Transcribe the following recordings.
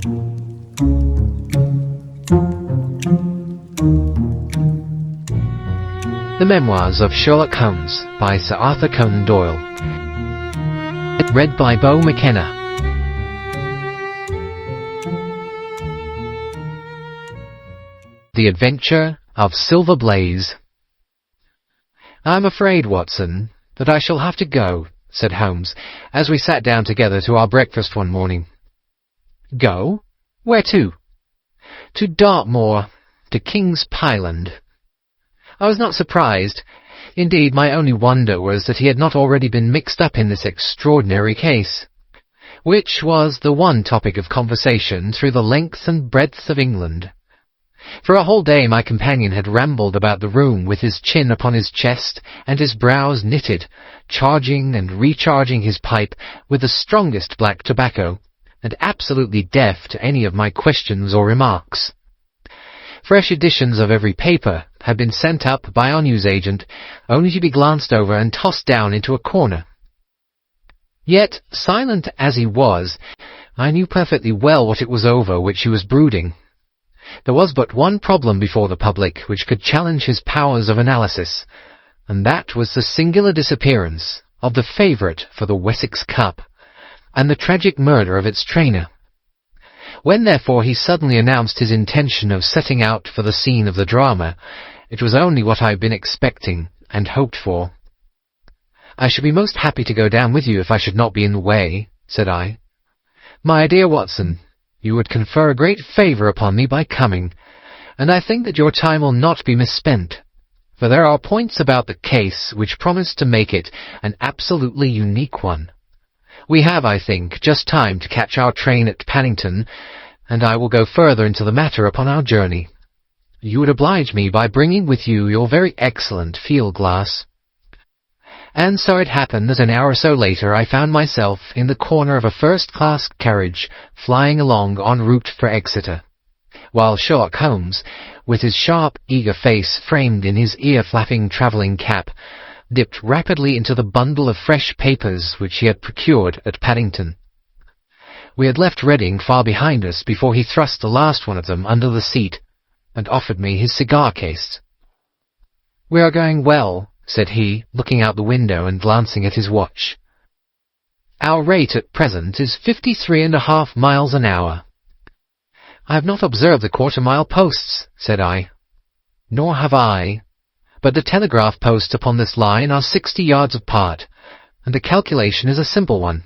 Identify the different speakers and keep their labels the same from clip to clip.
Speaker 1: The Memoirs of Sherlock Holmes by Sir Arthur Conan Doyle. Read by Beau McKenna. The Adventure of Silver Blaze. "I'm afraid, Watson, that I shall have to go," said Holmes, as we sat down together to our breakfast one morning. "Go? Where to?" "To Dartmoor, to King's Pyland." I was not surprised. Indeed, my only wonder was that he had not already been mixed up in this extraordinary case, which was the one topic of conversation through the length and breadth of England. For a whole day my companion had rambled about the room with his chin upon his chest and his brows knitted, charging and recharging his pipe with the strongest black tobacco, and absolutely deaf to any of my questions or remarks. Fresh editions of every paper had been sent up by our newsagent, only to be glanced over and tossed down into a corner. Yet, silent as he was, I knew perfectly well what it was over which he was brooding. There was but one problem before the public which could challenge his powers of analysis, and that was the singular disappearance of the favourite for the Wessex Cup, and the tragic murder of its trainer. When, therefore, he suddenly announced his intention of setting out for the scene of the drama, it was only what I had been expecting and hoped for. "I should be most happy to go down with you if I should not be in the way," said I. "My dear Watson, you would confer a great favour upon me by coming, and I think that your time will not be misspent, for there are points about the case which promise to make it an absolutely unique one. We have, I think, just time to catch our train at Paddington, and I will go further into the matter upon our journey. You would oblige me by bringing with you your very excellent field-glass." And so it happened that an hour or so later I found myself in the corner of a first-class carriage flying along en route for Exeter, while Sherlock Holmes, with his sharp, eager face framed in his ear-flapping travelling cap, dipped rapidly into the bundle of fresh papers which he had procured at Paddington. We had left Reading far behind us before he thrust the last one of them under the seat, and offered me his cigar-case. "We are going well," said he, looking out the window and glancing at his watch. "Our rate at present is 53.5 miles an hour." "I have not observed the quarter-mile posts," said I. "Nor have I. But the telegraph posts upon this line are 60 yards apart, and the calculation is a simple one.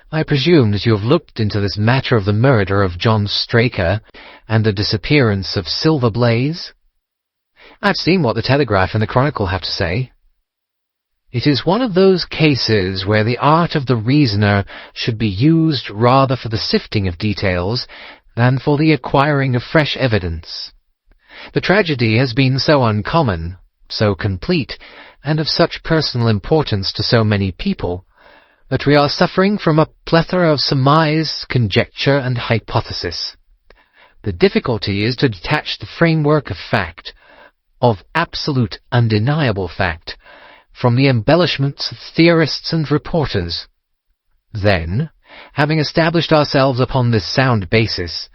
Speaker 1: I presume that you have looked into this matter of the murder of John Straker and the disappearance of Silver Blaze?" "I've seen what the Telegraph and the Chronicle have to say." "It is one of those cases where the art of the reasoner should be used rather for the sifting of details than for the acquiring of fresh evidence. The tragedy has been so uncommon, so complete, and of such personal importance to so many people, that we are suffering from a plethora of surmise, conjecture, and hypothesis. The difficulty is to detach the framework of fact, of absolute undeniable fact, from the embellishments of theorists and reporters. Then, having established ourselves upon this sound basis,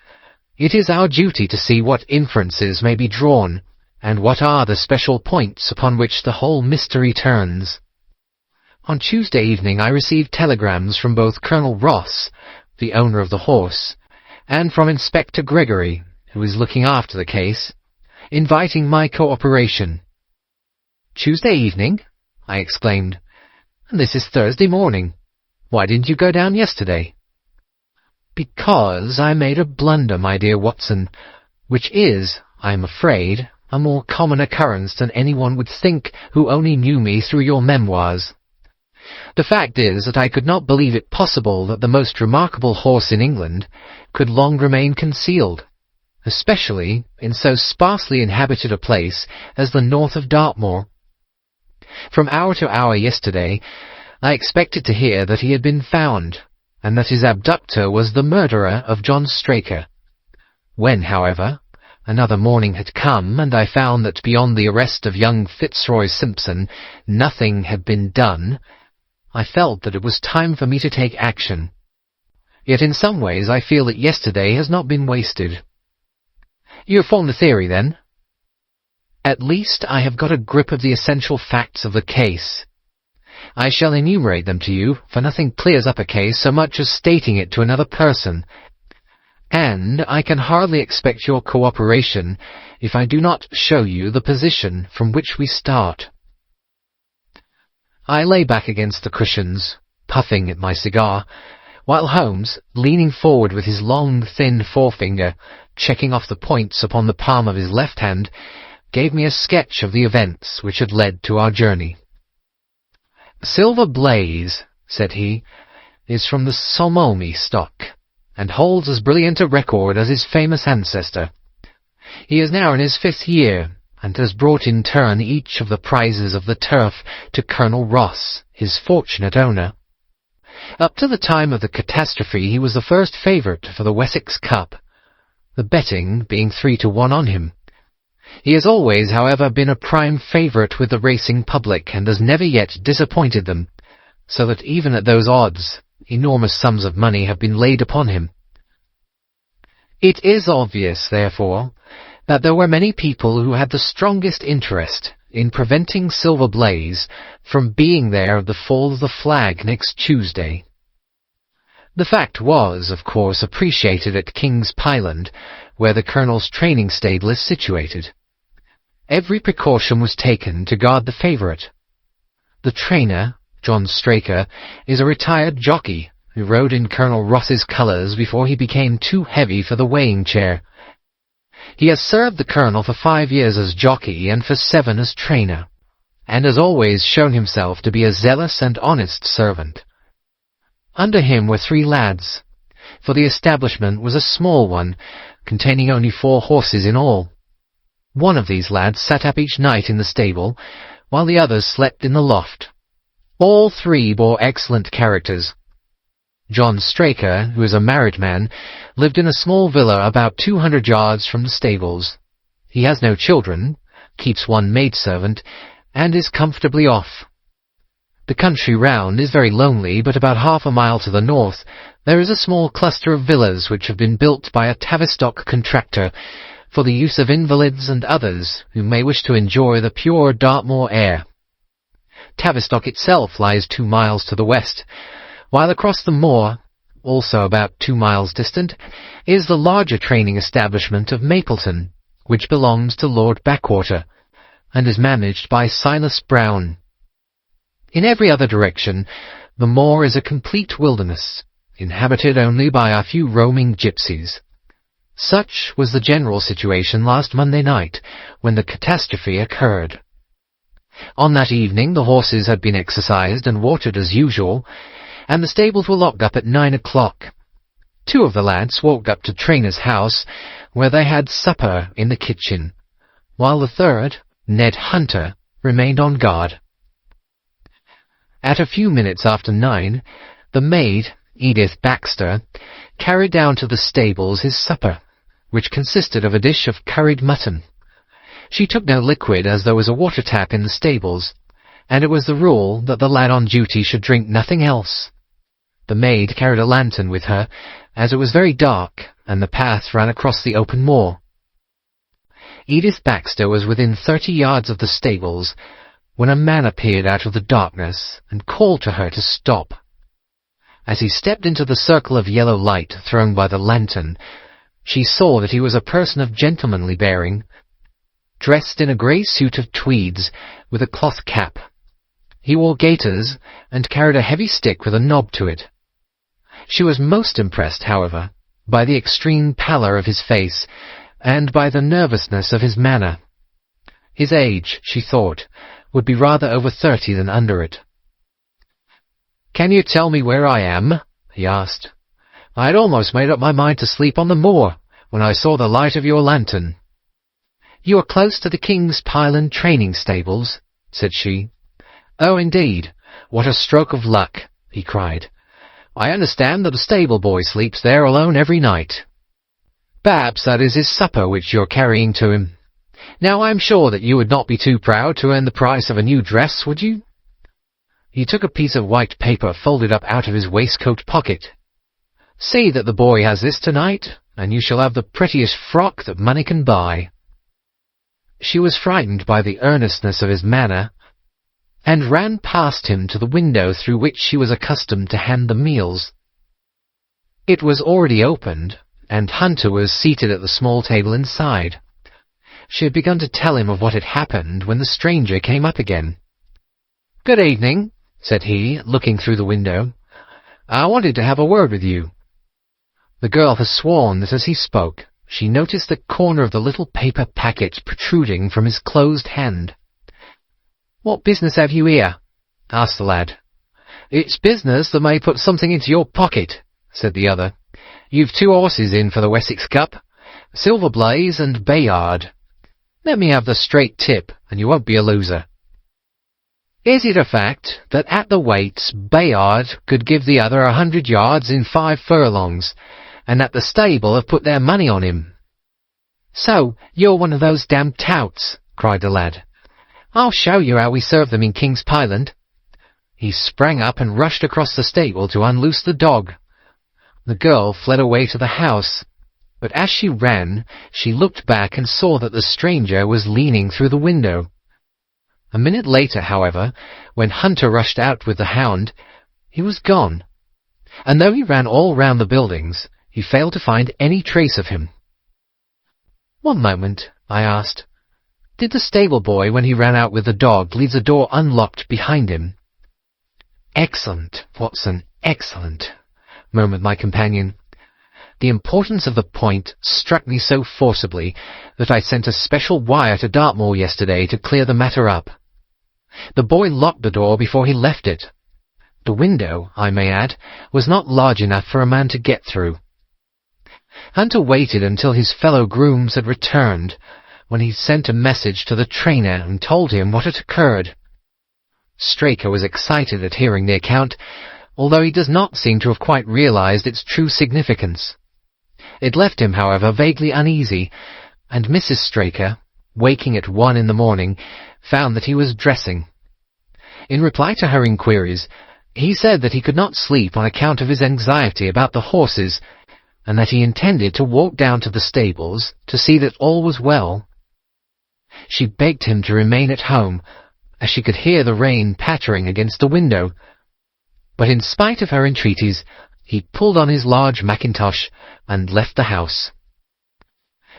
Speaker 1: it is our duty to see what inferences may be drawn, and what are the special points upon which the whole mystery turns. On Tuesday evening I received telegrams from both Colonel Ross, the owner of the horse, and from Inspector Gregory, who is looking after the case, inviting my cooperation." "Tuesday evening?" I exclaimed. "And this is Thursday morning. Why didn't you go down yesterday?" "Because I made a blunder, my dear Watson, which is, I am afraid, a more common occurrence than anyone would think who only knew me through your memoirs. The fact is that I could not believe it possible that the most remarkable horse in England could long remain concealed, especially in so sparsely inhabited a place as the north of Dartmoor. From hour to hour yesterday I expected to hear that he had been found, and that his abductor was the murderer of John Straker. When, however, another morning had come, and I found that beyond the arrest of young Fitzroy Simpson nothing had been done, I felt that it was time for me to take action. Yet in some ways I feel that yesterday has not been wasted. You have formed a theory, then? At least I have got a grip of the essential facts of the case. I shall enumerate them to you, for nothing clears up a case so much as stating it to another person, and I can hardly expect your cooperation if I do not show you the position from which we start. I lay back against the cushions, puffing at my cigar, while Holmes, leaning forward with his long, thin forefinger, checking off the points upon the palm of his left hand, gave me a sketch of the events which had led to our journey. Silver Blaze, said he, is from the Salmomi stock, and holds as brilliant a record as his famous ancestor. He is now in his 5th year, and has brought in turn each of the prizes of the turf to Colonel Ross, his fortunate owner. Up to the time of the catastrophe he was the first favourite for the Wessex Cup, the betting being 3-1 on him. He has always, however, been a prime favourite with the racing public, and has never yet disappointed them, so that even at those odds, enormous sums of money have been laid upon him. It is obvious, therefore, that there were many people who had the strongest interest in preventing Silver Blaze from being there at the fall of the flag next Tuesday. The fact was, of course, appreciated at King's Pyland, where the Colonel's training stable is situated. Every precaution was taken to guard the favourite. The trainer, John Straker, is a retired jockey who rode in Colonel Ross's colours before he became too heavy for the weighing chair. He has served the Colonel for 5 years as jockey and for 7 as trainer, and has always shown himself to be a zealous and honest servant. Under him were 3 lads, for the establishment was a small one, containing only 4 horses in all. One of these lads sat up each night in the stable, while the others slept in the loft. All 3 bore excellent characters. John Straker, who is a married man, lived in a small villa about 200 yards from the stables. He has no children, keeps 1 maidservant, and is comfortably off. The country round is very lonely, but about half a mile to the north there is a small cluster of villas which have been built by a Tavistock contractor for the use of invalids and others who may wish to enjoy the pure Dartmoor air. Tavistock itself lies 2 miles to the west, while across the moor, also about 2 miles distant, is the larger training establishment of Mapleton, which belongs to Lord Backwater, and is managed by Silas Brown. In every other direction, the moor is a complete wilderness, inhabited only by a few roaming gypsies. Such was the general situation last Monday night, when the catastrophe occurred. On that evening the horses had been exercised and watered as usual, and the stables were locked up at 9 o'clock. 2 of the lads walked up to Trainer's house, where they had supper in the kitchen, while the 3rd, Ned Hunter, remained on guard. At a few minutes after 9, the maid, Edith Baxter, carried down to the stables his supper, which consisted of a dish of curried mutton. She took no liquid, as there was a water tap in the stables, and it was the rule that the lad on duty should drink nothing else. The maid carried a lantern with her, as it was very dark, and the path ran across the open moor. Edith Baxter was within 30 yards of the stables, when a man appeared out of the darkness and called to her to stop. As he stepped into the circle of yellow light thrown by the lantern, she saw that he was a person of gentlemanly bearing, dressed in a grey suit of tweeds with a cloth cap. He wore gaiters and carried a heavy stick with a knob to it. She was most impressed, however, by the extreme pallor of his face and by the nervousness of his manner. His age, she thought, would be rather over 30 than under it. "Can you tell me where I am?" he asked. "I had almost made up my mind to sleep on the moor when I saw the light of your lantern." "You are close to the King's Pyland training stables," said she. "Oh, indeed. What a stroke of luck," he cried. "I understand that a stable boy sleeps there alone every night. Perhaps that is his supper which you're carrying to him. Now I'm sure that you would not be too proud to earn the price of a new dress, would you?" He took a piece of white paper folded up out of his waistcoat pocket. See that the boy has this tonight, and you shall have the prettiest frock that money can buy." She was frightened by the earnestness of his manner, and ran past him to the window through which she was accustomed to hand the meals. It was already opened, and Hunter was seated at the small table inside. She had begun to tell him of what had happened when the stranger came up again. "Good evening," said he, looking through the window. "I wanted to have a word with you." The girl has sworn that as he spoke, she noticed the corner of the little paper packet protruding from his closed hand. "What business have you here?" asked the lad. "It's business that may put something into your pocket," said the other. "You've 2 horses in for the Wessex Cup, Silver Blaze and Bayard. Let me have the straight tip, and you won't be a loser. Is it a fact that at the weights Bayard could give the other 100 yards in 5 furlongs, and that the stable have put their money on him?" "So, you're one of those damned touts," cried the lad. "I'll show you how we serve them in King's Pyland." He sprang up and rushed across the stable to unloose the dog. The girl fled away to the house, but as she ran, she looked back and saw that the stranger was leaning through the window. A minute later, however, when Hunter rushed out with the hound, he was gone, and though he ran all round the buildings, he failed to find any trace of him. "One moment," I asked. "Did the stable boy, when he ran out with the dog, leave the door unlocked behind him?" "Excellent, Watson, excellent," murmured my companion. The importance of the point struck me so forcibly that I sent a special wire to Dartmoor yesterday to clear the matter up. The boy locked the door before he left it. The window, I may add, was not large enough for a man to get through. Hunter waited until his fellow grooms had returned, when he sent a message to the trainer and told him what had occurred. Straker was excited at hearing the account, although he does not seem to have quite realized its true significance. It left him, however, vaguely uneasy, and Mrs. Straker, waking at 1 in the morning, found that he was dressing. In reply to her inquiries, he said that he could not sleep on account of his anxiety about the horses, and that he intended to walk down to the stables to see that all was well. She begged him to remain at home, as she could hear the rain pattering against the window, but in spite of her entreaties, he pulled on his large mackintosh and left the house.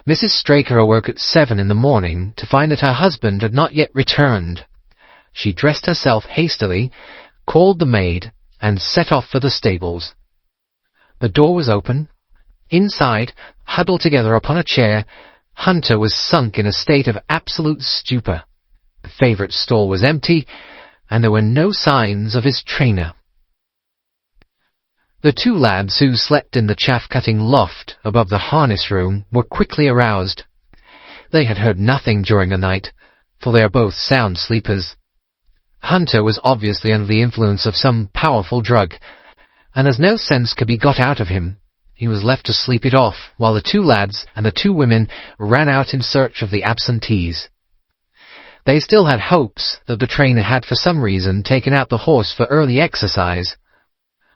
Speaker 1: Mrs. Straker awoke at 7 in the morning to find that her husband had not yet returned. She dressed herself hastily, called the maid, and set off for the stables. The door was open. Inside, huddled together upon a chair, Hunter was sunk in a state of absolute stupor. The favourite stall was empty, and there were no signs of his trainer. The 2 lads who slept in the chaff-cutting loft above the harness room were quickly aroused. They had heard nothing during the night, for they are both sound sleepers. Hunter was obviously under the influence of some powerful drug, and as no sense could be got out of him, he was left to sleep it off, while the 2 lads and the 2 women ran out in search of the absentees. They still had hopes that the trainer had for some reason taken out the horse for early exercise,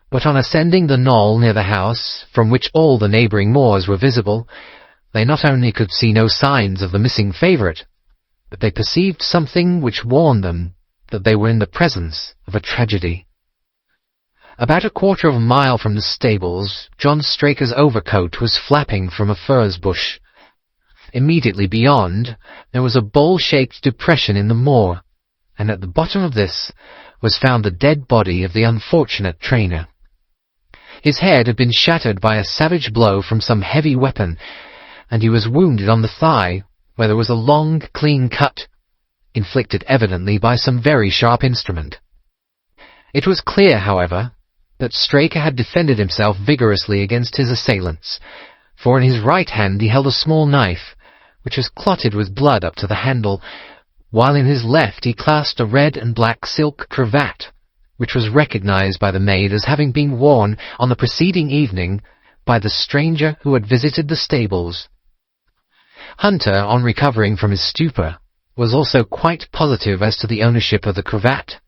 Speaker 1: but on ascending the knoll near the house, from which all the neighbouring moors were visible, they not only could see no signs of the missing favourite, but they perceived something which warned them that they were in the presence of a tragedy. About a quarter of a mile from the stables, John Straker's overcoat was flapping from a furze bush. Immediately beyond, there was a bowl-shaped depression in the moor, and at the bottom of this was found the dead body of the unfortunate trainer. His head had been shattered by a savage blow from some heavy weapon, and he was wounded on the thigh, where there was a long, clean cut, inflicted evidently by some very sharp instrument. It was clear, however, that Straker had defended himself vigorously against his assailants, for in his right hand he held a small knife, which was clotted with blood up to the handle, while in his left he clasped a red and black silk cravat, which was recognized by the maid as having been worn on the preceding evening by the stranger who had visited the stables. Hunter, on recovering from his stupor, was also quite positive as to the ownership of the cravat.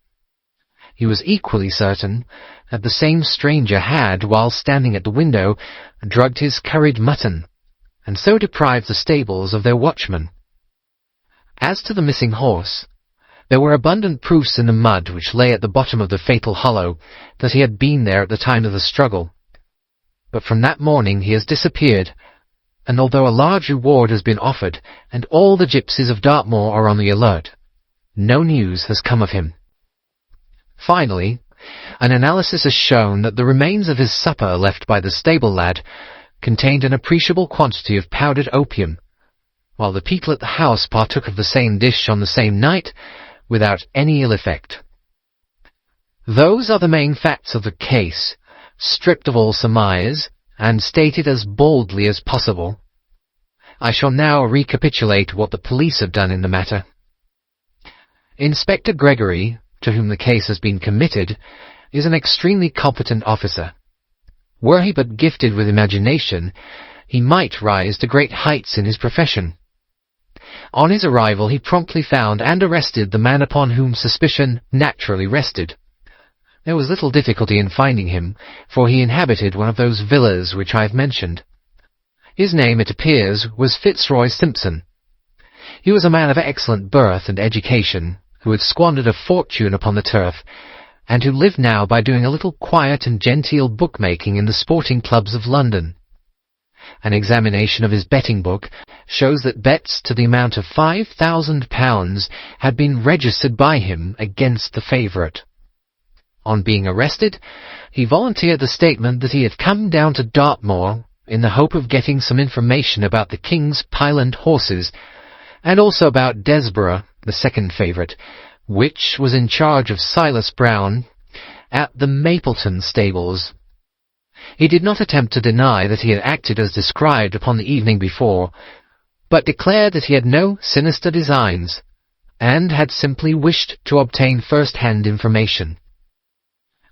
Speaker 1: he was equally certain that the same stranger had, while standing at the window, drugged his curried mutton, and so deprived the stables of their watchman. As to the missing horse, there were abundant proofs in the mud which lay at the bottom of the fatal hollow that he had been there at the time of the struggle. But from that morning he has disappeared, and although a large reward has been offered, and all the gypsies of Dartmoor are on the alert, no news has come of him. Finally, an analysis has shown that the remains of his supper left by the stable lad contained an appreciable quantity of powdered opium, while the people at the house partook of the same dish on the same night without any ill effect. Those are the main facts of the case, stripped of all surmise, and stated as baldly as possible. I shall now recapitulate what the police have done in the matter. Inspector Gregory, to whom the case has been committed, is an extremely competent officer. Were he but gifted with imagination, he might rise to great heights in his profession. On his arrival he promptly found and arrested the man upon whom suspicion naturally rested. There was little difficulty in finding him, for he inhabited one of those villas which I have mentioned. His name, it appears, was Fitzroy Simpson. He was a man of excellent birth and education, who had squandered a fortune upon the turf, and who lived now by doing a little quiet and genteel bookmaking in the sporting clubs of London. An examination of his betting book shows that bets to the amount of £5,000 had been registered by him against the favourite. On being arrested, he volunteered the statement that he had come down to Dartmoor in the hope of getting some information about the King's Pyland horses, and also about Desborough, the second favourite, which was in charge of Silas Brown at the Mapleton stables. He did not attempt to deny that he had acted as described upon the evening before, but declared that he had no sinister designs, and had simply wished to obtain first-hand information.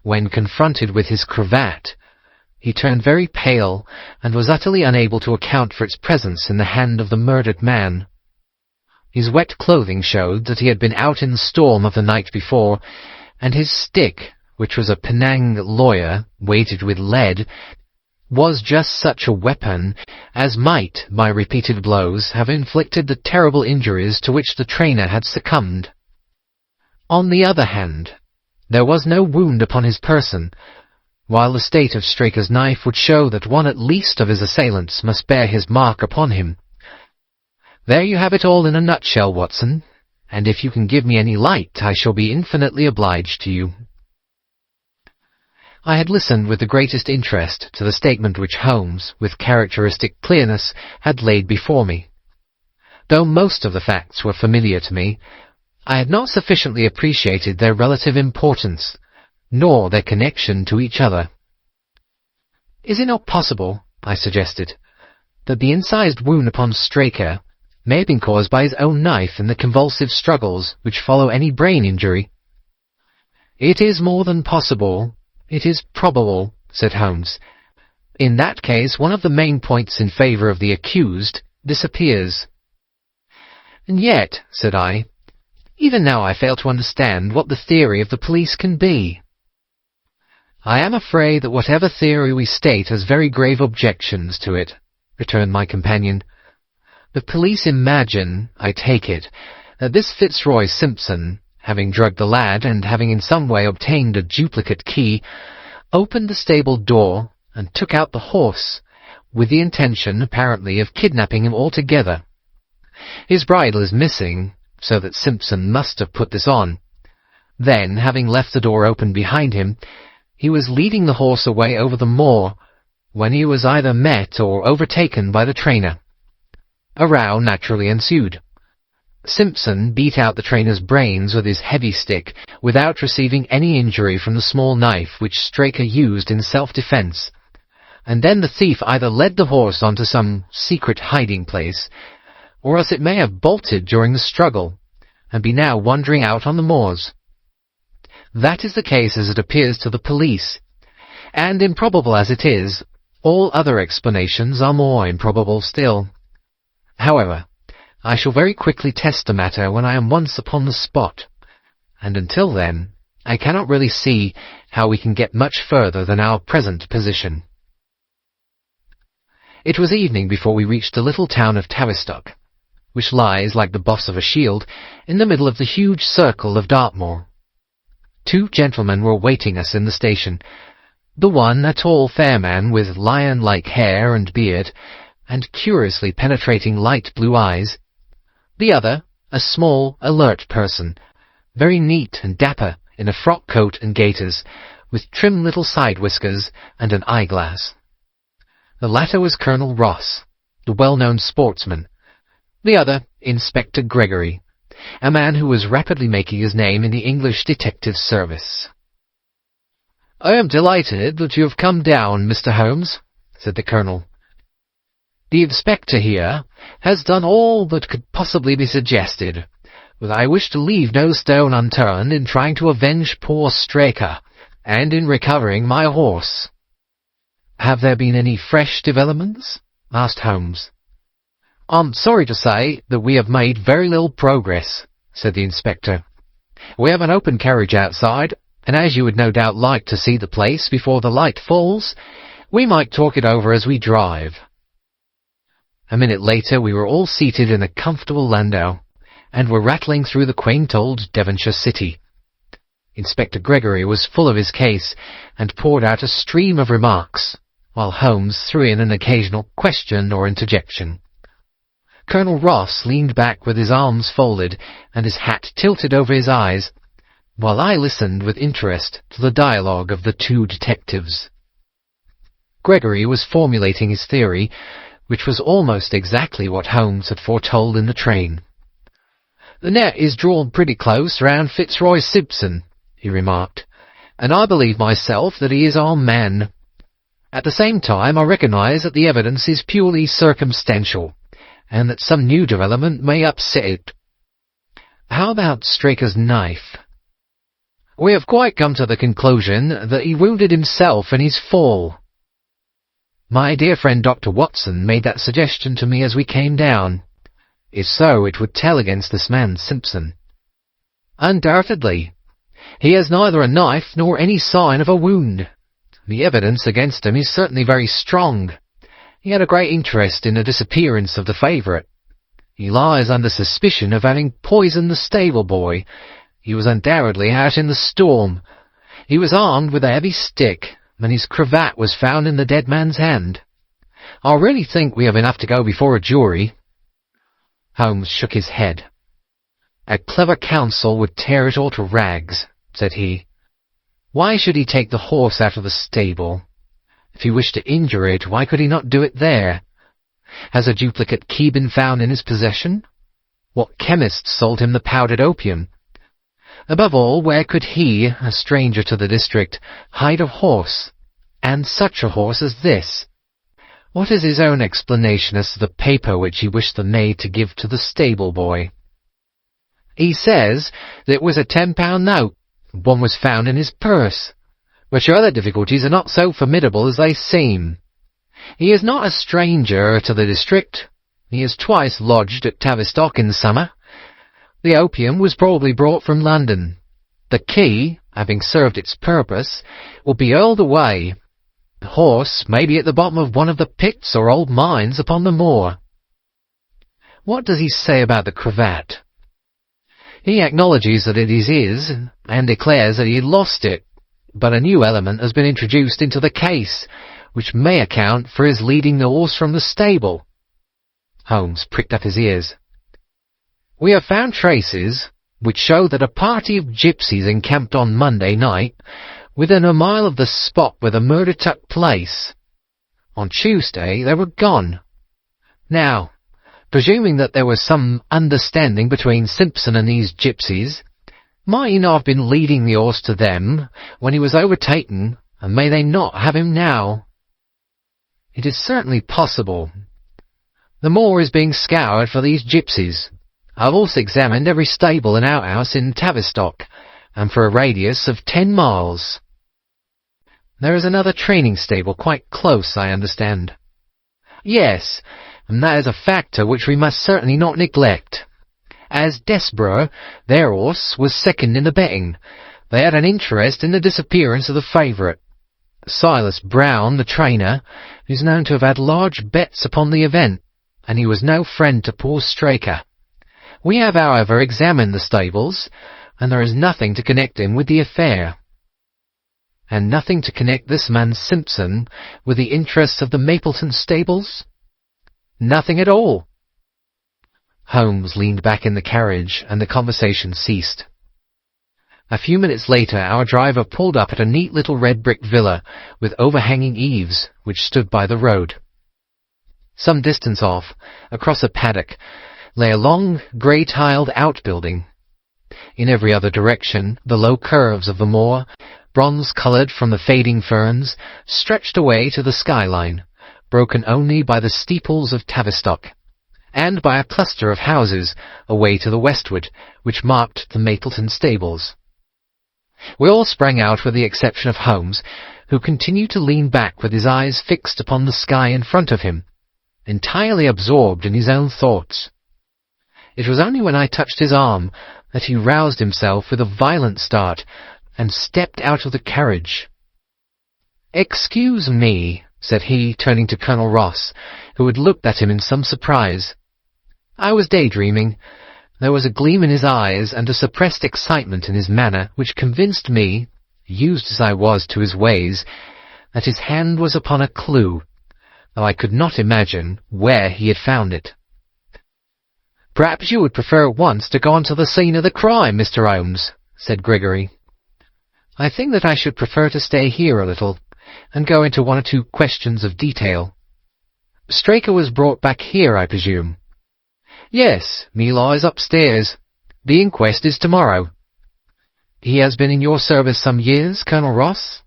Speaker 1: When confronted with his cravat, he turned very pale, and was utterly unable to account for its presence in the hand of the murdered man. His wet clothing showed that he had been out in the storm of the night before, and his stick, which was a Penang lawyer weighted with lead, was just such a weapon as might, by repeated blows, have inflicted the terrible injuries to which the trainer had succumbed. On the other hand, there was no wound upon his person, while the state of Straker's knife would show that one at least of his assailants must bear his mark upon him. There you have it all in a nutshell, Watson, and if you can give me any light, I shall be infinitely obliged to you. I had listened with the greatest interest to the statement which Holmes, with characteristic clearness, had laid before me. Though most of the facts were familiar to me, I had not sufficiently appreciated their relative importance, nor their connection to each other. "Is it not possible," I suggested, "that the incised wound upon Straker may have been caused by his own knife in the convulsive struggles which follow any brain injury?" "It is more than possible. It is probable," said Holmes. "In that case, one of the main points in favour of the accused disappears." "And yet," said I, "even now I fail to understand what the theory of the police can be." "I am afraid that whatever theory we state has very grave objections to it," returned my companion. "The police imagine, I take it, that this Fitzroy Simpson, having drugged the lad, and having in some way obtained a duplicate key, opened the stable door and took out the horse, with the intention, apparently, of kidnapping him altogether. His bridle is missing, so that Simpson must have put this on. Then, having left the door open behind him, he was leading the horse away over the moor, when he was either met or overtaken by the trainer. A row naturally ensued. Simpson beat out the trainer's brains with his heavy stick without receiving any injury from the small knife which Straker used in self-defence, and then the thief either led the horse onto some secret hiding-place, or else it may have bolted during the struggle, and be now wandering out on the moors. That is the case as it appears to the police, and improbable as it is, all other explanations are more improbable still. However, I shall very quickly test the matter when I am once upon the spot, and until then I cannot really see how we can get much further than our present position." It was evening before we reached the little town of Tavistock, which lies, like the boss of a shield, in the middle of the huge circle of Dartmoor. 2 gentlemen were awaiting us in the station. The one, a tall, fair man with lion-like hair and beard, and curiously penetrating light blue eyes. The other, a small, alert person, very neat and dapper, in a frock coat and gaiters, with trim little side whiskers and an eyeglass. The latter was Colonel Ross, the well-known sportsman. The other, Inspector Gregory, a man who was rapidly making his name in the English detective service. "I am delighted that you have come down, Mr. Holmes," said the Colonel. "The Inspector here has done all that could possibly be suggested, but I wish to leave no stone unturned in trying to avenge poor Straker, and in recovering my horse." "Have there been any fresh developments?" asked Holmes. "I'm sorry to say that we have made very little progress," said the Inspector. "We have an open carriage outside, and as you would no doubt like to see the place before the light falls, we might talk it over as we drive." A minute later we were all seated in a comfortable landau, and were rattling through the quaint old Devonshire city. Inspector Gregory was full of his case, and poured out a stream of remarks, while Holmes threw in an occasional question or interjection. Colonel Ross leaned back with his arms folded and his hat tilted over his eyes, while I listened with interest to the dialogue of the 2 detectives. Gregory was formulating his theory, which was almost exactly what Holmes had foretold in the train. "The net is drawn pretty close round Fitzroy Simpson," he remarked, "and I believe myself that he is our man. At the same time, I recognise that the evidence is purely circumstantial, and that some new development may upset it. How about Straker's knife?" "We have quite come to the conclusion that he wounded himself in his fall." "My dear friend Dr. Watson made that suggestion to me as we came down. If so, it would tell against this man Simpson." "Undoubtedly. He has neither a knife nor any sign of a wound. The evidence against him is certainly very strong. He had a great interest in the disappearance of the favourite. He lies under suspicion of having poisoned the stable boy. He was undoubtedly out in the storm. He was armed with a heavy stick, and his cravat was found in the dead man's hand. I really think we have enough to go before a jury." Holmes shook his head. "A clever counsel would tear it all to rags," said he. "Why should he take the horse out of the stable? If he wished to injure it, why could he not do it there? Has a duplicate key been found in his possession? What chemist sold him the powdered opium? Above all, where could he, a stranger to the district, hide a horse, and such a horse as this? What is his own explanation as to the paper which he wished the maid to give to the stable boy?" "He says that it was a £10 note. One was found in his purse. But your other difficulties are not so formidable as they seem. He is not a stranger to the district. He has twice lodged at Tavistock in the summer. The opium was probably brought from London. The key, having served its purpose, will be hurled away. The horse may be at the bottom of one of the pits or old mines upon the moor." "What does he say about the cravat?" "He acknowledges that it is his, and declares that he had lost it, but a new element has been introduced into the case, which may account for his leading the horse from the stable." Holmes pricked up his ears. "We have found traces which show that a party of gypsies encamped on Monday night within a mile of the spot where the murder took place. On Tuesday they were gone. Now, presuming that there was some understanding between Simpson and these gypsies, might he not have been leading the horse to them when he was overtaken, and may they not have him now?" "It is certainly possible. The moor is being scoured for these gypsies. I have also examined every stable and outhouse in Tavistock, and for a radius of 10 miles. There is another training stable quite close, I understand." "Yes, and that is a factor which we must certainly not neglect. As Desborough, their horse, was second in the betting, They had an interest in the disappearance of the favourite, Silas Brown, the trainer, who's known to have had large bets upon the event, and he was no friend to poor Straker. We have, however, examined the stables, and there is nothing to connect him with the affair. And nothing to connect this man Simpson with the interests of the Mapleton stables? Nothing at all. Holmes leaned back in the carriage, and the conversation ceased. A few minutes later our driver pulled up at a neat little red brick villa with overhanging eaves, which stood by the road. Some distance off, across a paddock, lay a long, grey-tiled outbuilding. In every other direction the low curves of the moor, bronze-coloured from the fading ferns, stretched away to the skyline, broken only by the steeples of Tavistock, and by a cluster of houses away to the westward, which marked the Mapleton stables. We all sprang out with the exception of Holmes, who continued to lean back with his eyes fixed upon the sky in front of him, entirely absorbed in his own thoughts. It was only when I touched his arm that he roused himself with a violent start, and stepped out of the carriage. "Excuse me," said he, turning to Colonel Ross, who had looked at him in some surprise. "I was daydreaming." There was a gleam in his eyes and a suppressed excitement in his manner which convinced me, used as I was to his ways, that his hand was upon a clue, though I could not imagine where he had found it. "Perhaps you would prefer at once to go on to the scene of the crime, Mr. Holmes," said Gregory. "I think that I should prefer to stay here a little, and go into one or two questions of detail. Straker was brought back here, I presume?" "Yes, he lies upstairs. The inquest is tomorrow." "He has been in your service some years, Colonel Ross?"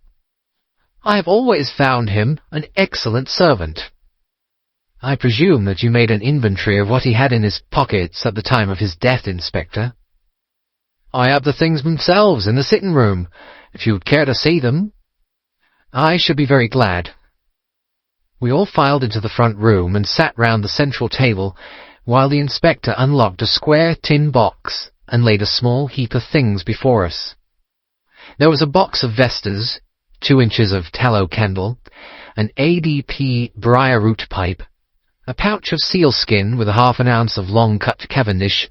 Speaker 1: "I have always found him an excellent servant." "I presume that you made an inventory of what he had in his pockets at the time of his death, Inspector?" "I have the things themselves in the sitting-room, if you would care to see them." "I should be very glad." We all filed into the front room and sat round the central table, while the inspector unlocked a square tin box and laid a small heap of things before us. There was a box of vestas, 2 inches of tallow candle, an ADP briar-root pipe, a pouch of sealskin with 1/2 ounce of long-cut Cavendish,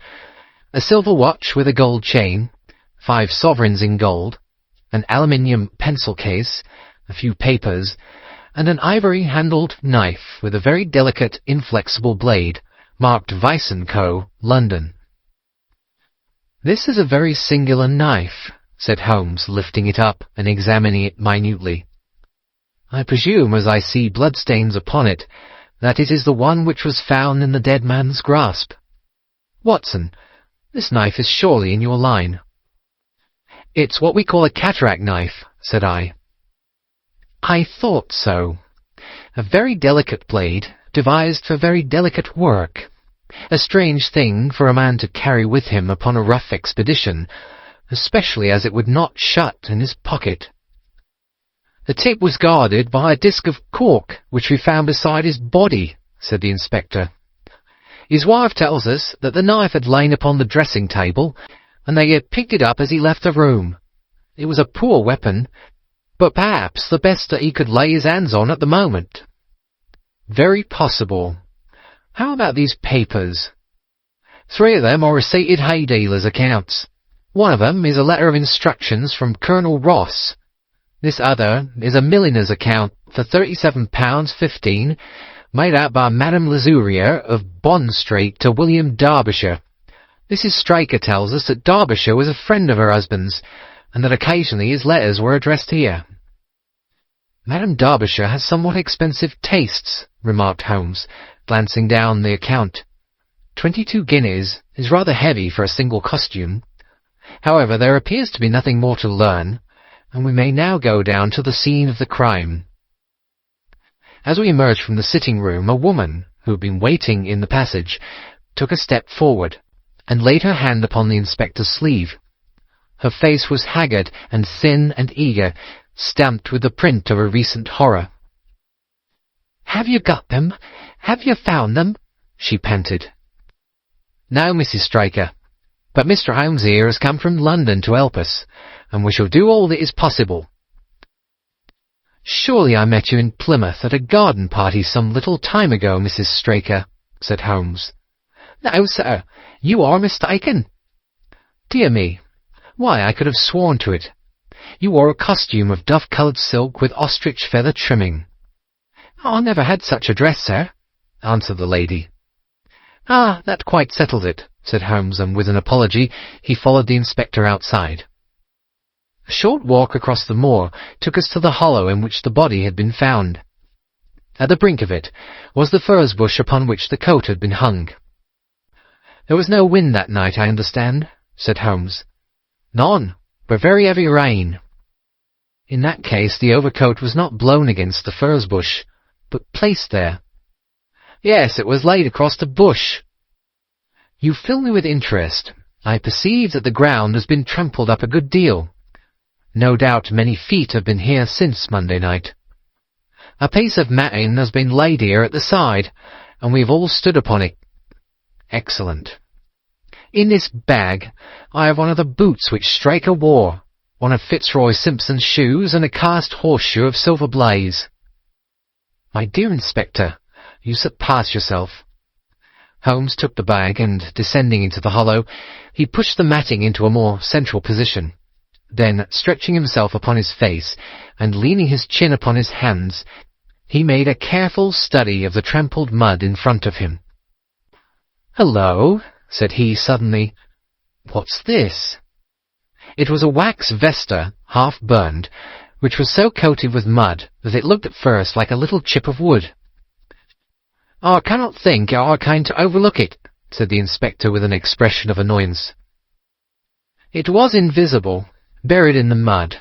Speaker 1: a silver watch with a gold chain, 5 sovereigns in gold, an aluminium pencil case, a few papers, and an ivory-handled knife with a very delicate, inflexible blade, marked Weiss & Co., London. "This is a very singular knife," said Holmes, lifting it up and examining it minutely. "I presume, as I see bloodstains upon it, that it is the one which was found in the dead man's grasp. Watson, this knife is surely in your line." "It's what we call a cataract knife," said I. "I thought so. A very delicate blade, devised for very delicate work. A strange thing for a man to carry with him upon a rough expedition, especially as it would not shut in his pocket." "The tip was guarded by a disc of cork, which we found beside his body," said the inspector. "His wife tells us that the knife had lain upon the dressing-table, and they had picked it up as he left the room. It was a poor weapon, but perhaps the best that he could lay his hands on at the moment." "Very possible. How about these papers?" "3 of them are receipted hay dealers' accounts. One of them is a letter of instructions from Colonel Ross. This other is a milliner's account for £37.15, made out by Madame Lezourier of Bond Street to William Derbyshire. Mrs. Straker tells us that Derbyshire was a friend of her husband's, and that occasionally his letters were addressed here." "Madame Derbyshire has somewhat expensive tastes," remarked Holmes, glancing down the account. 22 guineas is rather heavy for a single costume. However, there appears to be nothing more to learn, and we may now go down to the scene of the crime. As we emerged from the sitting-room, a woman, who had been waiting in the passage, took a step forward, and laid her hand upon the inspector's sleeve. Her face was haggard and thin and eager, stamped with the print of a recent horror. "Have you got them? Have you found them?" she panted. "No, Mrs. Straker. But Mr. Holmes here has come from London to help us, and we shall do all that is possible." "Surely I met you in Plymouth at a garden party some little time ago, Mrs. Straker," said Holmes. "No, sir, you are mistaken." "Dear me, why, I could have sworn to it. You wore a costume of dove-coloured silk with ostrich feather trimming." "I never had such a dress, sir," answered the lady. "Ah, that quite settled it," said Holmes, and with an apology he followed the inspector outside. A short walk across the moor took us to the hollow in which the body had been found. At the brink of it was the furze bush upon which the coat had been hung. "There was no wind that night, I understand," said Holmes. "None, but very heavy rain." "In that case the overcoat was not blown against the furze bush, but placed there." "Yes, it was laid across the bush." "You fill me with interest. I perceive that the ground has been trampled up a good deal. No doubt many feet have been here since Monday night. A piece of matting has been laid here at the side, and we have all stood upon it." "Excellent. In this bag I have one of the boots which Straker wore, one of Fitzroy Simpson's shoes, and a cast horseshoe of Silver Blaze." "My dear Inspector, you surpass yourself." Holmes took the bag, and, descending into the hollow, he pushed the matting into a more central position. Then, stretching himself upon his face, and leaning his chin upon his hands, he made a careful study of the trampled mud in front of him. "Hello," said he suddenly. "What's this?" It was a wax vesta, half burned, which was so coated with mud that it looked at first like a little chip of wood. "I cannot think how I came to overlook it," said the inspector with an expression of annoyance. "It was invisible, buried in the mud.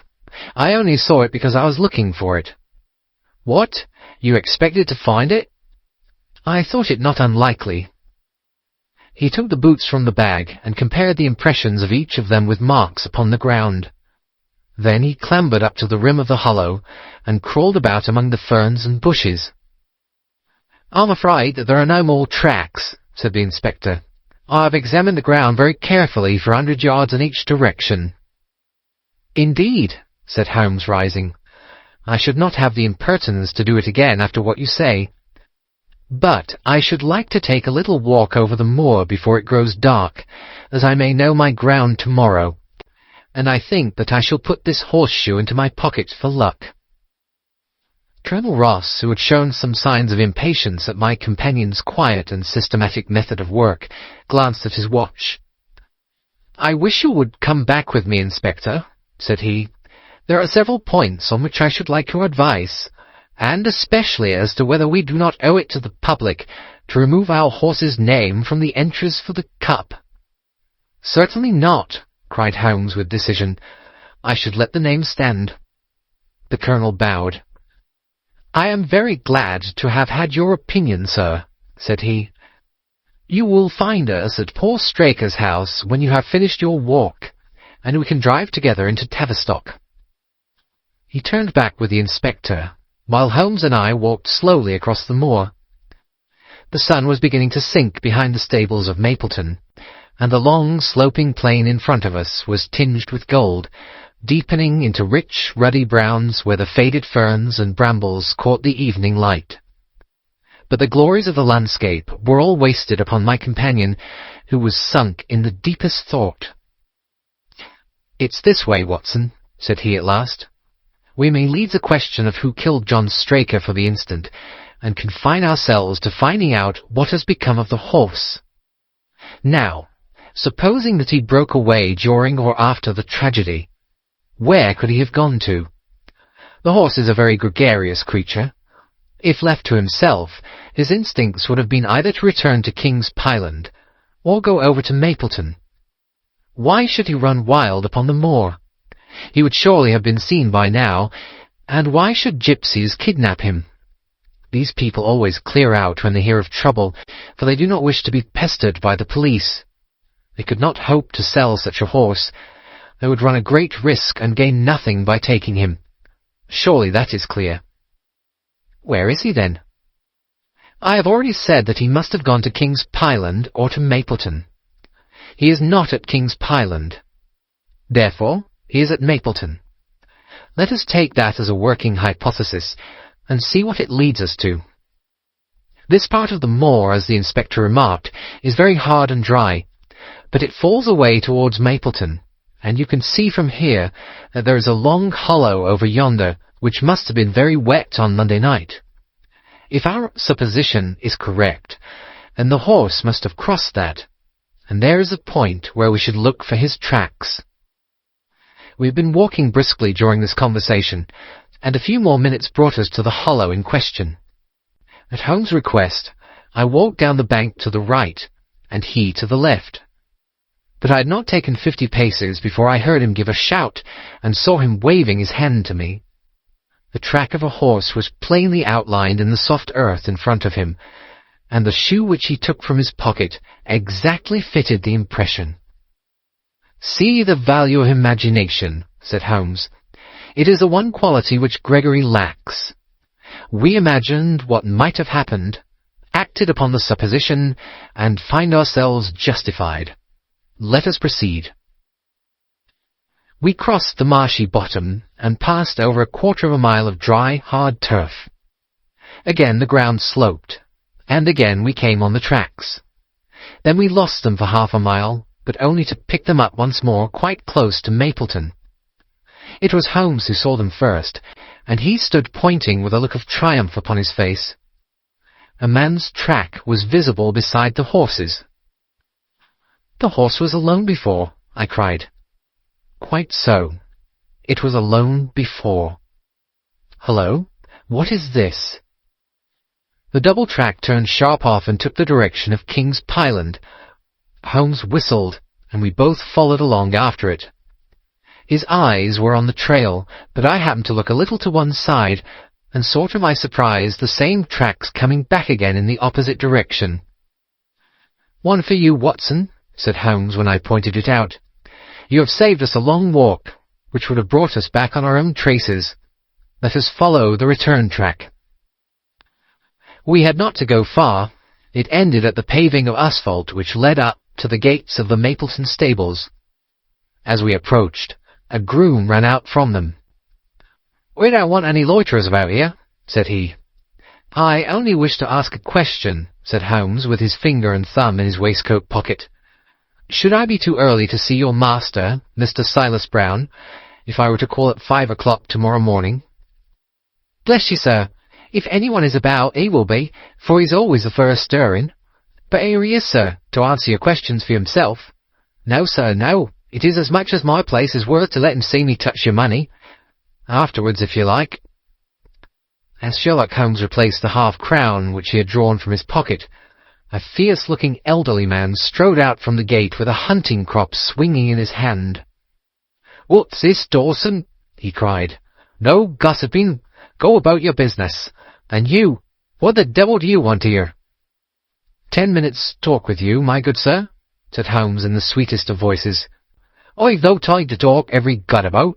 Speaker 1: I only saw it because I was looking for it." "What? You expected to find it?" "I thought it not unlikely." He took the boots from the bag and compared the impressions of each of them with marks upon the ground. Then he clambered up to the rim of the hollow and crawled about among the ferns and bushes. "I'm afraid that there are no more tracks," said the inspector. "I have examined the ground very carefully for 100 yards in each direction." "Indeed," said Holmes, rising. "I should not have the impertinence to do it again after what you say. But I should like to take a little walk over the moor before it grows dark, as I may know my ground tomorrow, and I think that I shall put this horseshoe into my pocket for luck." Colonel Ross, who had shown some signs of impatience at my companion's quiet and systematic method of work, glanced at his watch. "I wish you would come back with me, Inspector," said he. "There are several points on which I should like your advice, and especially as to whether we do not owe it to the public to remove our horse's name from the entries for the cup." "Certainly not," cried Holmes with decision. "I should let the name stand." The colonel bowed. "I am very glad to have had your opinion, sir," said he. "You will find us at poor Straker's house when you have finished your walk, and we can drive together into Tavistock." He turned back with the inspector, while Holmes and I walked slowly across the moor. The sun was beginning to sink behind the stables of Mapleton, and the long, sloping plain in front of us was tinged with gold, deepening into rich, ruddy browns where the faded ferns and brambles caught the evening light. But the glories of the landscape were all wasted upon my companion, who was sunk in the deepest thought. "It's this way, Watson," said he at last. "We may leave the question of who killed John Straker for the instant, and confine ourselves to finding out what has become of the horse. Now, supposing that he broke away during or after the tragedy, where could he have gone to? The horse is a very gregarious creature. If left to himself, his instincts would have been either to return to King's Pyland, or go over to Mapleton. Why should he run wild upon the moor? He would surely have been seen by now, and why should gypsies kidnap him? These people always clear out when they hear of trouble, for they do not wish to be pestered by the police. They could not hope to sell such a horse. They would run a great risk and gain nothing by taking him. Surely that is clear. Where is he, then? I have already said that he must have gone to King's Pyland or to Mapleton. He is not at King's Pyland. Therefore, he is at Mapleton. Let us take that as a working hypothesis, and see what it leads us to. This part of the moor, as the inspector remarked, is very hard and dry, but it falls away towards Mapleton, and you can see from here that there is a long hollow over yonder, which must have been very wet on Monday night. If our supposition is correct, then the horse must have crossed that, and there is a point where we should look for his tracks. We had been walking briskly during this conversation, and a few more minutes brought us to the hollow in question. At Holmes' request, I walked down the bank to the right, and he to the left. But I had not taken 50 paces before I heard him give a shout, and saw him waving his hand to me. The track of a horse was plainly outlined in the soft earth in front of him, and the shoe which he took from his pocket exactly fitted the impression. "See the value of imagination," said Holmes. "It is the one quality which Gregory lacks. We imagined what might have happened, acted upon the supposition, and find ourselves justified. Let us proceed." We crossed the marshy bottom and passed over a quarter of a mile of dry, hard turf. Again the ground sloped, and again we came on the tracks. Then we lost them for half a mile, but only to pick them up once more quite close to Mapleton. It was Holmes who saw them first, and he stood pointing with a look of triumph upon his face. A man's track was visible beside the horse's. "The horse was alone before," I cried. "Quite so. It was alone before. Hullo, what is this?" The double track turned sharp off and took the direction of King's Pyland. Holmes whistled, and we both followed along after it. His eyes were on the trail, but I happened to look a little to one side, and saw to my surprise the same tracks coming back again in the opposite direction. "One for you, Watson," said Holmes when I pointed it out. "You have saved us a long walk, which would have brought us back on our own traces. Let us follow the return track." We had not to go far. It ended at the paving of asphalt which led up to the gates of the Mapleton stables. As we approached, a groom ran out from them. "We don't want any loiterers about here," said he. "I only wish to ask a question," said Holmes, with his finger and thumb in his waistcoat pocket. "Should I be too early to see your master, Mr. Silas Brown, if I were to call at 5 o'clock tomorrow morning?" "Bless you, sir, if anyone is about, he will be, for he's always the first stirring. But here he is, sir, to answer your questions for himself. No, sir, no. It is as much as my place is worth to let him see me touch your money. Afterwards, if you like." As Sherlock Holmes replaced the half-crown which he had drawn from his pocket, a fierce-looking elderly man strode out from the gate with a hunting crop swinging in his hand. "What's this, Dawson?" he cried. "No gossiping. Go about your business. And you, what the devil do you want here?" "10 minutes' talk with you, my good sir," said Holmes in the sweetest of voices. "I've no time to talk every gadabout.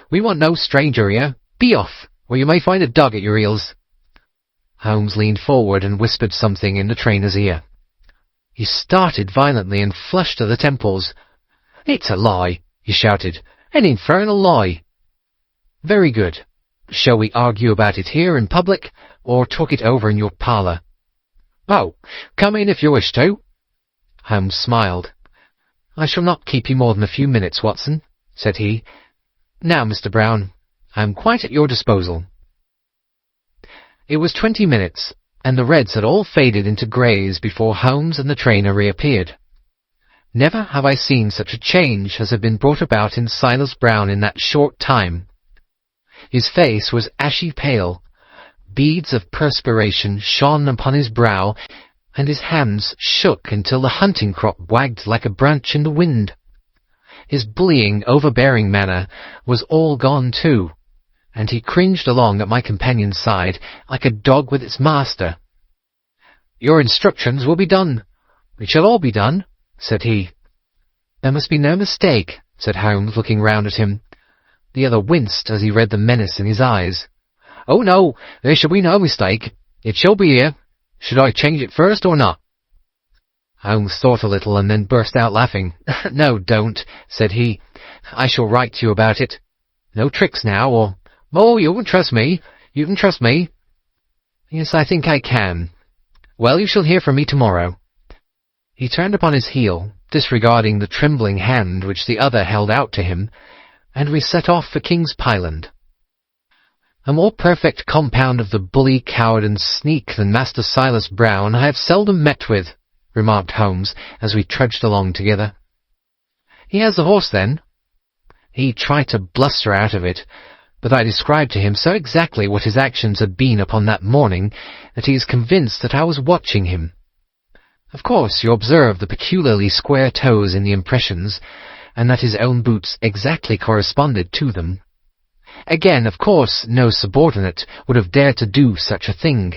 Speaker 1: We want no stranger here. Be off, or you may find a dog at your heels." Holmes leaned forward and whispered something in the trainer's ear. He started violently and flushed to the temples. "It's a lie," he shouted. "An infernal lie." "Very good. Shall we argue about it here in public, or talk it over in your parlour?" "Oh, come in if you wish to." Holmes smiled. "I shall not keep you more than a few minutes, Watson," said he. "Now, Mr. Brown, I am quite at your disposal." It was 20 minutes, and the reds had all faded into greys before Holmes and the trainer reappeared. Never have I seen such a change as had been brought about in Silas Brown in that short time. His face was ashy pale, beads of perspiration shone upon his brow, and his hands shook until the hunting crop wagged like a branch in the wind. His bullying, overbearing manner was all gone too, and he cringed along at my companion's side like a dog with its master. "Your instructions will be done. It shall all be done," said he. "There must be no mistake," said Holmes, looking round at him. The other winced as he read the menace in his eyes. "Oh, no, there shall be no mistake. It shall be here. Should I change it first or not?" Holmes thought a little and then burst out laughing. "No, don't," said he. "I shall write to you about it. No tricks now, or— Oh, you can trust me. You can trust me." "Yes, I think I can. Well, you shall hear from me tomorrow." He turned upon his heel, disregarding the trembling hand which the other held out to him, and we set off for King's Pyland. A more perfect compound of the bully, coward, and sneak than Master Silas Brown I have seldom met with, remarked Holmes, as we trudged along together. "He has the horse, then?" He tried to bluster out of it, but I described to him so exactly what his actions had been upon that morning that he is convinced that I was watching him. Of course, you observe the peculiarly square toes in the impressions, and that his own boots exactly corresponded to them. Again, of course, no subordinate would have dared to do such a thing.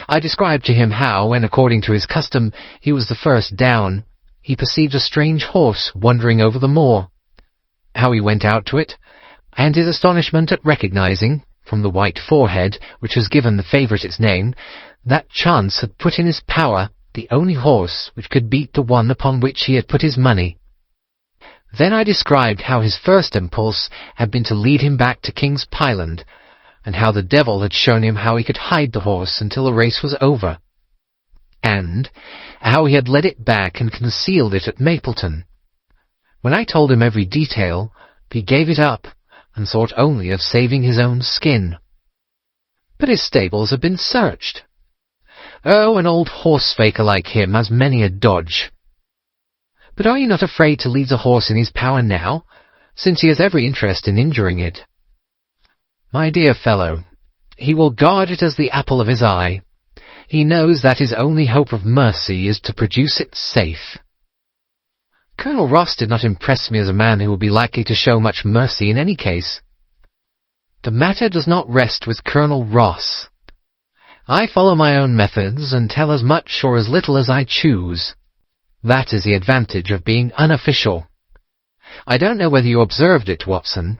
Speaker 1: I described to him how, when, according to his custom, he was the first down, he perceived a strange horse wandering over the moor, how he went out to it, and his astonishment at recognizing, from the white forehead which has given the favourite its name, that chance had put in his power the only horse which could beat the one upon which he had put his money. Then I described how his first impulse had been to lead him back to King's Pyland, and how the devil had shown him how he could hide the horse until the race was over, and how he had led it back and concealed it at Mapleton. When I told him every detail, he gave it up, and thought only of saving his own skin. But his stables have been searched. Oh, an old horse-faker like him has many a dodge. But are you not afraid to leave the horse in his power now, since he has every interest in injuring it? My dear fellow, he will guard it as the apple of his eye. He knows that his only hope of mercy is to produce it safe. Colonel Ross did not impress me as a man who would be likely to show much mercy in any case. The matter does not rest with Colonel Ross. I follow my own methods and tell as much or as little as I choose. That is the advantage of being unofficial. I don't know whether you observed it, Watson,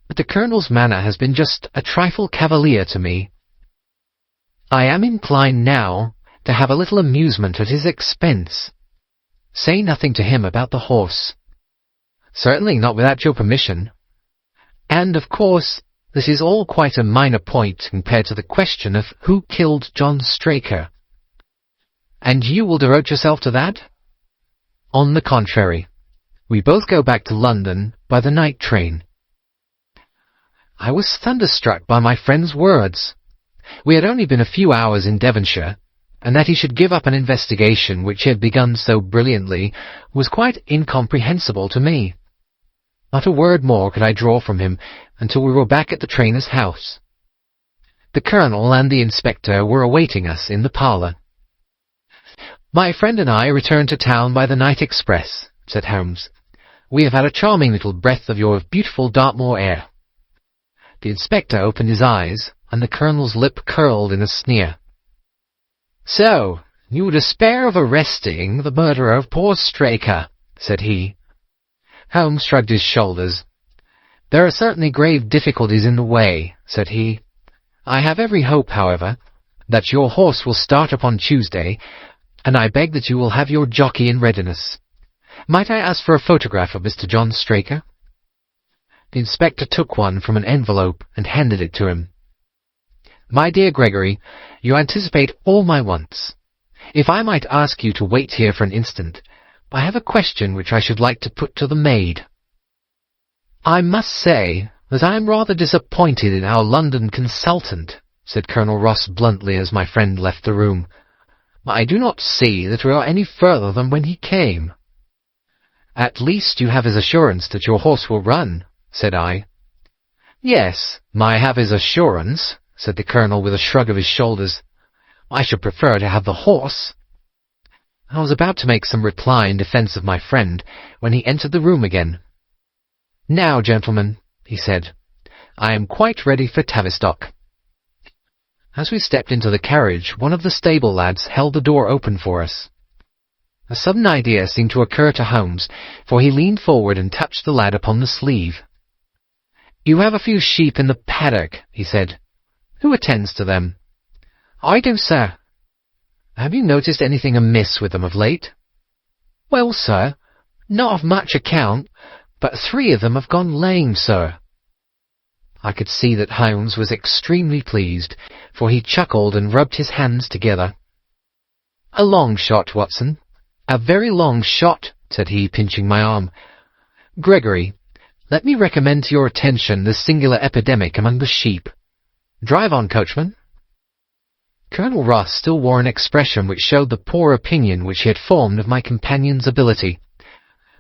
Speaker 1: but the Colonel's manner has been just a trifle cavalier to me. I am inclined now to have a little amusement at his expense. Say nothing to him about the horse. Certainly not without your permission. And, of course, this is all quite a minor point compared to the question of who killed John Straker. And you will devote yourself to that? On the contrary, we both go back to London by the night train. I was thunderstruck by my friend's words. We had only been a few hours in Devonshire, and that he should give up an investigation which he had begun so brilliantly was quite incomprehensible to me. Not a word more could I draw from him until we were back at the trainer's house. The Colonel and the Inspector were awaiting us in the parlour. "My friend and I returned to town by the night express," said Holmes. "We have had a charming little breath of your beautiful Dartmoor air." The Inspector opened his eyes, and the Colonel's lip curled in a sneer. "So, you despair of arresting the murderer of poor Straker," said he. Holmes shrugged his shoulders. "There are certainly grave difficulties in the way," said he. "I have every hope, however, that your horse will start upon Tuesday, and I beg that you will have your jockey in readiness. Might I ask for a photograph of Mr. John Straker?" The Inspector took one from an envelope and handed it to him. "My dear Gregory, you anticipate all my wants. If I might ask you to wait here for an instant, I have a question which I should like to put to the maid." "I must say that I am rather disappointed in our London consultant," said Colonel Ross bluntly as my friend left the room. "I do not see that we are any further than when he came." "At least you have his assurance that your horse will run," said I. "Yes, I have his assurance," said the Colonel with a shrug of his shoulders. "I should prefer to have the horse." I was about to make some reply in defence of my friend when he entered the room again. "Now, gentlemen," he said, "I am quite ready for Tavistock." As we stepped into the carriage, one of the stable lads held the door open for us. A sudden idea seemed to occur to Holmes, for he leaned forward and touched the lad upon the sleeve. "You have a few sheep in the paddock," he said. "Who attends to them?" "I do, sir." Have you noticed anything amiss with them of late?" "Well, sir, not of much account, but 3 of them have gone lame, sir." I could see that Holmes was extremely pleased, for he chuckled and rubbed his hands together. "A long shot, Watson. A very long shot," said he, pinching my arm. "Gregory, let me recommend to your attention this singular epidemic among the sheep. Drive on, coachman." Colonel Ross still wore an expression which showed the poor opinion which he had formed of my companion's ability,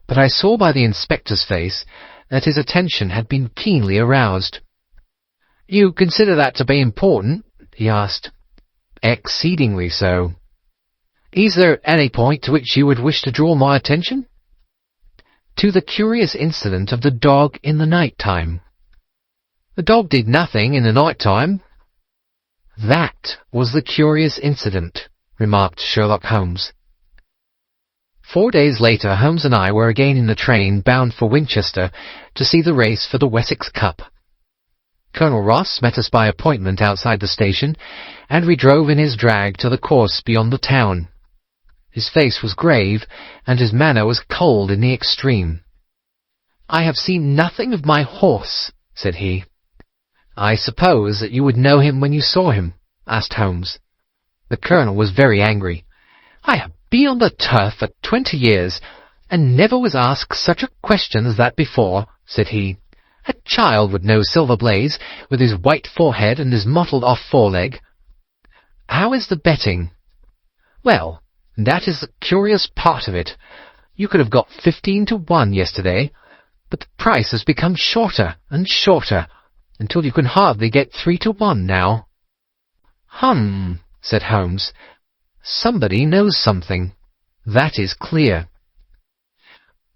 Speaker 1: but I saw by the inspector's face that his attention had been keenly aroused. "You consider that to be important?" he asked. "Exceedingly so." "Is there any point to which you would wish to draw my attention?" "To the curious incident of the dog in the night-time." "The dog did nothing in the night-time." "That was the curious incident," remarked Sherlock Holmes. 4 days later, Holmes and I were again in the train bound for Winchester to see the race for the Wessex Cup. Colonel Ross met us by appointment outside the station, and we drove in his drag to the course beyond the town. His face was grave, and his manner was cold in the extreme. "I have seen nothing of my horse," said he. "I suppose that you would know him when you saw him?" asked Holmes. The Colonel was very angry. "I have been on the turf for 20 years, and never was asked such a question as that before," said he. "A child would know Silver Blaze, with his white forehead and his mottled-off foreleg." "How is the betting?" "Well, that is the curious part of it. You could have got 15 to 1 yesterday, but the price has become shorter and shorter, until you can hardly get 3 to 1 now." "Hum," said Holmes. "Somebody knows something. That is clear."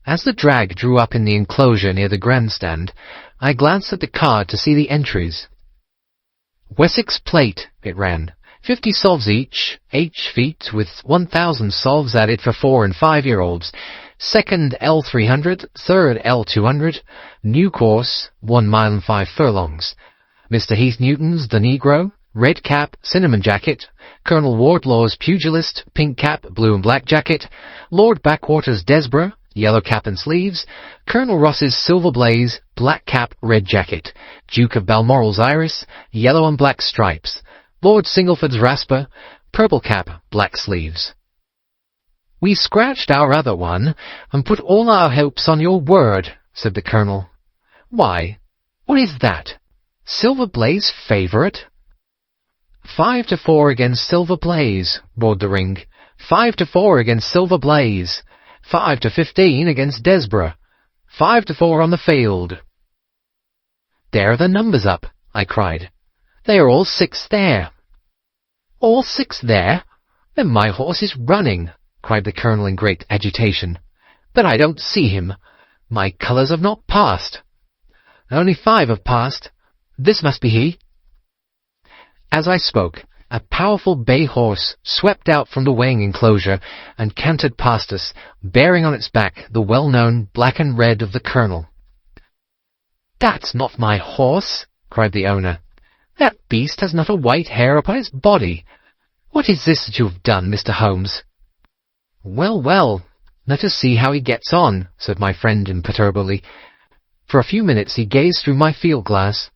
Speaker 1: As the drag drew up in the enclosure near the grandstand, I glanced at the card to see the entries. "Wessex Plate," it ran. 50 solves each, H feet, with 1,000 solves added for 4 and 5-year-olds. Second L300, third L200. New course, 1 mile and 5 furlongs. Mr. Heath Newton's The Negro. Red cap, cinnamon jacket. Colonel Wardlaw's Pugilist, pink cap, blue and black jacket. Lord Backwater's Desborough, yellow cap and sleeves. Colonel Ross's Silver Blaze, black cap, red jacket. Duke of Balmoral's Iris, yellow and black stripes. Lord Singleford's Rasper, purple cap, black sleeves. "We scratched our other one, and put all our hopes on your word," said the Colonel. "Why, what is that? Silver Blaze favourite?" 5 to 4 against Silver Blaze, roared the ring. 5 to 4 against Silver Blaze. 5 to 15 against Desborough. 5 to 4 on the field. "There are the numbers up," I cried. "They are all 6 there." "All 6 there? Then my horse is running," cried the Colonel in great agitation. "But I don't see him. My colours have not passed." "Only 5 have passed. This must be he." As I spoke, a powerful bay horse swept out from the weighing enclosure and cantered past us, bearing on its back the well-known black and red of the Colonel. "That's not my horse," cried the owner. "That beast has not a white hair upon its body. What is this that you have done, Mr. Holmes?" "Well, well, let us see how he gets on," said my friend imperturbably. For a few minutes he gazed through my field-glass.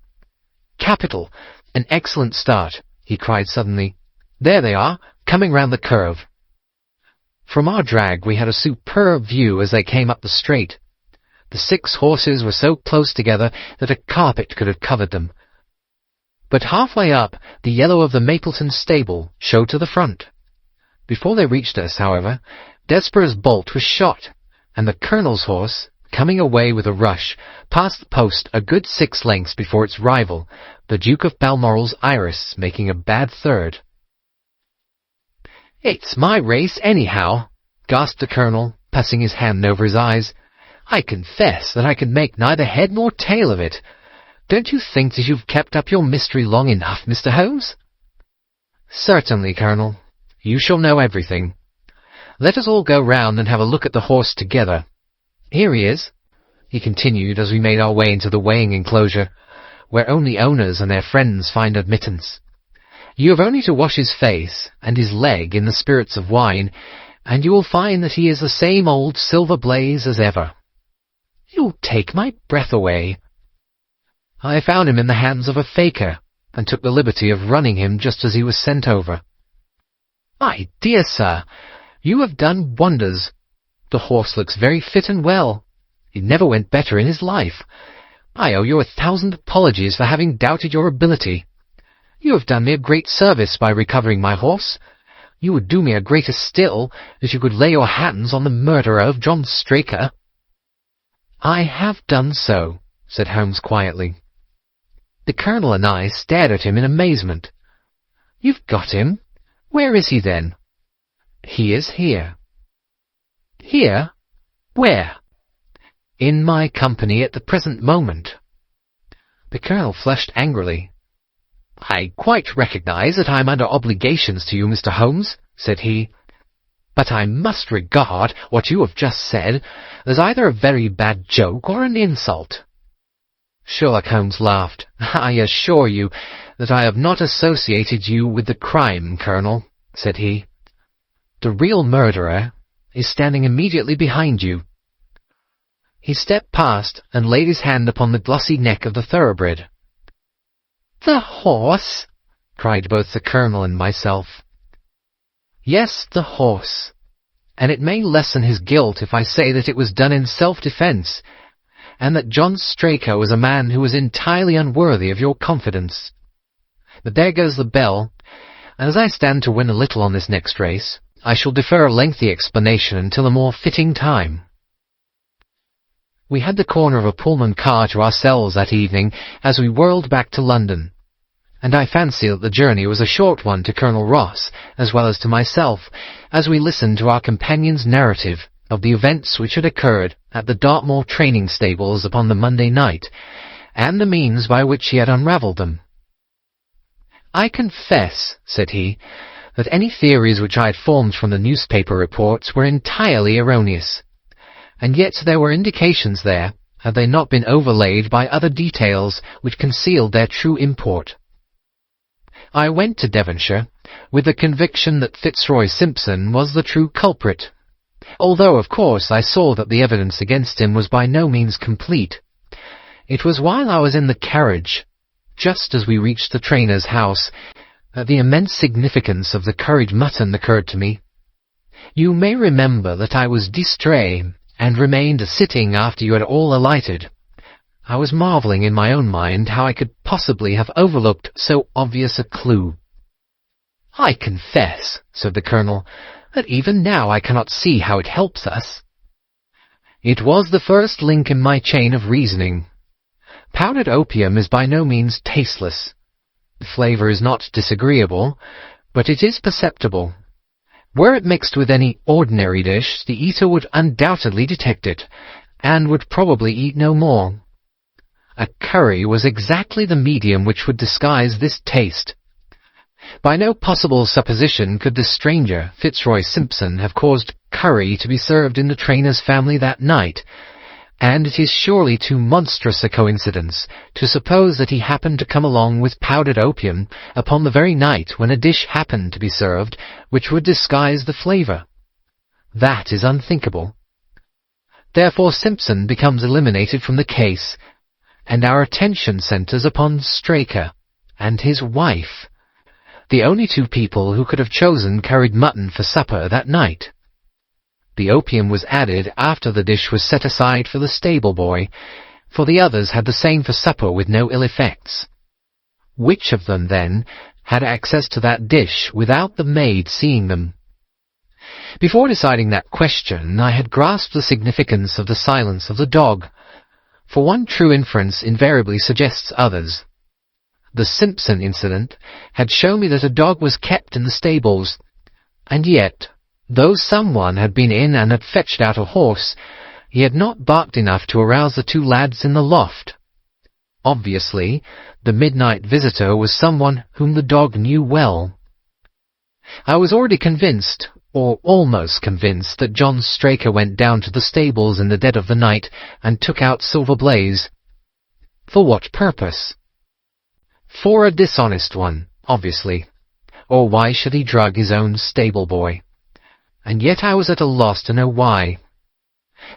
Speaker 1: "Capital! An excellent start," he cried suddenly. "There they are, coming round the curve." From our drag we had a superb view as they came up the straight. The 6 horses were so close together that a carpet could have covered them. But halfway up, the yellow of the Mapleton stable showed to the front. Before they reached us, however, Desborough's bolt was shot, and the Colonel's horse, coming away with a rush, passed the post a good 6 lengths before its rival, the Duke of Balmoral's Iris, making a bad third. "It's my race, anyhow," gasped the Colonel, passing his hand over his eyes. "I confess that I can make neither head nor tail of it. Don't you think that you've kept up your mystery long enough, Mr. Holmes?" "Certainly, Colonel. You shall know everything. Let us all go round and have a look at the horse together. Here he is," he continued as we made our way into the weighing enclosure, where only owners and their friends find admittance. You have only to wash his face and his leg in the spirits of wine, and you will find that he is the same old Silver Blaze as ever. You'll take my breath away. I found him in the hands of a faker, and took the liberty of running him just as he was sent over. My dear sir, you have done wonders. The horse looks very fit and well. He never went better in his life. I owe you 1,000 apologies for having doubted your ability. You have done me a great service by recovering my horse. You would do me a greater still if you could lay your hands on the murderer of John Straker. I have done so, said Holmes quietly. The Colonel and I stared at him in amazement. You've got him? Where is he, then? He is here. Here? Where? In my company at the present moment. The Colonel flushed angrily. I quite recognize that I am under obligations to you, Mr. Holmes, said he, but I must regard what you have just said as either a very bad joke or an insult. Sherlock Holmes laughed. I assure you that I have not associated you with the crime, Colonel, said he. The real murderer is standing immediately behind you. He stepped past and laid his hand upon the glossy neck of the thoroughbred. The horse? Cried both the Colonel and myself. Yes, the horse. And it may lessen his guilt if I say that it was done in self-defence, and that John Straker was a man who was entirely unworthy of your confidence. But there goes the bell, and as I stand to win a little on this next race, I shall defer a lengthy explanation until a more fitting time. We had the corner of a Pullman car to ourselves that evening as we whirled back to London, and I fancy that the journey was a short one to Colonel Ross, as well as to myself, as we listened to our companion's narrative of the events which had occurred at the Dartmoor training stables upon the Monday night, and the means by which he had unravelled them. I confess, said he, that any theories which I had formed from the newspaper reports were entirely erroneous, and yet there were indications there, had they not been overlaid by other details which concealed their true import. I went to Devonshire with the conviction that Fitzroy Simpson was the true culprit, although of course I saw that the evidence against him was by no means complete. It was while I was in the carriage, just as we reached the trainer's house, that the immense significance of the curried mutton occurred to me. You may remember that I was distrait, and remained sitting after you had all alighted. I was marvelling in my own mind how I could possibly have overlooked so obvious a clue. I confess, said the Colonel, that even now I cannot see how it helps us. It was the first link in my chain of reasoning. Powdered opium is by no means tasteless. The flavour is not disagreeable, but it is perceptible. Were it mixed with any ordinary dish, the eater would undoubtedly detect it, and would probably eat no more. A curry was exactly the medium which would disguise this taste. By no possible supposition could the stranger, Fitzroy Simpson, have caused curry to be served in the trainer's family that night, and it is surely too monstrous a coincidence to suppose that he happened to come along with powdered opium upon the very night when a dish happened to be served which would disguise the flavour. That is unthinkable. Therefore Simpson becomes eliminated from the case, and our attention centres upon Straker and his wife, the only two people who could have chosen curried mutton for supper that night. The opium was added after the dish was set aside for the stable boy, for the others had the same for supper with no ill effects. Which of them, then, had access to that dish without the maid seeing them? Before deciding that question, I had grasped the significance of the silence of the dog, for one true inference invariably suggests others. The Simpson incident had shown me that a dog was kept in the stables, and yet, though someone had been in and had fetched out a horse, he had not barked enough to arouse the two lads in the loft. Obviously, the midnight visitor was someone whom the dog knew well. I was already convinced, or almost convinced, that John Straker went down to the stables in the dead of the night and took out Silver Blaze. For what purpose? For a dishonest one, obviously. or why should he drug his own stable-boy? And yet I was at a loss to know why.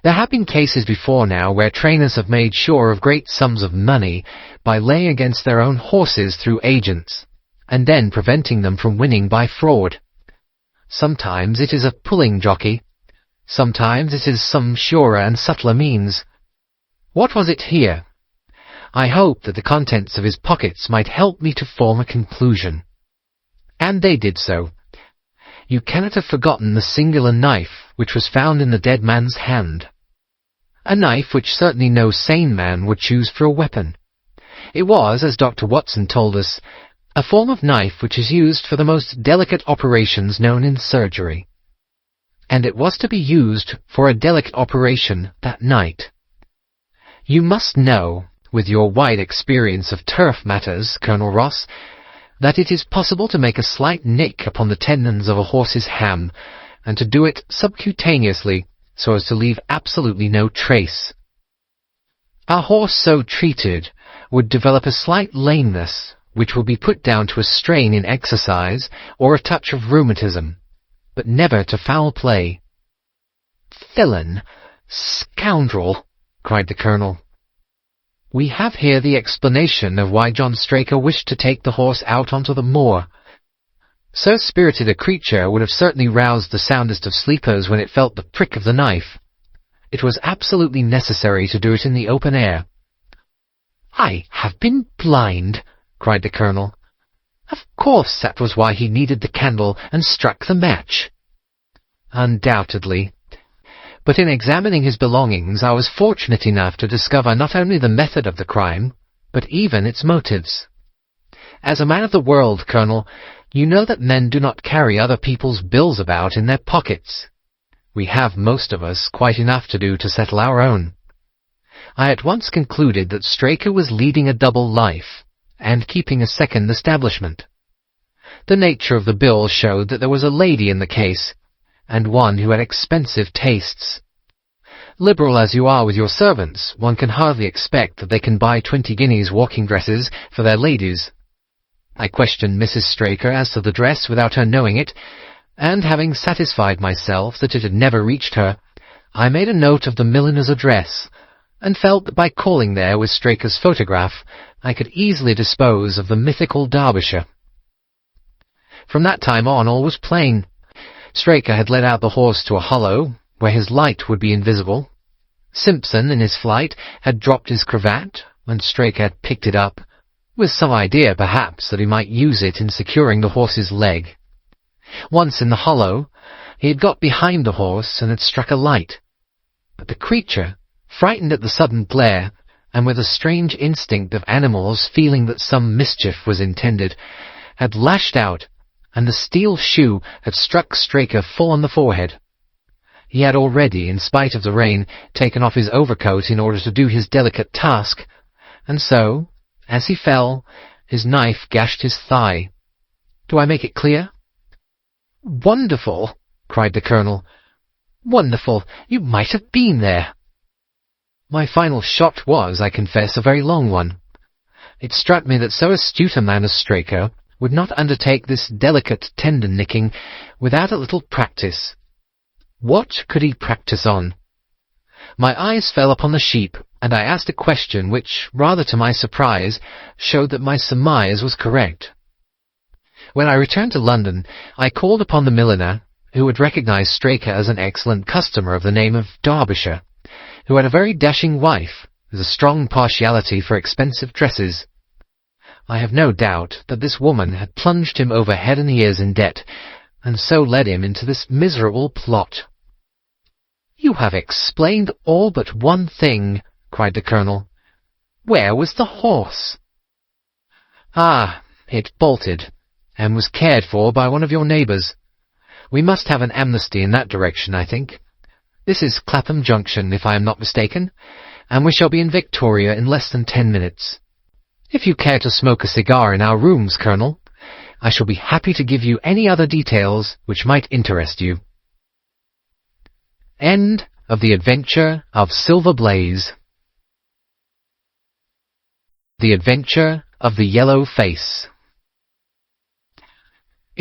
Speaker 1: There have been cases before now where trainers have made sure of great sums of money by laying against their own horses through agents, and then preventing them from winning by fraud. Sometimes it is a pulling jockey, sometimes it is some surer and subtler means. What was it here? I hoped that the contents of his pockets might help me to form a conclusion. And they did so. You cannot have forgotten the singular knife which was found in the dead man's hand. A knife which certainly no sane man would choose for a weapon. It was, as Dr. Watson told us, a form of knife which is used for the most delicate operations known in surgery. And it was to be used for a delicate operation that night. You must know, with your wide experience of turf matters, Colonel Ross, that it is possible to make a slight nick upon the tendons of a horse's ham, and to do it subcutaneously, so as to leave absolutely no trace. A horse so treated would develop a slight lameness, which would be put down to a strain in exercise or a touch of rheumatism, but never to foul play. "Villain! Scoundrel!" cried the Colonel. We have here the explanation of why John Straker wished to take the horse out onto the moor. So spirited a creature would have certainly roused the soundest of sleepers when it felt the prick of the knife. It was absolutely necessary to do it in the open air. "I have been blind," cried the Colonel. "Of course that was why he needed the candle and struck the match." "Undoubtedly. But in examining his belongings, I was fortunate enough to discover not only the method of the crime, but even its motives. As a man of the world, Colonel, you know that men do not carry other people's bills about in their pockets. We have, most of us, quite enough to do to settle our own. I at once concluded that Straker was leading a double life, and keeping a second establishment. The nature of the bill showed that there was a lady in the case, and one who had expensive tastes. Liberal as you are with your servants, one can hardly expect that they can buy 20 guineas walking dresses for their ladies. I questioned Mrs. Straker as to the dress without her knowing it, and having satisfied myself that it had never reached her, I made a note of the milliner's address, and felt that by calling there with Straker's photograph, I could easily dispose of the mythical Derbyshire. From that time on all was plain. Straker had led out the horse to a hollow, where his light would be invisible. Simpson, in his flight, had dropped his cravat, and Straker had picked it up, with some idea, perhaps, that he might use it in securing the horse's leg. Once in the hollow, he had got behind the horse and had struck a light. But the creature, frightened at the sudden glare, and with a strange instinct of animals feeling that some mischief was intended, had lashed out, and the steel shoe had struck Straker full on the forehead. He had already, in spite of the rain, taken off his overcoat in order to do his delicate task, and so, as he fell, his knife gashed his thigh. Do I make it clear? "Wonderful!" cried the Colonel. "Wonderful! You might have been there." My final shot was, I confess, a very long one. It struck me that so astute a man as Straker would not undertake this delicate tendon-nicking without a little practice. What could he practice on? My eyes fell upon the sheep, and I asked a question which, rather to my surprise, showed that my surmise was correct. When I returned to London, I called upon the milliner, who had recognized Straker as an excellent customer of the name of Derbyshire, who had a very dashing wife, with a strong partiality for expensive dresses. I have no doubt that this woman had plunged him over head and ears in debt, and so led him into this miserable plot. "You have explained all but one thing," cried the Colonel. "Where was the horse?" "Ah, it bolted, and was cared for by one of your neighbours. We must have an amnesty in that direction, I think. This is Clapham Junction, if I am not mistaken, and we shall be in Victoria in less than 10 minutes. If you care to smoke a cigar in our rooms, Colonel, I shall be happy to give you any other details which might interest you." End of The Adventure of Silver Blaze. The Adventure of the Yellow Face.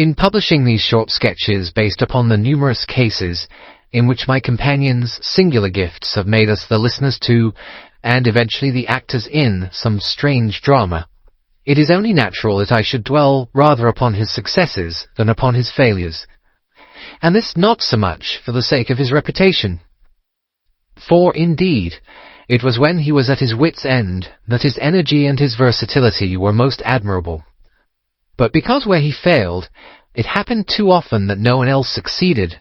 Speaker 1: In publishing these short sketches based upon the numerous cases in which my companions' singular gifts have made us the listeners to, and eventually the actors in, some strange drama, it is only natural that I should dwell rather upon his successes than upon his failures, and this not so much for the sake of his reputation. For, indeed, it was when he was at his wit's end that his energy and his versatility were most admirable. But because where he failed, it happened too often that no one else succeeded,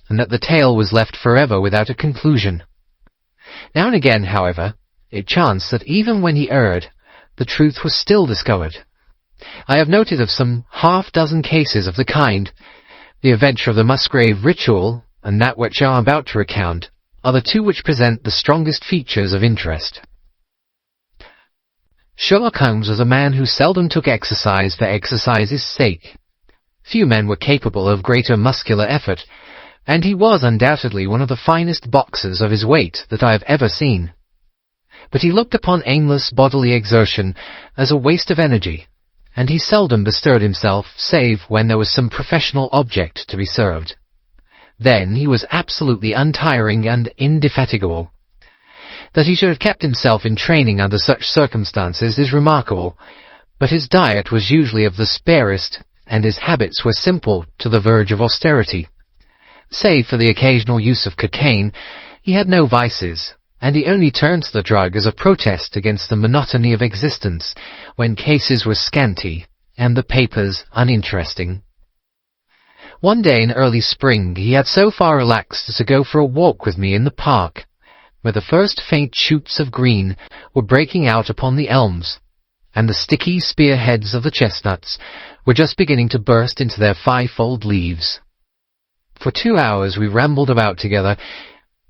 Speaker 1: and that the tale was left forever without a conclusion. Now and again, however, it chanced that even when he erred, the truth was still discovered. I have noted of some half-dozen cases of the kind. The adventure of the Musgrave ritual, and that which I am about to recount, are the two which present the strongest features of interest. Sherlock Holmes was a man who seldom took exercise for exercise's sake. Few men were capable of greater muscular effort, and he was undoubtedly one of the finest boxers of his weight that I have ever seen. But he looked upon aimless bodily exertion as a waste of energy, and he seldom bestirred himself save when there was some professional object to be served. Then he was absolutely untiring and indefatigable. That he should have kept himself in training under such circumstances is remarkable, but his diet was usually of the sparest, and his habits were simple to the verge of austerity. Save for the occasional use of cocaine, he had no vices, and he only turned to the drug as a protest against the monotony of existence when cases were scanty and the papers uninteresting. One day in early spring he had so far relaxed as to go for a walk with me in the park, where the first faint shoots of green were breaking out upon the elms, and the sticky spearheads of the chestnuts were just beginning to burst into their fivefold leaves. For 2 hours we rambled about together,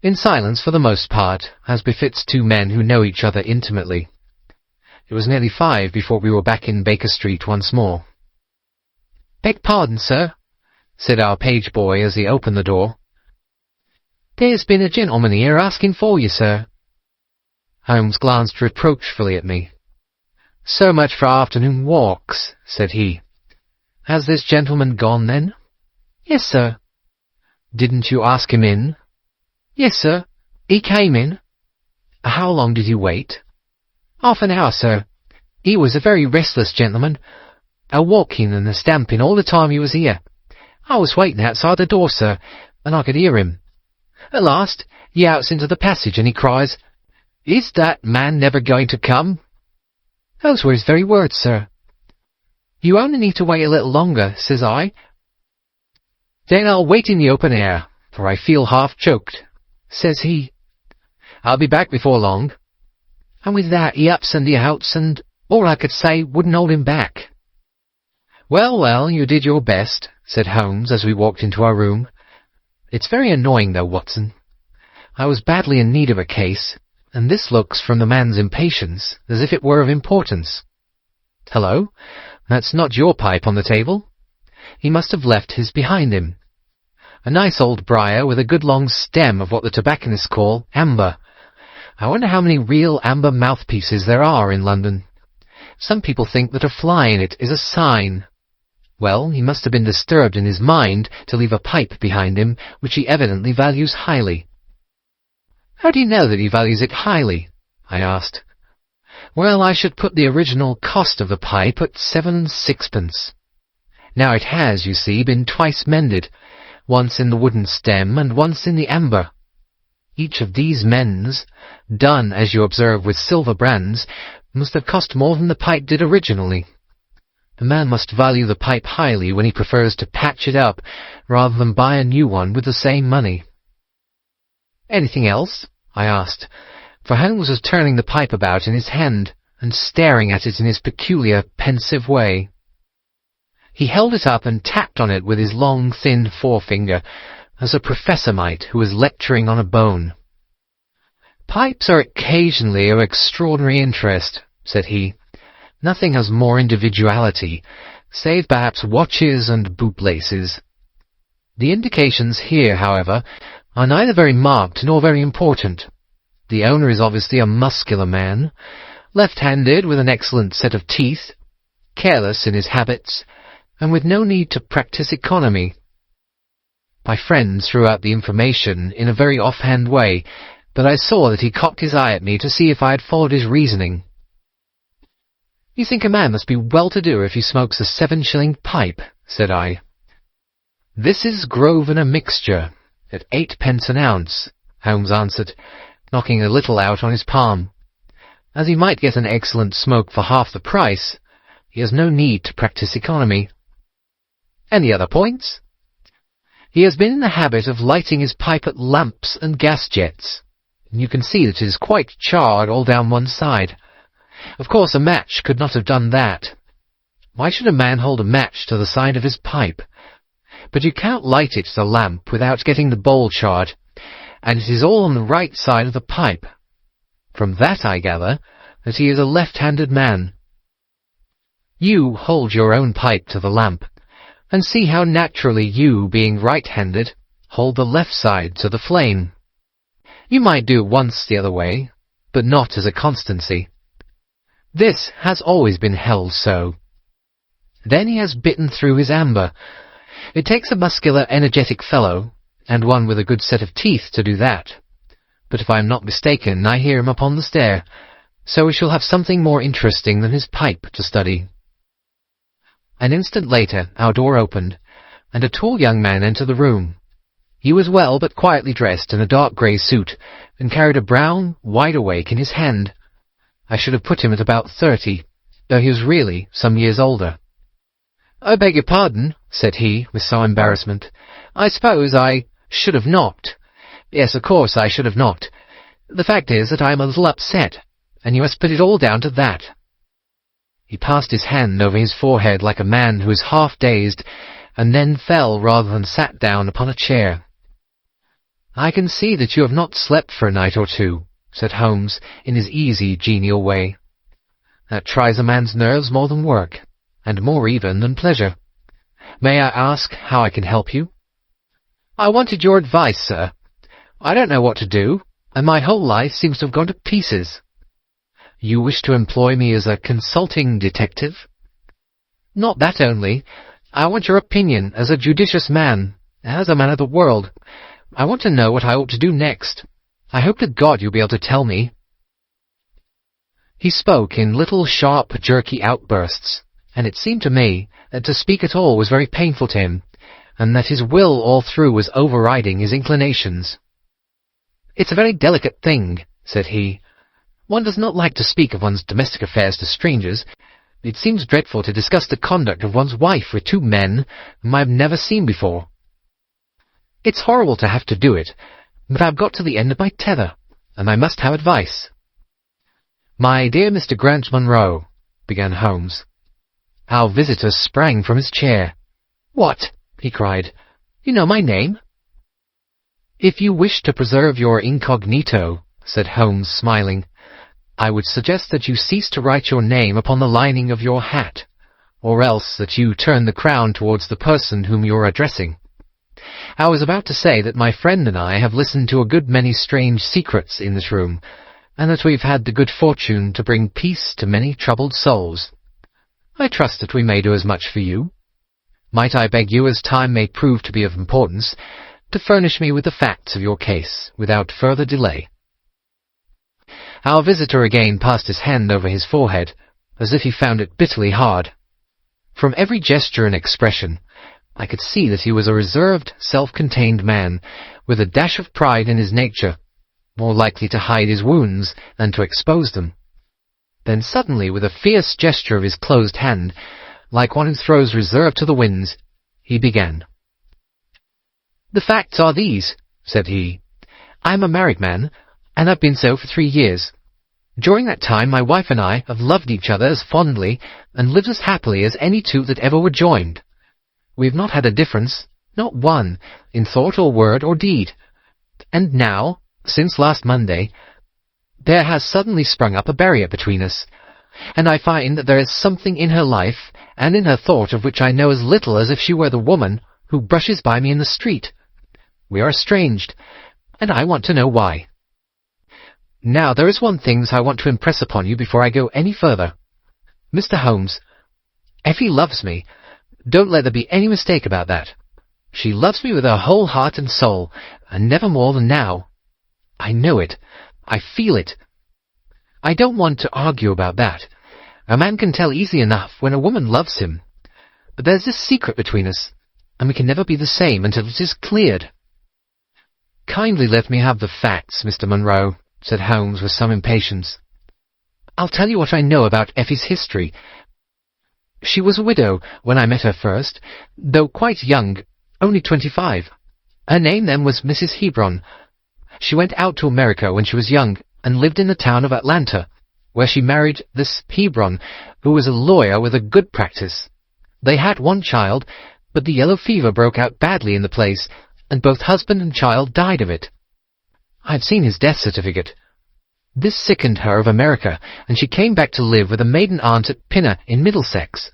Speaker 1: in silence for the most part, as befits two men who know each other intimately. It was nearly 5 before we were back in Baker Street once more. "Beg pardon, sir," said our page boy as he opened the door. "There's been a gentleman here asking for you, sir." Holmes glanced reproachfully at me. "So much for afternoon walks," said he. "Has this gentleman gone, then?" "Yes, sir." "Didn't you ask him in?" "Yes, sir. He came in." "How long did he wait?" "Half an hour, sir. He was a very restless gentleman, a-walking and a-stamping all the time he was here. I was waiting outside the door, sir, and I could hear him. At last, he outs into the passage, and he cries, 'Is that man never going to come?' Those were his very words, sir. 'You only need to wait a little longer,' says I. 'Then I'll wait in the open air, for I feel half choked,' says he. 'I'll be back before long.' And with that he ups and he outs, and all I could say wouldn't hold him back." "Well, well, you did your best," said Holmes as we walked into our room. "It's very annoying, though, Watson. I was badly in need of a case, and this looks, from the man's impatience, as if it were of importance. Hello, that's not your pipe on the table. He must have left his behind him. A nice old briar with a good long stem of what the tobacconists call amber. I wonder how many real amber mouthpieces there are in London. Some people think that a fly in it is a sign. Well, he must have been disturbed in his mind to leave a pipe behind him, which he evidently values highly." "How do you know that he values it highly?" I asked. "Well, I should put the original cost of the pipe at 7 6pence. Now it has, you see, been twice mended, once in the wooden stem and once in the amber. Each of these mends, done, as you observe, with silver brands, must have cost more than the pipe did originally. The man must value the pipe highly when he prefers to patch it up rather than buy a new one with the same money." "Anything else?" I asked, for Holmes was turning the pipe about in his hand and staring at it in his peculiar, pensive way. He held it up and tapped on it with his long, thin forefinger, as a professor might who was lecturing on a bone. "Pipes are occasionally of extraordinary interest," said he. "Nothing has more individuality, save perhaps watches and bootlaces. The indications here, however, are neither very marked nor very important. The owner is obviously a muscular man, left-handed with an excellent set of teeth, careless in his habits, and with no need to practice economy. My friend threw out the information in a very offhand way, but I saw that he cocked his eye at me to see if I had followed his reasoning. "You think a man must be well-to-do if he smokes a 7-shilling pipe," said I. "This is Grosvenor mixture, at 8 pence an ounce," Holmes answered, knocking a little out on his palm. "As he might get an excellent smoke for half the price, he has no need to practice economy." "Any other points?" "He has been in the habit of lighting his pipe at lamps and gas jets. You can see that it is quite charred all down one side. Of course a match could not have done that. Why should a man hold a match to the side of his pipe? But you can't light it to the lamp without getting the bowl charred, and it is all on the right side of the pipe. From that I gather that he is a left-handed man. You hold your own pipe to the lamp, and see how naturally you, being right-handed, hold the left side to the flame. You might do it once the other way, but not as a constancy. This has always been held so. Then he has bitten through his amber. It takes a muscular, energetic fellow, and one with a good set of teeth to do that. But if I am not mistaken, I hear him upon the stair, so we shall have something more interesting than his pipe to study." An instant later our door opened, and a tall young man entered the room. He was well but quietly dressed in a dark grey suit, and carried a brown wide-awake in his hand. I should have put him at about 30, though he was really some years older. "I beg your pardon," said he, with some embarrassment. "I suppose I should have knocked. Yes, of course I should have knocked. The fact is that I am a little upset, and you must put it all down to that." He passed his hand over his forehead like a man who is half-dazed, and then fell rather than sat down upon a chair. "I can see that you have not slept for a night or two," said Holmes, in his easy, genial way. "That tries a man's nerves more than work, and more even than pleasure. May I ask how I can help you?" "I wanted your advice, sir. I don't know what to do, and my whole life seems to have gone to pieces." "You wish to employ me as a consulting detective?" "Not that only. I want your opinion as a judicious man, as a man of the world. I want to know what I ought to do next. I hope to God you'll be able to tell me." He spoke in little, sharp, jerky outbursts, and it seemed to me that to speak at all was very painful to him, and that his will all through was overriding his inclinations. "It's a very delicate thing," said he. "One does not like to speak of one's domestic affairs to strangers. It seems dreadful to discuss the conduct of one's wife with two men whom I have never seen before. It's horrible to have to do it, but I've got to the end of my tether, and I must have advice." "My dear Mr. Grant Munro," began Holmes. Our visitor sprang from his chair. "What?" he cried. "You know my name?" "If you wish to preserve your incognito," said Holmes, smiling, "I would suggest that you cease to write your name upon the lining of your hat, or else that you turn the crown towards the person whom you are addressing. I was about to say that my friend and I have listened to a good many strange secrets in this room, and that we've had the good fortune to bring peace to many troubled souls. I trust that we may do as much for you. Might I beg you, as time may prove to be of importance, to furnish me with the facts of your case without further delay?" Our visitor again passed his hand over his forehead, as if he found it bitterly hard. From every gesture and expression, I could see that he was a reserved, self-contained man, with a dash of pride in his nature, more likely to hide his wounds than to expose them. Then suddenly, with a fierce gesture of his closed hand, like one who throws reserve to the winds, he began. "The facts are these," said he. "I am a married man, and have been so for 3 years. During that time my wife and I have loved each other as fondly and lived as happily as any two that ever were joined. We have not had a difference, not one, in thought or word or deed. And now, since last Monday, there has suddenly sprung up a barrier between us, and I find that there is something in her life and in her thought of which I know as little as if she were the woman who brushes by me in the street. We are estranged, and I want to know why. Now, there is one thing that I want to impress upon you before I go any further. Mr. Holmes, Effie loves me, Don't let there be any mistake about that. She loves me with her whole heart and soul, and never more than now. I know it. I feel it. I don't want to argue about that. A man can tell easily enough when a woman loves him. But there's this secret between us, and we can never be the same until it is cleared." "Kindly let me have the facts, Mr. Munro," said Holmes with some impatience. "I'll tell you what I know about Effie's history. She was a widow when I met her first, though quite young, only 25. Her name then was Mrs. Hebron. She went out to America when she was young and lived in the town of Atlanta, where she married this Hebron, who was a lawyer with a good practice. They had one child, but the yellow fever broke out badly in the place, and both husband and child died of it. I've seen his death certificate. This sickened her of America, and she came back to live with a maiden aunt at Pinner in Middlesex.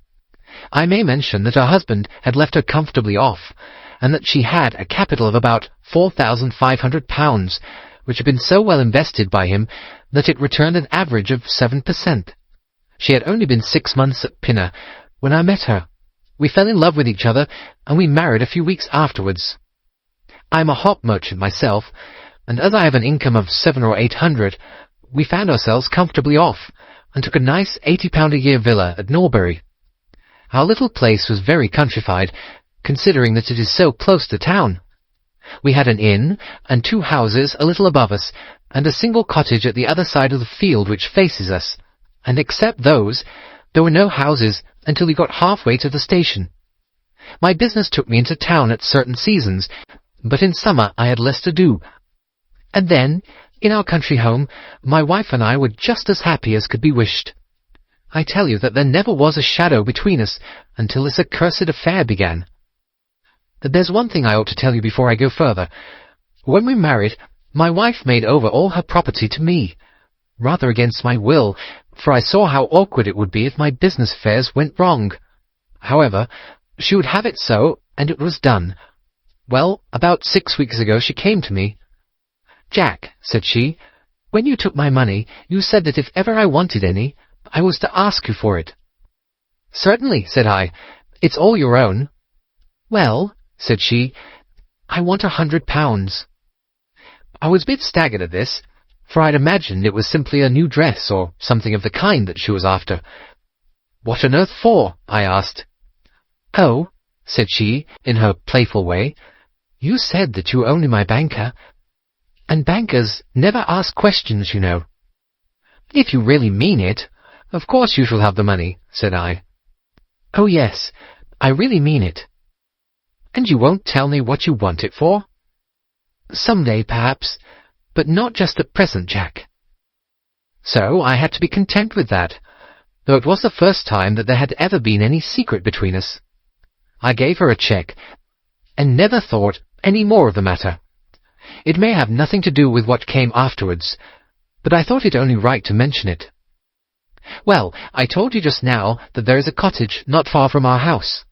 Speaker 1: I may mention that her husband had left her comfortably off, and that she had a capital of about £4,500, which had been so well invested by him that it returned an average of 7%. She had only been 6 months at Pinner when I met her. We fell in love with each other, and we married a few weeks afterwards. I'm a hop merchant myself, and as I have an income of 700 or 800, we found ourselves comfortably off, and took a nice £80-a-year villa at Norbury. Our little place was very countrified, considering that it is so close to town. We had an inn, and 2 houses a little above us, and a single cottage at the other side of the field which faces us, and except those, there were no houses until we got halfway to the station. My business took me into town at certain seasons, but in summer I had less to do. And then, in our country home, my wife and I were just as happy as could be wished. I tell you that there never was a shadow between us until this accursed affair began. There's one thing I ought to tell you before I go further. When we married, my wife made over all her property to me, rather against my will, for I saw how awkward it would be if my business affairs went wrong. However, she would have it so, and it was done. Well, about 6 weeks ago she came to me. "Jack," said she, "when you took my money, you said that if ever I wanted any, I was to ask you for it." "Certainly," said I. "It's all your own." "Well," said she, "I want £100. I was a bit staggered at this, for I'd imagined it was simply a new dress or something of the kind that she was after. "What on earth for?" I asked. "Oh," said she, in her playful way, "you said that you were only my banker, and bankers never ask questions, you know." "If you really mean it, of course you shall have the money," said I. "Oh, yes, I really mean it." "And you won't tell me what you want it for?" "Some day, perhaps, but not just at present, Jack." So I had to be content with that, though it was the first time that there had ever been any secret between us. I gave her a cheque, and never thought any more of the matter. It may have nothing to do with what came afterwards, but I thought it only right to mention it. Well, I told you just now that there is a cottage not far from our house.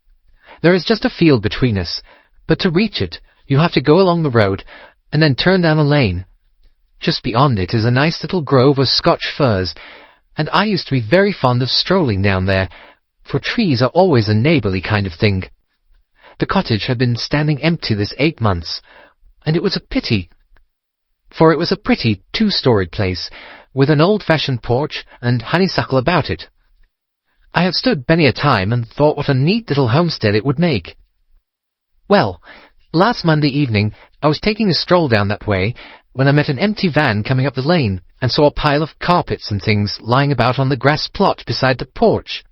Speaker 1: There is just a field between us, but to reach it you have to go along the road and then turn down a lane. Just beyond it is a nice little grove of Scotch firs, and I used to be very fond of strolling down there, for trees are always a neighbourly kind of thing. The cottage had been standing empty this 8 months, and it was a pity, for it was a pretty 2-storied place, with an old-fashioned porch and honeysuckle about it. I have stood many a time and thought what a neat little homestead it would make. Well, last Monday evening I was taking a stroll down that way when I met an empty van coming up the lane and saw a pile of carpets and things lying about on the grass plot beside the porch.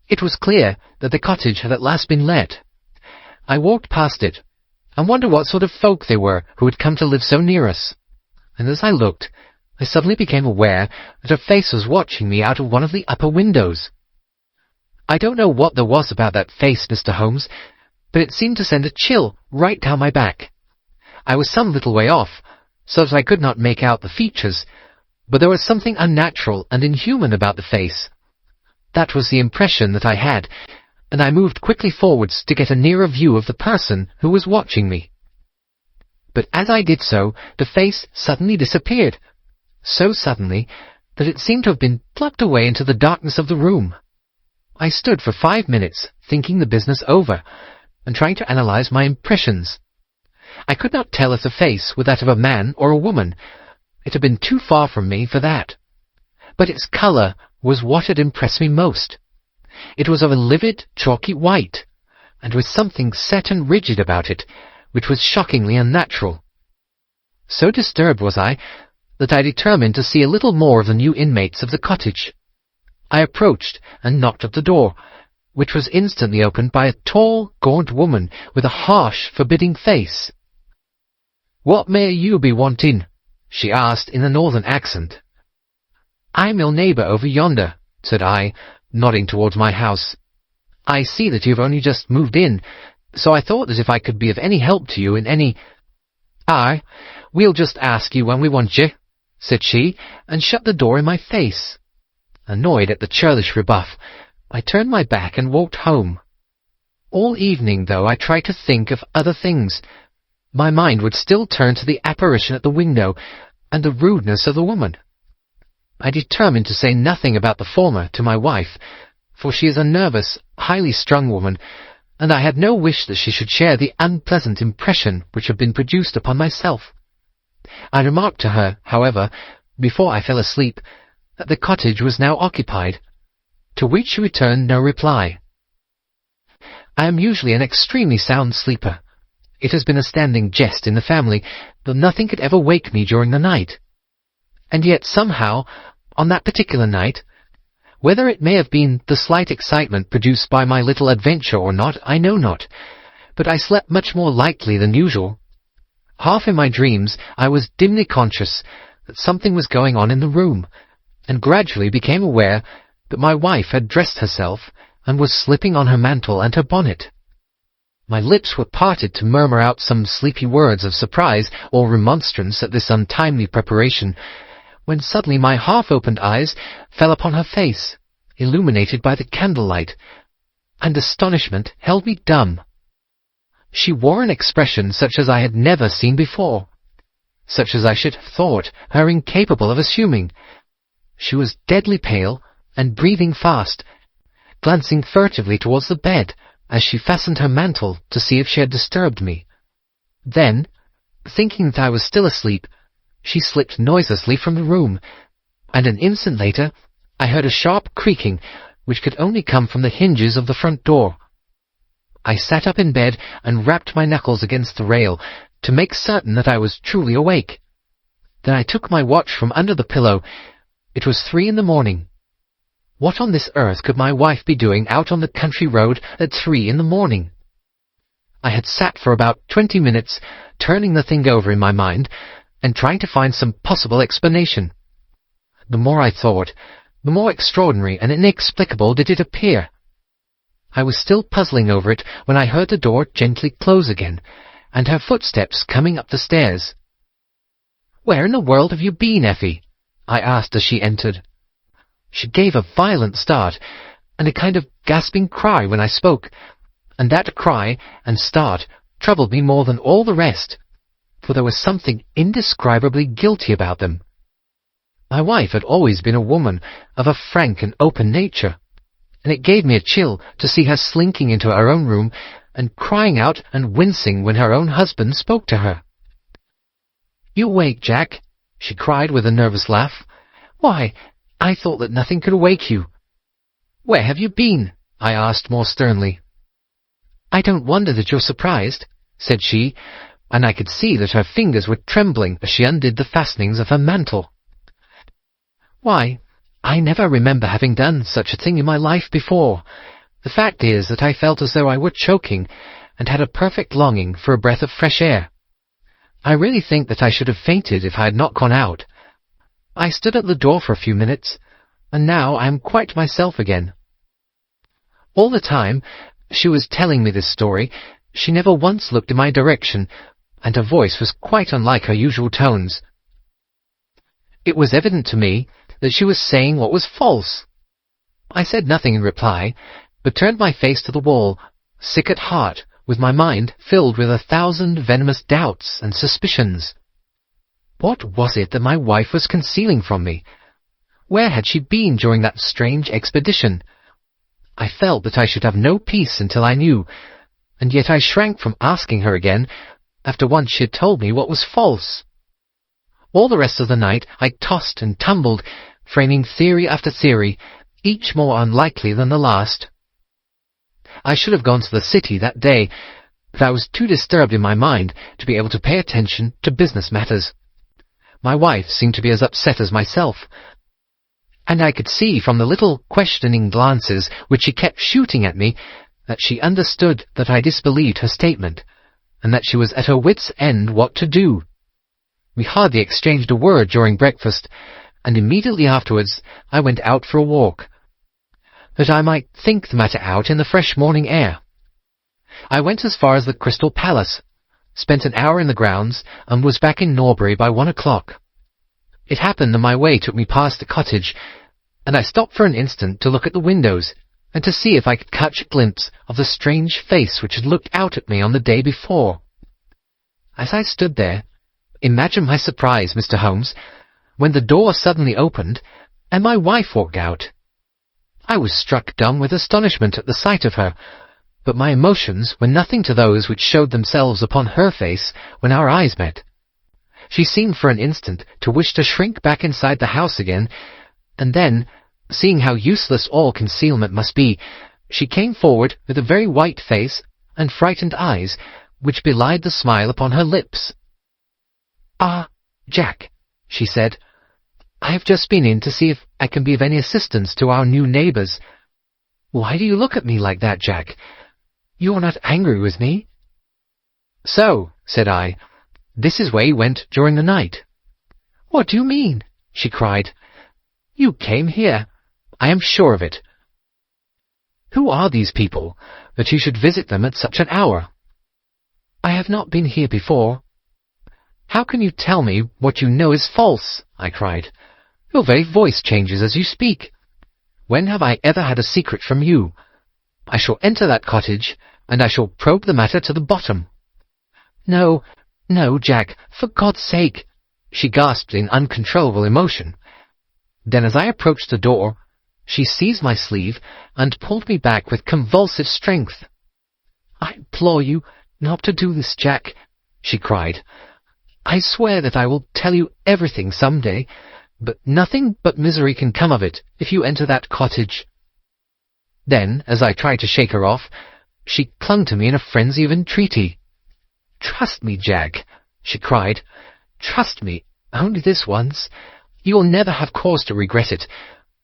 Speaker 1: It was clear that the cottage had at last been let. I walked past it and wondered what sort of folk they were who had come to live so near us, and as I looked, I suddenly became aware that her face was watching me out of one of the upper windows. I don't know what there was about that face, Mr. Holmes, but it seemed to send a chill right down my back. I was some little way off, so that I could not make out the features, but there was something unnatural and inhuman about the face. That was the impression that I had, and I moved quickly forwards to get a nearer view of the person who was watching me. But as I did so, the face suddenly disappeared, so suddenly that it seemed to have been plucked away into the darkness of the room. I stood for 5 minutes, thinking the business over, and trying to analyze my impressions. I could not tell if the face were that of a man or a woman. It had been too far from me for that. But its colour was what had impressed me most. It was of a livid, chalky white, and with something set and rigid about it, which was shockingly unnatural. So disturbed was I, that I determined to see a little more of the new inmates of the cottage. I approached and knocked at the door, which was instantly opened by a tall, gaunt woman with a harsh, forbidding face. "What may you be wanting?" she asked in a northern accent. "I'm your neighbour over yonder," said I, nodding towards my house. "I see that you've only just moved in, so I thought that if I could be of any help to you in any—" "Aye, we'll just ask you when we want you," said she, and shut the door in my face. Annoyed at the churlish rebuff, I turned my back and walked home. All evening, though I tried to think of other things, my mind would still turn to the apparition at the window and the rudeness of the woman. I determined to say nothing about the former to my wife, for she is a nervous, highly strung woman, and I had no wish that she should share the unpleasant impression which had been produced upon myself. I remarked to her, however, before I fell asleep, that the cottage was now occupied, to which she returned no reply. I am usually an extremely sound sleeper. It has been a standing jest in the family that nothing could ever wake me during the night. And yet somehow, on that particular night, whether it may have been the slight excitement produced by my little adventure or not, I know not, but I slept much more lightly than usual. Half in my dreams I was dimly conscious that something was going on in the room, and gradually became aware that my wife had dressed herself and was slipping on her mantle and her bonnet. My lips were parted to murmur out some sleepy words of surprise or remonstrance at this untimely preparation, when suddenly my half-opened eyes fell upon her face, illuminated by the candlelight, and astonishment held me dumb. She wore an expression such as I had never seen before, such as I should have thought her incapable of assuming. She was deadly pale and breathing fast, glancing furtively towards the bed as she fastened her mantle to see if she had disturbed me. Then, thinking that I was still asleep, she slipped noiselessly from the room, and an instant later I heard a sharp creaking which could only come from the hinges of the front door. I sat up in bed and rapped my knuckles against the rail to make certain that I was truly awake. Then I took my watch from under the pillow. It was 3 a.m. What on this earth could my wife be doing out on the country road at 3 a.m? I had sat for about 20 minutes, turning the thing over in my mind, and trying to find some possible explanation. The more I thought, the more extraordinary and inexplicable did it appear. I was still puzzling over it when I heard the door gently close again, and her footsteps coming up the stairs. "Where in the world have you been, Effie?" I asked as she entered. She gave a violent start, and a kind of gasping cry when I spoke, and that cry and start troubled me more than all the rest, for there was something indescribably guilty about them. My wife had always been a woman of a frank and open nature, and it gave me a chill to see her slinking into her own room and crying out and wincing when her own husband spoke to her. "You awake, Jack?" she cried with a nervous laugh. "Why, I thought that nothing could awake you." "Where have you been?" I asked more sternly. "I don't wonder that you're surprised," said she, and I could see that her fingers were trembling as she undid the fastenings of her mantle. "Why, I never remember having done such a thing in my life before. The fact is that I felt as though I were choking, and had a perfect longing for a breath of fresh air. I really think that I should have fainted if I had not gone out. I stood at the door for a few minutes, and now I am quite myself again." All the time she was telling me this story, she never once looked in my direction, and her voice was quite unlike her usual tones. It was evident to me that she was saying what was false. I said nothing in reply, but turned my face to the wall, sick at heart, with my mind filled with 1,000 venomous doubts and suspicions. What was it that my wife was concealing from me? Where had she been during that strange expedition? I felt that I should have no peace until I knew, and yet I shrank from asking her again, after once she had told me what was false. All the rest of the night I tossed and tumbled, framing theory after theory, each more unlikely than the last. I should have gone to the city that day, but I was too disturbed in my mind to be able to pay attention to business matters. My wife seemed to be as upset as myself, and I could see from the little questioning glances which she kept shooting at me that she understood that I disbelieved her statement, and that she was at her wits' end what to do. We hardly exchanged a word during breakfast, and immediately afterwards I went out for a walk, that I might think the matter out in the fresh morning air. I went as far as the Crystal Palace, spent an hour in the grounds, and was back in Norbury by 1 o'clock. It happened that my way took me past the cottage, and I stopped for an instant to look at the windows, and to see if I could catch a glimpse of the strange face which had looked out at me on the day before. As I stood there, imagine my surprise, Mr. Holmes, when the door suddenly opened, and my wife walked out. I was struck dumb with astonishment at the sight of her, but my emotions were nothing to those which showed themselves upon her face when our eyes met. She seemed for an instant to wish to shrink back inside the house again, and then, seeing how useless all concealment must be, she came forward with a very white face and frightened eyes, which belied the smile upon her lips. "Ah, Jack," she said, "I have just been in to see if I can be of any assistance to our new neighbours." "Why do you look at me like that, Jack? You are not angry with me?" "So," said I, "this is where you went during the night." "What do you mean?" she cried. "You came here. I am sure of it." "Who are these people, that you should visit them at such an hour?" "I have not been here before." "How can you tell me what you know is false?" I cried. "Your very voice changes as you speak. When have I ever had a secret from you? I shall enter that cottage, and I shall probe the matter to the bottom." "No, no, Jack, for God's sake!" she gasped in uncontrollable emotion. Then as I approached the door, she seized my sleeve and pulled me back with convulsive strength. "I implore you not to do this, Jack," she cried. "I swear that I will tell you everything some day, but nothing but misery can come of it if you enter that cottage." Then, as I tried to shake her off, she clung to me in a frenzy of entreaty. "Trust me, Jack," she cried. "Trust me, only this once. You will never have cause to regret it.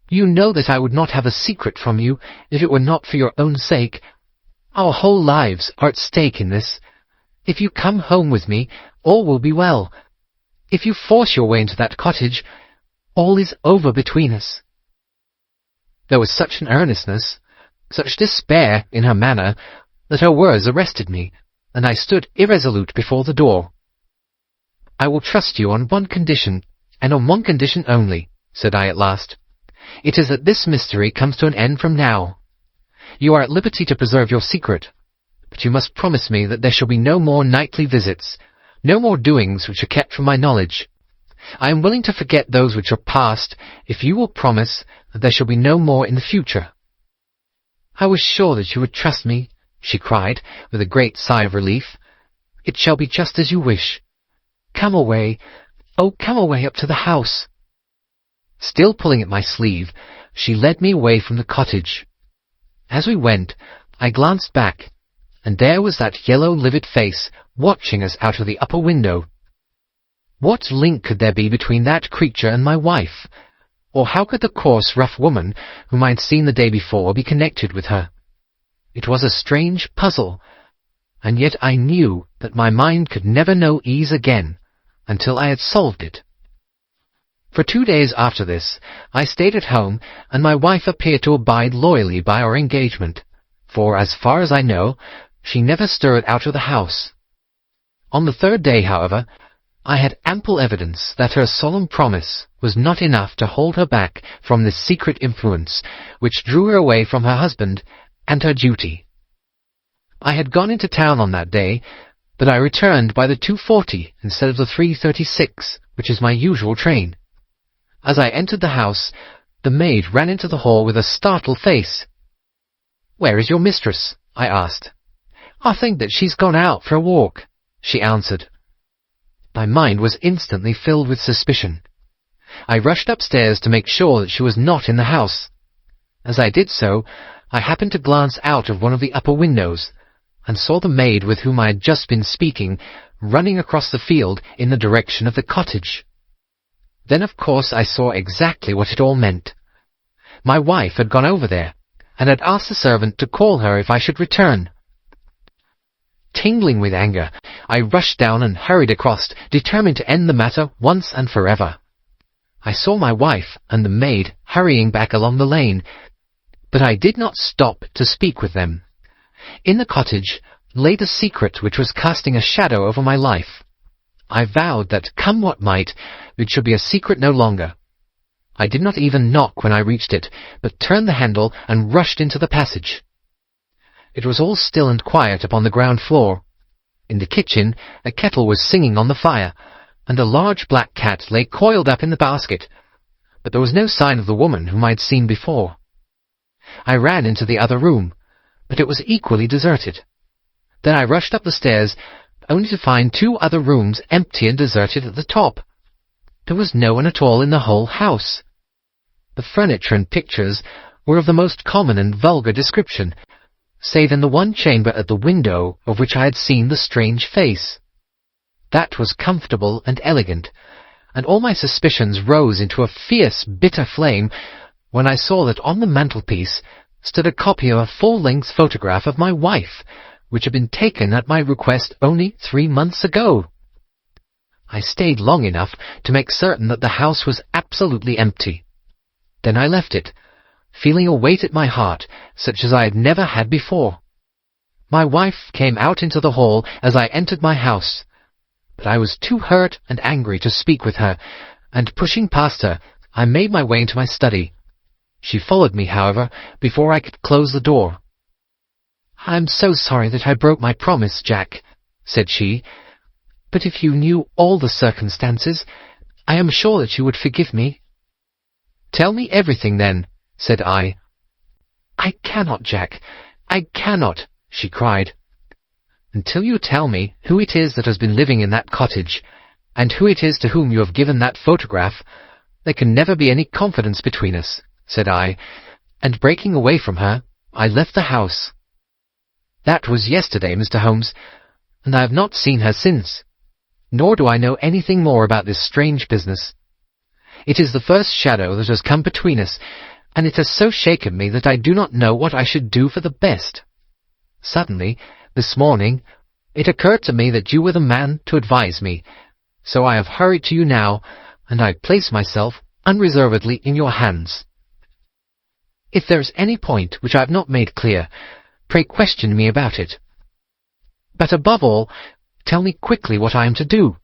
Speaker 1: You know that I would not have a secret from you if it were not for your own sake. Our whole lives are at stake in this. If you come home with me, all will be well. If you force your way into that cottage, all is over between us." There was such an earnestness, such despair in her manner, that her words arrested me, and I stood irresolute before the door. "I will trust you on one condition, and on one condition only," said I at last. "It is that this mystery comes to an end from now. You are at liberty to preserve your secret, but you must promise me that there shall be no more nightly visits, no more doings which are kept from my knowledge. I am willing to forget those which are past, if you will promise that there shall be no more in the future." "I was sure that you would trust me," she cried, with a great sigh of relief. "It shall be just as you wish. Come away, oh, come away up to the house." Still pulling at my sleeve, she led me away from the cottage. As we went, I glanced back, and there was that yellow, livid face watching us out of the upper window. What link could there be between that creature and my wife? Or how could the coarse, rough woman whom I had seen the day before be connected with her? It was a strange puzzle, and yet I knew that my mind could never know ease again until I had solved it. For 2 days after this, I stayed at home, and my wife appeared to abide loyally by our engagement, for, as far as I know, she never stirred out of the house. On the 3rd day, however, I had ample evidence that her solemn promise was not enough to hold her back from this secret influence, which drew her away from her husband and her duty. I had gone into town on that day, but I returned by the 2:40 instead of the 3:36, which is my usual train. As I entered the house, the maid ran into the hall with a startled face. "Where is your mistress?" I asked. "I think that she's gone out for a walk," she answered. My mind was instantly filled with suspicion. I rushed upstairs to make sure that she was not in the house. As I did so, I happened to glance out of one of the upper windows, and saw the maid with whom I had just been speaking running across the field in the direction of the cottage. Then, of course, I saw exactly what it all meant. My wife had gone over there, and had asked the servant to call her if I should return. Tingling with anger, I rushed down and hurried across, determined to end the matter once and forever. I saw my wife and the maid hurrying back along the lane, but I did not stop to speak with them. In the cottage lay the secret which was casting a shadow over my life. I vowed that, come what might, it should be a secret no longer. I did not even knock when I reached it, but turned the handle and rushed into the passage. It was all still and quiet upon the ground floor. In the kitchen, a kettle was singing on the fire, and a large black cat lay coiled up in the basket, but there was no sign of the woman whom I had seen before. I ran into the other room, but it was equally deserted. Then I rushed up the stairs, only to find 2 other rooms empty and deserted at the top. There was no one at all in the whole house. The furniture and pictures were of the most common and vulgar description, save in the one chamber at the window of which I had seen the strange face. That was comfortable and elegant, and all my suspicions rose into a fierce, bitter flame when I saw that on the mantelpiece stood a copy of a full-length photograph of my wife, which had been taken at my request only 3 months ago. I stayed long enough to make certain that the house was absolutely empty. Then I left it, feeling a weight at my heart such as I had never had before. My wife came out into the hall as I entered my house, but I was too hurt and angry to speak with her, and pushing past her, I made my way into my study. She followed me, however, before I could close the door. "I'm so sorry that I broke my promise, Jack," said she, "but if you knew all the circumstances, I am sure that you would forgive me." "Tell me everything, then," said I. "I cannot, Jack, I cannot," she cried. "Until you tell me who it is that has been living in that cottage, and who it is to whom you have given that photograph, there can never be any confidence between us," said I, and breaking away from her, I left the house. That was yesterday, Mr. Holmes, and I have not seen her since, nor do I know anything more about this strange business. It is the first shadow that has come between us, and it has so shaken me that I do not know what I should do for the best. Suddenly, this morning, it occurred to me that you were the man to advise me, so I have hurried to you now, and I place myself unreservedly in your hands. If there is any point which I have not made clear, pray question me about it. But above all, tell me quickly what I am to do,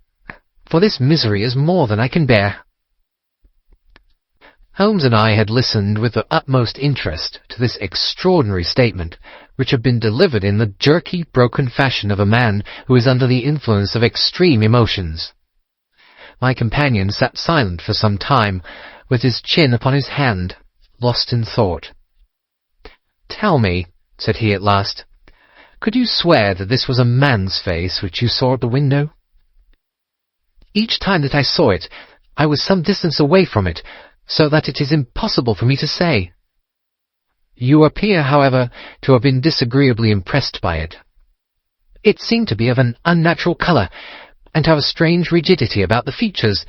Speaker 1: for this misery is more than I can bear." Holmes and I had listened with the utmost interest to this extraordinary statement, which had been delivered in the jerky, broken fashion of a man who is under the influence of extreme emotions. My companion sat silent for some time, with his chin upon his hand, lost in thought. "Tell me," said he at last, "could you swear that this was a man's face which you saw at the window?" "Each time that I saw it, I was some distance away from it, so that it is impossible for me to say." "You appear, however, to have been disagreeably impressed by it." "It seemed to be of an unnatural colour, and to have a strange rigidity about the features.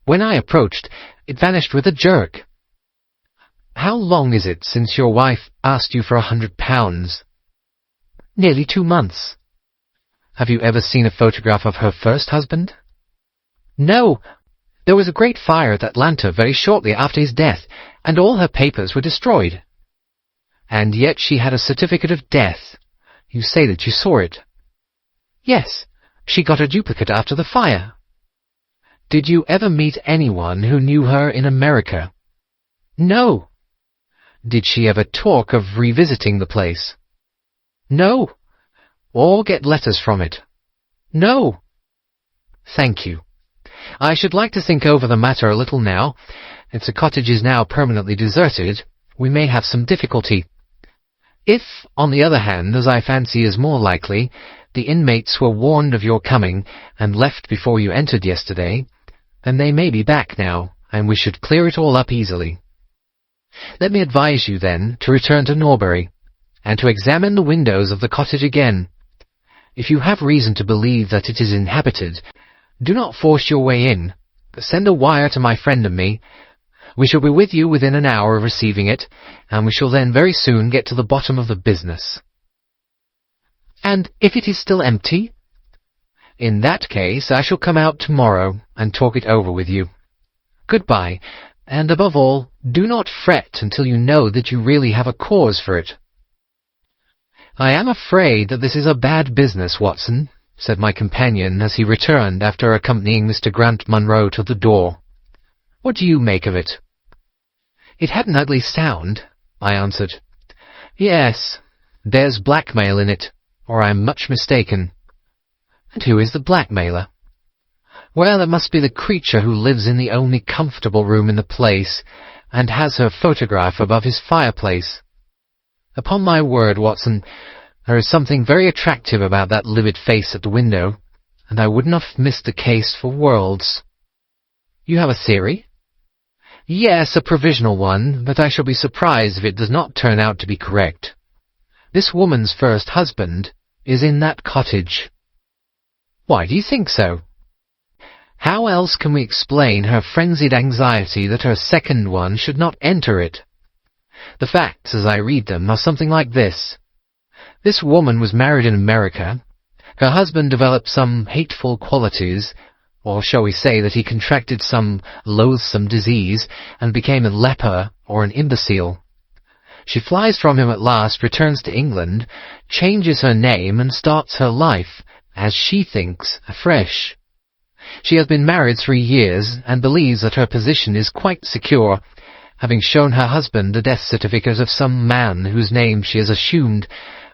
Speaker 1: When I approached, it vanished with a jerk." "How long is it since your wife asked you for £100? "Nearly 2 months." "Have you ever seen a photograph of her first husband?" "No. There was a great fire at Atlanta very shortly after his death, and all her papers were destroyed." "And yet she had a certificate of death. You say that you saw it?" "Yes. She got a duplicate after the fire." "Did you ever meet anyone who knew her in America?" "No." "Did she ever talk of revisiting the place?" "No." "Or get letters from it?" "No." "Thank you. I should like to think over the matter a little now. If the cottage is now permanently deserted, we may have some difficulty. If, on the other hand, as I fancy is more likely, the inmates were warned of your coming and left before you entered yesterday, then they may be back now, and we should clear it all up easily. Let me advise you, then, to return to Norbury, and to examine the windows of the cottage again. If you have reason to believe that it is inhabited, do not force your way in, but send a wire to my friend and me. We shall be with you within an hour of receiving it, and we shall then very soon get to the bottom of the business. And if it is still empty? In that case, I shall come out tomorrow and talk it over with you. Goodbye, and above all, do not fret until you know that you really have a cause for it. I am afraid that this is a bad business, Watson, said my companion as he returned after accompanying Mr. Grant Munro to the door. What do you make of it? It had an ugly sound, I answered. Yes, there's blackmail in it, or I am much mistaken. And who is the blackmailer? Well, it must be the creature who lives in the only comfortable room in the place, and has her photograph above his fireplace. Upon my word, Watson, there is something very attractive about that livid face at the window, and I would not have missed the case for worlds. You have a theory? Yes, a provisional one, but I shall be surprised if it does not turn out to be correct. This woman's first husband is in that cottage. Why do you think so? How else can we explain her frenzied anxiety that her second one should not enter it? The facts, as I read them, are something like this. This woman was married in America. Her husband developed some hateful qualities, or shall we say that he contracted some loathsome disease and became a leper or an imbecile. She flies from him at last, returns to England, changes her name and starts her life, as she thinks, afresh. She has been married 3 years and believes that her position is quite secure, having shown her husband a death certificate of some man whose name she has assumed,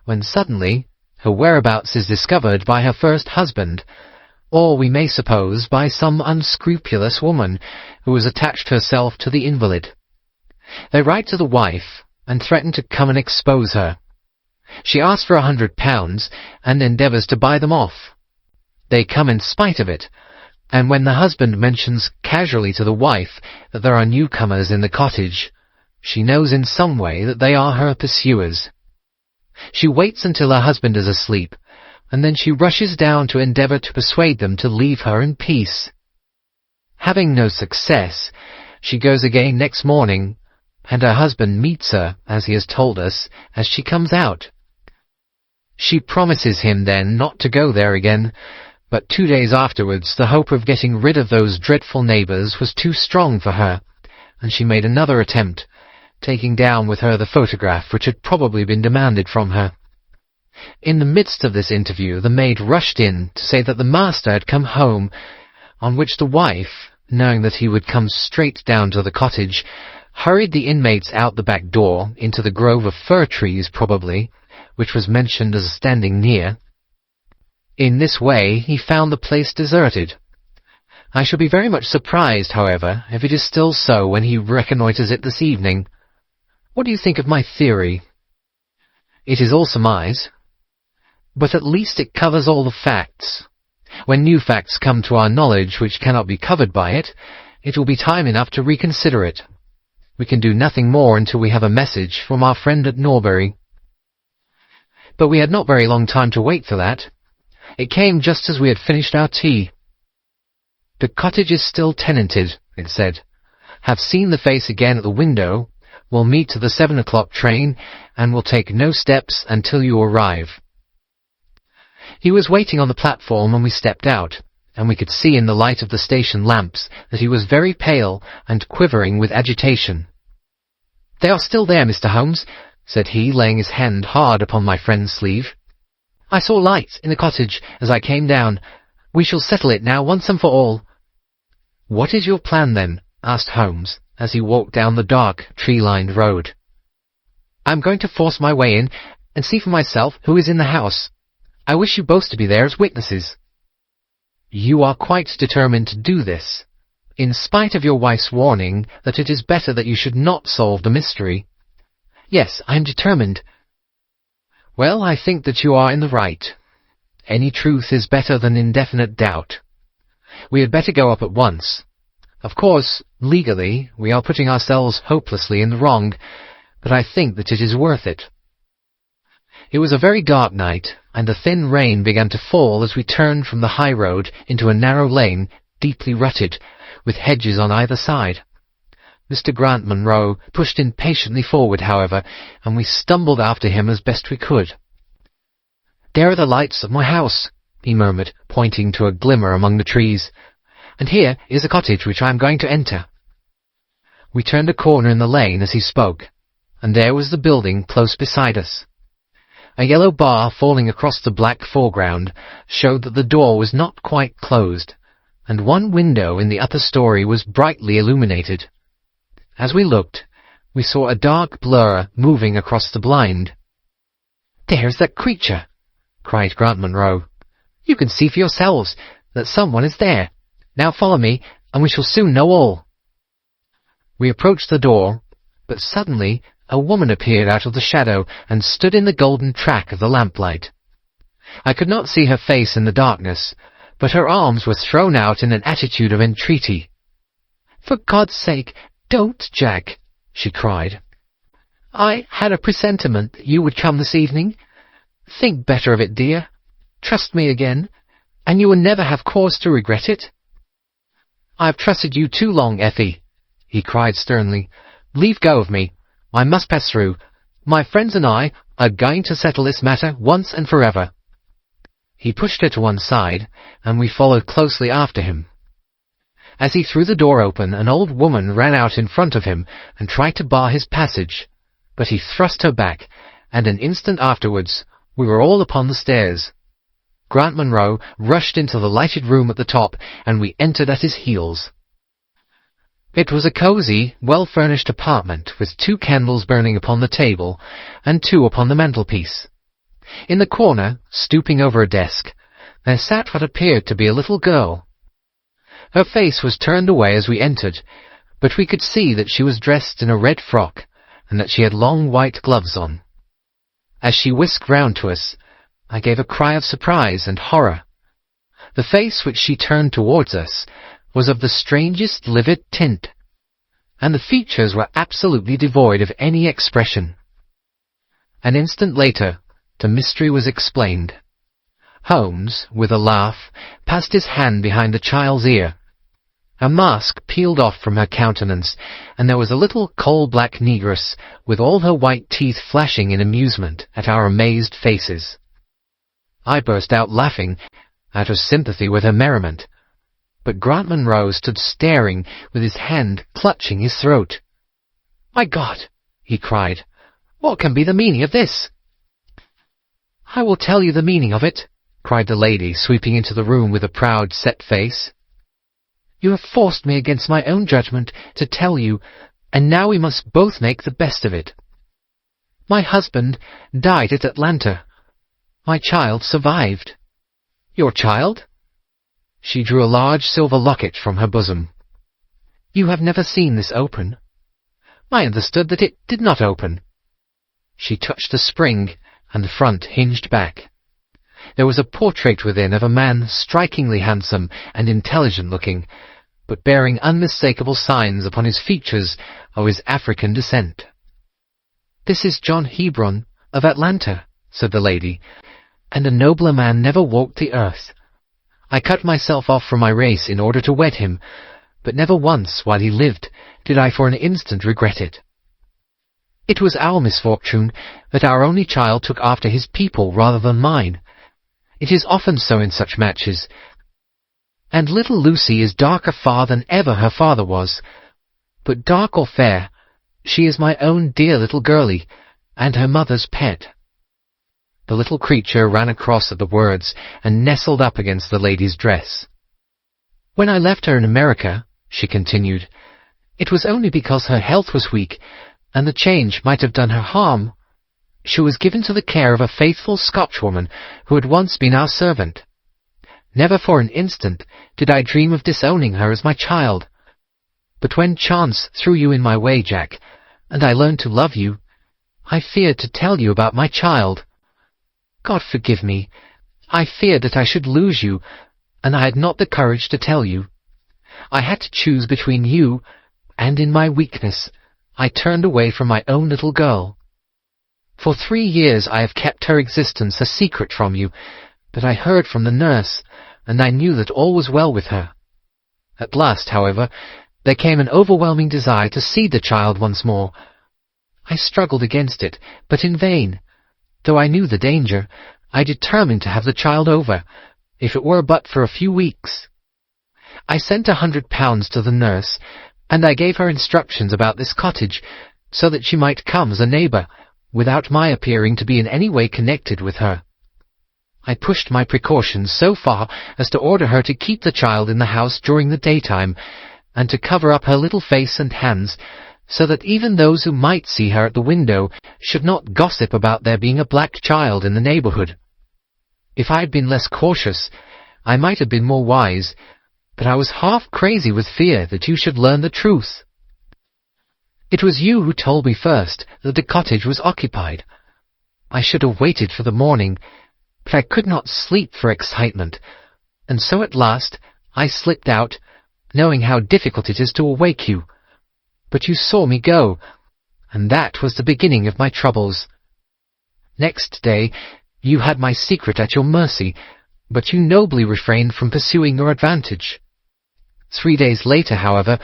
Speaker 1: when suddenly her whereabouts is discovered by her first husband, or we may suppose by some unscrupulous woman who has attached herself to the invalid. They write to the wife and threaten to come and expose her. She asks for £100 and endeavours to buy them off. They come in spite of it, and when the husband mentions casually to the wife that there are newcomers in the cottage, she knows in some way that they are her pursuers. She waits until her husband is asleep, and then she rushes down to endeavour to persuade them to leave her in peace. Having no success, she goes again next morning, and her husband meets her, as he has told us, as she comes out. She promises him then not to go there again, but 2 days afterwards the hope of getting rid of those dreadful neighbours was too strong for her, and she made another attempt, taking down with her the photograph which had probably been demanded from her. In the midst of this interview the maid rushed in to say that the master had come home, on which the wife, knowing that he would come straight down to the cottage, hurried the inmates out the back door, into the grove of fir trees probably, which was mentioned as standing near. In this way he found the place deserted. I shall be very much surprised, however, if it is still so when he reconnoitres it this evening. What do you think of my theory? It is all surmise, but at least it covers all the facts. When new facts come to our knowledge which cannot be covered by it, it will be time enough to reconsider it. We can do nothing more until we have a message from our friend at Norbury. But we had not very long time to wait for that. It came just as we had finished our tea. The cottage is still tenanted, it said. Have seen the face again at the window. Will meet to the 7 o'clock train, and will take no steps until you arrive. He was waiting on the platform when we stepped out, and we could see in the light of the station lamps that he was very pale and quivering with agitation. They are still there, Mr. Holmes, said he, laying his hand hard upon my friend's sleeve. I saw lights in the cottage as I came down. We shall settle it now once and for all. What is your plan, then? Asked Holmes, as he walked down the dark, tree-lined road. I am going to force my way in and see for myself who is in the house. I wish you both to be there as witnesses. You are quite determined to do this, in spite of your wife's warning that it is better that you should not solve the mystery. Yes, I am determined. Well, I think that you are in the right. Any truth is better than indefinite doubt. We had better go up at once. Of course, legally, we are putting ourselves hopelessly in the wrong, but I think that it is worth it. It was a very dark night, and a thin rain began to fall as we turned from the high road into a narrow lane, deeply rutted, with hedges on either side. Mr. Grant Munro pushed impatiently forward, however, and we stumbled after him as best we could. "There are the lights of my house," he murmured, pointing to a glimmer among the trees. "And here is a cottage which I am going to enter." We turned a corner in the lane as he spoke, and there was the building close beside us. A yellow bar falling across the black foreground showed that the door was not quite closed, and one window in the upper story was brightly illuminated. As we looked, we saw a dark blur moving across the blind. "There's that creature!" cried Grant Munro. "You can see for yourselves that someone is there. Now follow me, and we shall soon know all." We approached the door, but suddenly a woman appeared out of the shadow and stood in the golden track of the lamplight. I could not see her face in the darkness, but her arms were thrown out in an attitude of entreaty. "For God's sake, don't, Jack," she cried. "I had a presentiment that you would come this evening. Think better of it, dear. Trust me again, and you will never have cause to regret it." "I have trusted you too long, Effie," he cried sternly. "Leave go of me. I must pass through. My friends and I are going to settle this matter once and forever." He pushed her to one side, and we followed closely after him. As he threw the door open, an old woman ran out in front of him and tried to bar his passage, but he thrust her back, and an instant afterwards we were all upon the stairs. Grant Munro rushed into the lighted room at the top, and we entered at his heels. It was a cosy, well-furnished apartment, with 2 candles burning upon the table, and 2 upon the mantelpiece. In the corner, stooping over a desk, there sat what appeared to be a little girl. Her face was turned away as we entered, but we could see that she was dressed in a red frock, and that she had long white gloves on. As she whisked round to us, I gave a cry of surprise and horror. The face which she turned towards us was of the strangest livid tint, and the features were absolutely devoid of any expression. An instant later, the mystery was explained. Holmes, with a laugh, passed his hand behind the child's ear. A mask peeled off from her countenance, and there was a little coal-black negress, with all her white teeth flashing in amusement at our amazed faces. I burst out laughing, out of sympathy with her merriment, but Grant Munro stood staring, with his hand clutching his throat. "My God!" he cried. "What can be the meaning of this?" "I will tell you the meaning of it," cried the lady, sweeping into the room with a proud, set face. "You have forced me against my own judgment to tell you, and now we must both make the best of it. My husband died at Atlanta. My child survived." "Your child?" She drew a large silver locket from her bosom. "You have never seen this open?" "I understood that it did not open." She touched the spring, and the front hinged back. There was a portrait within of a man strikingly handsome and intelligent-looking, but bearing unmistakable signs upon his features of his African descent. "This is John Hebron of Atlanta," said the lady, "and a nobler man never walked the earth. I cut myself off from my race in order to wed him, but never once while he lived did I for an instant regret it. It was our misfortune that our only child took after his people rather than mine. It is often so in such matches, and little Lucy is darker far than ever her father was. But dark or fair, she is my own dear little girlie, and her mother's pet." The little creature ran across at the words and nestled up against the lady's dress. "When I left her in America," she continued, "it was only because her health was weak, and the change might have done her harm. She was given to the care of a faithful Scotchwoman who had once been our servant. Never for an instant did I dream of disowning her as my child. But when chance threw you in my way, Jack, and I learned to love you, I feared to tell you about my child. God forgive me. I feared that I should lose you, and I had not the courage to tell you. I had to choose between you, and in my weakness, I turned away from my own little girl. For 3 years I have kept her existence a secret from you, but I heard from the nurse, and I knew that all was well with her. At last, however, there came an overwhelming desire to see the child once more. I struggled against it, but in vain. Though I knew the danger, I determined to have the child over, if it were but for a few weeks. I sent £100 to the nurse, and I gave her instructions about this cottage, so that she might come as a neighbour, without my appearing to be in any way connected with her. I pushed my precautions so far as to order her to keep the child in the house during the daytime, and to cover up her little face and hands, so that even those who might see her at the window should not gossip about there being a black child in the neighbourhood. If I had been less cautious, I might have been more wise, but I was half crazy with fear that you should learn the truth. It was you who told me first that the cottage was occupied. I should have waited for the morning, but I could not sleep for excitement, and so at last I slipped out, knowing how difficult it is to awake you. But you saw me go, and that was the beginning of my troubles. Next day you had my secret at your mercy, but you nobly refrained from pursuing your advantage. 3 days later, however,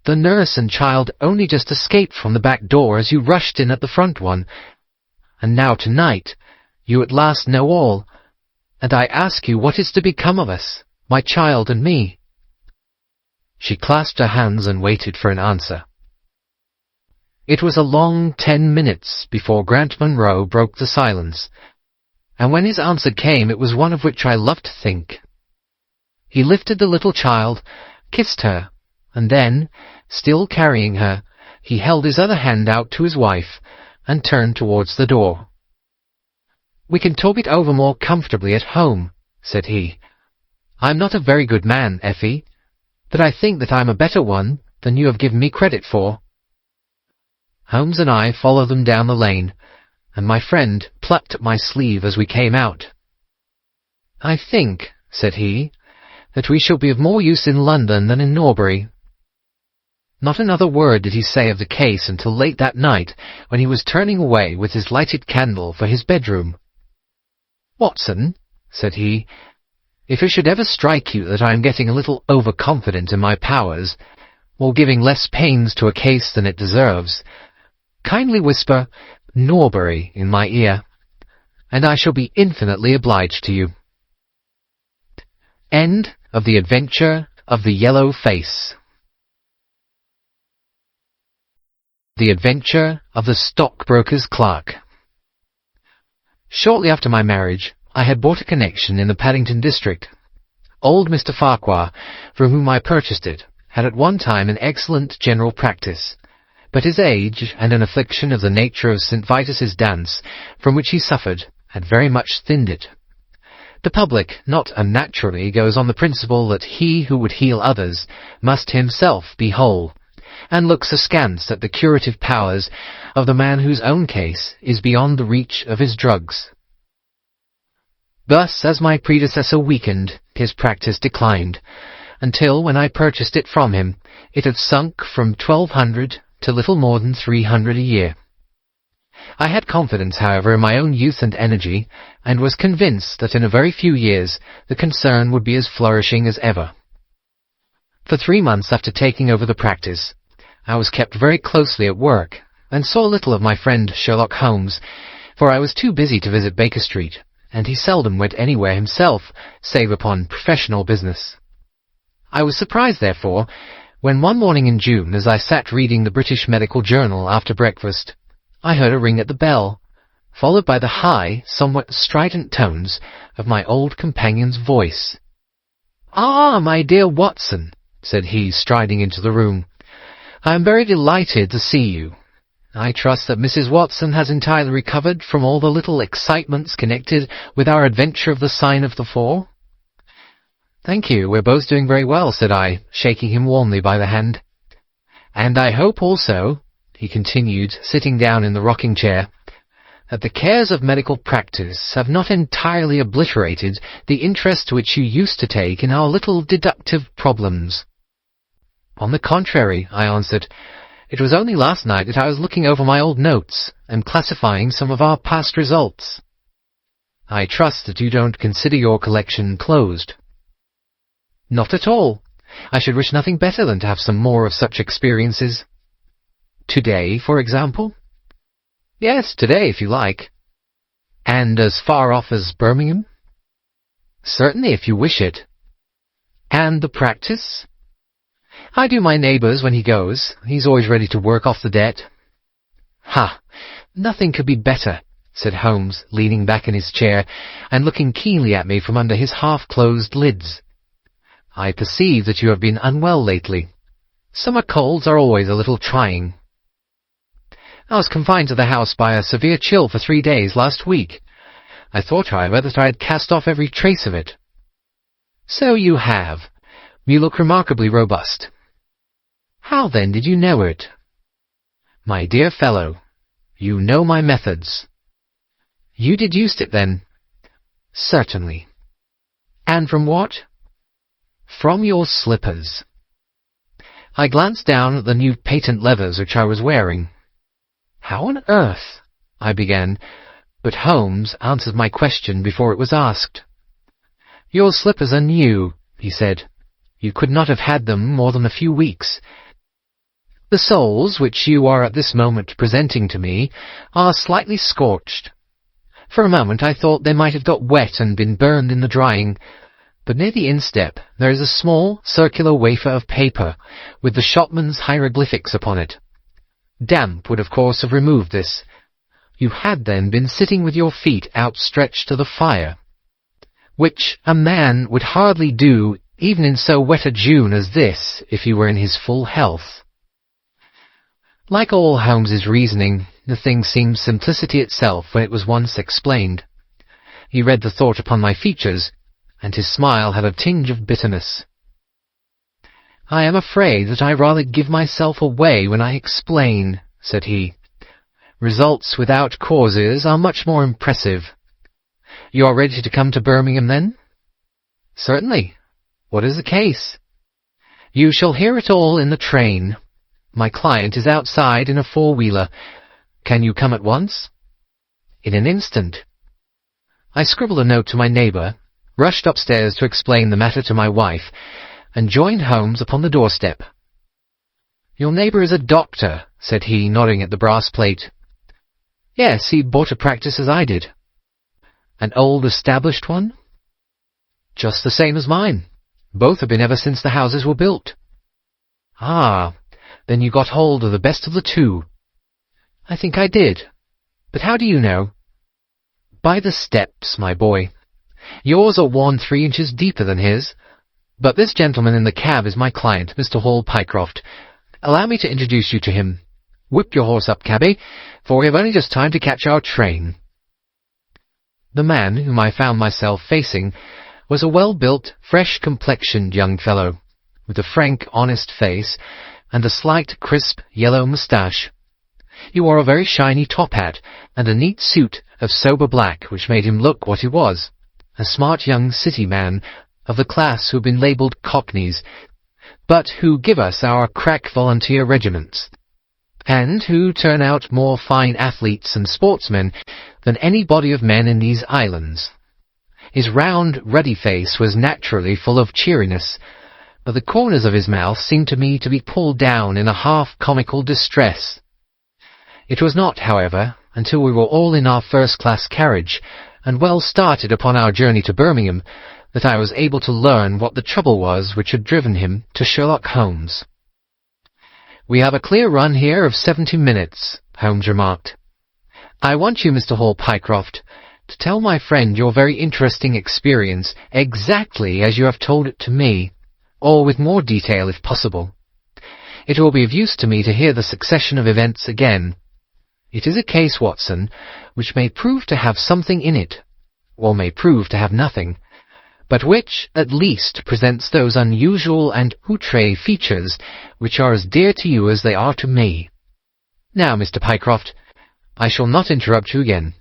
Speaker 1: the nurse and child only just escaped from the back door as you rushed in at the front one, and now tonight you at last know all, and I ask you what is to become of us, my child and me." She clasped her hands and waited for an answer. It was a long 10 minutes before Grant Munro broke the silence, and when his answer came it was one of which I loved to think. He lifted the little child, kissed her, and then, still carrying her, he held his other hand out to his wife and turned towards the door. "We can talk it over more comfortably at home," said he. "I'm not a very good man, Effie, but I think that I'm a better one than you have given me credit for." Holmes and I followed them down the lane, and my friend plucked at my sleeve as we came out. "I think," said he, "that we shall be of more use in London than in Norbury." Not another word did he say of the case until late that night, when he was turning away with his lighted candle for his bedroom. "Watson," said he, "if it should ever strike you that I am getting a little overconfident in my powers, or giving less pains to a case than it deserves, kindly whisper Norbury in my ear, and I shall be infinitely obliged to you." End of The Adventure of the Yellow Face. The Adventure of the Stockbroker's Clerk. Shortly after my marriage, I had bought a connection in the Paddington district. Old Mr. Farquhar, from whom I purchased it, had at one time an excellent general practice, but his age and an affliction of the nature of St. Vitus's dance, from which he suffered, had very much thinned it. The public, not unnaturally, goes on the principle that he who would heal others must himself be whole, and looks askance at the curative powers of the man whose own case is beyond the reach of his drugs. Thus, as my predecessor weakened, his practice declined, until, when I purchased it from him, it had sunk from 1,200 to little more than 300 a year. I had confidence, however, in my own youth and energy, and was convinced that in a very few years the concern would be as flourishing as ever. For 3 months after taking over the practice, I was kept very closely at work, and saw little of my friend Sherlock Holmes, for I was too busy to visit Baker Street, and he seldom went anywhere himself, save upon professional business. I was surprised, therefore, when one morning in June, as I sat reading the British Medical Journal after breakfast, I heard a ring at the bell, followed by the high, somewhat strident tones of my old companion's voice. "Ah, my dear Watson," said he, striding into the room, "I am very delighted to see you. I trust that Mrs. Watson has entirely recovered from all the little excitements connected with our adventure of the Sign of the Four?" "Thank you, we're both doing very well," said I, shaking him warmly by the hand. "And I hope also," he continued, sitting down in the rocking-chair, that the cares of medical practice have not entirely obliterated the interest which you used to take in our little deductive problems." "On the contrary," I answered, "it was only last night that I was looking over my old notes and classifying some of our past results." "I trust that you don't consider your collection closed." "Not at all. I should wish nothing better than to have some more of such experiences." "Today, for example?" "Yes, today, if you like." "And as far off as Birmingham?" "Certainly, if you wish it." "And the practice?" "I do my neighbour's when he goes. He's always ready to work off the debt." "Ha! Nothing could be better," said Holmes, leaning back in his chair and looking keenly at me from under his half-closed lids. "I perceive that you have been unwell lately. Summer colds are always a little trying." "I was confined to the house by a severe chill for 3 days last week. I thought, however, that I had cast off every trace of it." "So you have. You look remarkably robust." "How, then, did you know it?" "My dear fellow, you know my methods." "You deduced it, then?" "Certainly." "And from what?" "From your slippers." I glanced down at the new patent leathers which I was wearing. "How on earth—" I began, but Holmes answered my question before it was asked. "Your slippers are new," he said. "You could not have had them more than a few weeks. The soles, which you are at this moment presenting to me, are slightly scorched. For a moment I thought they might have got wet and been burned in the drying, but near the instep there is a small circular wafer of paper with the shopman's hieroglyphics upon it. Damp would of course have removed this. You had then been sitting with your feet outstretched to the fire, which a man would hardly do even in so wet a June as this if he were in his full health." Like all Holmes's reasoning, the thing seemed simplicity itself when it was once explained. He read the thought upon my features, and his smile had a tinge of bitterness. "I am afraid that I rather give myself away when I explain," said he. "Results without causes are much more impressive. You are ready to come to Birmingham, then?" "Certainly. What is the case?" "You shall hear it all in the train. My client is outside in a four-wheeler. Can you come at once?" "In an instant." I scribbled a note to my neighbour, rushed upstairs to explain the matter to my wife, and joined Holmes upon the doorstep. "Your neighbour is a doctor," said he, nodding at the brass plate. "Yes, he bought a practice as I did." "An old established one?" "Just the same as mine. Both have been ever since the houses were built." "Ah, then you got hold of the best of the two." "I think I did. But how do you know?" "By the steps, my boy. Yours are worn 3 inches deeper than his. But this gentleman in the cab is my client, Mr. Hall Mycroft. Allow me to introduce you to him. Whip your horse up, cabby, for we have only just time to catch our train." The man whom I found myself facing was a well-built, fresh-complexioned young fellow, with a frank, honest face and a slight, crisp, yellow moustache. He wore a very shiny top-hat and a neat suit of sober black, which made him look what he was, a smart young city man of the class who have been labelled cockneys, but who give us our crack volunteer regiments, and who turn out more fine athletes and sportsmen than any body of men in these islands. His round, ruddy face was naturally full of cheeriness, but the corners of his mouth seemed to me to be pulled down in a half-comical distress. It was not, however, until we were all in our first-class carriage and well started upon our journey to Birmingham that I was able to learn what the trouble was which had driven him to Sherlock Holmes. "We have a clear run here of 70 minutes, Holmes remarked. "I want you, Mr. Hall Mycroft, to tell my friend your very interesting experience exactly as you have told it to me, or with more detail if possible. It will be of use to me to hear the succession of events again. It is a case, Watson, which may prove to have something in it, or may prove to have nothing, but which, at least, presents those unusual and outre features which are as dear to you as they are to me. Now, Mr. Mycroft, I shall not interrupt you again.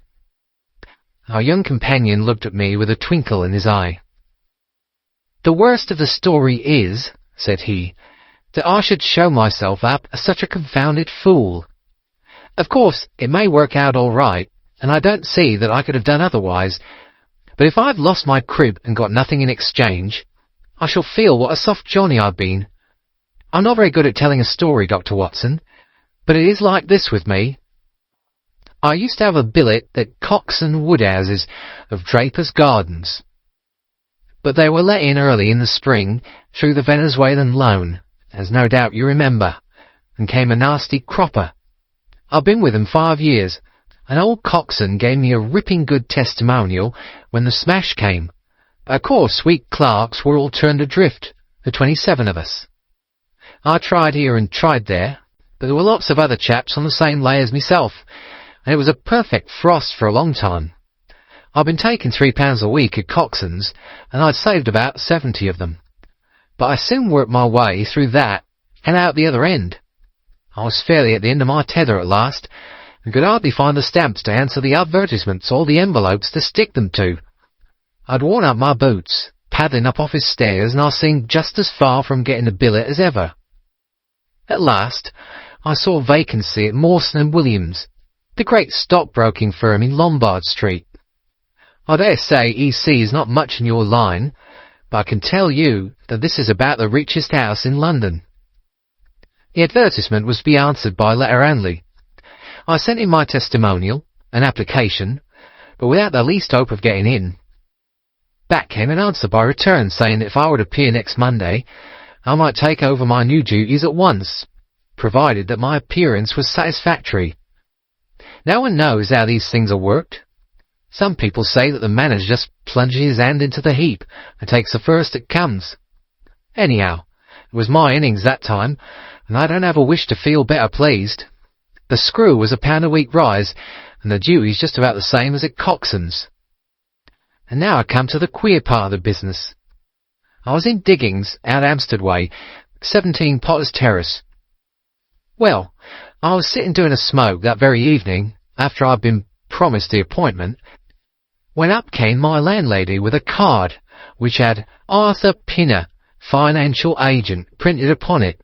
Speaker 1: Our young companion looked at me with a twinkle in his eye. "The worst of the story is," said he, "that I should show myself up as such a confounded fool. Of course, it may work out all right, and I don't see that I could have done otherwise, but if I've lost my crib and got nothing in exchange, I shall feel what a soft Johnny I've been. I'm not very good at telling a story, Dr. Watson, but it is like this with me. I used to have a billet at Cox and Woodhouse's of Draper's Gardens, but they were let in early in the spring through the Venezuelan loan, as no doubt you remember, and came a nasty cropper. I've been with them 5 years, and old Coxon gave me a ripping good testimonial when the smash came. But of course we clerks were all turned adrift, the 27 of us. I tried here and tried there, but there were lots of other chaps on the same lay as myself, and it was a perfect frost for a long time. I'd been taking £3 a week at Coxon's, and I'd saved about 70 of them. But I soon worked my way through that and out the other end. I was fairly at the end of my tether at last, and could hardly find the stamps to answer the advertisements or the envelopes to stick them to. I'd worn out my boots, paddling up office stairs, and I seemed just as far from getting a billet as ever. At last, I saw a vacancy at Mawson and Williams, the great stockbroking firm in Lombard Street. I dare say EC is not much in your line, but I can tell you that this is about the richest house in London. The advertisement was to be answered by letter only. I sent in my testimonial, an application, but without the least hope of getting in. Back came an answer by return saying that if I would appear next Monday, I might take over my new duties at once, provided that my appearance was satisfactory. No one knows how these things are worked. Some people say that the manager just plunges his hand into the heap and takes the first that comes. Anyhow, it was my innings that time, and I don't have a wish to feel better pleased. The screw was £1 a week rise, and the duties just about the same as at Coxon's. And now I come to the queer part of the business. I was in diggings out Hampstead way, 17 Potter's Terrace. Well, I was sitting doing a smoke that very evening, after I'd been promised the appointment, when up came my landlady with a card which had Arthur Pinner, Financial Agent, printed upon it.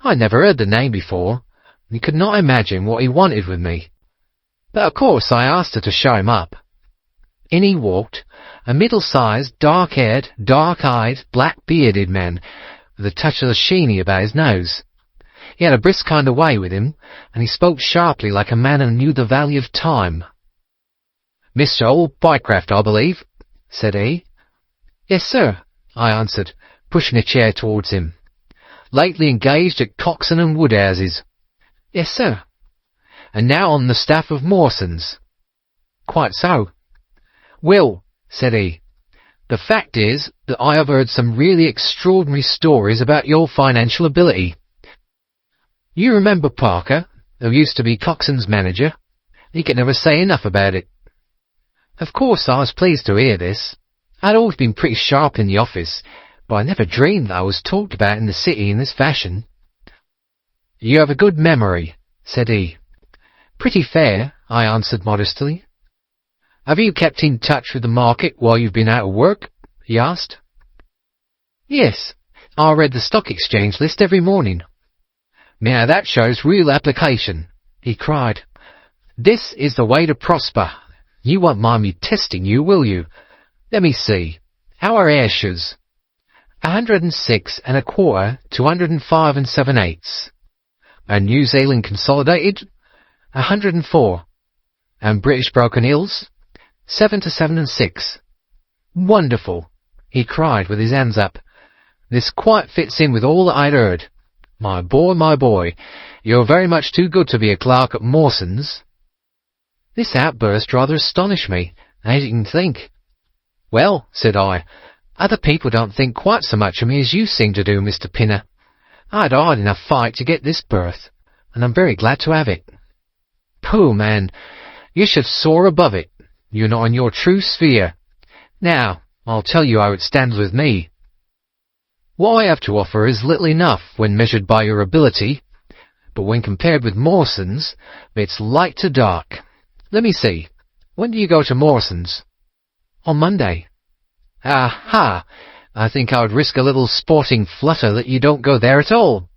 Speaker 1: I never heard the name before, and could not imagine what he wanted with me. But of course I asked her to show him up. In he walked, a middle-sized, dark-haired, dark-eyed, black-bearded man, with a touch of the sheeny about his nose. He had a brisk kind of way with him, and he spoke sharply like a man who knew the value of time. "Mr. Old Mycroft, I believe," said he. "Yes, sir," I answered, pushing a chair towards him. "Lately engaged at Coxon and Woodhouse's." "Yes, sir." "And now on the staff of Mawson's." "Quite so." "Well," said he, "the fact is that I have heard some really extraordinary stories about your financial ability. You remember Parker, who used to be Coxon's manager? He could never say enough about it." Of course I was pleased to hear this. I'd always been pretty sharp in the office, but I never dreamed that I was talked about in the city in this fashion. "You have a good memory," said he. "Pretty fair," I answered modestly. "Have you kept in touch with the market while you've been out of work?" he asked. "Yes, I read the stock exchange list every morning." "Now that shows real application," he cried. "This is the way to prosper. You won't mind me testing you, will you? Let me see. How are Ayrshire's?" 106 1/4 to 105 7/8. And New Zealand Consolidated? 104. And British Broken Hills? 7 to 7 6. "Wonderful," he cried with his hands up. "This quite fits in with all that I'd heard. My boy, you're very much too good to be a clerk at Mawson's." This outburst rather astonished me, as you can think. "Well," said I, "other people don't think quite so much of me as you seem to do, Mr. Pinner. I had a hard enough fight to get this berth, and I'm very glad to have it." "Pooh, man, you should soar above it. You're not in your true sphere. Now, I'll tell you how it stands with me. What I have to offer is little enough when measured by your ability, but when compared with Mawson's, it's light to dark. Let me see. When do you go to Mawson's? On Monday. Aha! I think I would risk a little sporting flutter that you don't go there at all.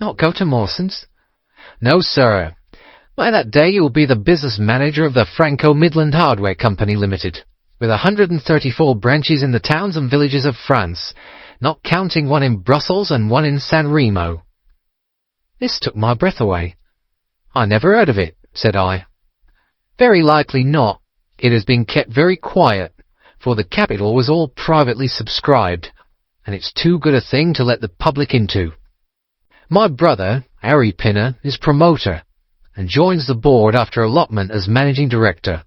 Speaker 1: Not go to Mawson's? No, sir. By that day you will be the business manager of the Franco-Midland Hardware Company Limited, with 134 branches in the towns and villages of France, not counting one in Brussels and one in San Remo. This took my breath away. I never heard of it, said I. Very likely not. It has been kept very quiet, for the capital was all privately subscribed, and it's too good a thing to let the public into. My brother, Harry Pinner, is promoter, and joins the board after allotment as managing director.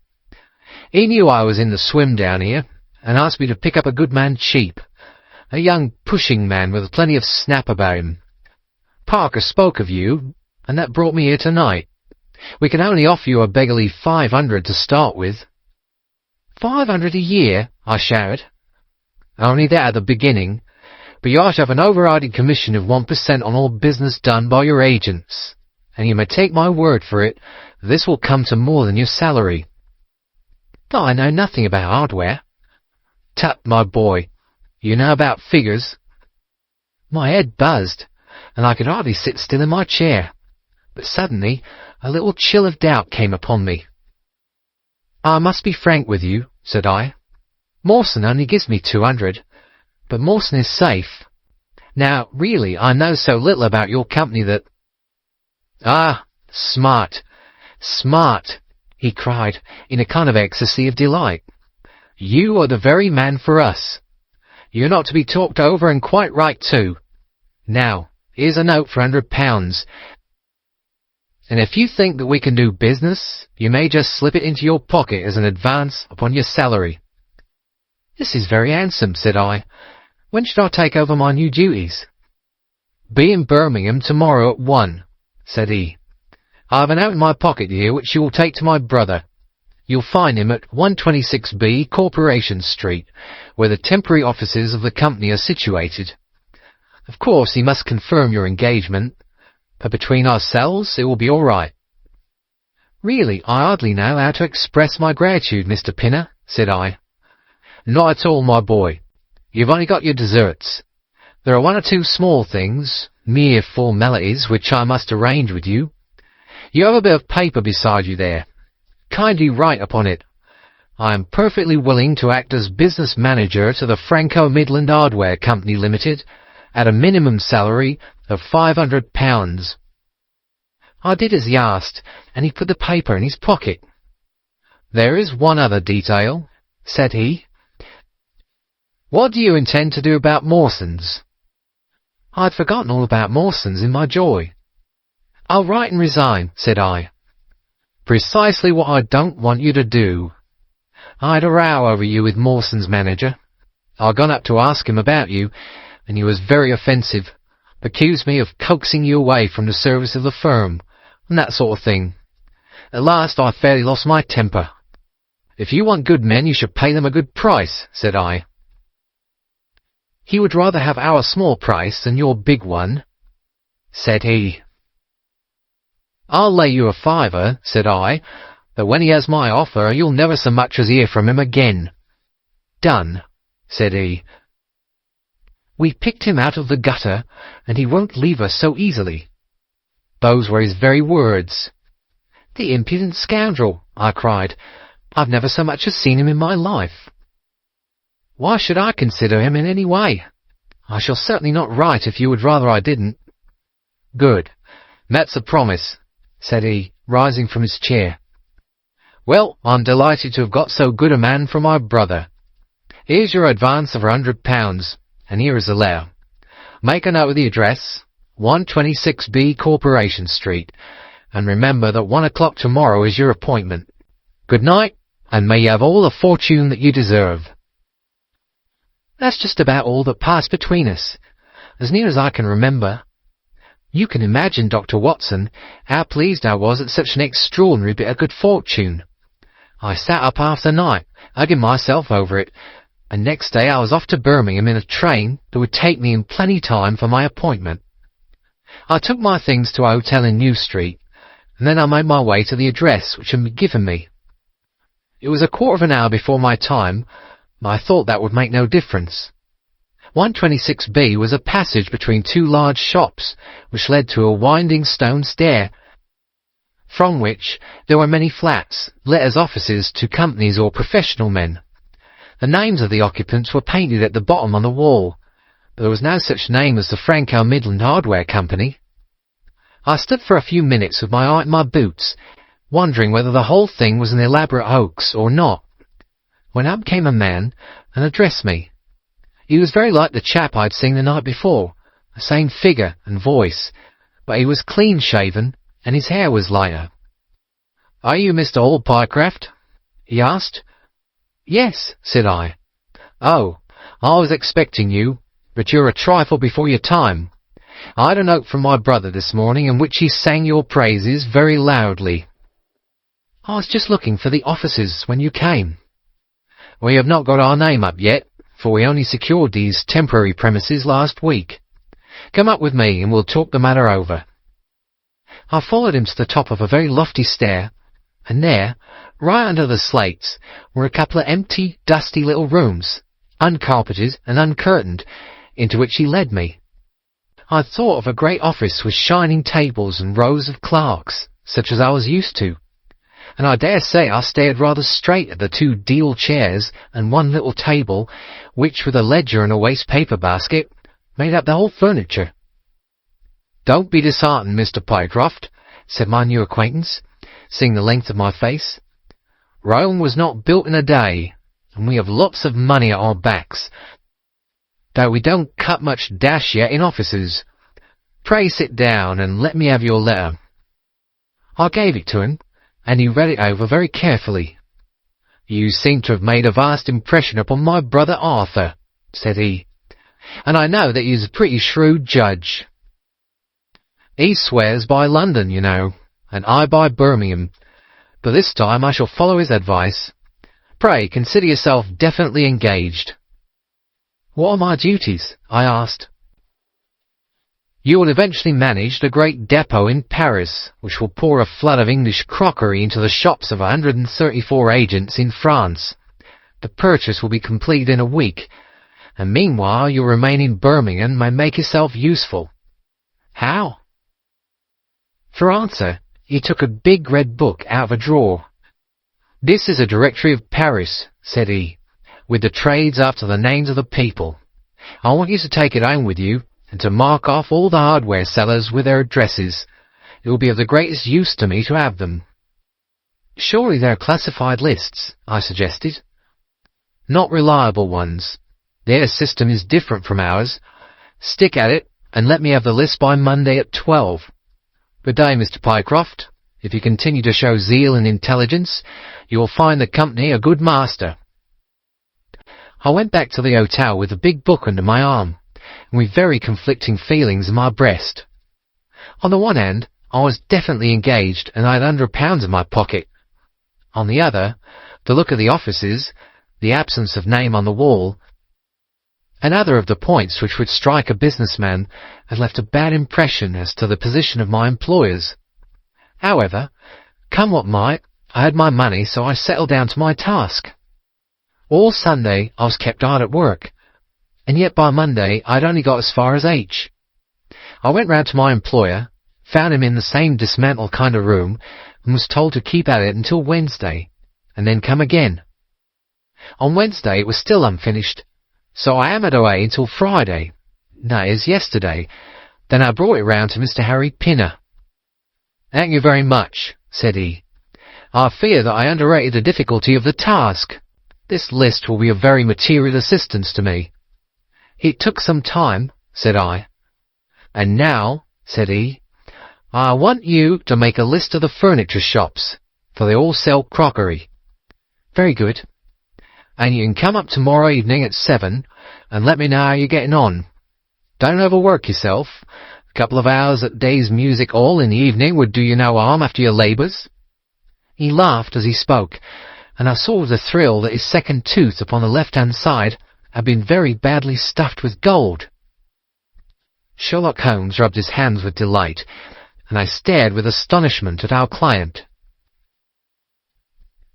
Speaker 1: He knew I was in the swim down here, and asked me to pick up a good man cheap, a young pushing man with plenty of snap about him. Parker spoke of you, and that brought me here tonight. We can only offer you a beggarly 500 to start with. 500 a year? I shouted. Only that at the beginning, but you are to have an overriding commission of 1% on all business done by your agents, and you may take my word for it, this will come to more than your salary. But I know nothing about hardware. Tut, my boy, you know about figures. My head buzzed, and I could hardly sit still in my chair, but suddenly a little chill of doubt came upon me. I must be frank with you, said I. Mawson only gives me 200, but Mawson is safe. Now, really, I know so little about your company that— Ah, smart, smart, he cried, in a kind of ecstasy of delight. You are the very man for us. You're not to be talked over, and quite right too. Now, here's a note for £100, and if you think that we can do business, you may just slip it into your pocket as an advance upon your salary. This is very handsome, said I. When should I take over my new duties? Be in Birmingham tomorrow at 1, said he. I have a note in my pocket here which you will take to my brother. You'll find him at 126B Corporation Street, where the temporary offices of the company are situated. Of course, he must confirm your engagement, but between ourselves it will be all right. Really, I hardly know how to express my gratitude, Mr. Pinner, said I. Not at all, my boy. You've only got your deserts. There are one or two small things, mere formalities, which I must arrange with you. You have a bit of paper beside you there. Kindly write upon it. I am perfectly willing to act as business manager to the Franco-Midland Hardware Company Limited at a minimum salary of £500. I did as he asked, and he put the paper in his pocket. There is one other detail, said he. What do you intend to do about Mawson's? I had forgotten all about Mawson's in my joy. I'll write and resign, said I. Precisely what I don't want you to do. I had a row over you with Mawson's manager. I'd gone up to ask him about you, and he was very offensive, accused me of coaxing you away from the service of the firm, and that sort of thing. At last I fairly lost my temper. If you want good men, you should pay them a good price, said I. He would rather have our small price than your big one, said he. I'll lay you a £5, said I, that when he has my offer, you'll never so much as hear from him again. Done, said he. We picked him out of the gutter, and he won't leave us so easily. Those were his very words. The impudent scoundrel, I cried. I've never so much as seen him in my life. Why should I consider him in any way? I shall certainly not write if you would rather I didn't. Good. That's a promise, said he, rising from his chair. Well, I'm delighted to have got so good a man for my brother. Here's your advance of £100, and here is the letter. Make a note of the address, 126B Corporation Street, and remember that 1 o'clock tomorrow is your appointment. Good night, and may you have all the fortune that you deserve. That's just about all that passed between us, as near as I can remember. You can imagine, Dr. Watson, how pleased I was at such an extraordinary bit of good fortune. I sat up half the night, hugging myself over it, and next day I was off to Birmingham in a train that would take me in plenty time for my appointment. I took my things to a hotel in New Street, and then I made my way to the address which had been given me. It was a quarter of an hour before my time, but I thought that would make no difference. 126B was a passage between two large shops, which led to a winding stone stair, from which there were many flats, let as offices to companies or professional men. The names of the occupants were painted at the bottom on the wall, but there was no such name as the Franco Midland Hardware Company. I stood for a few minutes with my eye in my boots, wondering whether the whole thing was an elaborate hoax or not, when up came a man and addressed me. He was very like the chap I'd seen the night before, the same figure and voice, but he was clean-shaven and his hair was lighter. "Are you Mr. Hall Pycraft?" he asked. "Yes," said I. "Oh, I was expecting you, but you're a trifle before your time. I had a note from my brother this morning in which he sang your praises very loudly." "I was just looking for the offices when you came." "We have not got our name up yet, for we only secured these temporary premises last week. Come up with me and we'll talk the matter over." I followed him to the top of a very lofty stair, and there, right under the slates, were a couple of empty, dusty little rooms, uncarpeted and uncurtained, into which he led me. I thought of a great office with shining tables and rows of clerks, such as I was used to, and I dare say I stared rather straight at the two deal chairs and one little table, which, with a ledger and a waste paper basket, made up the whole furniture. "Don't be disheartened, Mr. Pycroft," said my new acquaintance, seeing the length of my face. "Rome was not built in a day, and we have lots of money at our backs, though we don't cut much dash yet in offices. Pray sit down and let me have your letter." I gave it to him, and he read it over very carefully. "You seem to have made a vast impression upon my brother Arthur," said he, "and I know that he is a pretty shrewd judge. He swears by London, you know, and I by Birmingham, but this time I shall follow his advice. Pray consider yourself definitely engaged." "What are my duties?" I asked. "You will eventually manage the great depot in Paris, which will pour a flood of English crockery into the shops of 134 agents in France. The purchase will be completed in a week, and meanwhile you'll remain in Birmingham and make yourself useful." "How?" For answer, he took a big red book out of a drawer. "This is a directory of Paris," said he, "with the trades after the names of the people. I want you to take it home with you, and to mark off all the hardware sellers with their addresses. It will be of the greatest use to me to have them." "Surely they're classified lists," I suggested. "Not reliable ones. Their system is different from ours. Stick at it, and let me have the list by Monday at 12. Good day, Mr. Pycroft. If you continue to show zeal and intelligence, you will find the company a good master." I went back to the hotel with the big book under my arm, and with very conflicting feelings in my breast. On the one hand, I was definitely engaged, and I had £100 in my pocket. On the other, the look of the offices, the absence of name on the wall, and other of the points which would strike a businessman, had left a bad impression as to the position of my employers. However, come what might, I had my money, so I settled down to my task. All Sunday I was kept hard at work, and yet by Monday I had only got as far as H. I went round to my employer, found him in the same dismantled kind of room, and was told to keep at it until Wednesday, and then come again. On Wednesday it was still unfinished, so I hammered away until Friday, that is, yesterday. Then I brought it round to Mr. Harry Pinner. "Thank you very much," said he. "I fear that I underrated the difficulty of the task. This list will be of very material assistance to me." "It took some time," said I. "And now," said he, "I want you to make a list of the furniture shops, for they all sell crockery." "Very good." "And you can come up tomorrow evening at 7 and let me know how you're getting on. Don't overwork yourself. A couple of hours at Day's Music Hall in the evening would do you no harm after your labours." He laughed as he spoke, and I saw with a thrill that his second tooth upon the left-hand side had been very badly stuffed with gold. Sherlock Holmes rubbed his hands with delight, and I stared with astonishment at our client.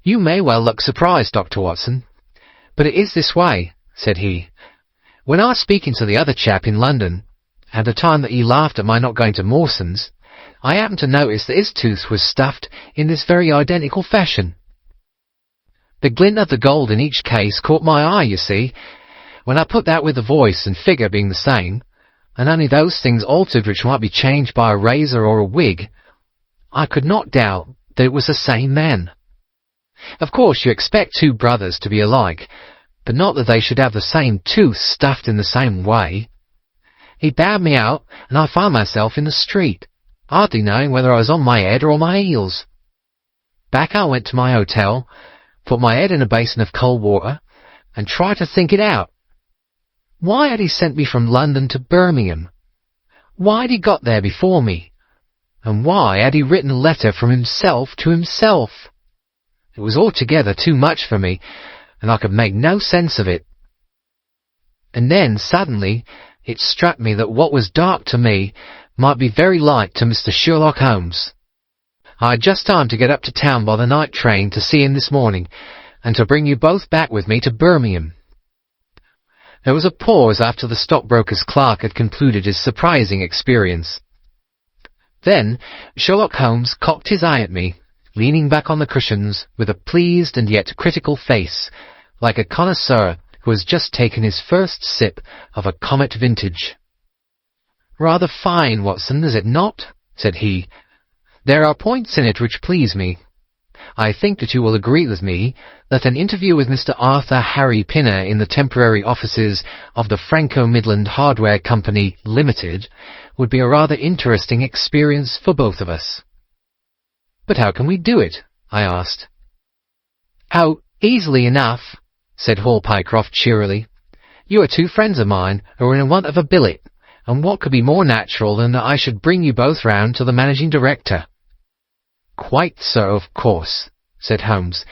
Speaker 1: "You may well look surprised, Dr. Watson, but it is this way," said he. "When I was speaking to the other chap in London, at the time that he laughed at my not going to Mawson's, I happened to notice that his tooth was stuffed in this very identical fashion. The glint of the gold in each case caught my eye, you see. When I put that with the voice and figure being the same, and only those things altered which might be changed by a razor or a wig, I could not doubt that it was the same man. Of course you expect two brothers to be alike, but not that they should have the same tooth stuffed in the same way. He bowed me out, and I found myself in the street, hardly knowing whether I was on my head or on my heels. Back I went to my hotel, put my head in a basin of cold water, and tried to think it out. Why had he sent me from London to Birmingham? Why had he got there before me? And why had he written a letter from himself to himself? It was altogether too much for me, and I could make no sense of it. And then, suddenly, it struck me that what was dark to me might be very light to Mr. Sherlock Holmes. I had just time to get up to town by the night train to see him this morning, and to bring you both back with me to Birmingham." There was a pause after the stockbroker's clerk had concluded his surprising experience. Then Sherlock Holmes cocked his eye at me, leaning back on the cushions with a pleased and yet critical face, like a connoisseur who has just taken his first sip of a Comet vintage. "Rather fine, Watson, is it not?" said he. "There are points in it which please me. I think that you will agree with me that an interview with Mr. Arthur Harry Pinner in the temporary offices of the Franco-Midland Hardware Company, Limited, would be a rather interesting experience for both of us." "But how can we do it?" I asked. "Oh, easily enough," said Hall Mycroft cheerily. "You are two friends of mine who are in want of a billet, and what could be more natural than that I should bring you both round to the managing director?" "Quite so, of course," said Holmes.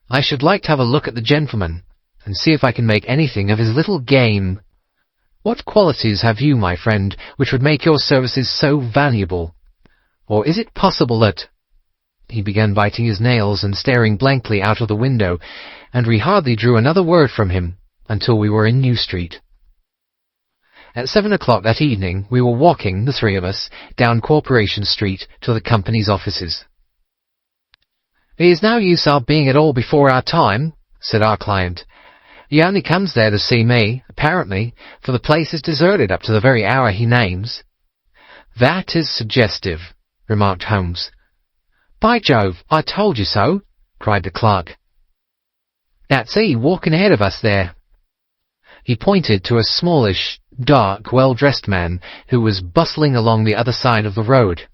Speaker 1: "I should like to have a look at the gentleman, and see if I can make anything of his little game. What qualities have you, my friend, which would make your services so valuable? Or is it possible that—" He began biting his nails and staring blankly out of the window, and we hardly drew another word from him until we were in New Street. At 7 o'clock that evening we were walking, the three of us, down Corporation Street to the company's offices. "It is no use our being at all before our time," said our client. "He only comes there to see me, apparently, for the place is deserted up to the very hour he names." "That is suggestive," remarked Holmes. "By Jove, I told you so," cried the clerk. "That's he walking ahead of us there." He pointed to a smallish, dark, well-dressed man who was bustling along the other side of the road.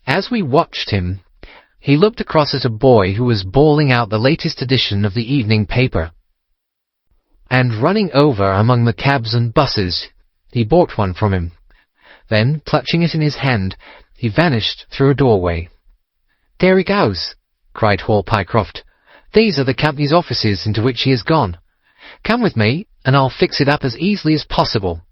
Speaker 1: As we watched him, he looked across at a boy who was bawling out the latest edition of the evening paper, and running over among the cabs and buses, he bought one from him. Then, clutching it in his hand, he vanished through a doorway. "There he goes," cried Hall Mycroft. "These are the company's offices into which he has gone. Come with me, and I'll fix it up as easily as possible."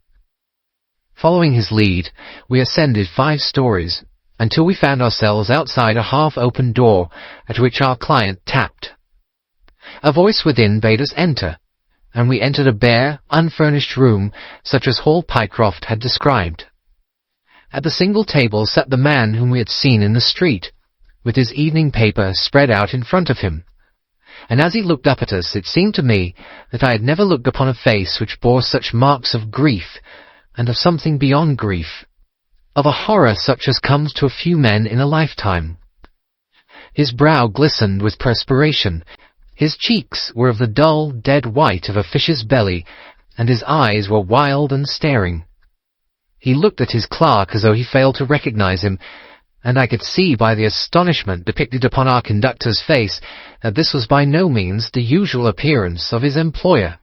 Speaker 1: Following his lead, we ascended 5 stories, until we found ourselves outside a half-open door at which our client tapped. A voice within bade us enter, and we entered a bare, unfurnished room such as Hall Mycroft had described. At the single table sat the man whom we had seen in the street, with his evening paper spread out in front of him, and as he looked up at us it seemed to me that I had never looked upon a face which bore such marks of grief, and of something beyond grief, of a horror such as comes to a few men in a lifetime. His brow glistened with perspiration, his cheeks were of the dull, dead white of a fish's belly, and his eyes were wild and staring. He looked at his clerk as though he failed to recognize him, and I could see by the astonishment depicted upon our conductor's face that this was by no means the usual appearance of his employer.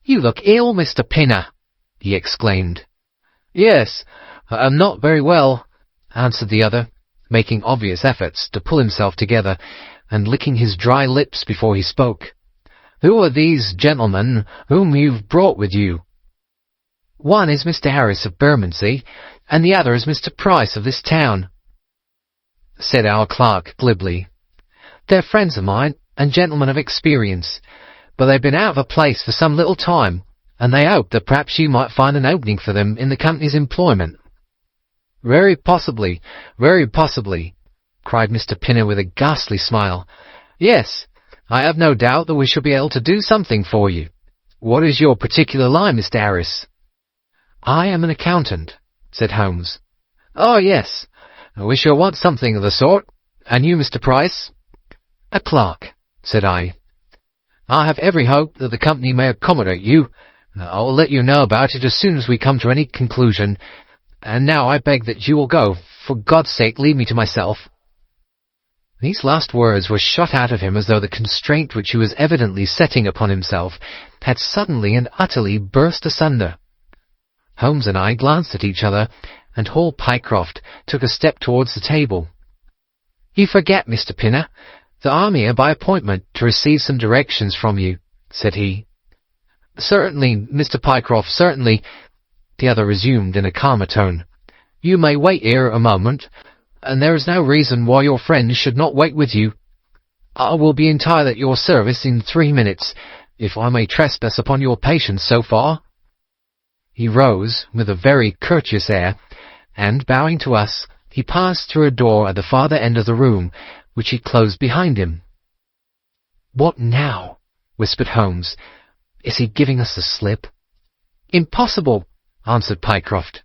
Speaker 1: "You look ill, Mr. Pinner," he exclaimed. "Yes, I'm not very well," answered the other, making obvious efforts to pull himself together, and licking his dry lips before he spoke. "Who are these gentlemen whom you've brought with you?" "One is Mr. Harris of Bermondsey, and the other is Mr. Price of this town," said our clerk glibly. They're friends of mine, and gentlemen of experience, but they've been out of a place for some little time, and they hope that perhaps you might find an opening for them in the company's employment." Very possibly," cried Mr. Pinner with a ghastly smile. "Yes, I have no doubt that we shall be able to do something for you. What is your particular line, Mr. Harris?" "I am an accountant," said Holmes. "Oh, yes, we shall want something of the sort. And you, Mr. Price?" "A clerk," said I. "I have every hope that the company may accommodate you. I will let you know about it as soon as we come to any conclusion. And now I beg that you will go. For God's sake, leave me to myself." These last words were shot out of him as though the constraint which he was evidently setting upon himself had suddenly and utterly burst asunder. Holmes and I glanced at each other, and Hall Pycroft took a step towards the table. "You forget, Mr. Pinner, that I'm here by appointment to receive some directions from you," said he. "Certainly, Mr. Pycroft, certainly," the other resumed in a calmer tone. "You may wait here a moment, and there is no reason why your friends should not wait with you. I will be entirely at your service in 3 minutes, if I may trespass upon your patience so far." He rose with a very courteous air, and, bowing to us, he passed through a door at the farther end of the room, which he closed behind him. "What now?" whispered Holmes. "Is he giving us the slip?" "Impossible," answered Pycroft.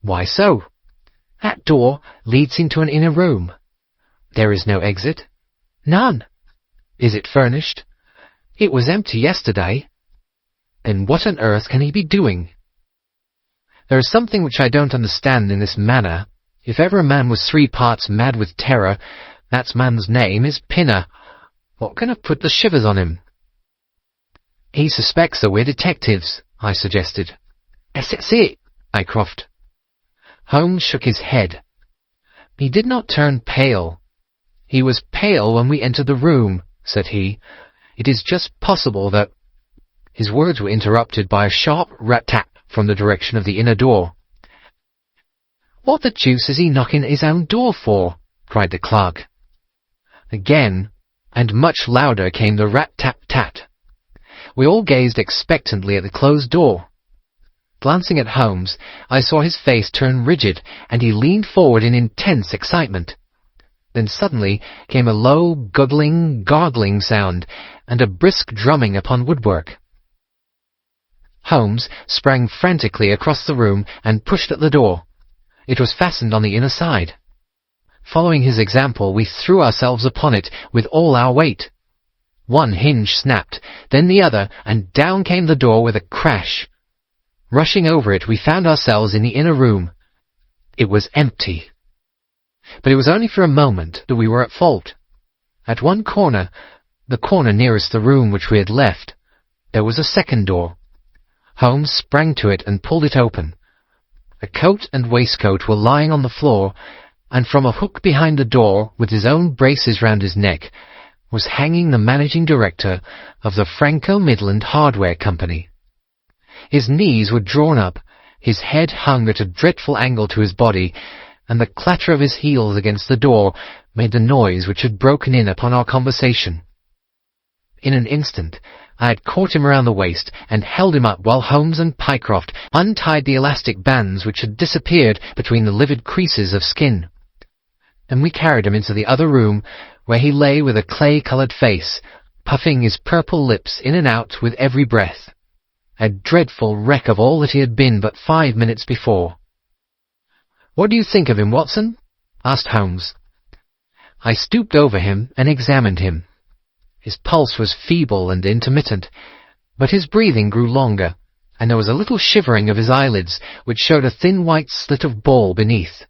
Speaker 1: "Why so?" "That door leads into an inner room." "There is no exit?" "None." "Is it furnished?" "It was empty yesterday." "Then what on earth can he be doing?" "There is something which I don't understand in this manner. If ever a man was 3 parts mad with terror, that man's name is Pinner. What can have put the shivers on him?" "He suspects that we're detectives," I suggested. "That's it, Mycroft." Holmes shook his head. "He did not turn pale." "He was pale when we entered the room," said he. "It is just possible that—" His words were interrupted by a sharp rat-tat from the direction of the inner door. "What the deuce is he knocking at his own door for?" cried the clerk. Again, and much louder, came the rat-tat-tat. We all gazed expectantly at the closed door. Glancing at Holmes, I saw his face turn rigid, and he leaned forward in intense excitement. Then suddenly came a low, guggling, gargling sound, and a brisk drumming upon woodwork. Holmes sprang frantically across the room and pushed at the door. It was fastened on the inner side. Following his example, we threw ourselves upon it with all our weight. One hinge snapped, then the other, and down came the door with a crash. Rushing over it, we found ourselves in the inner room. It was empty. But it was only for a moment that we were at fault. At one corner, the corner nearest the room which we had left, there was a second door. Holmes sprang to it and pulled it open. A coat and waistcoat were lying on the floor, and from a hook behind the door, with his own braces round his neck, was hanging the managing director of the Franco-Midland Hardware Company. His knees were drawn up, his head hung at a dreadful angle to his body, and the clatter of his heels against the door made the noise which had broken in upon our conversation. In an instant I had caught him around the waist and held him up while Holmes and Pycroft untied the elastic bands which had disappeared between the livid creases of skin. Then we carried him into the other room, where he lay with a clay-coloured face, puffing his purple lips in and out with every breath. A dreadful wreck of all that he had been but 5 minutes before. "What do you think of him, Watson?" asked Holmes. I stooped over him and examined him. His pulse was feeble and intermittent, but his breathing grew longer, and there was a little shivering of his eyelids, which showed a thin white slit of ball beneath.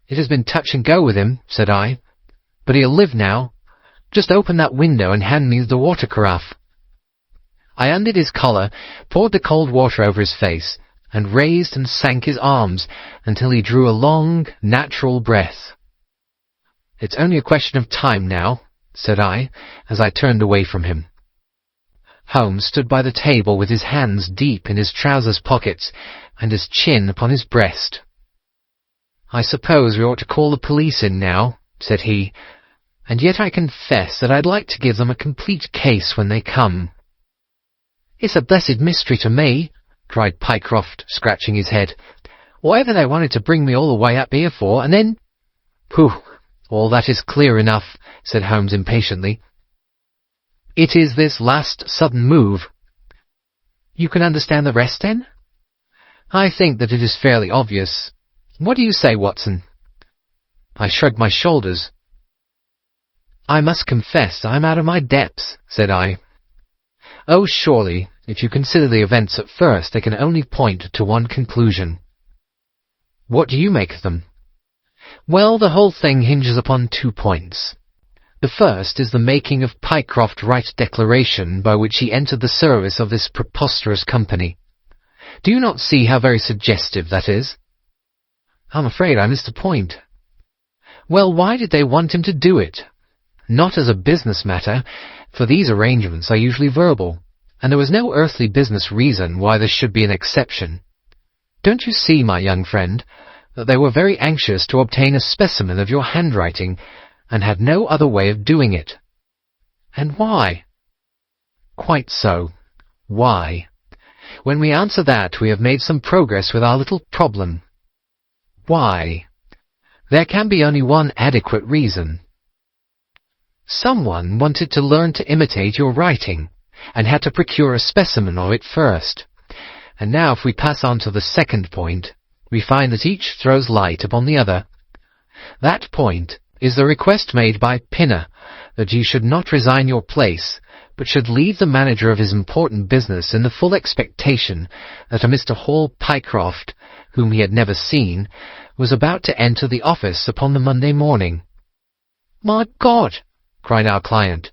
Speaker 1: "It has been touch and go with him," said I, "but he'll live now. Just open that window and hand me the water carafe." I undid his collar, poured the cold water over his face, and raised and sank his arms until he drew a long, natural breath. "It's only a question of time now," said I, as I turned away from him. Holmes stood by the table with his hands deep in his trousers pockets and his chin upon his breast. "I suppose we ought to call the police in now," said he, and yet I confess that I'd like to give them a complete case when they come." "It's a blessed mystery to me," cried Mycroft, scratching his head. "Whatever they wanted to bring me all the way up here for, and then—" "Pooh! All that is clear enough," said Holmes impatiently. "It is this last sudden move." "You can understand the rest, then?" "I think that it is fairly obvious. What do you say, Watson?" I shrugged my shoulders. "I must confess I am out of my depths," said I. "Oh, surely, if you consider the events at first, they can only point to one conclusion." "What do you make of them?" "Well, the whole thing hinges upon 2 points. The first is the making of Mycroft write a declaration by which he entered the service of this preposterous company. Do you not see how very suggestive that is?" "I'm afraid I missed a point." "Well, why did they want him to do it? Not as a business matter, for these arrangements are usually verbal, and there was no earthly business reason why this should be an exception. Don't you see, my young friend, that they were very anxious to obtain a specimen of your handwriting, and had no other way of doing it?" "And why?" "Quite so. Why? When we answer that, we have made some progress with our little problem. Why? There can be only one adequate reason. Someone wanted to learn to imitate your writing, and had to procure a specimen of it first. And now if we pass on to the second point, we find that each throws light upon the other. That point is the request made by Pinner that you should not resign your place, but should leave the manager of his important business in the full expectation that a Mr. Hall Mycroft, whom he had never seen, was about to enter the office upon the Monday morning." "My God!" cried our client.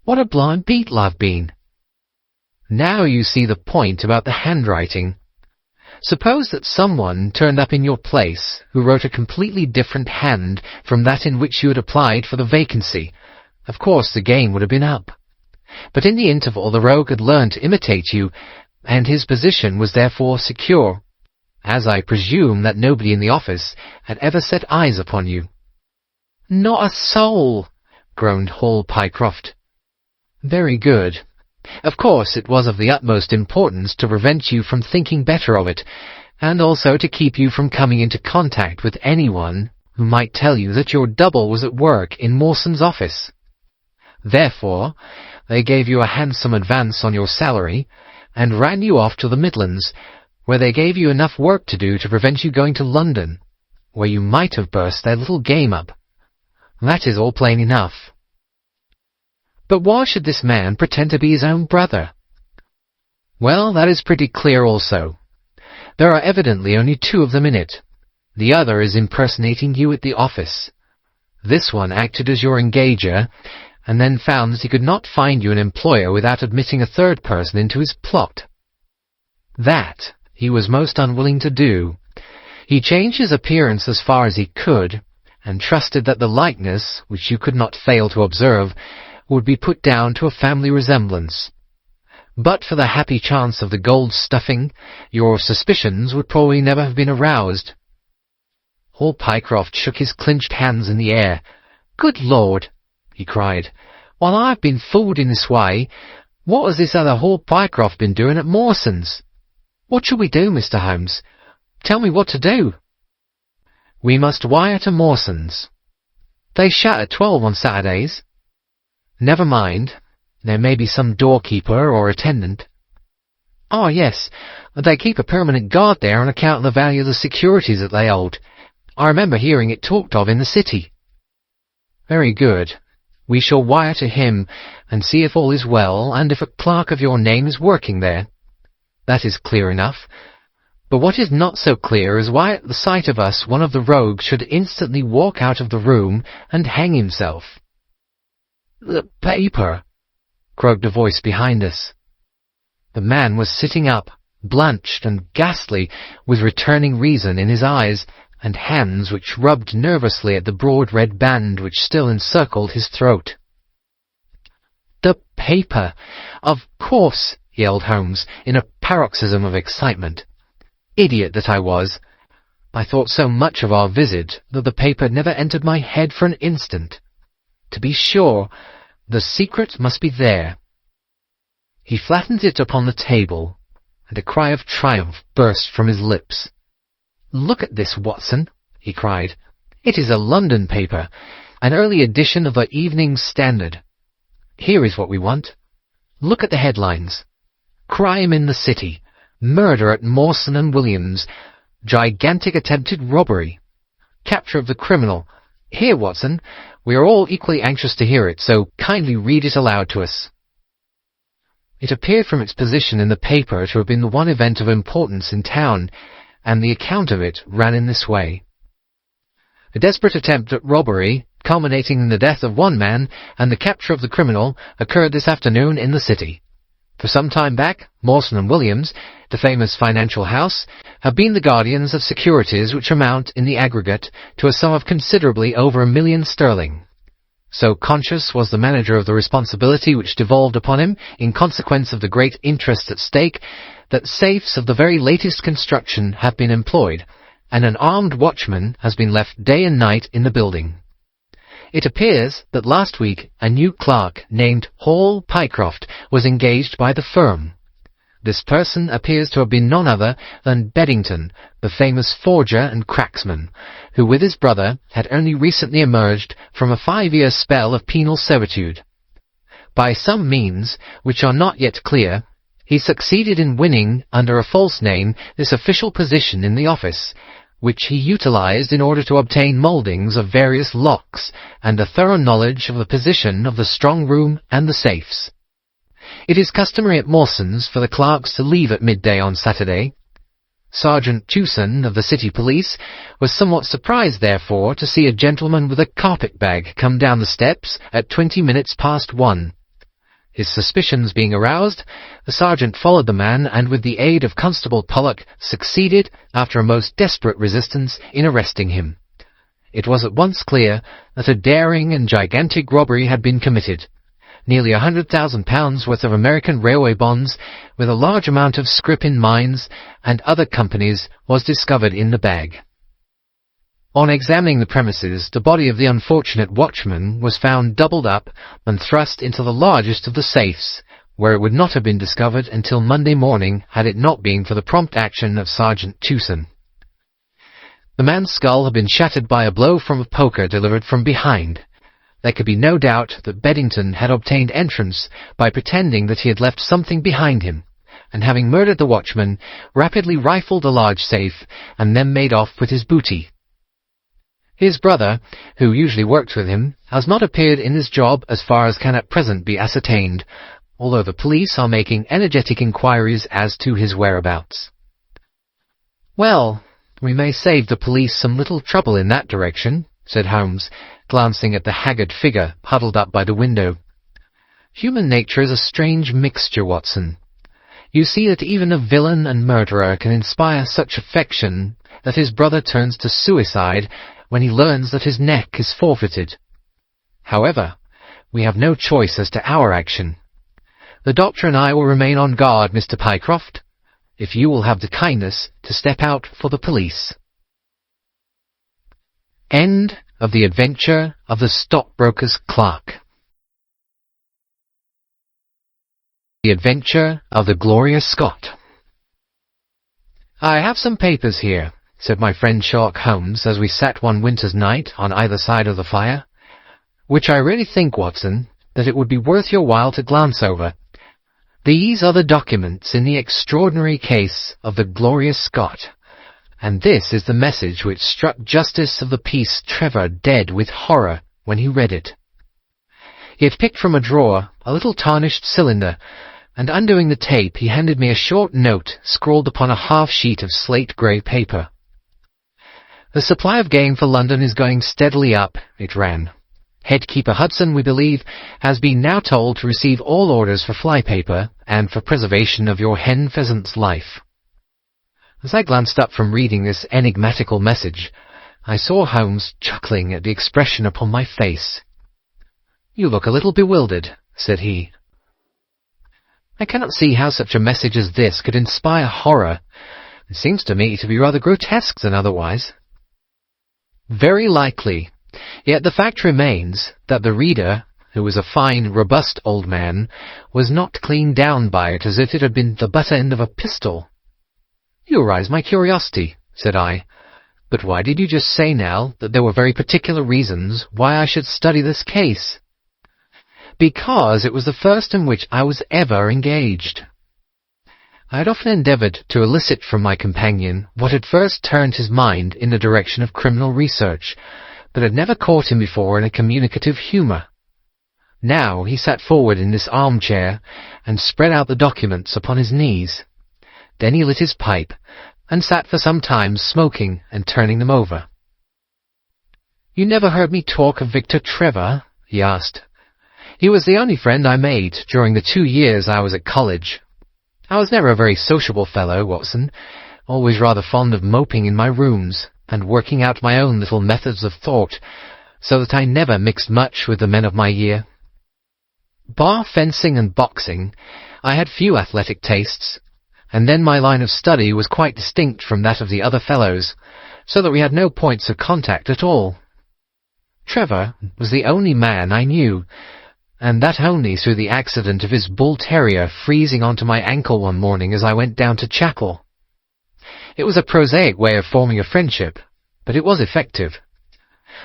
Speaker 1: "What a blind beetle I've been!" "Now you see the point about the handwriting. Suppose that someone turned up in your place who wrote a completely different hand from that in which you had applied for the vacancy. Of course the game would have been up. But in the interval the rogue had learned to imitate you, and his position was therefore secure, as I presume that nobody in the office had ever set eyes upon you." "Not a soul," groaned Hall Mycroft. "Very good. Of course it was of the utmost importance to prevent you from thinking better of it, and also to keep you from coming into contact with anyone who might tell you that your double was at work in Mawson's office. Therefore, they gave you a handsome advance on your salary, and ran you off to the Midlands, where they gave you enough work to do to prevent you going to London, where you might have burst their little game up. That is all plain enough. But why should this man pretend to be his own brother?" "Well, that is pretty clear also. There are evidently only 2 of them in it. The other is impersonating you at the office. This one acted as your engager, and then found that he could not find you an employer without admitting a third person into his plot. That he was most unwilling to do. He changed his appearance as far as he could, and trusted that the likeness, which you could not fail to observe, would be put down to a family resemblance. But for the happy chance of the gold stuffing, your suspicions would probably never have been aroused." Hall Mycroft shook his clinched hands in the air. "Good Lord!" he cried. "While I've been fooled in this way, what has this other Hall Mycroft been doing at Mawson's? What shall we do, Mr. Holmes? Tell me what to do." "We must wire to Mawson's." "They shut at 12 on Saturdays." "Never mind. There may be some doorkeeper or attendant." "Oh, yes. They keep a permanent guard there on account of the value of the securities that they hold. I remember hearing it talked of in the city." "Very good. We shall wire to him and see if all is well, and if a clerk of your name is working there. That is clear enough. But what is not so clear is why at the sight of us one of the rogues should instantly walk out of the room and hang himself." "The paper," croaked a voice behind us. The man was sitting up, blanched and ghastly, with returning reason in his eyes, and hands which rubbed nervously at the broad red band which still encircled his throat. "The paper! Of course!" yelled Holmes, in a paroxysm of excitement. Idiot that I was! I thought so much of our visit that the paper never entered my head for an instant. To be sure, the secret must be there. He flattened it upon the table, and a cry of triumph burst from his lips. "Look at this, Watson," he cried. "It is a London paper, an early edition of the Evening Standard. Here is what we want. Look at the headlines. Crime in the City. Murder at Mawson and Williams. Gigantic attempted robbery. Capture of the criminal. Here, Watson, we are all equally anxious to hear it, so kindly read it aloud to us." It appeared from its position in the paper to have been the one event of importance in town, and the account of it ran in this way. "A desperate attempt at robbery, culminating in the death of one man and the capture of the criminal, occurred this afternoon in the city. For some time back, Mawson and Williams, the famous financial house, have been the guardians of securities which amount, in the aggregate, to a sum of considerably over £1,000,000. So conscious was the manager of the responsibility which devolved upon him in consequence of the great interest at stake, that safes of the very latest construction have been employed, and an armed watchman has been left day and night in the building. It appears that last week a new clerk named Hall Mycroft was engaged by the firm. This person appears to have been none other than Bedtime, the famous forger and cracksman, who with his brother had only recently emerged from a 5-year spell of penal servitude. By some means, which are not yet clear, he succeeded in winning, under a false name, this official position in the office, which he utilized in order to obtain mouldings of various locks and a thorough knowledge of the position of the strong room and the safes. It is customary at Mawson's for the clerks to leave at midday on Saturday. Sergeant Tewson of the City Police was somewhat surprised, therefore, to see a gentleman with a carpet-bag come down the steps at 20 minutes past 1. His suspicions being aroused, the sergeant followed the man and with the aid of Constable Pollock succeeded, after a most desperate resistance, in arresting him. It was at once clear that a daring and gigantic robbery had been committed. Nearly £100,000 worth of American railway bonds, with a large amount of scrip in mines and other companies, was discovered in the bag. On examining the premises, the body of the unfortunate watchman was found doubled up and thrust into the largest of the safes, where it would not have been discovered until Monday morning had it not been for the prompt action of Sergeant Tewson. The man's skull had been shattered by a blow from a poker delivered from behind. There could be no doubt that Bedtime had obtained entrance by pretending that he had left something behind him, and having murdered the watchman, rapidly rifled a large safe, and then made off with his booty. His brother, who usually worked with him, has not appeared in his job as far as can at present be ascertained, although the police are making energetic inquiries as to his whereabouts. "Well, we may save the police some little trouble in that direction," said Holmes, glancing at the haggard figure huddled up by the window. "Human nature is a strange mixture, Watson. You see that even a villain and murderer can inspire such affection that his brother turns to suicide when he learns that his neck is forfeited. However, we have no choice as to our action. The doctor and I will remain on guard, Mr. Mycroft, if you will have the kindness to step out for the police." End of The Adventure of the Stockbroker's Clerk. The Adventure of the Gloria Scott. "I have some papers here," said my friend Sherlock Holmes as we sat one winter's night on either side of the fire, "which I really think, Watson, that it would be worth your while to glance over. These are the documents in the extraordinary case of the Gloria Scott, and this is the message which struck Justice of the Peace Trevor dead with horror when he read it." He had picked from a drawer a little tarnished cylinder, and undoing the tape he handed me a short note scrawled upon a half-sheet of slate-grey paper. "The supply of game for London is going steadily up," it ran. "Headkeeper Hudson, we believe, has been now told to receive all orders for flypaper and for preservation of your hen-pheasant's life." As I glanced up from reading this enigmatical message, I saw Holmes chuckling at the expression upon my face. "You look a little bewildered," said he. "I cannot see how such a message as this could inspire horror. It seems to me to be rather grotesque than otherwise." "Very likely," Yet the fact remains that the reader, who was a fine, robust old man, was knocked clean down by it as if it had been the butt end of a pistol. "You arouse my curiosity," said I. "But why did you just say now that there were very particular reasons why I should study this case?" "Because it was the first in which I was ever engaged." I had often endeavoured to elicit from my companion what had first turned his mind in the direction of criminal research, but had never caught him before in a communicative humour. Now he sat forward in this armchair and spread out the documents upon his knees. Then he lit his pipe and sat for some time smoking and turning them over. "You never heard me talk of Victor Trevor?" he asked. "He was the only friend I made during the 2 years I was at college. I was never a very sociable fellow, Watson, always rather fond of moping in my rooms and working out my own little methods of thought, so that I never mixed much with the men of my year. Bar fencing and boxing, I had few athletic tastes, and then my line of study was quite distinct from that of the other fellows, so that we had no points of contact at all. Trevor was the only man I knew, and that only through the accident of his bull-terrier freezing onto my ankle one morning as I went down to chapel. It was a prosaic way of forming a friendship, but it was effective.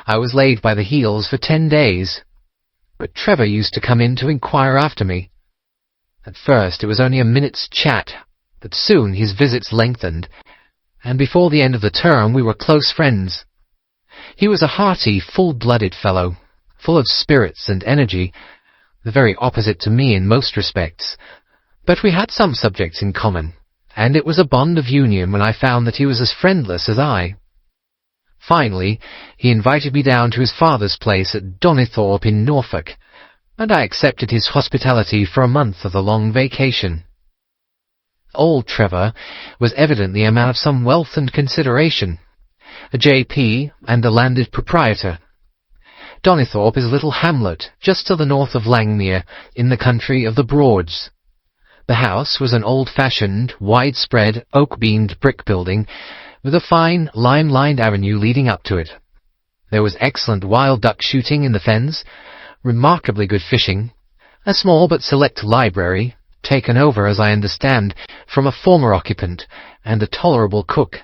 Speaker 1: I was laid by the heels for 10 days, but Trevor used to come in to inquire after me. At first it was only a minute's chat, but soon his visits lengthened, and before the end of the term we were close friends. He was a hearty, full-blooded fellow, full of spirits and energy, the very opposite to me in most respects, but we had some subjects in common, and it was a bond of union when I found that he was as friendless as I. Finally, he invited me down to his father's place at Donnithorpe in Norfolk, and I accepted his hospitality for a month of the long vacation. Old Trevor was evidently a man of some wealth and consideration, a J.P. and a landed proprietor. Donnithorpe is a little hamlet just to the north of Langmere, in the country of the Broads. The house was an old-fashioned, widespread, oak-beamed brick building, with a fine, lime-lined avenue leading up to it. There was excellent wild duck shooting in the fens, remarkably good fishing, a small but select library, taken over, as I understand, from a former occupant, and a tolerable cook,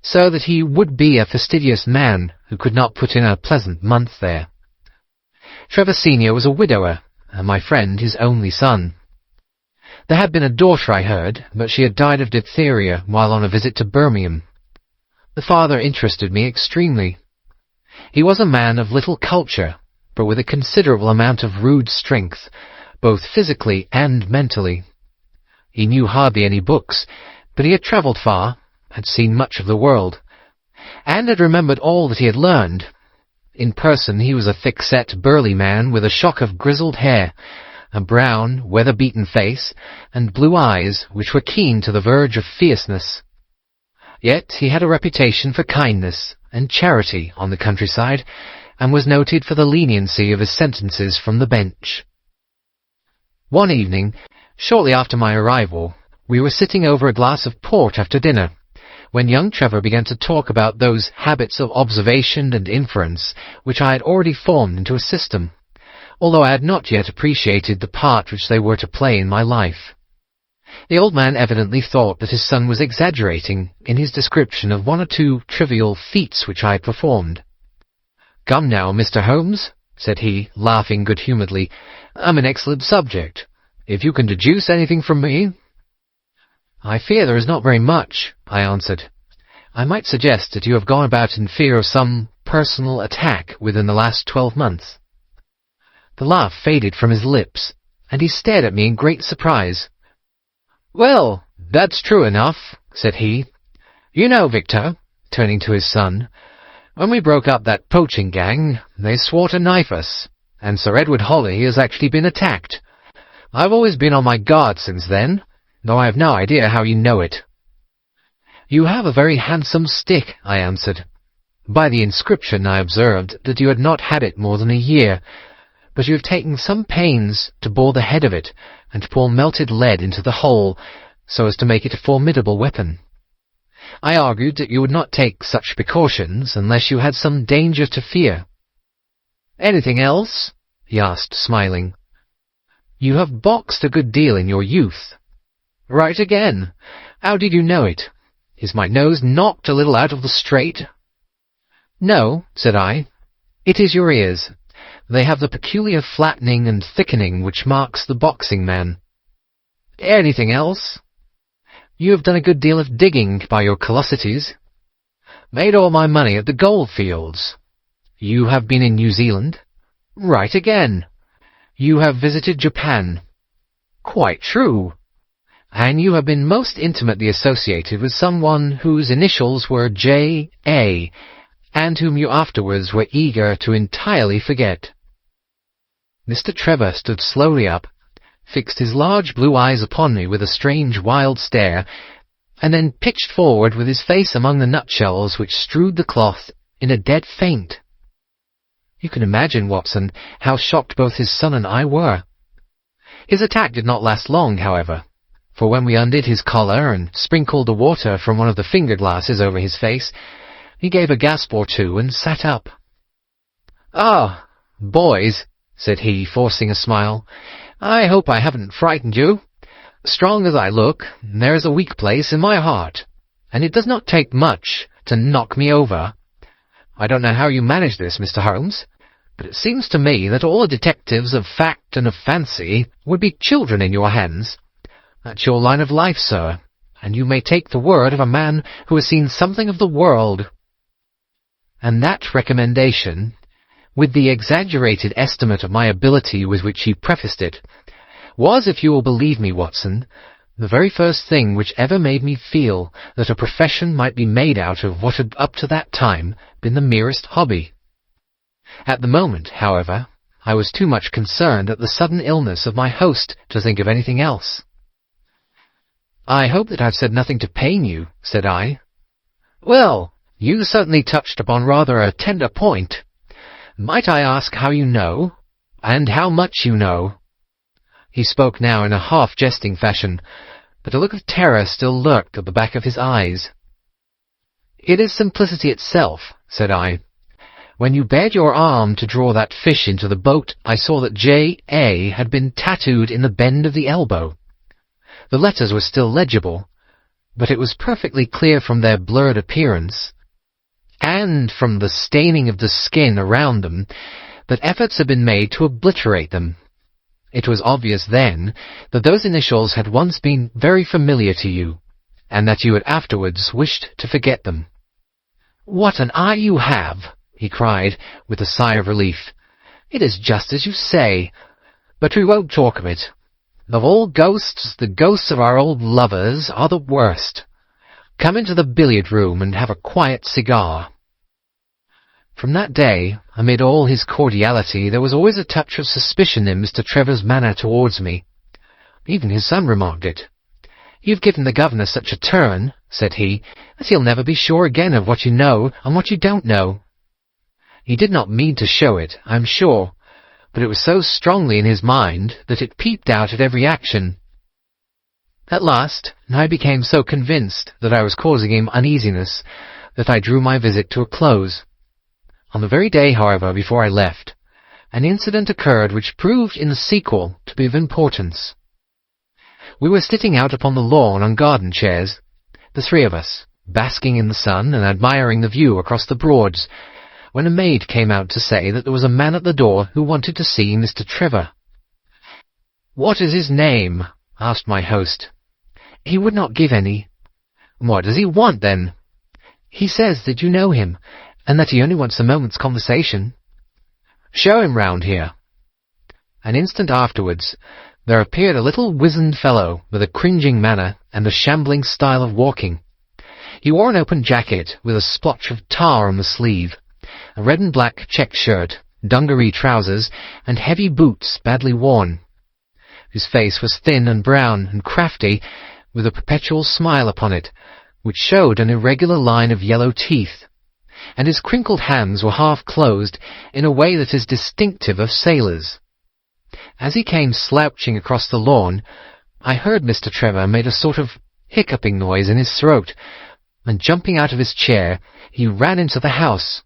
Speaker 1: so that he would be a fastidious man who could not put in a pleasant month there. Trevor Senior was a widower, and my friend his only son. There had been a daughter, I heard, but she had died of diphtheria while on a visit to Birmingham. The father interested me extremely. He was a man of little culture, but with a considerable amount of rude strength, both physically and mentally. He knew hardly any books, but he had travelled far, had seen much of the world, and had remembered all that he had learned. In person he was a thick-set, burly man with a shock of grizzled hair, a brown, weather-beaten face, and blue eyes which were keen to the verge of fierceness. Yet he had a reputation for kindness and charity on the countryside, and was noted for the leniency of his sentences from the bench. One evening, shortly after my arrival, we were sitting over a glass of port after dinner, when young Trevor began to talk about those habits of observation and inference which I had already formed into a system, although I had not yet appreciated the part which they were to play in my life. The old man evidently thought that his son was exaggerating in his description of 1 or 2 trivial feats which I had performed. "Come now, Mr. Holmes," said he, laughing good-humouredly, "I'm an excellent subject. If you can deduce anything from me—" "I fear there is not very much," I answered. "I might suggest that you have gone about in fear of some personal attack within the last 12 months. The laugh faded from his lips, and he stared at me in great surprise. "Well, that's true enough," said he. "You know, Victor," turning to his son, "when we broke up that poaching gang, they swore to knife us, and Sir Edward Hawley has actually been attacked. I've always been on my guard since then, though I have no idea how you know it." "You have a very handsome stick," I answered. By the inscription I observed that you had not had it more than a year, but you have taken some pains to bore the head of it and to pour melted lead into the hole, so as to make it a formidable weapon. I argued that you would not take such precautions unless you had some danger to fear, "Anything else?" he asked, smiling. "You have boxed a good deal in your youth." "Right again. How did you know it? Is my nose knocked a little out of the straight?" "No," said I. "It is your ears. They have the peculiar flattening and thickening which marks the boxing man." "Anything else?" "You have done a good deal of digging by your callosities." "Made all my money at the goldfields." "You have been in New Zealand?" "Right again." "You have visited Japan?" "Quite true." "And you have been most intimately associated with someone whose initials were J.A., and whom you afterwards were eager to entirely forget." Mr. Trevor stood slowly up, fixed his large blue eyes upon me with a strange wild stare, and then pitched forward with his face among the nutshells which strewed the cloth in a dead faint. You can imagine, Watson, how shocked both his son and I were. His attack did not last long, however, for when we undid his collar and sprinkled the water from one of the finger-glasses over his face, he gave a gasp or two and sat up. "Ah, boys," said he, forcing a smile, "I hope I haven't frightened you. Strong as I look, there is a weak place in my heart, and it does not take much to knock me over. I don't know how you manage this, Mr. Holmes, but it seems to me that all the detectives of fact and of fancy would be children in your hands. That's your line of life, sir, and you may take the word of a man who has seen something of the world." And that recommendation, with the exaggerated estimate of my ability with which he prefaced it, was, if you will believe me, Watson, the very first thing which ever made me feel that a profession might be made out of what had up to that time been the merest hobby. At the moment, however, I was too much concerned at the sudden illness of my host to think of anything else. "I hope that I've said nothing to pain you," said I. "Well, you certainly touched upon rather a tender point. Might I ask how you know, and how much you know?" He spoke now in a half-jesting fashion, but a look of terror still lurked at the back of his eyes. "It is simplicity itself," said I. "When you bared your arm to draw that fish into the boat, I saw that J.A. had been tattooed in the bend of the elbow. The letters were still legible, but it was perfectly clear from their blurred appearance, and from the staining of the skin around them, that efforts had been made to obliterate them. It was obvious then that those initials had once been very familiar to you, and that you had afterwards wished to forget them." "What an eye you have!" he cried, with a sigh of relief. "It is just as you say. But we won't talk of it. Of all ghosts, the ghosts of our old lovers are the worst. Come into the billiard-room and have a quiet cigar." From that day, amid all his cordiality, there was always a touch of suspicion in Mr. Trevor's manner towards me. Even his son remarked it. "You've given the governor such a turn," said he, "that he'll never be sure again of what you know and what you don't know." He did not mean to show it, I am sure, but it was so strongly in his mind that it peeped out at every action. At last, I became so convinced that I was causing him uneasiness that I drew my visit to a close. On the very day, however, before I left, an incident occurred which proved in the sequel to be of importance. We were sitting out upon the lawn on garden chairs, the three of us, basking in the sun and admiring the view across the Broads, when a maid came out to say that there was a man at the door who wanted to see Mr. Trevor. "What is his name?" asked my host. "He would not give any." "What does he want, then?" "He says that you know him, and that he only wants a moment's conversation." "Show him round here." An instant afterwards, there appeared a little wizened fellow with a cringing manner and a shambling style of walking. He wore an open jacket with a splotch of tar on the sleeve, a red and black check shirt, dungaree trousers, and heavy boots badly worn. His face was thin and brown and crafty, with a perpetual smile upon it, which showed an irregular line of yellow teeth, and his crinkled hands were half-closed in a way that is distinctive of sailors. As he came slouching across the lawn, I heard Mr. Trevor made a sort of hiccuping noise in his throat, and jumping out of his chair, he ran into the house.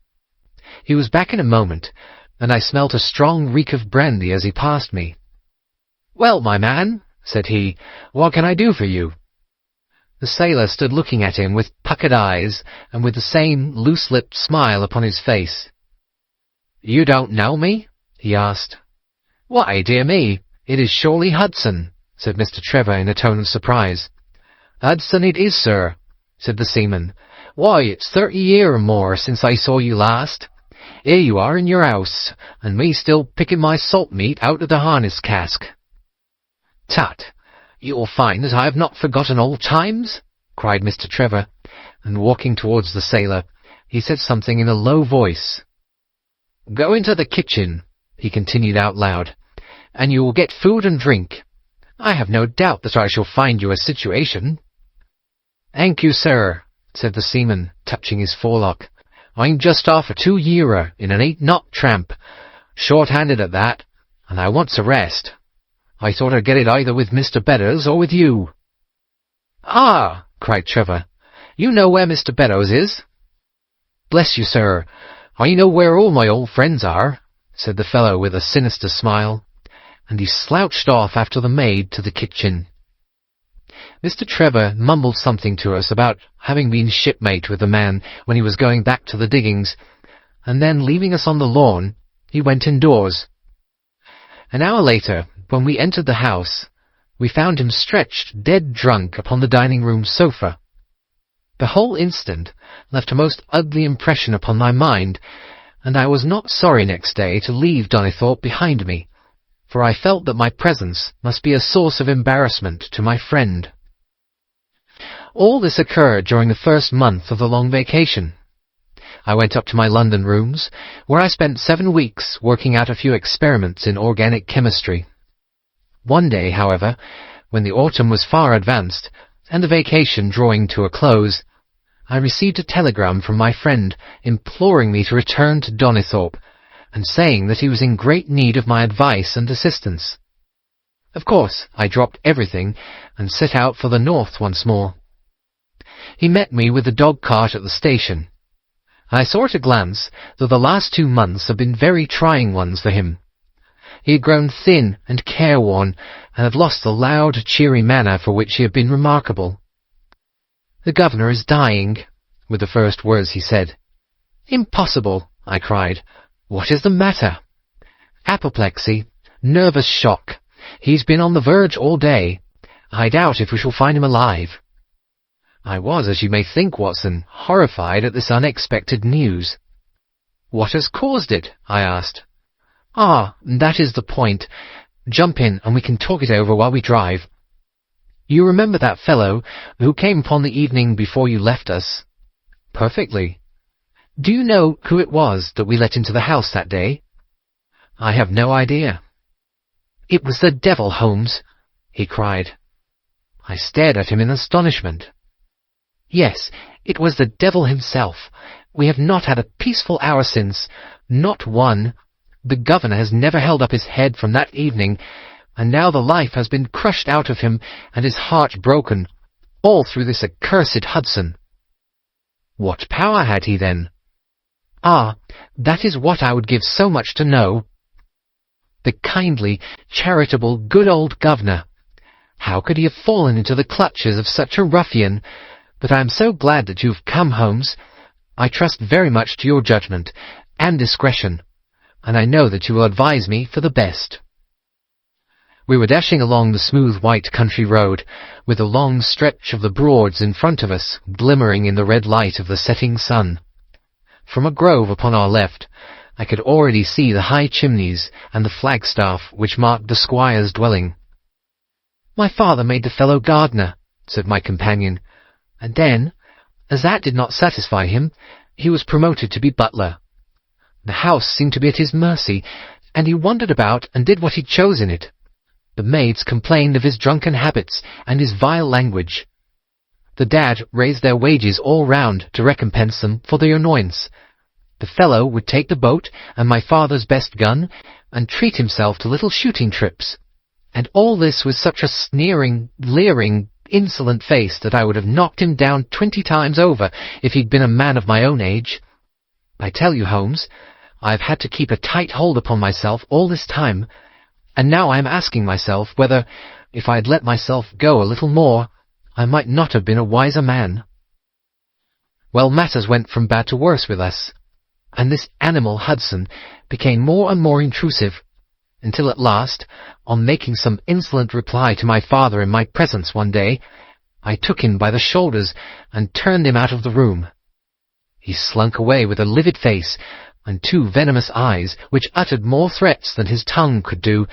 Speaker 1: He was back in a moment, and I smelt a strong reek of brandy as he passed me. "Well, my man," said he, "what can I do for you?" The sailor stood looking at him with puckered eyes and with the same loose-lipped smile upon his face. "You don't know me?" he asked. "Why, dear me, it is surely Hudson," said Mr. Trevor in a tone of surprise. "Hudson it is, sir," said the seaman. "Why, it's 30 year or more since I saw you last. Here you are in your house, and me still picking my salt meat out of the harness cask." "Tut, you'll find that I have not forgotten old times," cried Mr. Trevor, and walking towards the sailor, he said something in a low voice. "Go into the kitchen," he continued out loud, "and you will get food and drink. I have no doubt that I shall find you a situation." "Thank you, sir," said the seaman, touching his forelock. "I'm just off a 2-yearer in an 8-knot tramp, short-handed at that, and I wants a rest. I thought I'd get it either with Mr. Beddoes or with you." "Ah!" cried Trevor. "You know where Mr. Beddoes is?" "Bless you, sir, I know where all my old friends are," said the fellow with a sinister smile, and he slouched off after the maid to the kitchen. Mr. Trevor mumbled something to us about having been shipmate with the man when he was going back to the diggings, and then, leaving us on the lawn, he went indoors. An hour later, when we entered the house, we found him stretched dead drunk upon the dining-room sofa. The whole incident left a most ugly impression upon my mind, and I was not sorry next day to leave Donnithorpe behind me, for I felt that my presence must be a source of embarrassment to my friend. All this occurred during the first month of the long vacation. I went up to my London rooms, where I spent 7 weeks working out a few experiments in organic chemistry. One day, however, when the autumn was far advanced, and the vacation drawing to a close, I received a telegram from my friend imploring me to return to Donnithorpe, and saying that he was in great need of my advice and assistance. Of course, I dropped everything and set out for the north once more. He met me with the dog-cart at the station. I saw at a glance that the last 2 months had been very trying ones for him. He had grown thin and careworn, and had lost the loud, cheery manner for which he had been remarkable. "The governor is dying," were the first words he said. "Impossible," I cried. "What is the matter?" "Apoplexy. Nervous shock. He's been on the verge all day. I doubt if we shall find him alive." I was, as you may think, Watson, horrified at this unexpected news. "What has caused it?" I asked. "Ah, that is the point. Jump in, and we can talk it over while we drive. You remember that fellow who came upon the evening before you left us?" "Perfectly." "Do you know who it was that we let into the house that day?" "I have no idea." "It was the devil, Holmes," he cried. I stared at him in astonishment. "Yes, it was the devil himself. We have not had a peaceful hour since, not one. The governor has never held up his head from that evening, and now the life has been crushed out of him and his heart broken, all through this accursed Hudson." "What power had he, then?" "Ah, that is what I would give so much to know." "The kindly, charitable, good old governor. How could he have fallen into the clutches of such a ruffian? But I am so glad that you have come, Holmes. I trust very much to your judgment and discretion, and I know that you will advise me for the best." We were dashing along the smooth white country road, with a long stretch of the Broads in front of us, glimmering in the red light of the setting sun. From a grove upon our left, I could already see the high chimneys and the flagstaff which marked the squire's dwelling. "My father made the fellow gardener," said my companion, "and then, as that did not satisfy him, he was promoted to be butler. The house seemed to be at his mercy, and he wandered about and did what he chose in it. The maids complained of his drunken habits and his vile language. The dad raised their wages all round to recompense them for their annoyance. The fellow would take the boat and my father's best gun, and treat himself to little shooting trips. And all this with such a sneering, leering, insolent face that I would have knocked him down 20 times over if he'd been a man of my own age. I tell you, Holmes, I've had to keep a tight hold upon myself all this time, and now I am asking myself whether, if I had let myself go a little more, I might not have been a wiser man. Well, matters went from bad to worse with us, and this animal Hudson became more and more intrusive, until at last, on making some insolent reply to my father in my presence one day, I took him by the shoulders and turned him out of the room. He slunk away with a livid face and 2 venomous eyes which uttered more threats than his tongue could do.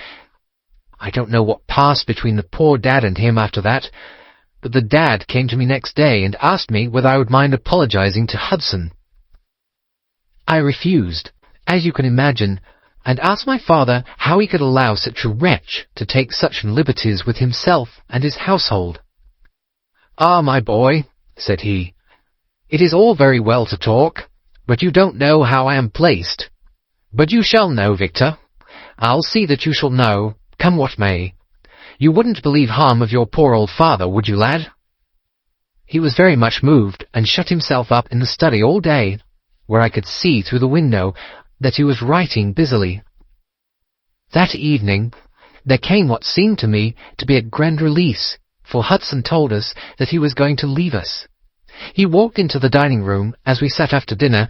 Speaker 1: I don't know what passed between the poor dad and him after that, but the dad came to me next day and asked me whether I would mind apologizing to Hudson. I refused, as you can imagine, and asked my father how he could allow such a wretch to take such liberties with himself and his household. "Ah, my boy," said he, "it is all very well to talk, but you don't know how I am placed. But you shall know, Victor. I'll see that you shall know, come what may. You wouldn't believe harm of your poor old father, would you, lad?" He was very much moved, and shut himself up in the study all day, where I could see through the window that he was writing busily. That evening there came what seemed to me to be a grand release, for Hudson told us that he was going to leave us. He walked into the dining-room as we sat after dinner,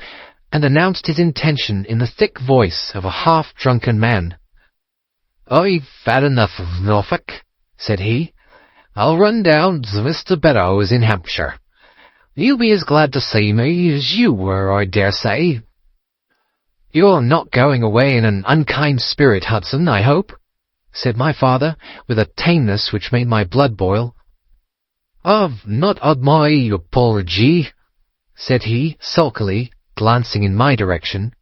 Speaker 1: and announced his intention in the thick voice of a half-drunken man. "I've had enough of Norfolk," said he. "I'll run down to Mr. Beddoes in Hampshire. He'll be as glad to see me as you were, I dare say." "You're not going away in an unkind spirit, Hudson, I hope?" said my father, with a tameness which made my blood boil. "I've not had my apology," said he, sulkily, glancing in my direction.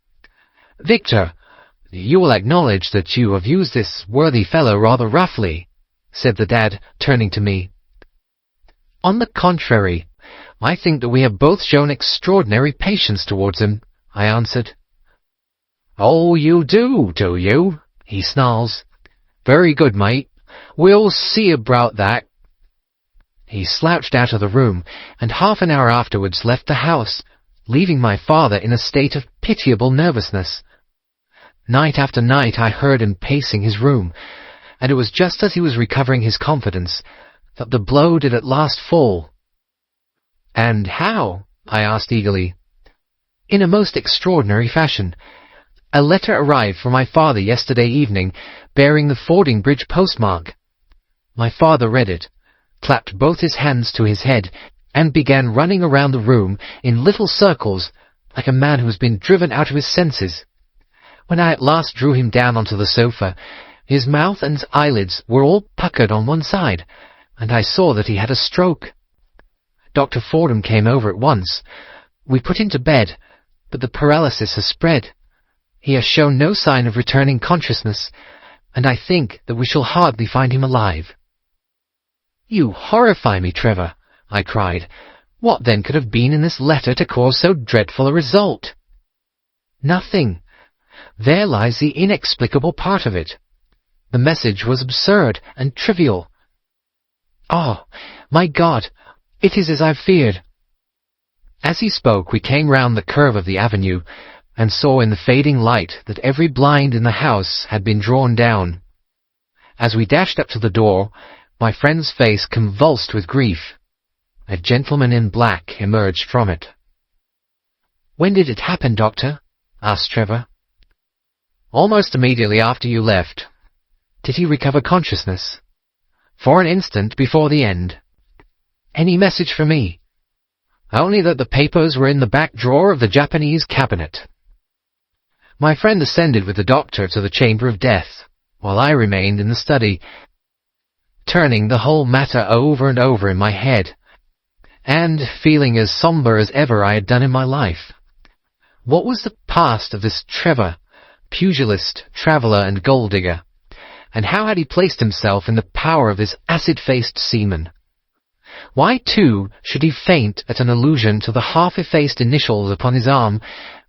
Speaker 1: "Victor, you will acknowledge that you have used this worthy fellow rather roughly," said the dad, turning to me. "On the contrary, I think that we have both shown extraordinary patience towards him," I answered. "Oh, you do you?" he snarls. "Very good, mate. We'll see about that." He slouched out of the room, and half an hour afterwards left the house, leaving my father in a state of pitiable nervousness. Night after night I heard him pacing his room, and it was just as he was recovering his confidence that the blow did at last fall. "And how?" I asked eagerly. "In a most extraordinary fashion. A letter arrived from my father yesterday evening, bearing the Fording Bridge postmark." My father read it, clapped both his hands to his head, and began running around the room in little circles, like a man who has been driven out of his senses. When I at last drew him down onto the sofa, his mouth and eyelids were all puckered on one side, and I saw that he had a stroke. Dr. Fordham came over at once. We put him to bed, but the paralysis has spread. He has shown no sign of returning consciousness, and I think that we shall hardly find him alive." "You horrify me, Trevor," I cried. "What then could have been in this letter to cause so dreadful a result?" "Nothing. There lies the inexplicable part of it. The message was absurd and trivial. Oh, my God, it is as I feared." As he spoke, we came round the curve of the avenue, and saw in the fading light that every blind in the house had been drawn down. As we dashed up to the door, my friend's face convulsed with grief. A gentleman in black emerged from it. "When did it happen, Doctor?" asked Trevor. "Almost immediately after you left." "Did he recover consciousness?" "For an instant before the end." "Any message for me?" "Only that the papers were in the back drawer of the Japanese cabinet." My friend ascended with the doctor to the chamber of death, while I remained in the study, turning the whole matter over and over in my head, and feeling as sombre as ever I had done in my life. What was the past of this Trevor, pugilist, traveller, and gold-digger, and how had he placed himself in the power of this acid-faced seaman? Why, too, should he faint at an allusion to the half-effaced initials upon his arm,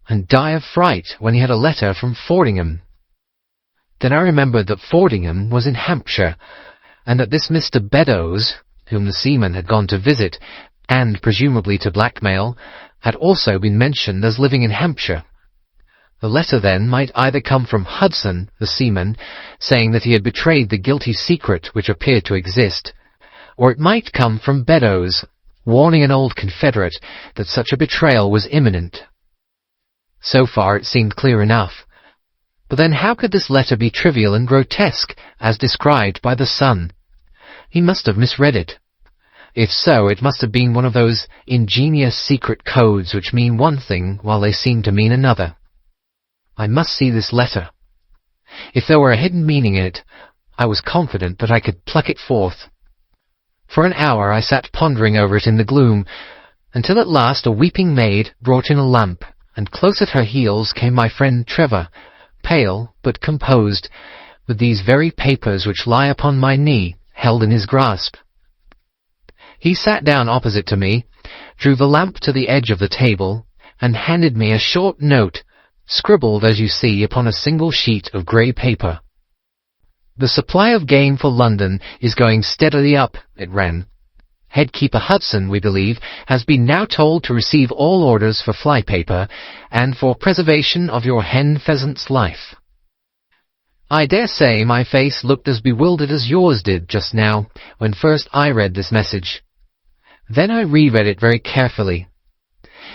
Speaker 1: and die of fright when he had a letter from Fordingham? Then I remembered that Fordingham was in Hampshire, and that this Mr. Beddoes, whom the seaman had gone to visit, and presumably to blackmail, had also been mentioned as living in Hampshire. The letter, then, might either come from Hudson, the seaman, saying that he had betrayed the guilty secret which appeared to exist, or it might come from Beddoes, warning an old confederate that such a betrayal was imminent. So far it seemed clear enough. But then how could this letter be trivial and grotesque, as described by the son? He must have misread it. If so, it must have been one of those ingenious secret codes which mean one thing while they seem to mean another. I must see this letter. If there were a hidden meaning in it, I was confident that I could pluck it forth. For an hour I sat pondering over it in the gloom, until at last a weeping maid brought in a lamp, and close at her heels came my friend Trevor, pale but composed, with these very papers which lie upon my knee, held in his grasp. He sat down opposite to me, drew the lamp to the edge of the table, and handed me a short note, scribbled, as you see, upon a single sheet of grey paper. "The supply of game for London is going steadily up," it ran. "Headkeeper Hudson, we believe, has been now told to receive all orders for flypaper, and for preservation of your hen-pheasant's life." I dare say my face looked as bewildered as yours did just now, when first I read this message. Then I reread it very carefully.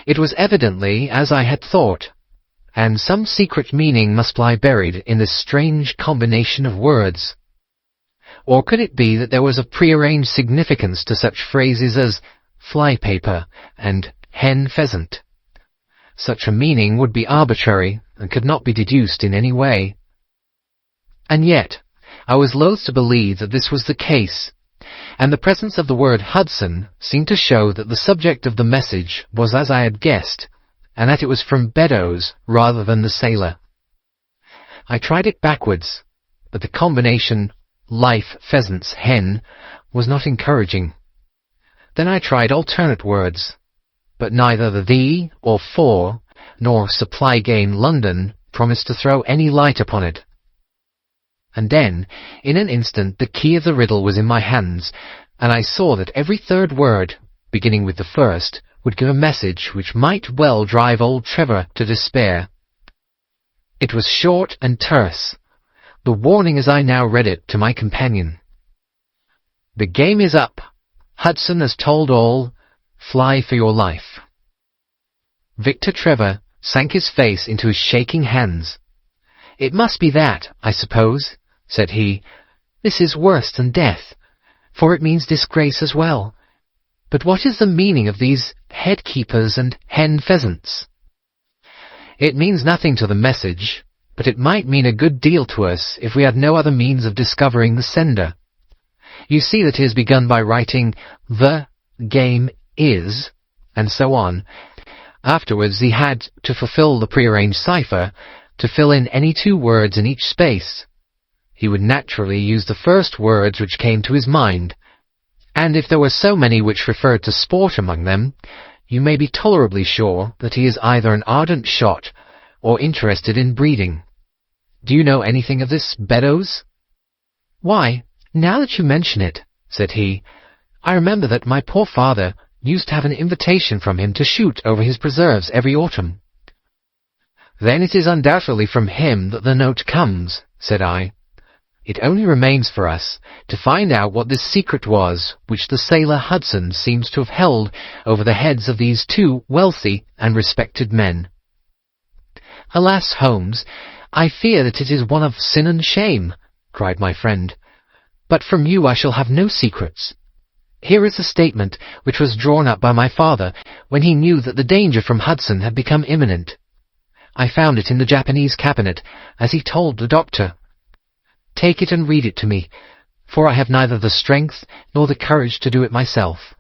Speaker 1: It was evidently as I had thought, and some secret meaning must lie buried in this strange combination of words. Or could it be that there was a prearranged significance to such phrases as flypaper and hen-pheasant? Such a meaning would be arbitrary and could not be deduced in any way. And yet, I was loath to believe that this was the case, and the presence of the word Hudson seemed to show that the subject of the message was as I had guessed, and that it was from Beddoes rather than the sailor. I tried it backwards, but the combination life, pheasants, hen was not encouraging. Then I tried alternate words, but neither the or for, nor supply game London promised to throw any light upon it. And then, in an instant, the key of the riddle was in my hands, and I saw that every third word, beginning with the first, would give a message which might well drive old Trevor to despair. It was short and terse, the warning as I now read it to my companion. "The game is up. Hudson has told all. Fly for your life." Victor Trevor sank his face into his shaking hands. "It must be that, I suppose," said he. "This is worse than death, for it means disgrace as well. But what is the meaning of these headkeepers and hen-pheasants?" "It means nothing to the message, but it might mean a good deal to us if we had no other means of discovering the sender. You see that he has begun by writing, 'The game is,' and so on. Afterwards he had, to fulfill the prearranged cipher, to fill in any two words in each space. He would naturally use the first words which came to his mind, and if there were so many which referred to sport among them, you may be tolerably sure that he is either an ardent shot or interested in breeding. Do you know anything of this, Beddoes?" "Why, now that you mention it," said he, "I remember that my poor father used to have an invitation from him to shoot over his preserves every autumn." "Then it is undoubtedly from him that the note comes," said I. "It only remains for us to find out what this secret was which the sailor Hudson seems to have held over the heads of these two wealthy and respected men." "Alas, Holmes, I fear that it is one of sin and shame," cried my friend. "But from you I shall have no secrets. Here is a statement which was drawn up by my father when he knew that the danger from Hudson had become imminent. I found it in the Japanese cabinet, as he told the doctor. Take it and read it to me, for I have neither the strength nor the courage to do it myself."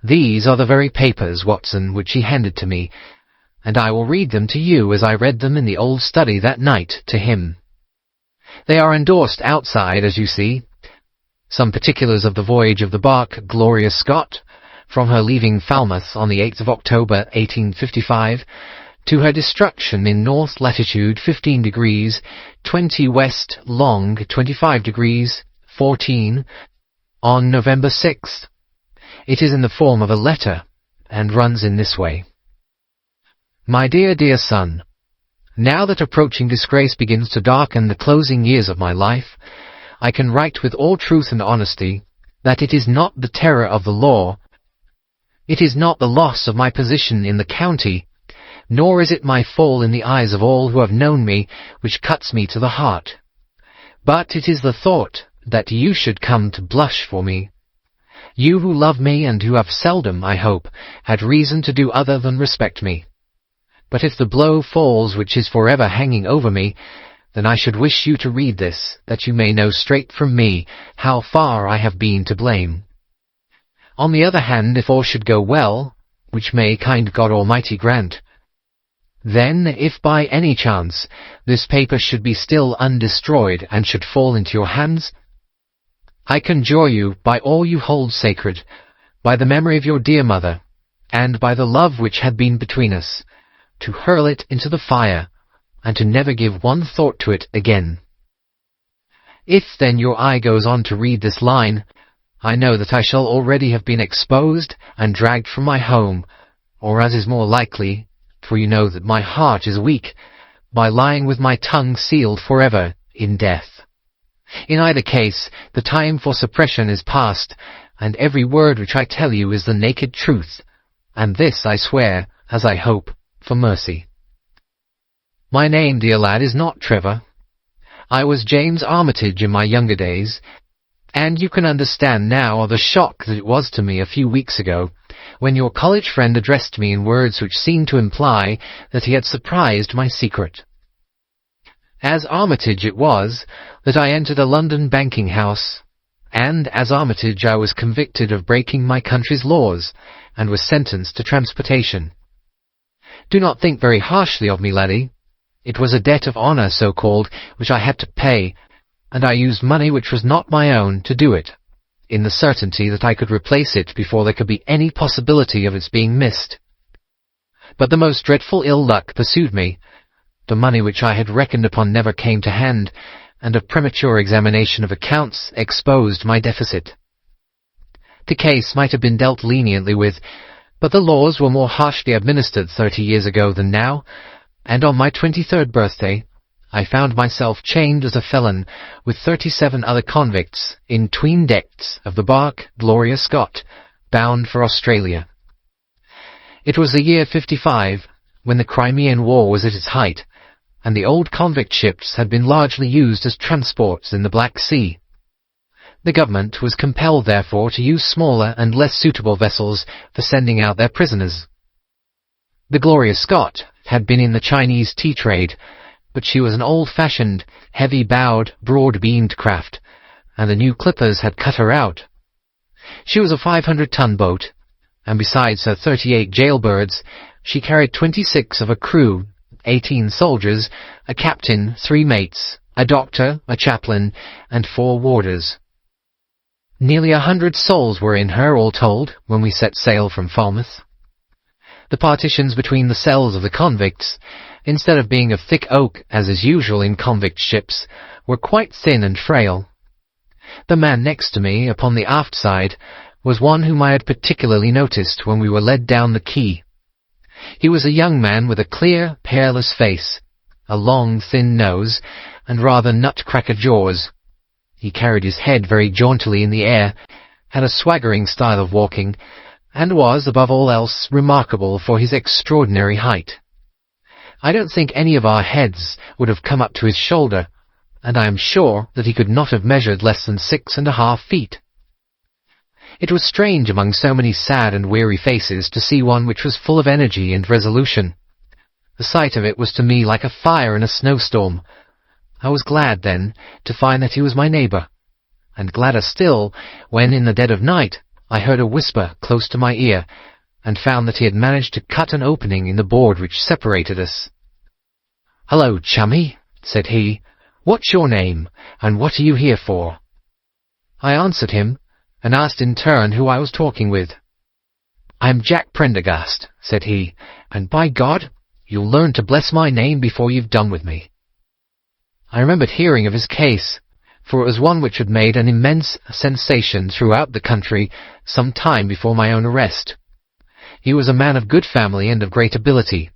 Speaker 1: These are the very papers, Watson, which he handed to me, and I will read them to you as I read them in the old study that night to him. They are endorsed outside, as you see. Some particulars of the voyage of the bark Gloria Scott, from her leaving Falmouth on the 8th of October 1855, to her destruction in north latitude 15 degrees, 20 west long 25 degrees, 14, on November 6th. It is in the form of a letter, and runs in this way. "My dear, dear son, Now that approaching disgrace begins to darken the closing years of my life, I can write with all truth and honesty that it is not the terror of the law, it is not the loss of my position in the county, nor is it my fall in the eyes of all who have known me, which cuts me to the heart. But it is the thought that you should come to blush for me. You who love me and who have seldom, I hope, had reason to do other than respect me. But if the blow falls which is forever hanging over me, then I should wish you to read this, that you may know straight from me how far I have been to blame. On the other hand, if all should go well, which may kind God Almighty grant, then, if by any chance this paper should be still undestroyed and should fall into your hands, I conjure you, by all you hold sacred, by the memory of your dear mother, and by the love which had been between us, to hurl it into the fire, and to never give one thought to it again. If then your eye goes on to read this line, I know that I shall already have been exposed and dragged from my home, or as is more likely, for you know that my heart is weak, by lying with my tongue sealed forever in death. In either case, the time for suppression is past, and every word which I tell you is the naked truth, and this I swear, as I hope, for mercy. My name, dear lad, is not Trevor. I was James Armitage in my younger days, and you can understand now the shock that it was to me a few weeks ago, when your college friend addressed me in words which seemed to imply that he had surprised my secret. As Armitage it was that I entered a London banking house, and as Armitage I was convicted of breaking my country's laws, and was sentenced to transportation. Do not think very harshly of me, laddie. It was a debt of honour, so-called, which I had to pay, and I used money which was not my own to do it, in the certainty that I could replace it before there could be any possibility of its being missed. But the most dreadful ill luck pursued me. The money which I had reckoned upon never came to hand, and a premature examination of accounts exposed my deficit. The case might have been dealt leniently with, but the laws were more harshly administered 30 years ago than now, and on my 23rd birthday I found myself chained as a felon with 37 other convicts in 'tween decks of the bark Gloria Scott, bound for Australia. It was the year 55, when the Crimean War was at its height, and the old convict ships had been largely used as transports in the Black Sea. The government was compelled, therefore, to use smaller and less suitable vessels for sending out their prisoners. The Gloria Scott had been in the Chinese tea trade, but she was an old-fashioned, heavy-bowed, broad-beamed craft, and the new clippers had cut her out. She was a 500-ton boat, and besides her 38 jailbirds, she carried 26 of a crew, 18 soldiers, a captain, 3 mates, a doctor, a chaplain, and 4 warders. Nearly 100 souls were in her, all told, when we set sail from Falmouth. The partitions between the cells of the convicts, instead of being of thick oak, as is usual in convict ships, were quite thin and frail. The man next to me, upon the aft side, was one whom I had particularly noticed when we were led down the quay. He was a young man with a clear, pearless face, a long, thin nose, and rather nutcracker jaws. He carried his head very jauntily in the air, had a swaggering style of walking, and was, above all else, remarkable for his extraordinary height. I don't think any of our heads would have come up to his shoulder, and I am sure that he could not have measured less than 6.5 feet. It was strange among so many sad and weary faces to see one which was full of energy and resolution. The sight of it was to me like a fire in a snowstorm. I was glad, then, to find that he was my neighbour, and gladder still when, in the dead of night, I heard a whisper close to my ear, and found that he had managed to cut an opening in the board which separated us. "Hello, chummy," said he. "What's your name, and what are you here for?" I answered him, and asked in turn who I was talking with. "I'm Jack Prendergast," said he, "and by God, you'll learn to bless my name before you've done with me." I remembered hearing of his case, for it was one which had made an immense sensation throughout the country some time before my own arrest. He was a man of good family and of great ability,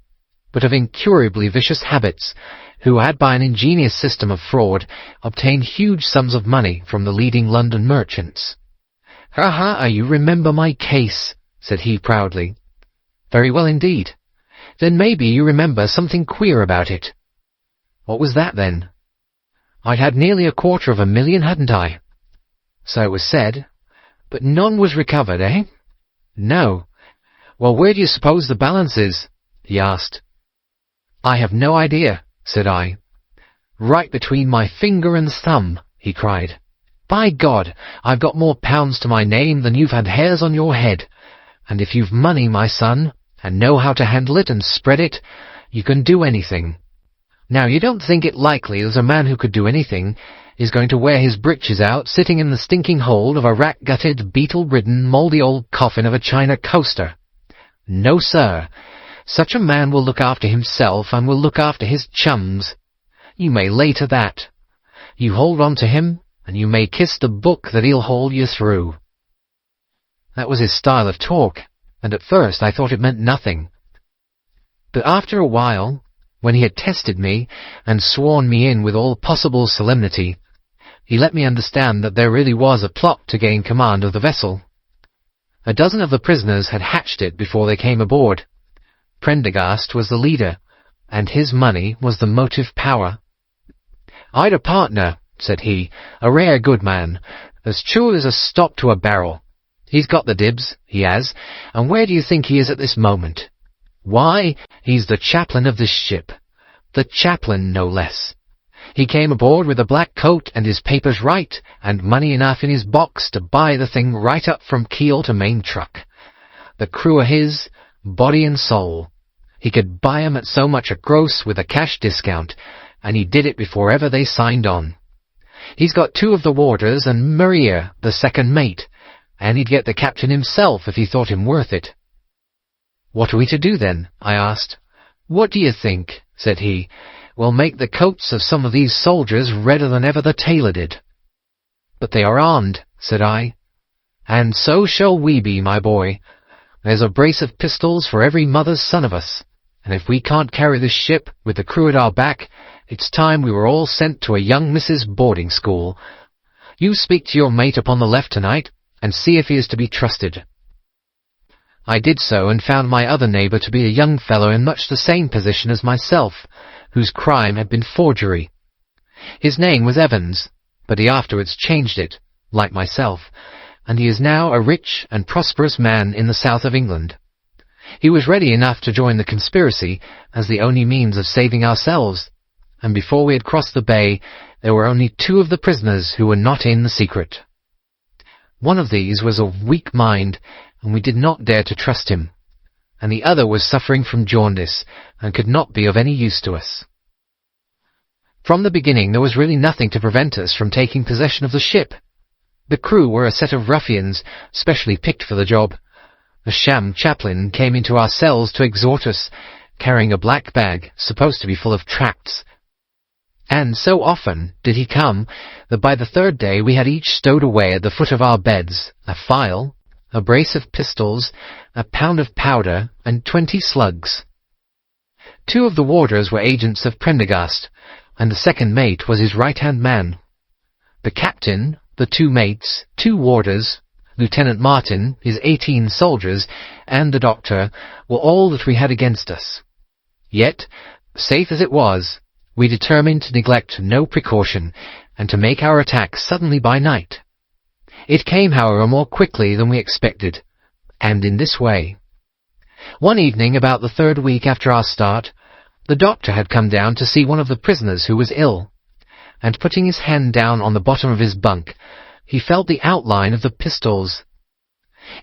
Speaker 1: but of incurably vicious habits, who had by an ingenious system of fraud obtained huge sums of money from the leading London merchants. "Ha, you remember my case," said he proudly. "Very well indeed. Then maybe you remember something queer about it." "What was that, then?" "I'd had nearly $250,000, hadn't I?" "So it was said. But none was recovered, eh?" "No." "Well, where do you suppose the balance is?" he asked. "I have no idea," said I. "Right between my finger and thumb," he cried. "By God, I've got more pounds to my name than you've had hairs on your head. And if you've money, my son, and know how to handle it and spread it, you can do anything. Now, you don't think it likely that a man who could do anything is going to wear his breeches out sitting in the stinking hold of a rat-gutted, beetle-ridden, mouldy old coffin of a China coaster? No, sir. Such a man will look after himself and will look after his chums. You may lay to that. You hold on to him, and you may kiss the book that he'll hold you through." That was his style of talk, and at first I thought it meant nothing. But after a while, when he had tested me and sworn me in with all possible solemnity, he let me understand that there really was a plot to gain command of the vessel. A dozen of the prisoners had hatched it before they came aboard. Prendergast was the leader, and his money was the motive power. "I'd a partner," said he, "a rare good man, as true as a stop to a barrel. He's got the dibs, he has, and where do you think he is at this moment? Why, he's the chaplain of this ship. The chaplain, no less. He came aboard with a black coat and his papers right, and money enough in his box to buy the thing right up from keel to main truck. The crew are his, body and soul. He could buy 'em at so much a gross with a cash discount, and he did it before ever they signed on. He's got 2 of the warders and Maria, the second mate, and he'd get the captain himself if he thought him worth it." "What are we to do, then?" I asked. "What do you think?" said he. "We'll make the coats of some of these soldiers redder than ever the tailor did." "But they are armed," said I. "And so shall we be, my boy. There's a brace of pistols for every mother's son of us, and if we can't carry this ship with the crew at our back, it's time we were all sent to a young Mrs. boarding school. You speak to your mate upon the left tonight, and see if he is to be trusted." I did so, and found my other neighbour to be a young fellow in much the same position as myself, whose crime had been forgery. His name was Evans, but he afterwards changed it, like myself, and he is now a rich and prosperous man in the south of England. He was ready enough to join the conspiracy as the only means of saving ourselves, and before we had crossed the bay, there were only 2 of the prisoners who were not in the secret. One of these was of weak mind, and we did not dare to trust him, and the other was suffering from jaundice, and could not be of any use to us. From the beginning there was really nothing to prevent us from taking possession of the ship. The crew were a set of ruffians, specially picked for the job. A sham chaplain came into our cells to exhort us, carrying a black bag, supposed to be full of tracts. And so often did he come that by the 3rd day we had each stowed away at the foot of our beds a file, a brace of pistols, a pound of powder, and 20 slugs. 2 of the warders were agents of Prendergast, and the second mate was his right-hand man. The captain, the 2 mates, 2 warders, Lieutenant Martin, his 18 soldiers, and the doctor were all that we had against us. Yet, safe as it was, we determined to neglect no precaution, and to make our attack suddenly by night. It came, however, more quickly than we expected, and in this way. One evening, about the 3rd week after our start, the doctor had come down to see one of the prisoners who was ill, and putting his hand down on the bottom of his bunk, he felt the outline of the pistols.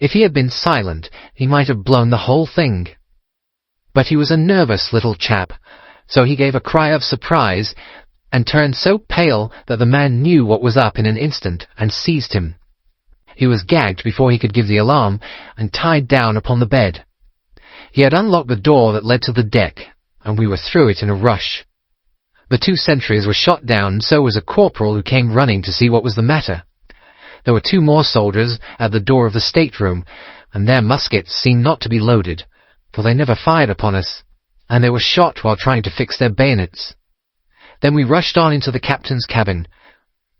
Speaker 1: If he had been silent, he might have blown the whole thing. But he was a nervous little chap, so he gave a cry of surprise, and turned so pale that the man knew what was up in an instant, and seized him. He was gagged before he could give the alarm, and tied down upon the bed. He had unlocked the door that led to the deck, and we were through it in a rush. The 2 sentries were shot down, and so was a corporal who came running to see what was the matter. There were 2 more soldiers at the door of the stateroom, and their muskets seemed not to be loaded, for they never fired upon us, and they were shot while trying to fix their bayonets. Then we rushed on into the captain's cabin,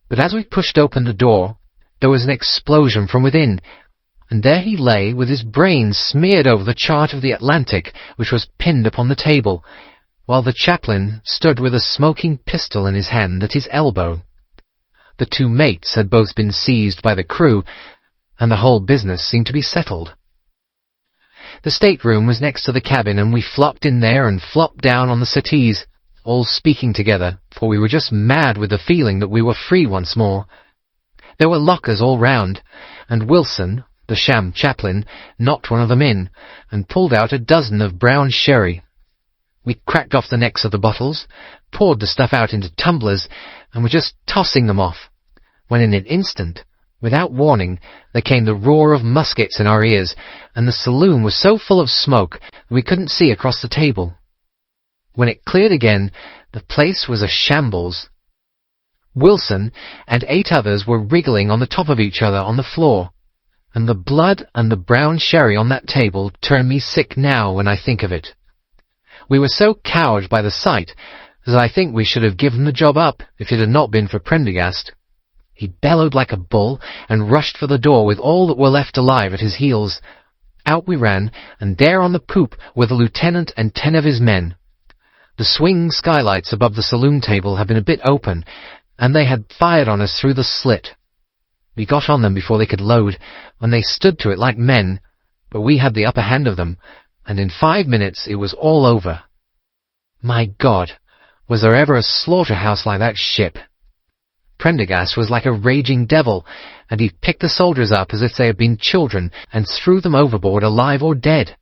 Speaker 1: but as we pushed open the door, there was an explosion from within, and there he lay with his brains smeared over the chart of the Atlantic, which was pinned upon the table, while the chaplain stood with a smoking pistol in his hand at his elbow. The 2 mates had both been seized by the crew, and the whole business seemed to be settled. The stateroom was next to the cabin, and we flopped in there and flopped down on the settees, all speaking together, for we were just mad with the feeling that we were free once more. There were lockers all round, and Wilson, the sham chaplain, knocked one of them in, and pulled out a dozen of brown sherry. We cracked off the necks of the bottles, poured the stuff out into tumblers, and were just tossing them off, when in an instant, without warning, there came the roar of muskets in our ears, and the saloon was so full of smoke that we couldn't see across the table. When it cleared again, the place was a shambles. Wilson and 8 others were wriggling on the top of each other on the floor, and the blood and the brown sherry on that table turn me sick now when I think of it. We were so cowed by the sight that I think we should have given the job up if it had not been for Prendergast. He bellowed like a bull and rushed for the door with all that were left alive at his heels. Out we ran, and there on the poop were the lieutenant and 10 of his men. The swing skylights above the saloon table had been a bit open, and they had fired on us through the slit. We got on them before they could load, when they stood to it like men, but we had the upper hand of them, and in 5 minutes it was all over. My God, was there ever a slaughterhouse like that ship? Prendergast was like a raging devil, and he picked the soldiers up as if they had been children and threw them overboard alive or dead.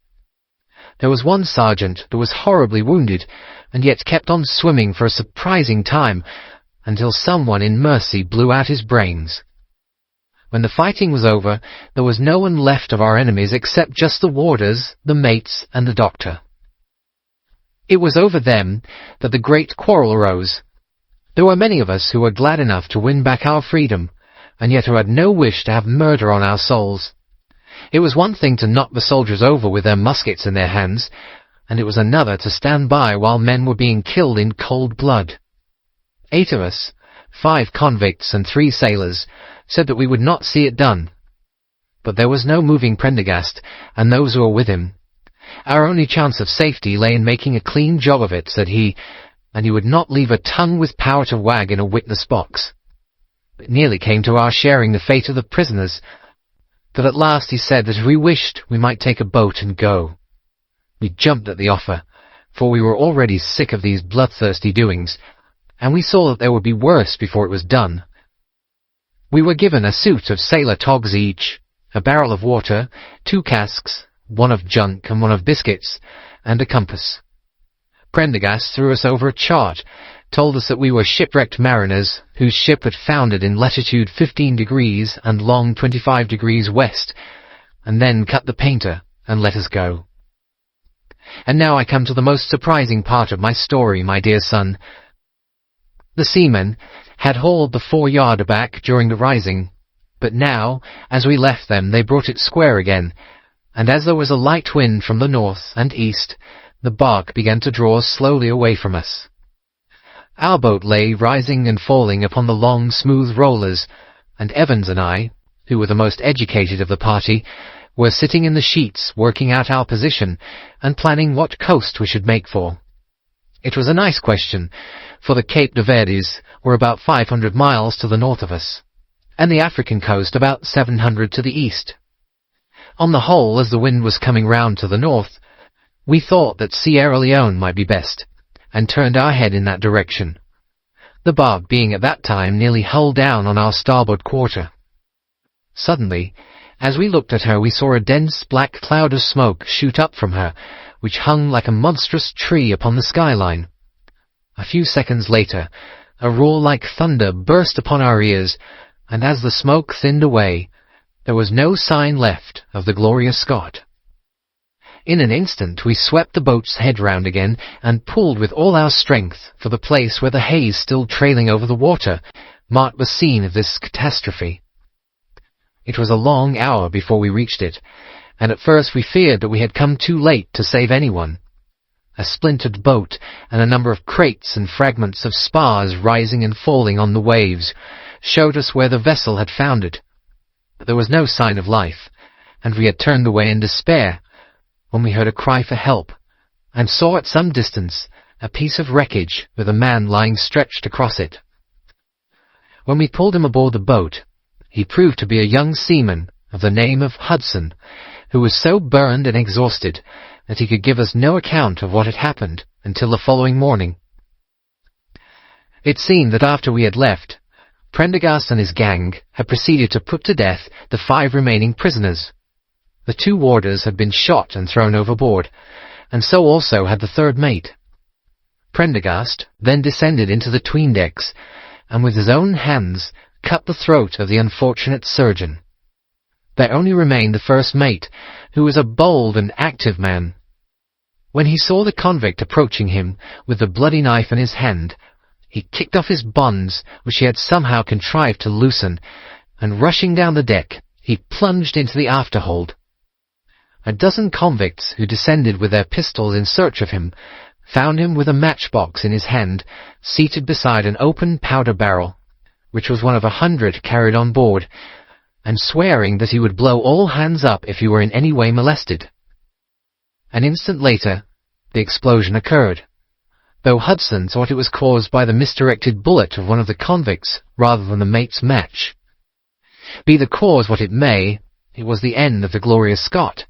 Speaker 1: There was one sergeant that was horribly wounded, and yet kept on swimming for a surprising time, until someone in mercy blew out his brains. When the fighting was over, there was no one left of our enemies except just the warders, the mates, and the doctor. It was over them that the great quarrel arose. There were many of us who were glad enough to win back our freedom, and yet who had no wish to have murder on our souls. It was one thing to knock the soldiers over with their muskets in their hands, and it was another to stand by while men were being killed in cold blood. 8 of us, 5 convicts and 3 sailors, said that we would not see it done. But there was no moving Prendergast and those who were with him. Our only chance of safety lay in making a clean job of it, said he, and he would not leave a tongue with power to wag in a witness box. It nearly came to our sharing the fate of the prisoners, but at last he said that if we wished we might take a boat and go. We jumped at the offer, for we were already sick of these bloodthirsty doings, and we saw that there would be worse before it was done. We were given a suit of sailor togs each, a barrel of water, 2 casks, 1 of junk and 1 of biscuits, and a compass. Prendergast threw us over a chart, told us that we were shipwrecked mariners whose ship had foundered in latitude 15 degrees and long 25 degrees west, and then cut the painter and let us go. And now I come to the most surprising part of my story, my dear son. The seamen had hauled the fore-yard aback during the rising, but now, as we left them, they brought it square again, and as there was a light wind from the north and east, the bark began to draw slowly away from us. Our boat lay rising and falling upon the long, smooth rollers, and Evans and I, who were the most educated of the party, were sitting in the sheets working out our position and planning what coast we should make for. It was a nice question, for the Cape de Verdes were about 500 miles to the north of us, and the African coast about 700 to the east. On the whole, as the wind was coming round to the north, we thought that Sierra Leone might be best, and turned our head in that direction, the bark being at that time nearly hull down on our starboard quarter. Suddenly, as we looked at her, we saw a dense black cloud of smoke shoot up from her, which hung like a monstrous tree upon the skyline. A few seconds later, a roar like thunder burst upon our ears, and as the smoke thinned away, there was no sign left of the Gloria Scott. In an instant we swept the boat's head round again, and pulled with all our strength for the place where the haze still trailing over the water marked the scene of this catastrophe. It was a long hour before we reached it, and at first we feared that we had come too late to save anyone. a splintered boat, and a number of crates and fragments of spars rising and falling on the waves, showed us where the vessel had foundered. But there was no sign of life, and we had turned away in despair, when we heard a cry for help, and saw at some distance a piece of wreckage with a man lying stretched across it. When we pulled him aboard the boat, he proved to be a young seaman of the name of Hudson, who was so burned and exhausted that he could give us no account of what had happened until the following morning. It seemed that after we had left, Prendergast and his gang had proceeded to put to death the 5 remaining prisoners. The 2 warders had been shot and thrown overboard, and so also had the 3rd mate. Prendergast then descended into the 'tween-decks, and with his own hands cut the throat of the unfortunate surgeon. There only remained the 1st mate, who was a bold and active man. When he saw the convict approaching him with the bloody knife in his hand, he kicked off his bonds, which he had somehow contrived to loosen, and rushing down the deck, he plunged into the afterhold. A dozen convicts, who descended with their pistols in search of him, found him with a matchbox in his hand, seated beside an open powder barrel, which was one of 100 carried on board, and swearing that he would blow all hands up if he were in any way molested. An instant later, the explosion occurred, though Hudson thought it was caused by the misdirected bullet of one of the convicts rather than the mate's match. Be the cause what it may, it was the end of the Gloria Scott,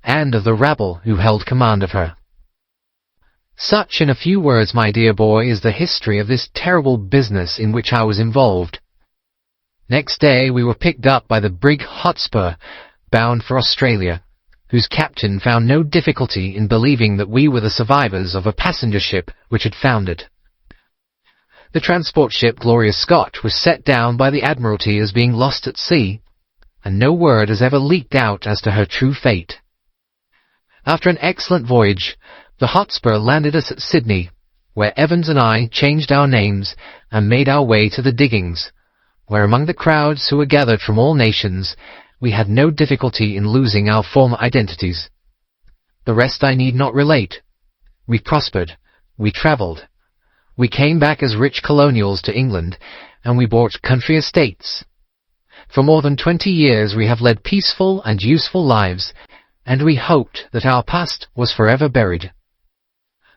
Speaker 1: and of the rabble who held command of her. Such, in a few words, my dear boy, is the history of this terrible business in which I was involved. Next day we were picked up by the brig Hotspur, bound for Australia, whose captain found no difficulty in believing that we were the survivors of a passenger ship which had foundered. The transport ship Gloria Scott was set down by the Admiralty as being lost at sea, and no word has ever leaked out as to her true fate. After an excellent voyage, the Hotspur landed us at Sydney, where Evans and I changed our names and made our way to the diggings, where among the crowds who were gathered from all nations, we had no difficulty in losing our former identities. The rest I need not relate. We prospered, we travelled, we came back as rich colonials to England, and we bought country estates. For more than 20 years we have led peaceful and useful lives, and we hoped that our past was forever buried.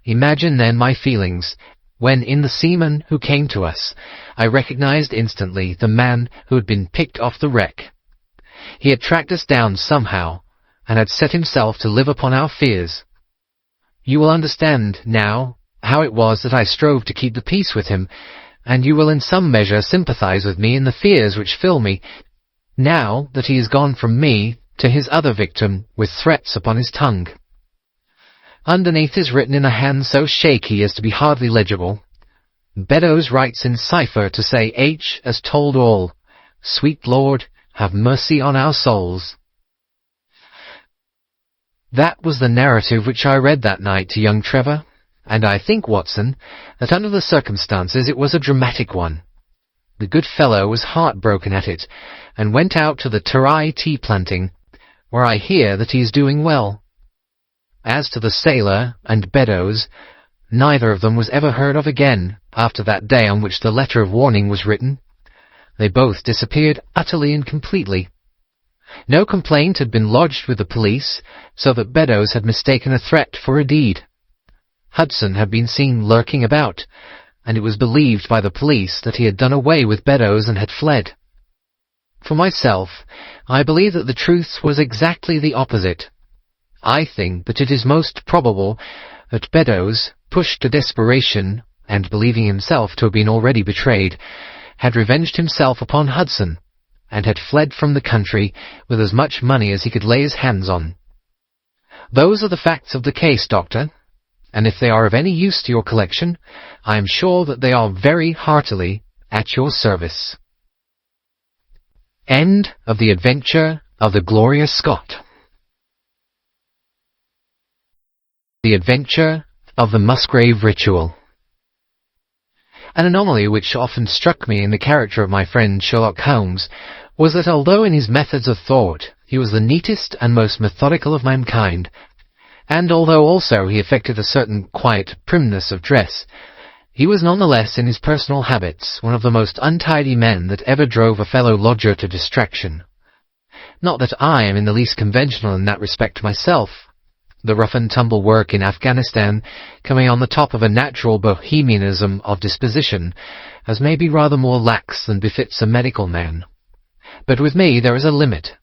Speaker 1: Imagine then my feelings, when in the seaman who came to us, I recognized instantly the man who had been picked off the wreck. He had tracked us down somehow, and had set himself to live upon our fears. You will understand now how it was that I strove to keep the peace with him, and you will in some measure sympathize with me in the fears which fill me, now that he is gone from me to his other victim with threats upon his tongue. Underneath is written in a hand so shaky as to be hardly legible. Beddoes writes in cipher to say H has told all. Sweet Lord, have mercy on our souls. That was the narrative which I read that night to young Trevor, and I think, Watson, that under the circumstances it was a dramatic one. The good fellow was heartbroken at it, and went out to the Terai tea planting, where I hear that he is doing well. As to the sailor and Beddoes, neither of them was ever heard of again after that day on which the letter of warning was written. They both disappeared utterly and completely. No complaint had been lodged with the police, so that Beddoes had mistaken a threat for a deed. Hudson had been seen lurking about, and it was believed by the police that he had done away with Beddoes and had fled. For myself, I believe that the truth was exactly the opposite. I think that it is most probable that Beddoes, pushed to desperation, and believing himself to have been already betrayed, had revenged himself upon Hudson, and had fled from the country with as much money as he could lay his hands on. Those are the facts of the case, Doctor, and if they are of any use to your collection, I am sure that they are very heartily at your service. End of the Adventure of the Gloria Scott. The Adventure of the Musgrave Ritual. An anomaly which often struck me in the character of my friend Sherlock Holmes was that although in his methods of thought he was the neatest and most methodical of mankind, and although also he affected a certain quiet primness of dress, he was nonetheless in his personal habits one of the most untidy men that ever drove a fellow lodger to distraction. Not that I am in the least conventional in that respect myself, the rough-and-tumble work in Afghanistan coming on the top of a natural bohemianism of disposition, as may be rather more lax than befits a medical man. But with me there is a limit,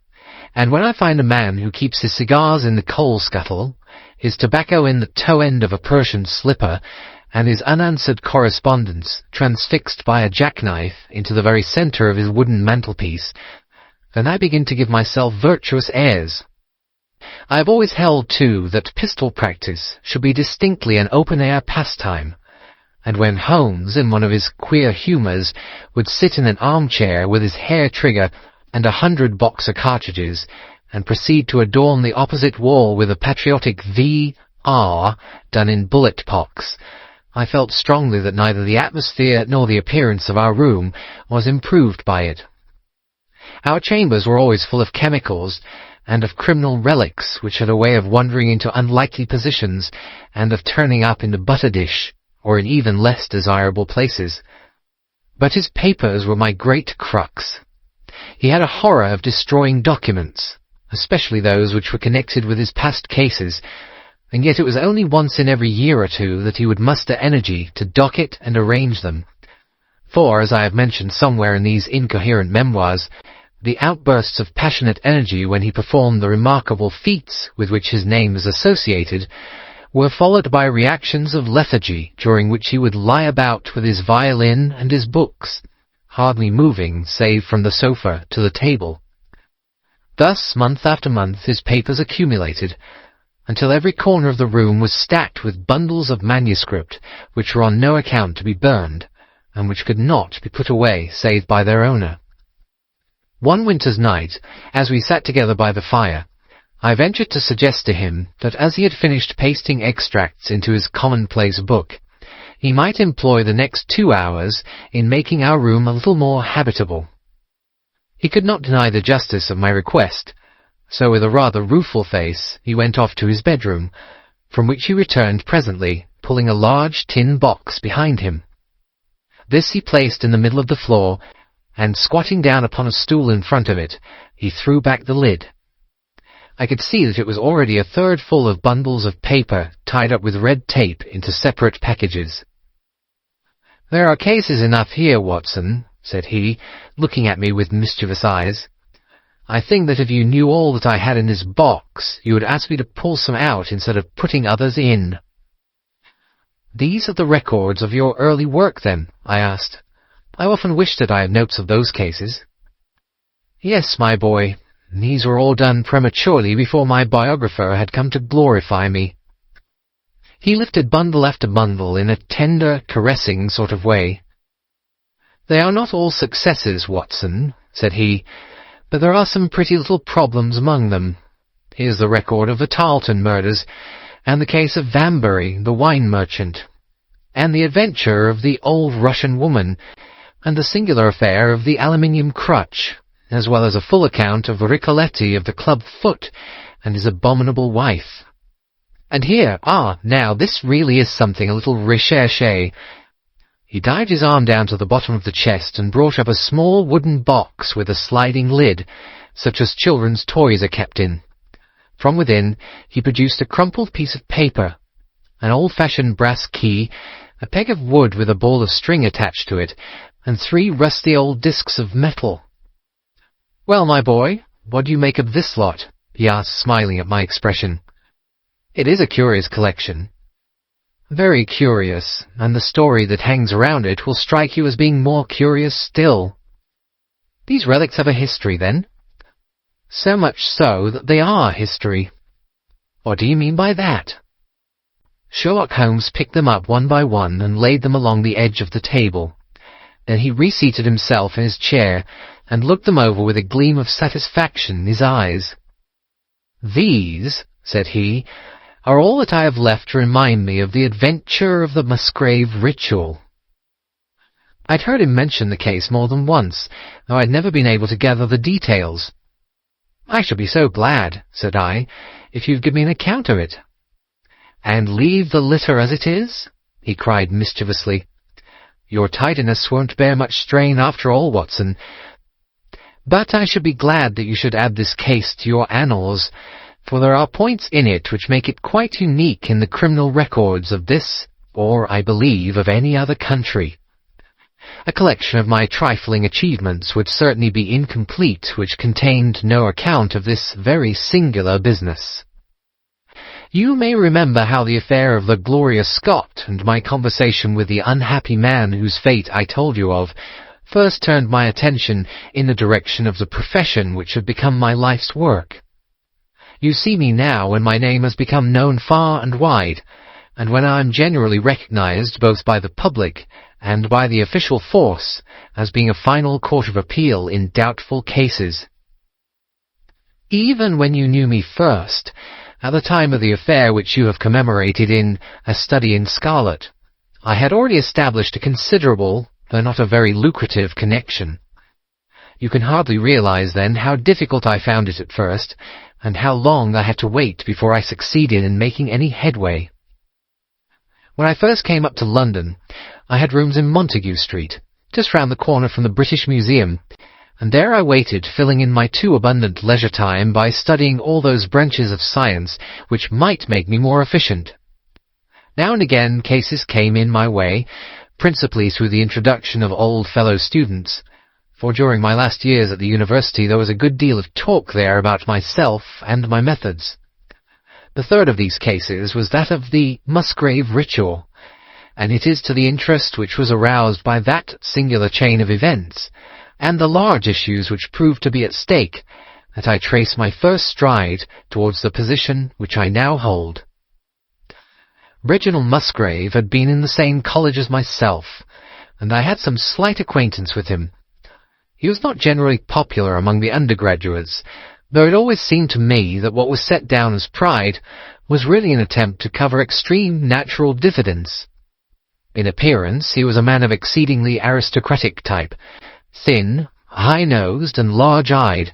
Speaker 1: and when I find a man who keeps his cigars in the coal-scuttle, his tobacco in the toe-end of a Persian slipper, and his unanswered correspondence transfixed by a jackknife into the very centre of his wooden mantelpiece, then I begin to give myself virtuous airs. I have always held, too, that pistol practice should be distinctly an open-air pastime, and when Holmes, in one of his queer humours, would sit in an armchair with his hair trigger and 100 Boxer cartridges, and proceed to adorn the opposite wall with a patriotic V.R. done in bullet pocks, I felt strongly that neither the atmosphere nor the appearance of our room was improved by it. Our chambers were always full of chemicals, and of criminal relics which had a way of wandering into unlikely positions, and of turning up in the butter dish, or in even less desirable places. But his papers were my great crux. He had a horror of destroying documents, especially those which were connected with his past cases, and yet it was only once in every year or two that he would muster energy to docket and arrange them. For, as I have mentioned somewhere in these incoherent memoirs, the outbursts of passionate energy when he performed the remarkable feats with which his name is associated were followed by reactions of lethargy, during which he would lie about with his violin and his books, hardly moving save from the sofa to the table. Thus, month after month, his papers accumulated, until every corner of the room was stacked with bundles of manuscript which were on no account to be burned, and which could not be put away save by their owner. One winter's night, as we sat together by the fire, I ventured to suggest to him that as he had finished pasting extracts into his commonplace book, he might employ the next 2 hours in making our room a little more habitable. He could not deny the justice of my request, so with a rather rueful face he went off to his bedroom, from which he returned presently, pulling a large tin box behind him. This he placed in the middle of the floor, and squatting down upon a stool in front of it, he threw back the lid. I could see that it was already a third full of bundles of paper tied up with red tape into separate packages. "There are cases enough here, Watson," said he, looking at me with mischievous eyes. "I think that if you knew all that I had in this box, you would ask me to pull some out instead of putting others in." "These are the records of your early work, then?" I asked. "I often wish that I had notes of those cases." "Yes, my boy. These were all done prematurely before my biographer had come to glorify me." He lifted bundle after bundle in a tender, caressing sort of way. "They are not all successes, Watson," said he, "but there are some pretty little problems among them. Here's the record of the Tarleton murders, and the case of Vanbury, the wine merchant, and the adventure of the old Russian woman, and the singular affair of the aluminium crutch, as well as a full account of Ricoletti of the club foot and his abominable wife. And here, now, this really is something a little recherché." He dived his arm down to the bottom of the chest and brought up a small wooden box with a sliding lid, such as children's toys are kept in. From within he produced a crumpled piece of paper, an old-fashioned brass key, a peg of wood with a ball of string attached to it, and 3 rusty old discs of metal. "Well, my boy, what do you make of this lot?" he asked, smiling at my expression. "It is a curious collection." "Very curious, and the story that hangs around it will strike you as being more curious still." "These relics have a history, then?" "So much so that they are history." "What do you mean by that?" Sherlock Holmes picked them up one by one and laid them along the edge of the table. Then he reseated himself in his chair and looked them over with a gleam of satisfaction in his eyes. "These," said he, "are all that I have left to remind me of the adventure of the Musgrave ritual." I'd heard him mention the case more than once, though I'd never been able to gather the details. "I shall be so glad," said I, "if you'd give me an account of it." "And leave the litter as it is?" he cried mischievously. "Your tidiness won't bear much strain after all, Watson. But I should be glad that you should add this case to your annals, for there are points in it which make it quite unique in the criminal records of this, or, I believe, of any other country. A collection of my trifling achievements would certainly be incomplete which contained no account of this very singular business. You may remember how the affair of the Gloria Scott and my conversation with the unhappy man whose fate I told you of first turned my attention in the direction of the profession which had become my life's work. You see me now when my name has become known far and wide, and when I am generally recognized both by the public and by the official force as being a final court of appeal in doubtful cases. Even when you knew me first, at the time of the affair which you have commemorated in A Study in Scarlet, I had already established a considerable, though not a very lucrative, connection. You can hardly realize, then, how difficult I found it at first, and how long I had to wait before I succeeded in making any headway. When I first came up to London, I had rooms in Montague Street, just round the corner from the British Museum, and there I waited, filling in my too abundant leisure time by studying all those branches of science which might make me more efficient. Now and again cases came in my way, principally through the introduction of old fellow students, for during my last years at the university there was a good deal of talk there about myself and my methods. The third of these cases was that of the Musgrave ritual, and it is to the interest which was aroused by that singular chain of events, and the large issues which proved to be at stake, that I trace my first stride towards the position which I now hold. Reginald Musgrave had been in the same college as myself, and I had some slight acquaintance with him. He was not generally popular among the undergraduates, though it always seemed to me that what was set down as pride was really an attempt to cover extreme natural diffidence. In appearance he was a man of exceedingly aristocratic type, thin, high-nosed, and large-eyed,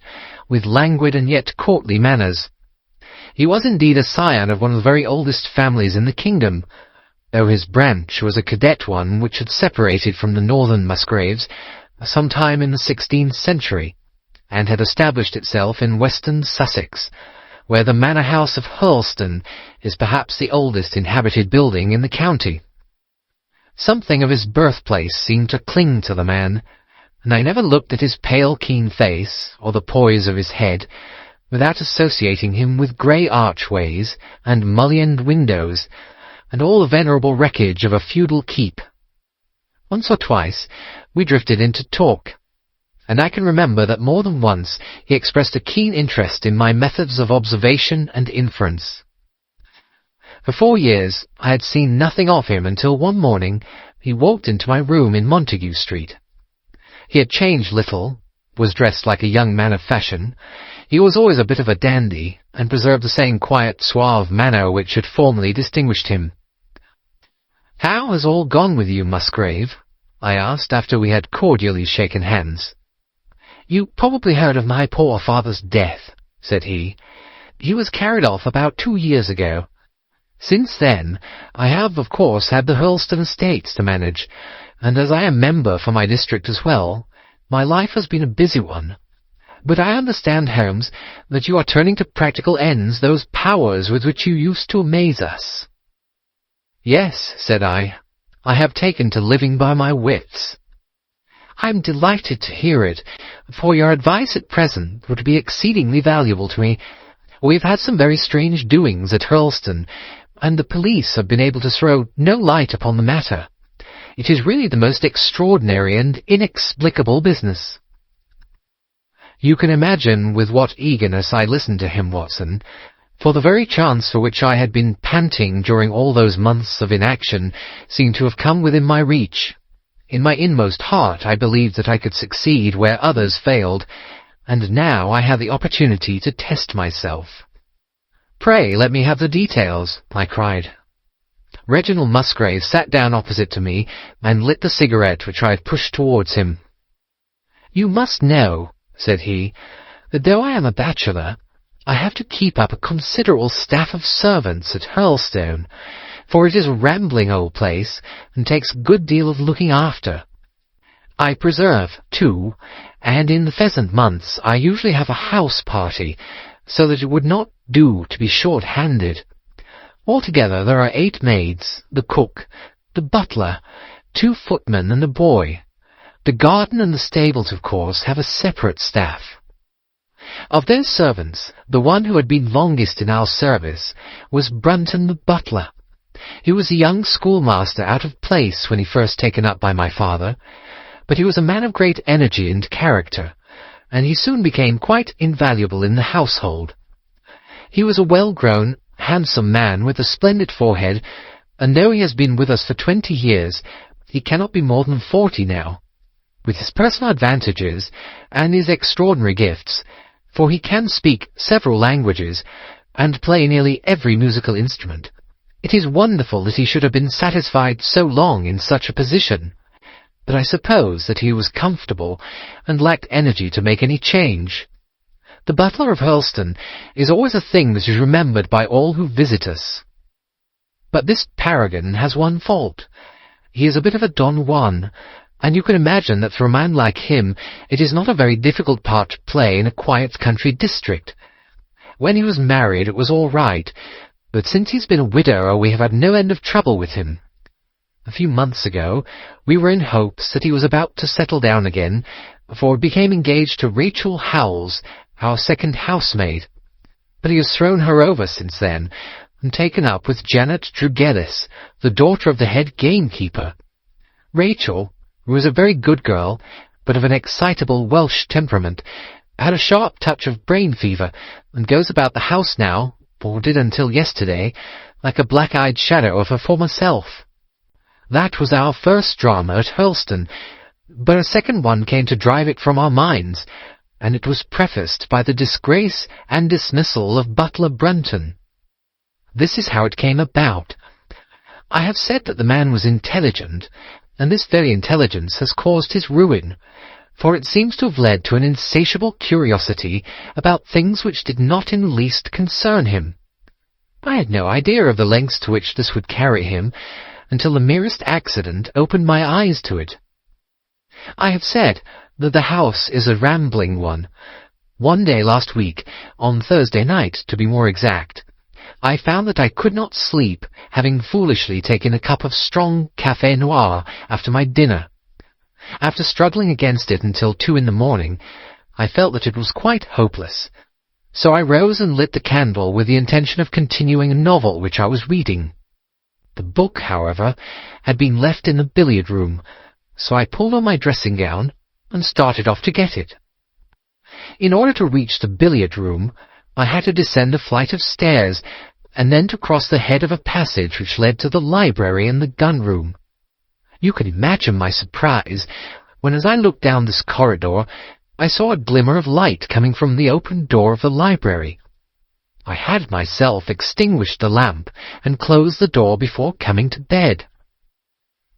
Speaker 1: with languid and yet courtly manners. He was indeed a scion of one of the very oldest families in the kingdom, though his branch was a cadet one which had separated from the northern Musgraves some time in the 16th century, and had established itself in western Sussex, where the manor house of Hurlstone is perhaps the oldest inhabited building in the county. Something of his birthplace seemed to cling to the man, and I never looked at his pale, keen face, or the poise of his head, without associating him with grey archways and mullioned windows, and all the venerable wreckage of a feudal keep. Once or twice we drifted into talk, and I can remember that more than once he expressed a keen interest in my methods of observation and inference. For 4 years I had seen nothing of him until one morning he walked into my room in Montague Street. He had changed little, was dressed like a young man of fashion. He was always a bit of a dandy, and preserved the same quiet, suave manner which had formerly distinguished him. "How has all gone with you, Musgrave?" I asked, after we had cordially shaken hands. "You probably heard of my poor father's death," said he. "He was carried off about 2 years ago. Since then, I have, of course, had the Hurlstone estates to manage, and as I am member for my district as well, my life has been a busy one. But I understand, Holmes, that you are turning to practical ends those powers with which you used to amaze us." "Yes," said I have taken to living by my wits." "I am delighted to hear it, for your advice at present would be exceedingly valuable to me. We have had some very strange doings at Hurlstone, and the police have been able to throw no light upon the matter. It is really the most extraordinary and inexplicable business." You can imagine with what eagerness I listened to him, Watson, for the very chance for which I had been panting during all those months of inaction seemed to have come within my reach. In my inmost heart I believed that I could succeed where others failed, and now I had the opportunity to test myself. "Pray let me have the details," I cried. Reginald Musgrave sat down opposite to me and lit the cigarette which I had pushed towards him. "You must know," said he, "that though I am a bachelor, I have to keep up a considerable staff of servants at Hurlstone, for it is a rambling old place, and takes a good deal of looking after. I preserve, too, and in the pheasant months I usually have a house party, so that it would not do to be short-handed. Altogether there are 8 maids, the cook, the butler, 2 footmen and a boy. The garden and the stables, of course, have a separate staff. Of their servants, the one who had been longest in our service was Brunton the butler. He was a young schoolmaster out of place when he first taken up by my father, but he was a man of great energy and character, and he soon became quite invaluable in the household. He was a well-grown, handsome man with a splendid forehead, and though he has been with us for 20 years, he cannot be more than 40 now. With his personal advantages and his extraordinary gifts, for he can speak several languages and play nearly every musical instrument, it is wonderful that he should have been satisfied so long in such a position. But I suppose that he was comfortable and lacked energy to make any change. The butler of Hurlstone is always a thing that is remembered by all who visit us. But this paragon has one fault. He is a bit of a Don Juan, and you can imagine that for a man like him it is not a very difficult part to play in a quiet country district. When he was married it was all right, but since he's been a widower we have had no end of trouble with him. A few months ago we were in hopes that he was about to settle down again, for he became engaged to Rachel Howells, our second housemaid. But he has thrown her over since then, and taken up with Janet Drugellis, the daughter of the head gamekeeper. Rachel, who is a very good girl, but of an excitable Welsh temperament, had a sharp touch of brain fever, and goes about the house now, or did until yesterday, like a black-eyed shadow of her former self. That was our first drama at Hurlstone, but a second one came to drive it from our minds, and it was prefaced by the disgrace and dismissal of Butler Brunton. This is how it came about. I have said that the man was intelligent, and this very intelligence has caused his ruin, for it seems to have led to an insatiable curiosity about things which did not in the least concern him. I had no idea of the lengths to which this would carry him, until the merest accident opened my eyes to it. I have said that the house is a rambling one. One day last week, on Thursday night to be more exact, I found that I could not sleep, having foolishly taken a cup of strong café noir after my dinner. After struggling against it until 2 in the morning, I felt that it was quite hopeless. So I rose and lit the candle with the intention of continuing a novel which I was reading. The book, however, had been left in the billiard-room, so I pulled on my dressing-gown and started off to get it. In order to reach the billiard-room, I had to descend a flight of stairs, and then to cross the head of a passage which led to the library and the gun-room. You can imagine my surprise when, as I looked down this corridor, I saw a glimmer of light coming from the open door of the library. I had myself extinguished the lamp and closed the door before coming to bed.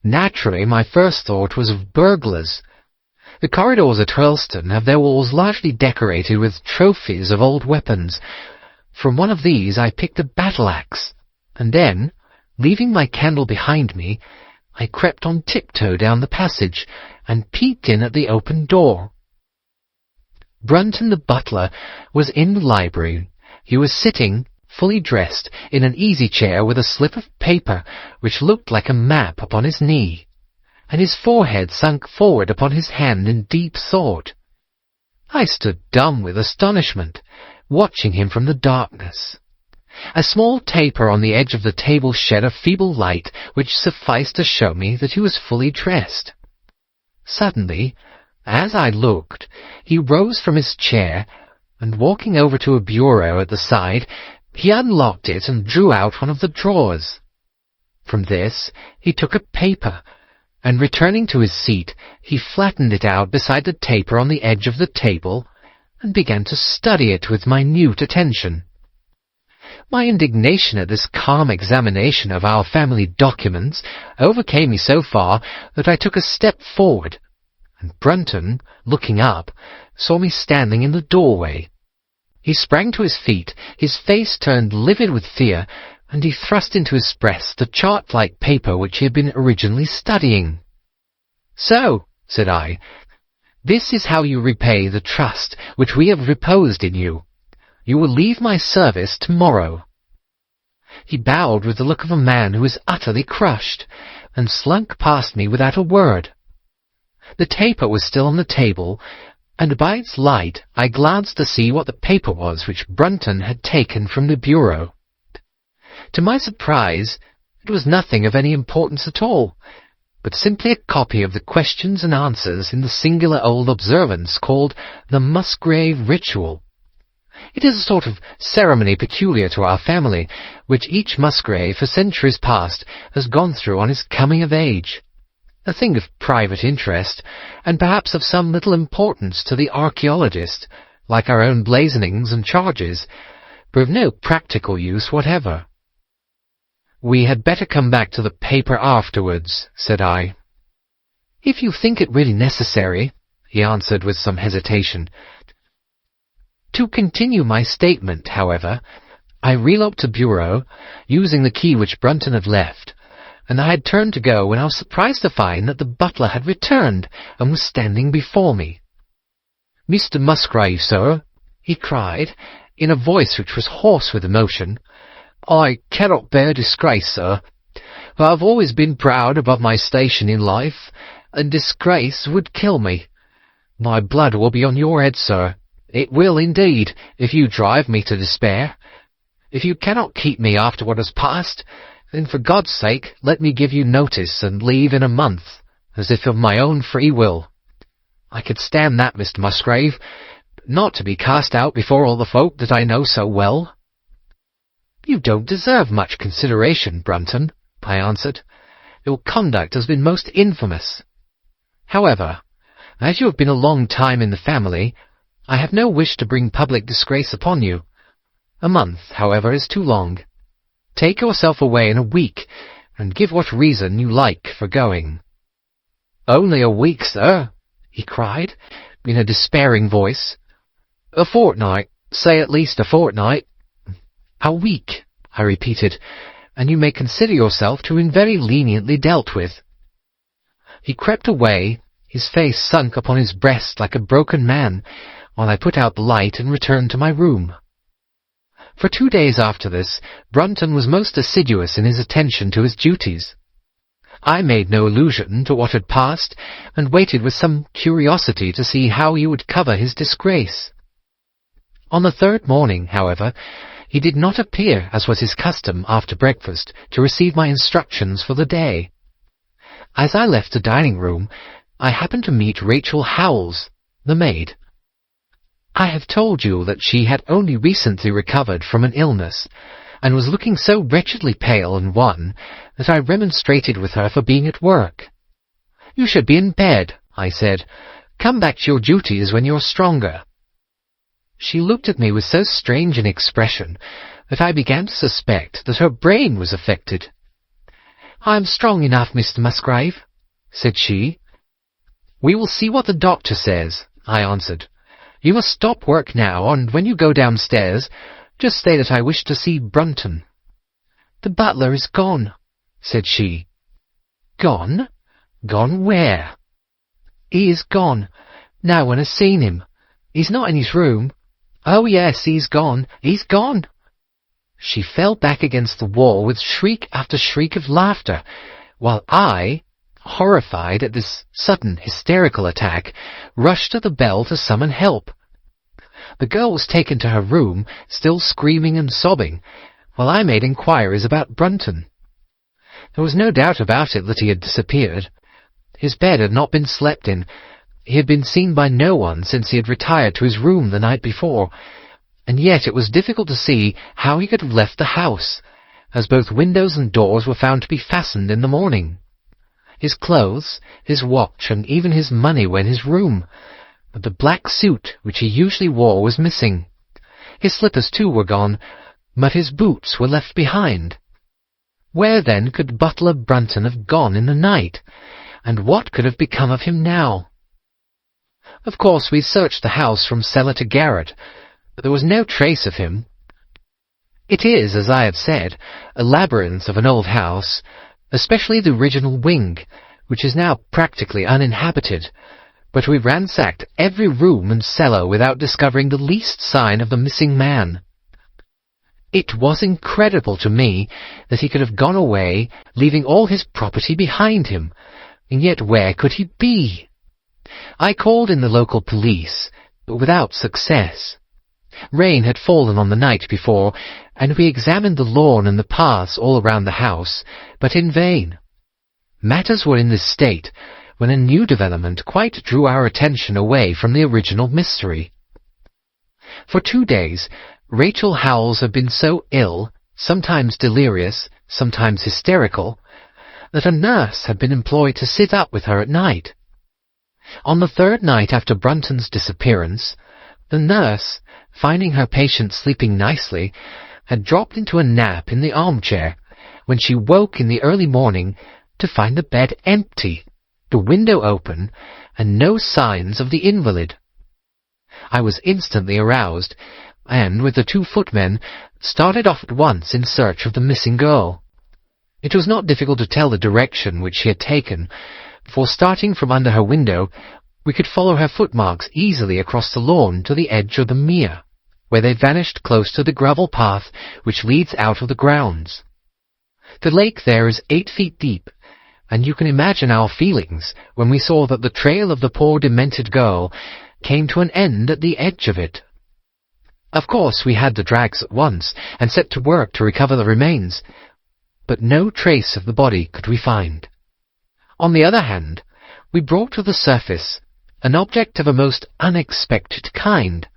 Speaker 1: Naturally, my first thought was of burglars. The corridors at Hurlstone have their walls largely decorated with trophies of old weapons. From one of these I picked a battle-axe, and then, leaving my candle behind me, I crept on tiptoe down the passage and peeked in at the open door. Brunton the butler was in the library. He was sitting, fully dressed, in an easy-chair with a slip of paper which looked like a map upon his knee, and his forehead sunk forward upon his hand in deep thought. I stood dumb with astonishment, watching him from the darkness. A small taper on the edge of the table shed a feeble light which sufficed to show me that he was fully dressed. Suddenly, as I looked, he rose from his chair, and walking over to a bureau at the side, he unlocked it and drew out one of the drawers. From this he took a paper, and returning to his seat, he flattened it out beside the taper on the edge of the table, and began to study it with minute attention. My indignation at this calm examination of our family documents overcame me so far that I took a step forward, and Brunton, looking up, saw me standing in the doorway. He sprang to his feet, his face turned livid with fear, and he thrust into his breast the chart-like paper which he had been originally studying. "So," said I, "this is how you repay the trust which we have reposed in you. You will leave my service tomorrow." He bowed with the look of a man who is utterly crushed, and slunk past me without a word. The taper was still on the table, and by its light I glanced to see what the paper was which Brunton had taken from the bureau. To my surprise, it was nothing of any importance at all, but simply a copy of the questions and answers in the singular old observance called the Musgrave ritual. It is a sort of ceremony peculiar to our family, which each Musgrave for centuries past has gone through on his coming of age. A thing of private interest, and perhaps of some little importance to the archaeologist, like our own blazonings and charges, but of no practical use whatever. "We had better come back to the paper afterwards," said I. "If you think it really necessary," he answered with some hesitation. To continue my statement, however, I relocked the bureau, using the key which Brunton had left, and I had turned to go when I was surprised to find that the butler had returned and was standing before me. "Mr. Musgrave, sir," he cried, in a voice which was hoarse with emotion, "I cannot bear disgrace, sir. I have always been proud above my station in life, and disgrace would kill me. My blood will be on your head, sir. It will indeed, if you drive me to despair. If you cannot keep me after what has passed, then for God's sake let me give you notice and leave in a month, as if of my own free will. I could stand that, Mr. Musgrave, but not to be cast out before all the folk that I know so well." "You don't deserve much consideration, Brunton," I answered. "Your conduct has been most infamous. However, as you have been a long time in the family, I have no wish to bring public disgrace upon you. A month, however, is too long. Take yourself away in a week, and give what reason you like for going." "Only a week, sir," he cried, in a despairing voice. "A fortnight, say at least a fortnight." "A week," I repeated, "and you may consider yourself to have been very leniently dealt with." He crept away, his face sunk upon his breast like a broken man, while I put out the light and returned to my room. For 2 days after this, Brunton was most assiduous in his attention to his duties. I made no allusion to what had passed, and waited with some curiosity to see how he would cover his disgrace. On the 3rd morning, however, he did not appear, as was his custom after breakfast, to receive my instructions for the day. As I left the dining-room, I happened to meet Rachel Howells, the maid. I have told you that she had only recently recovered from an illness, and was looking so wretchedly pale and wan that I remonstrated with her for being at work. "You should be in bed," I said. "Come back to your duties when you are stronger." She looked at me with so strange an expression that I began to suspect that her brain was affected. "I am strong enough, Mr. Musgrave," said she. "We will see what the doctor says," I answered. "You must stop work now, and when you go downstairs, just say that I wish to see Brunton." "The butler is gone," said she. "Gone? Gone where?" "He is gone. No one has seen him. He's not in his room. Oh, yes, he's gone. He's gone." She fell back against the wall with shriek after shriek of laughter, while I, horrified at this sudden hysterical attack, rushed to the bell to summon help. The girl was taken to her room, still screaming and sobbing, while I made inquiries about Brunton. There was no doubt about it that he had disappeared. His bed had not been slept in. He had been seen by no one since he had retired to his room the night before, and yet it was difficult to see how he could have left the house, as both windows and doors were found to be fastened in the morning. His clothes, his watch, and even his money were in his room, but the black suit which he usually wore was missing. His slippers, too, were gone, but his boots were left behind. Where, then, could butler Brunton have gone in the night, and what could have become of him now? Of course, we searched the house from cellar to garret, but there was no trace of him. It is, as I have said, a labyrinth of an old house, especially the original wing, which is now practically uninhabited, but we ransacked every room and cellar without discovering the least sign of the missing man. It was incredible to me that he could have gone away, leaving all his property behind him, and yet where could he be? I called in the local police, but without success. Rain had fallen on the night before, and we examined the lawn and the paths all around the house, but in vain. Matters were in this state when a new development quite drew our attention away from the original mystery. For 2 days, Rachel Howells had been so ill, sometimes delirious, sometimes hysterical, that a nurse had been employed to sit up with her at night. On the 3rd night after Brunton's disappearance, the nurse, finding her patient sleeping nicely, had dropped into a nap in the armchair, when she woke in the early morning to find the bed empty, the window open, and no signs of the invalid. I was instantly aroused, and, with the 2 footmen, started off at once in search of the missing girl. It was not difficult to tell the direction which she had taken, for starting from under her window, we could follow her footmarks easily across the lawn to the edge of the mere, where they vanished close to the gravel path which leads out of the grounds. The lake there is 8 feet deep, and you can imagine our feelings when we saw that the trail of the poor demented girl came to an end at the edge of it. Of course we had the drags at once, and set to work to recover the remains, but no trace of the body could we find. On the other hand, we brought to the surface an object of a most unexpected kind.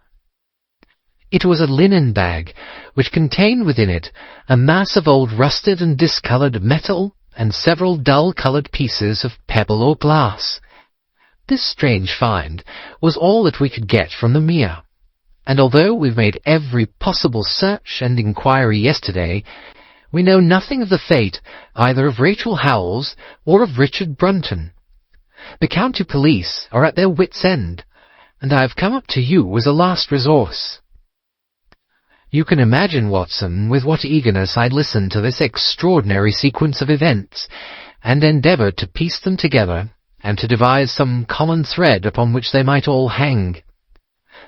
Speaker 1: It was a linen bag, which contained within it a mass of old rusted and discoloured metal and several dull-coloured pieces of pebble or glass. This strange find was all that we could get from the mere, and although we've made every possible search and inquiry yesterday, we know nothing of the fate either of Rachel Howells or of Richard Brunton. The county police are at their wits' end, and I have come up to you as a last resource. You can imagine, Watson, with what eagerness I listened to this extraordinary sequence of events, and endeavoured to piece them together, and to devise some common thread upon which they might all hang.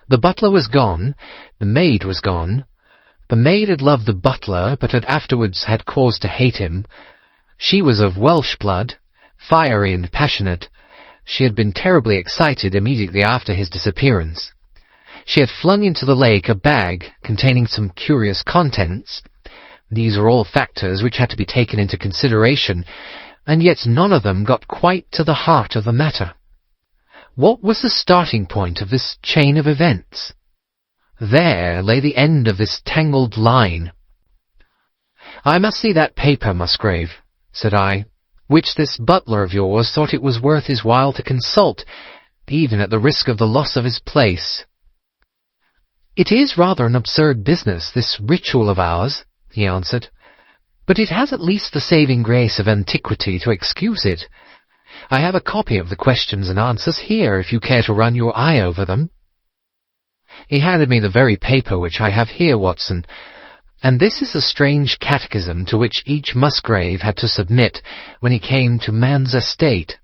Speaker 1: The butler was gone, the maid was gone. The maid had loved the butler, but had afterwards had cause to hate him. She was of Welsh blood, fiery and passionate. She had been terribly excited immediately after his disappearance. She had flung into the lake a bag containing some curious contents. These are all factors which had to be taken into consideration, and yet none of them got quite to the heart of the matter. What was the starting point of this chain of events? There lay the end of this tangled line. "I must see that paper, Musgrave," said I, "which this butler of yours thought it was worth his while to consult, even at the risk of the loss of his place." "It is rather an absurd business, this ritual of ours," he answered, "but it has at least the saving grace of antiquity to excuse it. I have a copy of the questions and answers here, if you care to run your eye over them." He handed me the very paper which I have here, Watson, and this is the strange catechism to which each Musgrave had to submit when he came to man's estate.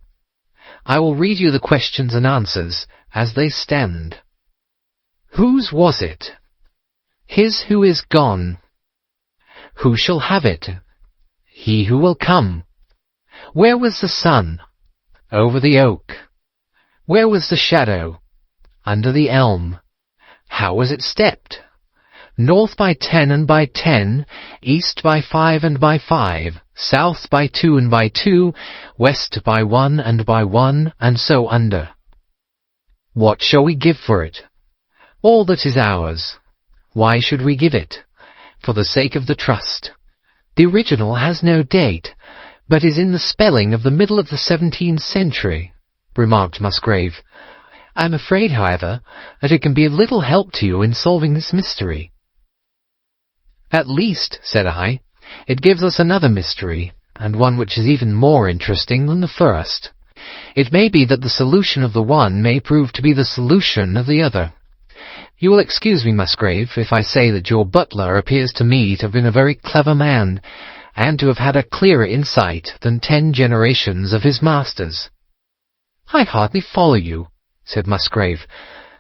Speaker 1: I will read you the questions and answers as they stand. Whose was it? His who is gone. Who shall have it? He who will come. Where was the sun? Over the oak. Where was the shadow? Under the elm. How was it stepped? North by 10 and by 10, east by 5 and by 5, south by 2 and by 2, west by 1 and by 1, and so under. What shall we give for it? All that is ours. Why should we give it? For the sake of the trust. The original has no date, but is in the spelling of the middle of the 17th century, remarked Musgrave. I am afraid, however, that it can be of little help to you in solving this mystery. At least, said I, it gives us another mystery, and one which is even more interesting than the first. It may be that the solution of the one may prove to be the solution of the other. You will excuse me, Musgrave, if I say that your butler appears to me to have been a very clever man, and to have had a clearer insight than 10 generations of his masters." "I hardly follow you," said Musgrave.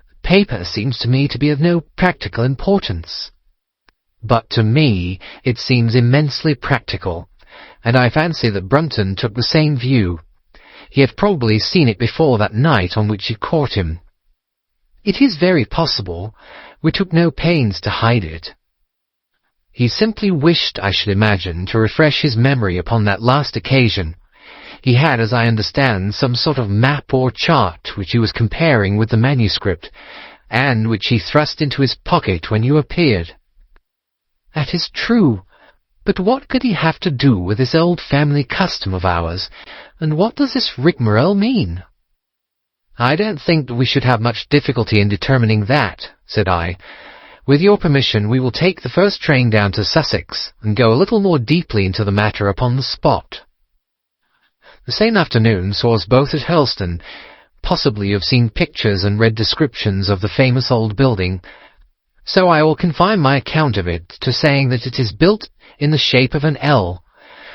Speaker 1: "The paper seems to me to be of no practical importance." "But to me it seems immensely practical, and I fancy that Brunton took the same view. He had probably seen it before that night on which you caught him." "It is very possible. We took no pains to hide it." "He simply wished, I should imagine, to refresh his memory upon that last occasion. He had, as I understand, some sort of map or chart which he was comparing with the manuscript, and which he thrust into his pocket when you appeared." "That is true. But what could he have to do with this old family custom of ours, and what does this rigmarole mean?" "I don't think that we should have much difficulty in determining that," said I. "With your permission, we will take the first train down to Sussex, and go a little more deeply into the matter upon the spot." The same afternoon saw us both at Hurlstone. Possibly you have seen pictures and read descriptions of the famous old building, so I will confine my account of it to saying that it is built in the shape of an L,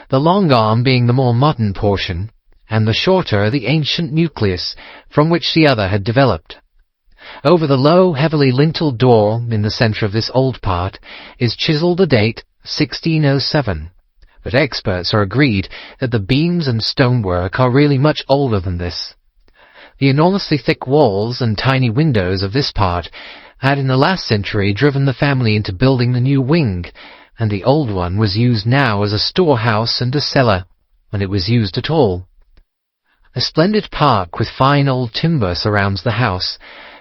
Speaker 1: the long arm being the more modern portion, and the shorter the ancient nucleus from which the other had developed. Over the low, heavily linteled door in the centre of this old part is chiselled the date 1607, but experts are agreed that the beams and stonework are really much older than this. The enormously thick walls and tiny windows of this part had in the last century driven the family into building the new wing, and the old one was used now as a storehouse and a cellar, when it was used at all. A splendid park with fine old timber surrounds the house,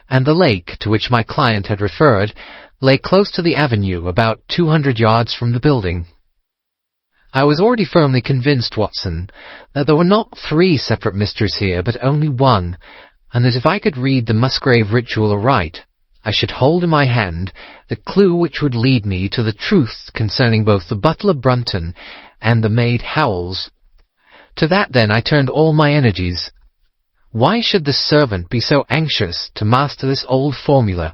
Speaker 1: and the lake to which my client had referred lay close to the avenue about 200 yards from the building. I was already firmly convinced, Watson, that there were not 3 separate mysteries here, but only one, and that if I could read the Musgrave ritual aright, I should hold in my hand the clue which would lead me to the truth concerning both the butler Brunton and the maid Howells. To that, then, I turned all my energies. Why should the servant be so anxious to master this old formula?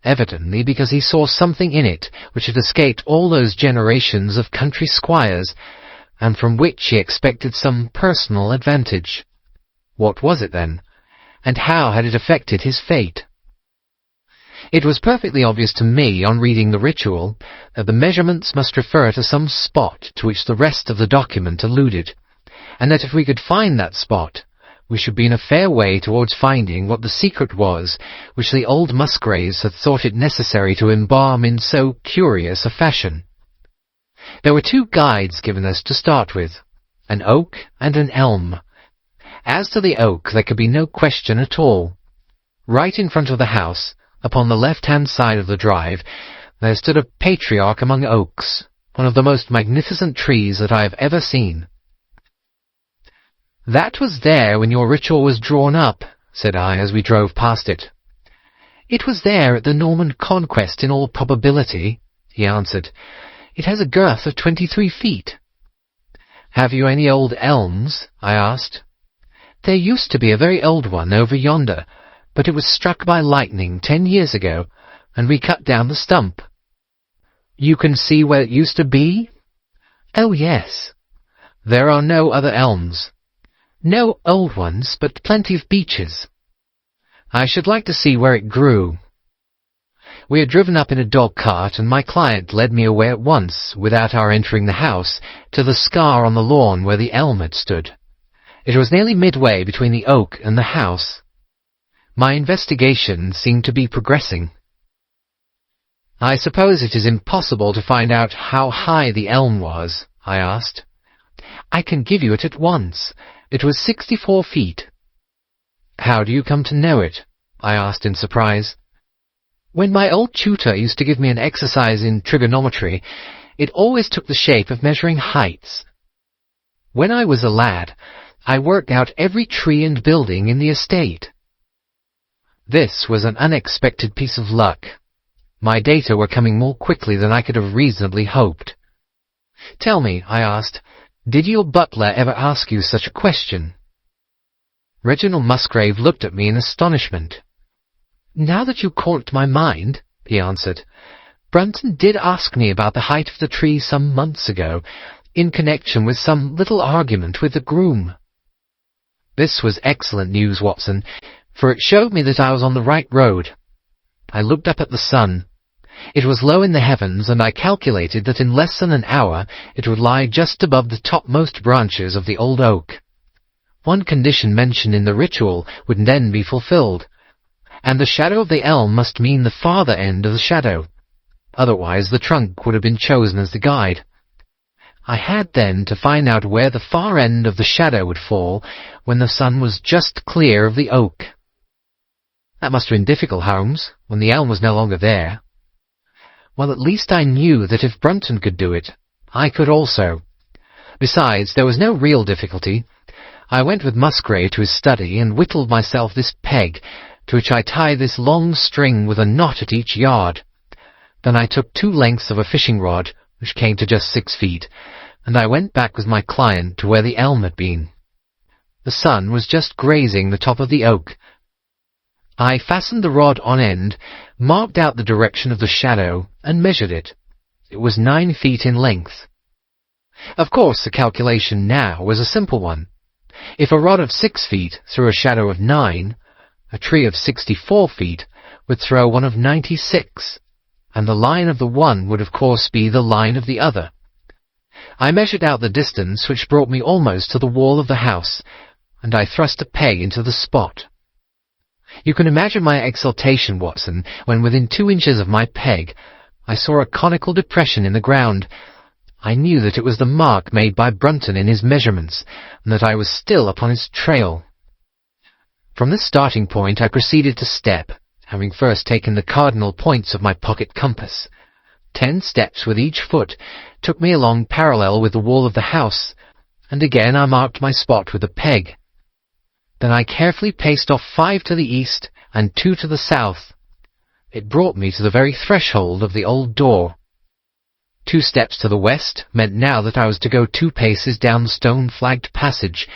Speaker 1: Evidently because he saw something in it which had escaped all those generations of country squires, and from which he expected some personal advantage. What was it, then? And how had it affected his fate? It was perfectly obvious to me, on reading the ritual, that the measurements must refer to some spot to which the rest of the document alluded, and that if we could find that spot, we should be in a fair way towards finding what the secret was which the old Musgraves had thought it necessary to embalm in so curious a fashion. There were 2 guides given us to start with, an oak and an elm. As to the oak, there could be no question at all. Right in front of the house, upon the left-hand side of the drive, there stood a patriarch among oaks, one of the most magnificent trees that I have ever seen. "That was there when your ritual was drawn up," said I, as we drove past it. "It was there at the Norman Conquest in all probability," he answered. "It has a girth of 23 feet. "Have you any old elms?" I asked. "There used to be a very old one over yonder, but it was struck by lightning 10 years ago, and we cut down the stump." "You can see where it used to be?" "Oh, yes." "There are no other elms?" "No old ones, but plenty of beeches." "I should like to see where it grew." We had driven up in a dog-cart, and my client led me away at once, without our entering the house, to the scar on the lawn where the elm had stood. It was nearly midway between the oak and the house. My investigation seemed to be progressing. "I suppose it is impossible to find out how high the elm was?" I asked. "I can give you it at once. It was 64 feet. "How do you come to know it?" I asked in surprise. "When my old tutor used to give me an exercise in trigonometry, it always took the shape of measuring heights. When I was a lad, I worked out every tree and building in the estate." This was an unexpected piece of luck. My data were coming more quickly than I could have reasonably hoped. "Tell me," I asked, "did your butler ever ask you such a question?" Reginald Musgrave looked at me in astonishment. "Now that you call it to my mind," he answered, "Brunton did ask me about the height of the tree some months ago, in connection with some little argument with the groom." This was excellent news, Watson, for it showed me that I was on the right road. I looked up at the sun. It was low in the heavens, and I calculated that in less than an hour it would lie just above the topmost branches of the old oak. One condition mentioned in the ritual would then be fulfilled, and the shadow of the elm must mean the farther end of the shadow. Otherwise the trunk would have been chosen as the guide. I had then to find out where the far end of the shadow would fall when the sun was just clear of the oak. That must have been difficult, Holmes, when the elm was no longer there. Well, at least I knew that if Brunton could do it, I could also. Besides, there was no real difficulty. I went with Musgrave to his study and whittled myself this peg, to which I tied this long string with a knot at each yard. Then I took 2 lengths of a fishing rod, which came to just 6 feet, and I went back with my client to where the elm had been. The sun was just grazing the top of the oak. I fastened the rod on end, marked out the direction of the shadow, and measured it. It was 9 feet in length. Of course, the calculation now was a simple one. If a rod of 6 feet threw a shadow of 9, a tree of 64 feet would throw one of 96, and the line of the one would of course be the line of the other. I measured out the distance, which brought me almost to the wall of the house, and I thrust a peg into the spot. You can imagine my exultation, Watson, when within 2 inches of my peg I saw a conical depression in the ground. I knew that it was the mark made by Brunton in his measurements, and that I was still upon his trail. From this starting point I proceeded to step, having first taken the cardinal points of my pocket compass. 10 steps with each foot took me along parallel with the wall of the house, and again I marked my spot with a peg. Then I carefully paced off 5 to the east and 2 to the south. It brought me to the very threshold of the old door. 2 steps to the west meant now that I was to go 2 paces down the stone-flagged passage,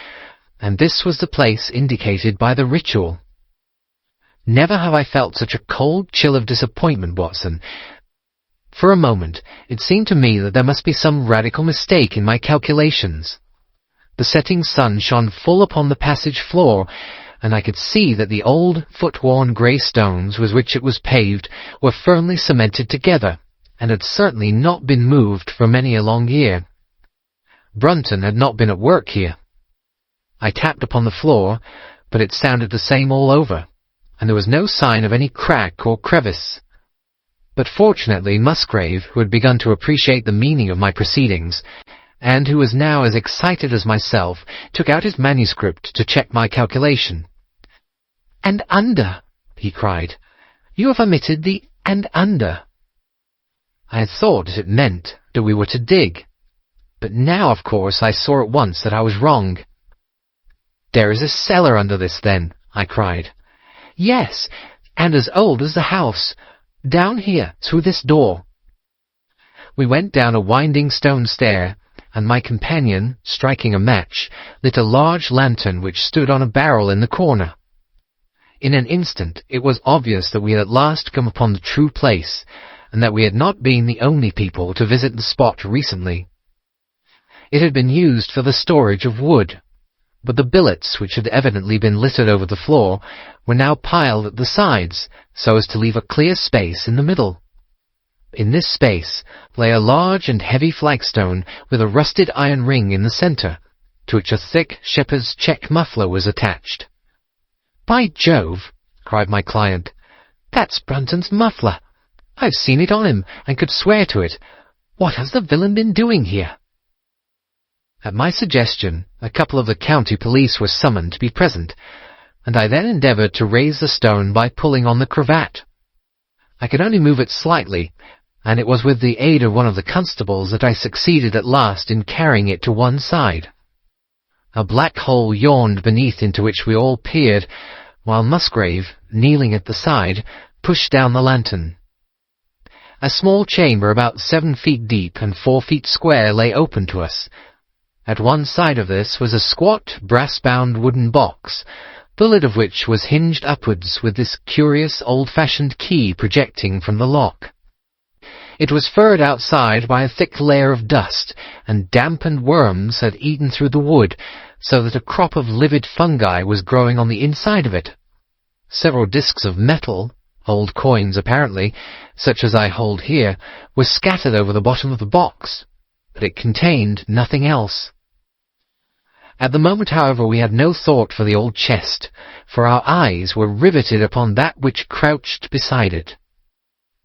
Speaker 1: and this was the place indicated by the ritual. Never have I felt such a cold chill of disappointment, Watson. For a moment it seemed to me that there must be some radical mistake in my calculations. The setting sun shone full upon the passage floor, and I could see that the old, foot-worn grey stones with which it was paved were firmly cemented together, and had certainly not been moved for many a long year. Brunton had not been at work here. I tapped upon the floor, but it sounded the same all over, and there was no sign of any crack or crevice. But fortunately Musgrave, who had begun to appreciate the meaning of my proceedings, and who was now as excited as myself, took out his manuscript to check my calculation. "And under," he cried. "You have omitted the 'and under.'" I had thought it meant that we were to dig, but now, of course, I saw at once that I was wrong. "There is a cellar under this, then," I cried. "Yes, and as old as the house. Down here, through this door." We went down a winding stone stair, and my companion, striking a match, lit a large lantern which stood on a barrel in the corner. In an instant it was obvious that we had at last come upon the true place, and that we had not been the only people to visit the spot recently. It had been used for the storage of wood, but the billets, which had evidently been littered over the floor, were now piled at the sides, so as to leave a clear space in the middle. In this space lay a large and heavy flagstone with a rusted iron ring in the centre, to which a thick shepherd's check muffler was attached. "By Jove!" cried my client. "That's Brunton's muffler. I've seen it on him, and could swear to it. What has the villain been doing here?" At my suggestion, a couple of the county police were summoned to be present, and I then endeavoured to raise the stone by pulling on the cravat. I could only move it slightly, and it was with the aid of one of the constables that I succeeded at last in carrying it to one side. A black hole yawned beneath, into which we all peered, while Musgrave, kneeling at the side, pushed down the lantern. A small chamber about 7 feet deep and 4 feet square lay open to us. At one side of this was a squat, brass-bound wooden box, the lid of which was hinged upwards with this curious old-fashioned key projecting from the lock. It was furred outside by a thick layer of dust, and damp and worms had eaten through the wood, so that a crop of livid fungi was growing on the inside of it. Several discs of metal, old coins apparently, such as I hold here, were scattered over the bottom of the box, but it contained nothing else. At the moment, however, we had no thought for the old chest, for our eyes were riveted upon that which crouched beside it.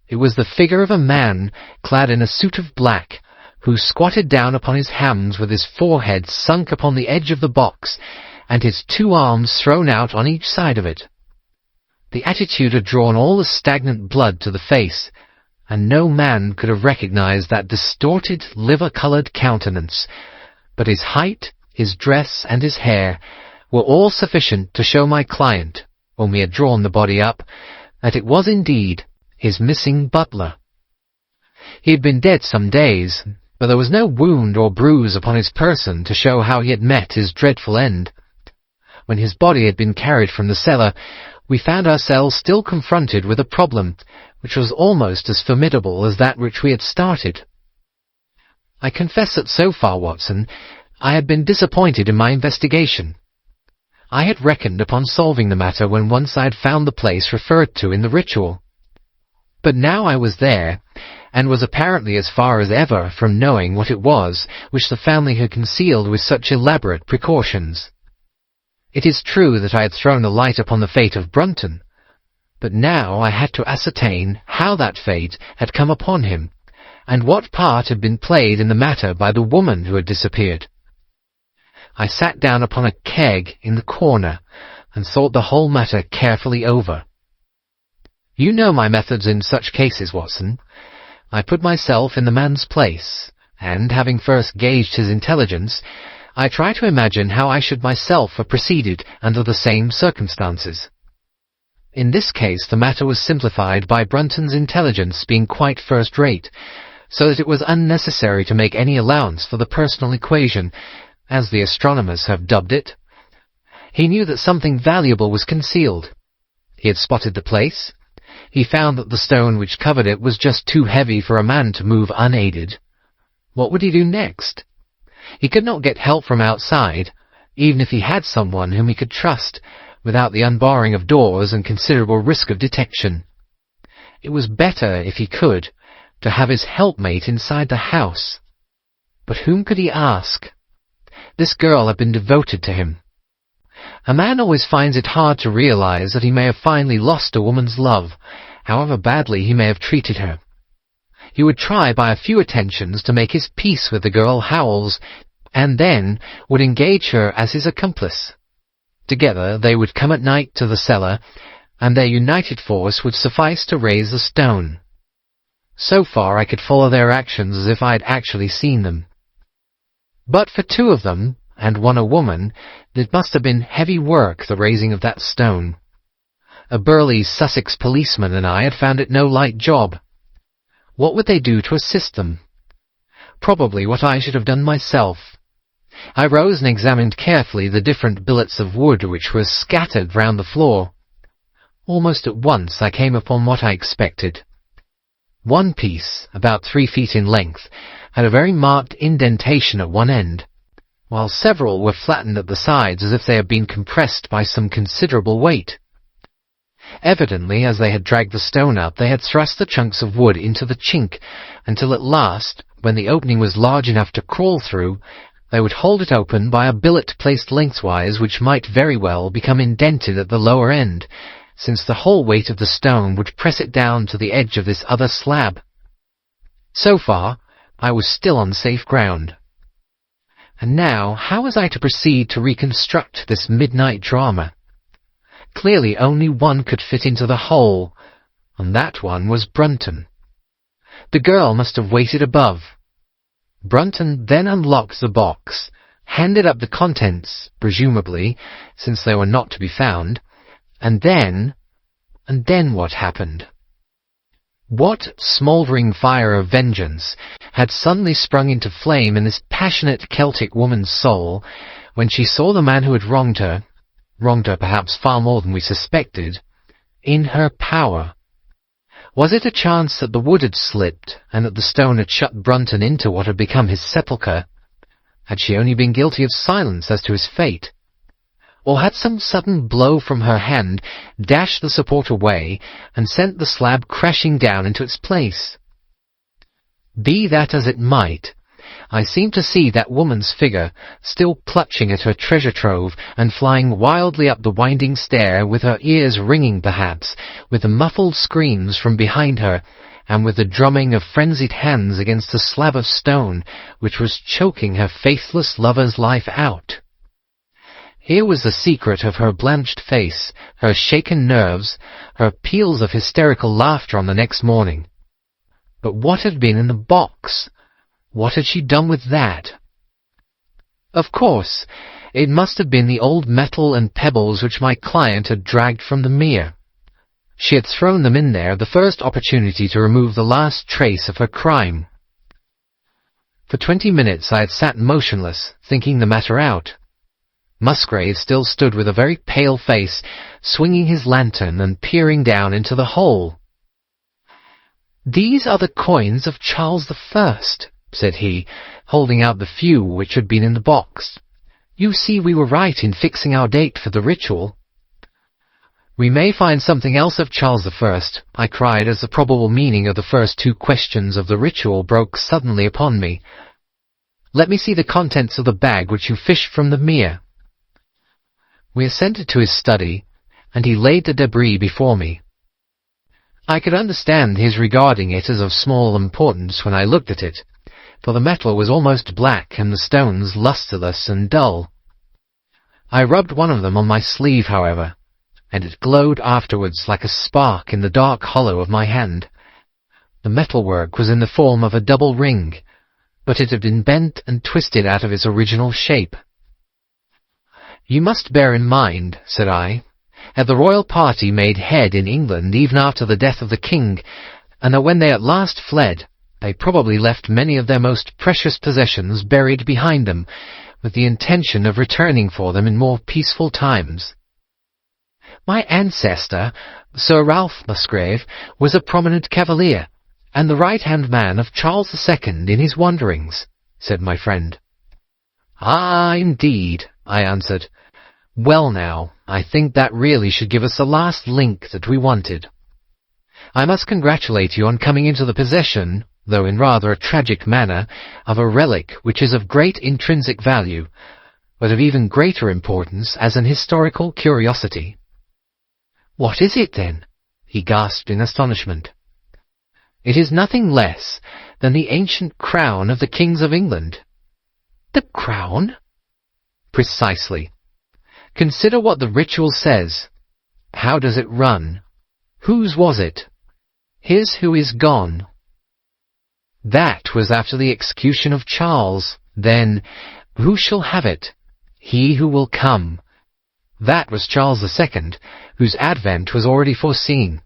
Speaker 1: It was the figure of a man clad in a suit of black, who squatted down upon his hams with his forehead sunk upon the edge of the box, and his 2 arms thrown out on each side of it. The attitude had drawn all the stagnant blood to the face, and no man could have recognized that distorted, liver-coloured countenance, but his height, his dress, and his hair were all sufficient to show my client, when we had drawn the body up, that it was indeed his missing butler. He had been dead some days, but there was no wound or bruise upon his person to show how he had met his dreadful end. When his body had been carried from the cellar, we found ourselves still confronted with a problem which was almost as formidable as that which we had started. I confess that so far, Watson, I had been disappointed in my investigation. I had reckoned upon solving the matter when once I had found the place referred to in the ritual. But now I was there, and was apparently as far as ever from knowing what it was which the family had concealed with such elaborate precautions. It is true that I had thrown a light upon the fate of Brunton, but now I had to ascertain how that fate had come upon him, and what part had been played in the matter by the woman who had disappeared. I sat down upon a keg in the corner, and thought the whole matter carefully over. You know my methods in such cases, Watson. I put myself in the man's place, and, having first gauged his intelligence, I try to imagine how I should myself have proceeded under the same circumstances. In this case the matter was simplified by Brunton's intelligence being quite first-rate, so that it was unnecessary to make any allowance for the personal equation, as the astronomers have dubbed it. He knew that something valuable was concealed. He had spotted the place. He found that the stone which covered it was just too heavy for a man to move unaided. What would he do next? He could not get help from outside, even if he had someone whom he could trust, without the unbarring of doors and considerable risk of detection. It was better, if he could, to have his helpmate inside the house. But whom could he ask? This girl had been devoted to him. A man always finds it hard to realize that he may have finally lost a woman's love, however badly he may have treated her. He would try by a few attentions to make his peace with the girl Howells, and then would engage her as his accomplice. Together they would come at night to the cellar, and their united force would suffice to raise the stone. So far I could follow their actions as if I had actually seen them. But for 2 of them, and one a woman, it must have been heavy work, the raising of that stone. A burly Sussex policeman and I had found it no light job. What would they do to assist them? Probably what I should have done myself. I rose and examined carefully the different billets of wood which were scattered round the floor. Almost at once I came upon what I expected. One piece, about 3 feet in length, had a very marked indentation at one end, while several were flattened at the sides as if they had been compressed by some considerable weight. Evidently, as they had dragged the stone up, they had thrust the chunks of wood into the chink, until at last, when the opening was large enough to crawl through, they would hold it open by a billet placed lengthwise, which might very well become indented at the lower end, since the whole weight of the stone would press it down to the edge of this other slab. So far, I was still on safe ground. And now, how was I to proceed to reconstruct this midnight drama? Clearly only one could fit into the hole, and that one was Brunton. The girl must have waited above. Brunton then unlocked the box, handed up the contents, presumably, since they were not to be found, and then what happened? What smouldering fire of vengeance had suddenly sprung into flame in this passionate Celtic woman's soul when she saw the man who had wronged her, wronged her perhaps far more than we suspected, in her power. Was it a chance that the wood had slipped, and that the stone had shut Brunton into what had become his sepulchre? Had she only been guilty of silence as to his fate? Or had some sudden blow from her hand dashed the support away and sent the slab crashing down into its place? Be that as it might, I seemed to see that woman's figure still clutching at her treasure trove and flying wildly up the winding stair, with her ears ringing perhaps, with the muffled screams from behind her, and with the drumming of frenzied hands against the slab of stone which was choking her faithless lover's life out. Here was the secret of her blanched face, her shaken nerves, her peals of hysterical laughter on the next morning. But what had been in the box? What had she done with that? Of course, it must have been the old metal and pebbles which my client had dragged from the mere. She had thrown them in there the first opportunity to remove the last trace of her crime. For 20 minutes I had sat motionless, thinking the matter out. Musgrave still stood with a very pale face, swinging his lantern and peering down into the hole. "These are the coins of Charles I," said he, holding out the few which had been in the box. "You see we were right in fixing our date for the ritual." "We may find something else of Charles I," I cried, as the probable meaning of the first two questions of the ritual broke suddenly upon me. "Let me see the contents of the bag which you fished from the mere." We ascended to his study, and he laid the debris before me. I could understand his regarding it as of small importance when I looked at it, for the metal was almost black and the stones lustreless and dull. I rubbed one of them on my sleeve, however, and it glowed afterwards like a spark in the dark hollow of my hand. The metalwork was in the form of a double ring, but it had been bent and twisted out of its original shape. "You must bear in mind," said I, "that the royal party made head in England even after the death of the king, and that when they at last fled, they probably left many of their most precious possessions buried behind them, with the intention of returning for them in more peaceful times. My ancestor, Sir Ralph Musgrave, was a prominent cavalier, and the right-hand man of Charles II in his wanderings," said my friend. "Ah, indeed," I answered. "Well now, I think that really should give us the last link that we wanted. I must congratulate you on coming into the possession, though in rather a tragic manner, of a relic which is of great intrinsic value, but of even greater importance as an historical curiosity." "What is it, then?" he gasped in astonishment. "It is nothing less than the ancient crown of the kings of England." "The crown?" "Precisely. Consider what the ritual says. How does it run? Whose was it? His who is gone. That was after the execution of Charles. Then, who shall have it? He who will come. That was Charles II, whose advent was already foreseen.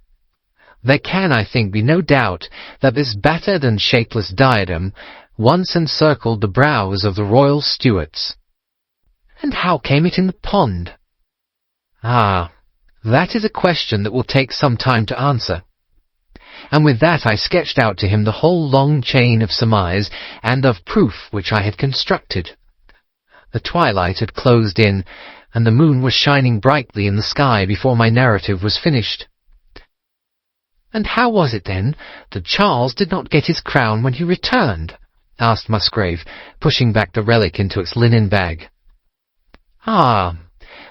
Speaker 1: There can, I think, be no doubt that this battered and shapeless diadem once encircled the brows of the royal Stuarts." "And how came it in the pond?" "Ah, that is a question that will take some time to answer." And with that I sketched out to him the whole long chain of surmise and of proof which I had constructed. The twilight had closed in, and the moon was shining brightly in the sky before my narrative was finished. "And how was it, then, that Charles did not get his crown when he returned?" asked Musgrave, pushing back the relic into its linen bag. "Ah,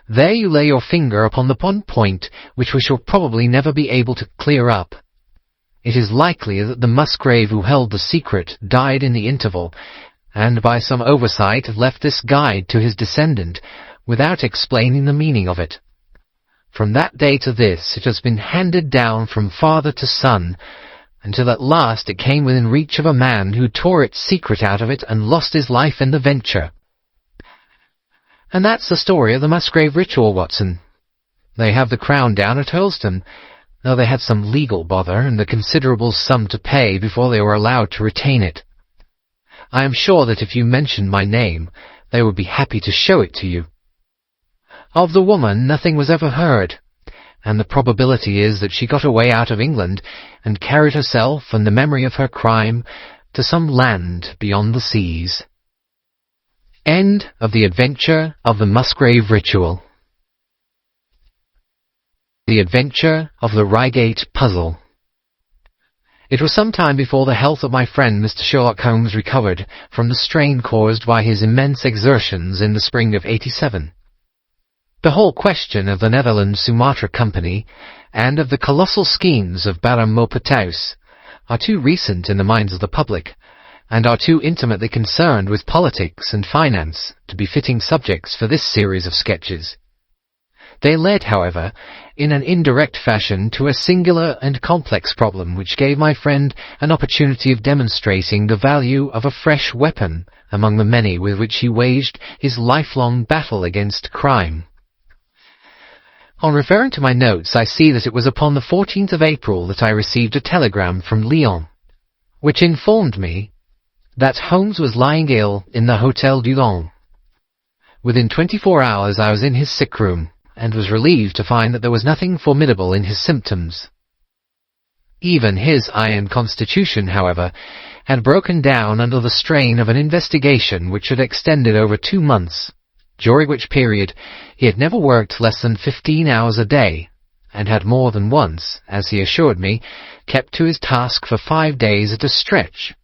Speaker 1: there you lay your finger upon the one point which we shall probably never be able to clear up. It is likely that the Musgrave who held the secret died in the interval, and by some oversight left this guide to his descendant without explaining the meaning of it. From that day to this it has been handed down from father to son, until at last it came within reach of a man who tore its secret out of it and lost his life in the venture." "And that's the story of the Musgrave ritual, Watson. They have the crown down at Hurlstone, though they had some legal bother and a considerable sum to pay before they were allowed to retain it. I am sure that if you mentioned my name, they would be happy to show it to you." Of the woman nothing was ever heard, and the probability is that she got away out of England and carried herself and the memory of her crime to some land beyond the seas. End of the adventure of the Musgrave ritual. The adventure of the Reigate puzzle. It was some time before the health of my friend Mr. Sherlock Holmes recovered from the strain caused by his immense exertions in the spring of '87. The whole question of the Netherlands Sumatra Company and of the colossal schemes of Baron Maupertuis are too recent in the minds of the public, and are too intimately concerned with politics and finance to be fitting subjects for this series of sketches. They led, however, in an indirect fashion to a singular and complex problem which gave my friend an opportunity of demonstrating the value of a fresh weapon among the many with which he waged his lifelong battle against crime. On referring to my notes, I see that it was upon the 14th of April that I received a telegram from Lyon, which informed me that Holmes was lying ill in the Hotel du Lion. Within 24 hours I was in his sick room, and was relieved to find that there was nothing formidable in his symptoms. Even his iron constitution, however, had broken down under the strain of an investigation which had extended over 2 months, during which period he had never worked less than 15 hours a day, and had more than once, as he assured me, kept to his task for 5 days at a stretch.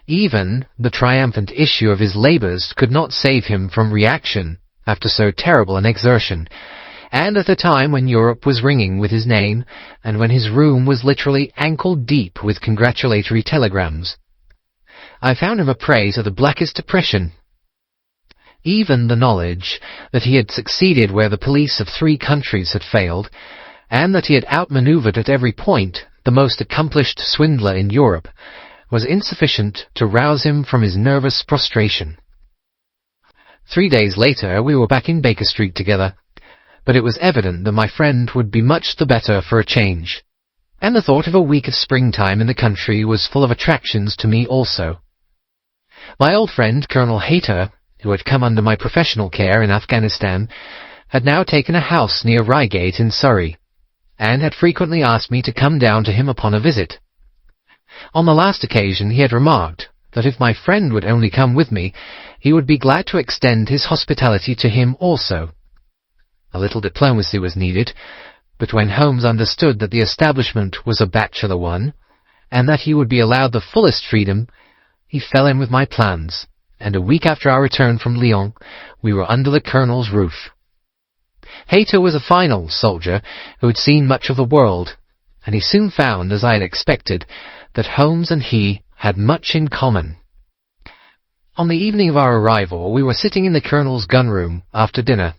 Speaker 1: Even the triumphant issue of his labours could not save him from reaction after so terrible an exertion, and at a time when Europe was ringing with his name, and when his room was literally ankle-deep with congratulatory telegrams. I found him a prey to the blackest depression. Even the knowledge that he had succeeded where the police of 3 countries had failed, and that he had outmanoeuvred at every point the most accomplished swindler in Europe, was insufficient to rouse him from his nervous prostration. 3 days later we were back in Baker Street together, but it was evident that my friend would be much the better for a change, and the thought of a week of springtime in the country was full of attractions to me also. My old friend Colonel Hayter, who had come under my professional care in Afghanistan, had now taken a house near Reigate in Surrey, and had frequently asked me to come down to him upon a visit. On the last occasion he had remarked that if my friend would only come with me, he would be glad to extend his hospitality to him also. A little diplomacy was needed, but when Holmes understood that the establishment was a bachelor one, and that he would be allowed the fullest freedom, he fell in with my plans, and a week after our return from Lyon, we were under the Colonel's roof. Hayter was a fine old soldier who had seen much of the world, and he soon found, as I had expected, that Holmes and he had much in common. On the evening of our arrival, we were sitting in the Colonel's gun-room after dinner,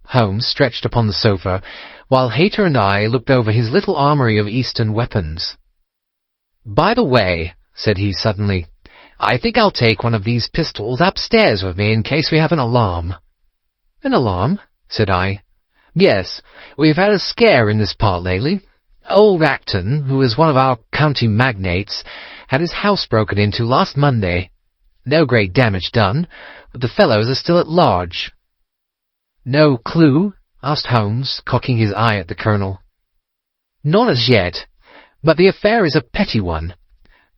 Speaker 1: Holmes stretched upon the sofa, while Hayter and I looked over his little armoury of Eastern weapons. "By the way," said he suddenly, "I think I'll take one of these pistols upstairs with me in case we have an alarm." "An alarm?" said I. "Yes, we've had a scare in this part lately. Old Acton, who is one of our county magnates, had his house broken into last Monday. No great damage done, but the fellows are still at large." "No clue?" asked Holmes, cocking his eye at the Colonel. "None as yet, but the affair is a petty one.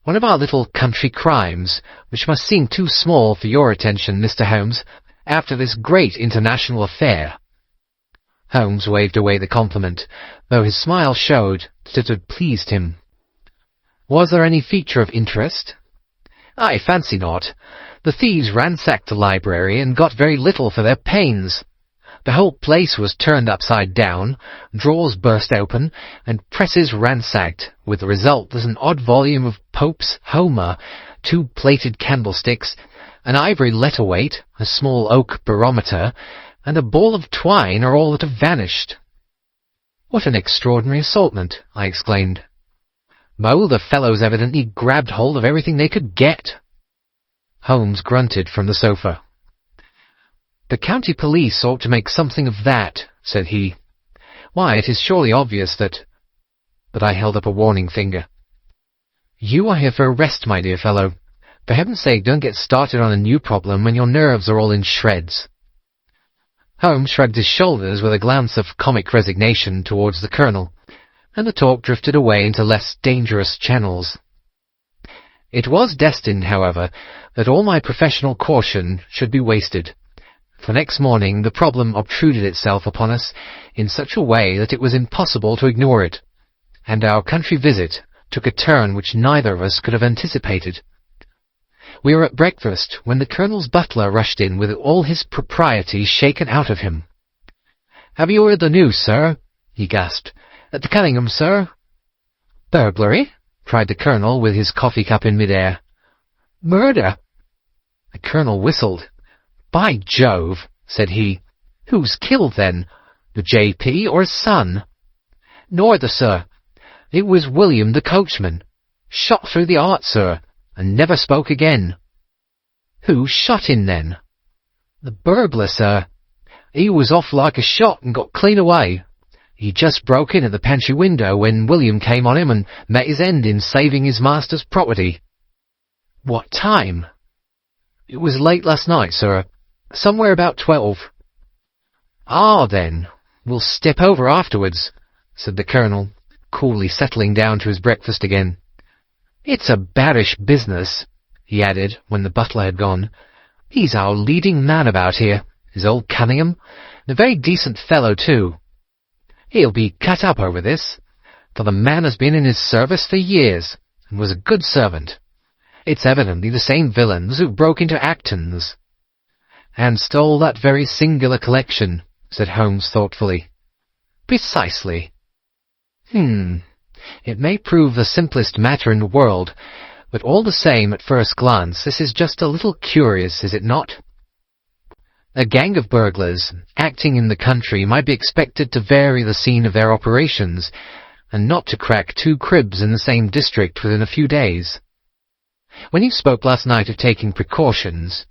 Speaker 1: One of our little country crimes, which must seem too small for your attention, Mr. Holmes, after this great international affair." Holmes waved away the compliment, though his smile showed that it had pleased him. "Was there any feature of interest?" "I fancy not. The thieves ransacked the library and got very little for their pains. The whole place was turned upside down, drawers burst open, and presses ransacked, with the result that an odd volume of Pope's Homer, 2 plated candlesticks, an ivory letter-weight, a small oak barometer, and a ball of twine are all that have vanished." "What an extraordinary assortment!" I exclaimed. "Oh, the fellows evidently grabbed hold of everything they could get." Holmes grunted from the sofa. "The county police ought to make something of that," said he. "Why, it is surely obvious that—" But I held up a warning finger. "You are here for a rest, my dear fellow. For heaven's sake, don't get started on a new problem when your nerves are all in shreds." Holmes shrugged his shoulders with a glance of comic resignation towards the Colonel, and the talk drifted away into less dangerous channels. It was destined, however, that all my professional caution should be wasted, for next morning the problem obtruded itself upon us in such a way that it was impossible to ignore it, and our country visit took a turn which neither of us could have anticipated. We were at breakfast when the Colonel's butler rushed in with all his propriety shaken out of him. "Have you heard the news, sir?" he gasped. "At the Cunningham, sir?" "Burglary?" cried the Colonel with his coffee cup in mid-air. "Murder?" The Colonel whistled. "By Jove," said he. "Who's killed, then? The J.P. or his son?" "Neither, sir. It was William the coachman. Shot through the heart, sir, and never spoke again." "Who shot him, then?" "The burglar, sir. He was off like a shot and got clean away. He just broke in at the pantry window when William came on him and met his end in saving his master's property." "What time?" "It was late last night, sir. Somewhere about 12. "Ah, then, we'll step over afterwards," said the Colonel, coolly settling down to his breakfast again. "It's a baddish business," he added when the butler had gone. "He's our leading man about here, is old Cunningham, and a very decent fellow, too. He'll be cut up over this, for the man has been in his service for years, and was a good servant. It's evidently the same villains who broke into Acton's." "And stole that very singular collection," said Holmes thoughtfully. "Precisely." It may prove the simplest matter in the world, but all the same, at first glance, this is just a little curious, is it not? A gang of burglars, acting in the country, might be expected to vary the scene of their operations, and not to crack 2 cribs in the same district within a few days. When you spoke last night of taking precautions,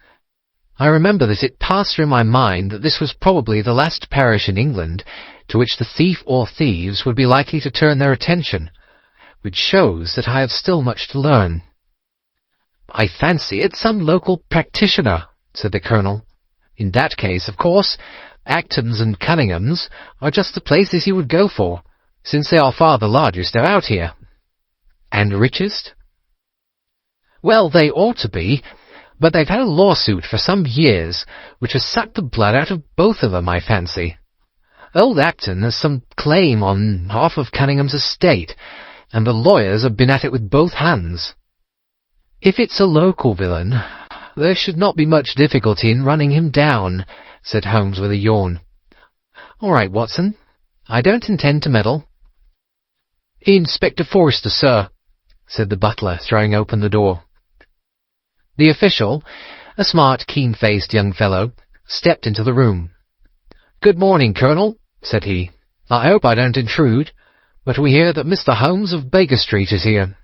Speaker 1: I remember that it passed through my mind that this was probably the last parish in England to which the thief or thieves would be likely to turn their attention, which shows that I have still much to learn. "I fancy it's some local practitioner," said the Colonel. "In that case, of course, Acton's and Cunningham's are just the places you would go for, since they are far the largest about here." "And richest?" "Well, they ought to be, but they've had a lawsuit for some years, which has sucked the blood out of both of them, I fancy. Old Acton has some claim on half of Cunningham's estate, and the lawyers have been at it with both hands." "If it's a local villain, there should not be much difficulty in running him down," said Holmes with a yawn. "All right, Watson. I don't intend to meddle." "Inspector Forrester, sir," said the butler, throwing open the door. The official, a smart, keen-faced young fellow, stepped into the room. "Good morning, Colonel," said he. "I hope I don't intrude, but we hear that Mr. Holmes of Baker Street is here."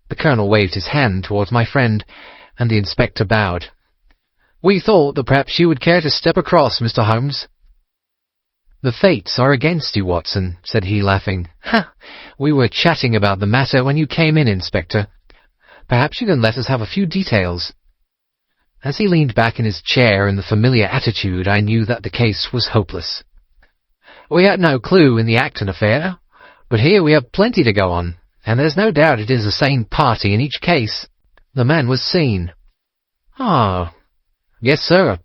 Speaker 1: The Colonel waved his hand towards my friend, and the inspector bowed. "We thought that perhaps you would care to step across, Mr. Holmes." "The fates are against you, Watson," said he, laughing. "Ha! We were chatting about the matter when you came in, Inspector. Perhaps you can let us have a few details." As he leaned back in his chair in the familiar attitude, I knew that the case was hopeless. "We had no clue in the Acton affair, but here we have plenty to go on, and there's no doubt it is the same party in each case. The man was seen." "Ah." "Yes, sir,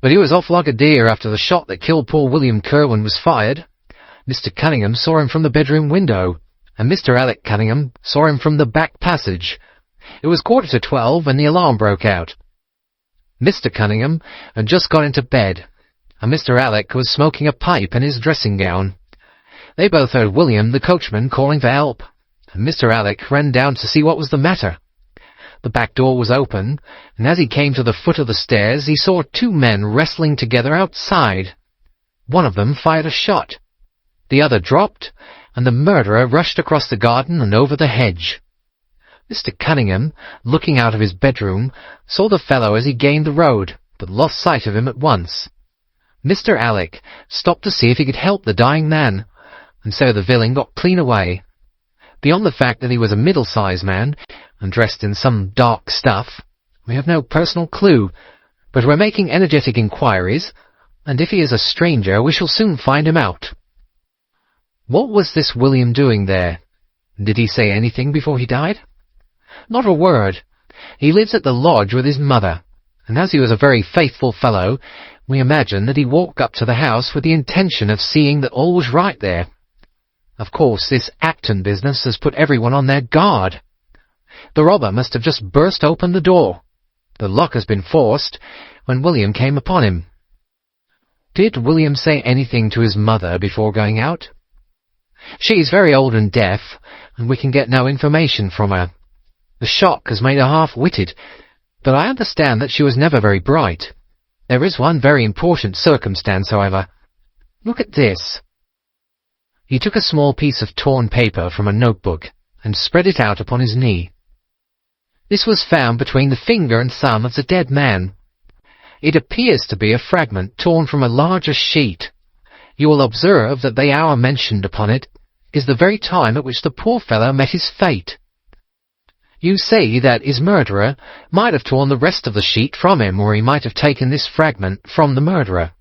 Speaker 1: but he was off like a deer after the shot that killed poor William Kerwin was fired. Mr. Cunningham saw him from the bedroom window, and Mr. Alec Cunningham saw him from the back passage. It was 11:45 when the alarm broke out. Mr. Cunningham had just got into bed, and Mr. Alec was smoking a pipe in his dressing-gown. They both heard William, the coachman, calling for help, and Mr. Alec ran down to see what was the matter. The back door was open, and as he came to the foot of the stairs, he saw 2 men wrestling together outside. One of them fired a shot. The other dropped, and the murderer rushed across the garden and over the hedge. Mr. Cunningham, looking out of his bedroom, saw the fellow as he gained the road, but lost sight of him at once. Mr. Alec stopped to see if he could help the dying man, and so the villain got clean away. Beyond the fact that he was a middle-sized man, and dressed in some dark stuff, we have no personal clue, but we're making energetic inquiries, and if he is a stranger we shall soon find him out. What was this William doing there? Did he say anything before he died? Not a word. He lives at the lodge with his mother, and as he was a very faithful fellow, we imagine that he walked up to the house with the intention of seeing that all was right there. Of course, this Acton business has put everyone on their guard. The robber must have just burst open the door. The lock has been forced when William came upon him. Did William say anything to his mother before going out? She is very old and deaf, and we can get no information from her. The shock has made her half-witted, but I understand that she was never very bright. There is one very important circumstance, however. Look at this. He took a small piece of torn paper from a notebook and spread it out upon his knee. This was found between the finger and thumb of the dead man. It appears to be a fragment torn from a larger sheet. You will observe that the hour mentioned upon it is the very time at which the poor fellow met his fate. You see that his murderer might have torn the rest of the sheet from him, or he might have taken this fragment from the murderer.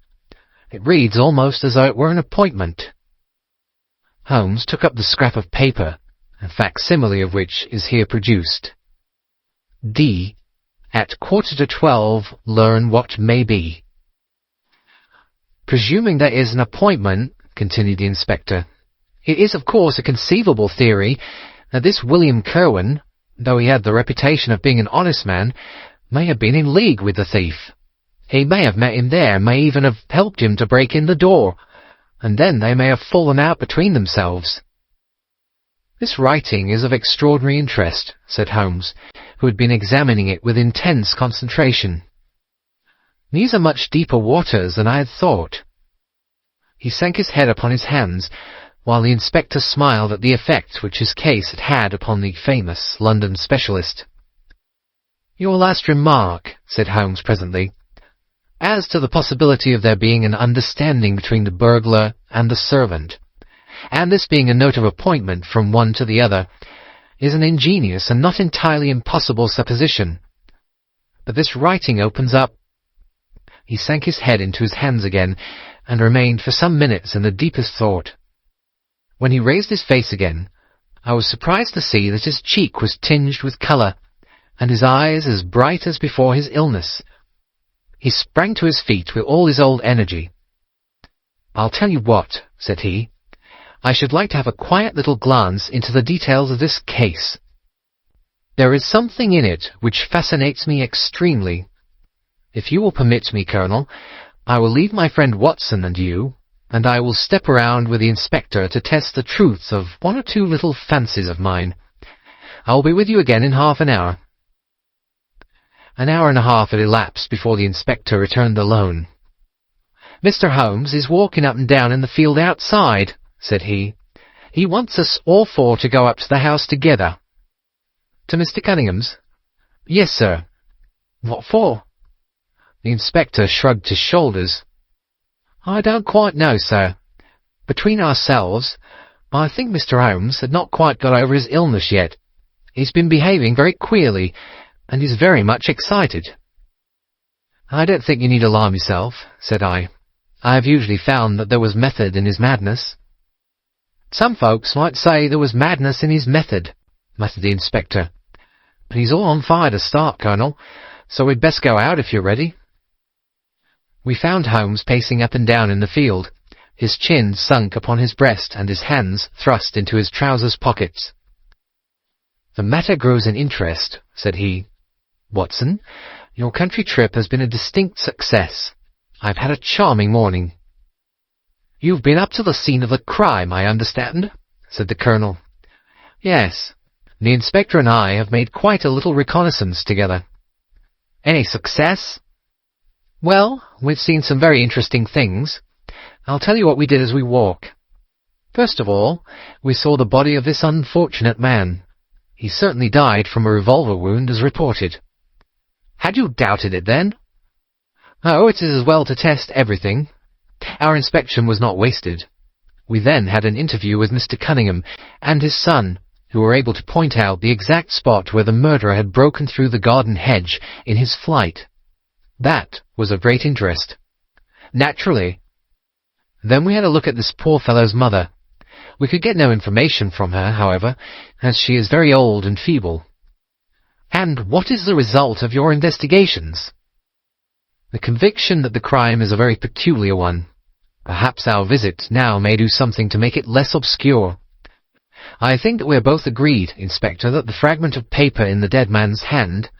Speaker 1: It reads almost as though it were an appointment. Holmes took up the scrap of paper, a facsimile of which is here produced. D. At 11:45, learn what may be. Presuming there is an appointment, continued the inspector, it is of course a conceivable theory that this William Kerwin, though he had the reputation of being an honest man, may have been in league with the thief. He may have met him there, may even have helped him to break in the door, and then they may have fallen out between themselves. This writing is of extraordinary interest, said Holmes, who had been examining it with intense concentration. These are much deeper waters than I had thought. He sank his head upon his hands, while the inspector smiled at the effect which his case had had upon the famous London specialist. Your last remark, said Holmes presently, as to the possibility of there being an understanding between the burglar and the servant, and this being a note of appointment from one to the other, is an ingenious and not entirely impossible supposition. But this writing opens up— He sank his head into his hands again, and remained for some minutes in the deepest thought. When he raised his face again, I was surprised to see that his cheek was tinged with colour, and his eyes as bright as before his illness. He sprang to his feet with all his old energy. "I'll tell you what," said he. "I should like to have a quiet little glance into the details of this case. There is something in it which fascinates me extremely. If you will permit me, Colonel, I will leave my friend Watson and you, and I will step around with the inspector to test the truth of one or two little fancies of mine. I will be with you again in half an hour." An hour and a half had elapsed before the inspector returned alone. "Mr. Holmes is walking up and down in the field outside," said he. "He wants us all four to go up to the house together." "To Mr. Cunningham's?" "Yes, sir." "What for?" The inspector shrugged his shoulders. "I don't quite know, sir. Between ourselves, I think Mr. Holmes had not quite got over his illness yet. He's been behaving very queerly, and is very much excited." "I don't think you need alarm yourself," said I. "I have usually found that there was method in his madness." "Some folks might say there was madness in his method," muttered the inspector. "But he's all on fire to start, Colonel, so we'd best go out if you're ready." We found Holmes pacing up and down in the field, his chin sunk upon his breast and his hands thrust into his trousers pockets. "The matter grows in interest," said he. "Watson, your country trip has been a distinct success. I've had a charming morning." "You've been up to the scene of the crime, I understand," said the Colonel. "Yes. The inspector and I have made quite a little reconnaissance together." "Any success?" "Well, we've seen some very interesting things. I'll tell you what we did as we walk. First of all, we saw the body of this unfortunate man. He certainly died from a revolver wound, as reported." "Had you doubted it, then?" "Oh, it is as well to test everything." Our inspection was not wasted. We then had an interview with Mr. Cunningham and his son, who were able to point out the exact spot where the murderer had broken through the garden hedge in his flight. That was of great interest. Naturally. Then we had a look at this poor fellow's mother. We could get no information from her, however, as she is very old and feeble. And what is the result of your investigations? The conviction that the crime is a very peculiar one. Perhaps our visit now may do something to make it less obscure. I think that we are both agreed, Inspector, that the fragment of paper in the dead man's hand,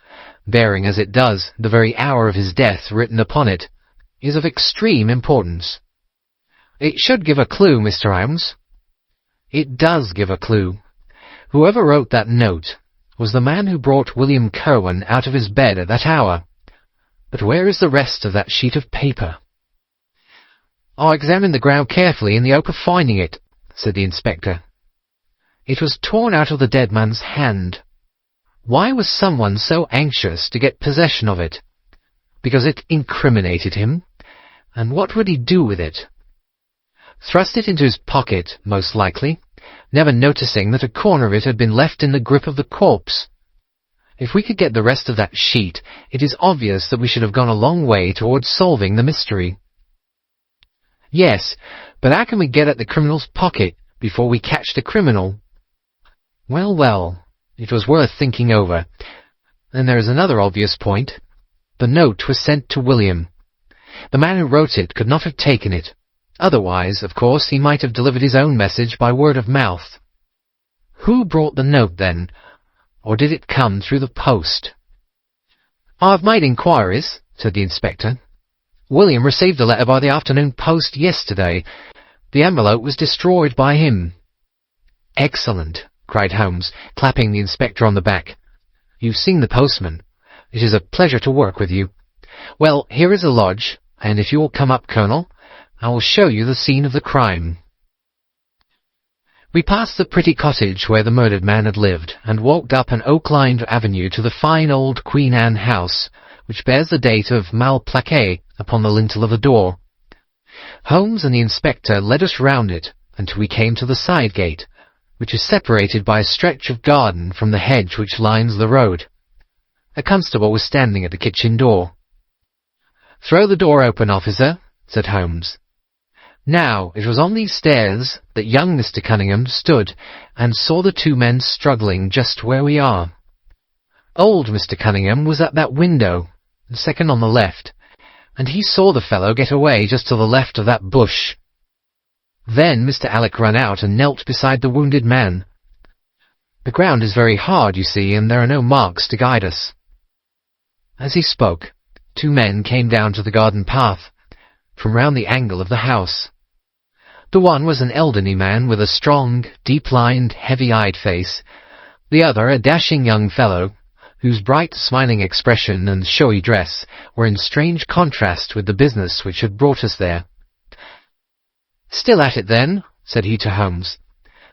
Speaker 1: bearing as it does the very hour of his death written upon it, is of extreme importance. It should give a clue, Mr. Holmes. It does give a clue. Whoever wrote that note was the man who brought William Kerwin out of his bed at that hour. But where is the rest of that sheet of paper? I examined the ground carefully in the hope of finding it, said the inspector. It was torn out of the dead man's hand. Why was someone so anxious to get possession of it? Because it incriminated him? And what would he do with it? Thrust it into his pocket, most likely, never noticing that a corner of it had been left in the grip of the corpse. If we could get the rest of that sheet, it is obvious that we should have gone a long way towards solving the mystery. Yes, but how can we get at the criminal's pocket before we catch the criminal? Well, well, it was worth thinking over. Then there is another obvious point. The note was sent to William. The man who wrote it could not have taken it. Otherwise, of course, he might have delivered his own message by word of mouth. Who brought the note, then? Or did it come through the post? I've made inquiries, said the inspector. William received a letter by the afternoon post yesterday. The envelope was destroyed by him. Excellent, cried Holmes, clapping the inspector on the back. You've seen the postman. It is a pleasure to work with you. Well, here is the lodge, and if you will come up, Colonel, I will show you the scene of the crime. We passed the pretty cottage where the murdered man had lived, and walked up an oak-lined avenue to the fine old Queen Anne house, which bears the date of Malplaquet upon the lintel of the door. Holmes and the inspector led us round it until we came to the side gate, which is separated by a stretch of garden from the hedge which lines the road. A constable was standing at the kitchen door. "Throw the door open, officer," said Holmes. Now, it was on these stairs that young Mr. Cunningham stood and saw the two men struggling just where we are. Old Mr. Cunningham was at that window, the second on the left, and he saw the fellow get away just to the left of that bush. Then Mr. Alec ran out and knelt beside the wounded man. The ground is very hard, you see, and there are no marks to guide us. As he spoke, two men came down to the garden path, from round the angle of the house. The one was an elderly man with a strong, deep-lined, heavy-eyed face, the other a dashing young fellow, whose bright, smiling expression and showy dress were in strange contrast with the business which had brought us there. "Still at it, then?" said he to Holmes.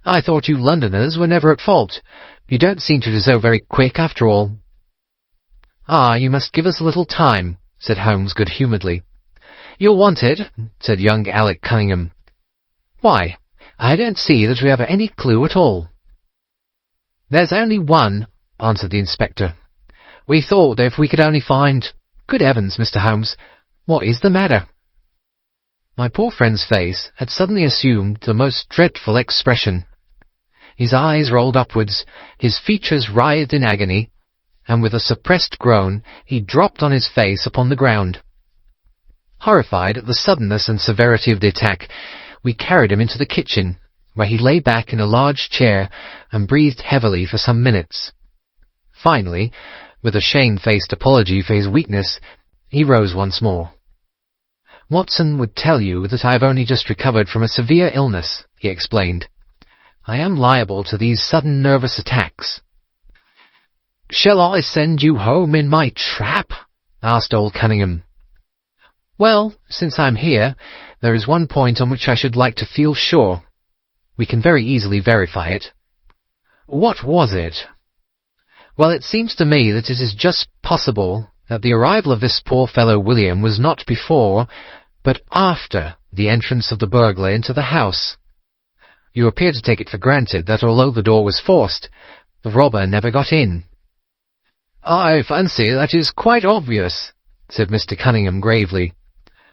Speaker 1: "I thought you Londoners were never at fault. You don't seem to do so very quick, after all." "Ah, you must give us a little time," said Holmes good-humouredly. "You'll want it," said young Alec Cunningham. "Why, I don't see that we have any clue at all." "There's only one," answered the inspector. "We thought that if we could only find— Good heavens, Mr. Holmes, what is the matter?" My poor friend's face had suddenly assumed the most dreadful expression. His eyes rolled upwards, his features writhed in agony, and with a suppressed groan he dropped on his face upon the ground. Horrified at the suddenness and severity of the attack, we carried him into the kitchen, where he lay back in a large chair and breathed heavily for some minutes. Finally, with a shamefaced apology for his weakness, he rose once more. "Watson would tell you that I have only just recovered from a severe illness," he explained. "I am liable to these sudden nervous attacks." "Shall I send you home in my trap?" asked old Cunningham. "Well, since I'm here, there is one point on which I should like to feel sure. We can very easily verify it." "What was it?" "Well, it seems to me that it is just possible that the arrival of this poor fellow William was not before, but after, the entrance of the burglar into the house. You appear to take it for granted that although the door was forced, the robber never got in." "I fancy that is quite obvious," said Mr. Cunningham gravely.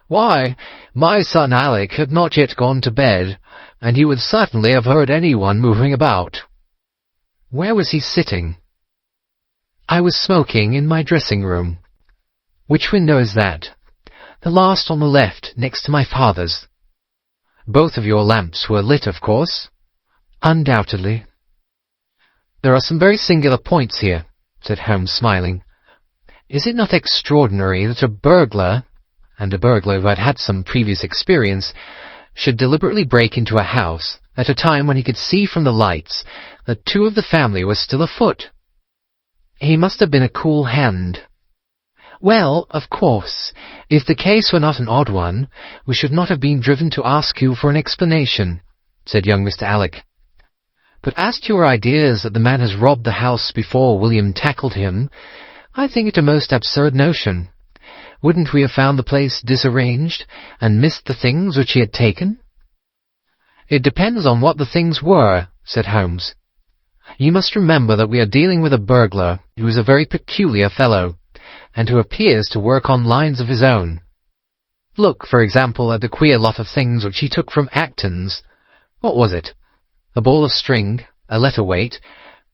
Speaker 1: Why, my son Alec had not yet gone to bed, and he would certainly have heard anyone moving about." "Where was he sitting?" "I was smoking in my dressing-room." "Which window is that?" "The last on the left, next to my father's." "Both of your lamps were lit, of course?" "Undoubtedly." "There are some very singular points here," said Holmes, smiling. "Is it not extraordinary that a burglar, and a burglar who had had some previous experience, should deliberately break into a house at a time when he could see from the lights that two of the family were still afoot? He must have been a cool hand." "Well, of course, if the case were not an odd one, we should not have been driven to ask you for an explanation," said young Mr. Alec. "But as to your ideas that the man has robbed the house before William tackled him, I think it a most absurd notion. Wouldn't we have found the place disarranged, and missed the things which he had taken?" "It depends on what the things were," said Holmes. "You must remember that we are dealing with a burglar who is a very peculiar fellow, and who appears to work on lines of his own. Look, for example, at the queer lot of things which he took from Acton's. What was it? A ball of string, a letter-weight,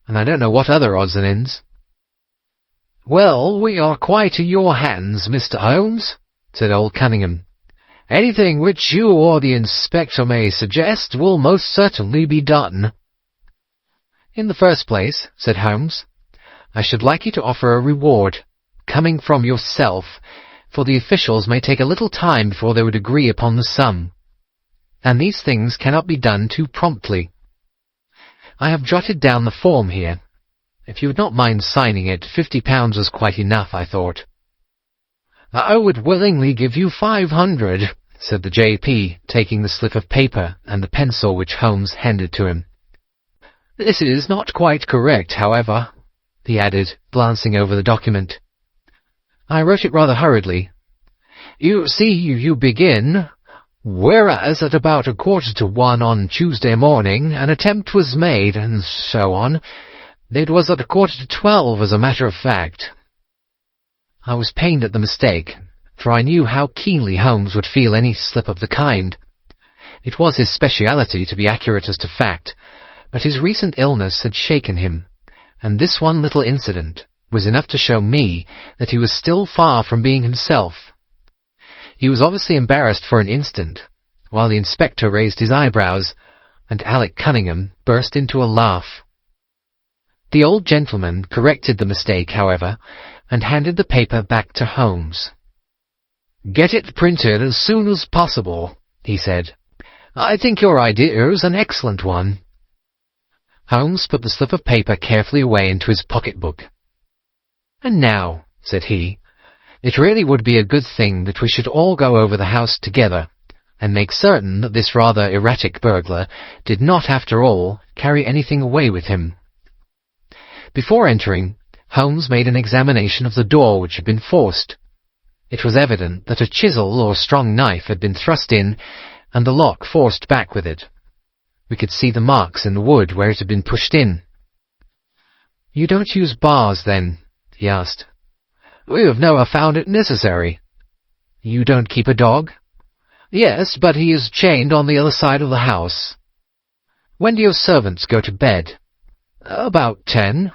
Speaker 1: and I don't know what other odds and ends." "Well, we are quite in your hands, Mr. Holmes," said old Cunningham. "Anything which you or the inspector may suggest will most certainly be done." "In the first place," said Holmes, "I should like you to offer a reward, coming from yourself, for the officials may take a little time before they would agree upon the sum, and these things cannot be done too promptly. I have jotted down the form here. If you would not mind signing it, £50 was quite enough, I thought." "I would willingly give you 500, said the J.P., taking the slip of paper and the pencil which Holmes handed to him. "This is not quite correct, however," he added, glancing over the document. "I wrote it rather hurriedly. You see, you begin, 'Whereas at about 1:45 on Tuesday morning an attempt was made,' and so on. It was at 11:45, as a matter of fact." I was pained at the mistake, for I knew how keenly Holmes would feel any slip of the kind. It was his speciality to be accurate as to fact, but his recent illness had shaken him, and this one little incident was enough to show me that he was still far from being himself. He was obviously embarrassed for an instant, while the inspector raised his eyebrows, and Alec Cunningham burst into a laugh. The old gentleman corrected the mistake, however, and handed the paper back to Holmes. "Get it printed as soon as possible," he said. "I think your idea is an excellent one." Holmes put the slip of paper carefully away into his pocket-book. "And now," said he, "it really would be a good thing that we should all go over the house together, and make certain that this rather erratic burglar did not, after all, carry anything away with him." Before entering, Holmes made an examination of the door which had been forced. It was evident that a chisel or strong knife had been thrust in, and the lock forced back with it. We could see the marks in the wood where it had been pushed in. "You don't use bars, then?" he asked. "We have never found it necessary." "You don't keep a dog?" "Yes, but he is chained on the other side of the house." "When do your servants go to bed?" "About 10.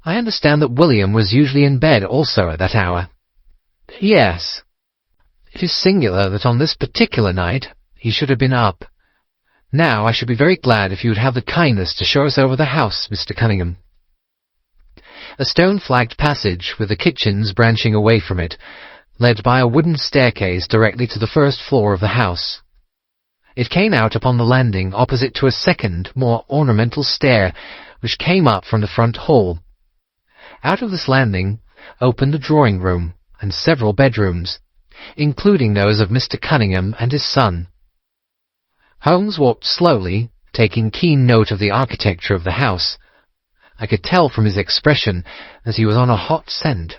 Speaker 1: "I understand that William was usually in bed also at that hour." "Yes." "It is singular that on this particular night he should have been up. Now I should be very glad if you would have the kindness to show us over the house, Mr. Cunningham." A stone-flagged passage, with the kitchens branching away from it, led by a wooden staircase directly to the first floor of the house. It came out upon the landing opposite to a second, more ornamental stair, which came up from the front hall. Out of this landing opened the drawing-room and several bedrooms, including those of Mr. Cunningham and his son. Holmes walked slowly, taking keen note of the architecture of the house. I could tell from his expression that he was on a hot scent,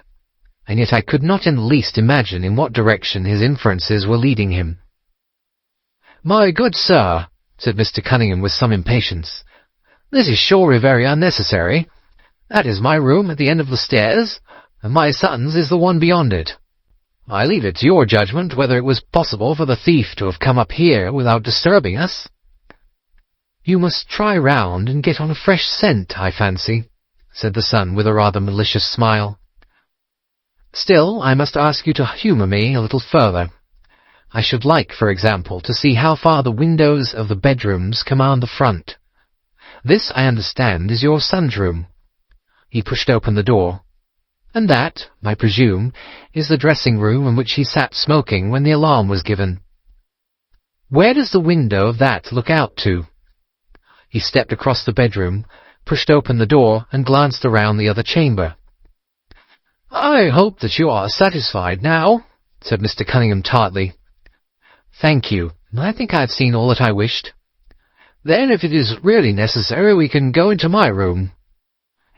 Speaker 1: and yet I could not in the least imagine in what direction his inferences were leading him. "My good sir," said Mr. Cunningham with some impatience, "this is surely very unnecessary. That is my room at the end of the stairs, and my son's is the one beyond it. I leave it to your judgment whether it was possible for the thief to have come up here without disturbing us." "You must try round and get on a fresh scent, I fancy," said the son with a rather malicious smile. "Still, I must ask you to humour me a little further. I should like, for example, to see how far the windows of the bedrooms command the front. This, I understand, is your son's room." He pushed open the door. "And that, I presume, is the dressing-room in which he sat smoking when the alarm was given. Where does the window of that look out to?" He stepped across the bedroom, pushed open the door, and glanced around the other chamber. "I hope that you are satisfied now," said Mr. Cunningham tartly. "Thank you. I think I have seen all that I wished." "Then if it is really necessary, we can go into my room."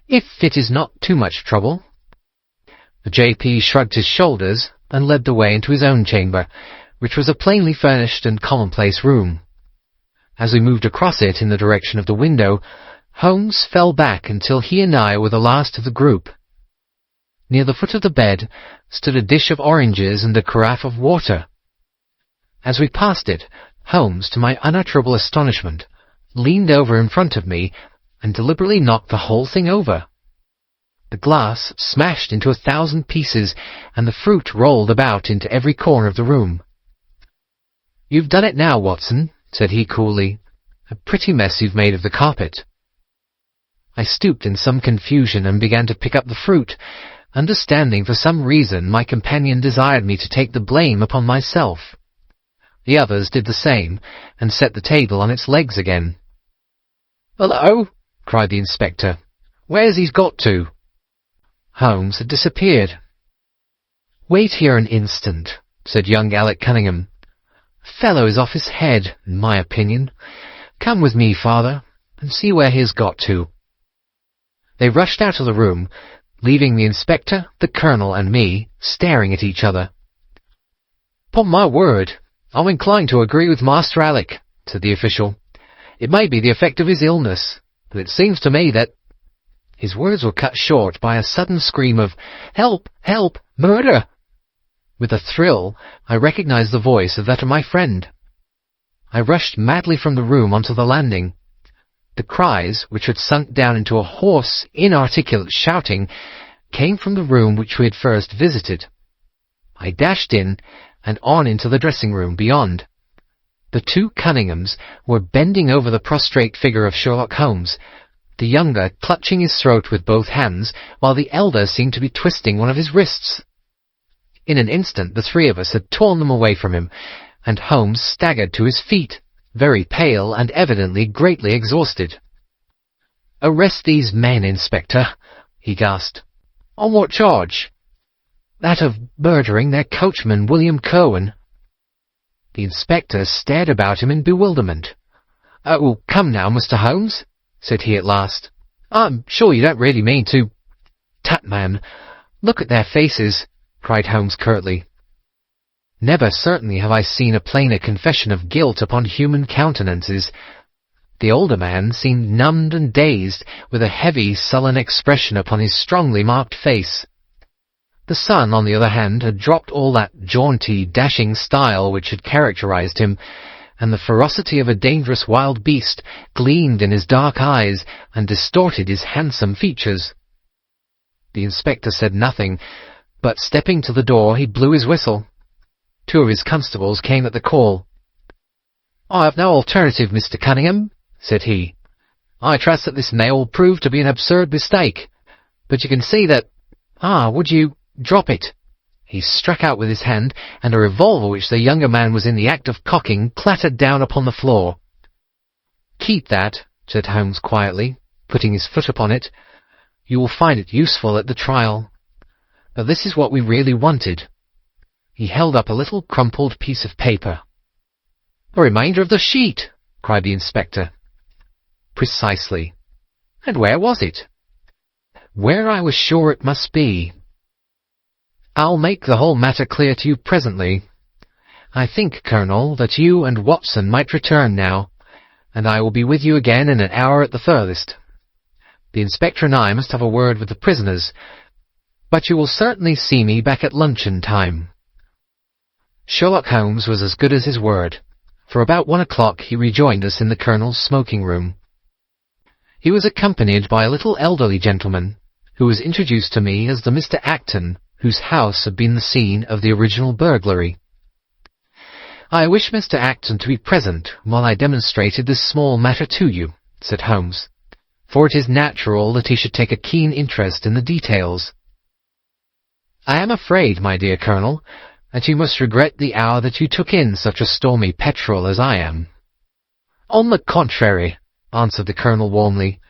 Speaker 1: "If it is not too much trouble." The J.P. shrugged his shoulders and led the way into his own chamber, which was a plainly furnished and commonplace room. As we moved across it in the direction of the window, Holmes fell back until he and I were the last of the group. Near the foot of the bed stood a dish of oranges and a carafe of water. As we passed it, Holmes, to my unutterable astonishment, leaned over in front of me and deliberately knocked the whole thing over. The glass smashed into 1,000 pieces, and the fruit rolled about into every corner of the room. "You've done it now, Watson," said he coolly. "A pretty mess you've made of the carpet." I stooped in some confusion and began to pick up the fruit, understanding for some reason my companion desired me to take the blame upon myself. The others did the same, and set the table on its legs again. "Hello!" cried the inspector. "Where's he got to?" Holmes had disappeared. "Wait here an instant," said young Alec Cunningham. "Fellow is off his head, in my opinion. Come with me, father, and see where he has got to." They rushed out of the room, leaving the inspector, the colonel, and me staring at each other. "'Pon my word, I'm inclined to agree with Master Alec," said the official. "It may be the effect of his illness, but it seems to me that—" His words were cut short by a sudden scream of, "Help! Help! Murder!" With a thrill, I recognized the voice of that of my friend. I rushed madly from the room onto the landing. The cries, which had sunk down into a hoarse, inarticulate shouting, came from the room which we had first visited. I dashed in and on into the dressing-room beyond. The two Cunninghams were bending over the prostrate figure of Sherlock Holmes, the younger clutching his throat with both hands, while the elder seemed to be twisting one of his wrists. In an instant the three of us had torn them away from him, and Holmes staggered to his feet, very pale and evidently greatly exhausted. "Arrest these men, Inspector," he gasped. "On what charge?" "That of murdering their coachman, William Cohen." The inspector stared about him in bewilderment. "Oh, come now, Mr. Holmes," said he at last. "I'm sure you don't really mean to—" "Tut, man, look at their faces," cried Holmes curtly. Never certainly have I seen a plainer confession of guilt upon human countenances. The older man seemed numbed and dazed, with a heavy, sullen expression upon his strongly marked face. The son, on the other hand, had dropped all that jaunty, dashing style which had characterized him, and the ferocity of a dangerous wild beast gleamed in his dark eyes and distorted his handsome features. The inspector said nothing, but stepping to the door he blew his whistle. Two of his constables came at the call. "I have no alternative, Mr. Cunningham," said he. "I trust that this may all prove to be an absurd mistake, but you can see that— would you drop it?" He struck out with his hand, and a revolver which the younger man was in the act of cocking clattered down upon the floor. "Keep that," said Holmes quietly, putting his foot upon it. "You will find it useful at the trial. But this is what we really wanted." He held up a little crumpled piece of paper. "The remainder of the sheet!" cried the inspector. "Precisely. And where was it?" "Where I was sure it must be. I'll make the whole matter clear to you presently. I think, Colonel, that you and Watson might return now, and I will be with you again in an hour at the furthest. The inspector and I must have a word with the prisoners, but you will certainly see me back at luncheon time. Sherlock Holmes was as good as his word. For about 1 o'clock he rejoined us in the Colonel's smoking room. He was accompanied by a little elderly gentleman, who was introduced to me as the Mr. Acton, whose house had been the scene of the original burglary. "I wish Mr. Acton to be present while I demonstrated this small matter to you," said Holmes, "for it is natural that he should take a keen interest in the details. I am afraid, my dear Colonel, that you must regret the hour that you took in such a stormy petrel as I am." "On the contrary," answered the Colonel warmly,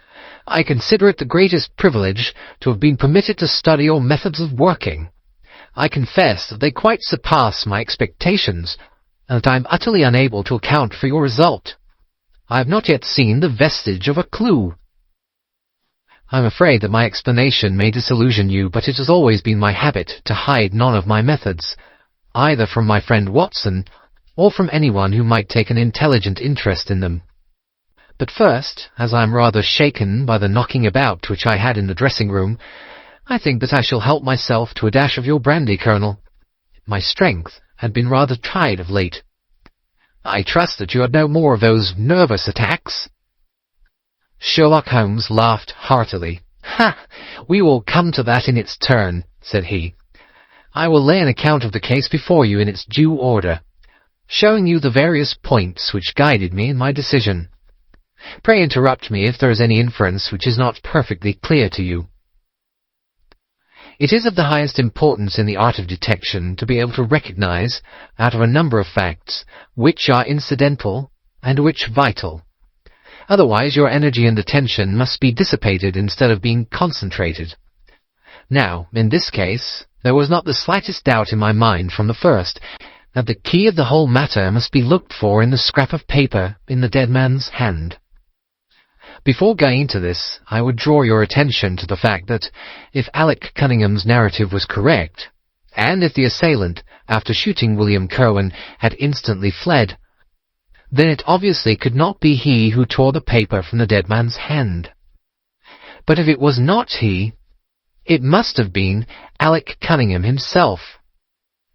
Speaker 1: "I consider it the greatest privilege to have been permitted to study your methods of working. I confess that they quite surpass my expectations, and that I am utterly unable to account for your result. I have not yet seen the vestige of a clue." "I am afraid that my explanation may disillusion you, but it has always been my habit to hide none of my methods, either from my friend Watson, or from anyone who might take an intelligent interest in them. But first, as I am rather shaken by the knocking about which I had in the dressing-room, I think that I shall help myself to a dash of your brandy, Colonel. My strength had been rather tried of late. I trust that you had no more of those nervous attacks." Sherlock Holmes laughed heartily. "Ha! We will come to that in its turn," said he. "I will lay an account of the case before you in its due order, showing you the various points which guided me in my decision. Pray interrupt me if there is any inference which is not perfectly clear to you. It is of the highest importance in the art of detection to be able to recognize, out of a number of facts, which are incidental and which vital. Otherwise your energy and attention must be dissipated instead of being concentrated. Now, in this case, there was not the slightest doubt in my mind from the first that the key of the whole matter must be looked for in the scrap of paper in the dead man's hand. Before going into this, I would draw your attention to the fact that, if Alec Cunningham's narrative was correct, and if the assailant, after shooting William Kirwan, had instantly fled, then it obviously could not be he who tore the paper from the dead man's hand. But if it was not he, it must have been Alec Cunningham himself.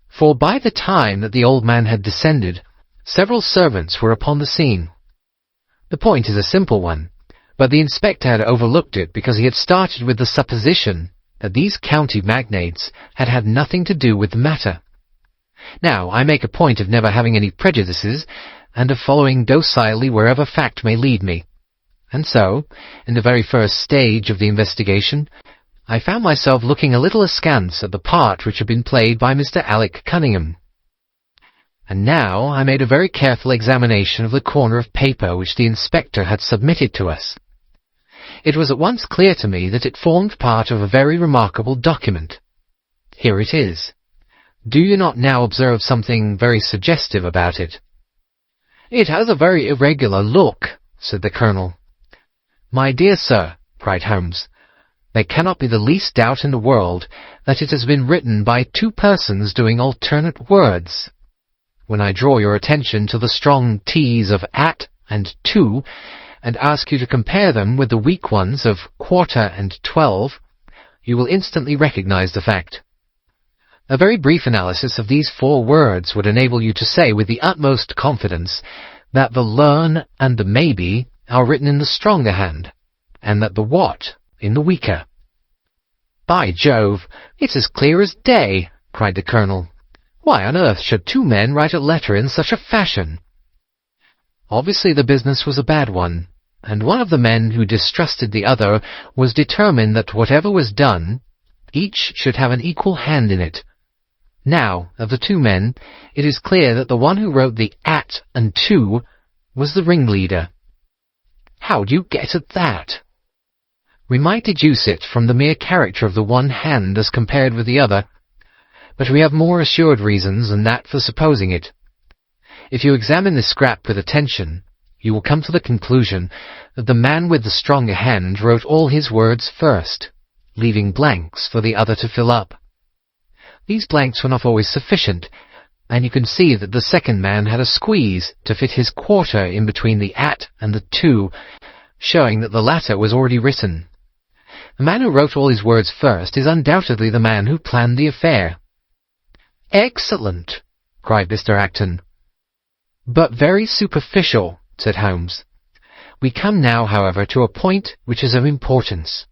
Speaker 1: For by the time that the old man had descended, several servants were upon the scene. The point is a simple one, but the inspector had overlooked it because he had started with the supposition that these county magnates had had nothing to do with the matter. Now, I make a point of never having any prejudices, and of following docilely wherever fact may lead me. And so, in the very first stage of the investigation, I found myself looking a little askance at the part which had been played by Mr. Alec Cunningham. And now I made a very careful examination of the corner of paper which the inspector had submitted to us. It was at once clear to me that it formed part of a very remarkable document. Here it is. Do you not now observe something very suggestive about it? "It has a very irregular look," said the Colonel. "My dear sir," cried Holmes, "there cannot be the least doubt in the world that it has been written by two persons doing alternate words. When I draw your attention to the strong T's of at and to, and ask you to compare them with the weak ones of quarter and 12, you will instantly recognize the fact. A very brief analysis of these 4 words would enable you to say with the utmost confidence that the learn and the maybe are written in the stronger hand, and that the what in the weaker." "By Jove, it's as clear as day," cried the Colonel. "Why on earth should 2 men write a letter in such a fashion?" Obviously the business was a bad one, and one of the men who distrusted the other was determined that whatever was done, each should have an equal hand in it. Now, of the 2 men, it is clear that the one who wrote the at and to was the ringleader. How do you get at that? We might deduce it from the mere character of the one hand as compared with the other, but we have more assured reasons than that for supposing it. If you examine this scrap with attention, you will come to the conclusion that the man with the stronger hand wrote all his words first, leaving blanks for the other to fill up. These blanks were not always sufficient, and you can see that the second man had a squeeze to fit his quarter in between the at and the to, showing that the latter was already written. The man who wrote all his words first is undoubtedly the man who planned the affair. "Excellent!" cried Mr. Acton. "But very superficial," said Holmes. "We come now, however, to a point which is of importance.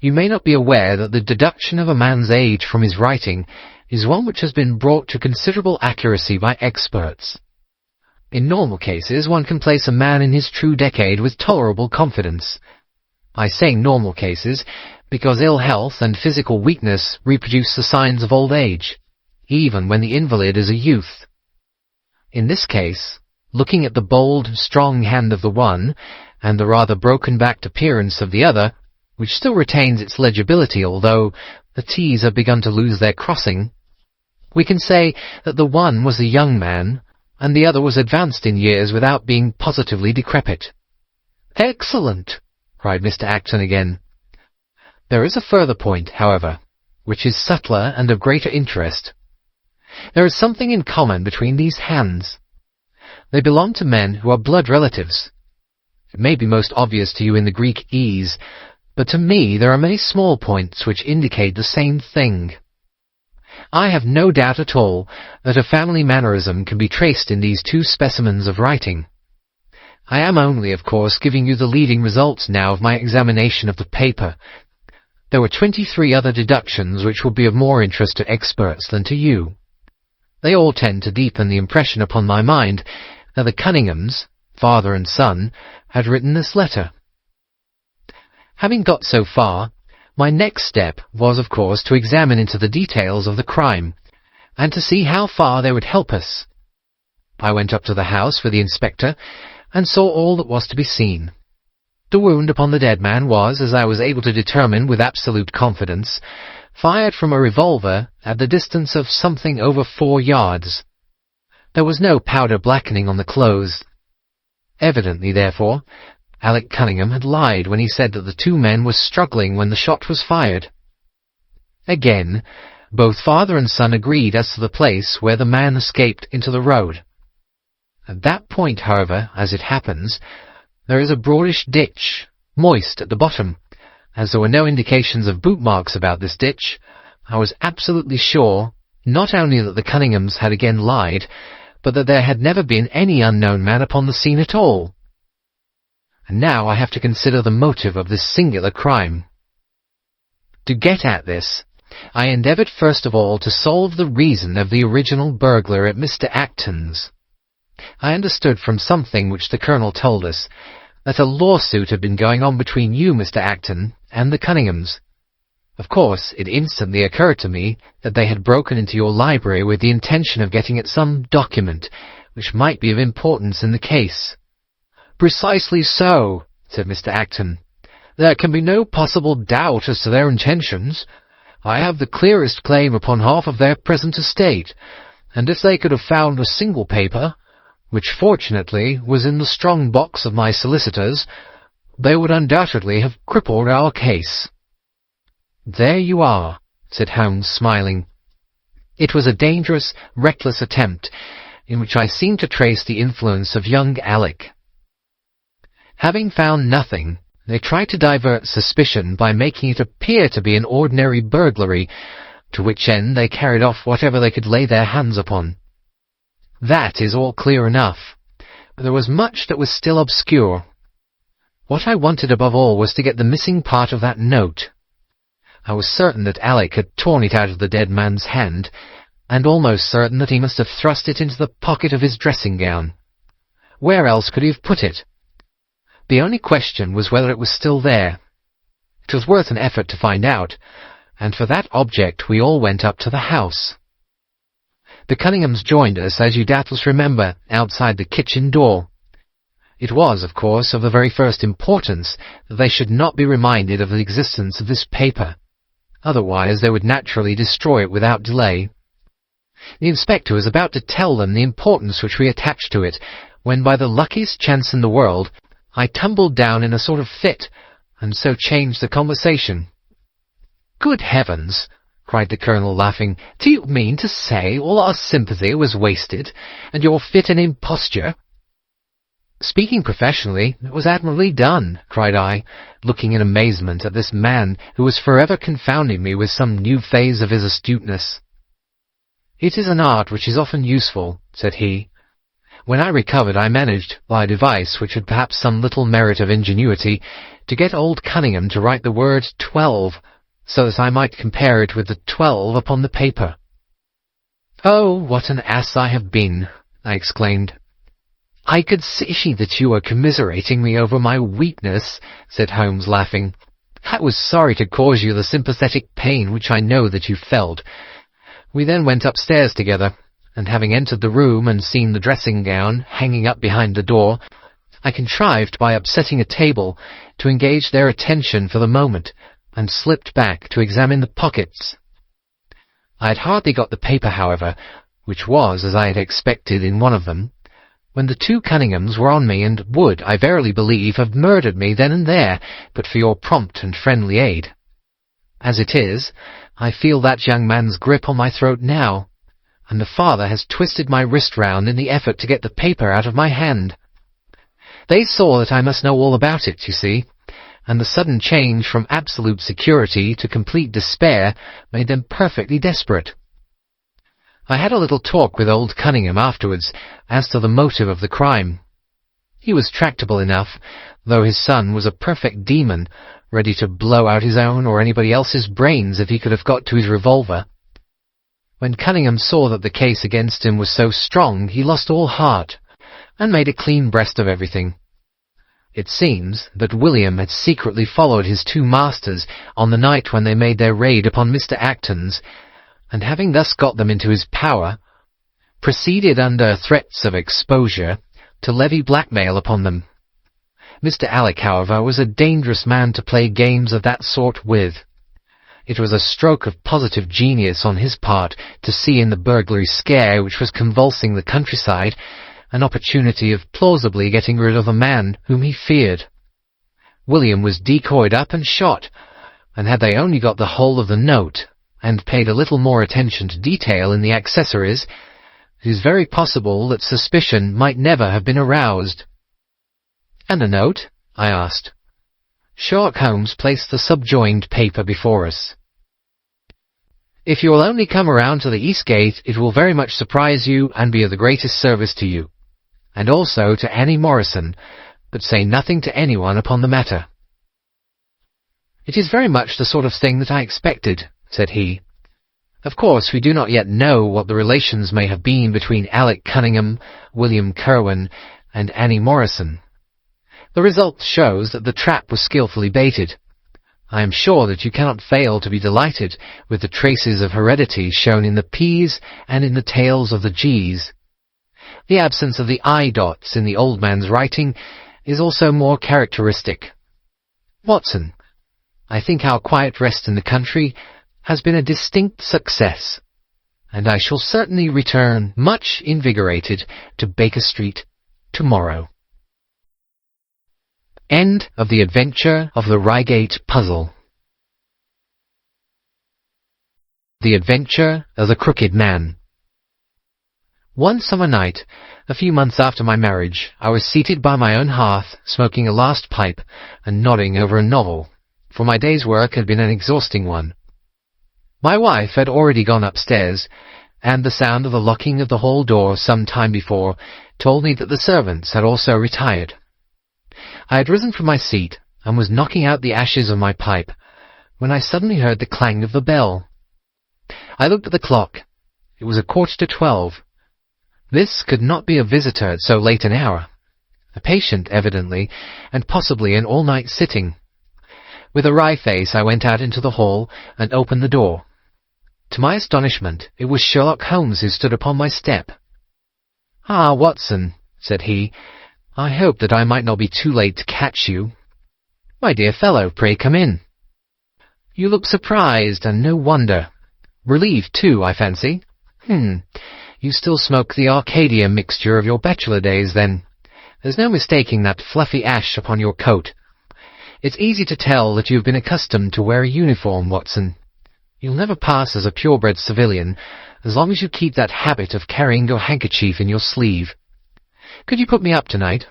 Speaker 1: You may not be aware that the deduction of a man's age from his writing is one which has been brought to considerable accuracy by experts. In normal cases, one can place a man in his true decade with tolerable confidence. I say normal cases, because ill health and physical weakness reproduce the signs of old age, even when the invalid is a youth. In this case, looking at the bold, strong hand of the one, and the rather broken-backed appearance of the other, which still retains its legibility although the T's have begun to lose their crossing, we can say that the one was a young man, and the other was advanced in years without being positively decrepit." "Excellent!" cried Mr. Acton again. "There is a further point, however, which is subtler and of greater interest. There is something in common between these hands. They belong to men who are blood relatives. It may be most obvious to you in the Greek E's, but to me there are many small points which indicate the same thing. I have no doubt at all that a family mannerism can be traced in these two specimens of writing. I am only, of course, giving you the leading results now of my examination of the paper. There were 23 other deductions which will be of more interest to experts than to you. They all tend to deepen the impression upon my mind that the Cunninghams, father and son, had written this letter. Having got so far, my next step was, of course, to examine into the details of the crime, and to see how far they would help us. I went up to the house with the inspector, and saw all that was to be seen. The wound upon the dead man was, as I was able to determine with absolute confidence, fired from a revolver at the distance of something over 4 yards. There was no powder blackening on the clothes. Evidently, therefore, Alec Cunningham had lied when he said that the two men were struggling when the shot was fired. Again, both father and son agreed as to the place where the man escaped into the road. At that point, however, as it happens, there is a broadish ditch, moist at the bottom. As there were no indications of boot marks about this ditch, I was absolutely sure not only that the Cunninghams had again lied, but that there had never been any unknown man upon the scene at all. And now I have to consider the motive of this singular crime. To get at this, I endeavoured first of all to solve the reason of the original burglar at Mr. Acton's. I understood from something which the Colonel told us that a lawsuit had been going on between you, Mr. Acton, and the Cunninghams. Of course, it instantly occurred to me that they had broken into your library with the intention of getting at some document which might be of importance in the case. "Precisely so," said Mr. Acton. "There can be no possible doubt as to their intentions. I have the clearest claim upon half of their present estate, and if they could have found a single paper, which fortunately was in the strong box of my solicitors, they would undoubtedly have crippled our case." "There you are," said Holmes, smiling. It was a dangerous, reckless attempt, in which I seemed to trace the influence of young Alec. Having found nothing, they tried to divert suspicion by making it appear to be an ordinary burglary, to which end they carried off whatever they could lay their hands upon. That is all clear enough, but there was much that was still obscure. What I wanted above all was to get the missing part of that note. I was certain that Alec had torn it out of the dead man's hand, and almost certain that he must have thrust it into the pocket of his dressing-gown. Where else could he have put it? The only question was whether it was still there. It was worth an effort to find out, and for that object we all went up to the house. The Cunninghams joined us, as you doubtless remember, outside the kitchen door. It was, of course, of the very first importance that they should not be reminded of the existence of this paper. Otherwise they would naturally destroy it without delay. The inspector was about to tell them the importance which we attached to it, when by the luckiest chance in the world I tumbled down in a sort of fit, and so changed the conversation. "Good heavens!" cried the Colonel, laughing. "Do you mean to say all our sympathy was wasted, and your fit an imposture?" "Speaking professionally, it was admirably done," cried I, looking in amazement at this man who was forever confounding me with some new phase of his astuteness. "It is an art which is often useful," said he. "When I recovered, I managed, by a device which had perhaps some little merit of ingenuity, to get old Cunningham to write the word 12, so that I might compare it with the 12 upon the paper." "Oh, what an ass I have been!" I exclaimed. "I could see that you were commiserating me over my weakness," said Holmes, laughing. "I was sorry to cause you the sympathetic pain which I know that you felt." We then went upstairs together, and having entered the room and seen the dressing-gown hanging up behind the door, I contrived, by upsetting a table, to engage their attention for the moment, and slipped back to examine the pockets. I had hardly got the paper, however, which was, as I had expected, in one of them, when the two Cunninghams were on me, and would, I verily believe, have murdered me then and there, but for your prompt and friendly aid. As it is, I feel that young man's grip on my throat now, and the father has twisted my wrist round in the effort to get the paper out of my hand. They saw that I must know all about it, you see, and the sudden change from absolute security to complete despair made them perfectly desperate. I had a little talk with old Cunningham afterwards as to the motive of the crime. He was tractable enough, though his son was a perfect demon, ready to blow out his own or anybody else's brains if he could have got to his revolver. When Cunningham saw that the case against him was so strong, he lost all heart, and made a clean breast of everything. It seems that William had secretly followed his two masters on the night when they made their raid upon Mr. Acton's, and having thus got them into his power, proceeded under threats of exposure to levy blackmail upon them. Mr. Alec, however, was a dangerous man to play games of that sort with. It was a stroke of positive genius on his part to see in the burglary scare which was convulsing the countryside an opportunity of plausibly getting rid of the man whom he feared. William was decoyed up and shot, and had they only got the whole of the note, and paid a little more attention to detail in the accessories, it is very possible that suspicion might never have been aroused. "And the note?" I asked. Sherlock Holmes placed the subjoined paper before us. "If you will only come around to the East Gate, it will very much surprise you and be of the greatest service to you, and also to Annie Morrison, but say nothing to anyone upon the matter." "It is very much the sort of thing that I expected," said he. "Of course, we do not yet know what the relations may have been between Alec Cunningham, William Kerwin, and Annie Morrison. The result shows that the trap was skilfully baited. I am sure that you cannot fail to be delighted with the traces of heredity shown in the P's and in the tails of the G's. The absence of the I dots in the old man's writing is also more characteristic. Watson, I think our quiet rest in the country has been a distinct success, and I shall certainly return much invigorated to Baker Street tomorrow." End of The Adventure of the Reigate Puzzle. The Adventure of the Crooked Man. One summer night, a few months after my marriage, I was seated by my own hearth, smoking a last pipe and nodding over a novel, for my day's work had been an exhausting one. My wife had already gone upstairs, and the sound of the locking of the hall door some time before told me that the servants had also retired. I had risen from my seat and was knocking out the ashes of my pipe when I suddenly heard the clang of the bell. I looked at the clock. It was 11:45. This could not be a visitor at so late an hour. A patient, evidently, and possibly an all-night sitting. With a wry face, I went out into the hall and opened the door. To my astonishment, it was Sherlock Holmes who stood upon my step. "Ah, Watson," said he, "I hoped that I might not be too late to catch you." "My dear fellow, pray come in." "You look surprised, and no wonder. Relieved, too, I fancy. You still smoke the Arcadia mixture of your bachelor days, then. There's no mistaking that fluffy ash upon your coat. It's easy to tell that you've been accustomed to wear a uniform, Watson. You'll never pass as a purebred civilian as long as you keep that habit of carrying your handkerchief in your sleeve. Could you put me up tonight?"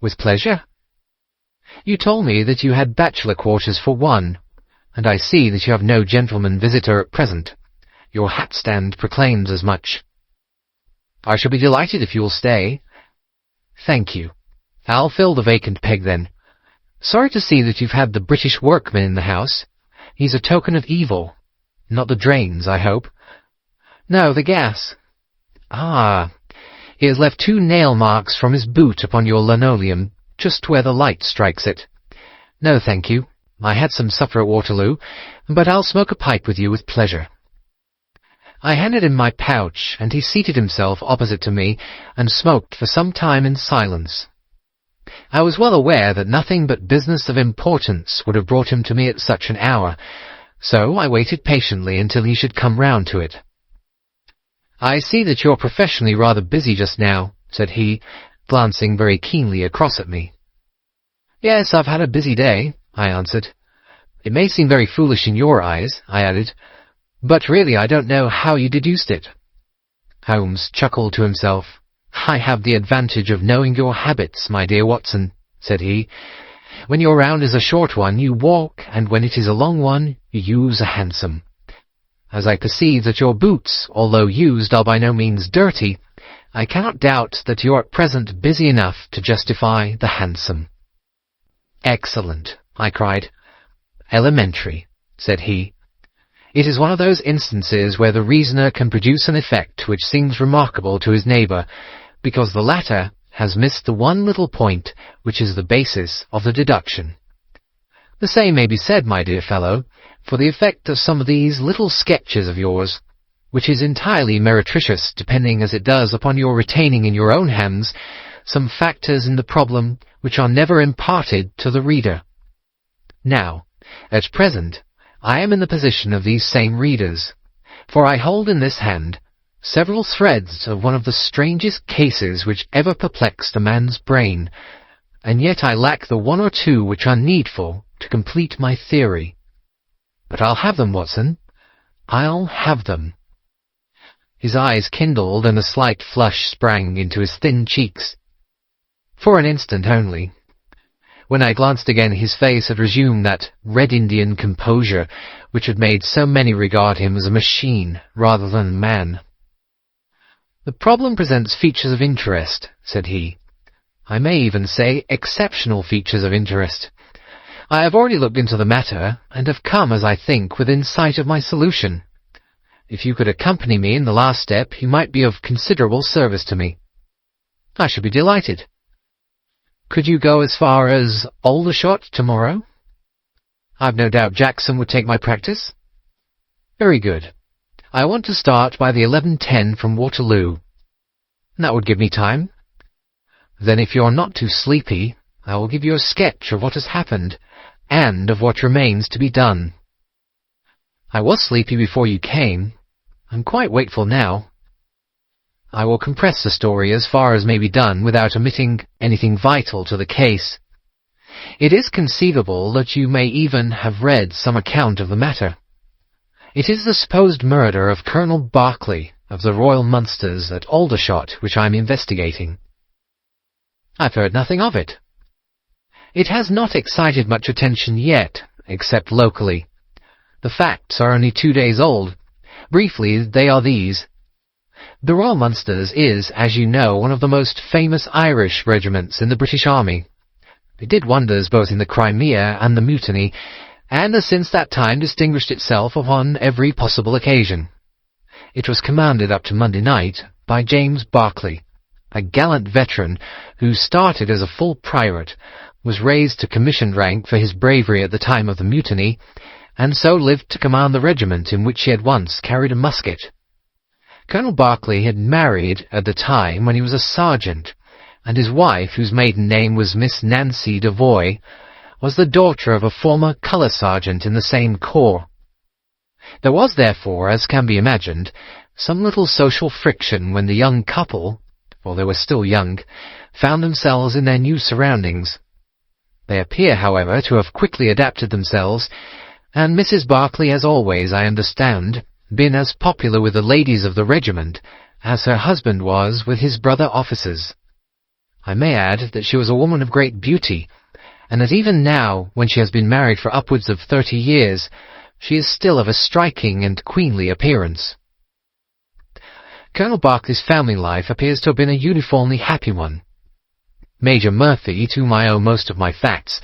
Speaker 1: "With pleasure." "You told me that you had bachelor quarters for one, and I see that you have no gentleman visitor at present. Your hat-stand proclaims as much." "I shall be delighted if you will stay." "Thank you. I'll fill the vacant peg then. Sorry to see that you've had the British workman in the house. He's a token of evil. Not the drains, I hope?" "No, the gas." "Ah, he has left 2 nail marks from his boot upon your linoleum, just where the light strikes it. No, thank you. I had some supper at Waterloo, but I'll smoke a pipe with you with pleasure." I handed him my pouch, and he seated himself opposite to me and smoked for some time in silence. I was well aware that nothing but business of importance would have brought him to me at such an hour, so I waited patiently until he should come round to it. "I see that you're professionally rather busy just now," said he, glancing very keenly across at me. "Yes, I've had a busy day," I answered. "It may seem very foolish in your eyes," I added, "but really I don't know how you deduced it." Holmes chuckled to himself. "I have the advantage of knowing your habits, my dear Watson," said he. "When your round is a short one, you walk, and when it is a long one, you use a hansom. As I perceive that your boots, although used, are by no means dirty, I cannot doubt that you are at present busy enough to justify the hansom." "Excellent," I cried. "Elementary," said he. "It is one of those instances where the reasoner can produce an effect which seems remarkable to his neighbour, because the latter has missed the one little point which is the basis of the deduction. The same may be said, my dear fellow, for the effect of some of these little sketches of yours, which is entirely meretricious, depending as it does upon your retaining in your own hands some factors in the problem which are never imparted to the reader. Now, at present, I am in the position of these same readers, for I hold in this hand several threads of one of the strangest cases which ever perplexed a man's brain, and yet I lack the 1 or 2 which are needful to complete my theory. But I'll have them, Watson. I'll have them." His eyes kindled, and a slight flush sprang into his thin cheeks. For an instant only. When I glanced again, his face had resumed that Red Indian composure which had made so many regard him as a machine rather than a man. "The problem presents features of interest," said he. "I may even say exceptional features of interest. I have already looked into the matter, and have come, as I think, within sight of my solution. If you could accompany me in the last step, you might be of considerable service to me." "I should be delighted." "Could you go as far as Aldershot tomorrow?" "I've no doubt Jackson would take my practice." "Very good. I want to start by the 11:10 from Waterloo." "That would give me time." "Then if you're not too sleepy, I will give you a sketch of what has happened, and of what remains to be done. I was sleepy before you came. I'm quite wakeful now. I will compress the story as far as may be done without omitting anything vital to the case. It is conceivable that you may even have read some account of the matter. It is the supposed murder of Colonel Berkeley of the Royal Munsters at Aldershot which I am investigating." "I've heard nothing of it." "It has not excited much attention yet, except locally. The facts are only 2 days old. Briefly, they are these. The Royal Munsters is, as you know, one of the most famous Irish regiments in the British Army. It did wonders both in the Crimea and the Mutiny, and has since that time distinguished itself upon every possible occasion. It was commanded up to Monday night by James Berkeley, a gallant veteran who started as a full private, was raised to commissioned rank for his bravery at the time of the Mutiny, and so lived to command the regiment in which he had once carried a musket. Colonel Berkeley had married at the time when he was a sergeant, and his wife, whose maiden name was Miss Nancy Devoy, was the daughter of a former colour sergeant in the same corps. There was, therefore, as can be imagined, some little social friction when the young couple, for they were still young, found themselves in their new surroundings. They appear, however, to have quickly adapted themselves, and Mrs. Berkeley has always, I understand, been as popular with the ladies of the regiment as her husband was with his brother officers. I may add that she was a woman of great beauty, and that even now, when she has been married for upwards of 30 years, she is still of a striking and queenly appearance. Colonel Berkeley's family life appears to have been a uniformly happy one. Major Murphy, to whom I owe most of my facts,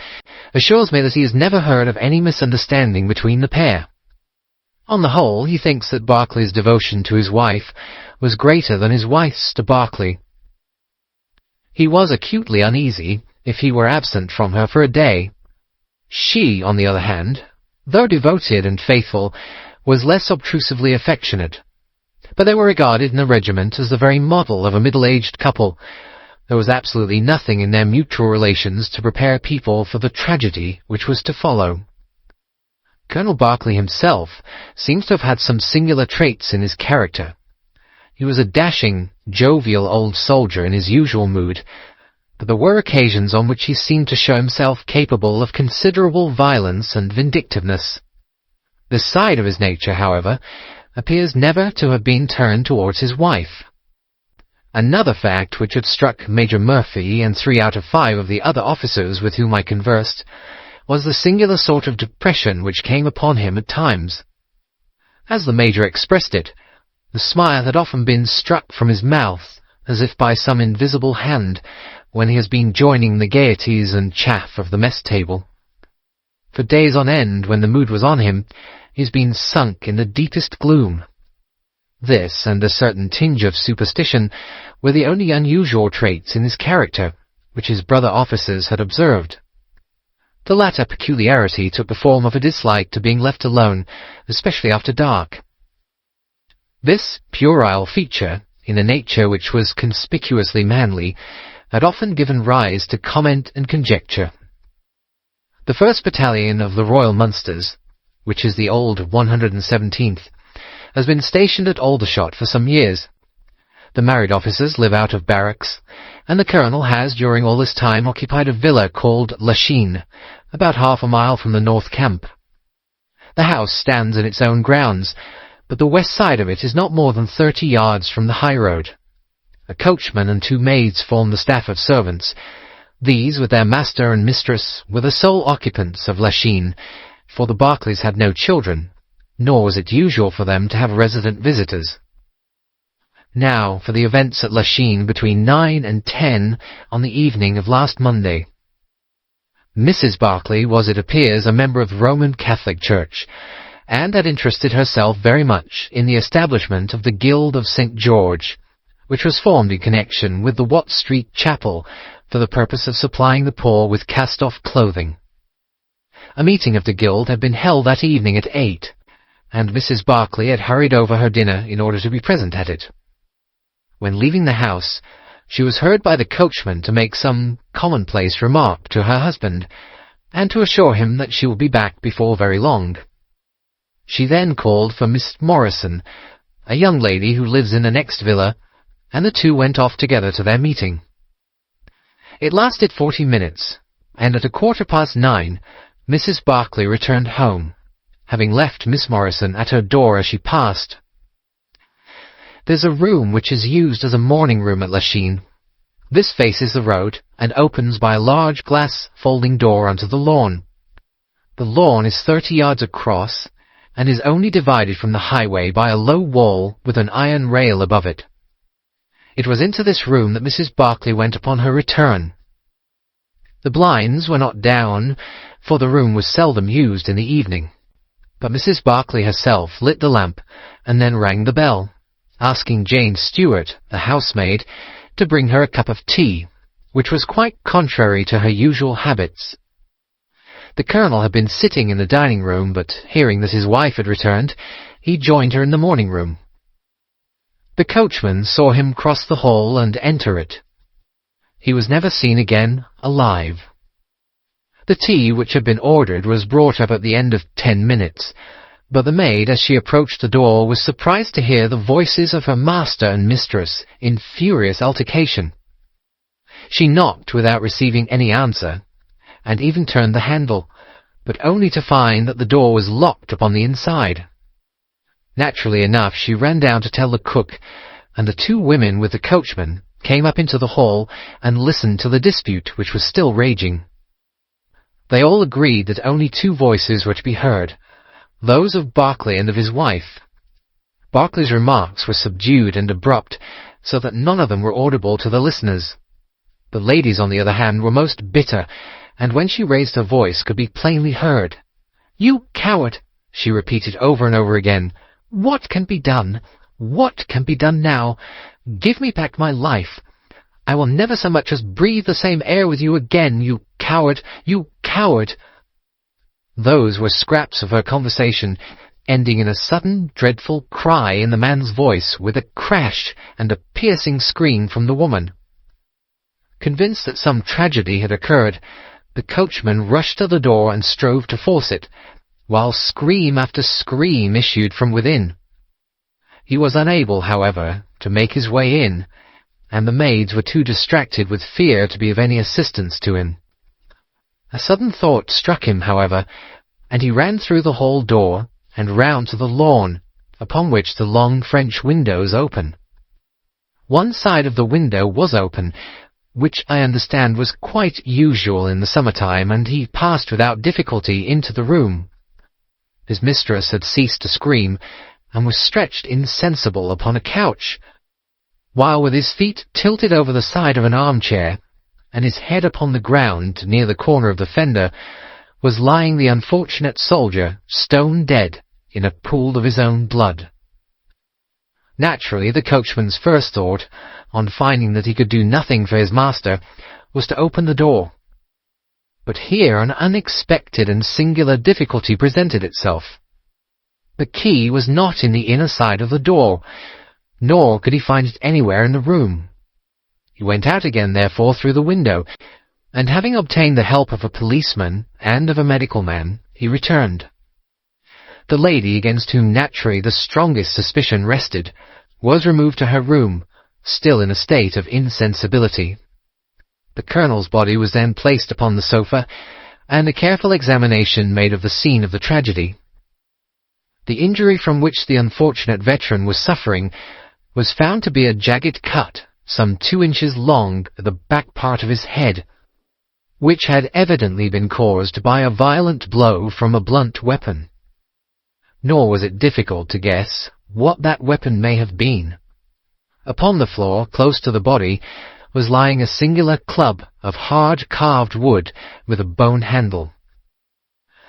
Speaker 1: assures me that he has never heard of any misunderstanding between the pair. On the whole, he thinks that Berkeley's devotion to his wife was greater than his wife's to Berkeley. He was acutely uneasy if he were absent from her for a day. She, on the other hand, though devoted and faithful, was less obtrusively affectionate. But they were regarded in the regiment as the very model of a middle-aged couple. There was absolutely nothing in their mutual relations to prepare people for the tragedy which was to follow. Colonel Berkeley himself seems to have had some singular traits in his character. He was a dashing, jovial old soldier in his usual mood, but there were occasions on which he seemed to show himself capable of considerable violence and vindictiveness. This side of his nature, however, appears never to have been turned towards his wife. Another fact which had struck Major Murphy and 3 out of 5 of the other officers with whom I conversed was the singular sort of depression which came upon him at times. As the Major expressed it, the smile had often been struck from his mouth, as if by some invisible hand, when he has been joining the gaieties and chaff of the mess table. For days on end, when the mood was on him, he has been sunk in the deepest gloom. This, and a certain tinge of superstition, were the only unusual traits in his character, which his brother officers had observed. The latter peculiarity took the form of a dislike to being left alone, especially after dark. This puerile feature, in a nature which was conspicuously manly, had often given rise to comment and conjecture. The 1st Battalion of the Royal Munsters, which is the old 117th, has been stationed at Aldershot for some years. The married officers live out of barracks, and the colonel has during all this time occupied a villa called Lachine, about half a mile from the North Camp. The house stands in its own grounds, but the west side of it is not more than 30 yards from the high road. A coachman and 2 maids form the staff of servants. These, with their master and mistress, were the sole occupants of Lachine, for the Berkeleys had no children, nor was it usual for them to have resident visitors. Now for the events at Lachine between 9 and 10 on the evening of last Monday. Mrs. Berkeley was, it appears, a member of the Roman Catholic Church, and had interested herself very much in the establishment of the Guild of St. George, which was formed in connection with the Watt Street Chapel for the purpose of supplying the poor with cast-off clothing. A meeting of the Guild had been held that evening at 8, and Mrs. Berkeley had hurried over her dinner in order to be present at it. When leaving the house, she was heard by the coachman to make some commonplace remark to her husband, and to assure him that she would be back before very long. She then called for Miss Morrison, a young lady who lives in the next villa, and the two went off together to their meeting. It lasted 40 minutes, and at 9:15, Mrs. Berkeley returned home, having left Miss Morrison at her door as she passed. There's a room which is used as a morning room at Lachine. This faces the road, and opens by a large glass folding door onto the lawn. The lawn is 30 yards across, and is only divided from the highway by a low wall with an iron rail above it. It was into this room that Mrs. Berkeley went upon her return. The blinds were not down, for the room was seldom used in the evening, but Mrs. Berkeley herself lit the lamp, and then rang the bell, asking Jane Stewart, the housemaid, to bring her a cup of tea, which was quite contrary to her usual habits. The colonel had been sitting in the dining-room, but hearing that his wife had returned, he joined her in the morning-room. The coachman saw him cross the hall and enter it. He was never seen again alive. The tea which had been ordered was brought up at the end of 10 minutes, but the maid, as she approached the door, was surprised to hear the voices of her master and mistress in furious altercation. She knocked without receiving any answer, and even turned the handle, but only to find that the door was locked upon the inside. Naturally enough, she ran down to tell the cook, and the two women with the coachman came up into the hall and listened to the dispute which was still raging. They all agreed that only two voices were to be heard, those of Berkeley and of his wife. Berkeley's remarks were subdued and abrupt, so that none of them were audible to the listeners. The ladies, on the other hand, were most bitter, and when she raised her voice could be plainly heard. "You coward!" she repeated over and over again. "What can be done? What can be done now? Give me back my life. I will never so much as breathe the same air with you again, you coward! You coward!" Those were scraps of her conversation, ending in a sudden, dreadful cry in the man's voice, with a crash and a piercing scream from the woman. Convinced that some tragedy had occurred, the coachman rushed to the door and strove to force it, while scream after scream issued from within. He was unable, however, to make his way in, and the maids were too distracted with fear to be of any assistance to him. A sudden thought struck him, however, and he ran through the hall door and round to the lawn, upon which the long French windows open. One side of the window was open, which I understand was quite usual in the summer-time, and he passed without difficulty into the room. His mistress had ceased to scream, and was stretched insensible upon a couch, while with his feet tilted over the side of an armchair, and his head upon the ground near the corner of the fender, was lying the unfortunate soldier, stone dead, in a pool of his own blood. Naturally, the coachman's first thought, on finding that he could do nothing for his master, was to open the door. But here an unexpected and singular difficulty presented itself. The key was not in the inner side of the door, nor could he find it anywhere in the room. He went out again, therefore, through the window, and having obtained the help of a policeman and of a medical man, he returned. The lady, against whom naturally the strongest suspicion rested, was removed to her room, still in a state of insensibility. The colonel's body was then placed upon the sofa, and a careful examination made of the scene of the tragedy. The injury from which the unfortunate veteran was suffering was found to be a jagged cut, some 2 inches long, at the back part of his head, which had evidently been caused by a violent blow from a blunt weapon. Nor was it difficult to guess what that weapon may have been. Upon the floor, close to the body, was lying a singular club of hard carved wood with a bone handle.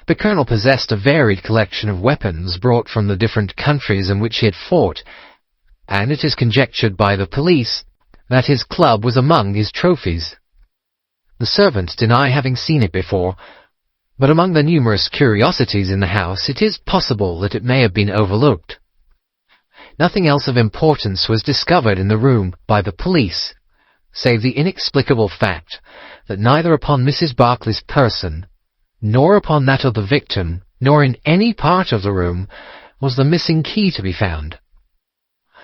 Speaker 1: The colonel possessed a varied collection of weapons brought from the different countries in which he had fought, and it is conjectured by the police that his club was among his trophies. The servants deny having seen it before, but among the numerous curiosities in the house it is possible that it may have been overlooked. Nothing else of importance was discovered in the room by the police, save the inexplicable fact that neither upon Mrs. Berkeley's person, nor upon that of the victim, nor in any part of the room, was the missing key to be found.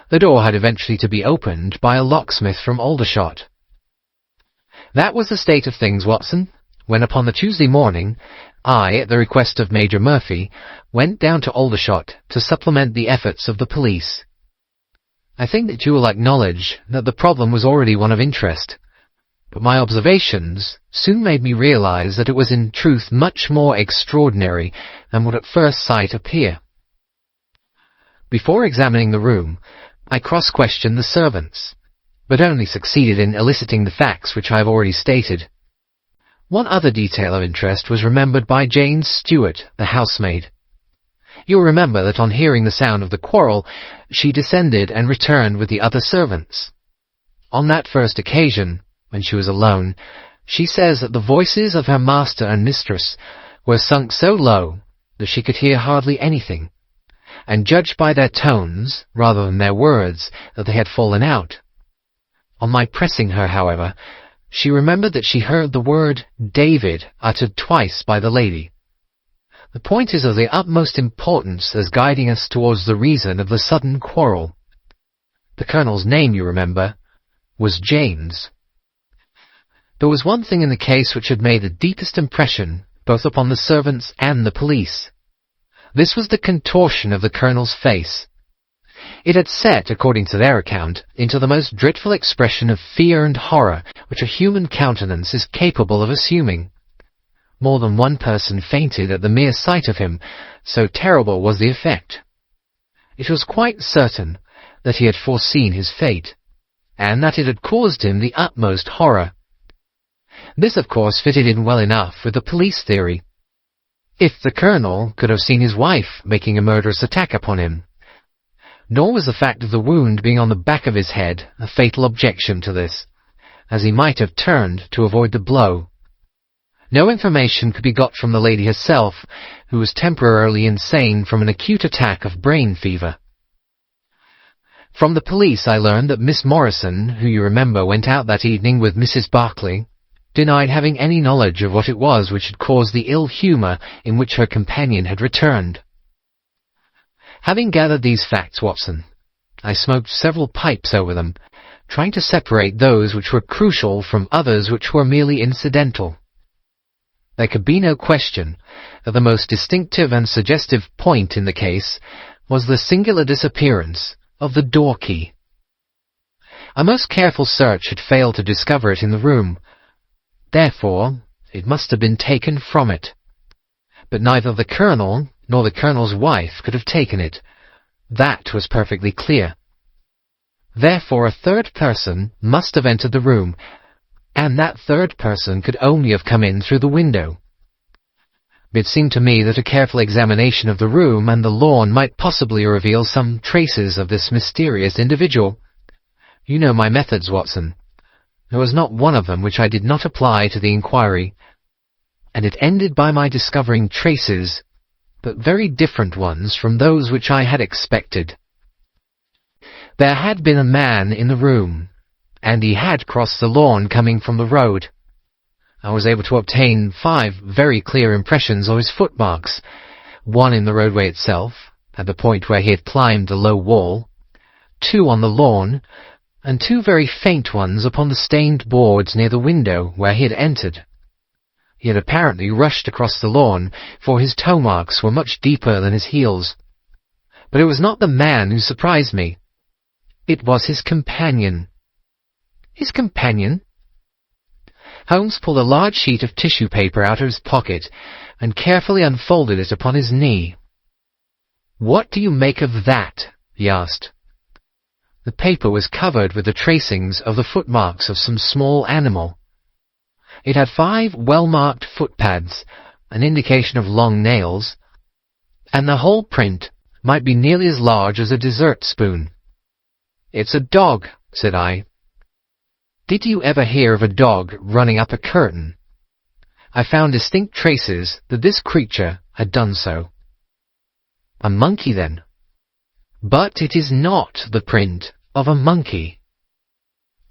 Speaker 1: The door had eventually to be opened by a locksmith from Aldershot. That was the state of things, Watson, when upon the Tuesday morning I, at the request of Major Murphy, went down to Aldershot to supplement the efforts of the police. I think that you will acknowledge that the problem was already one of interest, but my observations soon made me realize that it was in truth much more extraordinary than would at first sight appear. Before examining the room, I cross-questioned the servants, but only succeeded in eliciting the facts which I have already stated. One other detail of interest was remembered by Jane Stewart, the housemaid. You will remember that on hearing the sound of the quarrel, she descended and returned with the other servants. On that first occasion, when she was alone, she says that the voices of her master and mistress were sunk so low that she could hear hardly anything, and judged by their tones, rather than their words, that they had fallen out. On my pressing her, however, she remembered that she heard the word David uttered twice by the lady. The point is of the utmost importance as guiding us towards the reason of the sudden quarrel. The colonel's name, you remember, was James. There was one thing in the case which had made the deepest impression both upon the servants and the police. This was the contortion of the colonel's face. It had set, according to their account, into the most dreadful expression of fear and horror which a human countenance is capable of assuming. More than one person fainted at the mere sight of him, so terrible was the effect. it was quite certain that he had foreseen his fate, and that it had caused him the utmost horror. This, of course, fitted in well enough with the police theory. If the Colonel could have seen his wife making a murderous attack upon him, nor was the fact of the wound being on the back of his head a fatal objection to this, as he might have turned to avoid the blow. No information could be got from the lady herself, who was temporarily insane from an acute attack of brain fever. From the police I learned that Miss Morrison, who you remember went out that evening with Mrs. Barclay, denied having any knowledge of what it was which had caused the ill humour in which her companion had returned. Having gathered these facts, Watson, I smoked several pipes over them, trying to separate those which were crucial from others which were merely incidental. There could be no question that the most distinctive and suggestive point in the case was the singular disappearance of the door key. A most careful search had failed to discover it in the room. Therefore, it must have been taken from it. But neither the Colonel nor the Colonel's wife could have taken it. That was perfectly clear. Therefore, a third person must have entered the room, and that third person could only have come in through the window. It seemed to me that a careful examination of the room and the lawn might possibly reveal some traces of this mysterious individual. You know my methods, Watson. There was not one of them which I did not apply to the inquiry, and it ended by my discovering traces, but very different ones from those which I had expected. There had been a man in the room, and he had crossed the lawn coming from the road. I was able to obtain 5 very clear impressions of his footmarks, one in the roadway itself, at the point where he had climbed the low wall, 2 on the lawn, and 2 very faint ones upon the stained boards near the window where he had entered. He had apparently rushed across the lawn, for his toe marks were much deeper than his heels. But it was not the man who surprised me. It was his companion. His companion? Holmes pulled a large sheet of tissue paper out of his pocket and carefully unfolded it upon his knee. "What do you make of that?" he asked. The paper was covered with the tracings of the footmarks of some small animal. It had 5 well-marked footpads, an indication of long nails, and the whole print might be nearly as large as a dessert spoon. "It's a dog," said I. "Did you ever hear of a dog running up a curtain?" I found distinct traces that this creature had done so. "A monkey, then?" "But it is not the print of a monkey."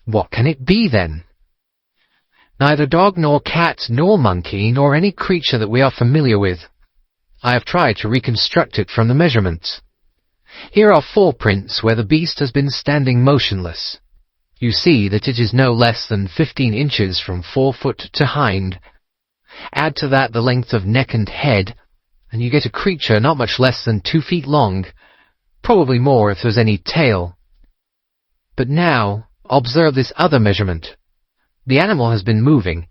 Speaker 1: "What can it be, then?" "Neither dog nor cat nor monkey nor any creature that we are familiar with. I have tried to reconstruct it from the measurements. Here are 4 prints where the beast has been standing motionless. You see that it is no less than 15 inches from forefoot to hind. Add to that the length of neck and head, and you get a creature not much less than 2 feet long, probably more if there's any tail. But now, observe this other measurement. The animal has been moving,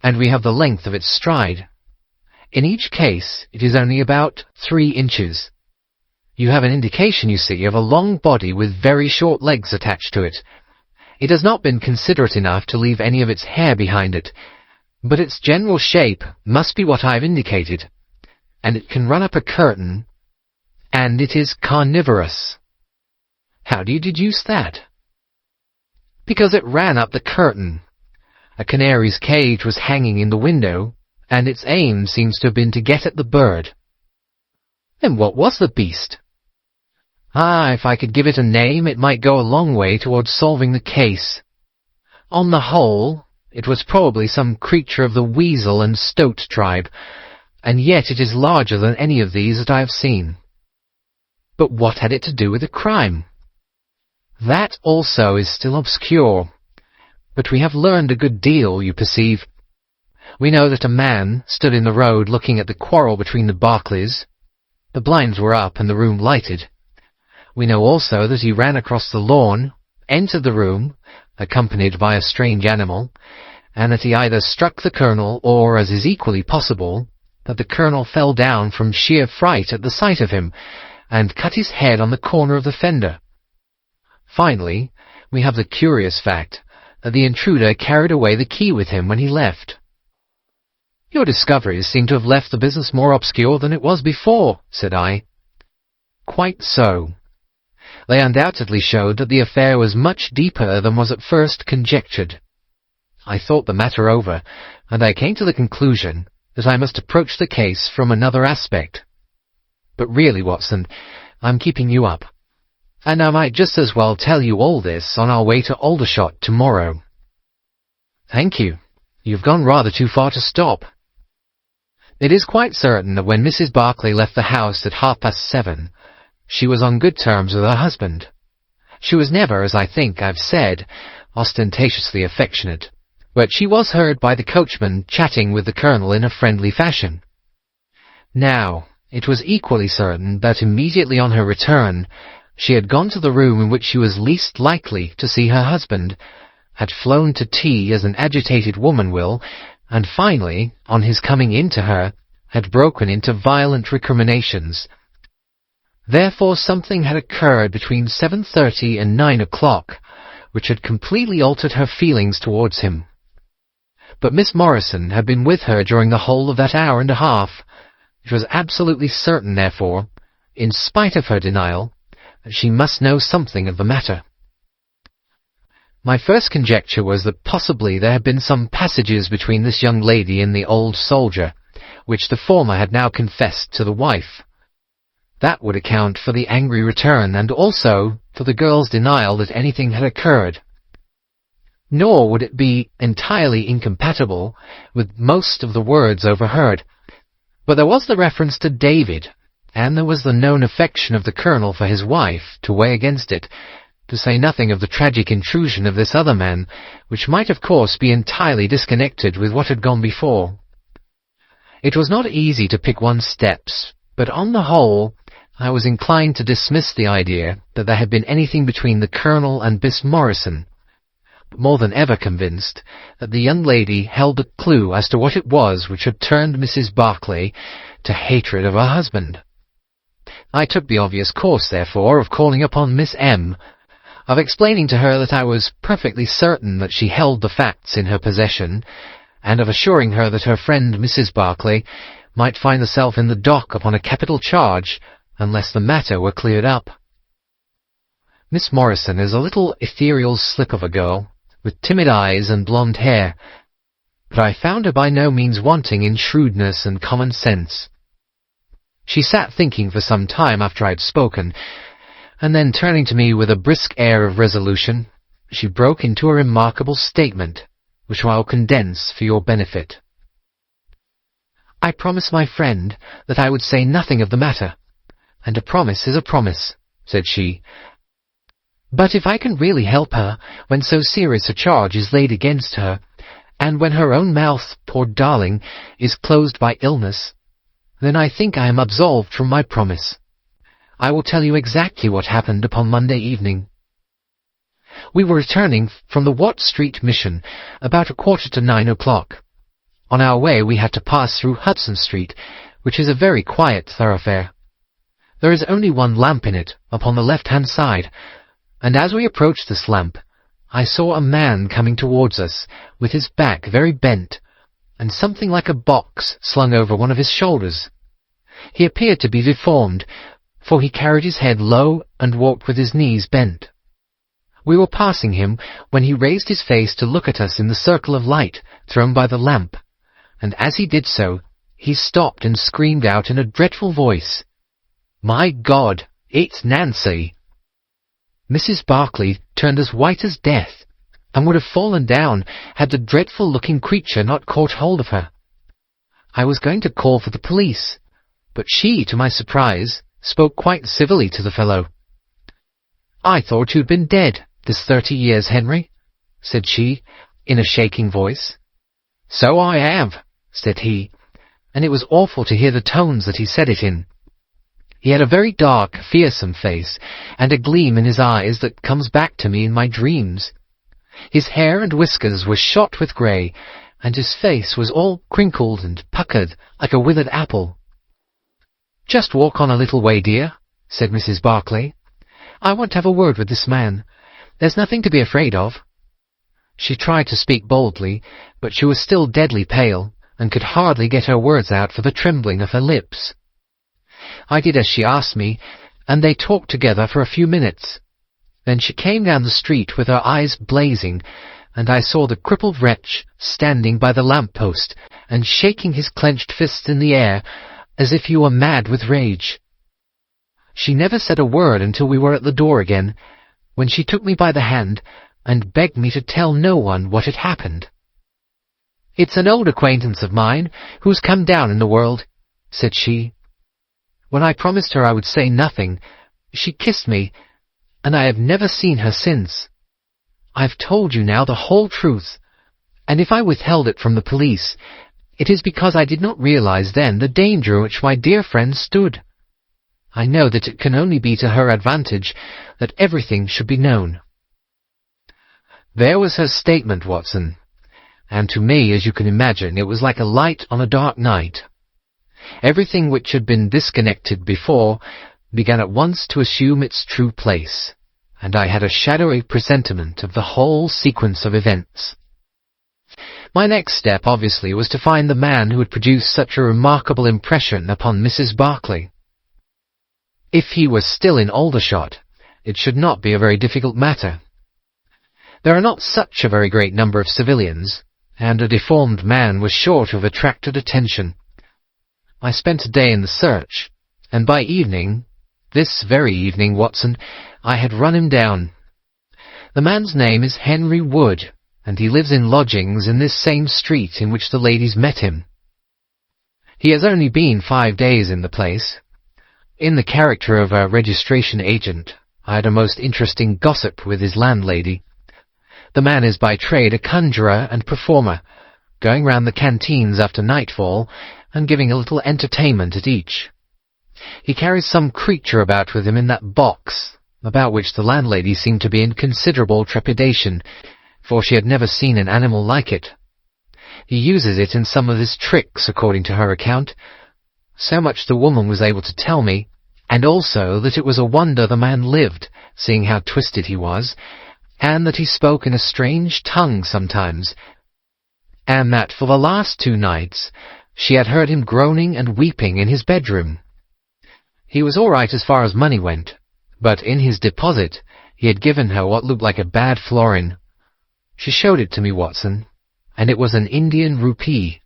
Speaker 1: and we have the length of its stride. In each case, it is only about 3 inches. You have an indication, you see, of a long body with very short legs attached to it. It has not been considerate enough to leave any of its hair behind it, but its general shape must be what I have indicated, and it can run up a curtain, and it is carnivorous." "How do you deduce that?" "Because it ran up the curtain. A canary's cage was hanging in the window, and its aim seems to have been to get at the bird." "Then what was the beast?" If I could give it a name, it might go a long way towards solving the case. On the whole, it was probably some creature of the weasel and stoat tribe, and yet it is larger than any of these that I have seen." "But what had it to do with the crime?" "That also is still obscure, but we have learned a good deal, you perceive. We know that a man stood in the road looking at the quarrel between the Barclays. The blinds were up and the room lighted. We know also that he ran across the lawn, entered the room, accompanied by a strange animal, and that he either struck the Colonel or, as is equally possible, that the Colonel fell down from sheer fright at the sight of him, and cut his head on the corner of the fender. Finally, we have the curious fact that the intruder carried away the key with him when he left. Your discoveries seem to have left the business more obscure than it was before, said I. Quite so. They undoubtedly showed that the affair was much deeper than was at first conjectured. I thought the matter over, and I came to the conclusion that I must approach the case from another aspect. But really, Watson, I'm keeping you up, and I might just as well tell you all this on our way to Aldershot tomorrow. Thank you. You've gone rather too far to stop. It is quite certain that when Mrs. Barclay left the house at 7:30, she was on good terms with her husband. She was never, as I think I've said, ostentatiously affectionate, but she was heard by the coachman chatting with the Colonel in a friendly fashion. Now, it was equally certain that immediately on her return, she had gone to the room in which she was least likely to see her husband, had flown to tea as an agitated woman will, and finally, on his coming in to her, had broken into violent recriminations. Therefore something had occurred between 7:30 and 9 o'clock, which had completely altered her feelings towards him. But Miss Morrison had been with her during the whole of that hour and a half. It was absolutely certain, therefore, in spite of her denial, that she must know something of the matter. My first conjecture was that possibly there had been some passages between this young lady and the old soldier, which the former had now confessed to the wife. That would account for the angry return, and also for the girl's denial that anything had occurred. Nor would it be entirely incompatible with most of the words overheard. But there was the reference to David, and there was the known affection of the Colonel for his wife to weigh against it, to say nothing of the tragic intrusion of this other man, which might of course be entirely disconnected with what had gone before. It was not easy to pick one's steps, but on the whole I was inclined to dismiss the idea that there had been anything between the Colonel and Miss Morrison, but more than ever convinced that the young lady held a clue as to what it was which had turned Mrs. Barclay to hatred of her husband. I took the obvious course, therefore, of calling upon Miss M., of explaining to her that I was perfectly certain that she held the facts in her possession, and of assuring her that her friend Mrs. Barclay might find herself in the dock upon a capital charge unless the matter were cleared up. Miss Morrison is a little ethereal slip of a girl, with timid eyes and blonde hair, but I found her by no means wanting in shrewdness and common sense. She sat thinking for some time after I had spoken, and then turning to me with a brisk air of resolution, she broke into a remarkable statement, which I will condense for your benefit. I promised my friend that I would say nothing of the matter, and a promise is a promise, said she. But if I can really help her when so serious a charge is laid against her, and when her own mouth, poor darling, is closed by illness, then I think I am absolved from my promise. I will tell you exactly what happened upon Monday evening. We were returning from the Watt Street Mission about 9:15 o'clock. On our way we had to pass through Hudson Street, which is a very quiet thoroughfare. There is only one lamp in it, upon the left-hand side, and as we approached this lamp, I saw a man coming towards us, with his back very bent, and something like a box slung over one of his shoulders. He appeared to be deformed, for he carried his head low and walked with his knees bent. We were passing him when he raised his face to look at us in the circle of light thrown by the lamp, and as he did so, he stopped and screamed out in a dreadful voice, "My God, it's Nancy!" Mrs. Barclay turned as white as death, and would have fallen down had the dreadful-looking creature not caught hold of her. I was going to call for the police, but she, to my surprise, spoke quite civilly to the fellow. "I thought you'd been dead this 30 years, Henry," said she, in a shaking voice. "So I have," said he, and it was awful to hear the tones that he said it in. He had a very dark, fearsome face, and a gleam in his eyes that comes back to me in my dreams. His hair and whiskers were shot with grey, and his face was all crinkled and puckered like a withered apple. "Just walk on a little way, dear," said Mrs. Barclay. "I want to have a word with this man. There's nothing to be afraid of." She tried to speak boldly, but she was still deadly pale, and could hardly get her words out for the trembling of her lips. I did as she asked me, and they talked together for a few minutes. Then she came down the street with her eyes blazing, and I saw the crippled wretch standing by the lamp-post and shaking his clenched fists in the air as if he were mad with rage. She never said a word until we were at the door again, when she took me by the hand and begged me to tell no one what had happened. "It's an old acquaintance of mine who's come down in the world," said she. When I promised her I would say nothing, she kissed me, and I have never seen her since. I've told you now the whole truth, and if I withheld it from the police, it is because I did not realize then the danger in which my dear friend stood. I know that it can only be to her advantage that everything should be known." There was her statement, Watson, and to me, as you can imagine, it was like a light on a dark night. Everything which had been disconnected before began at once to assume its true place, and I had a shadowy presentiment of the whole sequence of events. My next step, obviously, was to find the man who had produced such a remarkable impression upon Mrs. Barclay. If he was still in Aldershot, it should not be a very difficult matter. There are not such a very great number of civilians, and a deformed man was sure to have attracted attention. I spent a day in the search, and by evening, this very evening, Watson, I had run him down. The man's name is Henry Wood, and he lives in lodgings in this same street in which the ladies met him. He has only been 5 days in the place. In the character of a registration agent, I had a most interesting gossip with his landlady. The man is by trade a conjurer and performer, going round the canteens after nightfall and giving a little entertainment at each. He carries some creature about with him in that box, about which the landlady seemed to be in considerable trepidation, for she had never seen an animal like it. He uses it in some of his tricks, according to her account. So much the woman was able to tell me, and also that it was a wonder the man lived, seeing how twisted he was, and that he spoke in a strange tongue sometimes, and that for the last 2 nights she had heard him groaning and weeping in his bedroom. He was all right as far as money went, but in his deposit he had given her what looked like a bad florin. She showed it to me, Watson, and it was an Indian rupee.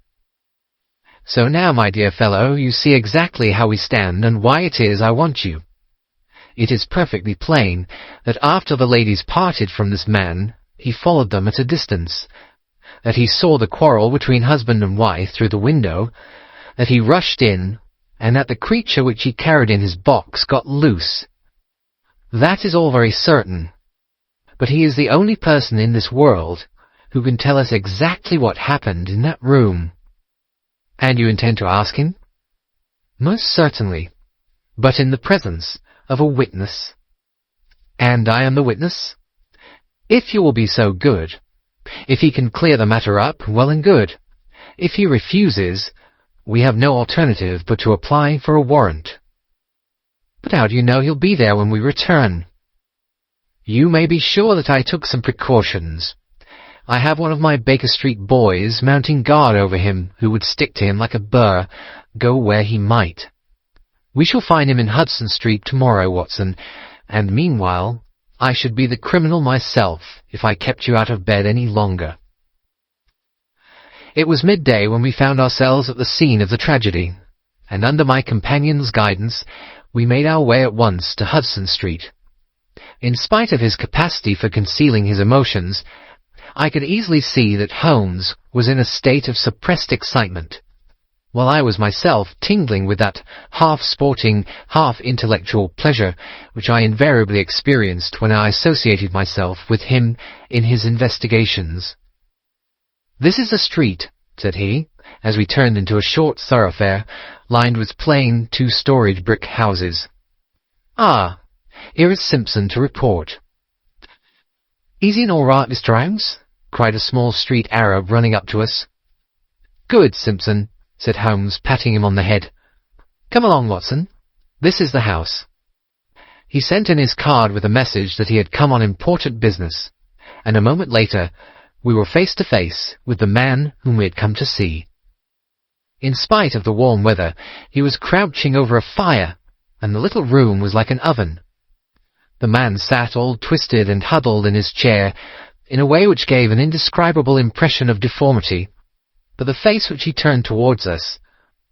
Speaker 1: So now, my dear fellow, you see exactly how we stand and why it is I want you. It is perfectly plain that after the ladies parted from this man, he followed them at a distance, that he saw the quarrel between husband and wife through the window, that he rushed in, and that the creature which he carried in his box got loose. That is all very certain, but he is the only person in this world who can tell us exactly what happened in that room." "And you intend to ask him?" "Most certainly, but in the presence of a witness." "And I am the witness?" "If you will be so good. If he can clear the matter up, well and good. If he refuses, we have no alternative but to apply for a warrant." "But how do you know he'll be there when we return?" "You may be sure that I took some precautions. I have one of my Baker Street boys mounting guard over him, who would stick to him like a burr, go where he might. We shall find him in Hudson Street tomorrow, Watson, and meanwhile I should be the criminal myself if I kept you out of bed any longer." It was midday when we found ourselves at the scene of the tragedy, and under my companion's guidance we made our way at once to Hudson Street. In spite of his capacity for concealing his emotions, I could easily see that Holmes was in a state of suppressed excitement, while I was myself tingling with that half-sporting, half-intellectual pleasure which I invariably experienced when I associated myself with him in his investigations. "This is the street," said he, as we turned into a short thoroughfare lined with plain 2-storied brick houses. "Ah, here is Simpson to report." "Is he all right, Mr. Holmes?" cried a small street Arab running up to us. "Good, Simpson," said Holmes, patting him on the head. "Come along, Watson. This is the house." He sent in his card with a message that he had come on important business, and a moment later we were face to face with the man whom we had come to see. In spite of the warm weather, he was crouching over a fire, and the little room was like an oven. The man sat all twisted and huddled in his chair, in a way which gave an indescribable impression of deformity, but the face which he turned towards us,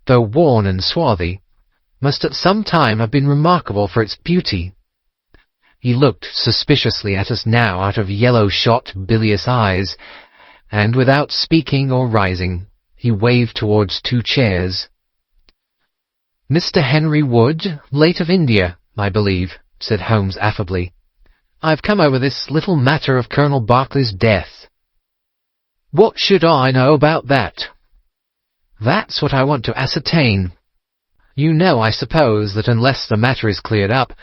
Speaker 1: though worn and swarthy, must at some time have been remarkable for its beauty. He looked suspiciously at us now out of yellow-shot, bilious eyes, and without speaking or rising, he waved towards 2 chairs. "Mr. Henry Wood, late of India, I believe," said Holmes affably. "I've come over this little matter of Colonel Berkeley's death." "What should I know about that?" "That's what I want to ascertain. You know, I suppose, that unless the matter is cleared up,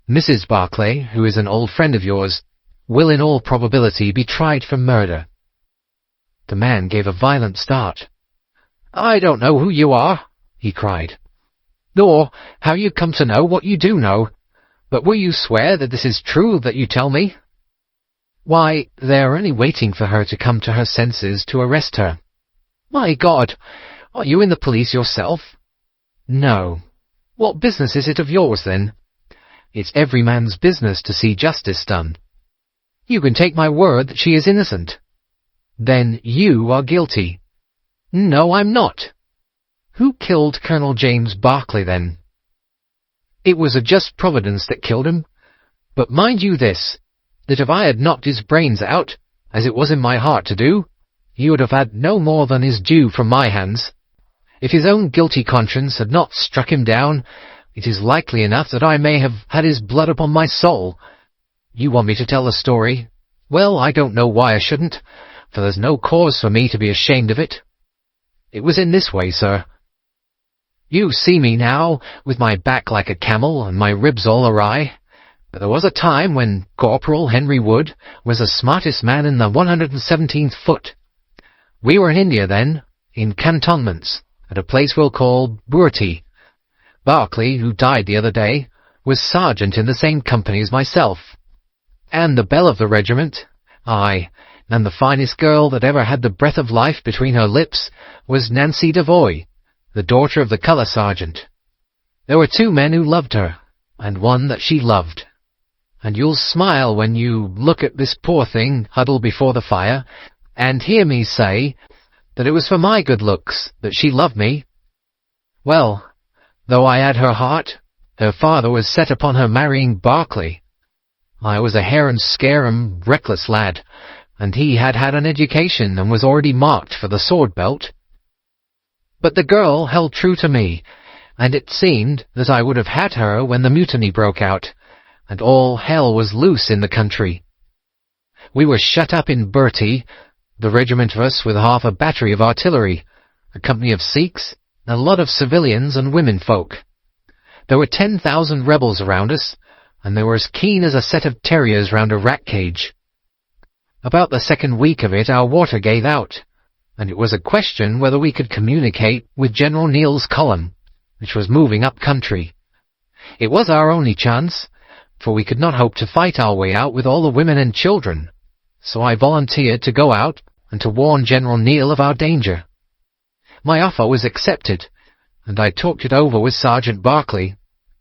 Speaker 1: Mrs. Berkeley, who is an old friend of yours, will in all probability be tried for murder." The man gave a violent start. "I don't know who you are," he cried, "nor how you come to know what you do know, but will you swear that this is true that you tell me?" "Why, they are only waiting for her to come to her senses to arrest her." "My God! Are you in the police yourself?" "No." "What business is it of yours, then?" "It's every man's business to see justice done." "You can take my word that she is innocent." "Then you are guilty." "No, I'm not." "Who killed Colonel James Berkeley, then?" "It was a just providence that killed him. But mind you this, that if I had knocked his brains out, as it was in my heart to do, he would have had no more than his due from my hands. If his own guilty conscience had not struck him down, it is likely enough that I may have had his blood upon my soul. You want me to tell the story? Well, I don't know why I shouldn't, for there's no cause for me to be ashamed of it. It was in this way, sir. You see me now, with my back like a camel and my ribs all awry, but there was a time when Corporal Henry Wood was the smartest man in the 117th foot. We were in India then, in cantonments, at a place we'll call Moriarty. Berkeley, who died the other day, was sergeant in the same company as myself. And the belle of the regiment, aye, and the finest girl that ever had the breath of life between her lips, was Nancy Devoy, the daughter of the colour sergeant. There were 2 men who loved her, and one that she loved. And you'll smile when you look at this poor thing huddled before the fire, and hear me say that it was for my good looks that she loved me. Well, though I had her heart, her father was set upon her marrying Berkeley. I was a harum-scarum, reckless lad, and he had had an education and was already marked for the sword belt. But the girl held true to me, and it seemed that I would have had her when the mutiny broke out, and all hell was loose in the country. We were shut up in Bertie, the regiment of us with half a battery of artillery, a company of Sikhs, and a lot of civilians and women folk. There were 10,000 rebels around us, and they were as keen as a set of terriers round a rat cage. About the 2nd week of it our water gave out, and it was a question whether we could communicate with General Neal's column, which was moving up country. It was our only chance, for we could not hope to fight our way out with all the women and children, so I volunteered to go out and to warn General Neal of our danger. My offer was accepted, and I talked it over with Sergeant Berkeley,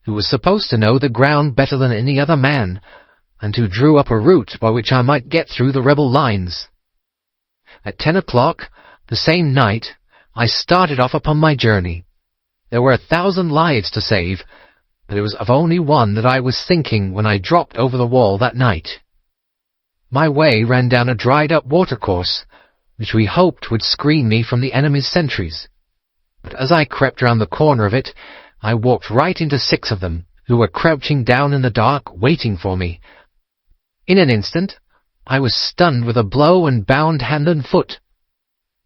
Speaker 1: who was supposed to know the ground better than any other man, and who drew up a route by which I might get through the rebel lines. At 10 o'clock, the same night, I started off upon my journey. There were 1,000 lives to save, but it was of only one that I was thinking when I dropped over the wall that night. My way ran down a dried-up watercourse, which we hoped would screen me from the enemy's sentries. But as I crept round the corner of it, I walked right into 6 of them, who were crouching down in the dark, waiting for me. In an instant, I was stunned with a blow and bound hand and foot.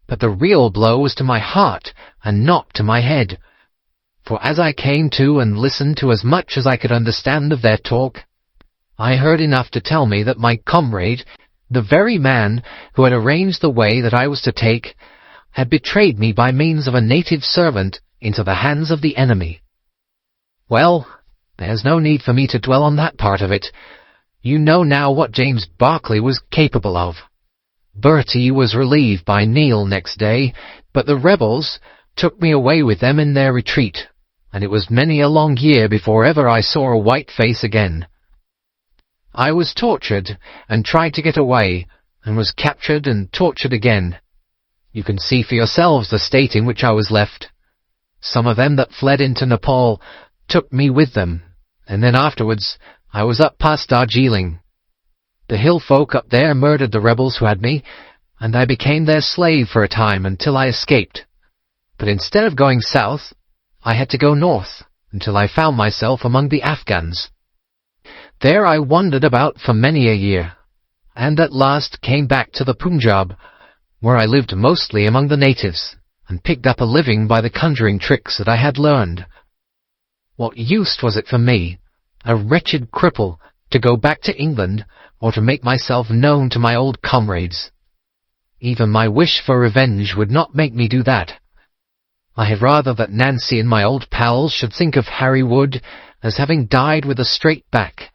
Speaker 1: But the real blow was to my heart, and not to my head. For as I came to and listened to as much as I could understand of their talk, I heard enough to tell me that my comrade, the very man who had arranged the way that I was to take, had betrayed me by means of a native servant into the hands of the enemy. Well, There's no need for me to dwell on that part of it. You know now what James Barclay was capable of. Bertie was relieved by Neil next day, but the rebels took me away with them in their retreat, and it was many a long year before ever I saw a white face again. I was tortured and tried to get away, and was captured and tortured again. You can see for yourselves the state in which I was left. Some of them that fled into Nepal took me with them, and then afterwards I was up past Darjeeling. The hill folk up there murdered the rebels who had me, and I became their slave for a time until I escaped. But instead of going south, I had to go north, until I found myself among the Afghans. There I wandered about for many a year, and at last came back to the Punjab, where I lived mostly among the natives, and picked up a living by the conjuring tricks that I had learned. What use was it for me, a wretched cripple, to go back to England, or to make myself known to my old comrades? Even my wish for revenge would not make me do that. I had rather that Nancy and my old pals should think of Harry Wood as having died with a straight back,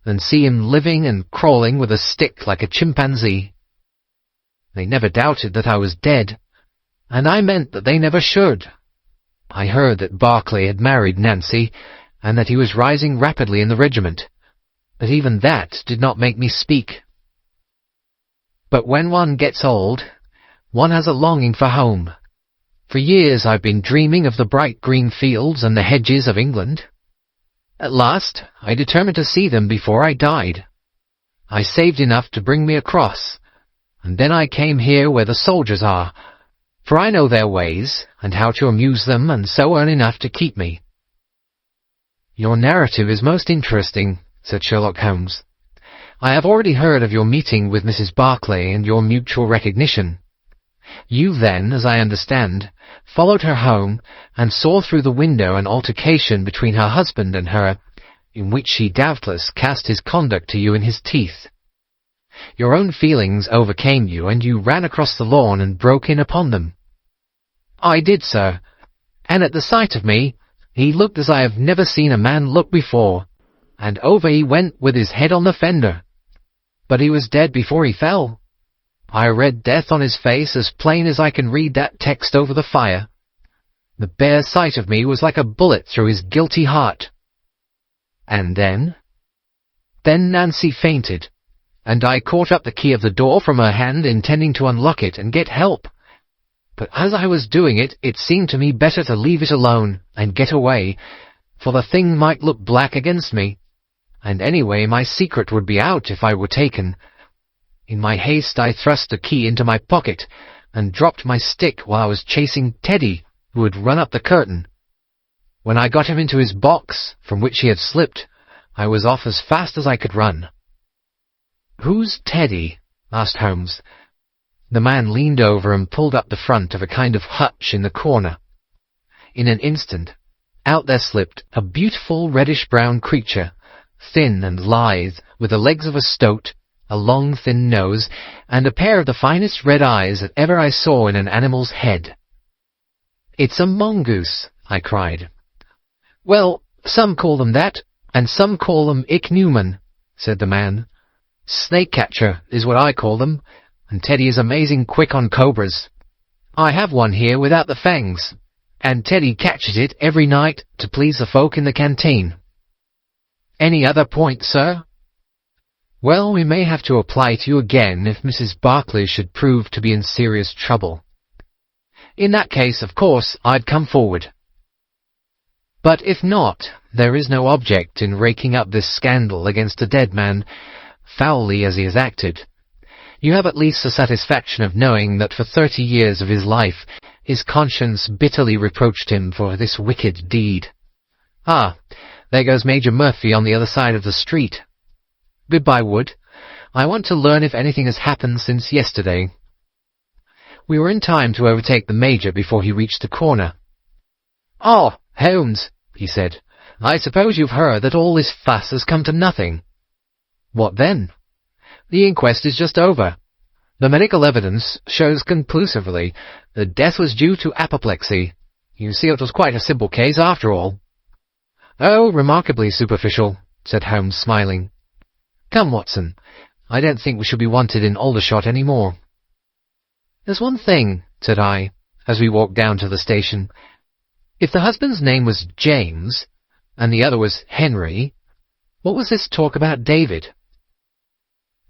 Speaker 1: than see him living and crawling with a stick like a chimpanzee. They never doubted that I was dead, and I meant that they never should. I heard that Barclay had married Nancy, and that he was rising rapidly in the regiment, but even that did not make me speak. But when one gets old, one has a longing for home. For years I've been dreaming of the bright green fields and the hedges of England. At last I determined to see them before I died. I saved enough to bring me across, and then I came here where the soldiers are, for I know their ways, and how to amuse them, and so earn enough to keep me. Your narrative is most interesting, said Sherlock Holmes. I have already heard of your meeting with Mrs. Barclay and your mutual recognition. You then, as I understand, followed her home, and saw through the window an altercation between her husband and her, in which she doubtless cast his conduct to you in his teeth. Your own feelings overcame you, and you ran across the lawn and broke in upon them. I did, sir, and at the sight of me, he looked as I have never seen a man look before, and over he went with his head on the fender. But he was dead before he fell. I read death on his face as plain as I can read that text over the fire. The bare sight of me was like a bullet through his guilty heart. And then? Then Nancy fainted, and I caught up the key of the door from her hand, intending to unlock it and get help. But as I was doing it, it seemed to me better to leave it alone and get away, for the thing might look black against me, and anyway my secret would be out if I were taken. In my haste I thrust the key into my pocket, and dropped my stick while I was chasing Teddy, who had run up the curtain. When I got him into his box, from which he had slipped, I was off as fast as I could run. "Who's Teddy?" asked Holmes. The man leaned over and pulled up the front of a kind of hutch in the corner. In an instant, out there slipped a beautiful reddish-brown creature, thin and lithe, with the legs of a stoat, a long thin nose, and a pair of the finest red eyes that ever I saw in an animal's head. "It's a mongoose," I cried. "Well, some call them that, and some call them ichneumon," said the man. "Snake-catcher is what I call them, and Teddy is amazing quick on cobras. I have one here without the fangs, and Teddy catches it every night to please the folk in the canteen." "Any other point, sir?" "Well, we may have to apply to you again if Mrs. Barclay should prove to be in serious trouble. In that case, of course, I'd come forward. But if not, there is no object in raking up this scandal against a dead man, foully as he has acted. You have at least the satisfaction of knowing that for 30 years of his life his conscience bitterly reproached him for this wicked deed. Ah, there goes Major Murphy on the other side of the street. Goodbye, Wood. I want to learn if anything has happened since yesterday." We were in time to overtake the Major before he reached the corner. "Oh, Holmes," he said, "I suppose you've heard that all this fuss has come to nothing." "What then?" "The inquest is just over. The medical evidence shows conclusively that death was due to apoplexy. You see, it was quite a simple case after all." "Oh, remarkably superficial," said Holmes, smiling. "Come, Watson, I don't think we shall be wanted in Aldershot any more." "There's one thing," said I, as we walked down to the station. "If the husband's name was James, and the other was Henry, what was this talk about David?"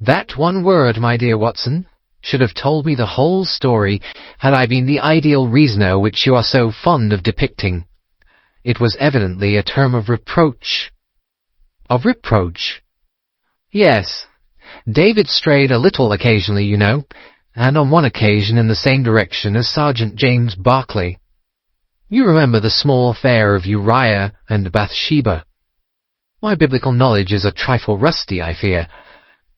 Speaker 1: "That one word, my dear Watson, should have told me the whole story had I been the ideal reasoner which you are so fond of depicting. It was evidently a term of reproach." "Of reproach?" "Yes. David strayed a little occasionally, you know, and on one occasion in the same direction as Sergeant James Barclay. You remember the small affair of Uriah and Bathsheba. My biblical knowledge is a trifle rusty, I fear,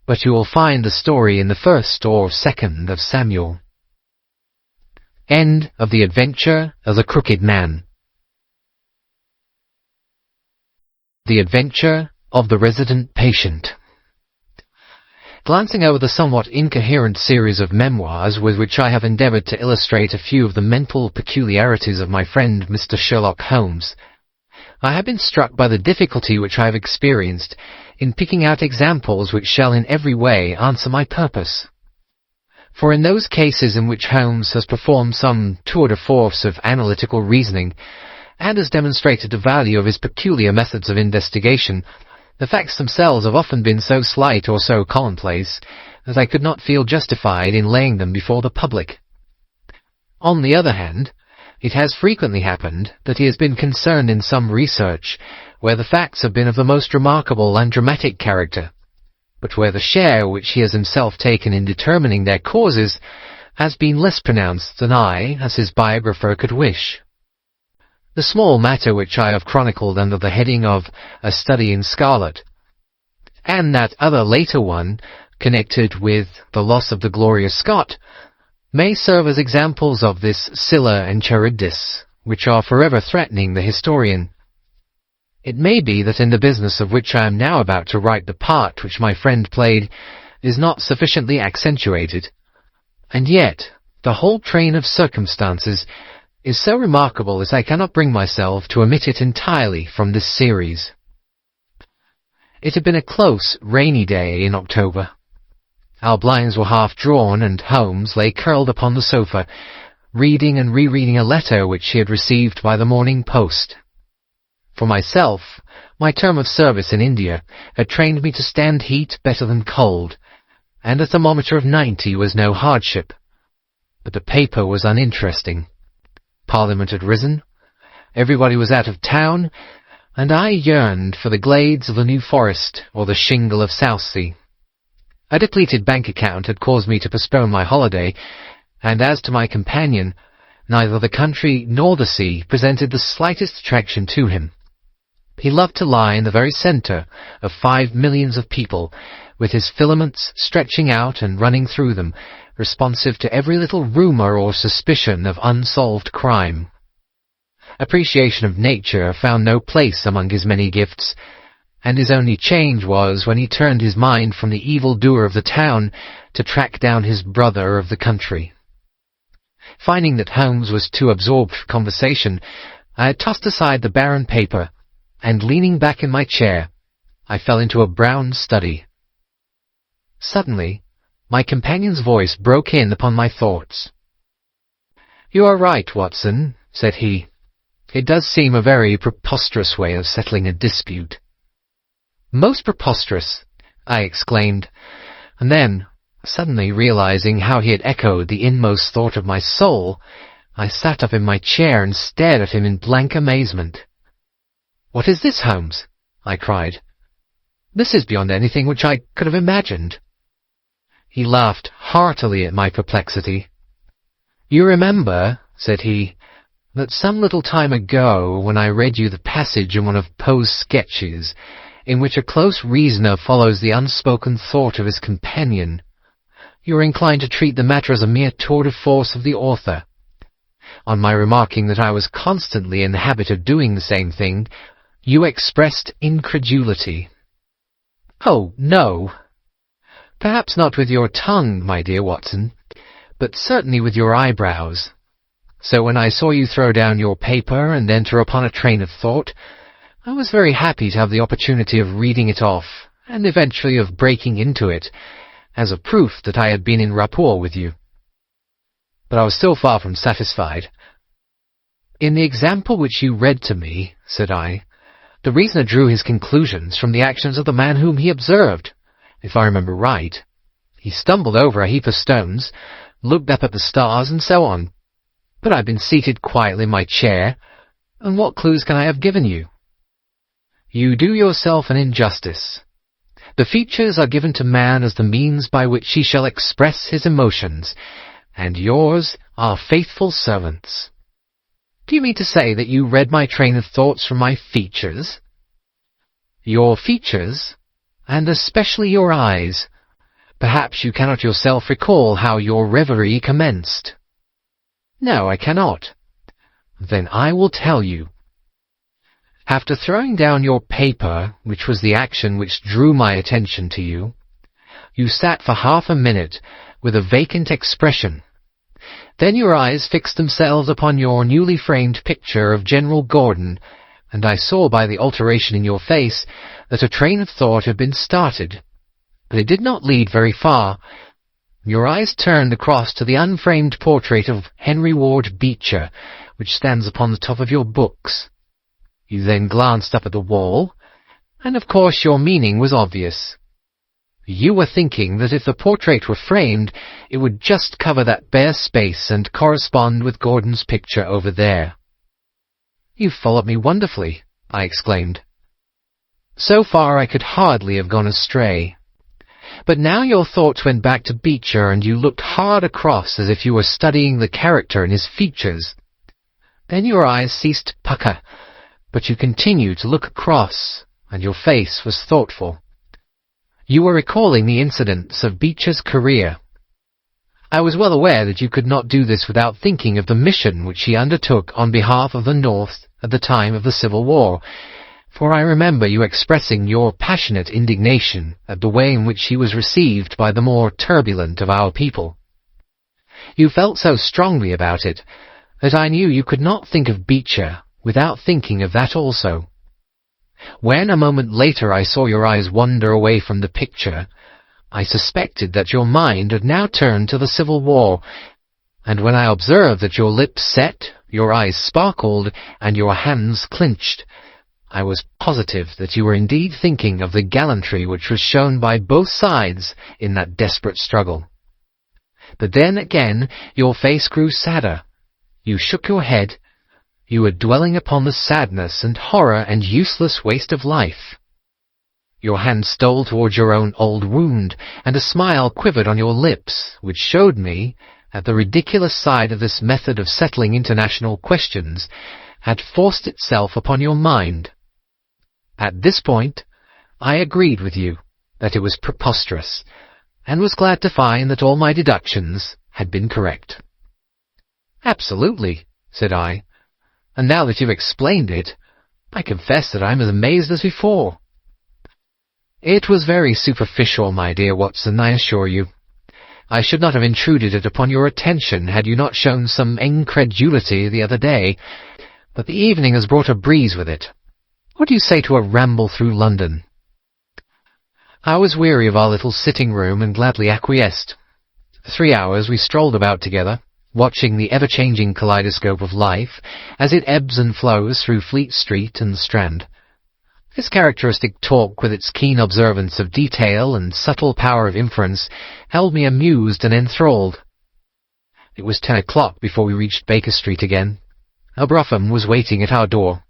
Speaker 1: but you will find the story in the 1st or 2nd of Samuel. End of the Adventure of the Crooked Man. The Adventure of the Resident Patient. Glancing over the somewhat incoherent series of memoirs with which I have endeavoured to illustrate a few of the mental peculiarities of my friend Mr. Sherlock Holmes, I have been struck by the difficulty which I have experienced in picking out examples which shall in every way answer my purpose. For in those cases in which Holmes has performed some tour de force of analytical reasoning, and has demonstrated the value of his peculiar methods of investigation, the facts themselves have often been so slight or so commonplace that I could not feel justified in laying them before the public. On the other hand, it has frequently happened that he has been concerned in some research where the facts have been of the most remarkable and dramatic character, but where the share which he has himself taken in determining their causes has been less pronounced than I, as his biographer, could wish. The small matter which I have chronicled under the heading of A Study in Scarlet, and that other later one connected with the loss of the Gloria Scott, may serve as examples of this Scylla and Charybdis, which are forever threatening the historian. It may be that in the business of which I am now about to write the part which my friend played is not sufficiently accentuated, and yet the whole train of circumstances is so remarkable that I cannot bring myself to omit it entirely from this series. It had been a close, rainy day in October. Our blinds were half drawn, and Holmes lay curled upon the sofa, reading and rereading a letter which he had received by the morning post. For myself, my term of service in India had trained me to stand heat better than cold, and a thermometer of 90 was no hardship. But the paper was uninteresting. Parliament had risen, everybody was out of town, and I yearned for the glades of the New Forest or the shingle of Southsea. A depleted bank account had caused me to postpone my holiday, and as to my companion, neither the country nor the sea presented the slightest attraction to him. He loved to lie in the very centre of 5 millions of people, with his filaments stretching out and running through them, responsive to every little rumour or suspicion of unsolved crime. Appreciation of nature found no place among his many gifts, and his only change was when he turned his mind from the evil-doer of the town to track down his brother of the country. Finding that Holmes was too absorbed for conversation, I had tossed aside the barren paper, and leaning back in my chair, I fell into a brown study. Suddenly, my companion's voice broke in upon my thoughts. "You are right, Watson," said he. "It does seem a very preposterous way of settling a dispute." "Most preposterous," I exclaimed, and then, suddenly realizing how he had echoed the inmost thought of my soul, I sat up in my chair and stared at him in blank amazement. "What is this, Holmes?" I cried. "This is beyond anything which I could have imagined." He laughed heartily at my perplexity. "You remember," said he, "that some little time ago, when I read you the passage in one of Poe's sketches, in which a close reasoner follows the unspoken thought of his companion, you were inclined to treat the matter as a mere tour de force of the author. On my remarking that I was constantly in the habit of doing the same thing, you expressed incredulity." "Oh, no. Perhaps not with your tongue, my dear Watson, but certainly with your eyebrows. So when I saw you throw down your paper and enter upon a train of thought, I was very happy to have the opportunity of reading it off, and eventually of breaking into it, as a proof that I had been in rapport with you. But I was still far from satisfied. In the example which you read to me, said I, the reasoner drew his conclusions from the actions of the man whom he observed. If I remember right, he stumbled over a heap of stones, looked up at the stars, and so on. But I've been seated quietly in my chair, and what clues can I have given you? You do yourself an injustice. The features are given to man as the means by which he shall express his emotions, and yours are faithful servants. Do you mean to say that you read my train of thoughts from my features? Your features, and especially your eyes. Perhaps you cannot yourself recall how your reverie commenced. No, I cannot. Then I will tell you. After throwing down your paper, which was the action which drew my attention to you, you sat for half a minute with a vacant expression. Then your eyes fixed themselves upon your newly framed picture of General Gordon, and I saw by the alteration in your face that a train of thought had been started, but it did not lead very far. Your eyes turned across to the unframed portrait of Henry Ward Beecher, which stands upon the top of your books. You then glanced up at the wall, and of course your meaning was obvious. You were thinking that if the portrait were framed, it would just cover that bare space and correspond with Gordon's picture over there. You followed me wonderfully, I exclaimed. So far I could hardly have gone astray. But now your thoughts went back to Beecher, and you looked hard across as if you were studying the character in his features. Then your eyes ceased to pucker, but you continued to look across, and your face was thoughtful. You were recalling the incidents of Beecher's career. I was well aware that you could not do this without thinking of the mission which he undertook on behalf of the North at the time of the Civil War, for I remember you expressing your passionate indignation at the way in which he was received by the more turbulent of our people. You felt so strongly about it that I knew you could not think of Beecher without thinking of that also. When a moment later I saw your eyes wander away from the picture, I suspected that your mind had now turned to the Civil War, and when I observed that your lips set, your eyes sparkled, and your hands clenched, I was positive that you were indeed thinking of the gallantry which was shown by both sides in that desperate struggle. But then again your face grew sadder. You shook your head. You were dwelling upon the sadness and horror and useless waste of life. Your hand stole towards your own old wound, and a smile quivered on your lips, which showed me that the ridiculous side of this method of settling international questions had forced itself upon your mind. At this point, I agreed with you that it was preposterous, and was glad to find that all my deductions had been correct. Absolutely, said I, and now that you've explained it, I confess that I'm as amazed as before. It was very superficial, my dear Watson, I assure you. I should not have intruded it upon your attention had you not shown some incredulity the other day, but the evening has brought a breeze with it. What do you say to a ramble through London? I was weary of our little sitting-room and gladly acquiesced. For 3 hours we strolled about together, watching the ever-changing kaleidoscope of life as it ebbs and flows through Fleet Street and the Strand. This characteristic talk, with its keen observance of detail and subtle power of inference, held me amused and enthralled. It was 10 o'clock before we reached Baker Street again. A brougham was waiting at our door.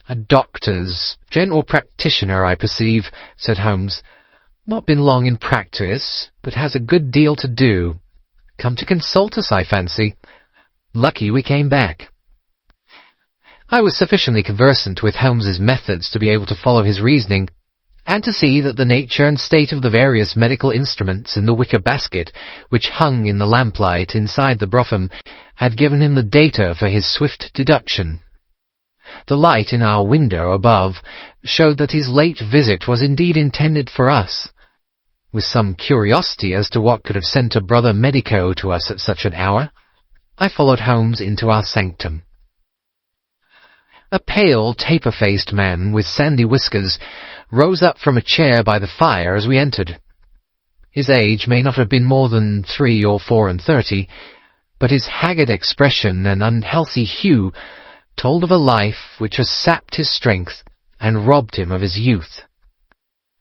Speaker 1: A doctor's, general practitioner, I perceive, said Holmes. Not been long in practice, but has a good deal to do. Come to consult us, I fancy. Lucky we came back. I was sufficiently conversant with Holmes's methods to be able to follow his reasoning, and to see that the nature and state of the various medical instruments in the wicker basket which hung in the lamplight inside the brougham had given him the data for his swift deduction. The light in our window above showed that his late visit was indeed intended for us. With some curiosity as to what could have sent a brother medico to us at such an hour, I followed Holmes into our sanctum. A pale, taper-faced man with sandy whiskers rose up from a chair by the fire as we entered. His age may not have been more than 3 or 34, but his haggard expression and unhealthy hue told of a life which has sapped his strength and robbed him of his youth.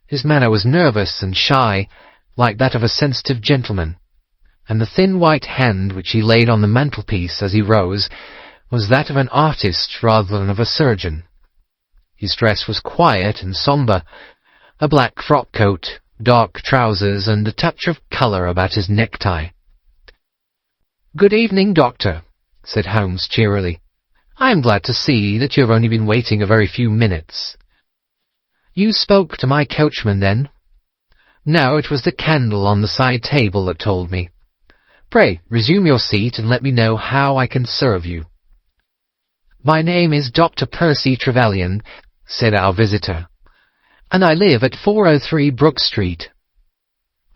Speaker 1: His manner was nervous and shy, like that of a sensitive gentleman, and the thin white hand which he laid on the mantelpiece as he rose was that of an artist rather than of a surgeon. His dress was quiet and sombre, a black frock coat, dark trousers, and a touch of colour about his necktie. "Good evening, Doctor," said Holmes cheerily. "I am glad to see that you have only been waiting a very few minutes." "You spoke to my coachman, then?" "No, it was the candle on the side table that told me. Pray, resume your seat and let me know how I can serve you." "My name is Dr. Percy Trevelyan," said our visitor, "and I live at 403 Brook Street."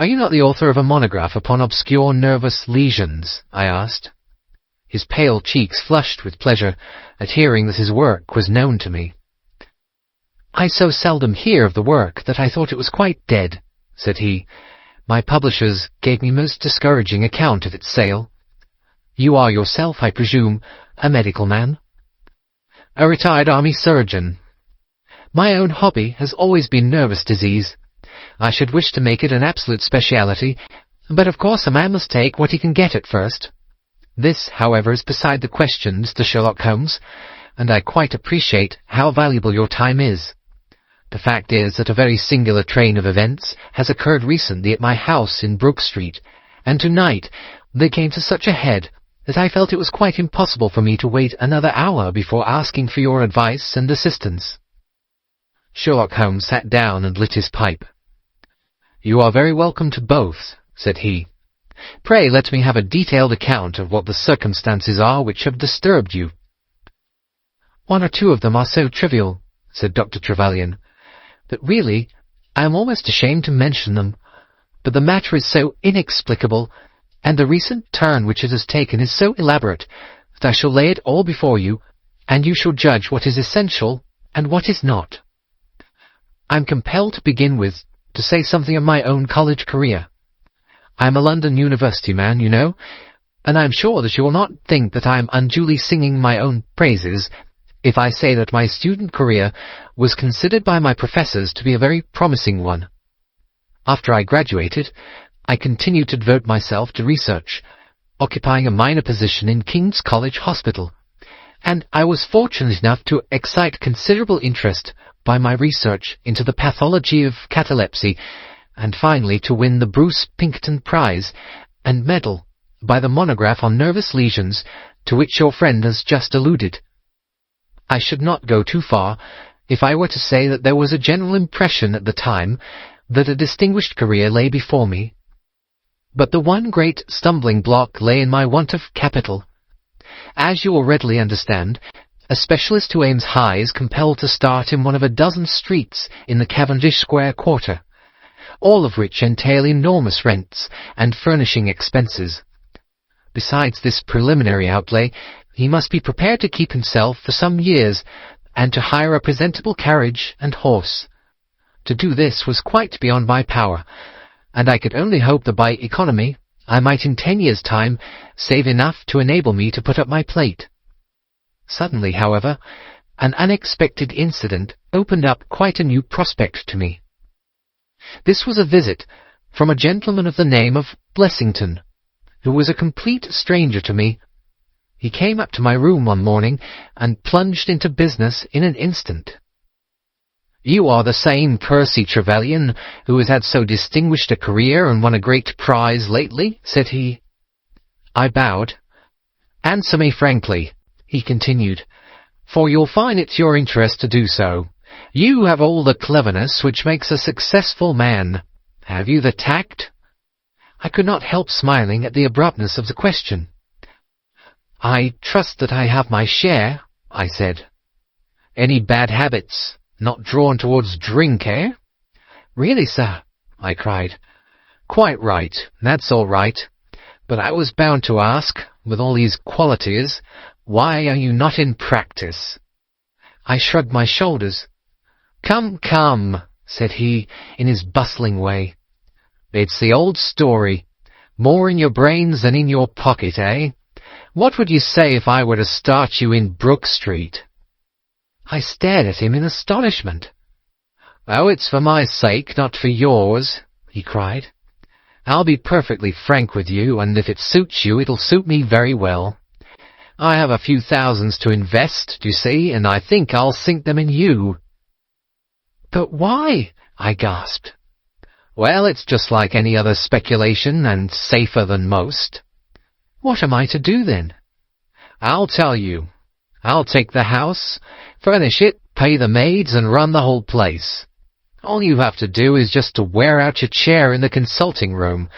Speaker 1: "Are you not the author of a monograph upon obscure nervous lesions?" I asked. His pale cheeks flushed with pleasure at hearing that his work was known to me. "I so seldom hear of the work that I thought it was quite dead," said he. "My publishers gave me most discouraging account of its sale. You are yourself, I presume, a medical man?" "A retired army surgeon. My own hobby has always been nervous disease. I should wish to make it an absolute speciality, but of course a man must take what he can get at first. This, however, is beside the question, Mr. Sherlock Holmes, and I quite appreciate how valuable your time is. The fact is that a very singular train of events has occurred recently at my house in Brook Street, and tonight they came to such a head that I felt it was quite impossible for me to wait another hour before asking for your advice and assistance." Sherlock Holmes sat down and lit his pipe. "You are very welcome to both," said he. "Pray let me have a detailed account of what the circumstances are which have disturbed you." "One or two of them are so trivial," said Dr. Trevelyan, "that really I am almost ashamed to mention them. But the matter is so inexplicable, and the recent turn which it has taken is so elaborate, that I shall lay it all before you, and you shall judge what is essential and what is not. I am compelled to begin with to say something of my own college career. I am a London University man, you know, and I am sure that you will not think that I am unduly singing my own praises if I say that my student career was considered by my professors to be a very promising one. After I graduated, I continued to devote myself to research, occupying a minor position in King's College Hospital, and I was fortunate enough to excite considerable interest by my research into the pathology of catalepsy, and finally to win the Bruce Pinkerton Prize and medal by the monograph on nervous lesions to which your friend has just alluded. I should not go too far if I were to say that there was a general impression at the time that a distinguished career lay before me. But the one great stumbling block lay in my want of capital. As you will readily understand, a specialist who aims high is compelled to start in one of a dozen streets in the Cavendish Square quarter, all of which entail enormous rents and furnishing expenses. Besides this preliminary outlay, he must be prepared to keep himself for some years, and to hire a presentable carriage and horse. To do this was quite beyond my power, and I could only hope that by economy I might in 10 years' time save enough to enable me to put up my plate. Suddenly, however, an unexpected incident opened up quite a new prospect to me. This was a visit from a gentleman of the name of Blessington, who was a complete stranger to me. He came up to my room one morning and plunged into business in an instant. "You are the same Percy Trevelyan who has had so distinguished a career and won a great prize lately?" said he. I bowed. "Answer me frankly," he continued, "for you'll find it's your interest to do so. You have all the cleverness which makes a successful man. Have you the tact?" I could not help smiling at the abruptness of the question. "I trust that I have my share," I said. "Any bad habits? Not drawn towards drink, eh?" "Really, sir," I cried. "Quite right. That's all right. But I was bound to ask, with all these qualities, why are you not in practice?" I shrugged my shoulders. "Come, come," said he, in his bustling way. "It's the old story. More in your brains than in your pocket, eh? What would you say if I were to start you in Brook Street?" I stared at him in astonishment. "Oh, it's for my sake, not for yours," he cried. "I'll be perfectly frank with you, and if it suits you, it'll suit me very well. I have a few thousands to invest, do you see, and I think I'll sink them in you." "But why?" I gasped. "Well, it's just like any other speculation, and safer than most." "What am I to do, then?" "I'll tell you. I'll take the house, furnish it, pay the maids, and run the whole place. All you have to do is just to wear out your chair in the consulting room.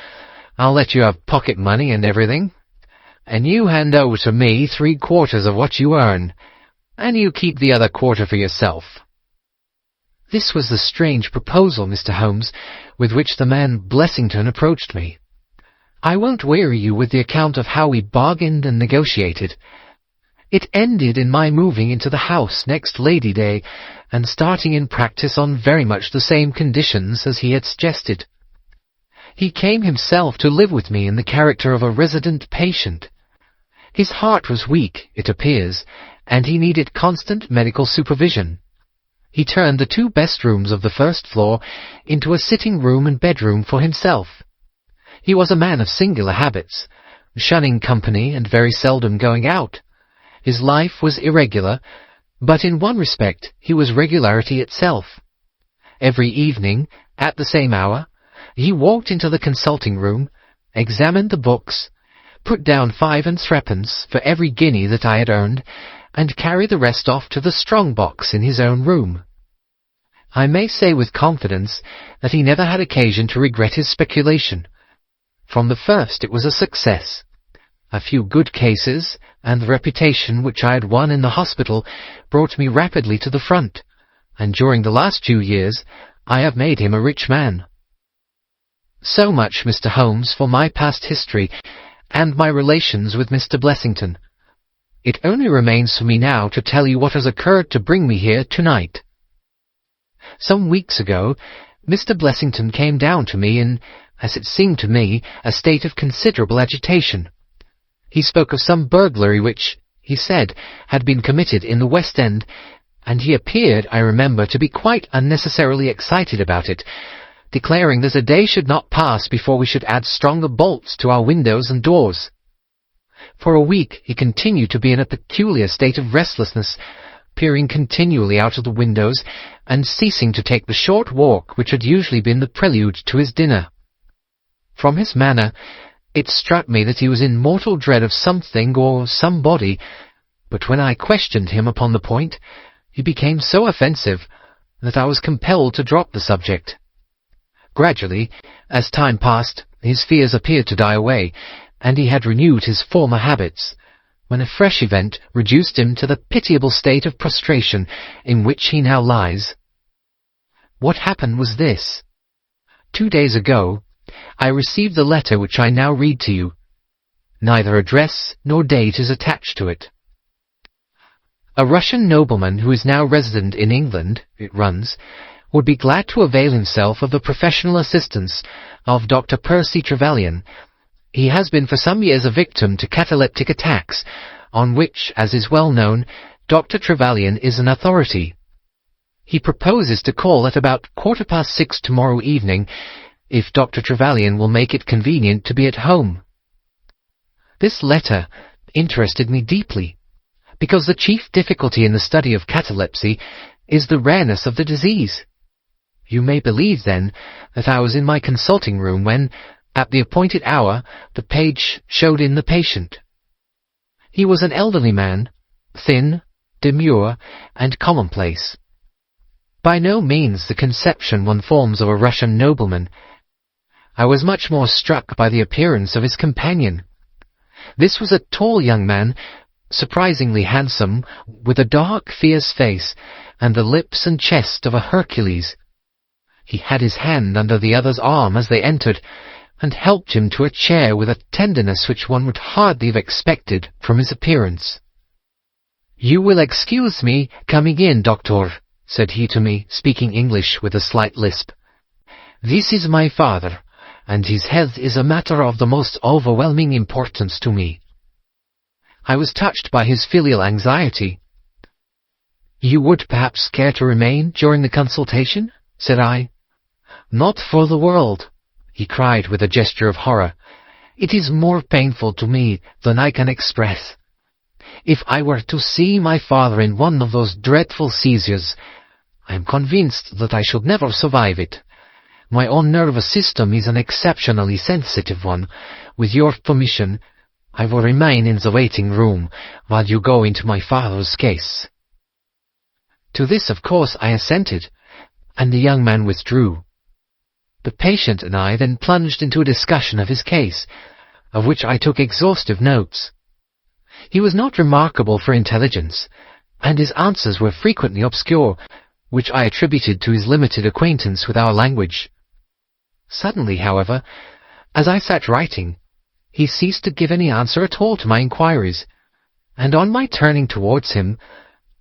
Speaker 1: I'll let you have pocket money and everything. And you hand over to me 3/4 of what you earn, and you keep the other quarter for yourself." This was the strange proposal, Mr. Holmes, with which the man Blessington approached me. I won't weary you with the account of how we bargained and negotiated. It ended in my moving into the house next Lady Day and starting in practice on very much the same conditions as he had suggested. He came himself to live with me in the character of a resident patient. His heart was weak, it appears, and he needed constant medical supervision. He turned the 2 best rooms of the first floor into a sitting room and bedroom for himself. He was a man of singular habits, shunning company and very seldom going out. His life was irregular, but in one respect he was regularity itself. Every evening, at the same hour, he walked into the consulting room, examined the books, put down 5 and 3 for every guinea that I had earned, and carried the rest off to the strong box in his own room. I may say with confidence that he never had occasion to regret his speculation. From the first it was a success. A few good cases, and the reputation which I had won in the hospital brought me rapidly to the front, and during the last few years I have made him a rich man. So much, Mr. Holmes, for my past history and my relations with Mr. Blessington. It only remains for me now to tell you what has occurred to bring me here tonight. Some weeks ago, Mr. Blessington came down to me in, as it seemed to me, a state of considerable agitation. He spoke of some burglary which, he said, had been committed in the West End, and he appeared, I remember, to be quite unnecessarily excited about it, declaring that a day should not pass before we should add stronger bolts to our windows and doors. For a week he continued to be in a peculiar state of restlessness, peering continually out of the windows, and ceasing to take the short walk which had usually been the prelude to his dinner. From his manner, it struck me that he was in mortal dread of something or somebody, but when I questioned him upon the point, he became so offensive that I was compelled to drop the subject. Gradually, as time passed, his fears appeared to die away, and he had renewed his former habits, when a fresh event reduced him to the pitiable state of prostration in which he now lies. What happened was this. 2 days ago, I received the letter which I now read to you. Neither address nor date is attached to it. A Russian nobleman who is now resident in England, it runs, would be glad to avail himself of the professional assistance of Dr. Percy Trevelyan. He has been for some years a victim to cataleptic attacks, on which, as is well known, Dr. Trevelyan is an authority. He proposes to call at about 6:15 tomorrow evening, if Dr. Trevelyan will make it convenient to be at home. This letter interested me deeply, because the chief difficulty in the study of catalepsy is the rareness of the disease. You may believe, then, that I was in my consulting room when, at the appointed hour, the page showed in the patient. He was an elderly man, thin, demure, and commonplace. By no means the conception one forms of a Russian nobleman. I was much more struck by the appearance of his companion. This was a tall young man, surprisingly handsome, with a dark, fierce face, and the lips and chest of a Hercules. He had his hand under the other's arm as they entered, and helped him to a chair with a tenderness which one would hardly have expected from his appearance. "You will excuse me coming in, doctor," said he to me, speaking English with a slight lisp. "This is my father, and his health is a matter of the most overwhelming importance to me." I was touched by his filial anxiety. "You would perhaps care to remain during the consultation?" said I. "Not for the world," he cried with a gesture of horror. "It is more painful to me than I can express. If I were to see my father in one of those dreadful seizures, I am convinced that I should never survive it. My own nervous system is an exceptionally sensitive one. With your permission, I will remain in the waiting room while you go into my father's case." To this, of course, I assented, and the young man withdrew. The patient and I then plunged into a discussion of his case, of which I took exhaustive notes. He was not remarkable for intelligence, and his answers were frequently obscure, which I attributed to his limited acquaintance with our language. Suddenly, however, as I sat writing, he ceased to give any answer at all to my inquiries, and on my turning towards him,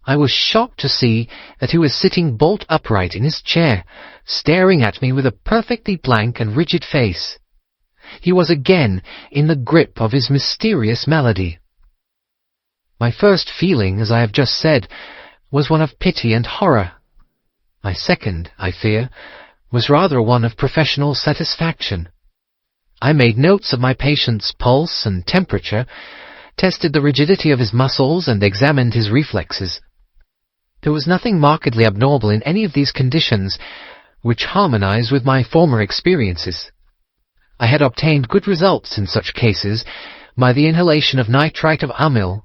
Speaker 1: I was shocked to see that he was sitting bolt upright in his chair, staring at me with a perfectly blank and rigid face. He was again in the grip of his mysterious malady. My first feeling, as I have just said, was one of pity and horror. My second, I fear, was rather one of professional satisfaction. I made notes of my patient's pulse and temperature, tested the rigidity of his muscles, and examined his reflexes. There was nothing markedly abnormal in any of these conditions, which harmonized with my former experiences. I had obtained good results in such cases by the inhalation of nitrite of amyl,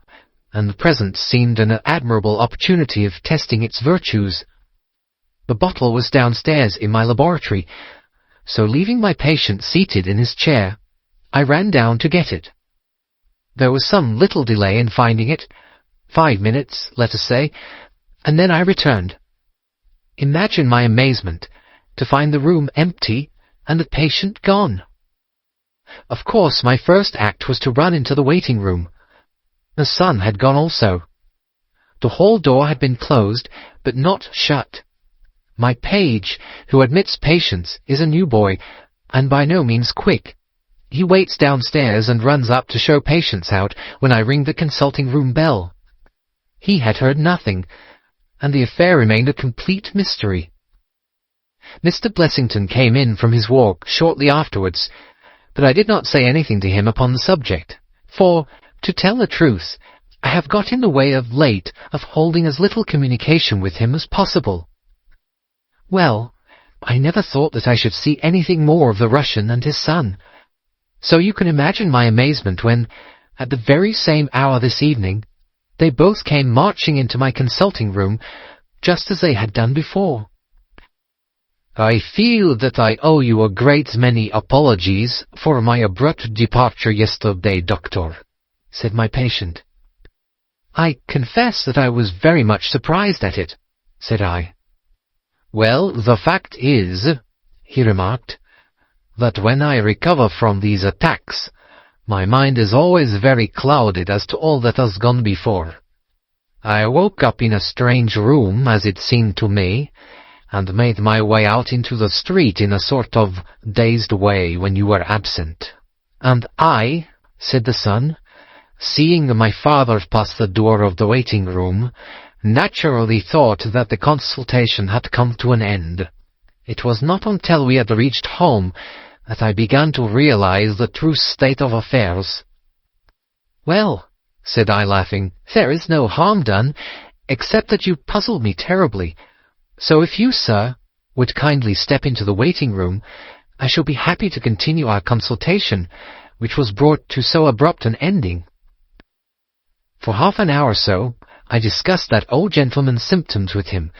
Speaker 1: and the present seemed an admirable opportunity of testing its virtues. The bottle was downstairs in my laboratory, so leaving my patient seated in his chair, I ran down to get it. There was some little delay in finding it, 5 minutes, let us say, and then I returned. Imagine my amazement to find the room empty and the patient gone. Of course, my first act was to run into the waiting room. The son had gone also. The hall door had been closed, but not shut. My page, who admits patients, is a new boy, and by no means quick. He waits downstairs and runs up to show patients out when I ring the consulting room bell. He had heard nothing, and the affair remained a complete mystery. Mr. Blessington came in from his walk shortly afterwards, but I did not say anything to him upon the subject, for, to tell the truth, I have got in the way of late of holding as little communication with him as possible. Well, I never thought that I should see anything more of the Russian and his son, so you can imagine my amazement when, at the very same hour this evening, they both came marching into my consulting room, just as they had done before. "I feel that I owe you a great many apologies for my abrupt departure yesterday, doctor," said my patient. "I confess that I was very much surprised at it," said I. "Well, the fact is," he remarked, "that when I recover from these attacks, my mind is always very clouded as to all that has gone before. I woke up in a strange room, as it seemed to me, and made my way out into the street in a sort of dazed way when you were absent. And I," said the son, "seeing my father pass the door of the waiting room, naturally thought that the consultation had come to an end. It was not until we had reached home that I began to realize the true state of affairs." "Well," said I, laughing, "there is no harm done, except that you puzzle me terribly. So if you, sir, would kindly step into the waiting room, I shall be happy to continue our consultation, which was brought to so abrupt an ending." For half an hour or so, I discussed that old gentleman's symptoms with him,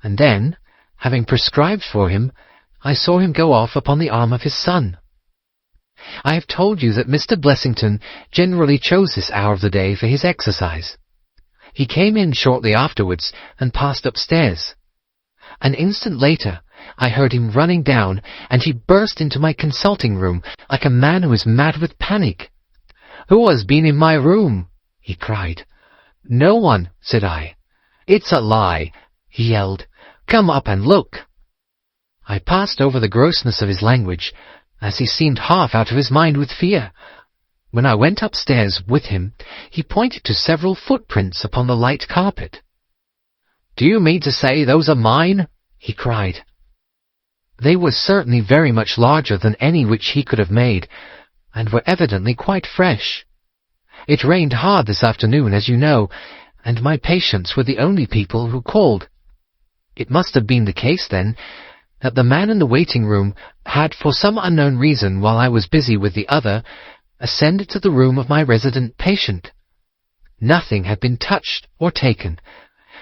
Speaker 1: and then, having prescribed for him, I saw him go off upon the arm of his son. I have told you that Mr. Blessington generally chose this hour of the day for his exercise. He came in shortly afterwards and passed upstairs. An instant later, I heard him running down, and he burst into my consulting room like a man who is mad with panic. "Who has been in my room?" he cried. "No one," said I. "It's a lie," he yelled. "Come up and look." I passed over the grossness of his language, as he seemed half out of his mind with fear. When I went upstairs with him, he pointed to several footprints upon the light carpet. "Do you mean to say those are mine?" he cried. They were certainly very much larger than any which he could have made, and were evidently quite fresh. It rained hard this afternoon, as you know, and my patients were the only people who called. It must have been the case, then, that the man in the waiting-room had, for some unknown reason, while I was busy with the other, ascended to the room of my resident patient. Nothing had been touched or taken,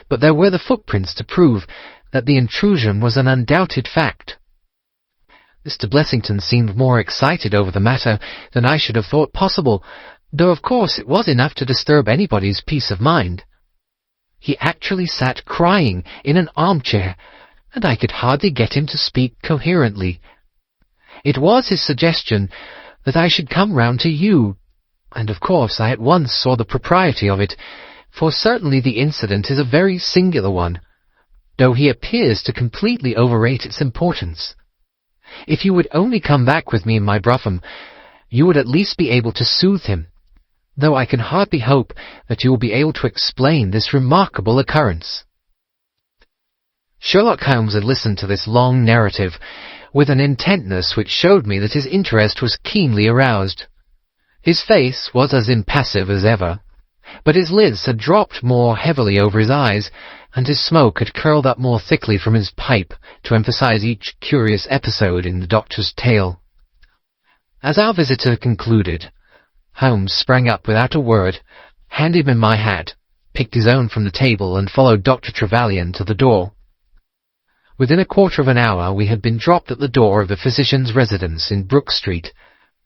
Speaker 1: but there were the footprints to prove that the intrusion was an undoubted fact. Mr. Blessington seemed more excited over the matter than I should have thought possible, though of course it was enough to disturb anybody's peace of mind. He actually sat crying in an armchair, and I could hardly get him to speak coherently. It was his suggestion that I should come round to you, and of course I at once saw the propriety of it, for certainly the incident is a very singular one, though he appears to completely overrate its importance. If you would only come back with me in my brougham, you would at least be able to soothe him, though I can hardly hope that you will be able to explain this remarkable occurrence." Sherlock Holmes had listened to this long narrative with an intentness which showed me that his interest was keenly aroused. His face was as impassive as ever, but his lids had dropped more heavily over his eyes, and his smoke had curled up more thickly from his pipe to emphasize each curious episode in the doctor's tale. As our visitor concluded, Holmes sprang up without a word, handed me my hat, picked his own from the table, and followed Dr. Trevelyan to the door. Within a quarter of an hour we had been dropped at the door of the physician's residence in Brook Street,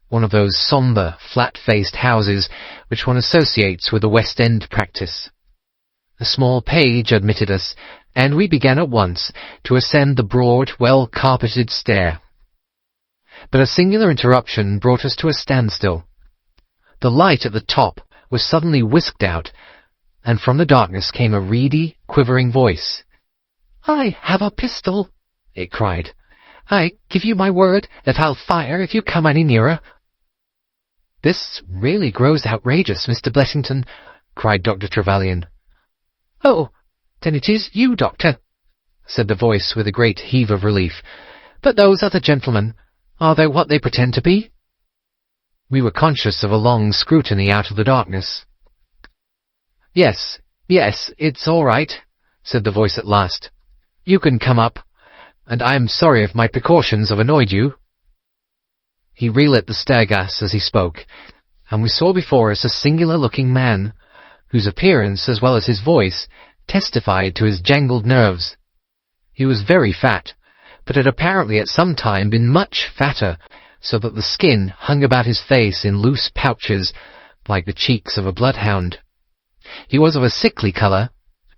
Speaker 1: one of those sombre, flat-faced houses which one associates with the West End practice. A small page admitted us, and we began at once to ascend the broad, well-carpeted stair. But a singular interruption brought us to a standstill. The light at the top was suddenly whisked out, and from the darkness came a reedy, quivering voice. "I have a pistol," it cried. "I give you my word that I'll fire if you come any nearer." "This really grows outrageous, Mr. Blessington," cried Dr. Trevelyan. "Oh, then it is you, Doctor," said the voice with a great heave of relief. "But those other gentlemen, are they what they pretend to be?" We were conscious of a long scrutiny out of the darkness. Yes, it's all right," said the voice at last. "You can come up, and I am sorry if my precautions have annoyed you." He relit the stair-gas as he spoke, and we saw before us a singular-looking man, whose appearance, as well as his voice, testified to his jangled nerves. He was very fat, but had apparently at some time been much fatter, so that the skin hung about his face in loose pouches, like the cheeks of a bloodhound. He was of a sickly colour,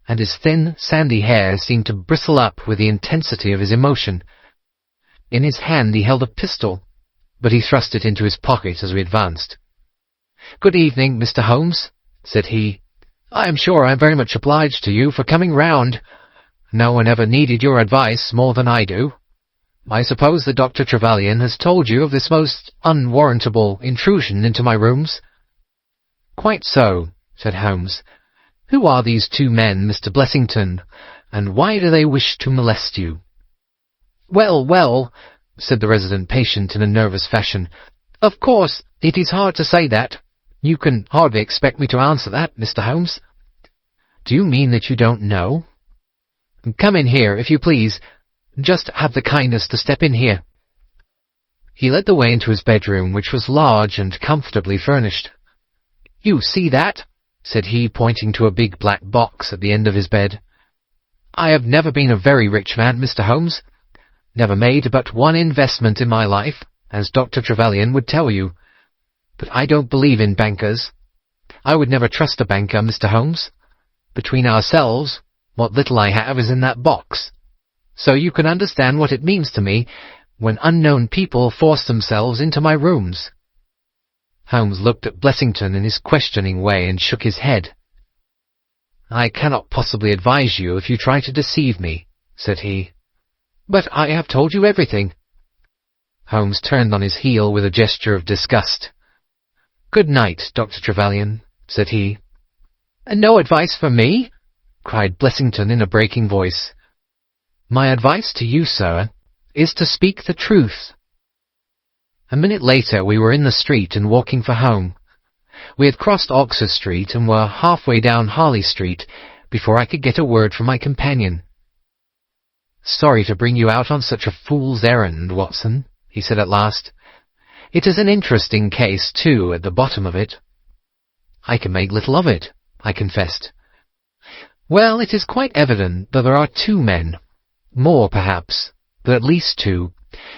Speaker 1: and his thin, sandy hair seemed to bristle up with the intensity of his emotion. In his hand he held a pistol, but he thrust it into his pocket as we advanced. "Good evening, Mr. Holmes," said he. "I am sure I am very much obliged to you for coming round. No one ever needed your advice more than I do. I suppose that Dr. Trevelyan has told you of this most unwarrantable intrusion into my rooms?" "Quite so," said Holmes. "Who are these two men, Mr. Blessington, and why do they wish to molest you?" Well, said the resident patient in a nervous fashion. "Of course, it is hard to say that. You can hardly expect me to answer that, Mr. Holmes." "Do you mean that you don't know?" "Come in here, if you please. Just have the kindness to step in here." He led the way into his bedroom, which was large and comfortably furnished. "You see that?" said he, pointing to a big black box at the end of his bed. "I have never been a very rich man, Mr. Holmes. Never made but one investment in my life, as Dr. Trevelyan would tell you. But I don't believe in bankers. I would never trust a banker, Mr. Holmes. Between ourselves, what little I have is in that box. So you can understand what it means to me when unknown people force themselves into my rooms." Holmes looked at Blessington in his questioning way and shook his head. "I cannot possibly advise you if you try to deceive me," said he. "But I have told you everything." Holmes turned on his heel with a gesture of disgust. "Good night, Dr. Trevelyan," said he. "And no advice for me?" cried Blessington in a breaking voice. "My advice to you, sir, is to speak the truth." A minute later we were in the street and walking for home. We had crossed Oxford Street and were halfway down Harley Street before I could get a word from my companion. "Sorry to bring you out on such a fool's errand, Watson," he said at last. "It is an interesting case, too, at the bottom of it." "I can make little of it," I confessed. "Well, it is quite evident that there are two men, more perhaps, but at least two,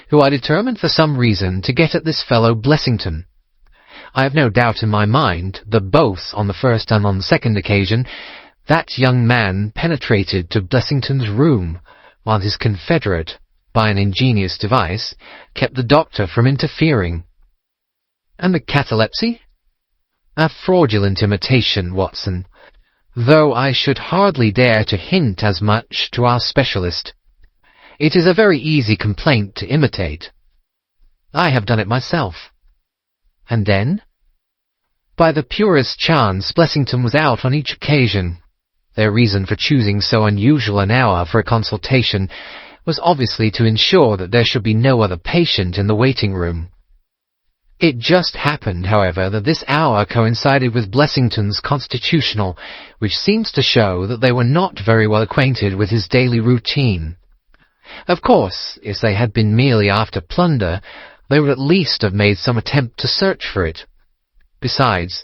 Speaker 1: who are determined for some reason to get at this fellow Blessington. I have no doubt in my mind that both on the first and on the second occasion that young man penetrated to Blessington's room, while his confederate, by an ingenious device, kept the doctor from interfering." "And the catalepsy?" "A fraudulent imitation, Watson, though I should hardly dare to hint as much to our specialist. It is a very easy complaint to imitate. I have done it myself." "And then?" "By the purest chance, Blessington was out on each occasion. Their reason for choosing so unusual an hour for a consultation was obviously to ensure that there should be no other patient in the waiting room. It just happened, however, that this hour coincided with Blessington's constitutional, which seems to show that they were not very well acquainted with his daily routine. Of course, if they had been merely after plunder, they would at least have made some attempt to search for it. Besides,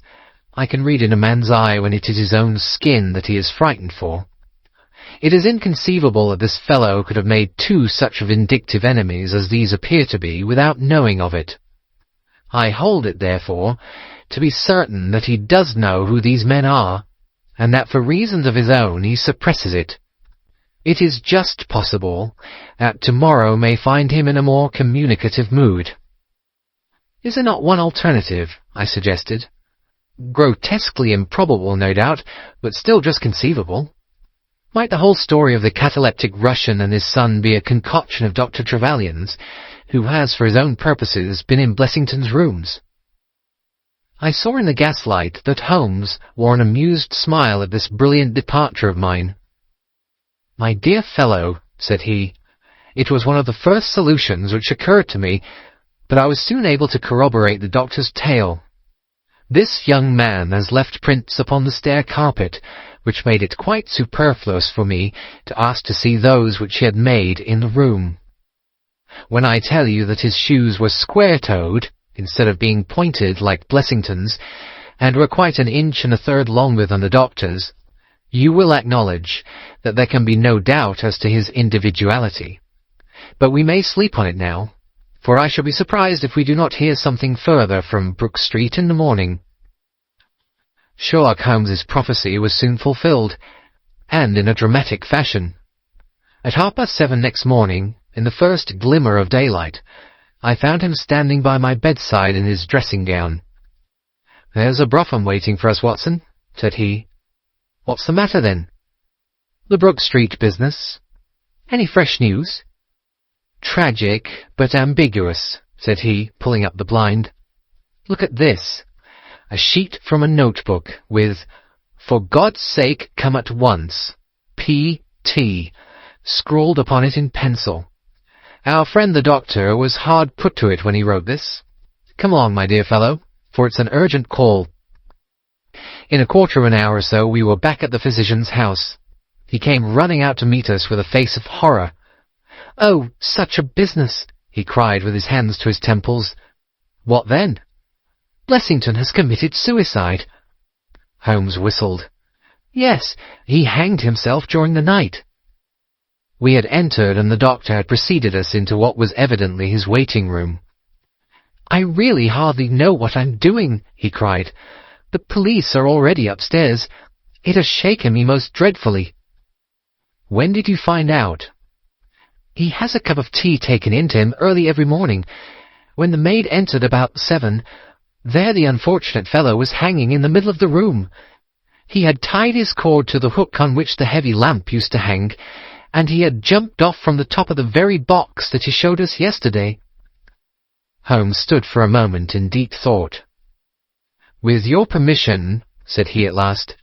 Speaker 1: I can read in a man's eye when it is his own skin that he is frightened for. It is inconceivable that this fellow could have made two such vindictive enemies as these appear to be without knowing of it. I hold it, therefore, to be certain that he does know who these men are, and that for reasons of his own he suppresses it. It is just possible that tomorrow may find him in a more communicative mood." "Is there not one alternative?" I suggested. "Grotesquely improbable, no doubt, but still just conceivable. Might the whole story of the cataleptic Russian and his son be a concoction of Dr. Trevelyan's, who has, for his own purposes, been in Blessington's rooms?" I saw in the gaslight that Holmes wore an amused smile at this brilliant departure of mine. "My dear fellow," said he, "it was one of the first solutions which occurred to me, but I was soon able to corroborate the doctor's tale. This young man has left prints upon the stair carpet, which made it quite superfluous for me to ask to see those which he had made in the room. When I tell you that his shoes were square-toed, instead of being pointed like Blessington's, and were quite 1.3 inches longer than the doctor's, you will acknowledge that there can be no doubt as to his individuality. But we may sleep on it now, for I shall be surprised if we do not hear something further from Brook Street in the morning." Sherlock Holmes's prophecy was soon fulfilled, and in a dramatic fashion. At 7:30 next morning, in the first glimmer of daylight, I found him standing by my bedside in his dressing-gown. "There's a brougham waiting for us, Watson," said he. "What's the matter, then?" "The Brook Street business." "Any fresh news?" "Tragic, but ambiguous," said he, pulling up the blind. "Look at this. A sheet from a notebook with 'For God's sake, come at once. P.T.' scrawled upon it in pencil. Our friend the doctor was hard put to it when he wrote this. Come along, my dear fellow, for it's an urgent call." In a quarter of an hour or so we were back at the physician's house. He came running out to meet us with a face of horror. "Oh, such a business!" he cried with his hands to his temples. "What then?" "Blessington has committed suicide." Holmes whistled. "Yes, he hanged himself during the night." We had entered, and the doctor had preceded us into what was evidently his waiting room. "I really hardly know what I'm doing," he cried. "The police are already upstairs. It has shaken me most dreadfully." "When did you find out?" "He has a cup of tea taken in to him early every morning. When the maid entered about 7, there the unfortunate fellow was hanging in the middle of the room. He had tied his cord to the hook on which the heavy lamp used to hang, and he had jumped off from the top of the very box that he showed us yesterday." Holmes stood for a moment in deep thought. "With your permission," said he at last,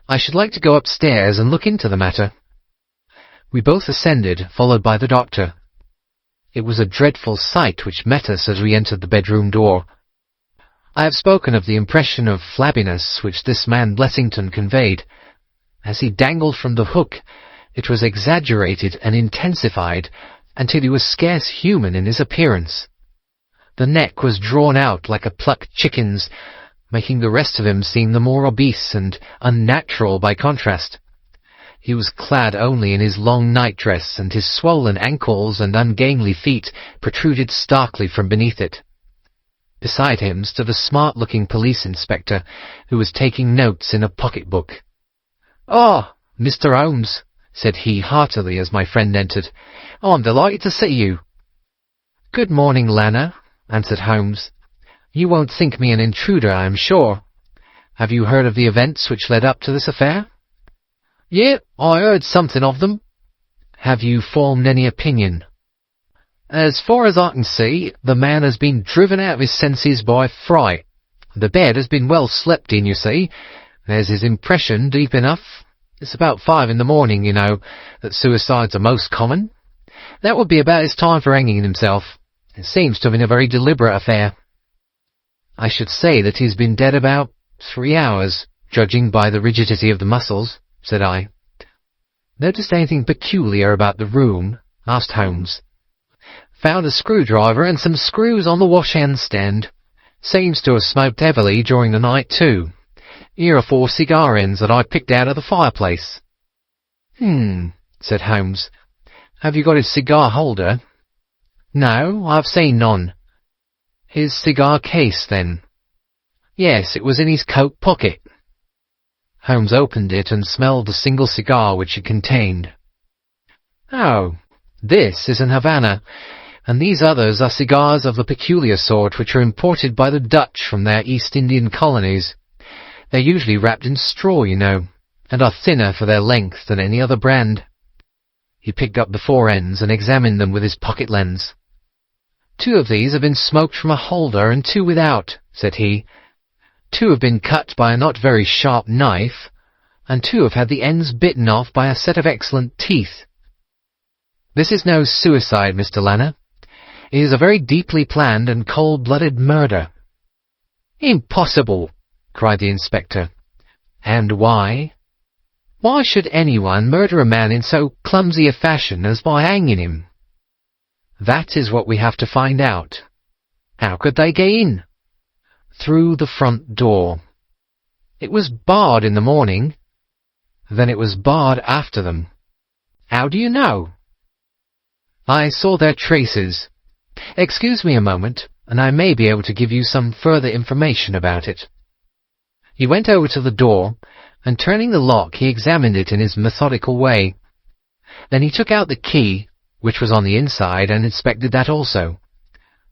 Speaker 1: "I should like to go upstairs and look into the matter." We both ascended, followed by the doctor. It was a dreadful sight which met us as we entered the bedroom door. I have spoken of the impression of flabbiness which this man Blessington conveyed. As he dangled from the hook, it was exaggerated and intensified until he was scarce human in his appearance. The neck was drawn out like a plucked chicken's, making the rest of him seem the more obese and unnatural by contrast. He was clad only in his long nightdress, and his swollen ankles and ungainly feet protruded starkly from beneath it. Beside him stood a smart-looking police inspector, who was taking notes in a pocket-book. "Ah, Mr. Holmes," said he heartily as my friend entered. "I'm delighted to see you." "Good morning, Lana," answered Holmes. "You won't think me an intruder, I am sure. Have you heard of the events which led up to this affair?" "Yeah, I heard something of them." "Have you formed any opinion?" "As far as I can see, the man has been driven out of his senses by fright. The bed has been well slept in, you see. There's his impression deep enough. It's about 5 in the morning, you know, that suicides are most common. That would be about his time for hanging himself. It seems to have been a very deliberate affair." "I should say that he's been dead about 3 hours, judging by the rigidity of the muscles," said I. "Noticed anything peculiar about the room?" asked Holmes. "Found a screwdriver and some screws on the wash-hand stand. Seems to have smoked heavily during the night, too. Here are 4 cigar ends that I picked out of the fireplace." Said Holmes. "Have you got his cigar holder?" "No, I've seen none." "His cigar case, then?" "Yes, it was in his coat pocket." Holmes opened it and smelled the single cigar which it contained. "Oh, this is an Havana, and these others are cigars of the peculiar sort which are imported by the Dutch from their East Indian colonies. They're usually wrapped in straw, you know, and are thinner for their length than any other brand." He picked up the 4 ends and examined them with his pocket lens. "2 of these have been smoked from a holder and 2 without," said he. "2 have been cut by a not very sharp knife, and 2 have had the ends bitten off by a set of excellent teeth. This is no suicide, Mr. Lana. It is a very deeply planned and cold-blooded murder." "Impossible!" cried the inspector. "And why? Why should anyone murder a man in so clumsy a fashion as by hanging him?" "That is what we have to find out." "How could they get in?" "Through the front door." "It was barred in the morning." "Then it was barred after them." "How do you know?" "I saw their traces. Excuse me a moment, and I may be able to give you some further information about it." He went over to the door, and turning the lock he examined it in his methodical way. Then he took out the key, which was on the inside, and inspected that also.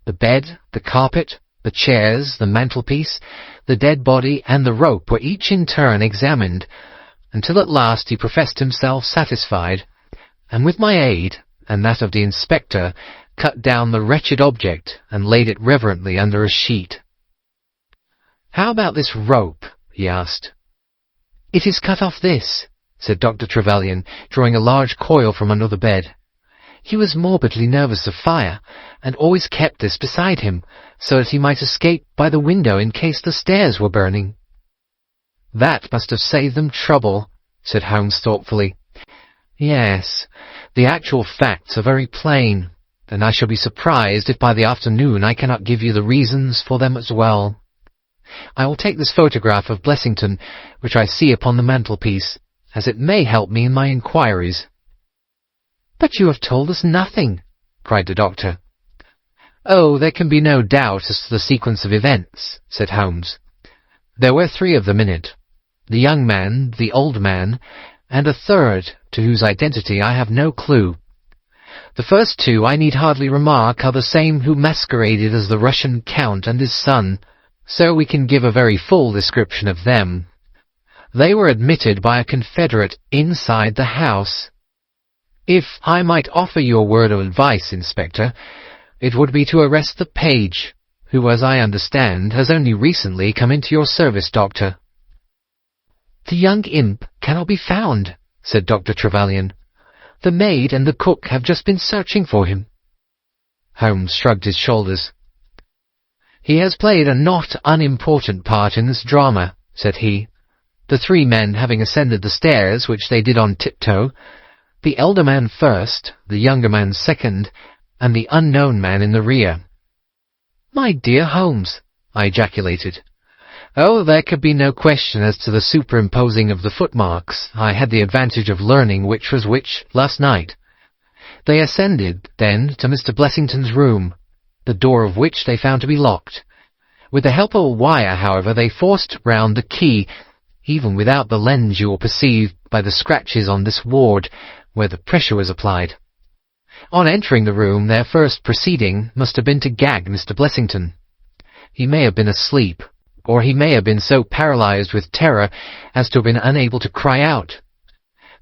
Speaker 1: The bed, the carpet, the chairs, the mantelpiece, the dead body, and the rope were each in turn examined, until at last he professed himself satisfied, and with my aid, and that of the inspector, cut down the wretched object and laid it reverently under a sheet. "How about this rope?" he asked. "It is cut off this," said Dr. Trevelyan, drawing a large coil from under the bed. "He was morbidly nervous of fire, and always kept this beside him, so that he might escape by the window in case the stairs were burning." "That must have saved them trouble," said Holmes thoughtfully. "Yes, the actual facts are very plain, and I shall be surprised if by the afternoon I cannot give you the reasons for them as well. I will take this photograph of Blessington, which I see upon the mantelpiece, as it may help me in my inquiries." "But you have told us nothing," cried the doctor. "Oh, there can be no doubt as to the sequence of events," said Holmes. "There were 3 of them in it. The young man, the old man, and a third, to whose identity I have no clue. The first 2, I need hardly remark, are the same who masqueraded as the Russian Count and his son, so we can give a very full description of them. They were admitted by a confederate inside the house. If I might offer you a word of advice, Inspector, it would be to arrest the page, who, as I understand, has only recently come into your service, Doctor." "The young imp cannot be found," said Dr. Trevelyan. "The maid and the cook have just been searching for him." Holmes shrugged his shoulders. "He has played a not unimportant part in this drama," said he, "the three men having ascended the stairs, which they did on tiptoe, the elder man first, the younger man second, and the unknown man in the rear." "My dear Holmes," I ejaculated. "Oh, there could be no question as to the superimposing of the footmarks. I had the advantage of learning which was which last night." They ascended, then, to Mr. Blessington's room, the door of which they found to be locked. With the help of a wire, however, they forced round the key, even without the lens you will perceive by the scratches on this ward, where the pressure was applied. On entering the room, their first proceeding must have been to gag Mr. Blessington. He may have been asleep, or he may have been so paralyzed with terror as to have been unable to cry out.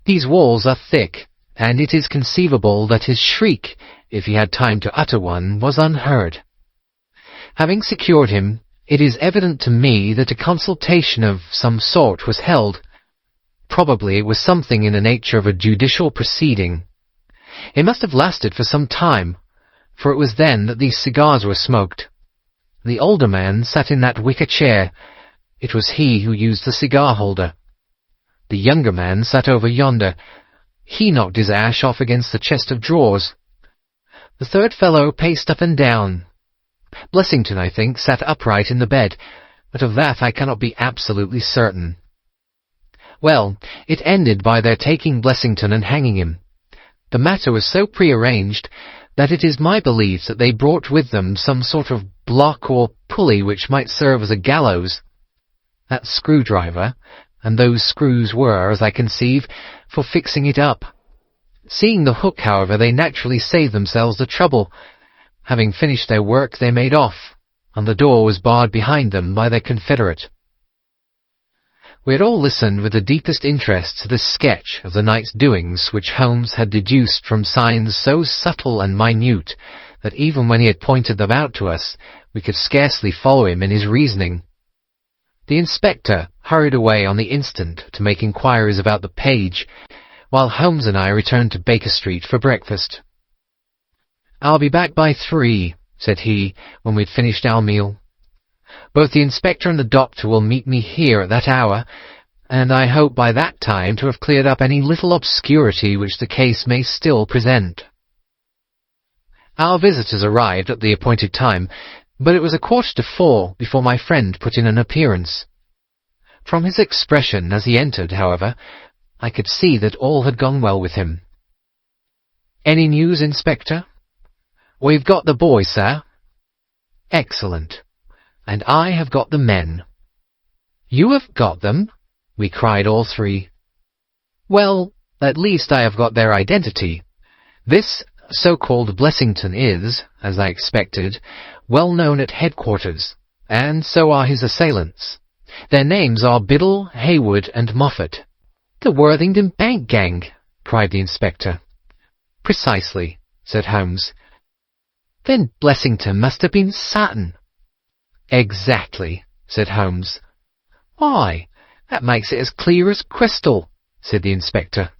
Speaker 1: These walls are thick, and it is conceivable that his shriek, if he had time to utter one, was unheard. Having secured him, it is evident to me that a consultation of some sort was held. Probably it was something in the nature of a judicial proceeding. It must have lasted for some time, for it was then that these cigars were smoked. The older man sat in that wicker chair. It was he who used the cigar-holder. The younger man sat over yonder. He knocked his ash off against the chest of drawers. The third fellow paced up and down. Blessington, I think, sat upright in the bed, but of that I cannot be absolutely certain. Well, it ended by their taking Blessington and hanging him. The matter was so prearranged that it is my belief that they brought with them some sort of block or pulley which might serve as a gallows. That screwdriver, and those screws were, as I conceive, for fixing it up. Seeing the hook, however, they naturally saved themselves the trouble. Having finished their work, they made off, and the door was barred behind them by their confederate. We had all listened with the deepest interest to this sketch of the night's doings, which Holmes had deduced from signs so subtle and minute that even when he had pointed them out to us, we could scarcely follow him in his reasoning. The inspector hurried away on the instant to make inquiries about the page, while Holmes and I returned to Baker Street for breakfast. "I'll be back by 3, said he, when we'd finished our meal. "Both the inspector and the doctor will meet me here at that hour, and I hope by that time to have cleared up any little obscurity which the case may still present." Our visitors arrived at the appointed time, but it was 4:15 before my friend put in an appearance. From his expression as he entered, however, I could see that all had gone well with him. "Any news, Inspector?" "We've got the boy, sir." "Excellent. And I have got the men." "You have got them?" we cried all three. "Well, at least I have got their identity. This so-called Blessington is, as I expected, well known at headquarters, and so are his assailants. Their names are Biddle, Hayward, and Moffat." "The Worthington Bank gang!" cried the inspector. "Precisely," said Holmes. "Then Blessington must have been Sutton." "Exactly," said Holmes. "Why, that makes it as clear as crystal," said the inspector.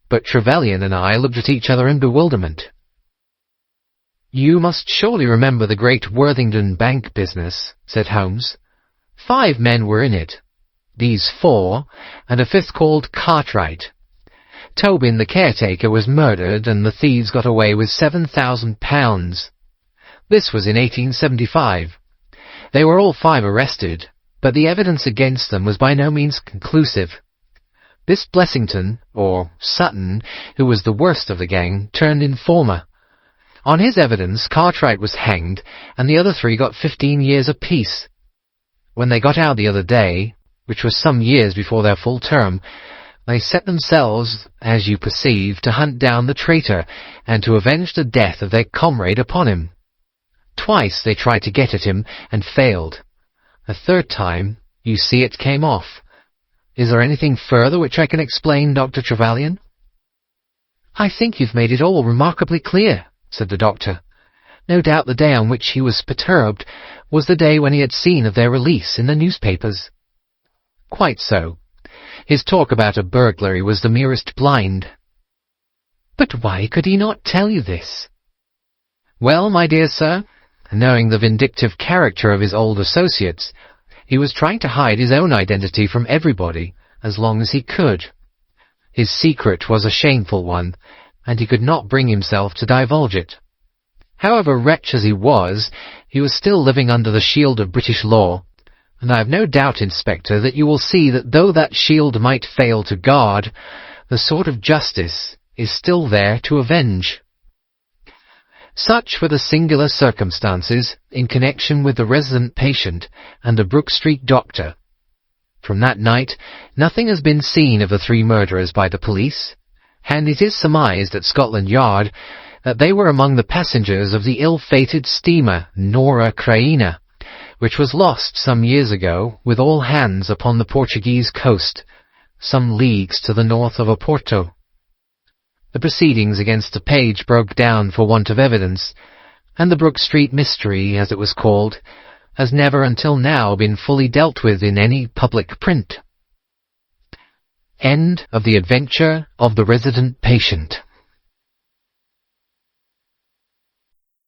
Speaker 1: But Trevelyan and I looked at each other in bewilderment. "You must surely remember the great Worthington Bank business," said Holmes. 5 men were in it. These 4, and a 5th called Cartwright. Tobin, the caretaker, was murdered, and the thieves got away with £7,000. This was in 1875. They were all 5 arrested, but the evidence against them was by no means conclusive. This Blessington, or Sutton, who was the worst of the gang, turned informer. On his evidence, Cartwright was hanged, and the other 3 got 15 years apiece. When they got out the other day, which was some years before their full term, they set themselves, as you perceive, to hunt down the traitor, and to avenge the death of their comrade upon him. Twice they tried to get at him, and failed. A 3rd time, you see, it came off. Is there anything further which I can explain, Dr. Trevelyan?" "I think you've made it all remarkably clear," said the doctor. No doubt the day on which he was perturbed was the day when he had seen of their release in the newspapers. "Quite so. His talk about a burglary was the merest blind." "But why could he not tell you this?" "Well, my dear sir, knowing the vindictive character of his old associates, he was trying to hide his own identity from everybody as long as he could. His secret was a shameful one, and he could not bring himself to divulge it. However wretched as he was still living under the shield of British law, and I have no doubt, Inspector, that you will see that though that shield might fail to guard, the sword of justice is still there to avenge." Such were the singular circumstances in connection with the resident patient and the Brook Street doctor. From that night nothing has been seen of the 3 murderers by the police, and it is surmised at Scotland Yard that they were among the passengers of the ill-fated steamer Nora Craina, which was lost some years ago with all hands upon the Portuguese coast, some leagues to the north of Oporto. The proceedings against the page broke down for want of evidence, and the Brook Street mystery, as it was called, has never until now been fully dealt with in any public print. End of The Adventure of the Resident Patient.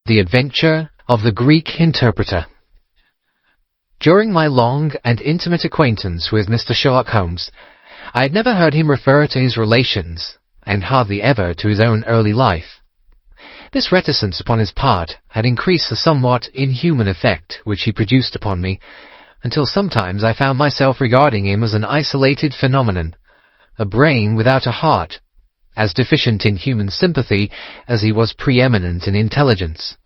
Speaker 1: The Adventure of the Greek Interpreter. During my long and intimate acquaintance with Mr. Sherlock Holmes, I had never heard him refer to his relations, and hardly ever to his own early life. This reticence upon his part had increased the somewhat inhuman effect which he produced upon me, until sometimes I found myself regarding him as an isolated phenomenon, a brain without a heart, as deficient in human sympathy as he was preeminent in intelligence.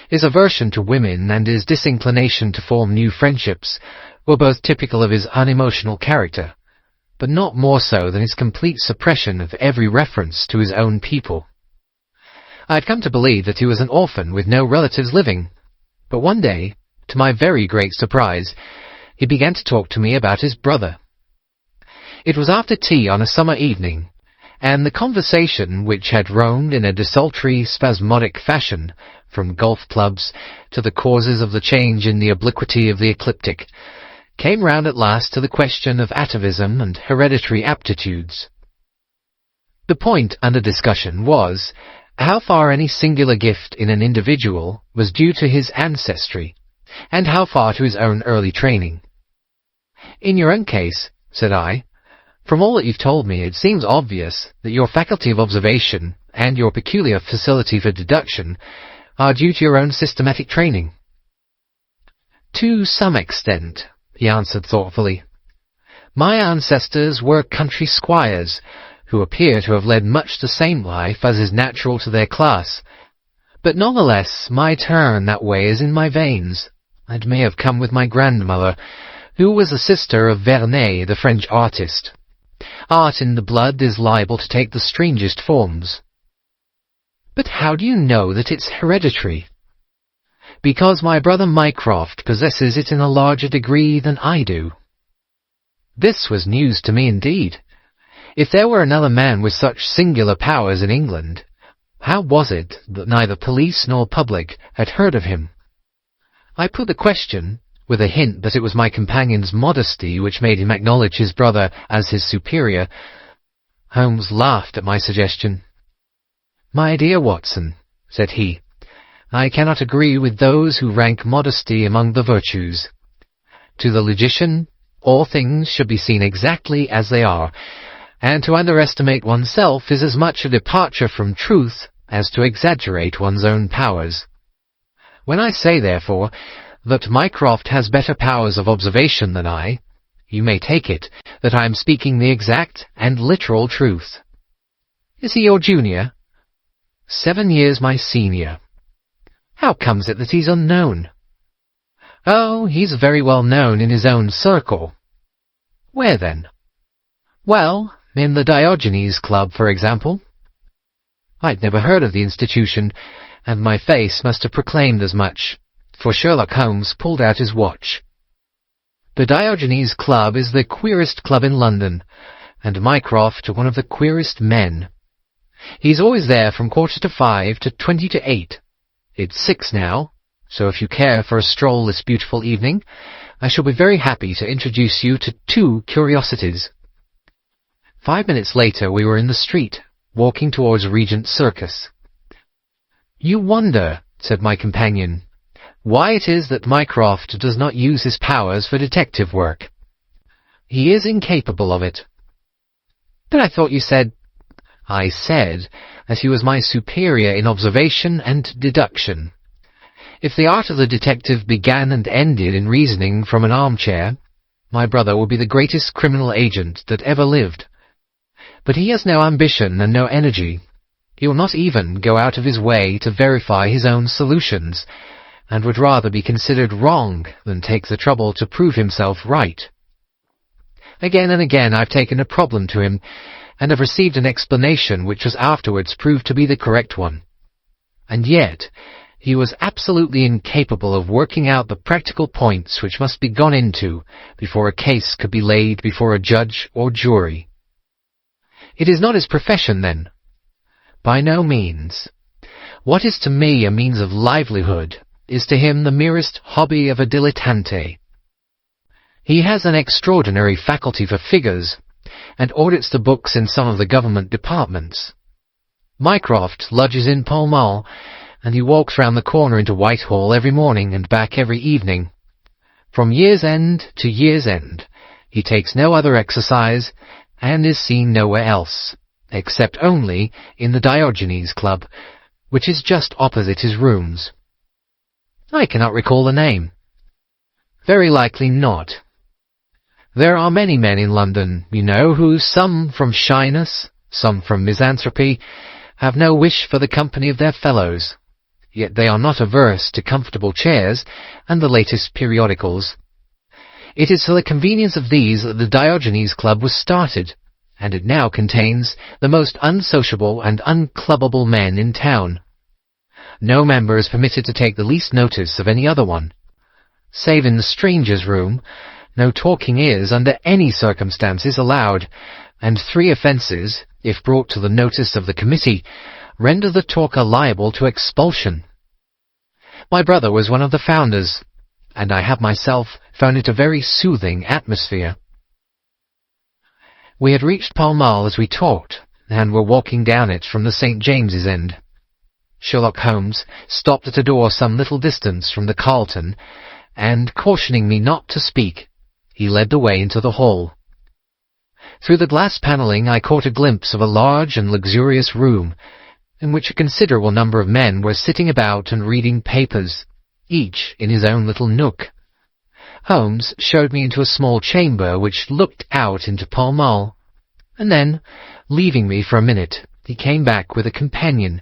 Speaker 1: His aversion to women and his disinclination to form new friendships were both typical of his unemotional character, but not more so than his complete suppression of every reference to his own people. I had come to believe that he was an orphan with no relatives living, but one day, to my very great surprise, he began to talk to me about his brother. It was after tea on a summer evening, and the conversation, which had roamed in a desultory, spasmodic fashion from golf clubs to the causes of the change in the obliquity of the ecliptic, came round at last to the question of atavism and hereditary aptitudes. The point under discussion was how far any singular gift in an individual was due to his ancestry, and how far to his own early training. "In your own case," said I, "from all that you've told me, it seems obvious that your faculty of observation and your peculiar facility for deduction are due to your own systematic training." "To some extent," he answered thoughtfully. "My ancestors were country squires, who appear to have led much the same life as is natural to their class, but nonetheless my turn that way is in my veins, and may have come with my grandmother, who was the sister of Vernet, the French artist. Art in the blood is liable to take the strangest forms." "But how do you know that it's hereditary?" "Because my brother Mycroft possesses it in a larger degree than I do." This was news to me indeed. If there were another man with such singular powers in England, how was it that neither police nor public had heard of him? I put the question, with a hint that it was my companion's modesty which made him acknowledge his brother as his superior. Holmes laughed at my suggestion. "My dear Watson," said he, "I cannot agree with those who rank modesty among the virtues. To the logician, all things should be seen exactly as they are, and to underestimate oneself is as much a departure from truth as to exaggerate one's own powers. When I say, therefore, that Mycroft has better powers of observation than I, you may take it that I am speaking the exact and literal truth." "Is he your junior?" "7 years my senior." "How comes it that he's unknown?" "Oh, he's very well known in his own circle." "Where then?" "Well, in the Diogenes Club, for example." I'd never heard of the institution, and my face must have proclaimed as much, for Sherlock Holmes pulled out his watch. The Diogenes Club is the queerest club in London, and Mycroft one of the queerest men. He's always there from 5:15 to 8:20. It's 6 now, so if you care for a stroll this beautiful evening, I shall be very happy to introduce you to 2 curiosities. 5 minutes later we were in the street, walking towards Regent Circus. You wonder, said my companion, why it is that Mycroft does not use his powers for detective work. He is incapable of it. But I thought you said... I said that he was my superior in observation and deduction. If the art of the detective began and ended in reasoning from an armchair, my brother would be the greatest criminal agent that ever lived. But he has no ambition and no energy. He will not even go out of his way to verify his own solutions, and would rather be considered wrong than take the trouble to prove himself right. Again and again I've taken a problem to him, and have received an explanation which was afterwards proved to be the correct one. And yet he was absolutely incapable of working out the practical points which must be gone into before a case could be laid before a judge or jury. It is not his profession, then? By no means. What is to me a means of livelihood is to him the merest hobby of a dilettante. He has an extraordinary faculty for figures, and audits the books in some of the government departments. Mycroft lodges in Pall Mall, and he walks round the corner into Whitehall every morning and back every evening. From year's end to year's end, he takes no other exercise, and is seen nowhere else, except only in the Diogenes Club, which is just opposite his rooms. I cannot recall the name. Very likely not. There are many men in London, you know, who, some from shyness, some from misanthropy, have no wish for the company of their fellows. Yet they are not averse to comfortable chairs and the latest periodicals. It is for the convenience of these that the Diogenes Club was started, and it now contains the most unsociable and unclubbable men in town. No member is permitted to take the least notice of any other one. Save in the strangers' room, no talking is, under any circumstances, allowed, and 3 offences, if brought to the notice of the committee, render the talker liable to expulsion. My brother was one of the founders, and I have myself found it a very soothing atmosphere. We had reached Pall Mall as we talked, and were walking down it from the St. James's end. Sherlock Holmes stopped at a door some little distance from the Carlton, and, cautioning me not to speak, he led the way into the hall. Through the glass panelling I caught a glimpse of a large and luxurious room, in which a considerable number of men were sitting about and reading papers, each in his own little nook. Holmes showed me into a small chamber which looked out into Pall Mall, and then, leaving me for a minute, he came back with a companion,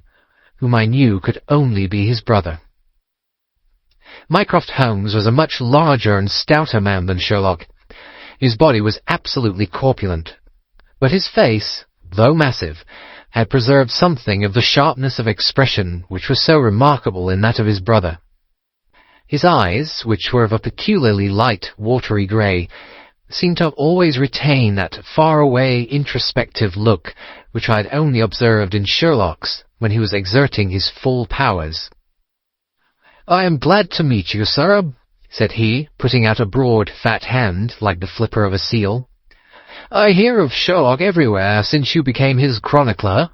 Speaker 1: whom I knew could only be his brother. Mycroft Holmes was a much larger and stouter man than Sherlock. His body was absolutely corpulent, but his face, though massive, had preserved something of the sharpness of expression which was so remarkable in that of his brother. His eyes, which were of a peculiarly light, watery grey, seemed to have always retained that far-away, introspective look which I had only observed in Sherlock's when he was exerting his full powers. "I am glad to meet you, sir," said he, putting out a broad, fat hand like the flipper of a seal. "I hear of Sherlock everywhere since you became his chronicler.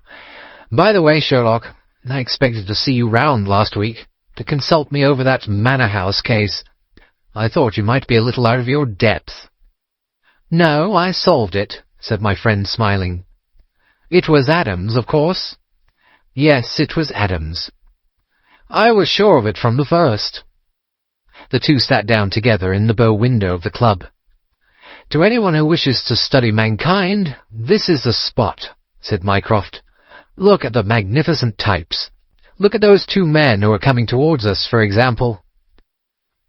Speaker 1: By the way, Sherlock, I expected to see you round last week to consult me over that Manor House case. I thought you might be a little out of your depth." "No, I solved it," said my friend, smiling. "It was Adams, of course?" "Yes, it was Adams." "I was sure of it from the first." The two sat down together in the bow window of the club. "To anyone who wishes to study mankind, this is the spot," said Mycroft. "Look at the magnificent types. Look at those 2 men who are coming towards us, for example."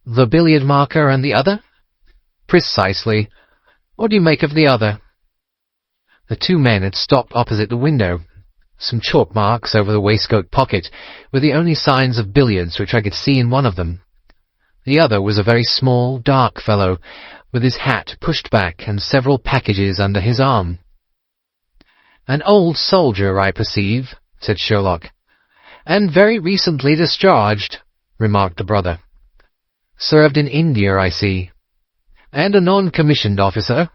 Speaker 1: "The billiard marker and the other?" "Precisely. What do you make of the other?" The 2 men had stopped opposite the window. Some chalk marks over the waistcoat pocket were the only signs of billiards which I could see in one of them. The other was a very small, dark fellow, with his hat pushed back and several packages under his arm. "An old soldier, I perceive," said Sherlock. "And very recently discharged," remarked the brother. "Served in India, I see. And a non-commissioned officer."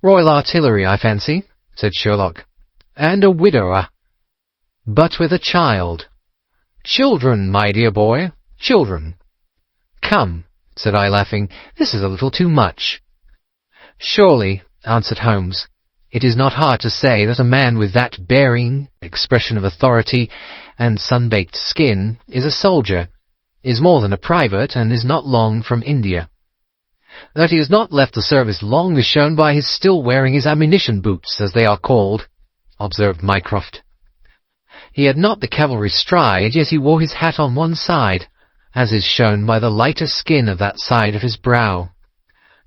Speaker 1: "Royal Artillery, I fancy," said Sherlock. "And a widower." "But with a child." "Children, my dear boy, children." "Come," said I, laughing, "this is a little too much." "Surely," answered Holmes, "it is not hard to say that a man with that bearing, expression of authority, and sun-baked skin is a soldier, is more than a private, and is not long from India. That he has not left the service long is shown by his still wearing his ammunition boots, as they are called," observed Mycroft. "He had not the cavalry stride, yet he wore his hat on one side, as is shown by the lighter skin of that side of his brow.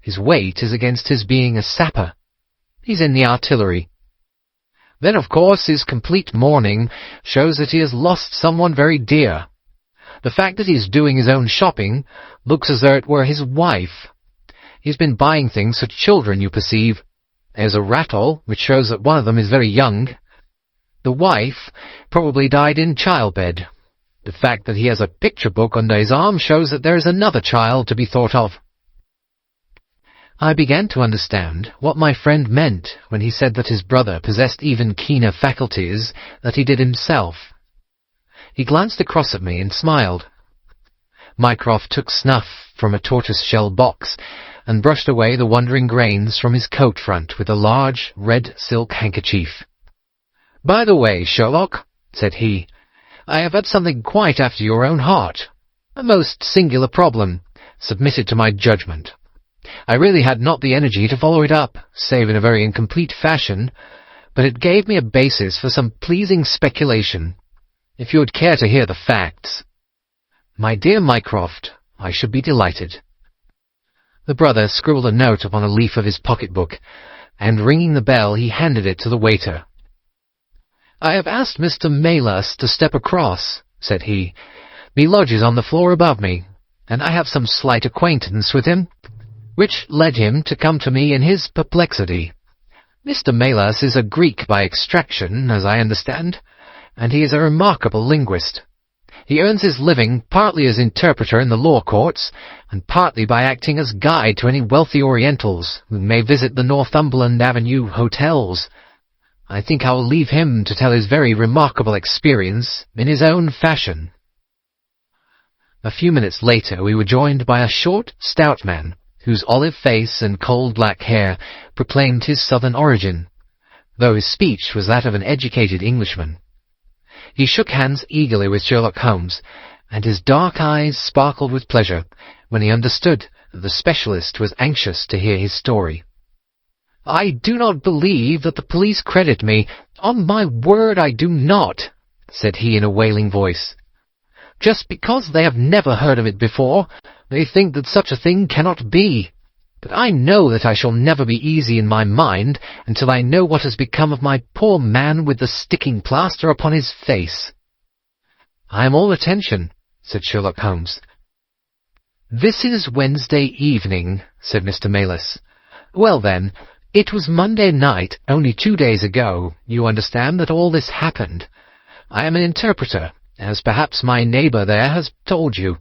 Speaker 1: His weight is against his being a sapper. He's in the artillery. Then, of course, his complete mourning shows that he has lost someone very dear. The fact that he is doing his own shopping looks as though it were his wife. He's been buying things for children, you perceive. There's a rattle, which shows that one of them is very young. The wife probably died in childbed. The fact that he has a picture book under his arm shows that there is another child to be thought of." I began to understand what my friend meant when he said that his brother possessed even keener faculties than he did himself. He glanced across at me and smiled. Mycroft took snuff from a tortoise-shell box and brushed away the wandering grains from his coat front with a large red silk handkerchief. "By the way, Sherlock," said he, "I have had something quite after your own heart. A most singular problem, submitted to my judgment. I really had not the energy to follow it up, save in a very incomplete fashion, but it gave me a basis for some pleasing speculation. If you would care to hear the facts." "My dear Mycroft, I should be delighted." The brother scribbled a note upon a leaf of his pocket-book, and ringing the bell he handed it to the waiter. "I have asked Mr. Melas to step across," said he. "He lodges on the floor above me, and I have some slight acquaintance with him, which led him to come to me in his perplexity. Mr. Melas is a Greek by extraction, as I understand, and he is a remarkable linguist. He earns his living partly as interpreter in the law courts, and partly by acting as guide to any wealthy Orientals who may visit the Northumberland Avenue hotels. I think I will leave him to tell his very remarkable experience in his own fashion." A few minutes later we were joined by a short, stout man, whose olive face and coal black hair proclaimed his southern origin, though his speech was that of an educated Englishman. He shook hands eagerly with Sherlock Holmes, and his dark eyes sparkled with pleasure when he understood that the specialist was anxious to hear his story. "I do not believe that the police credit me. On my word, I do not," said he in a wailing voice. "Just because they have never heard of it before, they think that such a thing cannot be. But I know that I shall never be easy in my mind until I know what has become of my poor man with the sticking plaster upon his face." "I am all attention," said Sherlock Holmes. "This is Wednesday evening," said Mr. Melas. "Well then, it was Monday night, only 2 days ago, you understand, that all this happened. I am an interpreter, as perhaps my neighbour there has told you.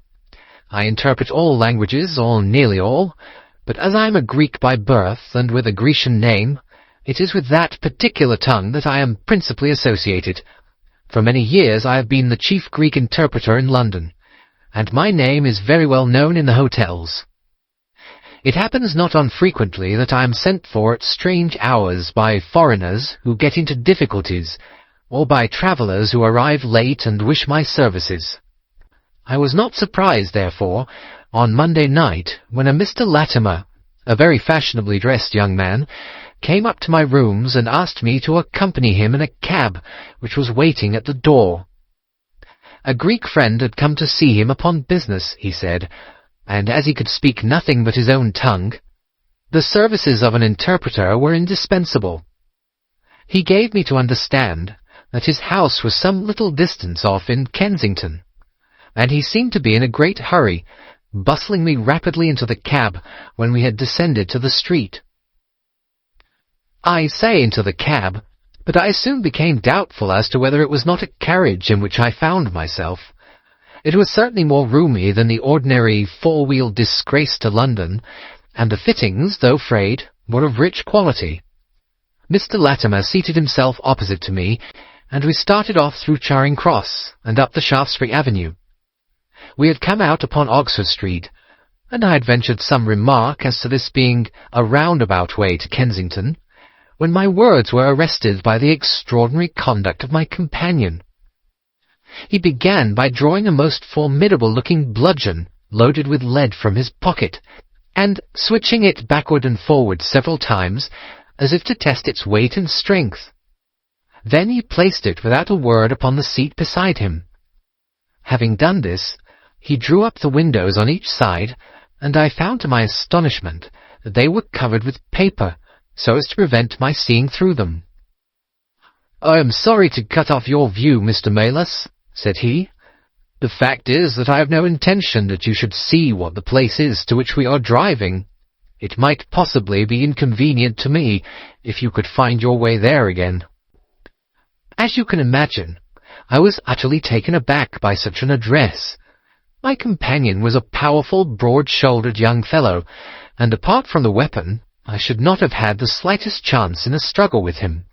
Speaker 1: I interpret all languages, or nearly all, but as I am a Greek by birth, and with a Grecian name, it is with that particular tongue that I am principally associated. For many years I have been the chief Greek interpreter in London, and my name is very well known in the hotels. It happens not unfrequently that I am sent for at strange hours by foreigners who get into difficulties, or by travellers who arrive late and wish my services. I was not surprised, therefore, on Monday night, when a Mr. Latimer, a very fashionably dressed young man, came up to my rooms and asked me to accompany him in a cab which was waiting at the door. A Greek friend had come to see him upon business, he said, and as he could speak nothing but his own tongue, the services of an interpreter were indispensable. He gave me to understand that his house was some little distance off in Kensington, and he seemed to be in a great hurry, bustling me rapidly into the cab when we had descended to the street. I say into the cab, but I soon became doubtful as to whether it was not a carriage in which I found myself. It was certainly more roomy than the ordinary four-wheeled disgrace to London, and the fittings, though frayed, were of rich quality. Mr. Latimer seated himself opposite to me, and we started off through Charing Cross and up the Shaftesbury Avenue. We had come out upon Oxford Street, and I had ventured some remark as to this being a roundabout way to Kensington, when my words were arrested by the extraordinary conduct of my companion. He began by drawing a most formidable-looking bludgeon, loaded with lead, from his pocket, and switching it backward and forward several times, as if to test its weight and strength. Then he placed it without a word upon the seat beside him. Having done this, he drew up the windows on each side, and I found to my astonishment that they were covered with paper, so as to prevent my seeing through them. "I am sorry to cut off your view, Mr. Melas," said he. "The fact is that I have no intention that you should see what the place is to which we are driving. It might possibly be inconvenient to me if you could find your way there again." As you can imagine, I was utterly taken aback by such an address. My companion was a powerful, broad-shouldered young fellow, and apart from the weapon, I should not have had the slightest chance in a struggle with him.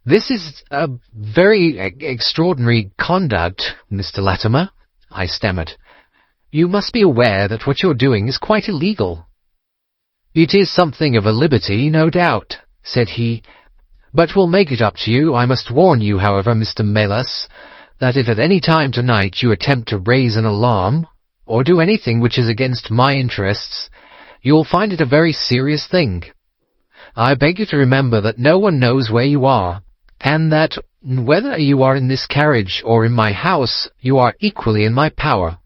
Speaker 1: "This is a very extraordinary conduct, Mr. Latimer," I stammered. "You must be aware that what you're doing is quite illegal." "It is something of a liberty, no doubt," said he, "but we'll make it up to you. I must warn you, however, Mr. Melas, that if at any time tonight you attempt to raise an alarm, or do anything which is against my interests, you will find it a very serious thing. I beg you to remember that no one knows where you are, and that, whether you are in this carriage or in my house, you are equally in my power."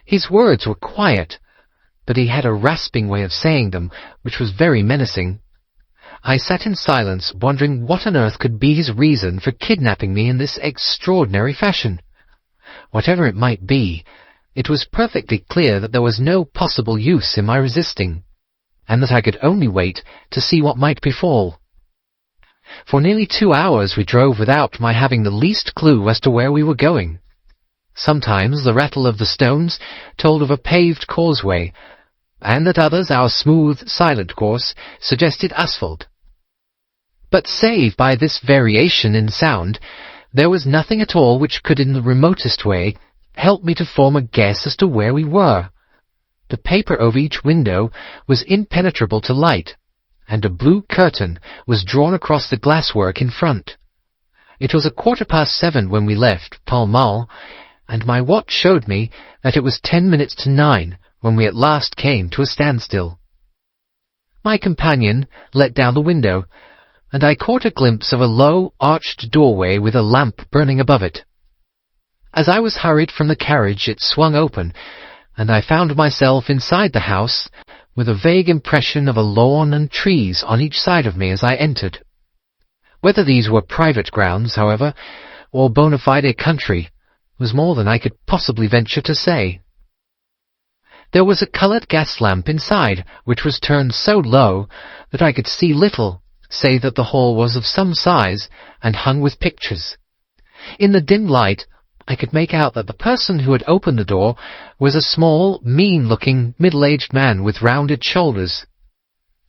Speaker 1: His words were quiet, but he had a rasping way of saying them, which was very menacing. I sat in silence, wondering what on earth could be his reason for kidnapping me in this extraordinary fashion. Whatever it might be, it was perfectly clear that there was no possible use in my resisting, and that I could only wait to see what might befall. For nearly 2 hours we drove without my having the least clue as to where we were going. Sometimes the rattle of the stones told of a paved causeway, and at others our smooth, silent course suggested asphalt. But save by this variation in sound, there was nothing at all which could in the remotest way help me to form a guess as to where we were. The paper over each window was impenetrable to light, and a blue curtain was drawn across the glasswork in front. It was 7:15 when we left Pall Mall, and my watch showed me that it was 10 minutes to 9 when we at last came to a standstill. My companion let down the window, and I caught a glimpse of a low, arched doorway with a lamp burning above it. As I was hurried from the carriage, it swung open, and I found myself inside the house, with a vague impression of a lawn and trees on each side of me as I entered. Whether these were private grounds, however, or bona fide country, was more than I could possibly venture to say. There was a coloured gas lamp inside, which was turned so low that I could see little, save that the hall was of some size and hung with pictures. In the dim light, I could make out that the person who had opened the door was a small, mean-looking, middle-aged man with rounded shoulders.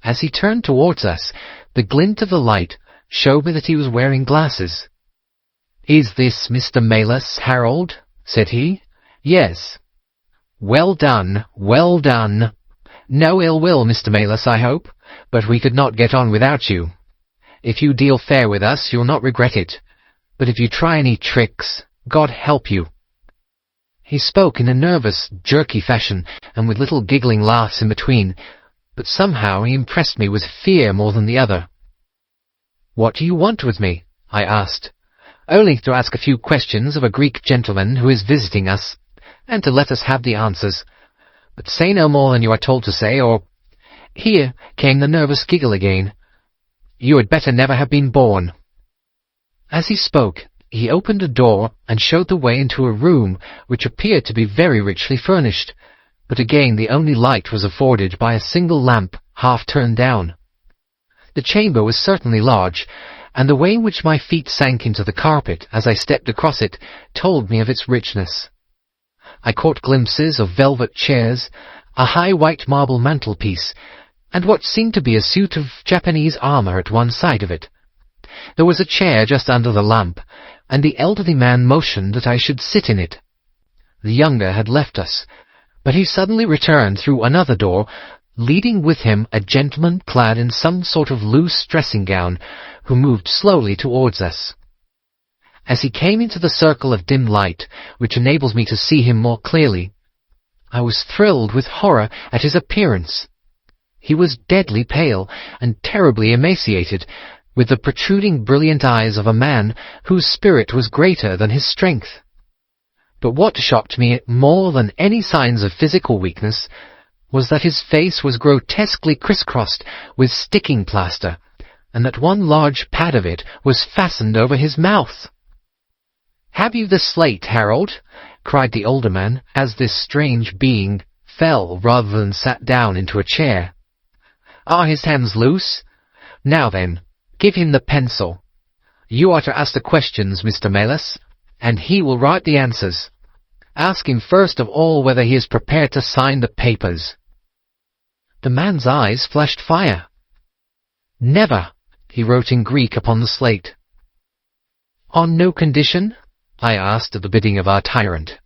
Speaker 1: As he turned towards us, the glint of the light showed me that he was wearing glasses. "Is this Mr. Melas, Harold?" said he. "Yes." "Well done, well done. No ill will, Mr. Melas, I hope, but we could not get on without you. If you deal fair with us, you'll not regret it, but if you try any tricks, God help you." He spoke in a nervous, jerky fashion, and with little giggling laughs in between, but somehow he impressed me with fear more than the other. "What do you want with me?" I asked. "Only to ask a few questions of a Greek gentleman who is visiting us, and to let us have the answers. But say no more than you are told to say, or—" Here came the nervous giggle again. "You had better never have been born." As he spoke, He opened a door and showed the way into a room which appeared to be very richly furnished, but again the only light was afforded by a single lamp half turned down. The chamber was certainly large, and the way in which my feet sank into the carpet as I stepped across it told me of its richness. I caught glimpses of velvet chairs, a high white marble mantelpiece, and what seemed to be a suit of Japanese armour at one side of it. There was a chair just under the lamp, and the elderly man motioned that I should sit in it. The younger had left us, but he suddenly returned through another door, leading with him a gentleman clad in some sort of loose dressing-gown, who moved slowly towards us. As he came into the circle of dim light, which enables me to see him more clearly, I was thrilled with horror at his appearance. He was deadly pale and terribly emaciated, with the protruding brilliant eyes of a man whose spirit was greater than his strength. But what shocked me more than any signs of physical weakness was that his face was grotesquely crisscrossed with sticking plaster, and that one large pad of it was fastened over his mouth. "Have you the slate, Harold?" cried the older man, as this strange being fell rather than sat down into a chair. "Are his hands loose? Now then, give him the pencil. You are to ask the questions, Mr. Melas, and he will write the answers. Ask him first of all whether he is prepared to sign the papers." The man's eyes flashed fire. "Never," he wrote in Greek upon the slate. "On no condition?" I asked at the bidding of our tyrant.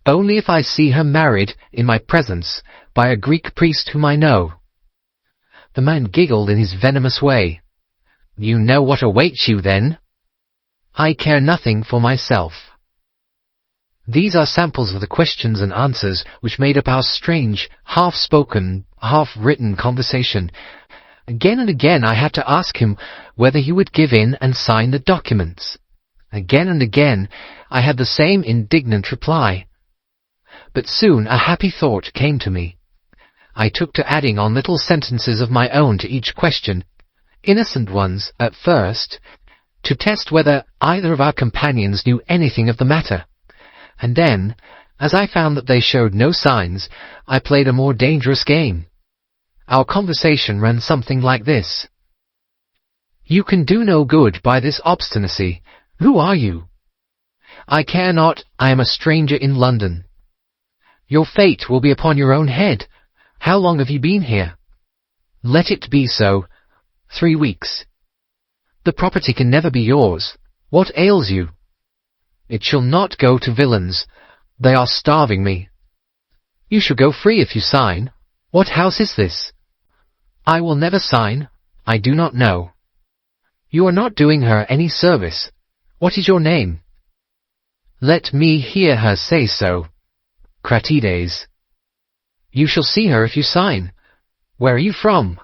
Speaker 1: "Only if I see her married in my presence by a Greek priest whom I know." The man giggled in his venomous way. "You know what awaits you, then?" "I care nothing for myself." These are samples of the questions and answers which made up our strange, half-spoken, half-written conversation. Again and again I had to ask him whether he would give in and sign the documents. Again and again I had the same indignant reply. But soon a happy thought came to me. I took to adding on little sentences of my own to each question, innocent ones at first, to test whether either of our companions knew anything of the matter. And then, as I found that they showed no signs, I played a more dangerous game. Our conversation ran something like this. "You can do no good by this obstinacy. Who are you?" "I care not. I am a stranger in London." "Your fate will be upon your own head. How long have you been here?" "Let it be so. 3 weeks." "The property can never be yours. What ails you?" "It shall not go to villains. They are starving me." "You shall go free if you sign. What house is this?" "I will never sign. I do not know." "You are not doing her any service. What is your name?" "Let me hear her say so." "Cratides." "You shall see her if you sign. Where are you from?"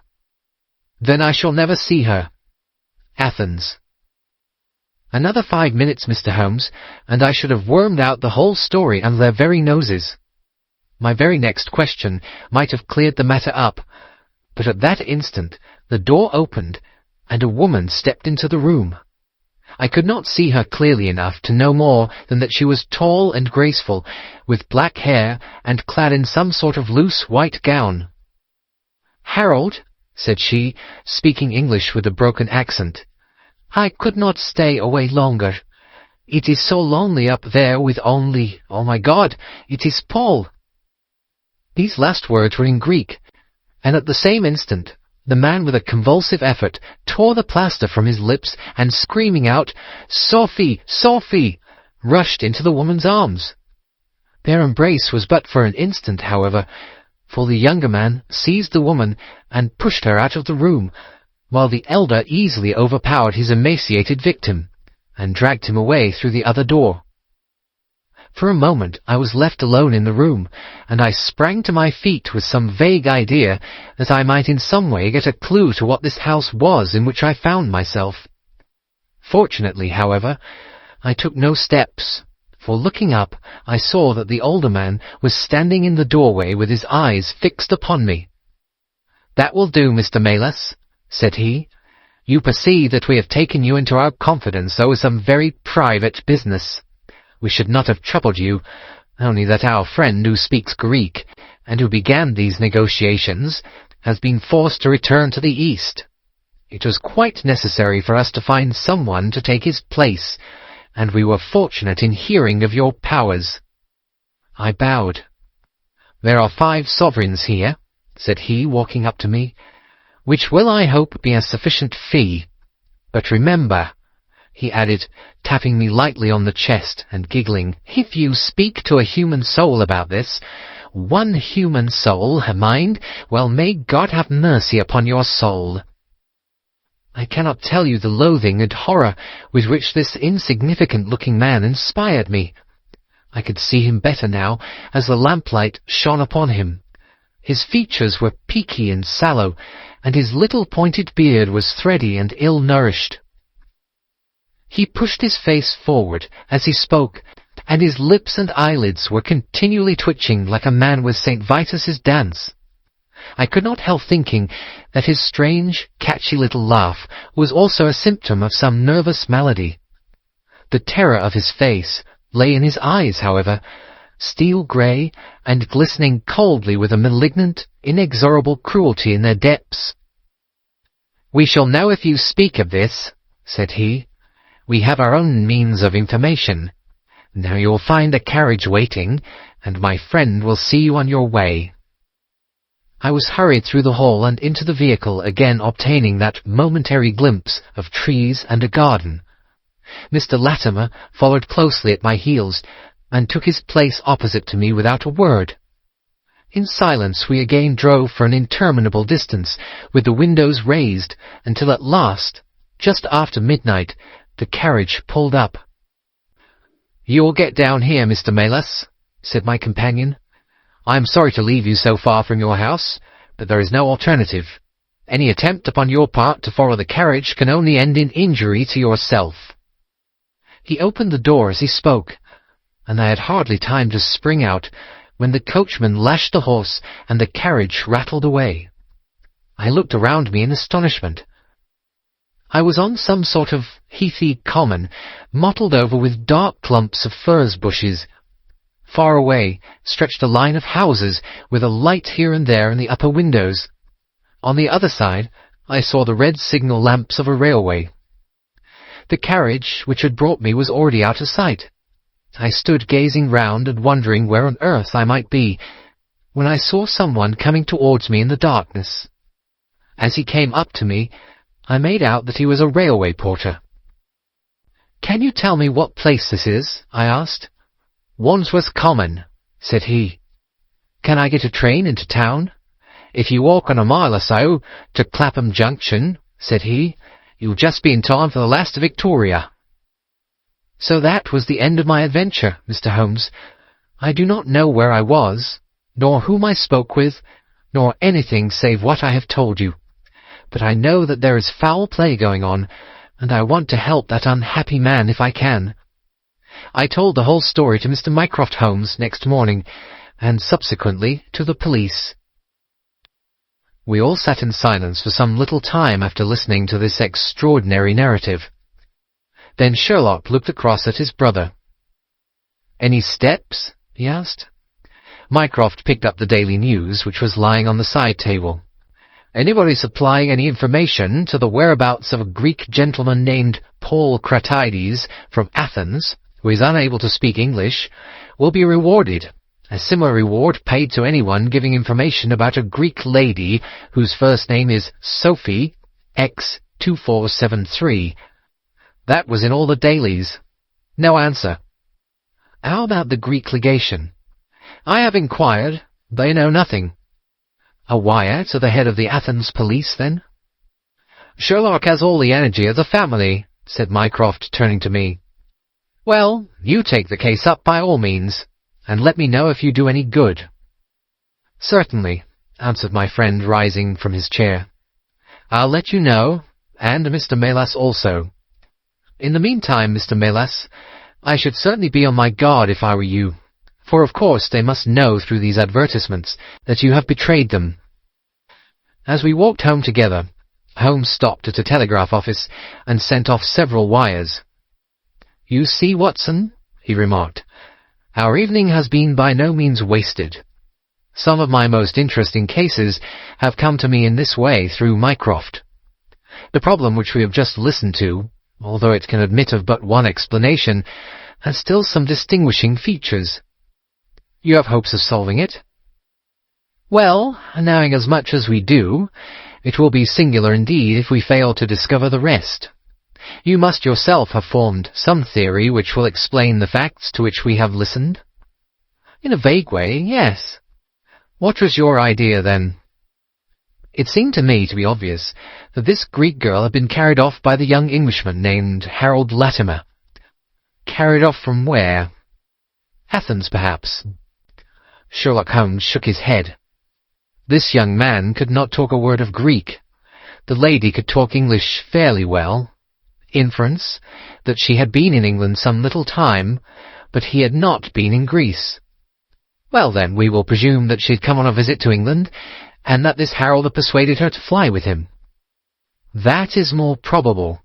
Speaker 1: "Then I shall never see her." "Athens." Another 5 minutes, Mr. Holmes, and I should have wormed out the whole story under their very noses. My very next question might have cleared the matter up, but at that instant the door opened, and a woman stepped into the room. I could not see her clearly enough to know more than that she was tall and graceful, with black hair, and clad in some sort of loose white gown. "Harold," said she, speaking English with a broken accent, "I could not stay away longer. It is so lonely up there with only... Oh my God, it is Paul." These last words were in Greek, and at the same instant the man with a convulsive effort tore the plaster from his lips and, screaming out, "Sophie! Sophie!" rushed into the woman's arms. Their embrace was but for an instant, however, for the younger man seized the woman and pushed her out of the room, while the elder easily overpowered his emaciated victim, and dragged him away through the other door. For a moment I was left alone in the room, and I sprang to my feet with some vague idea that I might in some way get a clue to what this house was in which I found myself. Fortunately, however, I took no steps, for looking up I saw that the older man was standing in the doorway with his eyes fixed upon me. "That will do, Mr. Melas," said he. You perceive that we have taken you into our confidence over some very private business. We should not have troubled you, only that our friend who speaks Greek, and who began these negotiations, has been forced to return to the East. It was quite necessary for us to find someone to take his place, and we were fortunate in hearing of your powers. I bowed. There are 5 sovereigns here, said he, walking up to me, which will, I hope, be a sufficient fee. But remember, he added, tapping me lightly on the chest and giggling, if you speak to a human soul about this, one human soul, mind, well, may God have mercy upon your soul. I cannot tell you the loathing and horror with which this insignificant-looking man inspired me. I could see him better now, as the lamplight shone upon him. His features were peaky and sallow, and his little pointed beard was thready and ill-nourished. He pushed his face forward as he spoke, and his lips and eyelids were continually twitching like a man with St. Vitus's dance. I could not help thinking that his strange, catchy little laugh was also a symptom of some nervous malady. The terror of his face lay in his eyes, however, steel-grey and glistening coldly with a malignant, inexorable cruelty in their depths. "We shall know if you speak of this," said he. "We have our own means of information. Now you will find a carriage waiting, and my friend will see you on your way." I was hurried through the hall and into the vehicle, again obtaining that momentary glimpse of trees and a garden. Mr. Latimer followed closely at my heels, and took his place opposite to me without a word. In silence we again drove for an interminable distance, with the windows raised, until at last, just after midnight, the carriage pulled up. "You will get down here, Mr. Melas," said my companion. "I am sorry to leave you so far from your house, but there is no alternative. Any attempt upon your part to follow the carriage can only end in injury to yourself." He opened the door as he spoke, and I had hardly time to spring out when the coachman lashed the horse and the carriage rattled away. I looked around me in astonishment. I was on some sort of heathy common, mottled over with dark clumps of furze bushes. Far away stretched a line of houses, with a light here and there in the upper windows. On the other side I saw the red signal lamps of a railway. The carriage which had brought me was already out of sight. I stood gazing round and wondering where on earth I might be, when I saw someone coming towards me in the darkness. As he came up to me, I made out that he was a railway porter. "Can you tell me what place this is?" I asked. "Wandsworth Common," said he. "Can I get a train into town?" "If you walk on a mile or so to Clapham Junction," said he, "you'll just be in time for the last Victoria." So that was the end of my adventure, Mr. Holmes. I do not know where I was, nor whom I spoke with, nor anything save what I have told you. But I know that there is foul play going on, and I want to help that unhappy man if I can. I told the whole story to Mr. Mycroft Holmes next morning, and subsequently to the police. We all sat in silence for some little time after listening to this extraordinary narrative. Then Sherlock looked across at his brother. "Any steps?" he asked. Mycroft picked up the Daily News, which was lying on the side table. "Anybody supplying any information to the whereabouts of a Greek gentleman named Paul Cratides from Athens, who is unable to speak English, will be rewarded. A similar reward paid to anyone giving information about a Greek lady whose first name is Sophie, X2473. That was in all the dailies. No answer. How about the Greek legation? I have inquired. They know nothing. A wire to the head of the Athens police, then? Sherlock has all the energy of the family, said Mycroft, turning to me. Well, you take the case up by all means, and let me know if you do any good. Certainly, answered my friend, rising from his chair. I'll let you know, and Mr. Melas also. In the meantime, Mr. Melas, I should certainly be on my guard if I were you, for of course they must know through these advertisements that you have betrayed them. As we walked home together, Holmes stopped at a telegraph office and sent off several wires. "You see, Watson," he remarked, "our evening has been by no means wasted. Some of my most interesting cases have come to me in this way through Mycroft. The problem which we have just listened to, although it can admit of but one explanation, has still some distinguishing features. You have hopes of solving it?" "Well, knowing as much as we do, it will be singular indeed if we fail to discover the rest. You must yourself have formed some theory which will explain the facts to which we have listened?" "In a vague way, yes." "What was your idea, then?" "It seemed to me to be obvious that this Greek girl had been carried off by the young Englishman named Harold Latimer." "Carried off from where?" "Athens, perhaps." Sherlock Holmes shook his head. This young man could not talk a word of Greek. The lady could talk English fairly well. Inference, that she had been in England some little time, but he had not been in Greece. "Well, then, we will presume that she had come on a visit to England, and that this Harold had persuaded her to fly with him." "That is more probable."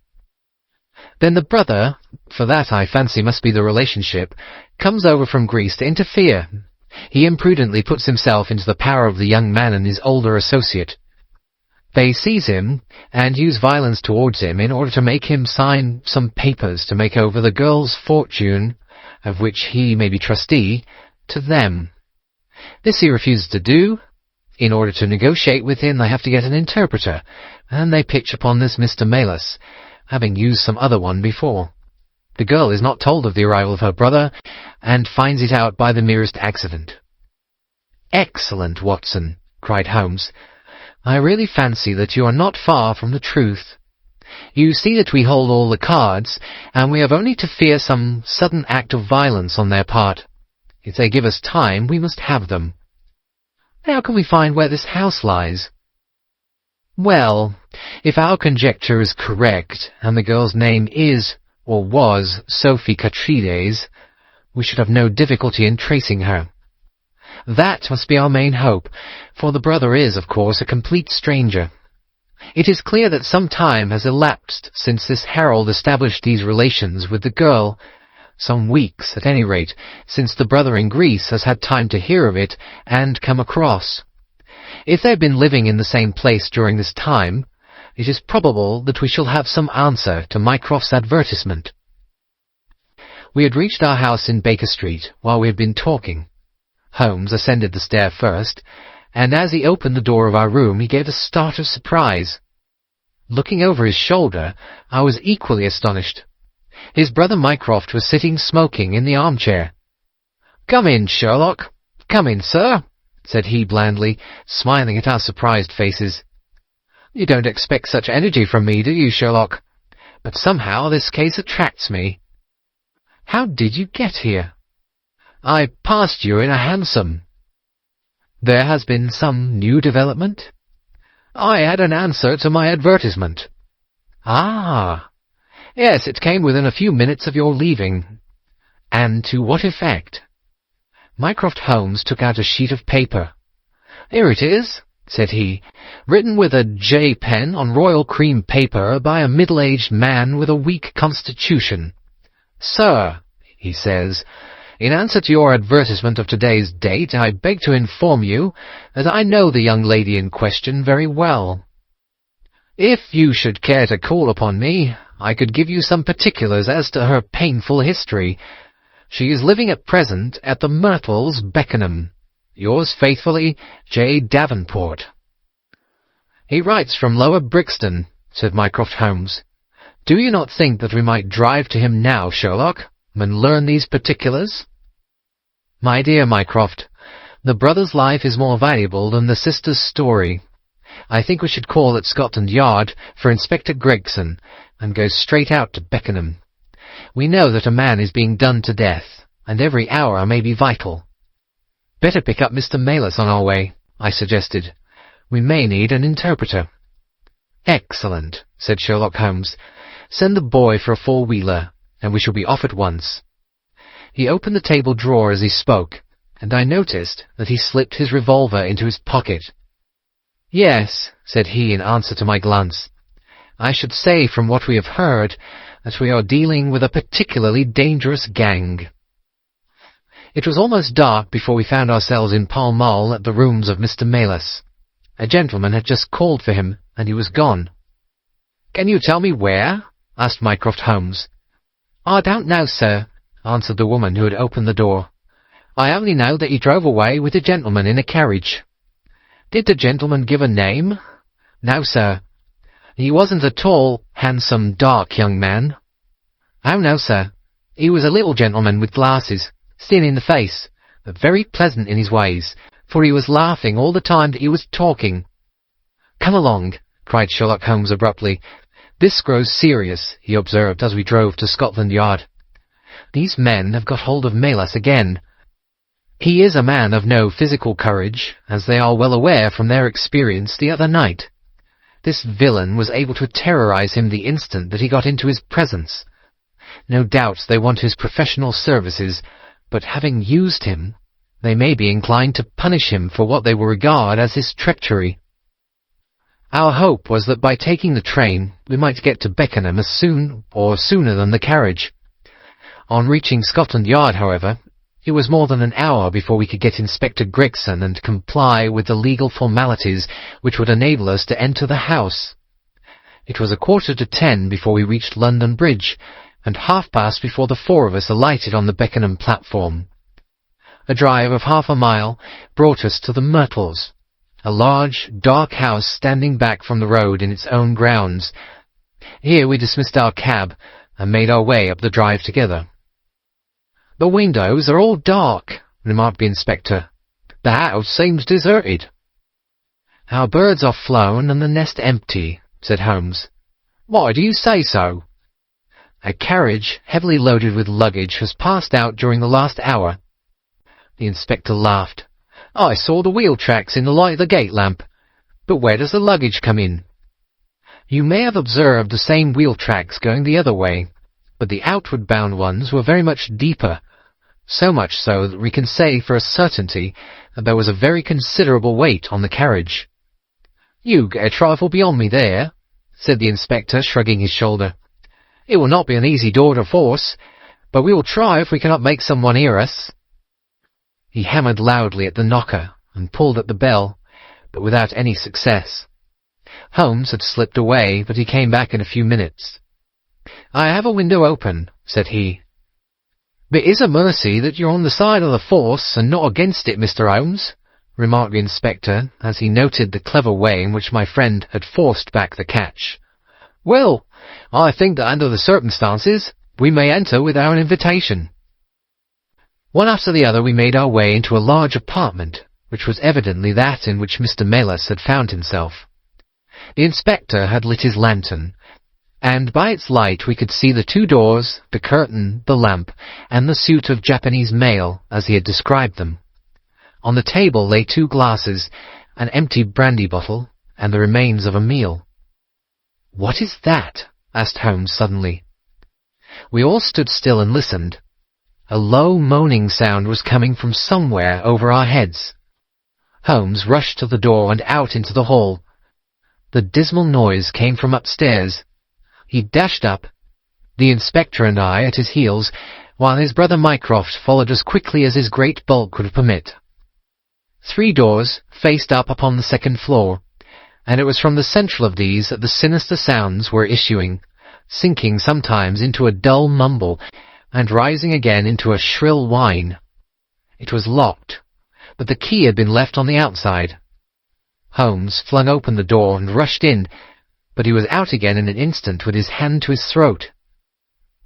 Speaker 1: "Then the brother, for that I fancy must be the relationship, comes over from Greece to interfere. He imprudently puts himself into the power of the young man and his older associate. They seize him and use violence towards him in order to make him sign some papers to make over the girl's fortune, of which he may be trustee, to them. This he refuses to do. In order to negotiate with him, they have to get an interpreter, and they pitch upon this Mr. Melas, having used some other one before. The girl is not told of the arrival of her brother, and finds it out by the merest accident." "Excellent, Watson," cried Holmes. "I really fancy that you are not far from the truth. You see that we hold all the cards, and we have only to fear some sudden act of violence on their part. If they give us time, we must have them." "How can we find where this house lies?" "Well, if our conjecture is correct, and the girl's name is, or was, Sophie Catrides, we should have no difficulty in tracing her. That must be our main hope, for the brother is, of course, a complete stranger. It is clear that some time has elapsed since this Harold established these relations with the girl, some weeks, at any rate, since the brother in Greece has had time to hear of it and come across. If they have been living in the same place during this time, it is probable that we shall have some answer to Mycroft's advertisement." We had reached our house in Baker Street while we had been talking. Holmes ascended the stair first, and as he opened the door of our room he gave a start of surprise. Looking over his shoulder, I was equally astonished. His brother Mycroft was sitting smoking in the armchair. "Come in, Sherlock. Come in, sir," said he blandly, smiling at our surprised faces. "You don't expect such energy from me, do you, Sherlock? But somehow this case attracts me." "How did you get here?" "I passed you in a hansom." "There has been some new development?" "I had an answer to my advertisement." "Ah!" "Yes, it came within a few minutes of your leaving." "And to what effect?" Mycroft Holmes took out a sheet of paper. "Here it is," said he, "written with a J pen on royal cream paper by a middle-aged man with a weak constitution. 'Sir,' he says, 'in answer to your advertisement of today's date, I beg to inform you that I know the young lady in question very well. If you should care to call upon me, I could give you some particulars as to her painful history. She is living at present at the Myrtles, Beckenham. Yours faithfully, J. Davenport.'" "He writes from Lower Brixton," said Mycroft Holmes. "Do you not think that we might drive to him now, Sherlock, and learn these particulars?" "My dear Mycroft, the brother's life is more valuable than the sister's story. I think we should call at Scotland Yard for Inspector Gregson, and go straight out to Beckenham. We know that a man is being done to death, and every hour may be vital." "Better pick up Mr. Melas on our way," I suggested. "We may need an interpreter." "Excellent," said Sherlock Holmes. "Send the boy for a four-wheeler, and we shall be off at once." He opened the table drawer as he spoke, and I noticed that he slipped his revolver into his pocket. "Yes," said he in answer to my glance, I should say from what we have heard that we are dealing with a particularly dangerous gang. It was almost dark before we found ourselves in Pall Mall at the rooms of Mr. Melas. A gentleman had just called for him, and he was gone. "Can you tell me where?" asked Mycroft Holmes. "I don't know, sir," answered the woman who had opened the door. "I only know that he drove away with a gentleman in a carriage." "Did the gentleman give a name?" "No, sir." "He wasn't a tall, handsome, dark young man?" "Oh, no, sir. He was a little gentleman with glasses, thin in the face, but very pleasant in his ways, for he was laughing all the time that he was talking." "Come along," cried Sherlock Holmes abruptly. "This grows serious," he observed as we drove to Scotland Yard. "These men have got hold of Melas again. He is a man of no physical courage, as they are well aware from their experience the other night. This villain was able to terrorize him the instant that he got into his presence. No doubt they want his professional services, but having used him, they may be inclined to punish him for what they will regard as his treachery." Our hope was that by taking the train we might get to Beckenham as soon or sooner than the carriage. On reaching Scotland Yard, however, it was more than an hour before we could get Inspector Gregson and comply with the legal formalities which would enable us to enter the house. It was 10:15 before we reached London Bridge, and past before the four of us alighted on the Beckenham platform. A drive of half a mile brought us to the Myrtles, a large, dark house standing back from the road in its own grounds. Here we dismissed our cab and made our way up the drive together. "The windows are all dark," remarked the inspector. "The house seems deserted." "Our birds are flown and the nest empty," said Holmes. "Why do you say so?" "A carriage heavily loaded with luggage has passed out during the last hour." The inspector laughed. "I saw the wheel tracks in the light of the gate lamp. But where does the luggage come in?" "You may have observed the same wheel tracks going the other way, but the outward bound ones were very much deeper, so much so that we can say for a certainty that there was a very considerable weight on the carriage." "You get a trifle beyond me there," said the inspector, shrugging his shoulder. "It will not be an easy door to force, but we will try if we cannot make someone hear us." He hammered loudly at the knocker and pulled at the bell, but without any success. Holmes had slipped away, but he came back in a few minutes. "I have a window open," said he. "It is a mercy that you're on the side of the force and not against it, Mr. Holmes," remarked the inspector, as he noted the clever way in which my friend had forced back the catch. "Well, I think that under the circumstances we may enter without an invitation." One after the other we made our way into a large apartment, which was evidently that in which Mr. Melas had found himself. The inspector had lit his lantern, and by its light we could see the two doors, the curtain, the lamp, and the suit of Japanese mail, as he had described them. On the table lay 2 glasses, an empty brandy bottle, and the remains of a meal. "What is that?" asked Holmes suddenly. We all stood still and listened. A low moaning sound was coming from somewhere over our heads. Holmes rushed to the door and out into the hall. The dismal noise came from upstairs. He dashed up, the inspector and I at his heels, while his brother Mycroft followed as quickly as his great bulk would permit. 3 doors faced up upon the second floor, and it was from the central of these that the sinister sounds were issuing, sinking sometimes into a dull mumble, and rising again into a shrill whine. It was locked, but the key had been left on the outside. Holmes flung open the door and rushed in, but he was out again in an instant with his hand to his throat.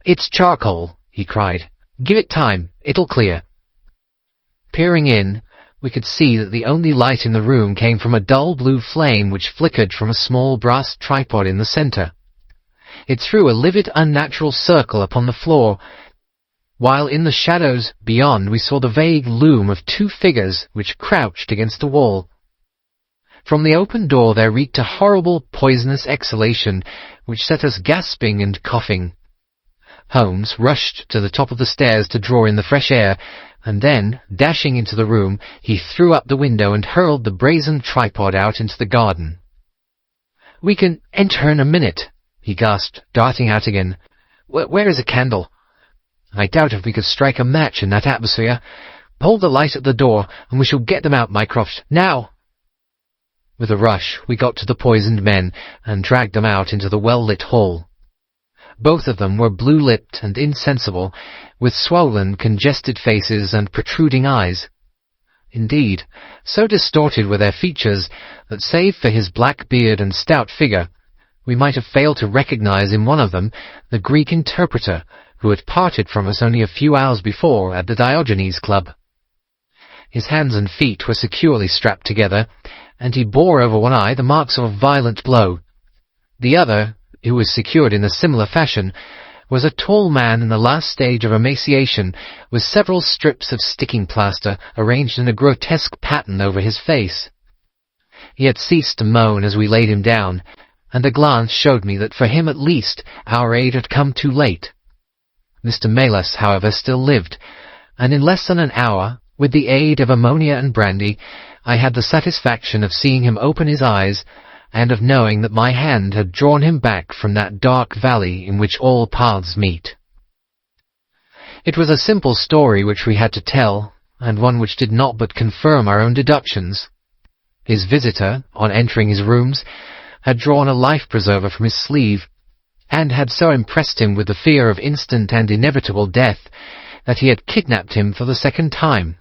Speaker 1: "It's charcoal," he cried. "Give it time. It'll clear." Peering in, we could see that the only light in the room came from a dull blue flame which flickered from a small brass tripod in the centre. It threw a livid, unnatural circle upon the floor, while in the shadows beyond we saw the vague loom of 2 figures which crouched against the wall. From the open door there reeked a horrible poisonous exhalation which set us gasping and coughing. Holmes rushed to the top of the stairs to draw in the fresh air, and then, dashing into the room, he threw up the window and hurled the brazen tripod out into the garden. "We can enter in a minute," he gasped, darting out again. Where is a candle? I doubt if we could strike a match in that atmosphere. Hold the light at the door, and we shall get them out, Mycroft. Now! With a rush, we got to the poisoned men, and dragged them out into the well-lit hall. Both of them were blue-lipped and insensible, with swollen, congested faces and protruding eyes. Indeed, so distorted were their features that, save for his black beard and stout figure, we might have failed to recognize in one of them the Greek interpreter who had parted from us only a few hours before at the Diogenes Club. His hands and feet were securely strapped together, and he bore over one eye the marks of a violent blow. The other, who was secured in a similar fashion, was a tall man in the last stage of emaciation, with several strips of sticking plaster arranged in a grotesque pattern over his face. He had ceased to moan as we laid him down, and a glance showed me that for him at least our aid had come too late. Mr. Melas, however, still lived, and in less than an hour, with the aid of ammonia and brandy, I had the satisfaction of seeing him open his eyes, and of knowing that my hand had drawn him back from that dark valley in which all paths meet. It was a simple story which we had to tell, and one which did not but confirm our own deductions. His visitor, on entering his rooms, had drawn a life-preserver from his sleeve, and had so impressed him with the fear of instant and inevitable death that he had kidnapped him for the second time.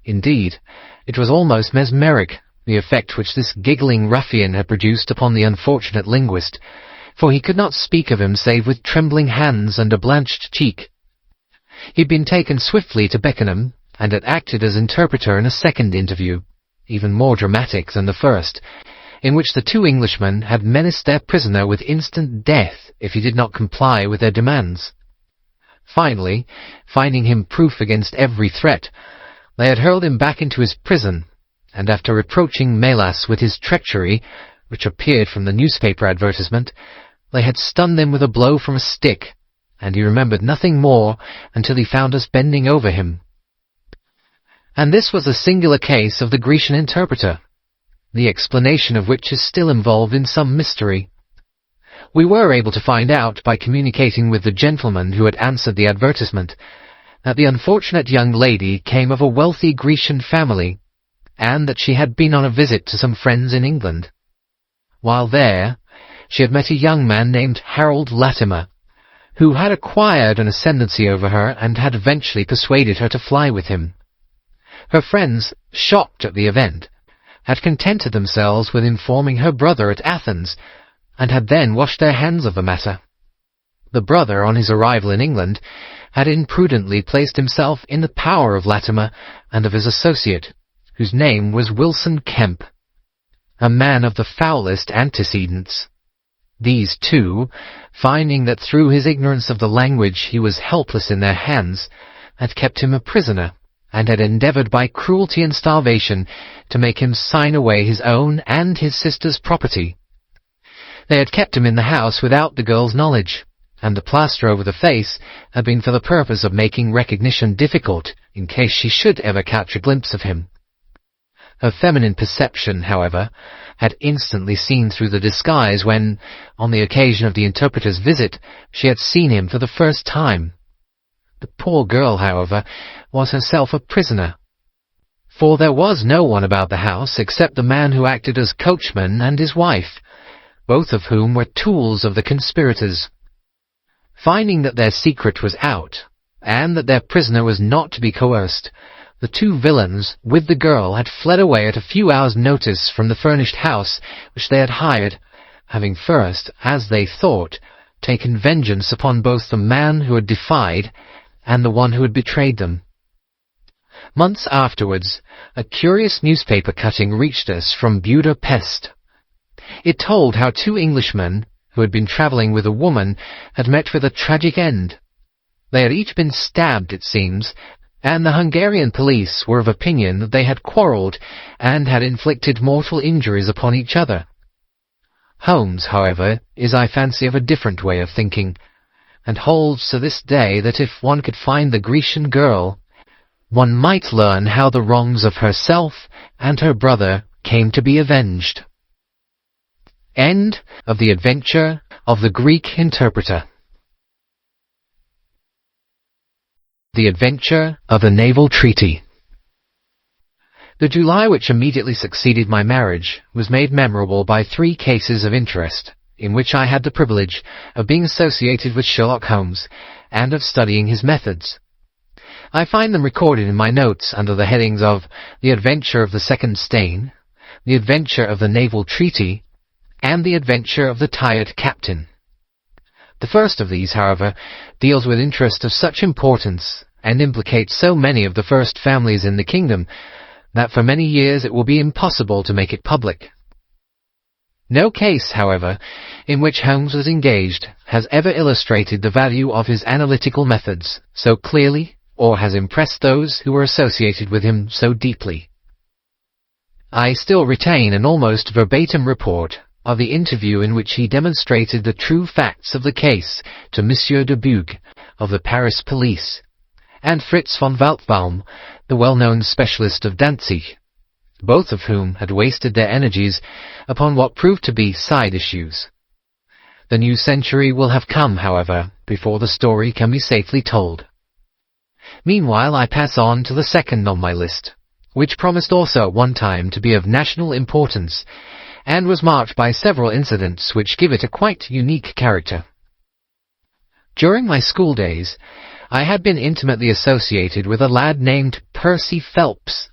Speaker 1: Indeed, it was almost mesmeric, the effect which this giggling ruffian had produced upon the unfortunate linguist, for he could not speak of him save with trembling hands and a blanched cheek. He had been taken swiftly to Beckenham, and had acted as interpreter in a second interview, even more dramatic than the first, in which the two Englishmen had menaced their prisoner with instant death if he did not comply with their demands. Finally, finding him proof against every threat, they had hurled him back into his prison, and after reproaching Melas with his treachery, which appeared from the newspaper advertisement, they had stunned him with a blow from a stick, and he remembered nothing more until he found us bending over him. And this was a singular case of the Grecian interpreter, the explanation of which is still involved in some mystery. We were able to find out, by communicating with the gentleman who had answered the advertisement, that the unfortunate young lady came of a wealthy Grecian family, and that she had been on a visit to some friends in England. While there, she had met a young man named Harold Latimer, who had acquired an ascendancy over her and had eventually persuaded her to fly with him. Her friends, shocked at the event, had contented themselves with informing her brother at Athens, and had then washed their hands of the matter. The brother, on his arrival in England, had imprudently placed himself in the power of Latimer and of his associate, whose name was Wilson Kemp, a man of the foulest antecedents. These two, finding that through his ignorance of the language he was helpless in their hands, had kept him a prisoner, and had endeavoured by cruelty and starvation to make him sign away his own and his sister's property. They had kept him in the house without the girl's knowledge, and the plaster over the face had been for the purpose of making recognition difficult in case she should ever catch a glimpse of him. Her feminine perception, however, had instantly seen through the disguise when, on the occasion of the interpreter's visit, she had seen him for the first time. The poor girl, however, was herself a prisoner, for there was no one about the house except the man who acted as coachman and his wife, both of whom were tools of the conspirators. Finding that their secret was out, and that their prisoner was not to be coerced, the two villains, with the girl, had fled away at a few hours' notice from the furnished house which they had hired, having first, as they thought, taken vengeance upon both the man who had defied and the one who had betrayed them. Months afterwards, a curious newspaper cutting reached us from Budapest. It told how two Englishmen, who had been travelling with a woman, had met with a tragic end. They had each been stabbed, it seems, and the Hungarian police were of opinion that they had quarrelled and had inflicted mortal injuries upon each other. Holmes, however, is, I fancy, of a different way of thinking, and holds to this day that if one could find the Grecian girl, one might learn how the wrongs of herself and her brother came to be avenged. End of The Adventure of the Greek Interpreter. The Adventure of the Naval Treaty. The July which immediately succeeded my marriage was made memorable by 3 cases of interest, in which I had the privilege of being associated with Sherlock Holmes and of studying his methods. I find them recorded in my notes under the headings of The Adventure of the Second Stain, The Adventure of the Naval Treaty, and The Adventure of the Tired Captain. The first of these, however, deals with interest of such importance and implicates so many of the first families in the kingdom that for many years it will be impossible to make it public. No case, however, in which Holmes was engaged has ever illustrated the value of his analytical methods so clearly or has impressed those who were associated with him so deeply. I still retain an almost verbatim report of the interview in which he demonstrated the true facts of the case to Monsieur de Buch of the Paris police, and Fritz von Waldbaum, the well-known specialist of Danzig, both of whom had wasted their energies upon what proved to be side issues. The new century will have come, however, before the story can be safely told. Meanwhile, I pass on to the second on my list, which promised also at one time to be of national importance, and was marked by several incidents which give it a quite unique character. During my school days, I had been intimately associated with a lad named Percy Phelps,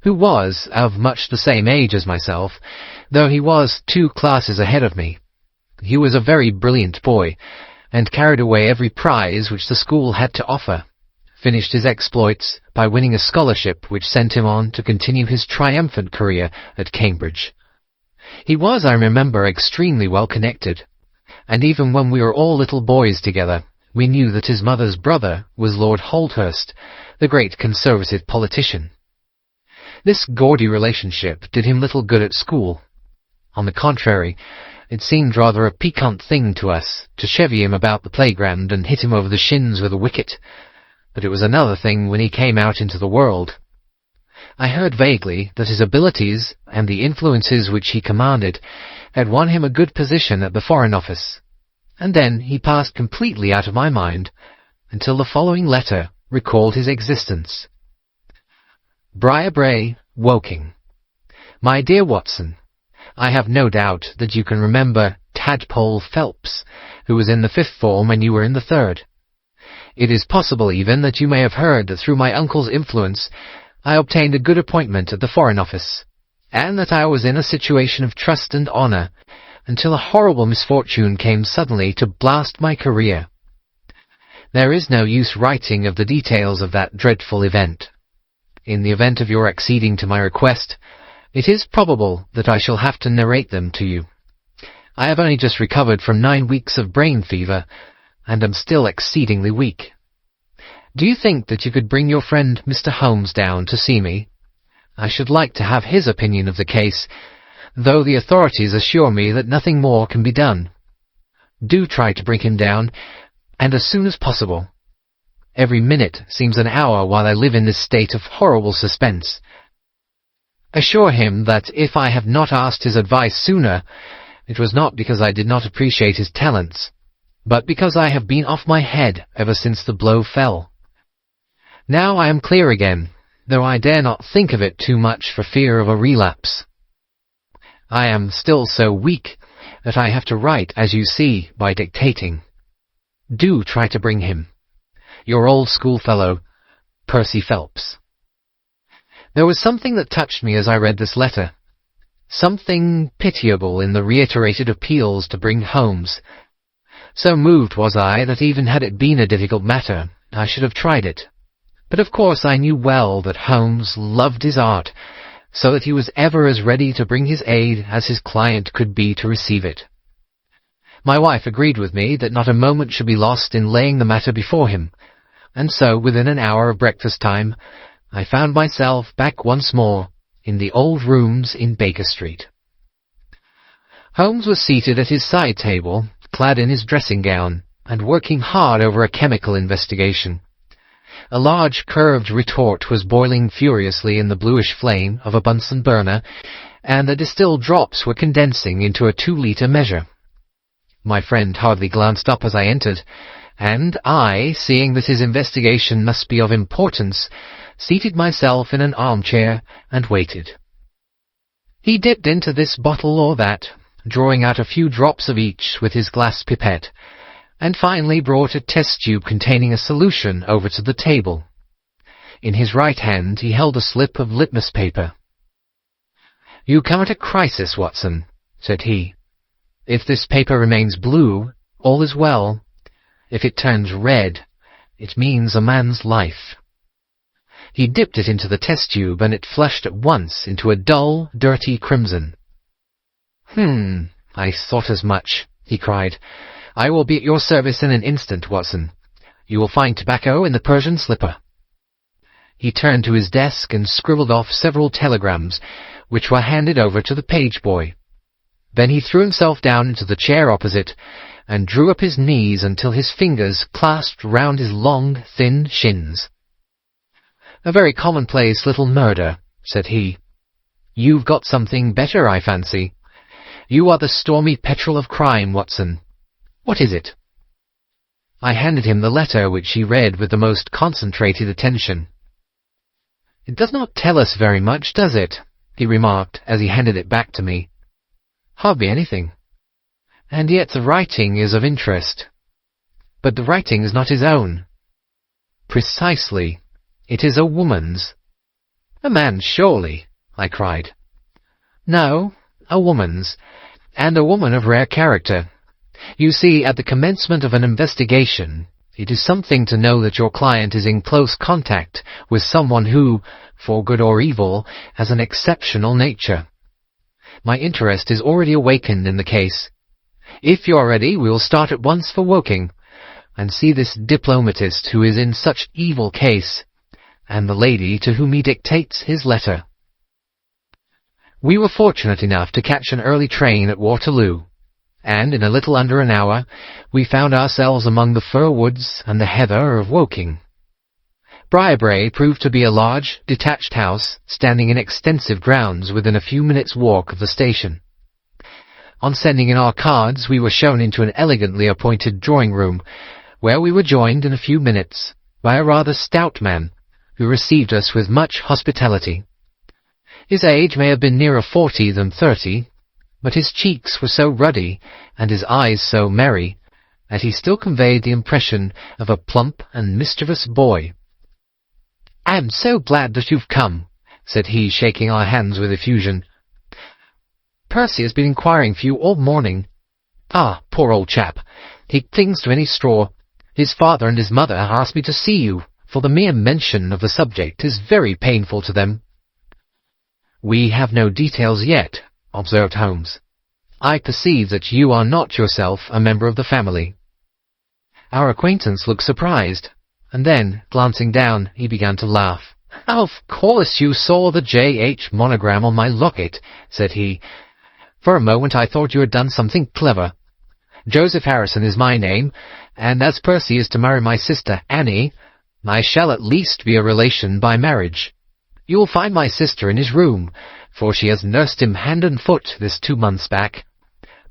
Speaker 1: who was of much the same age as myself, though he was 2 classes ahead of me. He was a very brilliant boy, and carried away every prize which the school had to offer, finished his exploits by winning a scholarship which sent him on to continue his triumphant career at Cambridge. He was, I remember, extremely well connected, and even when we were all little boys together, we knew that his mother's brother was Lord Holdhurst, the great Conservative politician. This gaudy relationship did him little good at school. On the contrary, it seemed rather a piquant thing to us to chevy him about the playground and hit him over the shins with a wicket, but it was another thing when he came out into the world. I heard vaguely that his abilities and the influences which he commanded had won him a good position at the Foreign Office, and then he passed completely out of my mind until the following letter recalled his existence. Briarbrae, Woking. My dear Watson, I have no doubt that you can remember Tadpole Phelps, who was in the 5th form when you were in the 3rd. It is possible even that you may have heard that through my uncle's influence I obtained a good appointment at the Foreign Office, and that I was in a situation of trust and honour until a horrible misfortune came suddenly to blast my career. There is no use writing of the details of that dreadful event. In the event of your acceding to my request, it is probable that I shall have to narrate them to you. I have only just recovered from 9 weeks of brain fever, and am still exceedingly weak. Do you think that you could bring your friend Mr. Holmes down to see me? I should like to have his opinion of the case, though the authorities assure me that nothing more can be done. Do try to bring him down, and as soon as possible. Every minute seems an hour while I live in this state of horrible suspense. Assure him that if I have not asked his advice sooner, it was not because I did not appreciate his talents, but because I have been off my head ever since the blow fell. Now I am clear again, though I dare not think of it too much for fear of a relapse. I am still so weak that I have to write, as you see, by dictating. Do try to bring him. Your old schoolfellow, Percy Phelps. There was something that touched me as I read this letter, something pitiable in the reiterated appeals to bring Holmes. So moved was I that even had it been a difficult matter, I should have tried it. But of course I knew well that Holmes loved his art, so that he was ever as ready to bring his aid as his client could be to receive it. My wife agreed with me that not a moment should be lost in laying the matter before him, and so within an hour of breakfast time I found myself back once more in the old rooms in Baker Street. Holmes was seated at his side table, clad in his dressing gown, and working hard over a chemical investigation. A large curved retort was boiling furiously in the bluish flame of a Bunsen burner, and the distilled drops were condensing into a 2-litre measure. My friend hardly glanced up as I entered, and I, seeing that his investigation must be of importance, seated myself in an armchair and waited. He dipped into this bottle or that, drawing out a few drops of each with his glass pipette, and finally brought a test tube containing a solution over to the table. In his right hand he held a slip of litmus paper. "You come at a crisis, Watson," said he. "If this paper remains blue, all is well. If it turns red, it means a man's life." He dipped it into the test tube, and it flushed at once into a dull, dirty crimson. I thought as much," he cried. "I will be at your service in an instant, Watson. You will find tobacco in the Persian slipper." He turned to his desk and scribbled off several telegrams, which were handed over to the page boy. Then he threw himself down into the chair opposite, and drew up his knees until his fingers clasped round his long, thin shins. "A very commonplace little murder," said he. "You've got something better, I fancy. You are the stormy petrel of crime, Watson. What is it?" I handed him the letter, which he read with the most concentrated attention. "It does not tell us very much, does it?" he remarked as he handed it back to me. "Hardly anything. And yet the writing is of interest. But the writing is not his own." "Precisely. It is a woman's." "A man's, surely," I cried. "No, a woman's, and a woman of rare character. You see, at the commencement of an investigation, it is something to know that your client is in close contact with someone who, for good or evil, has an exceptional nature. My interest is already awakened in the case. If you are ready, we will start at once for Woking, and see this diplomatist who is in such evil case, and the lady to whom he dictates his letter." We were fortunate enough to catch an early train at Waterloo, and in a little under an hour we found ourselves among the fir woods and the heather of Woking. Briarbrae proved to be a large, detached house standing in extensive grounds within a few minutes' walk of the station. On sending in our cards, we were shown into an elegantly appointed drawing-room, where we were joined in a few minutes by a rather stout man, who received us with much hospitality. His age may have been nearer 40 than 30, but his cheeks were so ruddy, and his eyes so merry, that he still conveyed the impression of a plump and mischievous boy. "I am so glad that you've come," said he, shaking our hands with effusion. "Percy has been inquiring for you all morning. Ah, poor old chap! He clings to any straw. His father and his mother asked me to see you, for the mere mention of the subject is very painful to them." "We have no details yet," observed Holmes. "I perceive that you are not yourself a member of the family." Our acquaintance looked surprised, and then, glancing down, he began to laugh. "Of course you saw the J.H. monogram on my locket," said he. "For a moment I thought you had done something clever. Joseph Harrison is my name, and as Percy is to marry my sister Annie, I shall at least be a relation by marriage. You will find my sister in his room, for she has nursed him hand and foot this 2 months back.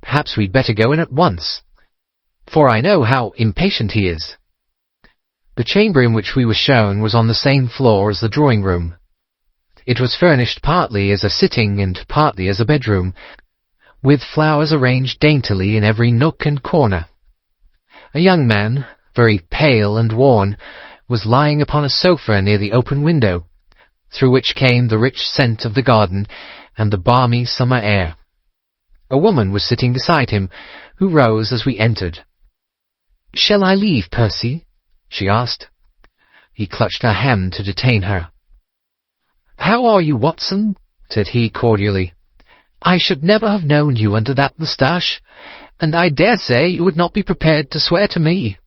Speaker 1: Perhaps we'd better go in at once, for I know how impatient he is." The chamber in which we were shown was on the same floor as the drawing-room. It was furnished partly as a sitting and partly as a bedroom, with flowers arranged daintily in every nook and corner. A young man, very pale and worn, was lying upon a sofa near the open window, through which came the rich scent of the garden and the balmy summer air. A woman was sitting beside him, who rose as we entered. "Shall I leave, Percy?" she asked. He clutched her hand to detain her. "How are you, Watson?" said he cordially. "I should never have known you under that moustache, and I dare say you would not be prepared to swear to me.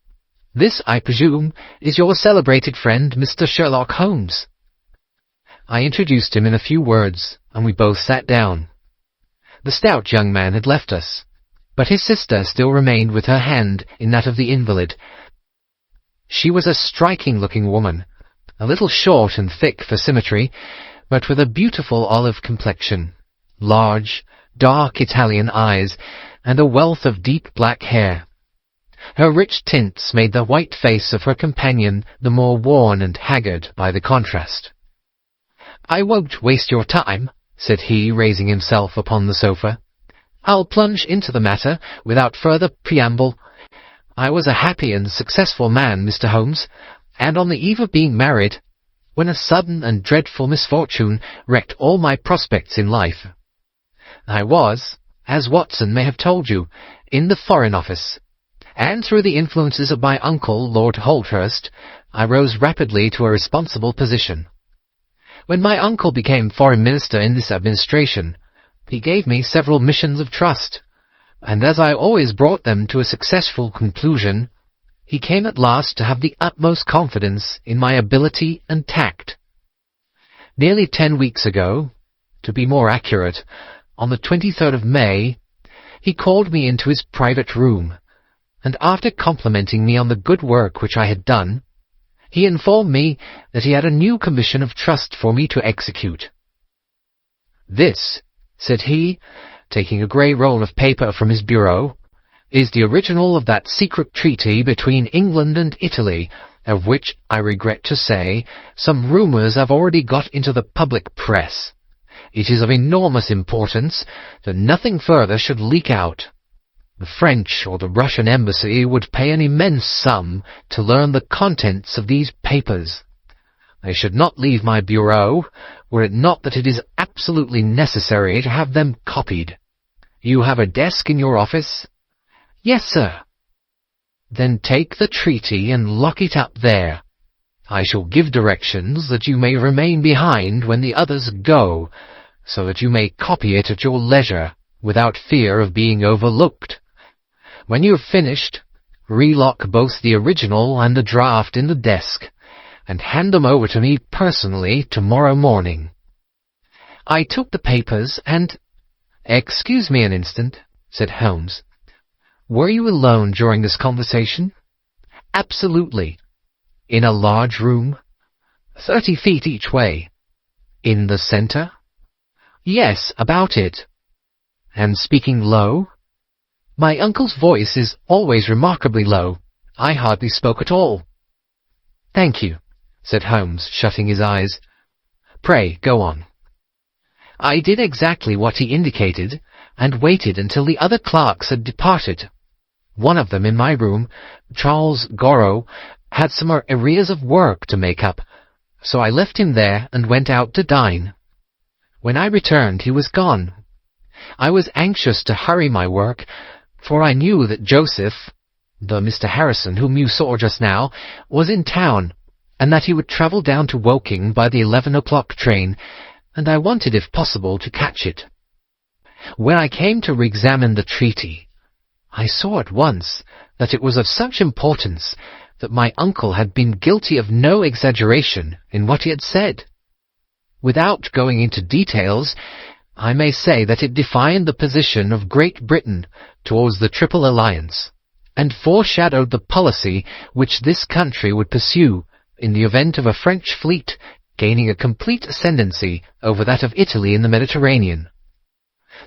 Speaker 1: This, I presume, is your celebrated friend, Mr. Sherlock Holmes." I introduced him in a few words, and we both sat down. The stout young man had left us, but his sister still remained with her hand in that of the invalid. She was a striking-looking woman, a little short and thick for symmetry, but with a beautiful olive complexion, large, dark Italian eyes and a wealth of deep black hair. Her rich tints made the white face of her companion the more worn and haggard by the contrast. "I won't waste your time," said he, raising himself upon the sofa. "I'll plunge into the matter without further preamble. I was a happy and successful man, Mr. Holmes, and on the eve of being married, when a sudden and dreadful misfortune wrecked all my prospects in life. I was, as Watson may have told you, in the Foreign Office, and through the influences of my uncle, Lord Holdhurst, I rose rapidly to a responsible position. When my uncle became Foreign Minister in this administration, he gave me several missions of trust, and as I always brought them to a successful conclusion, he came at last to have the utmost confidence in my ability and tact. Nearly 10 weeks ago, to be more accurate, on the 23rd of May, he called me into his private room, and after complimenting me on the good work which I had done, he informed me that he had a new commission of trust for me to execute. "This," said he, taking a grey roll of paper from his bureau, "is the original of that secret treaty between England and Italy, of which, I regret to say, some rumours have already got into the public press. It is of enormous importance that nothing further should leak out. The French or the Russian embassy would pay an immense sum to learn the contents of these papers. They should not leave my bureau, were it not that it is absolutely necessary to have them copied. You have a desk in your office?" "Yes, sir." "Then take the treaty and lock it up there. I shall give directions that you may remain behind when the others go, so that you may copy it at your leisure, without fear of being overlooked. When you have finished, relock both the original and the draft in the desk, and hand them over to me personally tomorrow morning." I took the papers and— "Excuse me an instant," said Holmes. "Were you alone during this conversation?" "Absolutely." "In a large room?" 30 feet each way." "In the centre?" "Yes, about it." "And speaking low?" "My uncle's voice is always remarkably low. I hardly spoke at all." "Thank you," said Holmes, shutting his eyes. "Pray, go on." I did exactly what he indicated, and waited until the other clerks had departed. One of them in my room, Charles Gorrow, had some arrears of work to make up, so I left him there and went out to dine. When I returned, he was gone. I was anxious to hurry my work, for I knew that Joseph, the Mr. Harrison whom you saw just now, was in town, and that he would travel down to Woking by the 11 o'clock train, and I wanted, if possible, to catch it. When I came to re-examine the treaty, I saw at once that it was of such importance that my uncle had been guilty of no exaggeration in what he had said. Without going into details, I may say that it defined the position of Great Britain towards the Triple Alliance, and foreshadowed the policy which this country would pursue in the event of a French fleet gaining a complete ascendancy over that of Italy in the Mediterranean.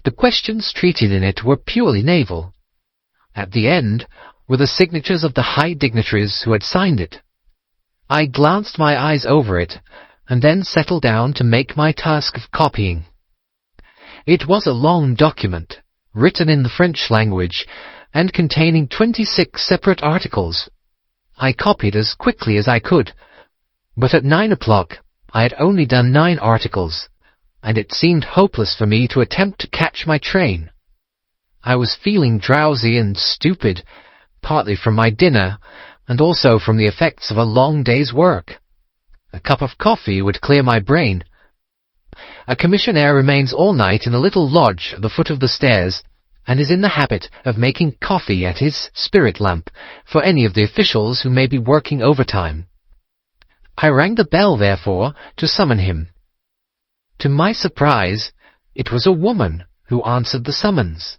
Speaker 1: The questions treated in it were purely naval. At the end were the signatures of the high dignitaries who had signed it. I glanced my eyes over it, and then settled down to make my task of copying. It was a long document, written in the French language, and containing 26 separate articles. I copied as quickly as I could, but at 9 o'clock I had only done 9 articles, and it seemed hopeless for me to attempt to catch my train. I was feeling drowsy and stupid, partly from my dinner, and also from the effects of a long day's work. A cup of coffee would clear my brain. A commissionaire remains all night in a little lodge at the foot of the stairs, and is in the habit of making coffee at his spirit lamp for any of the officials who may be working overtime. I rang the bell, therefore, to summon him. To my surprise, it was a woman who answered the summons,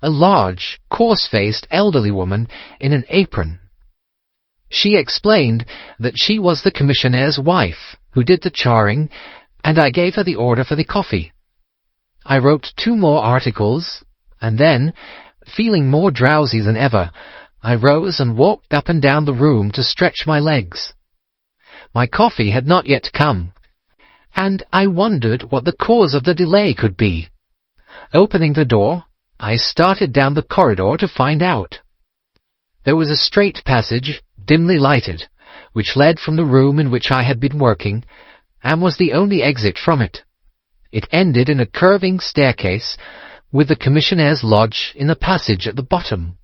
Speaker 1: a large, coarse-faced, elderly woman in an apron. She explained that she was the commissionnaire's wife, who did the charring, and I gave her the order for the coffee. I wrote 2 more articles, and then, feeling more drowsy than ever, I rose and walked up and down the room to stretch my legs. My coffee had not yet come, and I wondered what the cause of the delay could be. Opening the door, I started down the corridor to find out. There was a straight passage, dimly lighted, which led from the room in which I had been working, and was the only exit from it. It ended in a curving staircase, with the commissionaire's lodge in the passage at the bottom.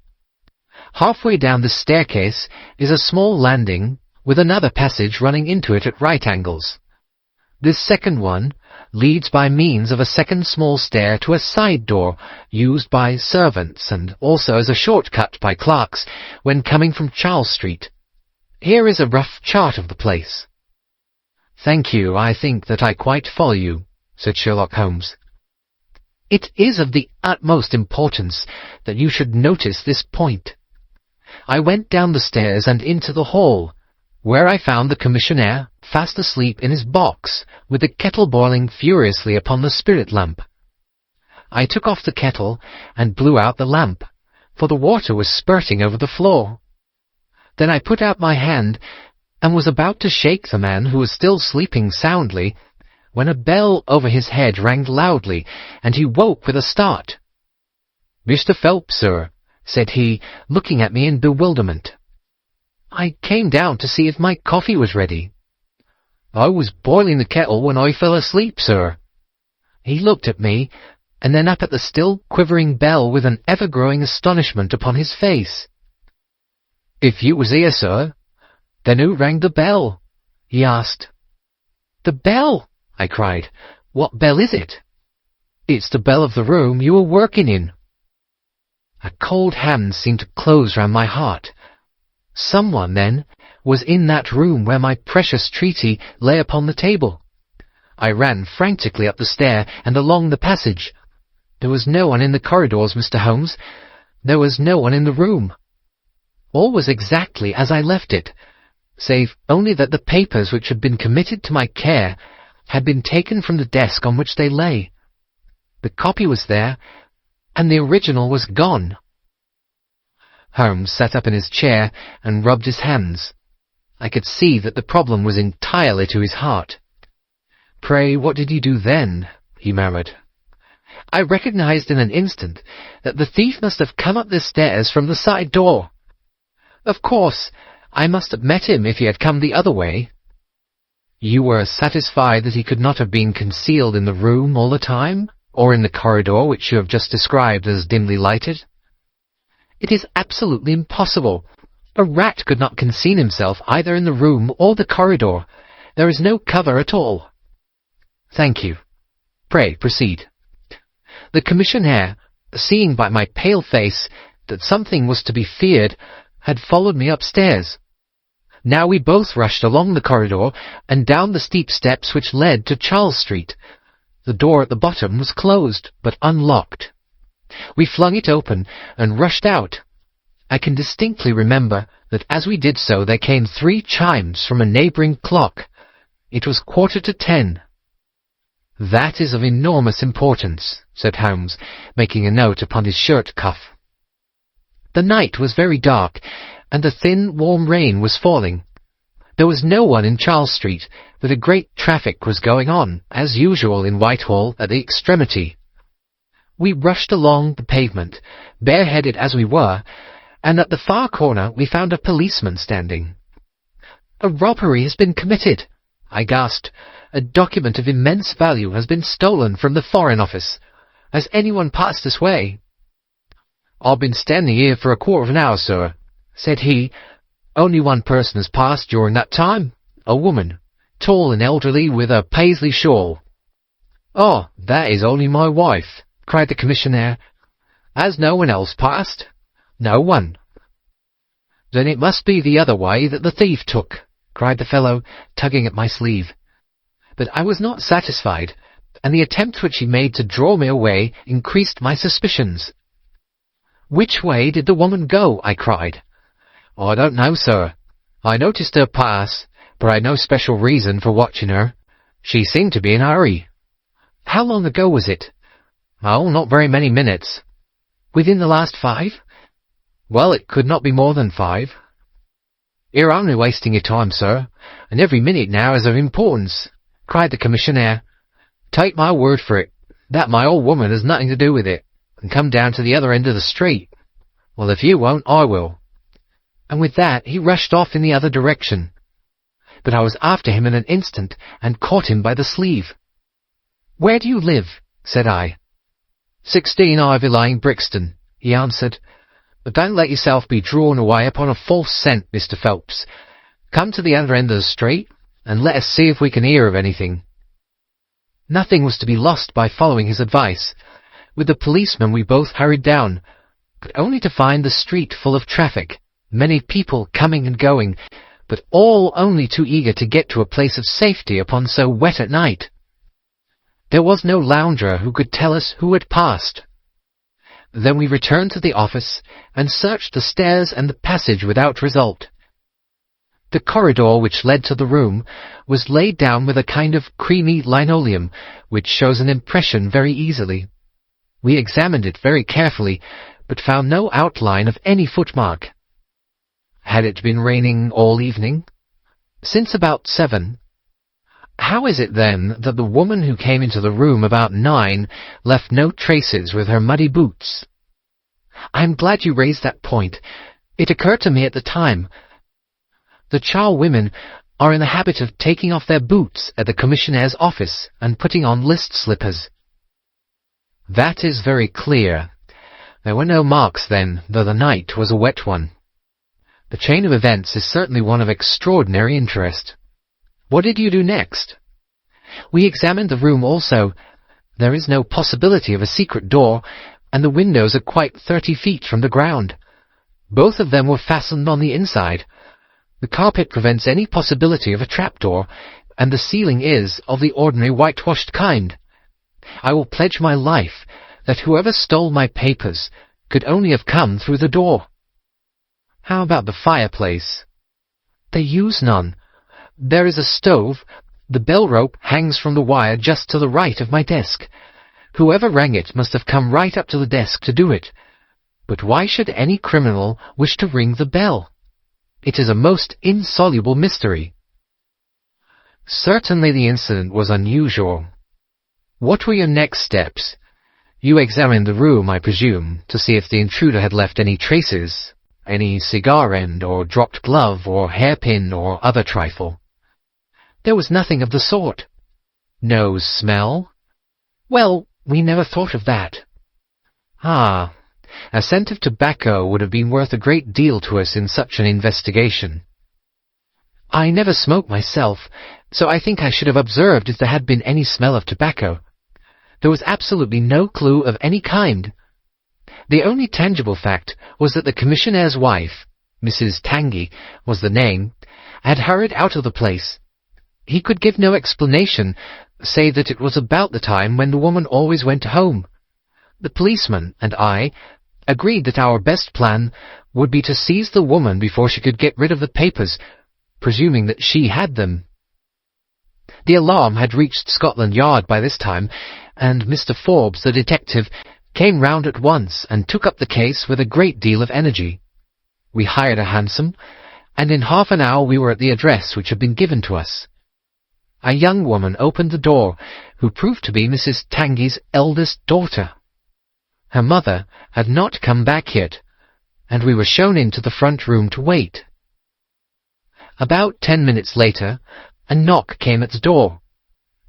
Speaker 1: Halfway down the staircase is a small landing, with another passage running into it at right angles. This second one leads by means of a second small stair to a side door used by servants and also as a shortcut by clerks when coming from Charles Street. Here is a rough chart of the place. "Thank you, I think that I quite follow you," said Sherlock Holmes. "It is of the utmost importance that you should notice this point." I went down the stairs and into the hall, where I found the commissionaire fast asleep in his box, with the kettle boiling furiously upon the spirit lamp. I took off the kettle and blew out the lamp, for the water was spurting over the floor. Then I put out my hand and was about to shake the man who was still sleeping soundly, when a bell over his head rang loudly, and he woke with a start. "Mr. Phelps, sir," said he, looking at me in bewilderment. "I came down to see if my coffee was ready." "I was boiling the kettle when I fell asleep, sir." He looked at me, and then up at the still quivering bell with an ever-growing astonishment upon his face. "If you was here, sir, then who rang the bell?" he asked. "The bell!" I cried. "What bell is it?" "It's the bell of the room you were working in." A cold hand seemed to close round my heart. Someone, then, was in that room where my precious treaty lay upon the table. I ran frantically up the stair and along the passage. There was no one in the corridors, Mr. Holmes. There was no one in the room. All was exactly as I left it, save only that the papers which had been committed to my care had been taken from the desk on which they lay. The copy was there, and the original was gone. Holmes sat up in his chair and rubbed his hands. I could see that the problem was entirely to his heart. "Pray, what did you do then?" he murmured. "I recognized in an instant that the thief must have come up the stairs from the side door. Of course, I must have met him if he had come the other way." "You were satisfied that he could not have been concealed in the room all the time, or in the corridor which you have just described as dimly lighted?" "It is absolutely impossible. A rat could not conceal himself either in the room or the corridor. There is no cover at all." "Thank you. Pray proceed." "The commissionaire, seeing by my pale face that something was to be feared, had followed me upstairs. Now we both rushed along the corridor and down the steep steps which led to Charles Street. The door at the bottom was closed, but unlocked. We flung it open and rushed out. I can distinctly remember that as we did so there came 3 chimes from a neighbouring clock. It was 10:15. "That is of enormous importance," said Holmes, making a note upon his shirt cuff. The night was very dark, and a thin, warm rain was falling. There was no one in Charles Street, but a great traffic was going on, as usual in Whitehall, at the extremity. We rushed along the pavement, bareheaded as we were, and at the far corner we found a policeman standing. "A robbery has been committed," I gasped. "A document of immense value has been stolen from the Foreign Office. Has anyone passed this way?" "I've been standing here for a quarter of an hour, sir," said he. "Only one person has passed during that time, a woman, tall and elderly, with a paisley shawl." "Oh, that is only my wife," cried the commissionaire. "Has no one else passed?" "No one." "Then it must be the other way that the thief took," cried the fellow, tugging at my sleeve. But I was not satisfied, and the attempt which he made to draw me away increased my suspicions. "Which way did the woman go?" I cried. "I don't know, sir. I noticed her pass, but I had no special reason for watching her. She seemed to be in a hurry." "How long ago was it?" Oh, not very many minutes.
Speaker 2: Within the last 5?
Speaker 1: Well, it could not be more than 5.
Speaker 2: You're only wasting your time, sir, and every minute now is of importance, cried the commissionaire. Take my word for it, that my old woman has nothing to do with it, and come down to the other end of the street. Well, if you won't, I will. And with that he rushed off in the other direction. But I was after him in an instant, and caught him by the sleeve. Where do you live? Said I. 16 Ivy Lane, Brixton, he answered. But don't let yourself be drawn away upon a false scent, Mr. Phelps. Come to the other end of the street, and let us see if we can hear of anything. Nothing was to be lost by following his advice. With the policeman we both hurried down, but only to find the street full of traffic, many people coming and going, but all only too eager to get to a place of safety upon so wet a night. There was no lounger who could tell us who had passed. Then we returned to the office and searched the stairs and the passage without result. The corridor which led to the room was laid down with a kind of creamy linoleum, which shows an impression very easily. We examined it very carefully, but found no outline of any footmark. Had it been raining all evening? Since about 7. How is it, then, that the woman who came into the room about 9 left no traces with her muddy boots? I am glad you raised that point. It occurred to me at the time. The charwomen are in the habit of taking off their boots at the commissionnaire's office and putting on list slippers. That is very clear. There were no marks, then, though the night was a wet one. The chain of events is certainly one of extraordinary interest. What did you do next? We examined the room also. There is no possibility of a secret door, and the windows are quite 30 feet from the ground. Both of them were fastened on the inside. The carpet prevents any possibility of a trapdoor, and the ceiling is of the ordinary whitewashed kind. I will pledge my life that whoever stole my papers could only have come through the door. How about the fireplace? They use none. There is a stove. The bell rope hangs from the wire just to the right of my desk. Whoever rang it must have come right up to the desk to do it. But why should any criminal wish to ring the bell? It is a most insoluble mystery. Certainly the incident was unusual. What were your next steps? You examined the room, I presume, to see if the intruder had left any traces, any cigar end, or dropped glove, or hairpin, or other trifle. There was nothing of the sort. No smell? Well, we never thought of that. Ah, a scent of tobacco would have been worth a great deal to us in such an investigation. I never smoke myself, so I think I should have observed if there had been any smell of tobacco. There was absolutely no clue of any kind. The only tangible fact was that the commissionnaire's wife, Mrs. Tangy was the name, had hurried out of the place. He could give no explanation, save that it was about the time when the woman always went home. The policeman and I agreed that our best plan would be to seize the woman before she could get rid of the papers, presuming that she had them. The alarm had reached Scotland Yard by this time, and Mr. Forbes, the detective, came round at once and took up the case with a great deal of energy. We hired a hansom, and in half an hour we were at the address which had been given to us. A young woman opened the door, who proved to be Mrs. Tangy's eldest daughter. Her mother had not come back yet, and we were shown into the front room to wait. About 10 minutes later, a knock came at the door,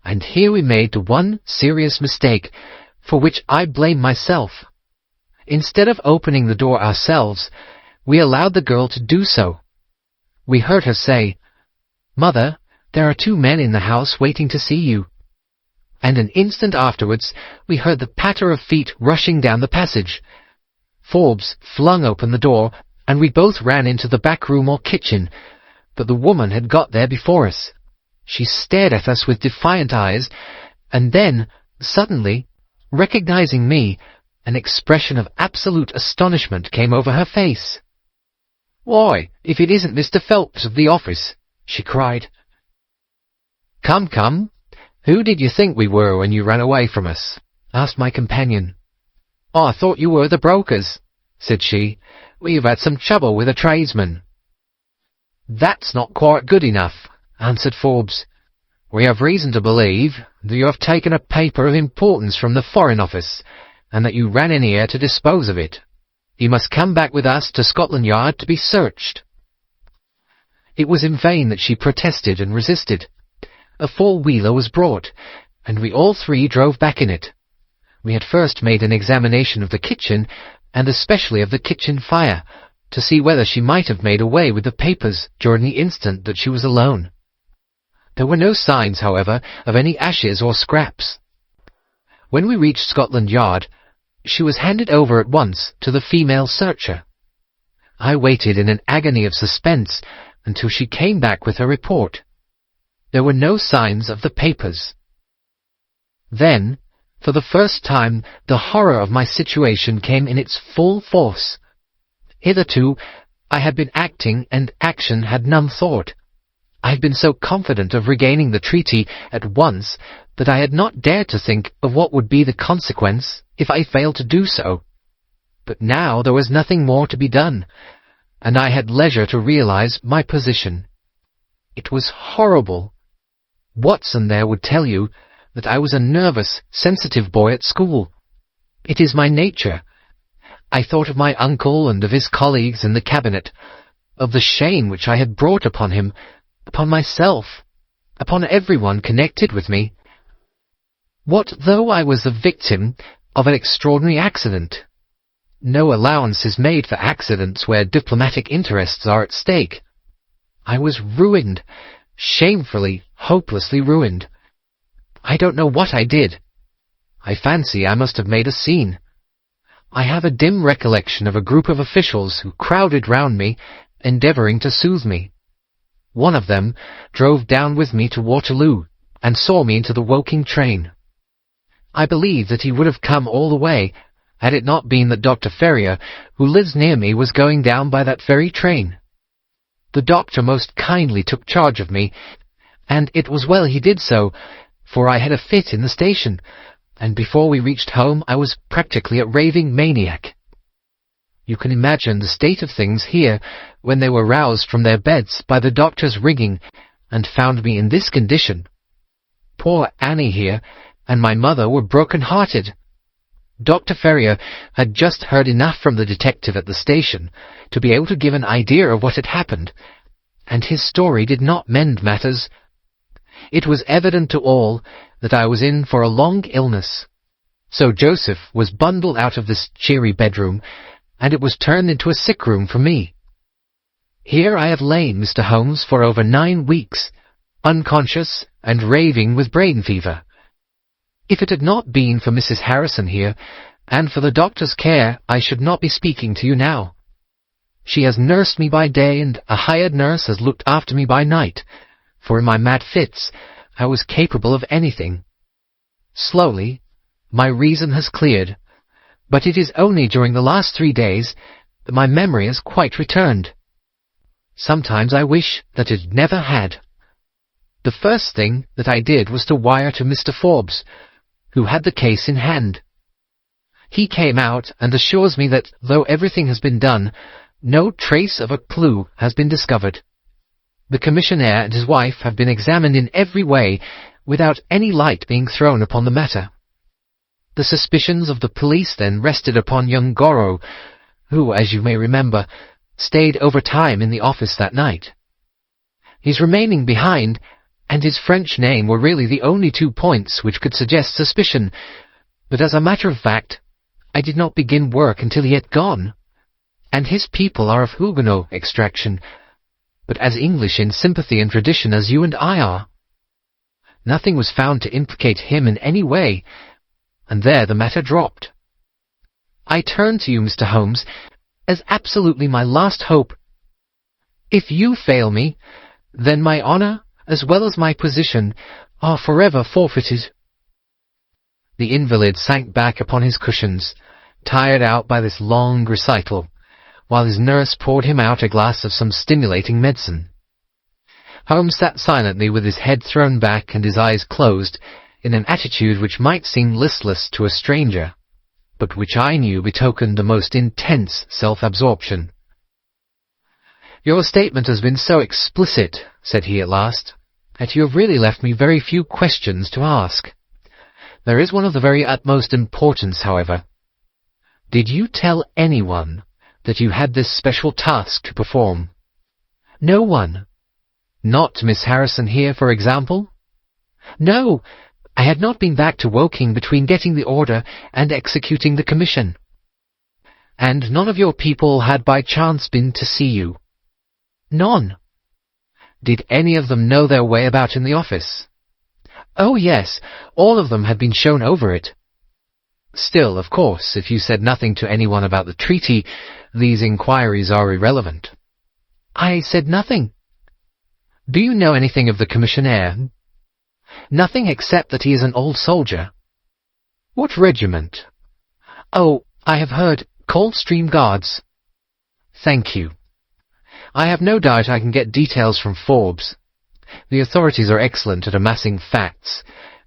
Speaker 2: and here we made the one serious mistake, for which I blame myself. Instead of opening the door ourselves, we allowed the girl to do so. We heard her say, "Mother, there are 2 men in the house waiting to see you." And an instant afterwards we heard the patter of feet rushing down the passage. Forbes flung open the door, and we both ran into the back room or kitchen, but the woman had got there before us. She stared at us with defiant eyes, and then, suddenly, recognizing me, an expression of absolute astonishment came over her face. "Why, if it isn't Mr. Phelps of the office," she cried. "Come, come, who did you think we were when you ran away from us?"
Speaker 1: asked my companion. "Oh, I thought you were the brokers," said she. "We've had some trouble with a tradesman." "That's not quite good enough," answered Forbes. "We have reason to believe that you have taken a paper of importance from the Foreign Office, and that you ran in here to dispose of it. You must come back with us to Scotland Yard to be searched." It was in vain that she protested and resisted. A four-wheeler was brought, and we all three drove back in it. We had first made an examination of the kitchen, and especially of the kitchen fire, to see whether she might have made away with the papers during the instant that she was alone. There were no signs, however, of any ashes or scraps. When we reached Scotland Yard, she was handed over at once to the female searcher. I waited in an agony of suspense until she came back with her report. There were no signs of the papers. Then, for the first time, the horror of my situation came in its full force. Hitherto, I had been acting, and action had none thought. I had been so confident of regaining the treaty at once that I had not dared to think of what would be the consequence if I failed to do so. But now there was nothing more to be done, and I had leisure to realize my position. It was horrible. Watson there would tell you that I was a nervous, sensitive boy at school. It is my nature. I thought of my uncle and of his colleagues in the cabinet, of the shame which I had brought upon him, upon myself, upon everyone connected with me. What though I was the victim of an extraordinary accident? No allowance is made for accidents where diplomatic interests are at stake. I was ruined, shamefully, hopelessly ruined. I don't know what I did. I fancy I must have made a scene. I have a dim recollection of a group of officials who crowded round me, endeavouring to soothe me. One of them drove down with me to Waterloo, and saw me into the Woking train. I believe that he would have come all the way, had it not been that Dr. Ferrier, who lives near me, was going down by that very train. The doctor most kindly took charge of me, and it was well he did so, for I had a fit in the station, and before we reached home I was practically a raving maniac. You can imagine the state of things here when they were roused from their beds by the doctor's ringing, and found me in this condition. Poor Annie here and my mother were broken-hearted. Dr. Ferrier had just heard enough from the detective at the station to be able to give an idea of what had happened, and his story did not mend matters. It was evident to all that I was in for a long illness. So Joseph was bundled out of this cheery bedroom, and it was turned into a sick room for me. Here I have lain, Mr. Holmes, for over 9 weeks, unconscious and raving with brain fever. If it had not been for Mrs. Harrison here, and for the doctor's care, I should not be speaking to you now. She has nursed me by day, and a hired nurse has looked after me by night, for in my mad fits I was capable of anything. Slowly, my reason has cleared, but it is only during the last 3 days that my memory has quite returned. Sometimes I wish that it never had. The first thing that I did was to wire to Mr. Forbes, who had the case in hand. He came out and assures me that, though everything has been done, no trace of a clue has been discovered. The commissionaire and his wife have been examined in every way, without any light being thrown upon the matter. The suspicions of the police then rested upon young Goro, who, as you may remember, stayed over time in the office that night. His remaining behind and his French name were really the only 2 points which could suggest suspicion, but as a matter of fact, I did not begin work until he had gone, and his people are of Huguenot extraction, but as English in sympathy and tradition as you and I are. Nothing was found to implicate him in any way, and there the matter dropped. I turn to you, Mr. Holmes, as absolutely my last hope. If you fail me, then my honour, as well as my position, are forever forfeited. The invalid sank back upon his cushions, tired out by this long recital, while his nurse poured him out a glass of some stimulating medicine. Holmes sat silently with his head thrown back and his eyes closed, in an attitude which might seem listless to a stranger, but which I knew betokened the most intense self-absorption. "Your statement has been so explicit," said he at last, "that you have really left me very few questions to ask. There is one of the very utmost importance, however. Did you tell anyone that you had this special task to perform?" "No one." "Not Miss Harrison here, for example?" "No. I had not been back to Woking between getting the order and executing the commission." "And none of your people had by chance been to see you?" "None." "Did any of them know their way about in the office?" "Oh, yes. All of them had been shown over it." "Still, of course, if you said nothing to anyone about the treaty, these inquiries are irrelevant." "I said nothing." "Do you know anything of the commissionaire?" "Nothing except that he is an old soldier." "What regiment?" "Oh, I have heard Coldstream Guards." "Thank you. I have no doubt I can get details from Forbes. The authorities are excellent at amassing facts,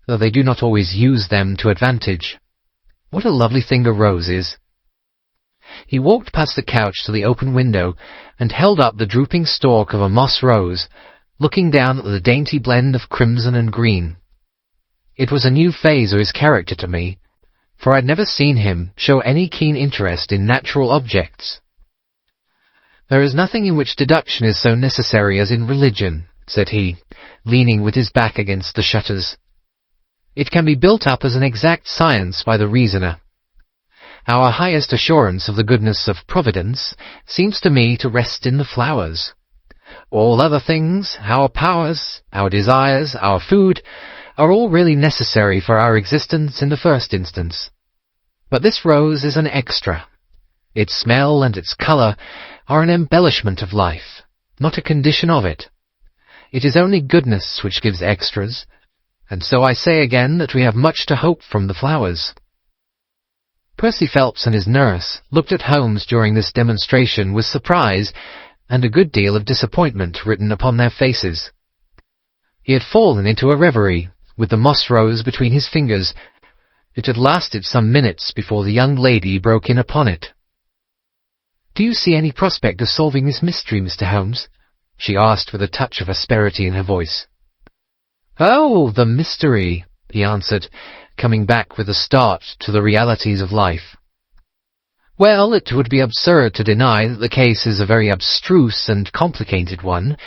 Speaker 1: though they do not always use them to advantage. What a lovely thing a rose is." He walked past the couch to the open window and held up the drooping stalk of a moss rose, looking down at the dainty blend of crimson and green. It was a new phase of his character to me, for I had never seen him show any keen interest in natural objects. "There is nothing in which deduction is so necessary as in religion," said he, leaning with his back against the shutters. "It can be built up as an exact science by the reasoner. Our highest assurance of the goodness of Providence seems to me to rest in the flowers. All other things, our powers, our desires, our food, are all really necessary for our existence in the first instance. But this rose is an extra. Its smell and its colour are an embellishment of life, not a condition of it. It is only goodness which gives extras, and so I say again that we have much to hope from the flowers." Percy Phelps and his nurse looked at Holmes during this demonstration with surprise and a good deal of disappointment written upon their faces. He had fallen into a reverie, with the moss rose between his fingers. It had lasted some minutes before the young lady broke in upon it. "Do you see any prospect of solving this mystery, Mr. Holmes?" she asked with a touch of asperity in her voice. "Oh, the mystery," he answered, coming back with a start to the realities of life. "Well, it would be absurd to deny that the case is a very abstruse and complicated one,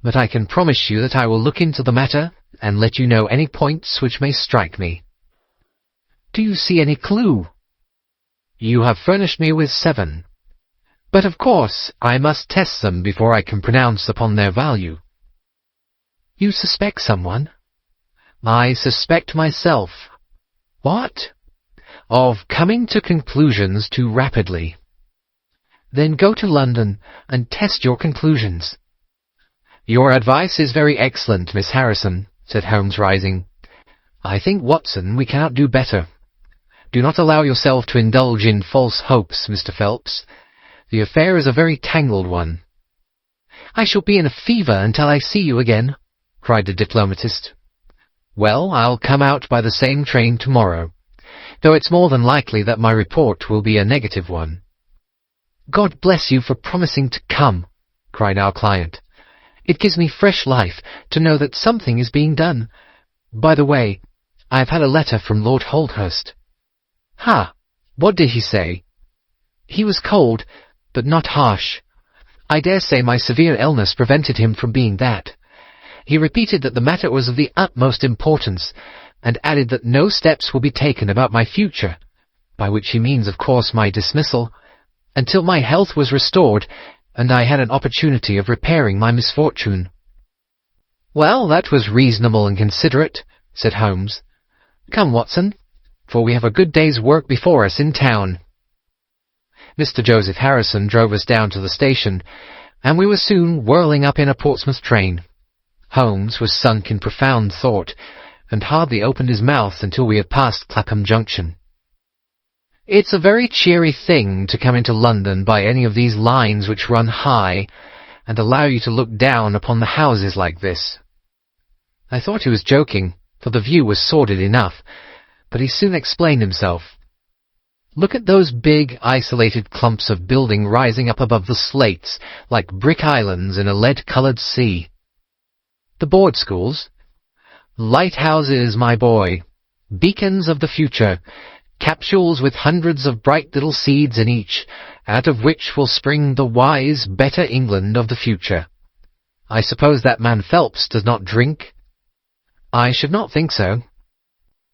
Speaker 1: but I can promise you that I will look into the matter and let you know any points which may strike me." "Do you see any clue?" "You have furnished me with 7. But of course I must test them before I can pronounce upon their value." "You suspect someone?" "I suspect myself." "What?" "Of coming to conclusions too rapidly." "Then go to London and test your conclusions." "Your advice is very excellent, Miss Harrison," said Holmes, rising. "I think, Watson, we cannot do better. Do not allow yourself to indulge in false hopes, Mr. Phelps. The affair is a very tangled one." "I shall be in a fever until I see you again," cried the diplomatist. "Well, I'll come out by the same train tomorrow, though it's more than likely that my report will be a negative one." "God bless you for promising to come," cried our client. "It gives me fresh life to know that something is being done. By the way, I have had a letter from Lord Holdhurst." "Ha! What did he say?" "He was cold, but not harsh. I dare say my severe illness prevented him from being that. He repeated that the matter was of the utmost importance, and added that no steps will be taken about my future, by which he means, of course, my dismissal, until my health was restored, and I had an opportunity of repairing my misfortune." "Well, that was reasonable and considerate," said Holmes. "Come, Watson, for we have a good day's work before us in town." Mr. Joseph Harrison drove us down to the station, and we were soon whirling up in a Portsmouth train. Holmes was sunk in profound thought, and hardly opened his mouth until we had passed Clapham Junction. "It's a very cheery thing to come into London by any of these lines which run high, and allow you to look down upon the houses like this." I thought he was joking, for for the view was sordid enough, but he soon explained himself. Look at those big, isolated clumps of building rising up above the slates, like brick islands in a lead-coloured sea. The board schools? Lighthouses, my boy. Beacons of the future. Capsules with hundreds of bright little seeds in each, out of which will spring the wise, better England of the future. I suppose that man Phelps does not drink? I should not think so.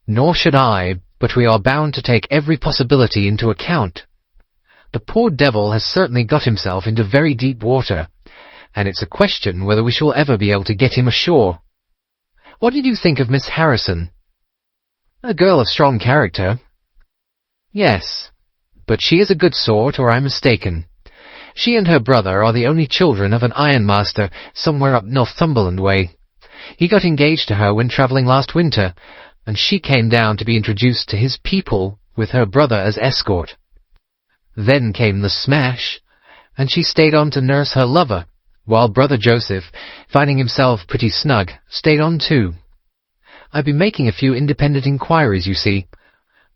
Speaker 1: Nor should I, but we are bound to take every possibility into account. The poor devil has certainly got himself into very deep water, and it's a question whether we shall ever be able to get him ashore. What did you think of Miss Harrison? A girl of strong character. Yes, but she is a good sort, or I'm mistaken. She and her brother are the only children of an ironmaster somewhere up Northumberland way. He got engaged to her when travelling last winter, and she came down to be introduced to his people with her brother as escort. Then came the smash, and she stayed on to nurse her lover, while brother Joseph, finding himself pretty snug, stayed on too. I've been making a few independent inquiries, you see,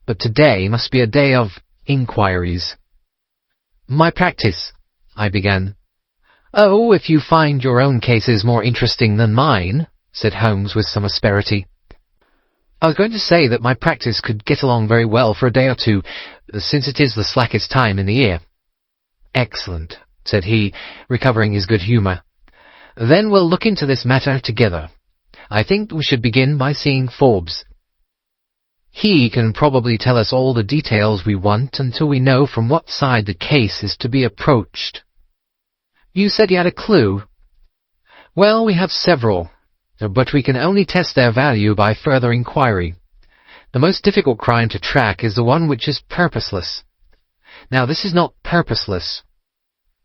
Speaker 1: but today must be a day of inquiries. My practice, I began. Oh, if you find your own cases more interesting than mine, said Holmes with some asperity. I was going to say that my practice could get along very well for a day or two, since it is the slackest time in the year. Excellent, said he, recovering his good humour. Then we'll look into this matter together. I think we should begin by seeing Forbes. He can probably tell us all the details we want until we know from what side the case is to be approached. You said you had a clue? Well, we have several, but we can only test their value by further inquiry. The most difficult crime to track is the one which is purposeless. Now, this is not purposeless.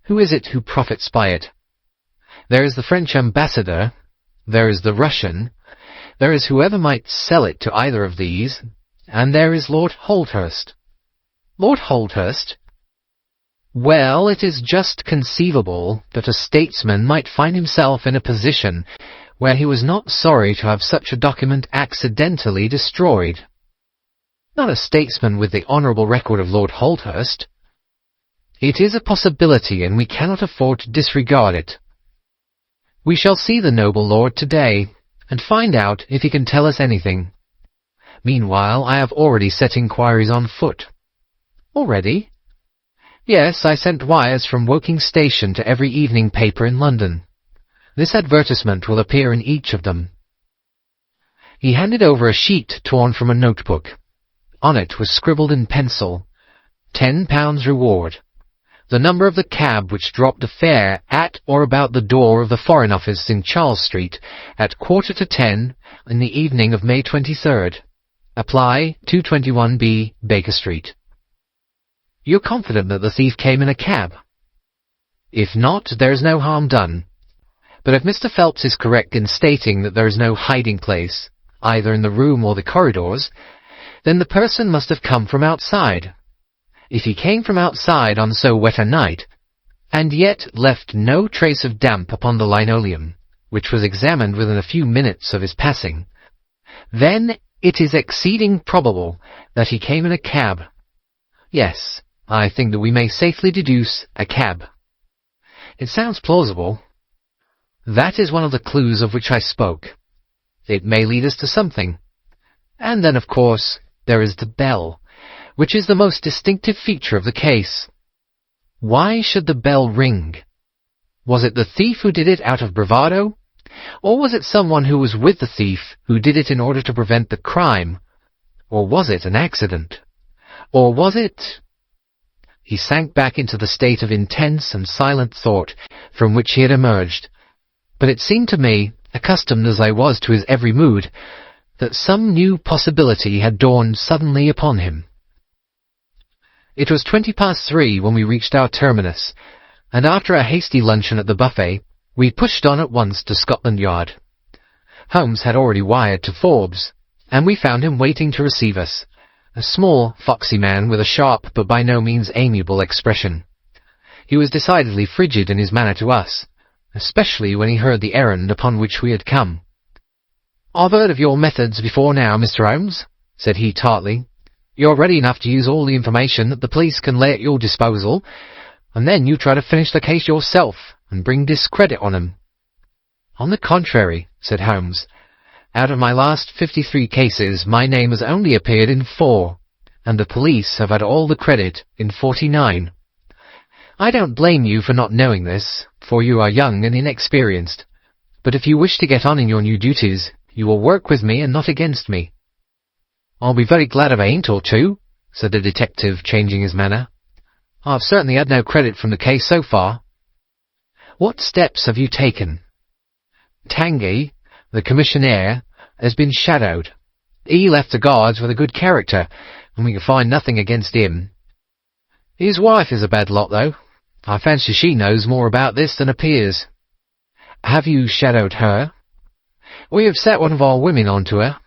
Speaker 1: Who is it who profits by it? There is the French ambassador, there is the Russian, there is whoever might sell it to either of these, and there is Lord Holdhurst. Lord Holdhurst? Well, it is just conceivable that a statesman might find himself in a position where he was not sorry to have such a document accidentally destroyed. Not a statesman with the honourable record of Lord Holdhurst. It is a possibility, and we cannot afford to disregard it. We shall see the noble lord today, and find out if he can tell us anything. Meanwhile, I have already set inquiries on foot. Already? Yes, I sent wires from Woking Station to every evening paper in London. This advertisement will appear in each of them. He handed over a sheet torn from a notebook. On it was scribbled in pencil, £10 reward. The number of the cab which dropped a fare at or about the door of the Foreign Office in Charles Street at 9:45 in the evening of May 23rd. Apply 221B, Baker Street. You're confident that the thief came in a cab? If not, there is no harm done. But if Mr. Phelps is correct in stating that there is no hiding place, either in the room or the corridors, then the person must have come from outside. If he came from outside on so wet a night, and yet left no trace of damp upon the linoleum, which was examined within a few minutes of his passing, then it is exceeding probable that he came in a cab. Yes, I think that we may safely deduce a cab. It sounds plausible. That is one of the clues of which I spoke. It may lead us to something. And then, of course, there is the bell, which is the most distinctive feature of the case. Why should the bell ring? Was it the thief who did it out of bravado? Or was it someone who was with the thief who did it in order to prevent the crime? Or was it an accident? Or was it... He sank back into the state of intense and silent thought from which he had emerged, but it seemed to me, accustomed as I was to his every mood, that some new possibility had dawned suddenly upon him. It was 3:20 when we reached our terminus, and after a hasty luncheon at the buffet, we pushed on at once to Scotland Yard. Holmes had already wired to Forbes, and we found him waiting to receive us, a small, foxy man with a sharp but by no means amiable expression. He was decidedly frigid in his manner to us, especially when he heard the errand upon which we had come.
Speaker 2: "I've heard of your methods before now, Mr. Holmes," said he tartly. "You're ready enough to use all the information that the police can lay at your disposal, and then you try to finish the case yourself and bring discredit on 'em." "On the contrary," said Holmes, "out of my last 53 cases my name has only appeared in 4, and the police have had all the credit in 49. I don't blame you for not knowing this, for you are young and inexperienced, but if you wish to get on in your new duties, you will work with me and not against me." "I'll be very glad of a hint or two," said the detective, changing his manner. "I've certainly had no credit from the case so far." "What steps have you taken?" "Tanguy, the commissionaire, has been shadowed. He left the guards with a good character, and we can find nothing against him. His wife is a bad lot, though. I fancy she knows more about this than appears." "Have you shadowed her?" "We have set one of our women on to her.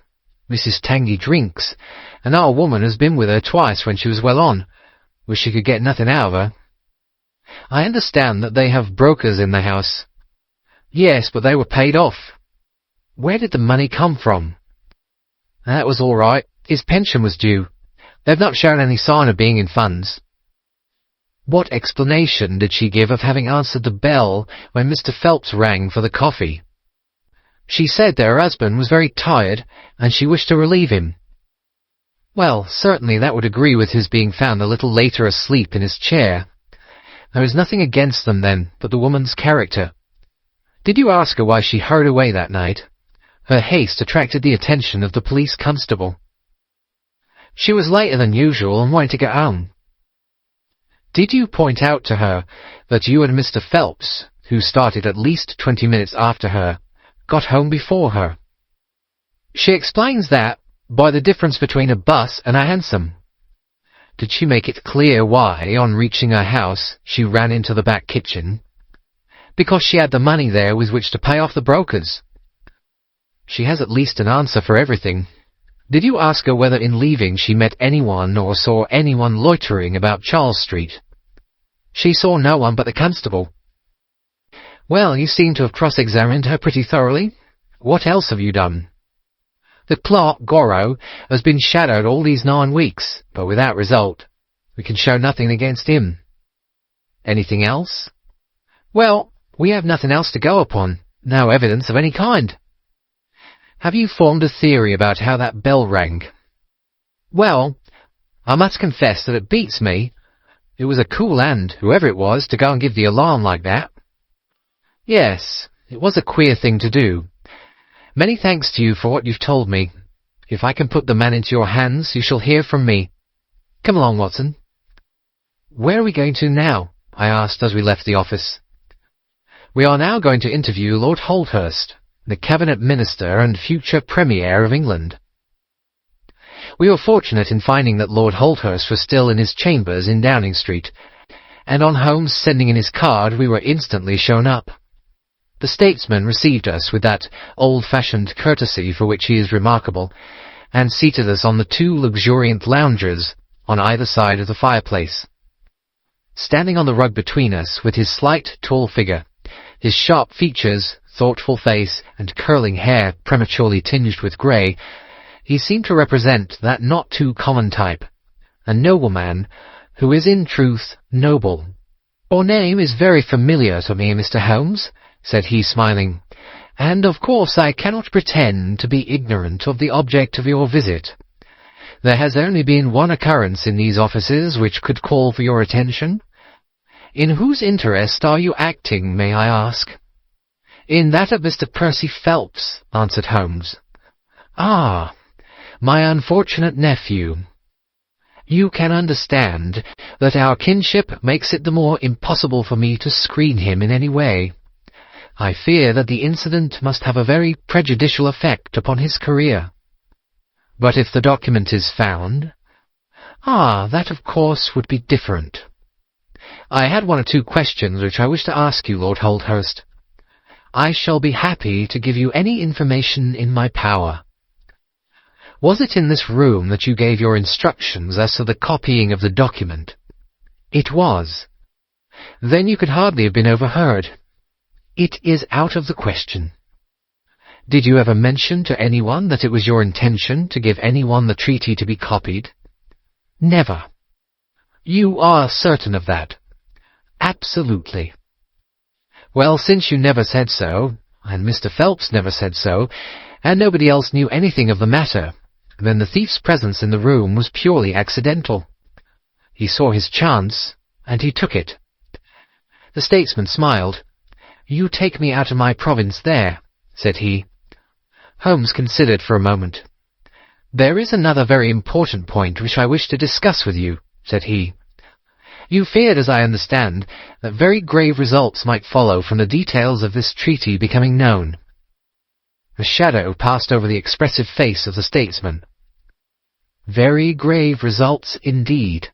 Speaker 2: Mrs. Tanguy drinks, and our woman has been with her twice when she was well on. Wish she could get nothing out of her." "I understand that they have brokers in the house." "Yes, but they were paid off." "Where did the money come from?" "That was all right. His pension was due. They've not shown any sign of being in funds." "What explanation did she give of having answered the bell when Mr. Phelps rang for the coffee?" "She said that her husband was very tired, and she wished to relieve him." "Well, certainly that would agree with his being found a little later asleep in his chair. There is nothing against them, then, but the woman's character. Did you ask her why she hurried away that night? Her haste attracted the attention of the police constable." "She was later than usual and wanted to get home." "Did you point out to her that you and Mr. Phelps, who started at least 20 minutes after her, got home before her?" "She explains that by the difference between a bus and a hansom." "Did she make it clear why, on reaching her house, she ran into the back kitchen?" "Because she had the money there with which to pay off the brokers." "She has at least an answer for everything. Did you ask her whether in leaving she met anyone or saw anyone loitering about Charles Street?" "She saw no one but the constable." "Well, you seem to have cross-examined her pretty thoroughly. What else have you done?" "The clerk, Goro, has been shadowed all these 9 weeks, but without result. We can show nothing against him." "Anything else?" "Well, we have nothing else to go upon. No evidence of any kind." "Have you formed a theory about how that bell rang?" "Well, I must confess that it beats me. It was a cool hand, whoever it was, to go and give the alarm like that." "Yes, it was a queer thing to do. Many thanks to you for what you've told me. If I can put the man into your hands, you shall hear from me. Come along, Watson." "Where are we going to now?" I asked as we left the office. "We are now going to interview Lord Holdhurst, the Cabinet Minister and future Premier of England." We were fortunate in finding that Lord Holdhurst was still in his chambers in Downing Street, and on Holmes sending in his card we were instantly shown up. The statesman received us with that old-fashioned courtesy for which he is remarkable, and seated us on the 2 luxuriant loungers on either side of the fireplace. Standing on the rug between us, with his slight, tall figure, his sharp features, thoughtful face, and curling hair prematurely tinged with grey, he seemed to represent that not-too-common type, a nobleman who is in truth noble. "Your name is very familiar to me, Mr. Holmes," said he, smiling, "and of course I cannot pretend to be ignorant of the object of your visit. There has only been one occurrence in these offices which could call for your attention. In whose interest are you acting, may I ask?" "In that of Mr. Percy Phelps," answered Holmes. "Ah, my unfortunate nephew. You can understand that our kinship makes it the more impossible for me to screen him in any way. I fear that the incident must have a very prejudicial effect upon his career." "But if the document is found?" "Ah, that of course would be different. I had 1 or 2 questions which I wish to ask you, Lord Holdhurst. I shall be happy to give you any information in my power. Was it in this room that you gave your instructions as to the copying of the document?" "It was." "Then you could hardly have been overheard." "It is out of the question."
Speaker 1: Did you ever mention to anyone that it was your intention to give anyone the treaty to be copied?
Speaker 2: Never.
Speaker 1: You are certain of that?
Speaker 2: Absolutely.
Speaker 1: Well, since you never said so, and Mr. Phelps never said so, and nobody else knew anything of the matter, then the thief's presence in the room was purely accidental. He saw his chance, and he took it. The statesman smiled. "You take me out of my province there," said he. Holmes considered for a moment. "There is another very important point which I wish to discuss with you," said he. "You feared, as I understand, that very grave results might follow from the details of this treaty becoming known." A shadow passed over the expressive face of the statesman. "Very grave results indeed.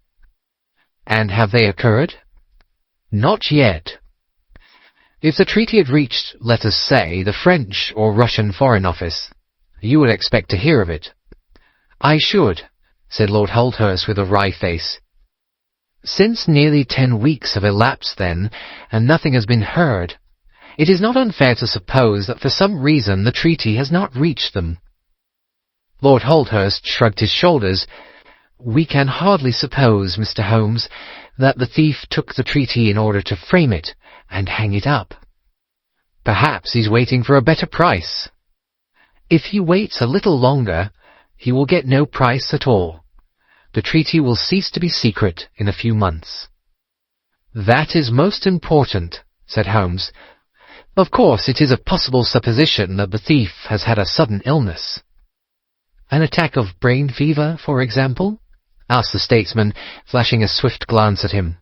Speaker 1: And have they occurred?" "Not yet. If the treaty had reached, let us say, the French or Russian Foreign Office, you would expect to hear of it." "I should," said Lord Holdhurst with a wry face. "Since nearly 10 weeks have elapsed, then, and nothing has been heard, it is not unfair to suppose that for some reason the treaty has not reached them." Lord Holdhurst shrugged his shoulders. "We can hardly suppose, Mr. Holmes, that the thief took the treaty in order to frame it and hang it up. Perhaps he's waiting for a better price. If he waits a little longer, he will get no price at all. The treaty will cease to be secret in a few months." "That is most important," said Holmes. "Of course, it is a possible supposition that the thief has had a sudden illness." "An attack of brain fever, for example?" asked the statesman, flashing a swift glance at him.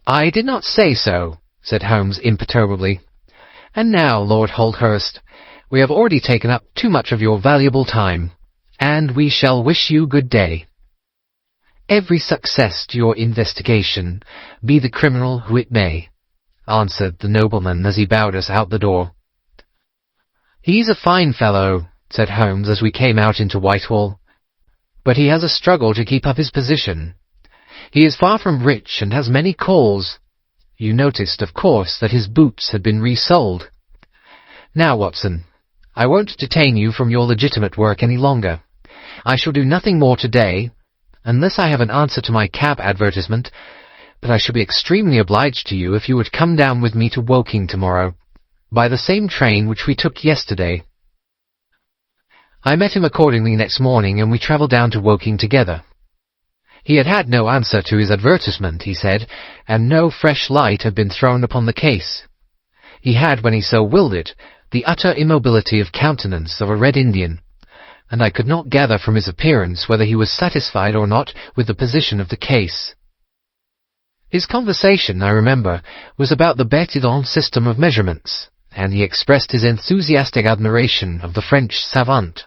Speaker 1: "I did not say so," said Holmes imperturbably. "And now, Lord Holdhurst, we have already taken up too much of your valuable time, and we shall wish you good day." "Every success to your investigation, be the criminal who it may," answered the nobleman as he bowed us out the door. "He's a fine fellow," said Holmes as we came out into Whitehall, "but he has a struggle to keep up his position. He is far from rich and has many calls. You noticed, of course, that his boots had been resold. Now, Watson, I won't detain you from your legitimate work any longer. I shall do nothing more today, unless I have an answer to my cab advertisement, but I shall be extremely obliged to you if you would come down with me to Woking tomorrow, by the same train which we took yesterday." I met him accordingly next morning, and we travelled down to Woking together. He had had no answer to his advertisement, he said, and no fresh light had been thrown upon the case. He had, when he so willed it, the utter immobility of countenance of a Red Indian, and I could not gather from his appearance whether he was satisfied or not with the position of the case. His conversation, I remember, was about the Bertillon system of measurements, and he expressed his enthusiastic admiration of the French savant.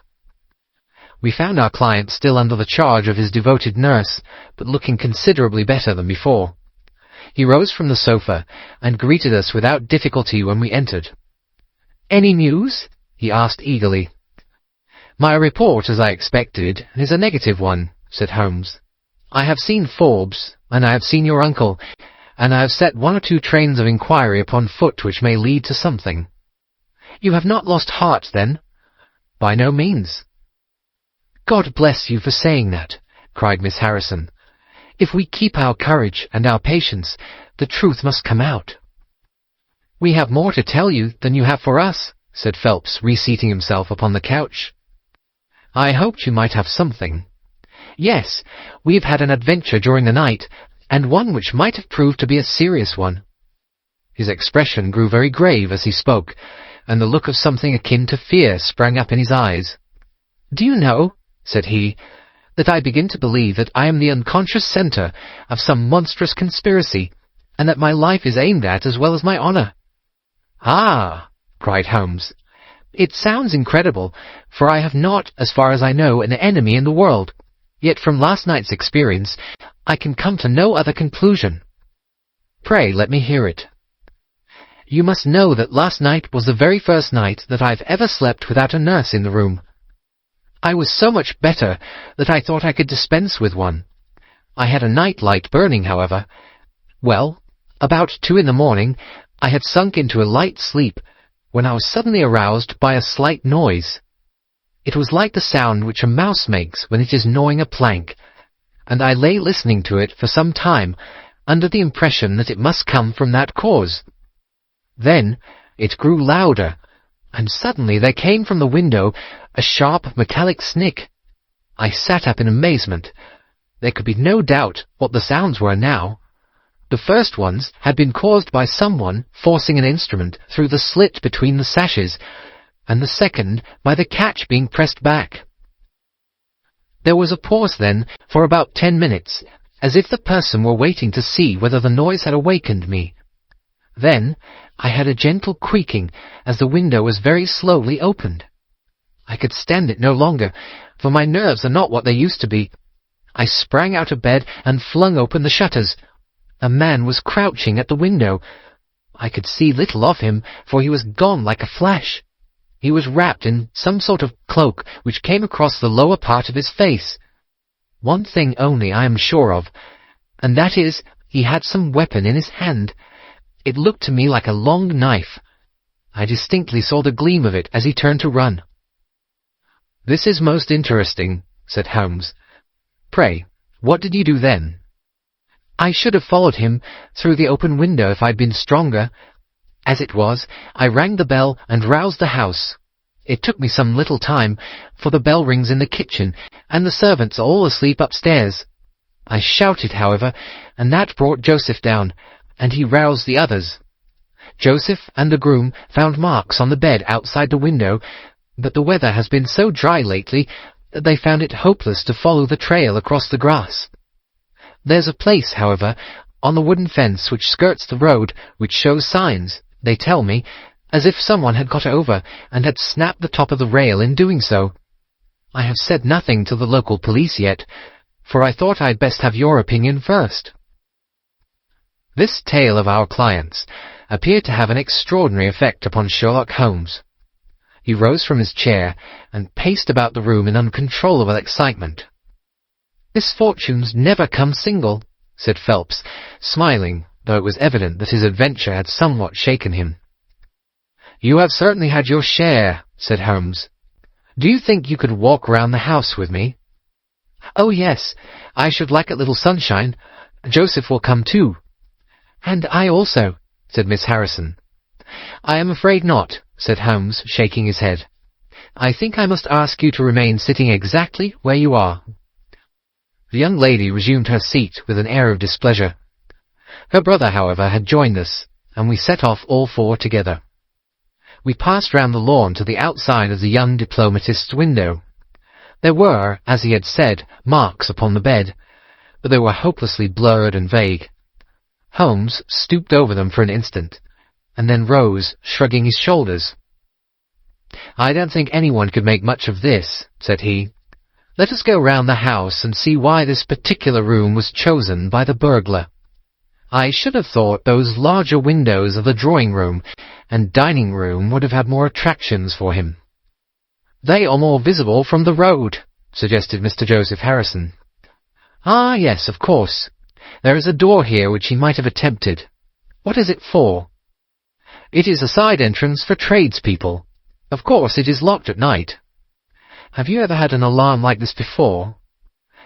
Speaker 1: We found our client still under the charge of his devoted nurse, but looking considerably better than before. He rose from the sofa and greeted us without difficulty when we entered. "Any news?" he asked eagerly. "My report, as I expected, is a negative one," said Holmes. "I have seen Forbes, and I have seen your uncle, and I have set 1 or 2 trains of inquiry upon foot which may lead to something." "You have not lost heart, then?" "By no means." "God bless you for saying that," cried Miss Harrison. "If we keep our courage and our patience, the truth must come out." "We have more to tell you than you have for us," said Phelps, reseating himself upon the couch. "I hoped you might have something." "Yes, we have had an adventure during the night, and one which might have proved to be a serious one." His expression grew very grave as he spoke, and the look of something akin to fear sprang up in his eyes. "Do you know," said he, "that I begin to believe that I am the unconscious centre of some monstrous conspiracy, and that my life is aimed at as well as my honour." "Ah!" cried Holmes. "It sounds incredible, for I have not, as far as I know, an enemy in the world. Yet from last night's experience I can come to no other conclusion." "Pray let me hear it." "You must know that last night was the very first night that I have ever slept without a nurse in the room. I was so much better that I thought I could dispense with one. I had a night light burning, however. Well, about 2 in the morning, I had sunk into a light sleep, when I was suddenly aroused by a slight noise. It was like the sound which a mouse makes when it is gnawing a plank, and I lay listening to it for some time, under the impression that it must come from that cause. Then it grew louder, and suddenly there came from the window a sharp metallic snick. I sat up in amazement. There could be no doubt what the sounds were now. The first ones had been caused by someone forcing an instrument through the slit between the sashes, and the second by the catch being pressed back. There was a pause then for about 10 minutes, as if the person were waiting to see whether the noise had awakened me. Then I had a gentle creaking as the window was very slowly opened. I could stand it no longer, for my nerves are not what they used to be. I sprang out of bed and flung open the shutters. A man was crouching at the window. I could see little of him, for he was gone like a flash. He was wrapped in some sort of cloak which came across the lower part of his face. One thing only I am sure of, and that is, he had some weapon in his hand. It looked to me like a long knife. I distinctly saw the gleam of it as he turned to run. "This is most interesting," said Holmes. "Pray, what did you do then?" "I should have followed him through the open window if I'd been stronger. As it was, I rang the bell and roused the house. It took me some little time, for the bell rings in the kitchen, and the servants are all asleep upstairs. I shouted, however, and that brought Joseph down, and he roused the others. Joseph and the groom found marks on the bed outside the window, but the weather has been so dry lately that they found it hopeless to follow the trail across the grass. There's a place, however, on the wooden fence which skirts the road, which shows signs, they tell me, as if someone had got over and had snapped the top of the rail in doing so. I have said nothing to the local police yet, for I thought I'd best have your opinion first." This tale of our client's appeared to have an extraordinary effect upon Sherlock Holmes. He rose from his chair and paced about the room in uncontrollable excitement. "Misfortunes never come single," said Phelps, smiling, though it was evident that his adventure had somewhat shaken him. "You have certainly had your share," said Holmes. "Do you think you could walk round the house with me?" "Oh, yes, I should like a little sunshine. Joseph will come too." "And I also," said Miss Harrison. "I am afraid not," said Holmes, shaking his head. "I think I must ask you to remain sitting exactly where you are." The young lady resumed her seat with an air of displeasure. Her brother, however, had joined us, and we set off all four together. We passed round the lawn to the outside of the young diplomatist's window. There were, as he had said, marks upon the bed, but they were hopelessly blurred and vague. Holmes stooped over them for an instant, and then rose, shrugging his shoulders. "I don't think anyone could make much of this," said he. "Let us go round the house and see why this particular room was chosen by the burglar. I should have thought those larger windows of the drawing-room and dining-room would have had more attractions for him." "They are more visible from the road," suggested Mr. Joseph Harrison. "Ah, yes, of course. There is a door here which he might have attempted. What is it for?" "It is a side entrance for tradespeople. Of course it is locked at night." "Have you ever had an alarm like this before?"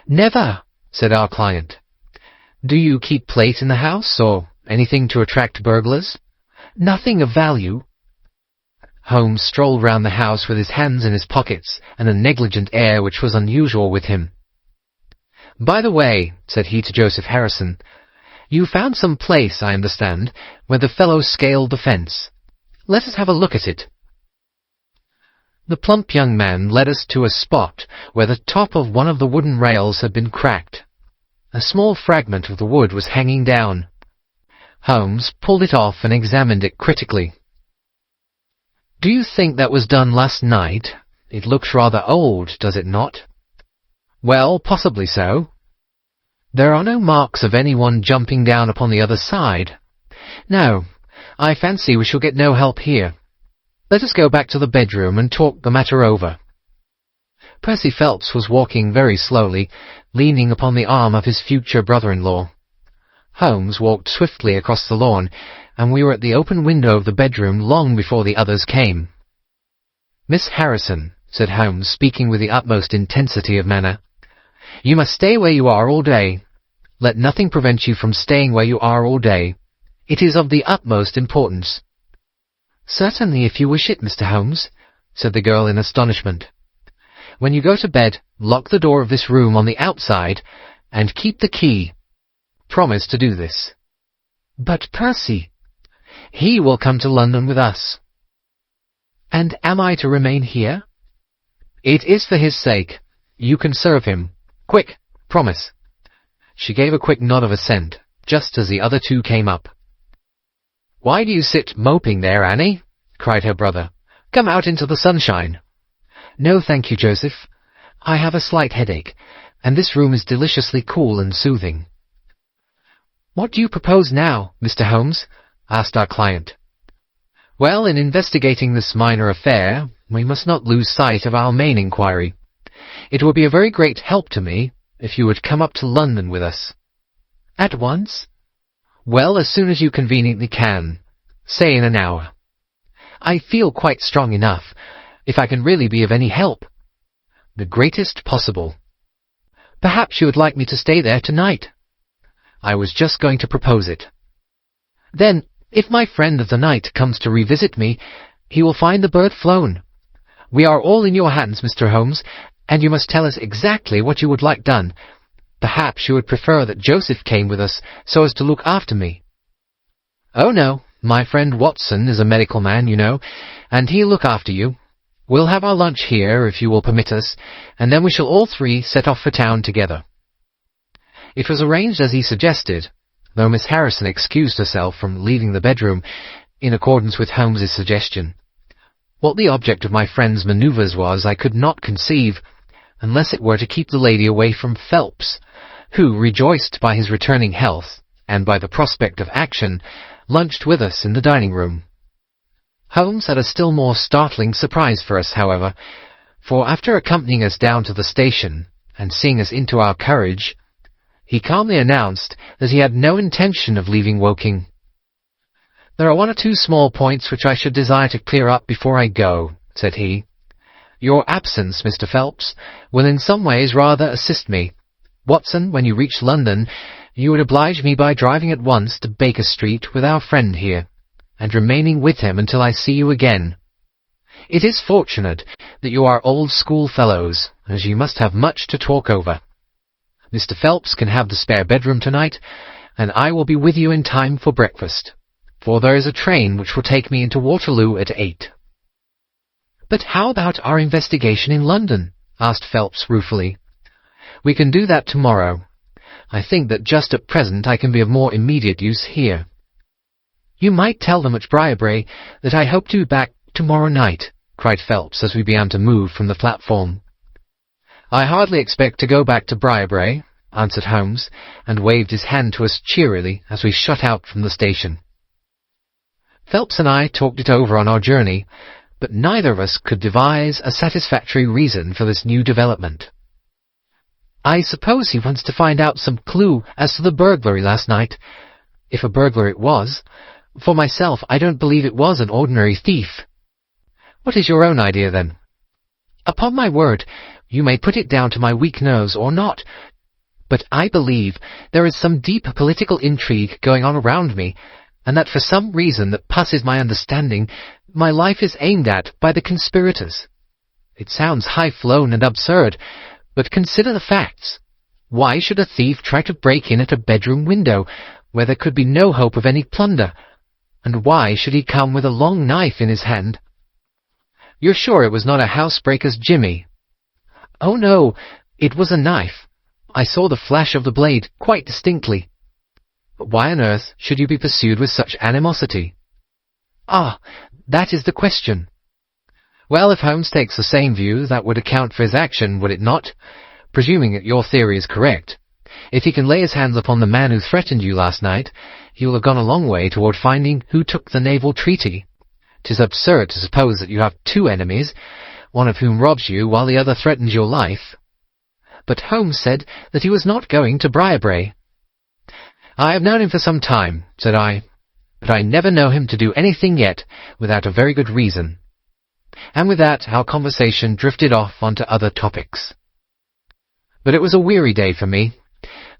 Speaker 1: "Never," said our client. "Do you keep plate in the house, or anything to attract burglars?" "Nothing of value." Holmes strolled round the house with his hands in his pockets and a negligent air which was unusual with him. "By the way," said he to Joseph Harrison, "you found some place, I understand, where the fellow scaled the fence. Let us have a look at it." The plump young man led us to a spot where the top of one of the wooden rails had been cracked. A small fragment of the wood was hanging down. Holmes pulled it off and examined it critically. "Do you think that was done last night? It looks rather old, does it not?" "Well, possibly so." "There are no marks of anyone jumping down upon the other side." "No, I fancy we shall get no help here. Let us go back to the bedroom and talk the matter over." Percy Phelps was walking very slowly, leaning upon the arm of his future brother-in-law. Holmes walked swiftly across the lawn, and we were at the open window of the bedroom long before the others came. "Miss Harrison," said Holmes, speaking with the utmost intensity of manner, "you must stay where you are all day. Let nothing prevent you from staying where you are all day. It is of the utmost importance." "Certainly, if you wish it, Mr. Holmes," said the girl in astonishment. "When you go to bed, lock the door of this room on the outside, and keep the key. Promise to do this." "But Percy—" "He will come to London with us." "And am I to remain here?" "It is for his sake. You can serve him. Quick, promise." She gave a quick nod of assent, just as the other two came up. "Why do you sit moping there, Annie?" cried her brother. "Come out into the sunshine." "No, thank you, Joseph. I have a slight headache, and this room is deliciously cool and soothing." "What do you propose now, Mr. Holmes?" asked our client. "Well, in investigating this minor affair, we must not lose sight of our main inquiry. It would be a very great help to me if you would come up to London with us." "At once?" "Well, as soon as you conveniently can. Say in an hour." "I feel quite strong enough. If I can really be of any help." "The greatest possible." "Perhaps you would like me to stay there tonight?" "I was just going to propose it." "Then, if my friend of the night comes to revisit me, he will find the bird flown. We are all in your hands, Mr. Holmes, and you must tell us exactly what you would like done. Perhaps you would prefer that Joseph came with us so as to look after me." "Oh, no. My friend Watson is a medical man, you know, and he'll look after you. We'll have our lunch here, if you will permit us, and then we shall all three set off for town together." It was arranged as he suggested, though Miss Harrison excused herself from leaving the bedroom in accordance with Holmes's suggestion. What the object of my friend's manoeuvres was I could not conceive, unless it were to keep the lady away from Phelps, who, rejoiced by his returning health, and by the prospect of action, lunched with us in the dining-room. Holmes had a still more startling surprise for us, however, for after accompanying us down to the station, and seeing us into our carriage, he calmly announced that he had no intention of leaving Woking. "There are one or two small points which I should desire to clear up before I go," said he. "Your absence, Mr. Phelps, will in some ways rather assist me. Watson, when you reach London, you would oblige me by driving at once to Baker Street with our friend here, and remaining with him until I see you again. It is fortunate that you are old schoolfellows, as you must have much to talk over. Mr. Phelps can have the spare bedroom tonight, and I will be with you in time for breakfast, for there is a train which will take me into Waterloo at 8. "But how about our investigation in London?" asked Phelps ruefully. "We can do that tomorrow. I think that just at present I can be of more immediate use here." "You might tell them at Briarbrae that I hope to be back tomorrow night," cried Phelps as we began to move from the platform. "I hardly expect to go back to Briarbrae," answered Holmes, and waved his hand to us cheerily as we shut out from the station. Phelps and I talked it over on our journey, but neither of us could devise a satisfactory reason for this new development. "I suppose he wants to find out some clue as to the burglary last night, if a burglar it was. For myself, I don't believe it was an ordinary thief." "What is your own idea, then?" "Upon my word, you may put it down to my weak nerves or not, but I believe there is some deep political intrigue going on around me, and that for some reason that passes my understanding, my life is aimed at by the conspirators. It sounds high-flown and absurd, but consider the facts. Why should a thief try to break in at a bedroom window, where there could be no hope of any plunder? And why should he come with a long knife in his hand?" "You're sure it was not a housebreaker's jimmy?" "Oh, no, it was a knife. I saw the flash of the blade quite distinctly." "But why on earth should you be pursued with such animosity?" "Ah, that is the question." "Well, if Holmes takes the same view, that would account for his action, would it not? Presuming that your theory is correct. If he can lay his hands upon the man who threatened you last night, he will have gone a long way toward finding who took the naval treaty. 'Tis absurd to suppose that you have two enemies, one of whom robs you while the other threatens your life." "But Holmes said that he was not going to Briarbrae." I have known him for some time, said I, but I never know him to do anything yet without a very good reason. And with that our conversation drifted off onto other topics. But it was a weary day for me.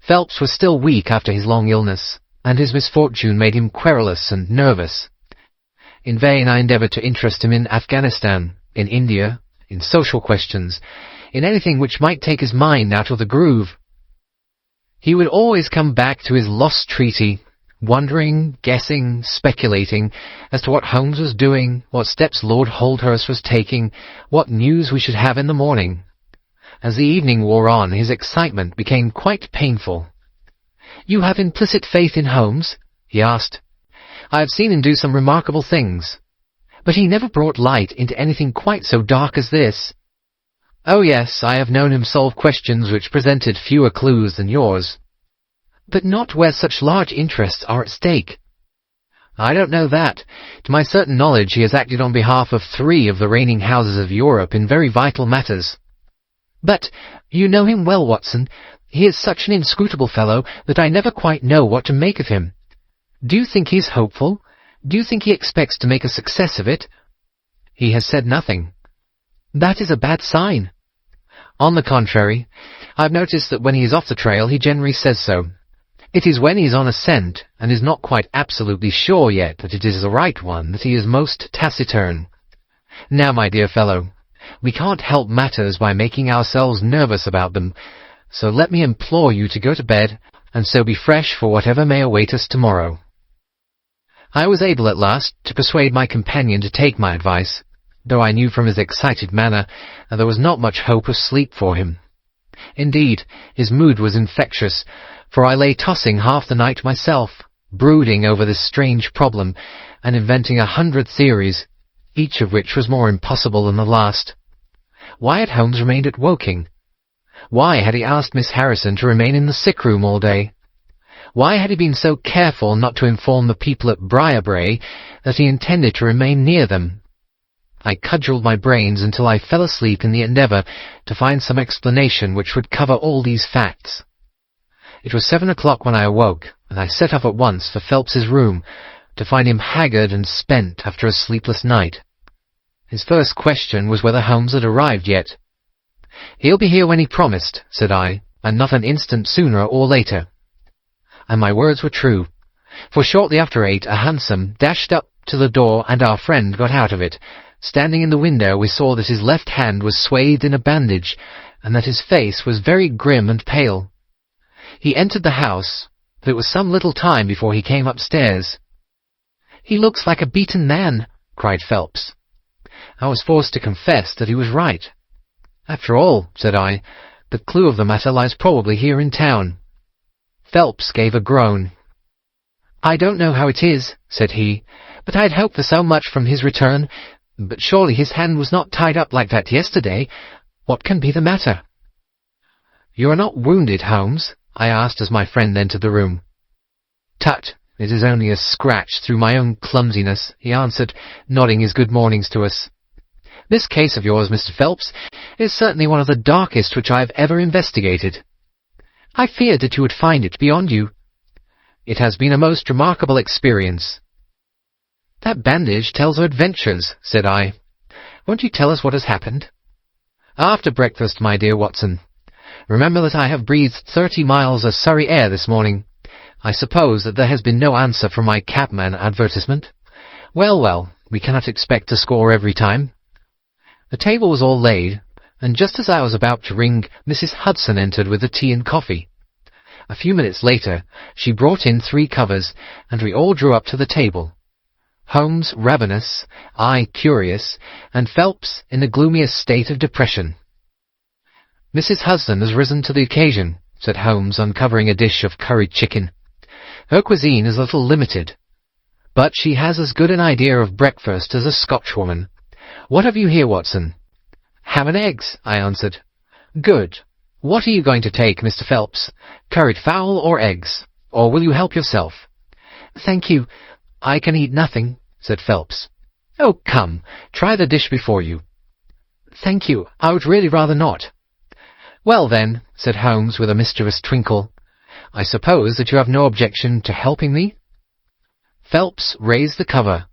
Speaker 1: Phelps was still weak after his long illness, and his misfortune made him querulous and nervous. In vain I endeavoured to interest him in Afghanistan, in India, in social questions, in anything which might take his mind out of the groove. He would always come back to his lost treaty, wondering, guessing, speculating as to what Holmes was doing, what steps Lord Holdhurst was taking, what news we should have in the morning. As the evening wore on, his excitement became quite painful. "You have implicit faith in Holmes?" he asked. "I have seen him do some remarkable things, but he never brought light into anything quite so dark as this." "Oh yes, I have known him solve questions which presented fewer clues than yours." "But not where such large interests are at stake." "I don't know that. To my certain knowledge he has acted on behalf of 3 of the reigning houses of Europe in very vital matters." "But you know him well, Watson. He is such an inscrutable fellow that I never quite know what to make of him. Do you think he is hopeful? Do you think he expects to make a success of it?" "He has said nothing." "That is a bad sign." "On the contrary, I've noticed that when he is off the trail he generally says so. It is when he is on a scent, and is not quite absolutely sure yet that it is the right one, that he is most taciturn. Now, my dear fellow, we can't help matters by making ourselves nervous about them, so let me implore you to go to bed, and so be fresh for whatever may await us tomorrow." I was able at last to persuade my companion to take my advice, though I knew from his excited manner that there was not much hope of sleep for him. Indeed, his mood was infectious, for I lay tossing half the night myself, brooding over this strange problem, and inventing 100 theories, each of which was more impossible than the last. Why had Holmes remained at Woking? Why had he asked Miss Harrison to remain in the sick-room all day? Why had he been so careful not to inform the people at Briarbrae that he intended to remain near them? I cudgelled my brains until I fell asleep in the endeavour to find some explanation which would cover all these facts. It was 7 o'clock when I awoke, and I set off at once for Phelps's room, to find him haggard and spent after a sleepless night. His first question was whether Holmes had arrived yet. "He'll be here when he promised," said I, "and not an instant sooner or later." And my words were true, for shortly after 8 a hansom dashed up to the door, and our friend got out of it. Standing in the window, we saw that his left hand was swathed in a bandage, and that his face was very grim and pale. He entered the house, but it was some little time before he came upstairs. "He looks like a beaten man," cried Phelps. I was forced to confess that he was right. "After all," said I, "the clue of the matter lies probably here in town." Phelps gave a groan. "I don't know how it is," said he, "but I had hoped for so much from his return. But surely his hand was not tied up like that yesterday. What can be the matter?" "You are not wounded, Holmes?" I asked as my friend entered the room. "Tut, it is only a scratch through my own clumsiness," he answered, nodding his good mornings to us. "This case of yours, Mr. Phelps, is certainly one of the darkest which I have ever investigated. I feared that you would find it beyond you." "It has been a most remarkable experience." "That bandage tells of adventures," said I. "Won't you tell us what has happened?" "After breakfast, my dear Watson. Remember that I have breathed 30 miles of Surrey air this morning. I suppose that there has been no answer from my cabman advertisement. Well, well, we cannot expect to score every time." The table was all laid, and just as I was about to ring, Mrs. Hudson entered with the tea and coffee. A few minutes later, she brought in 3 covers, and we all drew up to the table. Holmes ravenous, I curious, and Phelps in the gloomiest state of depression. "Mrs. Hudson has risen to the occasion," said Holmes, uncovering a dish of curried chicken. "Her cuisine is a little limited, but she has as good an idea of breakfast as a Scotchwoman. What have you here, Watson?" "Ham and eggs," I answered. "Good. What are you going to take, Mr. Phelps? Curried fowl or eggs? Or will you help yourself?" "Thank you. I can eat nothing," said Phelps. "Oh, come, try the dish before you." "Thank you, I would really rather not." "Well then," said Holmes with a mischievous twinkle, I suppose that you have no objection to helping me?" Phelps raised the cover,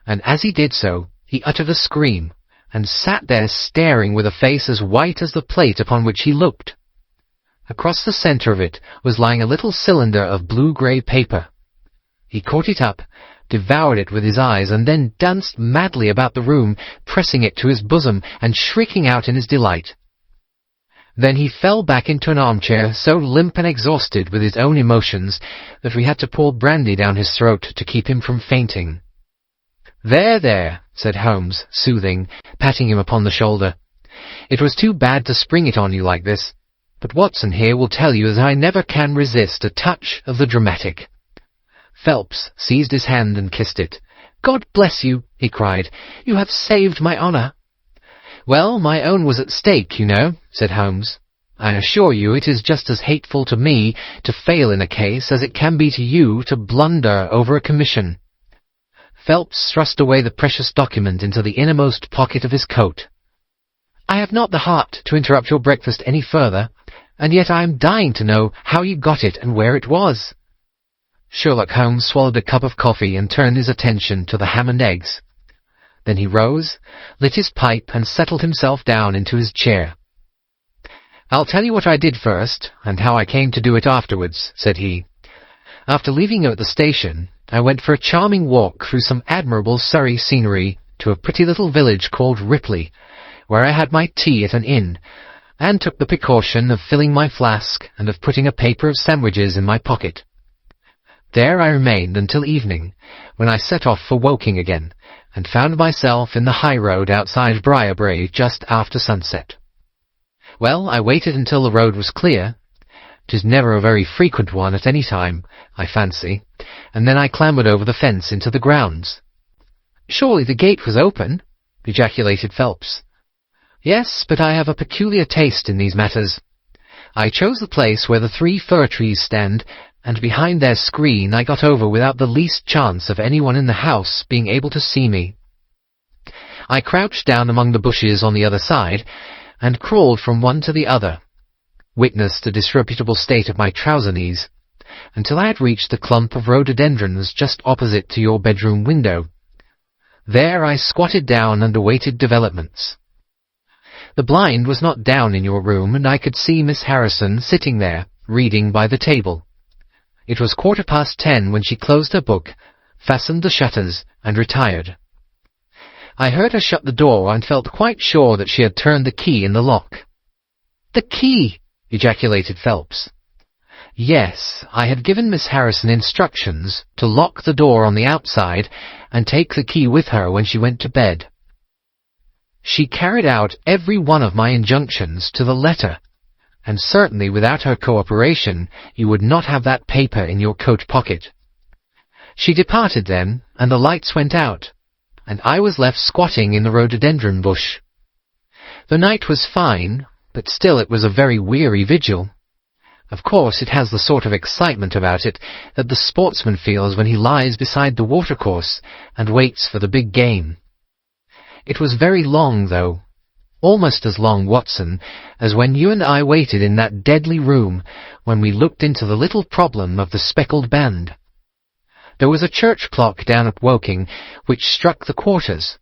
Speaker 1: and as he did so, he uttered a scream, and sat there staring with a face as white as the plate upon which he looked. Across the centre of it was lying a little cylinder of blue-grey paper. He caught it up, devoured it with his eyes, and then danced madly about the room, pressing it to his bosom and shrieking out in his delight. Then he fell back into an armchair, so limp and exhausted with his own emotions that we had to pour brandy down his throat to keep him from fainting. "There, there," said Holmes, soothing, patting him upon the shoulder. "It was too bad to spring it on you like this, but Watson here will tell you that I never can resist a touch of the dramatic." Phelps seized his hand and kissed it. "God bless you," he cried. "You have saved my honour." "Well, my own was at stake, you know," said Holmes. "I assure you it is just as hateful to me to fail in a case as it can be to you to blunder over a commission." Phelps thrust away the precious document into the innermost pocket of his coat. "I have not the heart to interrupt your breakfast any further, and yet I am dying to know how you got it and where it was." Sherlock Holmes swallowed a cup of coffee and turned his attention to the ham and eggs. Then he rose, lit his pipe, and settled himself down into his chair. "I'll tell you what I did first, and how I came to do it afterwards," said he. "After leaving you at the station, I went for a charming walk through some admirable Surrey scenery to a pretty little village called Ripley, where I had my tea at an inn, and took the precaution of filling my flask and of putting a paper of sandwiches in my pocket. There I remained until evening, when I set off for Woking again, and found myself in the high road outside Briarbrae just after sunset. Well, I waited until the road was clear. 'Tis never a very frequent one at any time, I fancy, and then I clambered over the fence into the grounds." "Surely the gate was open?" ejaculated Phelps. "Yes, but I have a peculiar taste in these matters. I chose the place where the 3 fir trees stand, and behind their screen I got over without the least chance of anyone in the house being able to see me. I crouched down among the bushes on the other side, and crawled from one to the other, witness the disreputable state of my trouser knees, until I had reached the clump of rhododendrons just opposite to your bedroom window. There I squatted down and awaited developments. The blind was not down in your room, and I could see Miss Harrison sitting there, reading by the table. It was 10:15 when she closed her book, fastened the shutters, and retired. I heard her shut the door and felt quite sure that she had turned the key in the lock." "The key!" ejaculated Phelps. "Yes, I had given Miss Harrison instructions to lock the door on the outside and take the key with her when she went to bed. She carried out every one of my injunctions to the letter, and certainly without her cooperation you would not have that paper in your coat pocket. She departed then, and the lights went out, and I was left squatting in the rhododendron bush. The night was fine, but still it was a very weary vigil. Of course it has the sort of excitement about it that the sportsman feels when he lies beside the watercourse and waits for the big game. It was very long, though. Almost as long, Watson, as when you and I waited in that deadly room when we looked into the little problem of the speckled band. There was a church clock down at Woking which struck the quarters,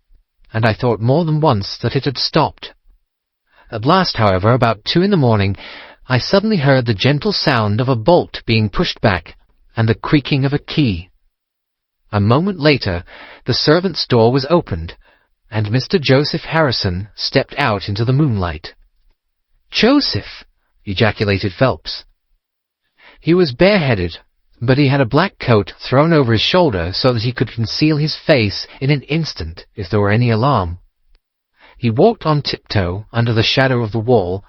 Speaker 1: and I thought more than once that it had stopped. At last, however, about 2 a.m, I suddenly heard the gentle sound of a bolt being pushed back and the creaking of a key. A moment later, the servants' door was opened, and Mr. Joseph Harrison stepped out into the moonlight. "Joseph!" ejaculated Phelps. He was bareheaded, but he had a black coat thrown over his shoulder so that he could conceal his face in an instant if there were any alarm. He walked on tiptoe under the shadow of the wall,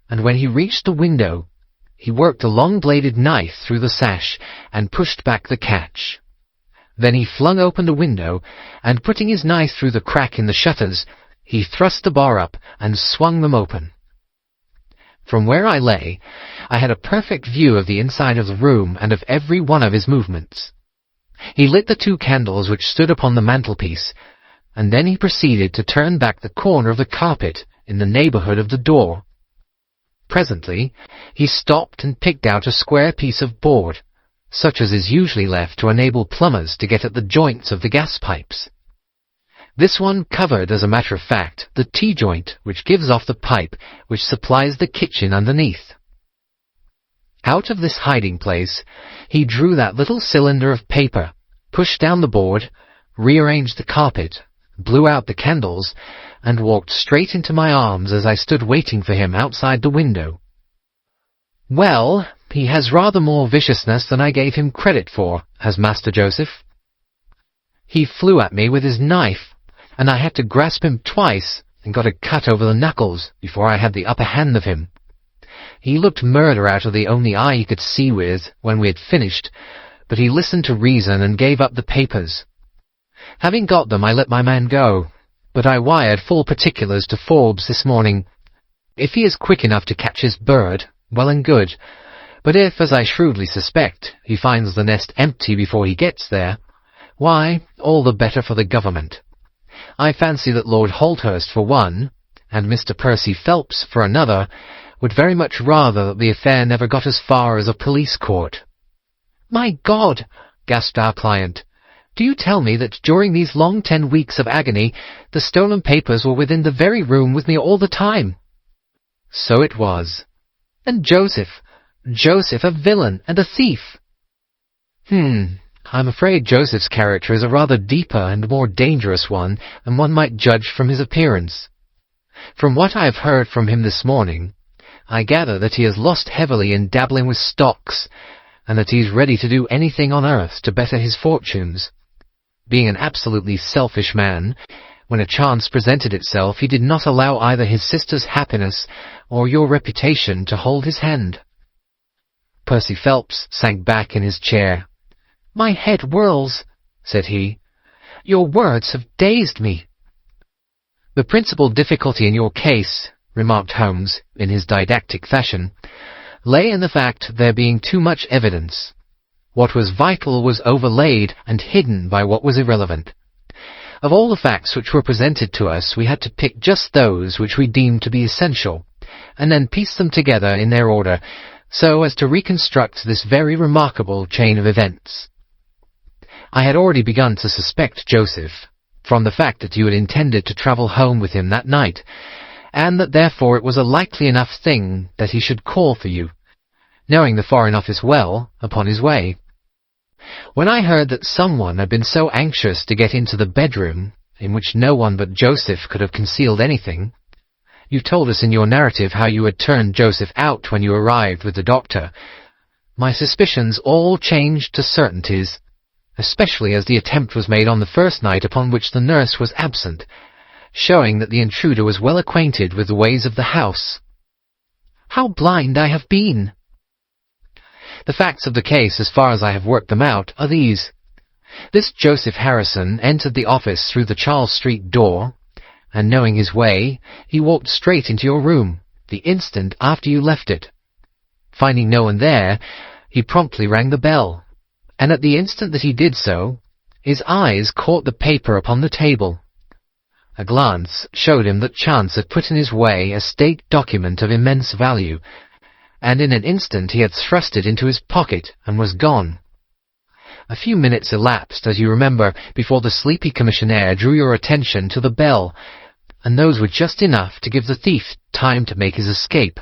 Speaker 1: and when he reached the window, he worked a long-bladed knife through the sash and pushed back the catch. Then he flung open the window, and putting his knife through the crack in the shutters, he thrust the bar up and swung them open. From where I lay, I had a perfect view of the inside of the room and of every one of his movements. He lit the 2 candles which stood upon the mantelpiece, and then he proceeded to turn back the corner of the carpet in the neighbourhood of the door. Presently, he stopped and picked out a square piece of board, such as is usually left to enable plumbers to get at the joints of the gas pipes. This one covered, as a matter of fact, the T-joint which gives off the pipe which supplies the kitchen underneath. Out of this hiding place, he drew that little cylinder of paper, pushed down the board, rearranged the carpet, blew out the candles, and walked straight into my arms as I stood waiting for him outside the window. Well, he has rather more viciousness than I gave him credit for, has Master Joseph. He flew at me with his knife, and I had to grasp him twice and got a cut over the knuckles before I had the upper hand of him. He looked murder out of the only eye he could see with when we had finished, but he listened to reason and gave up the papers. Having got them, I let my man go, but I wired full particulars to Forbes this morning. If he is quick enough to catch his bird, well and good, but if, as I shrewdly suspect, he finds the nest empty before he gets there, why, all the better for the government. I fancy that Lord Holdhurst, for one, and Mr. Percy Phelps, for another, would very much rather that the affair never got as far as a police court. "My God!" gasped our client. "Do you tell me that during these long 10 weeks of agony, the stolen papers were within the very room with me all the time?" So it was. And Joseph, a villain and a thief. I'm afraid Joseph's character is a rather deeper and more dangerous one than one might judge from his appearance. From what I have heard from him this morning, I gather that he has lost heavily in dabbling with stocks, and that he is ready to do anything on earth to better his fortunes. Being an absolutely selfish man, when a chance presented itself, he did not allow either his sister's happiness or your reputation to hold his hand. Percy Phelps sank back in his chair. "My head whirls," said he. "Your words have dazed me." "The principal difficulty in your case," remarked Holmes, in his didactic fashion, "lay in the fact there being too much evidence. What was vital was overlaid and hidden by what was irrelevant. Of all the facts which were presented to us, we had to pick just those which we deemed to be essential, and then piece them together in their order, so as to reconstruct this very remarkable chain of events. I had already begun to suspect Joseph, from the fact that you had intended to travel home with him that night, and that therefore it was a likely enough thing that he should call for you, knowing the Foreign Office well, upon his way. When I heard that someone had been so anxious to get into the bedroom, in which no one but Joseph could have concealed anything, you told us in your narrative how you had turned Joseph out when you arrived with the doctor, my suspicions all changed to certainties, especially as the attempt was made on the first night upon which the nurse was absent, showing that the intruder was well acquainted with the ways of the house. How blind I have been! The facts of the case, as far as I have worked them out, are these. This Joseph Harrison entered the office through the Charles Street door, and knowing his way, he walked straight into your room, the instant after you left it. Finding no one there, he promptly rang the bell, and at the instant that he did so, his eyes caught the paper upon the table. A glance showed him that chance had put in his way a state document of immense value, and in an instant he had thrust it into his pocket and was gone. A few minutes elapsed, as you remember, before the sleepy commissionaire drew your attention to the bell, and those were just enough to give the thief time to make his escape.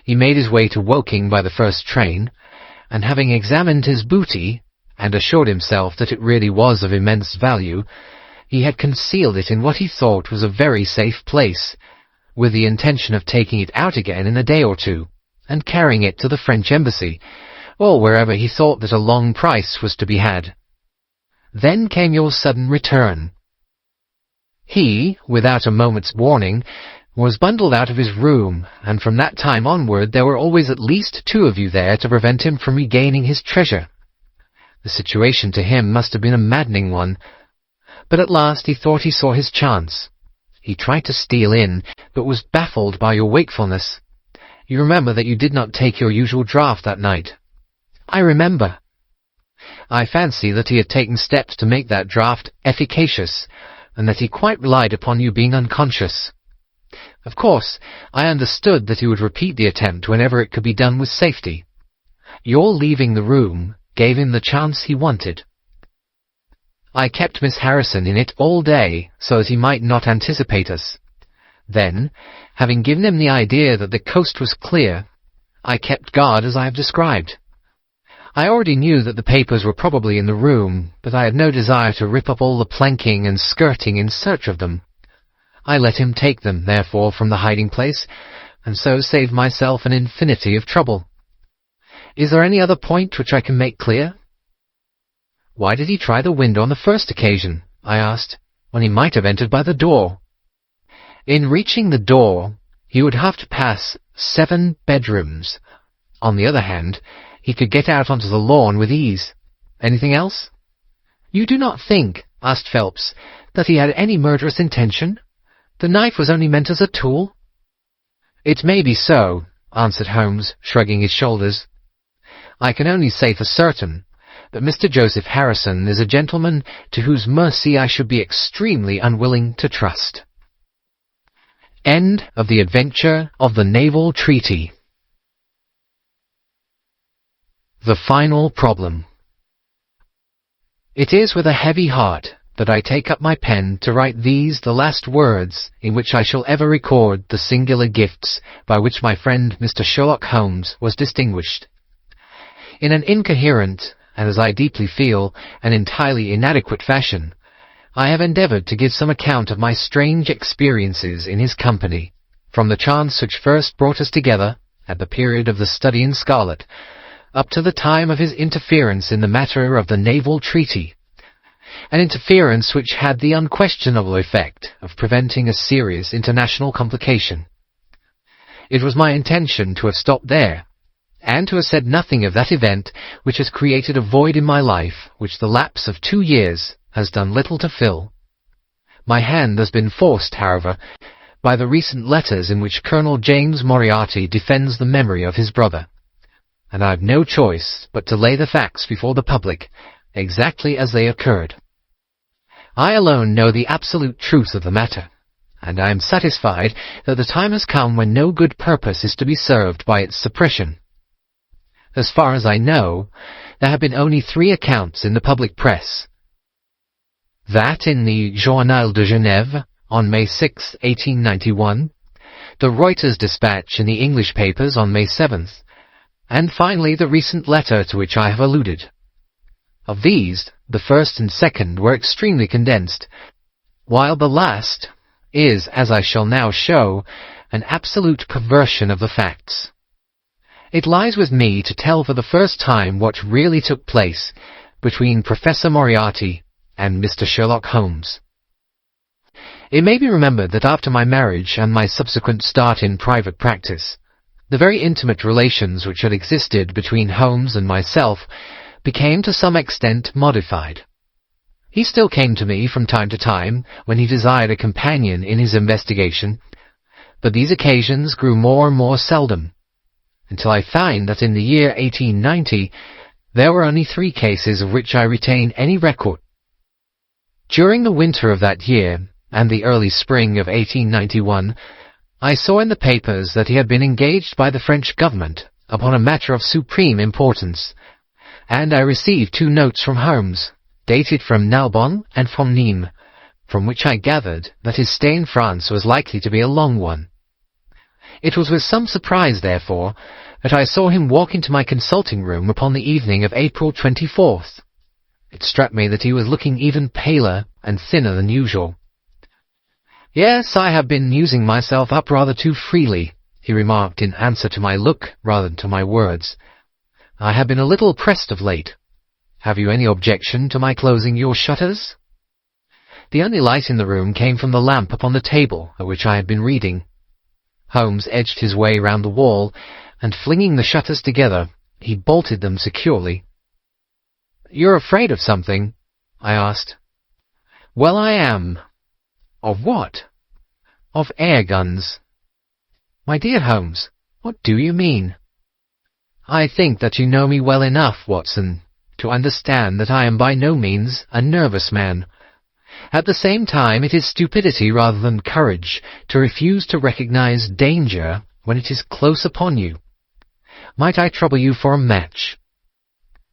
Speaker 1: He made his way to Woking by the first train, and having examined his booty, and assured himself that it really was of immense value, he had concealed it in what he thought was a very safe place, with the intention of taking it out again in a day or two, and carrying it to the French embassy, or wherever he thought that a long price was to be had. Then came your sudden return. He, without a moment's warning, was bundled out of his room, and from that time onward there were always at least 2 of you there to prevent him from regaining his treasure. The situation to him must have been a maddening one, but at last he thought he saw his chance. He tried to steal in, but was baffled by your wakefulness. You remember that you did not take your usual draught that night. I remember. I fancy that he had taken steps to make that draught efficacious, and that he quite relied upon you being unconscious. Of course, I understood that he would repeat the attempt whenever it could be done with safety. Your leaving the room gave him the chance he wanted. I kept Miss Harrison in it all day so that he might not anticipate us. Then, having given him the idea that the coast was clear, I kept guard as I have described. I already knew that the papers were probably in the room, but I had no desire to rip up all the planking and skirting in search of them. I let him take them, therefore, from the hiding-place, and so saved myself an infinity of trouble. Is there any other point which I can make clear? Why did he try the window on the first occasion, I asked, when he might have entered by the door? In reaching the door, he would have to pass 7 bedrooms. On the other hand, he could get out onto the lawn with ease. Anything else? You do not think, asked Phelps, that he had any murderous intention? The knife was only meant as a tool. It may be so, answered Holmes, shrugging his shoulders. I can only say for certain that Mr. Joseph Harrison is a gentleman to whose mercy I should be extremely unwilling to trust. End of the adventure of the Naval Treaty. The final problem. It is with a heavy heart that I take up my pen to write these the last words in which I shall ever record the singular gifts by which my friend Mr. Sherlock Holmes was distinguished. In an incoherent, and as I deeply feel, an entirely inadequate fashion, I have endeavoured to give some account of my strange experiences in his company, from the chance which first brought us together, at the period of the study in scarlet, up to the time of his interference in the matter of the naval treaty, an interference which had the unquestionable effect of preventing a serious international complication. It was my intention to have stopped there, and to have said nothing of that event which has created a void in my life which the lapse of 2 years has done little to fill. My hand has been forced, however, by the recent letters in which Colonel James Moriarty defends the memory of his brother, and I have no choice but to lay the facts before the public, exactly as they occurred. I alone know the absolute truth of the matter, and I am satisfied that the time has come when no good purpose is to be served by its suppression. As far as I know, there have been only 3 accounts in the public press. That in the Journal de Genève on May 6, 1891, the Reuters dispatch in the English papers on May 7th, and finally the recent letter to which I have alluded. Of these, the first and second were extremely condensed, while the last is, as I shall now show, an absolute perversion of the facts. It lies with me to tell for the first time what really took place between Professor Moriarty and Mr. Sherlock Holmes. It may be remembered that after my marriage and my subsequent start in private practice, the very intimate relations which had existed between Holmes and myself became to some extent modified. He still came to me from time to time when he desired a companion in his investigation, but these occasions grew more and more seldom, until I find that in the year 1890 there were only 3 cases of which I retain any record. During the winter of that year and the early spring of 1891, I saw in the papers that he had been engaged by the French government upon a matter of supreme importance, and I received 2 notes from Holmes, dated from Narbonne and from Nîmes, from which I gathered that his stay in France was likely to be a long one. It was with some surprise, therefore, that I saw him walk into my consulting room upon the evening of April 24th. It struck me that he was looking even paler and thinner than usual. "Yes, I have been using myself up rather too freely," he remarked in answer to my look rather than to my words. "I have been a little pressed of late. Have you any objection to my closing your shutters?" The only light in the room came from the lamp upon the table at which I had been reading. Holmes edged his way round the wall, and flinging the shutters together, he bolted them securely. "You're afraid of something?" I asked. "Well, I am." "Of what?" "Of air guns." "My dear Holmes, what do you mean?" "I think that you know me well enough, Watson, to understand that I am by no means a nervous man. At the same time, it is stupidity rather than courage to refuse to recognize danger when it is close upon you. Might I trouble you for a match?"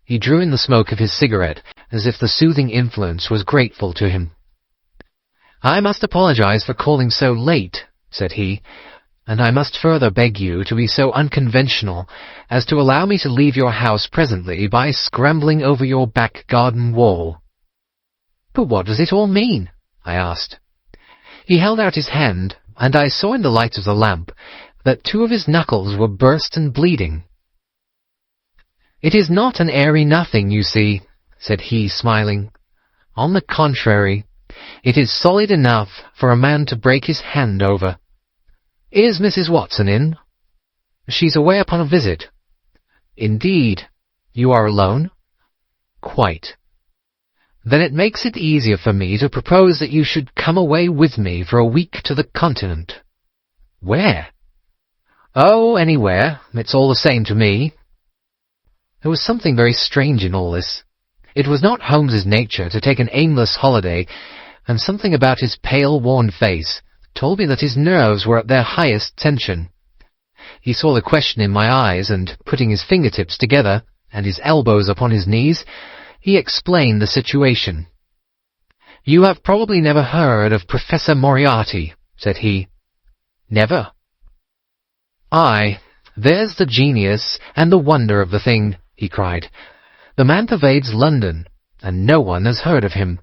Speaker 1: He drew in the smoke of his cigarette, as if the soothing influence was grateful to him. "I must apologize for calling so late," said he, "and I must further beg you to be so unconventional as to allow me to leave your house presently by scrambling over your back garden wall." "But what does it all mean?" I asked. He held out his hand, and I saw in the light of the lamp that 2 of his knuckles were burst and bleeding. "It is not an airy nothing, you see," said he, smiling. "On the contrary, it is solid enough for a man to break his hand over. Is Mrs. Watson in?" "She's away upon a visit." "Indeed. You are alone?" "Quite." "Then it makes it easier for me to propose that you should come away with me for a week to the continent." "Where?" "Oh, anywhere. It's all the same to me." There was something very strange in all this. It was not Holmes's nature to take an aimless holiday, and something about his pale, worn face told me that his nerves were at their highest tension. He saw the question in my eyes, and putting his fingertips together and his elbows upon his knees, he explained the situation. "You have probably never heard of Professor Moriarty," said he. "Never." "Aye, there's the genius and the wonder of the thing," he cried. "The man pervades London, and no one has heard of him.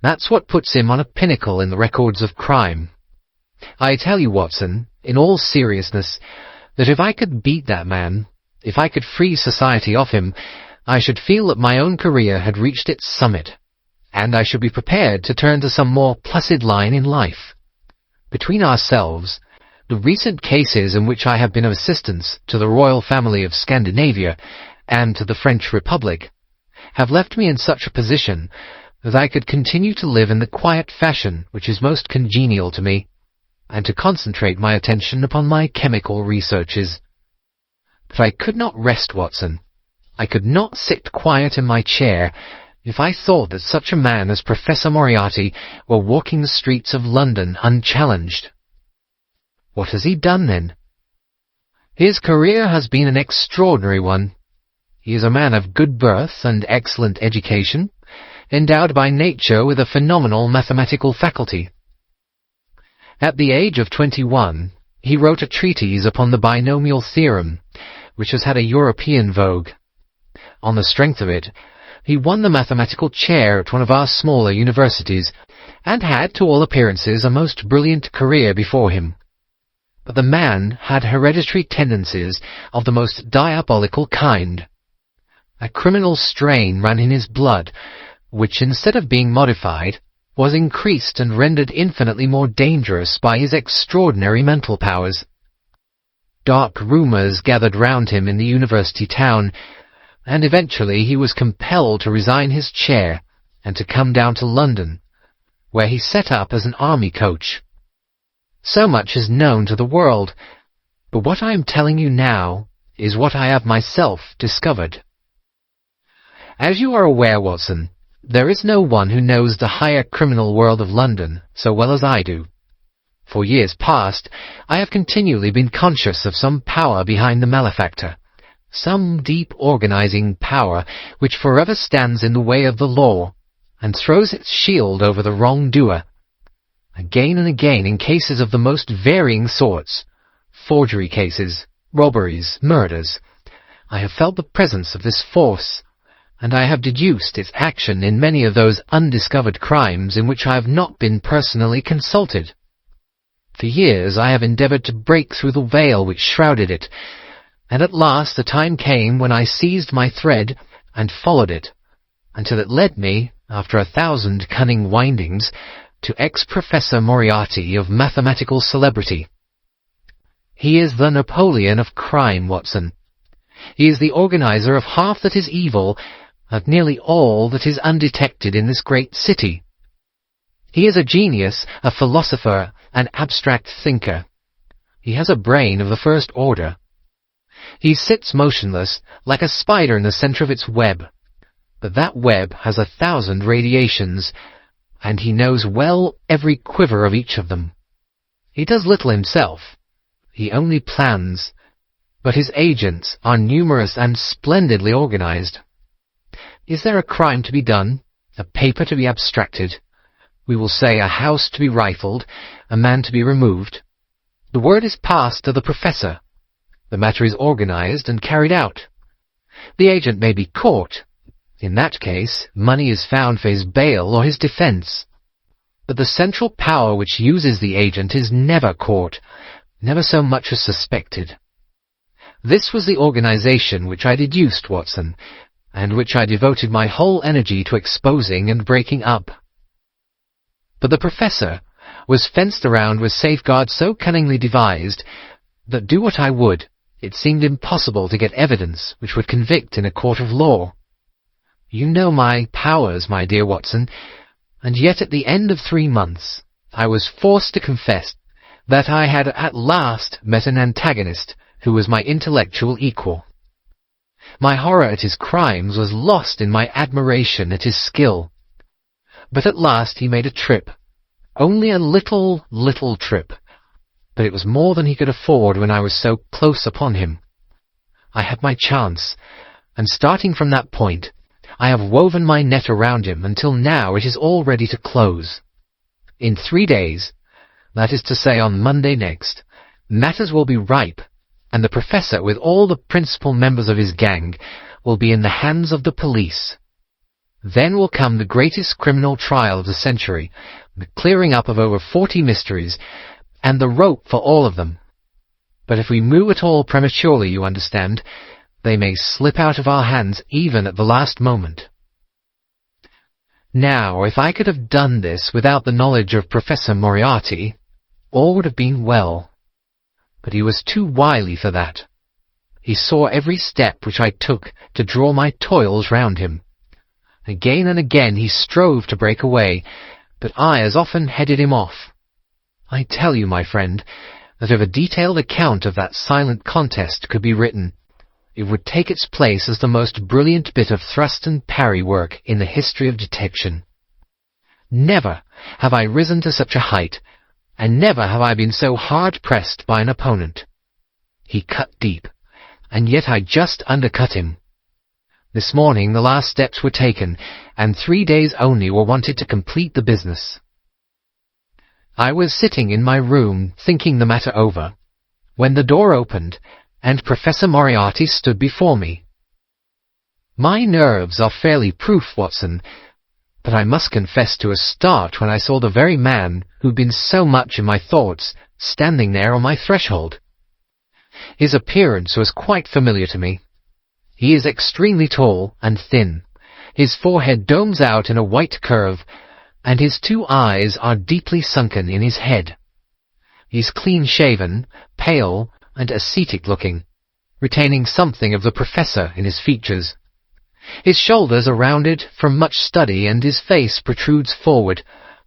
Speaker 1: That's what puts him on a pinnacle in the records of crime. I tell you, Watson, in all seriousness, that if I could beat that man, if I could free society of him, I should feel that my own career had reached its summit, and I should be prepared to turn to some more placid line in life. Between ourselves, the recent cases in which I have been of assistance to the royal family of Scandinavia and to the French Republic have left me in such a position that I could continue to live in the quiet fashion which is most congenial to me, and to concentrate my attention upon my chemical researches. But I could not rest, Watson. I could not sit quiet in my chair if I thought that such a man as Professor Moriarty were walking the streets of London unchallenged." "What has he done, then?" "His career has been an extraordinary one. He is a man of good birth and excellent education, endowed by nature with a phenomenal mathematical faculty. At the age of 21, he wrote a treatise upon the binomial theorem, which has had a European vogue. On the strength of it, he won the mathematical chair at one of our smaller universities, and had, to all appearances, a most brilliant career before him. But the man had hereditary tendencies of the most diabolical kind. A criminal strain ran in his blood, which, instead of being modified, was increased and rendered infinitely more dangerous by his extraordinary mental powers. Dark rumours gathered round him in the university town, and eventually he was compelled to resign his chair and to come down to London, where he set up as an army coach. So much is known to the world, but what I am telling you now is what I have myself discovered. As you are aware, Watson, there is no one who knows the higher criminal world of London so well as I do. For years past, I have continually been conscious of some power behind the malefactor, some deep organizing power which forever stands in the way of the law and throws its shield over the wrongdoer. Again and again, in cases of the most varying sorts, forgery cases, robberies, murders, I have felt the presence of this force, and I have deduced its action in many of those undiscovered crimes in which I have not been personally consulted. For years I have endeavoured to break through the veil which shrouded it, and at last the time came when I seized my thread and followed it, until it led me, after 1,000 cunning windings, to ex-Professor Moriarty of mathematical celebrity. He is the Napoleon of crime, Watson. He is the organizer of half that is evil, of nearly all that is undetected in this great city. He is a genius, a philosopher, an abstract thinker. He has a brain of the first order. He sits motionless, like a spider in the centre of its web, but that web has 1,000 radiations, and he knows well every quiver of each of them. He does little himself. He only plans, but his agents are numerous and splendidly organized. Is there a crime to be done, a paper to be abstracted, we will say a house to be rifled, a man to be removed, the word is passed to the professor. The matter is organized and carried out. The agent may be caught. In that case, money is found for his bail or his defense. But the central power which uses the agent is never caught, never so much as suspected. This was the organization which I deduced, Watson, and which I devoted my whole energy to exposing and breaking up. But the professor was fenced around with safeguards so cunningly devised that, do what I would, it seemed impossible to get evidence which would convict in a court of law. You know my powers, my dear Watson, and yet at the end of 3 months I was forced to confess that I had at last met an antagonist who was my intellectual equal. My horror at his crimes was lost in my admiration at his skill. But at last he made a trip, only a little trip, but it was more than he could afford when I was so close upon him. I had my chance, and starting from that point, I have woven my net around him until now it is all ready to close. In 3 days, that is to say on Monday next, matters will be ripe, and the professor with all the principal members of his gang will be in the hands of the police. Then will come the greatest criminal trial of the century, the clearing up of over 40 mysteries, and the rope for all of them. But if we move at all prematurely, you understand, they may slip out of our hands even at the last moment. Now, if I could have done this without the knowledge of Professor Moriarty, all would have been well. But he was too wily for that. He saw every step which I took to draw my toils round him. Again and again he strove to break away, but I as often headed him off. I tell you, my friend, that if a detailed account of that silent contest could be written, it would take its place as the most brilliant bit of thrust and parry work in the history of detection. Never have I risen to such a height, and never have I been so hard-pressed by an opponent. He cut deep, and yet I just undercut him. This morning the last steps were taken, and 3 days only were wanted to complete the business. I was sitting in my room thinking the matter over, when the door opened, and Professor Moriarty stood before me. My nerves are fairly proof, Watson, but I must confess to a start when I saw the very man who'd been so much in my thoughts standing there on my threshold. His appearance was quite familiar to me. He is extremely tall and thin. His forehead domes out in a white curve, and his 2 eyes are deeply sunken in his head. He is clean-shaven, pale, and ascetic-looking, retaining something of the professor in his features. His shoulders are rounded from much study, and his face protrudes forward,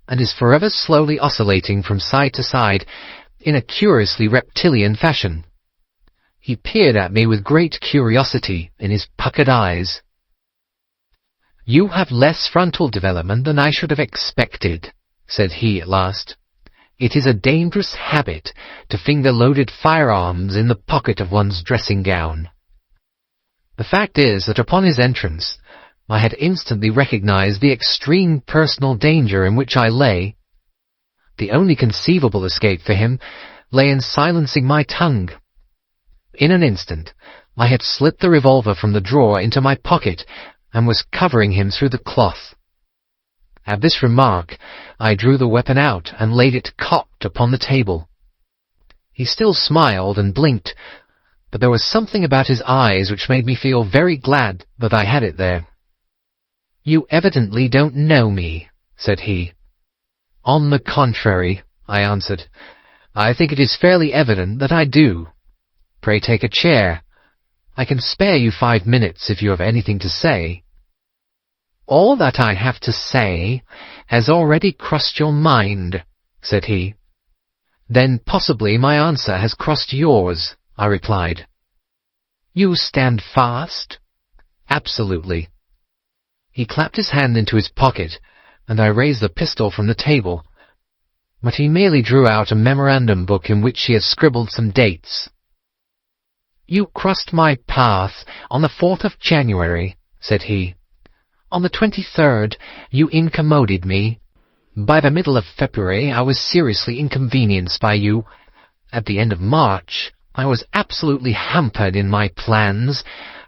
Speaker 1: and is forever slowly oscillating from side to side in a curiously reptilian fashion. He peered at me with great curiosity in his puckered eyes. "You have less frontal development than I should have expected," said he at last. "It is a dangerous habit to finger loaded firearms in the pocket of one's dressing gown." The fact is that upon his entrance I had instantly recognized the extreme personal danger in which I lay. The only conceivable escape for him lay in silencing my tongue. In an instant I had slipped the revolver from the drawer into my pocket and was covering him through the cloth. At this remark I drew the weapon out and laid it cocked upon the table. He still smiled and blinked, but there was something about his eyes which made me feel very glad that I had it there. "You evidently don't know me," said he. "On the contrary," I answered, "I think it is fairly evident that I do. Pray take a chair. I can spare you 5 minutes if you have anything to say." "All that I have to say has already crossed your mind," said he. "Then possibly my answer has crossed yours," I replied. "You stand fast?" "Absolutely." He clapped his hand into his pocket, and I raised the pistol from the table. But he merely drew out a memorandum book in which he had scribbled some dates. "You crossed my path on the 4th of January, said he. "On the 23rd you incommoded me. By the middle of February I was seriously inconvenienced by you. At the end of March I was absolutely hampered in my plans,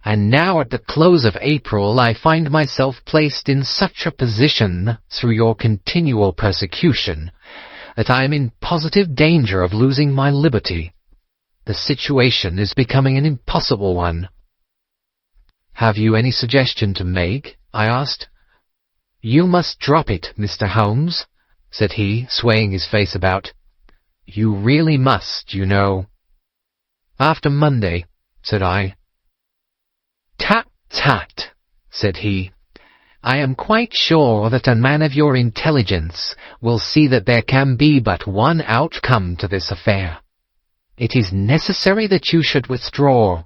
Speaker 1: and now at the close of April I find myself placed in such a position through your continual persecution that I am in positive danger of losing my liberty. The situation is becoming an impossible one." "Have you any suggestion to make?" I asked. "You must drop it, Mr. Holmes," said he, swaying his face about. "You really must, you know." "After Monday," said I. "Tut, tut," said he. "I am quite sure that a man of your intelligence will see that there can be but one outcome to this affair. It is necessary that you should withdraw.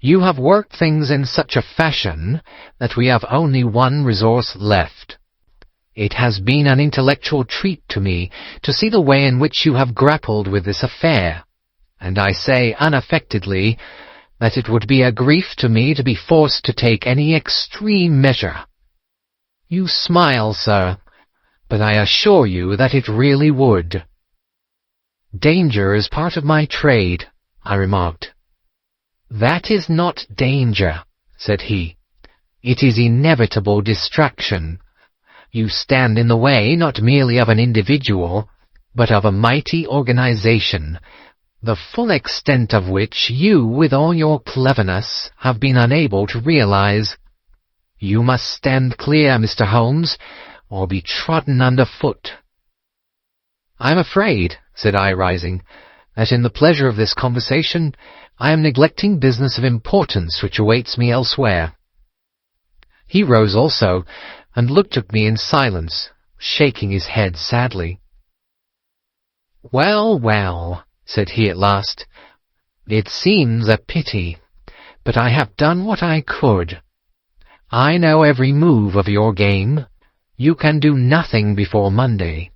Speaker 1: You have worked things in such a fashion that we have only one resource left. It has been an intellectual treat to me to see the way in which you have grappled with this affair, and I say unaffectedly that it would be a grief to me to be forced to take any extreme measure. You smile, sir, but I assure you that it really would." "Danger is part of my trade," I remarked. "That is not danger," said he. "It is inevitable distraction. You stand in the way not merely of an individual, but of a mighty organization, the full extent of which you, with all your cleverness, have been unable to realize. You must stand clear, Mr. Holmes, or be trodden underfoot." "I am afraid," said I, rising, "that in the pleasure of this conversation I am neglecting business of importance which awaits me elsewhere." He rose also, and looked at me in silence, shaking his head sadly. "Well, well," said he at last, "it seems a pity, but I have done what I could. I know every move of your game. You can do nothing before Monday.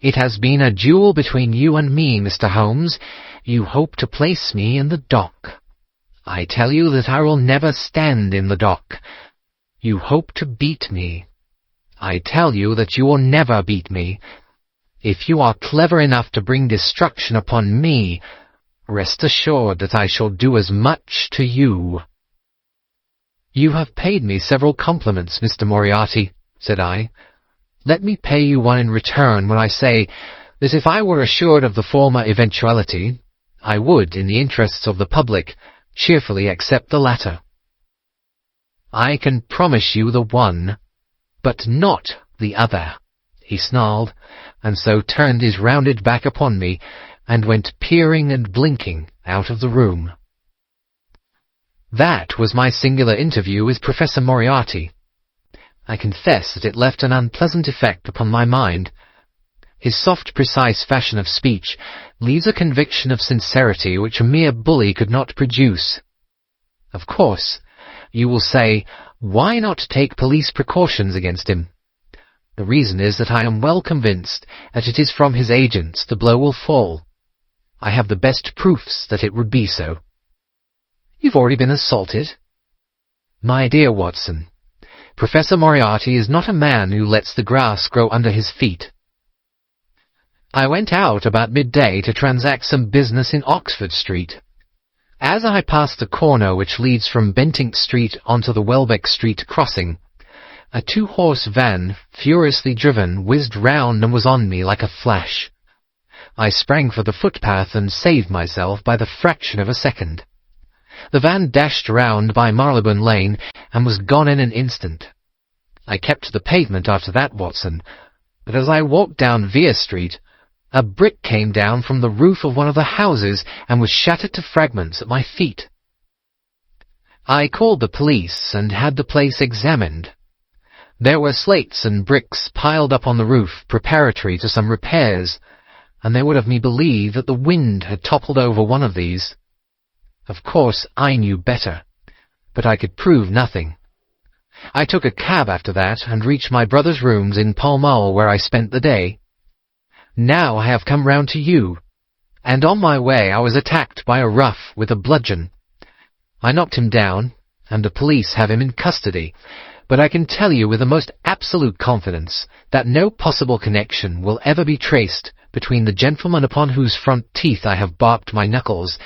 Speaker 1: It has been a duel between you and me, Mr. Holmes. You hope to place me in the dock. I tell you that I will never stand in the dock. You hope to beat me. I tell you that you will never beat me. If you are clever enough to bring destruction upon me, rest assured that I shall do as much to you." "You have paid me several compliments, Mr. Moriarty," said I. "Let me pay you one in return when I say that if I were assured of the former eventuality, I would, in the interests of the public, cheerfully accept the latter." "I can promise you the one, but not the other," he snarled, and so turned his rounded back upon me, and went peering and blinking out of the room. That was my singular interview with Professor Moriarty. I confess that it left an unpleasant effect upon my mind. His soft, precise fashion of speech leaves a conviction of sincerity which a mere bully could not produce. Of course, you will say, why not take police precautions against him? The reason is that I am well convinced that it is from his agents the blow will fall. I have the best proofs that it would be so. "You've already been assaulted?" "My dear Watson, Professor Moriarty is not a man who lets the grass grow under his feet. I went out about midday to transact some business in Oxford Street. As I passed the corner which leads from Bentinck Street onto the Welbeck Street crossing, a two-horse van, furiously driven, whizzed round and was on me like a flash. I sprang for the footpath and saved myself by the fraction of a second. The van dashed round by Marylebone Lane and was gone in an instant. I kept to the pavement after that, Watson, but as I walked down Vere Street, a brick came down from the roof of one of the houses and was shattered to fragments at my feet. I called the police and had the place examined. There were slates and bricks piled up on the roof preparatory to some repairs, and they would have me believe that the wind had toppled over one of these. Of course, I knew better, but I could prove nothing. I took a cab after that and reached my brother's rooms in Pall Mall, where I spent the day. Now I have come round to you, and on my way I was attacked by a rough with a bludgeon. I knocked him down, and the police have him in custody, but I can tell you with the most absolute confidence that no possible connection will ever be traced between the gentleman upon whose front teeth I have barked my knuckles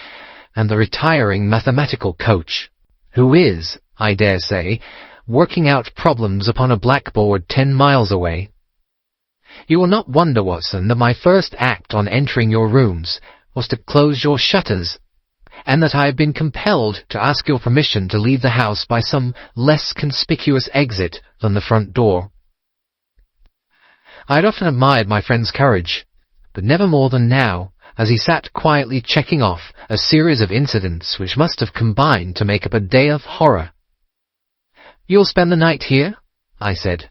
Speaker 1: and the retiring mathematical coach, who is, I dare say, working out problems upon a blackboard 10 miles away. You will not wonder, Watson, that my first act on entering your rooms was to close your shutters, and that I have been compelled to ask your permission to leave the house by some less conspicuous exit than the front door. I had often admired my friend's courage, but never more than now, as he sat quietly checking off a series of incidents which must have combined to make up a day of horror. "You'll spend the night here?" I said.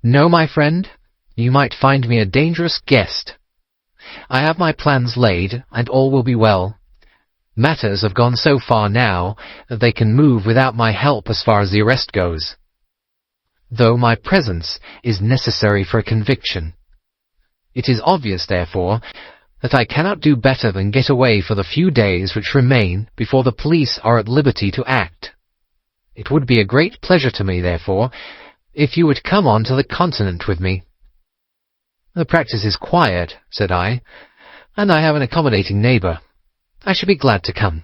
Speaker 1: "No, my friend. You might find me a dangerous guest. I have my plans laid, and all will be well. Matters have gone so far now that they can move without my help as far as the arrest goes, though my presence is necessary for a conviction. It is obvious, therefore, that I cannot do better than get away for the few days which remain before the police are at liberty to act. It would be a great pleasure to me, therefore, if you would come on to the continent with me." "The practice is quiet," said I, "and I have an accommodating neighbour. I should be glad to come."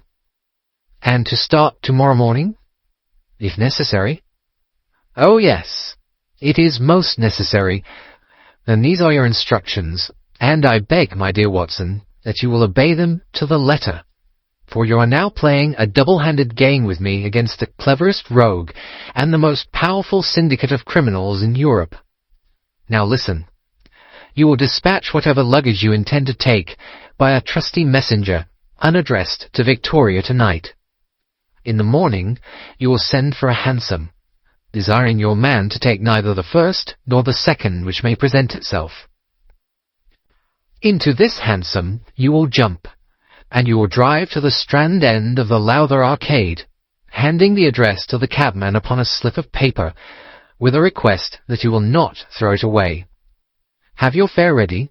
Speaker 1: "And to start tomorrow morning?" "If necessary." "Oh, yes, it is most necessary. Then these are your instructions, and I beg, my dear Watson, that you will obey them to the letter, for you are now playing a double-handed game with me against the cleverest rogue and the most powerful syndicate of criminals in Europe. Now listen. You will dispatch whatever luggage you intend to take by a trusty messenger, unaddressed, to Victoria tonight. In the morning you will send for a hansom, desiring your man to take neither the first nor the second which may present itself. Into this hansom you will jump, and you will drive to the Strand end of the Lowther Arcade, handing the address to the cabman upon a slip of paper, with a request that you will not throw it away. Have your fare ready,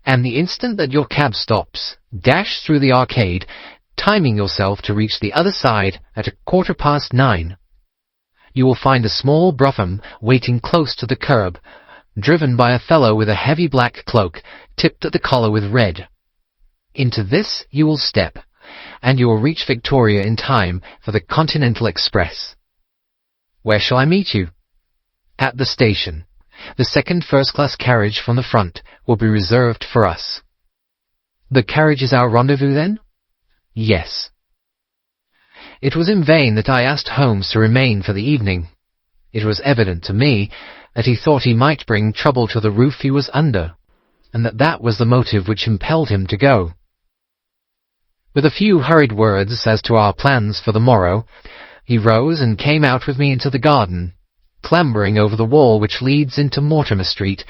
Speaker 1: and the instant that your cab stops, dash through the arcade, timing yourself to reach the other side at 9:15. You will find a small brougham waiting close to the curb, driven by a fellow with a heavy black cloak tipped at the collar with red. Into this you will step, and you will reach Victoria in time for the Continental Express. Where shall I meet you? At the station. The second first-class carriage from the front will be reserved for us. The carriage is our rendezvous, then? Yes. It was in vain that I asked Holmes to remain for the evening. It was evident to me that he thought he might bring trouble to the roof he was under, and that was the motive which impelled him to go. With a few hurried words as to our plans for the morrow, he rose and came out with me into the garden, clambering over the wall which leads into Mortimer Street,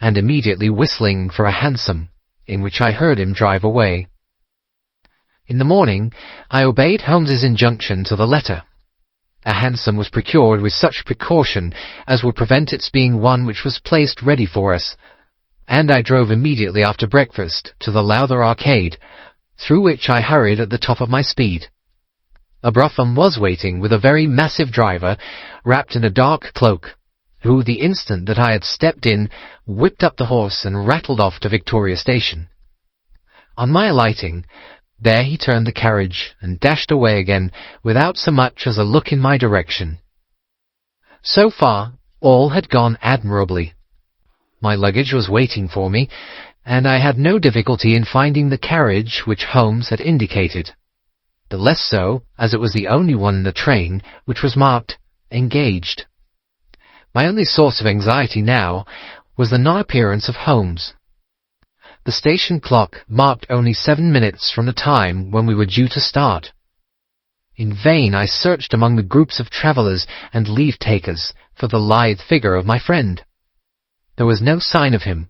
Speaker 1: and immediately whistling for a hansom, in which I heard him drive away. In the morning I obeyed Holmes's injunction to the letter. A hansom was procured with such precaution as would prevent its being one which was placed ready for us, and I drove immediately after breakfast to the Lowther Arcade, through which I hurried at the top of my speed. A brougham was waiting with a very massive driver, wrapped in a dark cloak, who, the instant that I had stepped in, whipped up the horse and rattled off to Victoria Station. On my alighting, there he turned the carriage and dashed away again without so much as a look in my direction. So far, all had gone admirably. My luggage was waiting for me, and I had no difficulty in finding the carriage which Holmes had indicated. The less so, as it was the only one in the train which was marked "Engaged." My only source of anxiety now was the non-appearance of Holmes. The station clock marked only 7 minutes from the time when we were due to start. In vain I searched among the groups of travellers and leave-takers for the lithe figure of my friend. There was no sign of him.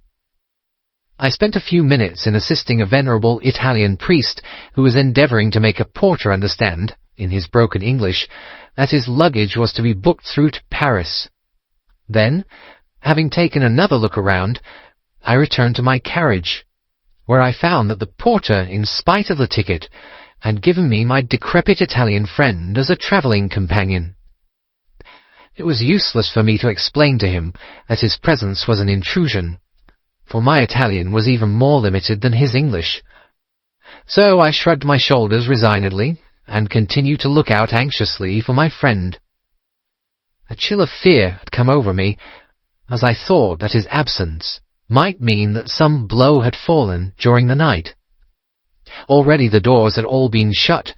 Speaker 1: I spent a few minutes in assisting a venerable Italian priest who was endeavouring to make a porter understand, in his broken English, that his luggage was to be booked through to Paris. Then, having taken another look around, I returned to my carriage, where I found that the porter, in spite of the ticket, had given me my decrepit Italian friend as a travelling companion. It was useless for me to explain to him that his presence was an intrusion, for my Italian was even more limited than his English. So I shrugged my shoulders resignedly, and continued to look out anxiously for my friend. A chill of fear had come over me, as I thought that his absence might mean that some blow had fallen during the night. Already the doors had all been shut,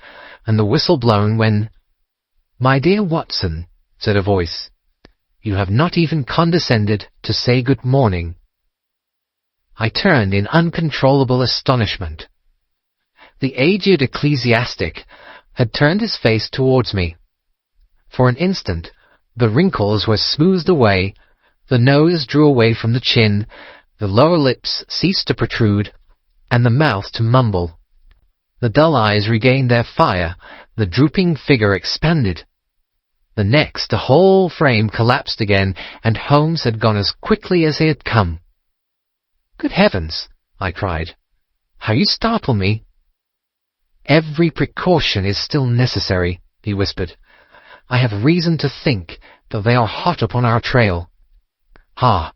Speaker 1: and the whistle blown when— "My dear Watson," said a voice, "you have not even condescended to say good morning." I turned in uncontrollable astonishment. The aged ecclesiastic had turned his face towards me. For an instant the wrinkles were smoothed away, the nose drew away from the chin, the lower lips ceased to protrude, and the mouth to mumble. The dull eyes regained their fire, the drooping figure expanded. The next, the whole frame collapsed again, and Holmes had gone as quickly as he had come. "Good heavens!" I cried. "How you startle me!" "Every precaution is still necessary," he whispered. "I have reason to think that they are hot upon our trail. Ah,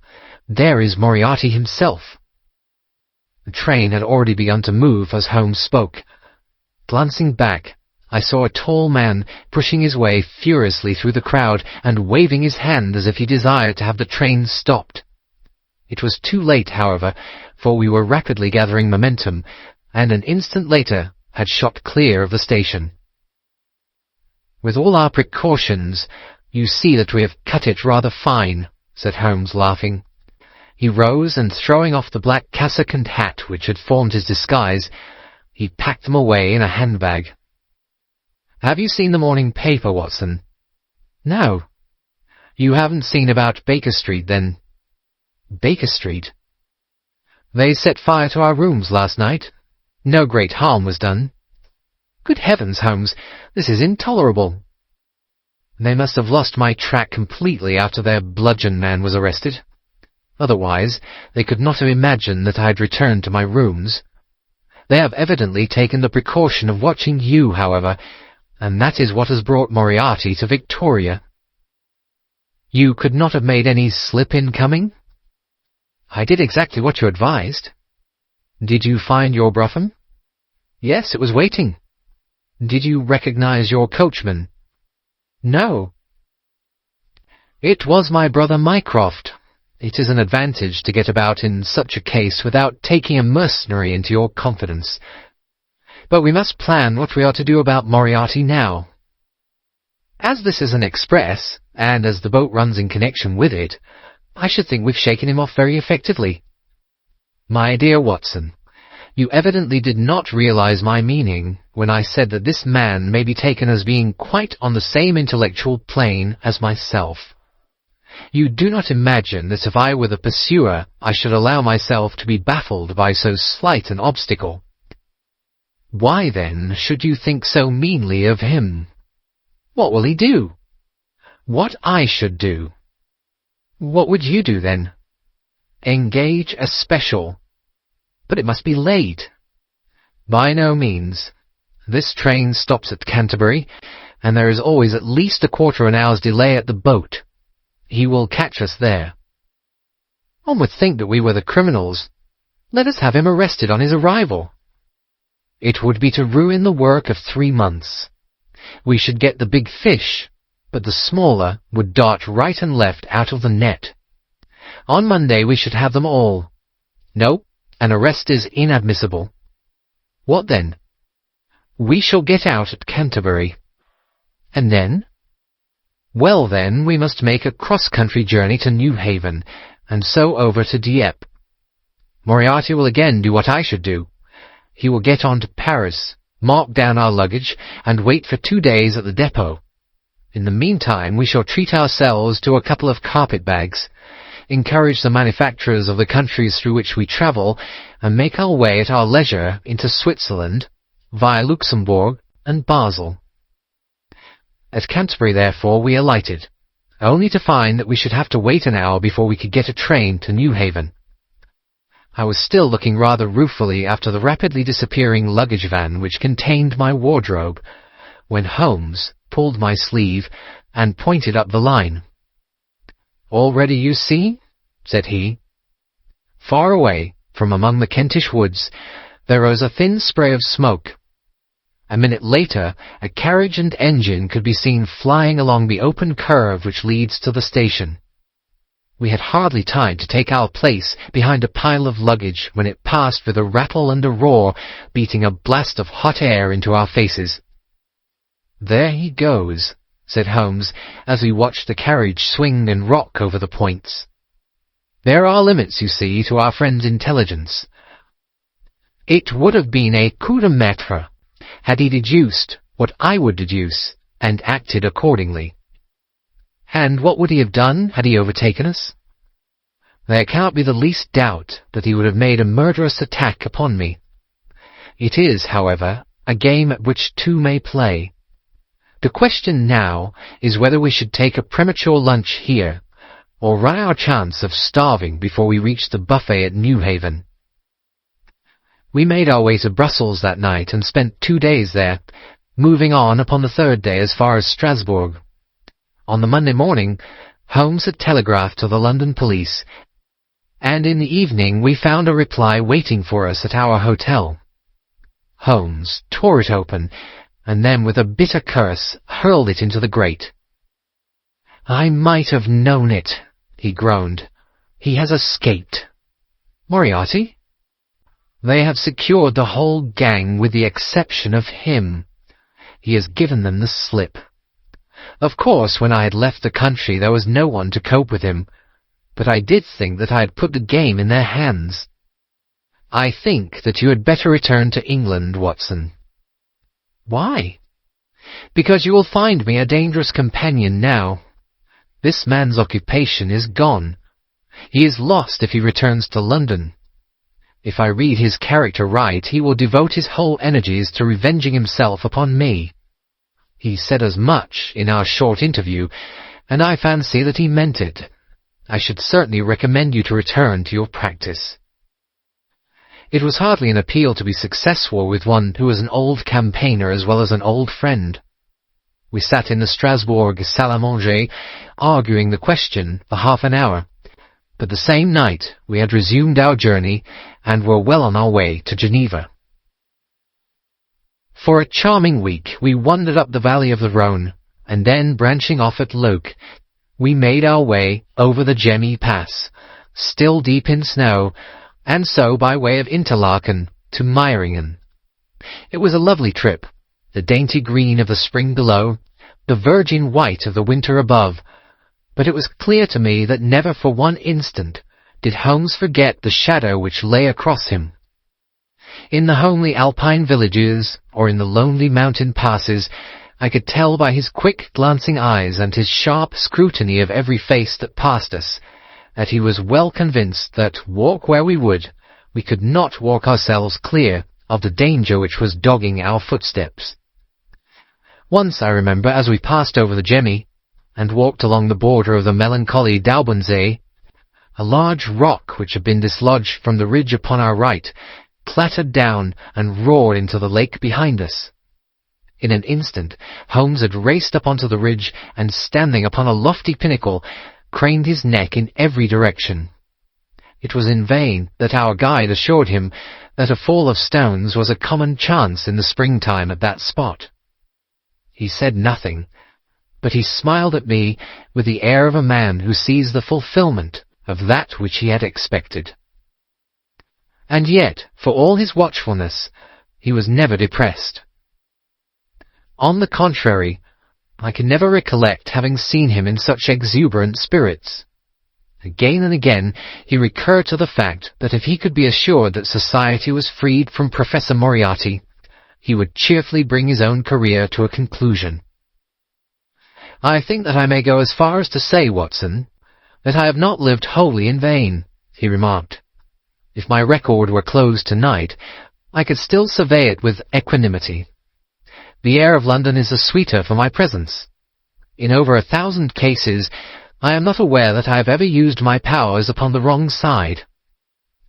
Speaker 1: there is Moriarty himself." The train had already begun to move as Holmes spoke. Glancing back, I saw a tall man pushing his way furiously through the crowd and waving his hand as if he desired to have the train stopped. It was too late, however, for we were rapidly gathering momentum, and an instant later had shot clear of the station. "With all our precautions, you see that we have cut it rather fine," said Holmes, laughing. He rose, and throwing off the black cassock and hat which had formed his disguise, he packed them away in a handbag. "Have you seen the morning paper, Watson?" "No." "You haven't seen about Baker Street, then?" "Baker Street?" "They set fire to our rooms last night. No great harm was done." "Good heavens, Holmes, this is intolerable." "They must have lost my track completely after their bludgeon man was arrested. Otherwise, they could not have imagined that I had returned to my rooms. They have evidently taken the precaution of watching you, however, and that is what has brought Moriarty to Victoria." "You could not have made any slip in coming?" "I did exactly what you advised." "Did you find your brougham?" "Yes, it was waiting." "Did you recognize your coachman?" "No." "It was my brother Mycroft. It is an advantage to get about in such a case without taking a mercenary into your confidence. But we must plan what we are to do about Moriarty now. As this is an express, and as the boat runs in connection with it, I should think we've shaken him off very effectively." "My dear Watson, you evidently did not realize my meaning when I said that this man may be taken as being quite on the same intellectual plane as myself. You do not imagine that if I were the pursuer I should allow myself to be baffled by so slight an obstacle. Why, then, should you think so meanly of him? What will he do?" "What I should do." "What would you do, then?" "Engage a special." "But it must be late." "By no means. This train stops at Canterbury, and there is always at least a quarter of an hour's delay at the boat. He will catch us there." "One would think that we were the criminals. Let us have him arrested on his arrival." "It would be to ruin the work of 3 months. We should get the big fish, but the smaller would dart right and left out of the net. On Monday we should have them all. No, an arrest is inadmissible." "What then?" "We shall get out at Canterbury." "And then?" "Well, then, we must make a cross-country journey to New Haven, and so over to Dieppe. Moriarty will again do what I should do. He will get on to Paris, mark down our luggage, and wait for 2 days at the depot. In the meantime, we shall treat ourselves to a couple of carpet-bags, encourage the manufacturers of the countries through which we travel, and make our way at our leisure into Switzerland, via Luxembourg and Basel." At Canterbury, therefore, we alighted, only to find that we should have to wait an hour before we could get a train to Newhaven. I was still looking rather ruefully after the rapidly disappearing luggage van which contained my wardrobe, when Holmes pulled my sleeve and pointed up the line. "All ready, you see?" said he. Far away, from among the Kentish woods, there rose a thin spray of smoke. A minute later, a carriage and engine could be seen flying along the open curve which leads to the station. We had hardly time to take our place behind a pile of luggage when it passed with a rattle and a roar, beating a blast of hot air into our faces. "There he goes," said Holmes, as we watched the carriage swing and rock over the points. "There are limits, you see, to our friend's intelligence. It would have been a coup de maître had he deduced what I would deduce, and acted accordingly. And what would he have done had he overtaken us? There cannot be the least doubt that he would have made a murderous attack upon me. It is, however, a game at which two may play. The question now is whether we should take a premature lunch here, or run our chance of starving before we reach the buffet at Newhaven. We made our way to Brussels that night and spent 2 days there, moving on upon the third day as far as Strasbourg. On the Monday morning, Holmes had telegraphed to the London police, and in the evening we found a reply waiting for us at our hotel. Holmes tore it open, and then with a bitter curse hurled it into the grate. "I might have known it," he groaned. "He has escaped." "Moriarty?" "They have secured the whole gang with the exception of him. He has given them the slip. Of course, when I had left the country there was no one to cope with him, but I did think that I had put the game in their hands. I think that you had better return to England, Watson." "Why?" "Because you will find me a dangerous companion now. This man's occupation is gone. He is lost if he returns to London. If I read his character right, he will devote his whole energies to revenging himself upon me. He said as much in our short interview, and I fancy that he meant it. I should certainly recommend you to return to your practice." It was hardly an appeal to be successful with one who was an old campaigner as well as an old friend. We sat in the Strasbourg salle à manger, arguing the question for half an hour, but the same night we had resumed our journey and were well on our way to Geneva. For a charming week we wandered up the valley of the Rhone, and then, branching off at Loc, we made our way over the Gemmi Pass, still deep in snow, and so by way of Interlaken to Meiringen. It was a lovely trip, the dainty green of the spring below, the virgin white of the winter above, but it was clear to me that never for one instant did Holmes forget the shadow which lay across him. In the homely alpine villages, or in the lonely mountain passes, I could tell by his quick glancing eyes and his sharp scrutiny of every face that passed us, that he was well convinced that, walk where we would, we could not walk ourselves clear of the danger which was dogging our footsteps. Once, I remember, as we passed over the Gemmi, and walked along the border of the melancholy Daubensee, a large rock which had been dislodged from the ridge upon our right clattered down and roared into the lake behind us. In an instant Holmes had raced up onto the ridge, and standing upon a lofty pinnacle, craned his neck in every direction. It was in vain that our guide assured him that a fall of stones was a common chance in the springtime at that spot. He said nothing, but he smiled at me with the air of a man who sees the fulfilment of that which he had expected. And yet, for all his watchfulness, he was never depressed. On the contrary, I can never recollect having seen him in such exuberant spirits. Again and again he recurred to the fact that if he could be assured that society was freed from Professor Moriarty, he would cheerfully bring his own career to a conclusion. "I think that I may go as far as to say, Watson, that I have not lived wholly in vain," he remarked. "If my record were closed tonight, I could still survey it with equanimity. The air of London is the sweeter for my presence. In over 1,000 cases, I am not aware that I have ever used my powers upon the wrong side.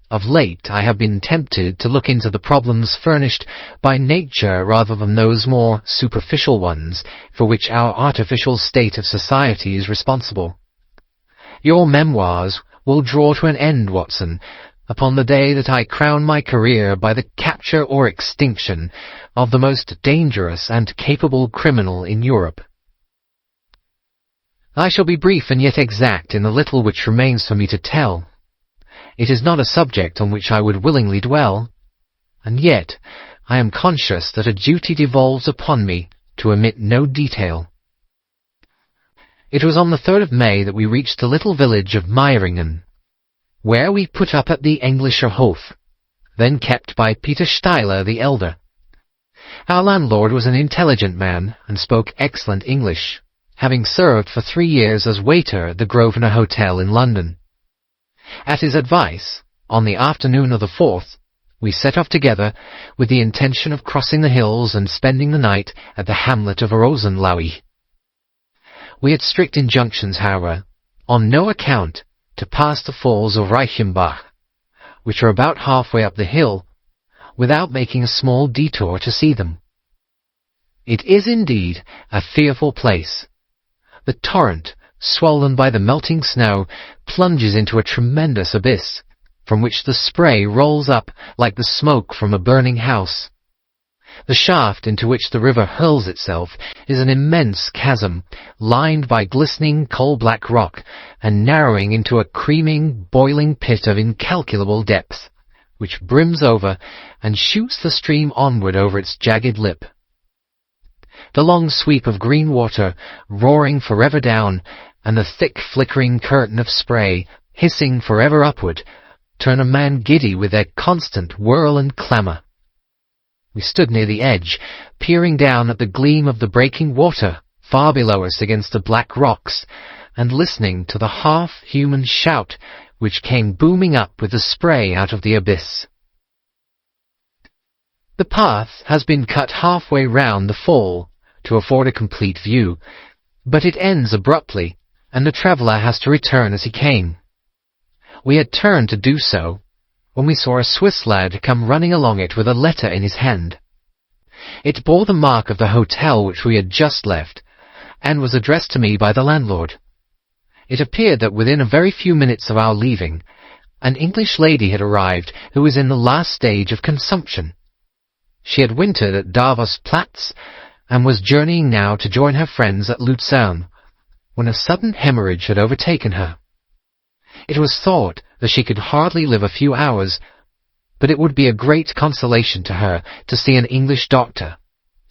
Speaker 1: Of late I have been tempted to look into the problems furnished by nature rather than those more superficial ones for which our artificial state of society is responsible. Your memoirs will draw to an end, Watson, upon the day that I crown my career by the capture or extinction of the most dangerous and capable criminal in Europe. I shall be brief and yet exact in the little which remains for me to tell. It is not a subject on which I would willingly dwell, and yet I am conscious that a duty devolves upon me to omit no detail. It was on the 3rd of May that we reached the little village of Meiringen, where we put up at the Englischer Hof, then kept by Peter Steiler the elder. Our landlord was an intelligent man and spoke excellent English, having served for 3 years as waiter at the Grosvenor Hotel in London. At his advice, on the afternoon of the 4th, we set off together with the intention of crossing the hills and spending the night at the hamlet of Rosenlaui. We had strict injunctions, however, on no account to pass the falls of Reichenbach, which are about halfway up the hill, without making a small detour to see them. It is indeed a fearful place. The torrent, swollen by the melting snow, plunges into a tremendous abyss, from which the spray rolls up like the smoke from a burning house. The shaft into which the river hurls itself is an immense chasm, lined by glistening coal-black rock, and narrowing into a creaming, boiling pit of incalculable depth, which brims over and shoots the stream onward over its jagged lip. The long sweep of green water, roaring forever down, and the thick flickering curtain of spray, hissing forever upward, turn a man giddy with their constant whirl and clamour. We stood near the edge, peering down at the gleam of the breaking water far below us against the black rocks, and listening to the half-human shout which came booming up with the spray out of the abyss. The path has been cut halfway round the fall to afford a complete view, but it ends abruptly, and the traveller has to return as he came. We had turned to do so, when we saw a Swiss lad come running along it with a letter in his hand. It bore the mark of the hotel which we had just left, and was addressed to me by the landlord. It appeared that within a very few minutes of our leaving, an English lady had arrived who was in the last stage of consumption. She had wintered at Davos Platz, and was journeying now to join her friends at Lucerne, when a sudden hemorrhage had overtaken her. It was thought that she could hardly live a few hours, but it would be a great consolation to her to see an English doctor,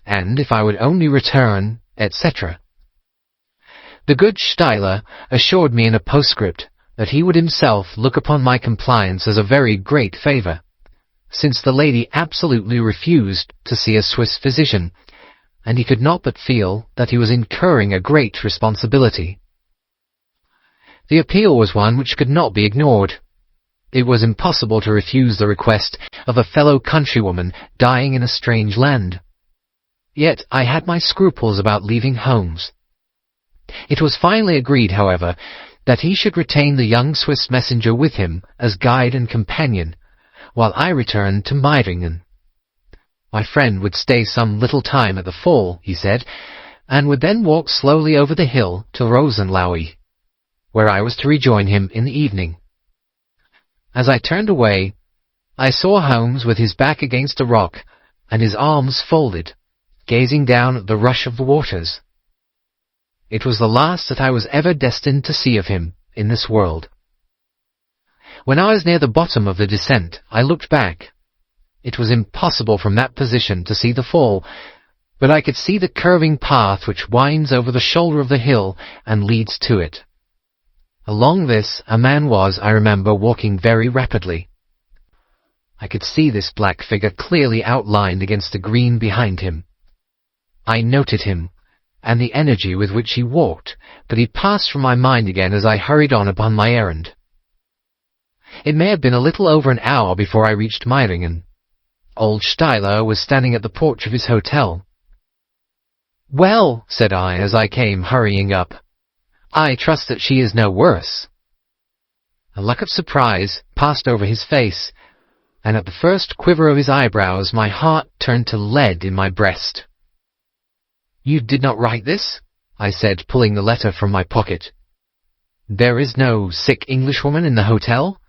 Speaker 1: and if I would only return, etc. The good Steiler assured me in a postscript that he would himself look upon my compliance as a very great favour, since the lady absolutely refused to see a Swiss physician, and he could not but feel that he was incurring a great responsibility. The appeal was one which could not be ignored. It was impossible to refuse the request of a fellow countrywoman dying in a strange land. Yet I had my scruples about leaving Holmes. It was finally agreed, however, that he should retain the young Swiss messenger with him as guide and companion, while I returned to Meiringen. My friend would stay some little time at the fall, he said, and would then walk slowly over the hill to Rosenlaui, where I was to rejoin him in the evening. As I turned away, I saw Holmes with his back against a rock and his arms folded, gazing down at the rush of the waters. It was the last that I was ever destined to see of him in this world. When I was near the bottom of the descent, I looked back. It was impossible from that position to see the fall, but I could see the curving path which winds over the shoulder of the hill and leads to it. Along this a man was, I remember, walking very rapidly. I could see this black figure clearly outlined against the green behind him. I noted him, and the energy with which he walked, but he passed from my mind again as I hurried on upon my errand. It may have been a little over an hour before I reached Meiringen. Old Steiler was standing at the porch of his hotel. "Well," said I as I came hurrying up, "I trust that she is no worse." A look of surprise passed over his face, and at the first quiver of his eyebrows my heart turned to lead in my breast. "You did not write this?" I said, pulling the letter from my pocket. "There is no sick Englishwoman in the hotel?"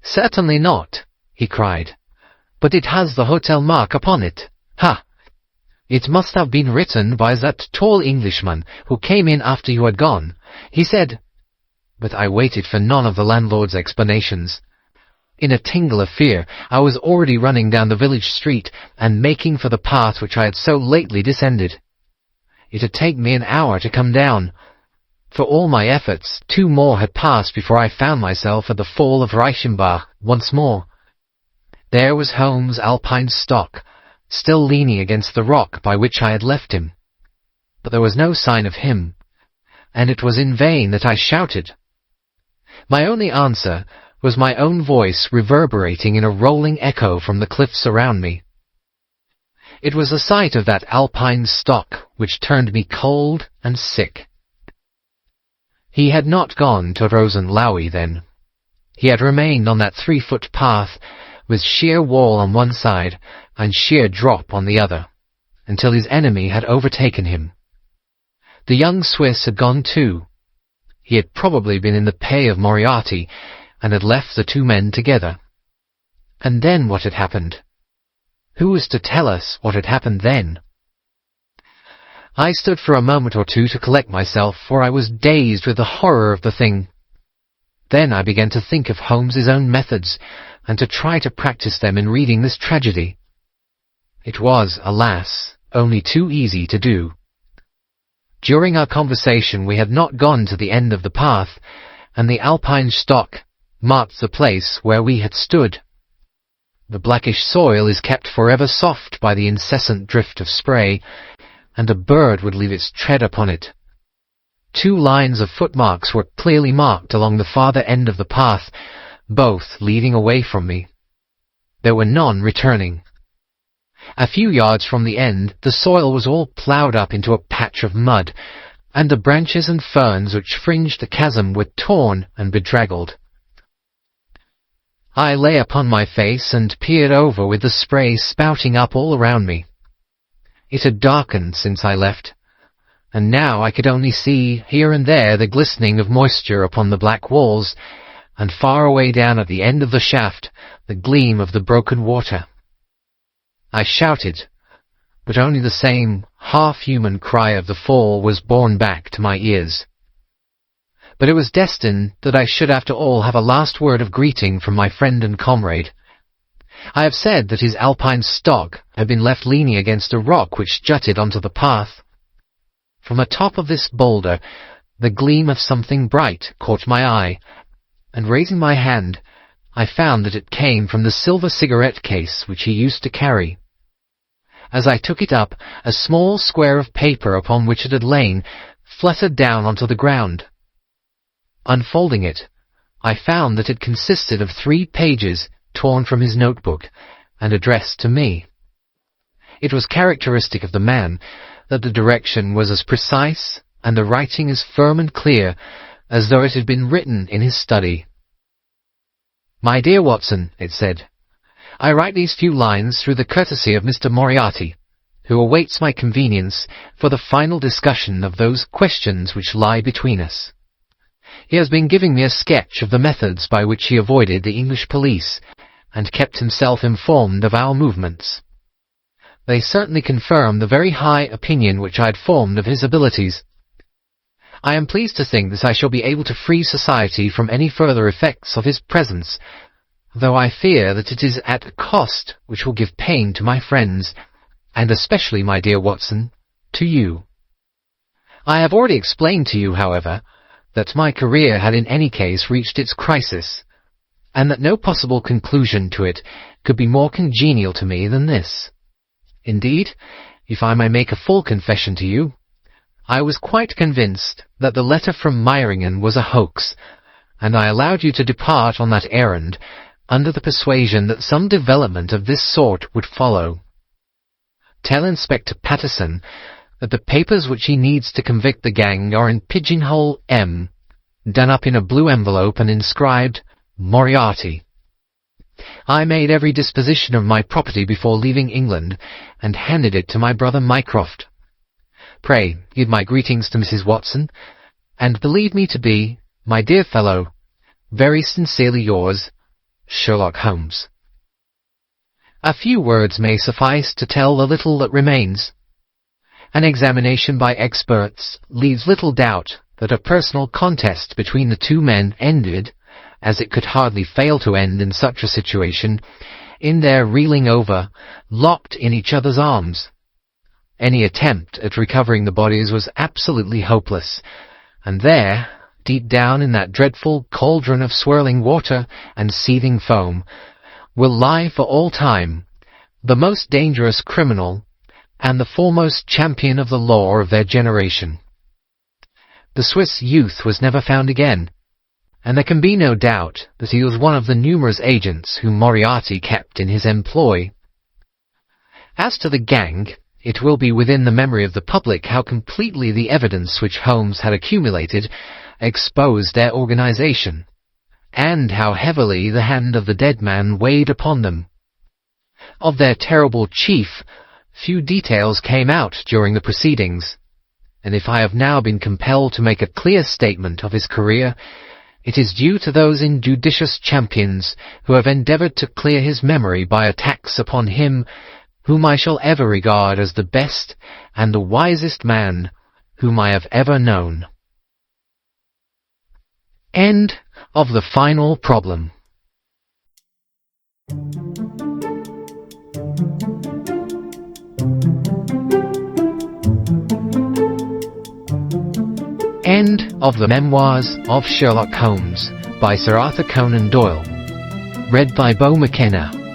Speaker 1: "Certainly not," he cried. "But it has the hotel mark upon it. Ha! It must have been written by that tall Englishman who came in after you had gone. He said—" But I waited for none of the landlord's explanations. In a tingle of fear, I was already running down the village street and making for the path which I had so lately descended. It had taken me an hour to come down. For all my efforts, 2 more had passed before I found myself at the fall of Reichenbach once more. There was Holmes' Alpine stock, still leaning against the rock by which I had left him. But there was no sign of him, and it was in vain that I shouted. My only answer was my own voice reverberating in a rolling echo from the cliffs around me. It was the sight of that Alpine stock which turned me cold and sick. He had not gone to Rosenlaui then. He had remained on that 3-foot path, with sheer wall on one side and sheer drop on the other, until his enemy had overtaken him. The young Swiss had gone too. He had probably been in the pay of Moriarty, and had left the 2 men together. And then what had happened? Who was to tell us what had happened then? I stood for a moment or two to collect myself, for I was dazed with the horror of the thing. Then I began to think of Holmes's own methods, and to try to practice them in reading this tragedy. It was, alas, only too easy to do. During our conversation we had not gone to the end of the path, and the Alpine stock marked the place where we had stood. The blackish soil is kept forever soft by the incessant drift of spray, and a bird would leave its tread upon it. 2 lines of footmarks were clearly marked along the farther end of the path, both leading away from me. There were none returning. A few yards from the end, the soil was all ploughed up into a patch of mud, and the branches and ferns which fringed the chasm were torn and bedraggled. I lay upon my face and peered over with the spray spouting up all around me. It had darkened since I left, and now I could only see here and there the glistening of moisture upon the black walls, and far away down at the end of the shaft the gleam of the broken water. I shouted, but only the same half-human cry of the fall was borne back to my ears. But it was destined that I should after all have a last word of greeting from my friend and comrade. I have said that his Alpine stock had been left leaning against a rock which jutted onto the path. From the top of this boulder the gleam of something bright caught my eye, and raising my hand I found that it came from the silver cigarette case which he used to carry. As I took it up, a small square of paper upon which it had lain fluttered down onto the ground. Unfolding it, I found that it consisted of 3 pages torn from his notebook and addressed to me. It was characteristic of the man that the direction was as precise and the writing as firm and clear as though it had been written in his study. "My dear Watson," it said, "I write these few lines through the courtesy of Mr. Moriarty, who awaits my convenience for the final discussion of those questions which lie between us. He has been giving me a sketch of the methods by which he avoided the English police, and kept himself informed of our movements. They certainly confirm the very high opinion which I had formed of his abilities. I am pleased to think that I shall be able to free society from any further effects of his presence, though I fear that it is at a cost which will give pain to my friends, and especially, my dear Watson, to you. I have already explained to you, however, that my career had in any case reached its crisis, and that no possible conclusion to it could be more congenial to me than this. Indeed, if I may make a full confession to you, I was quite convinced that the letter from Meiringen was a hoax, and I allowed you to depart on that errand under the persuasion that some development of this sort would follow. Tell Inspector Patterson that the papers which he needs to convict the gang are in pigeonhole M, done up in a blue envelope and inscribed Moriarty. I made every disposition of my property before leaving England, and handed it to my brother Mycroft. Pray give my greetings to Mrs. Watson, and believe me to be, my dear fellow, very sincerely yours, Sherlock Holmes. A few words may suffice to tell the little that remains. An examination by experts leaves little doubt that a personal contest between the two men ended, as it could hardly fail to end in such a situation, in their reeling over, locked in each other's arms. Any attempt at recovering the bodies was absolutely hopeless, and there, deep down in that dreadful cauldron of swirling water and seething foam, will lie for all time the most dangerous criminal and the foremost champion of the law of their generation. The Swiss youth was never found again, and there can be no doubt that he was one of the numerous agents whom Moriarty kept in his employ. As to the gang, it will be within the memory of the public how completely the evidence which Holmes had accumulated exposed their organization, and how heavily the hand of the dead man weighed upon them. Of their terrible chief, few details came out during the proceedings, and if I have now been compelled to make a clear statement of his career, it is due to those injudicious champions who have endeavoured to clear his memory by attacks upon him whom I shall ever regard as the best and the wisest man whom I have ever known. End of the final problem. End of the Memoirs of Sherlock Holmes by Sir Arthur Conan Doyle. Read by Bo McKenna.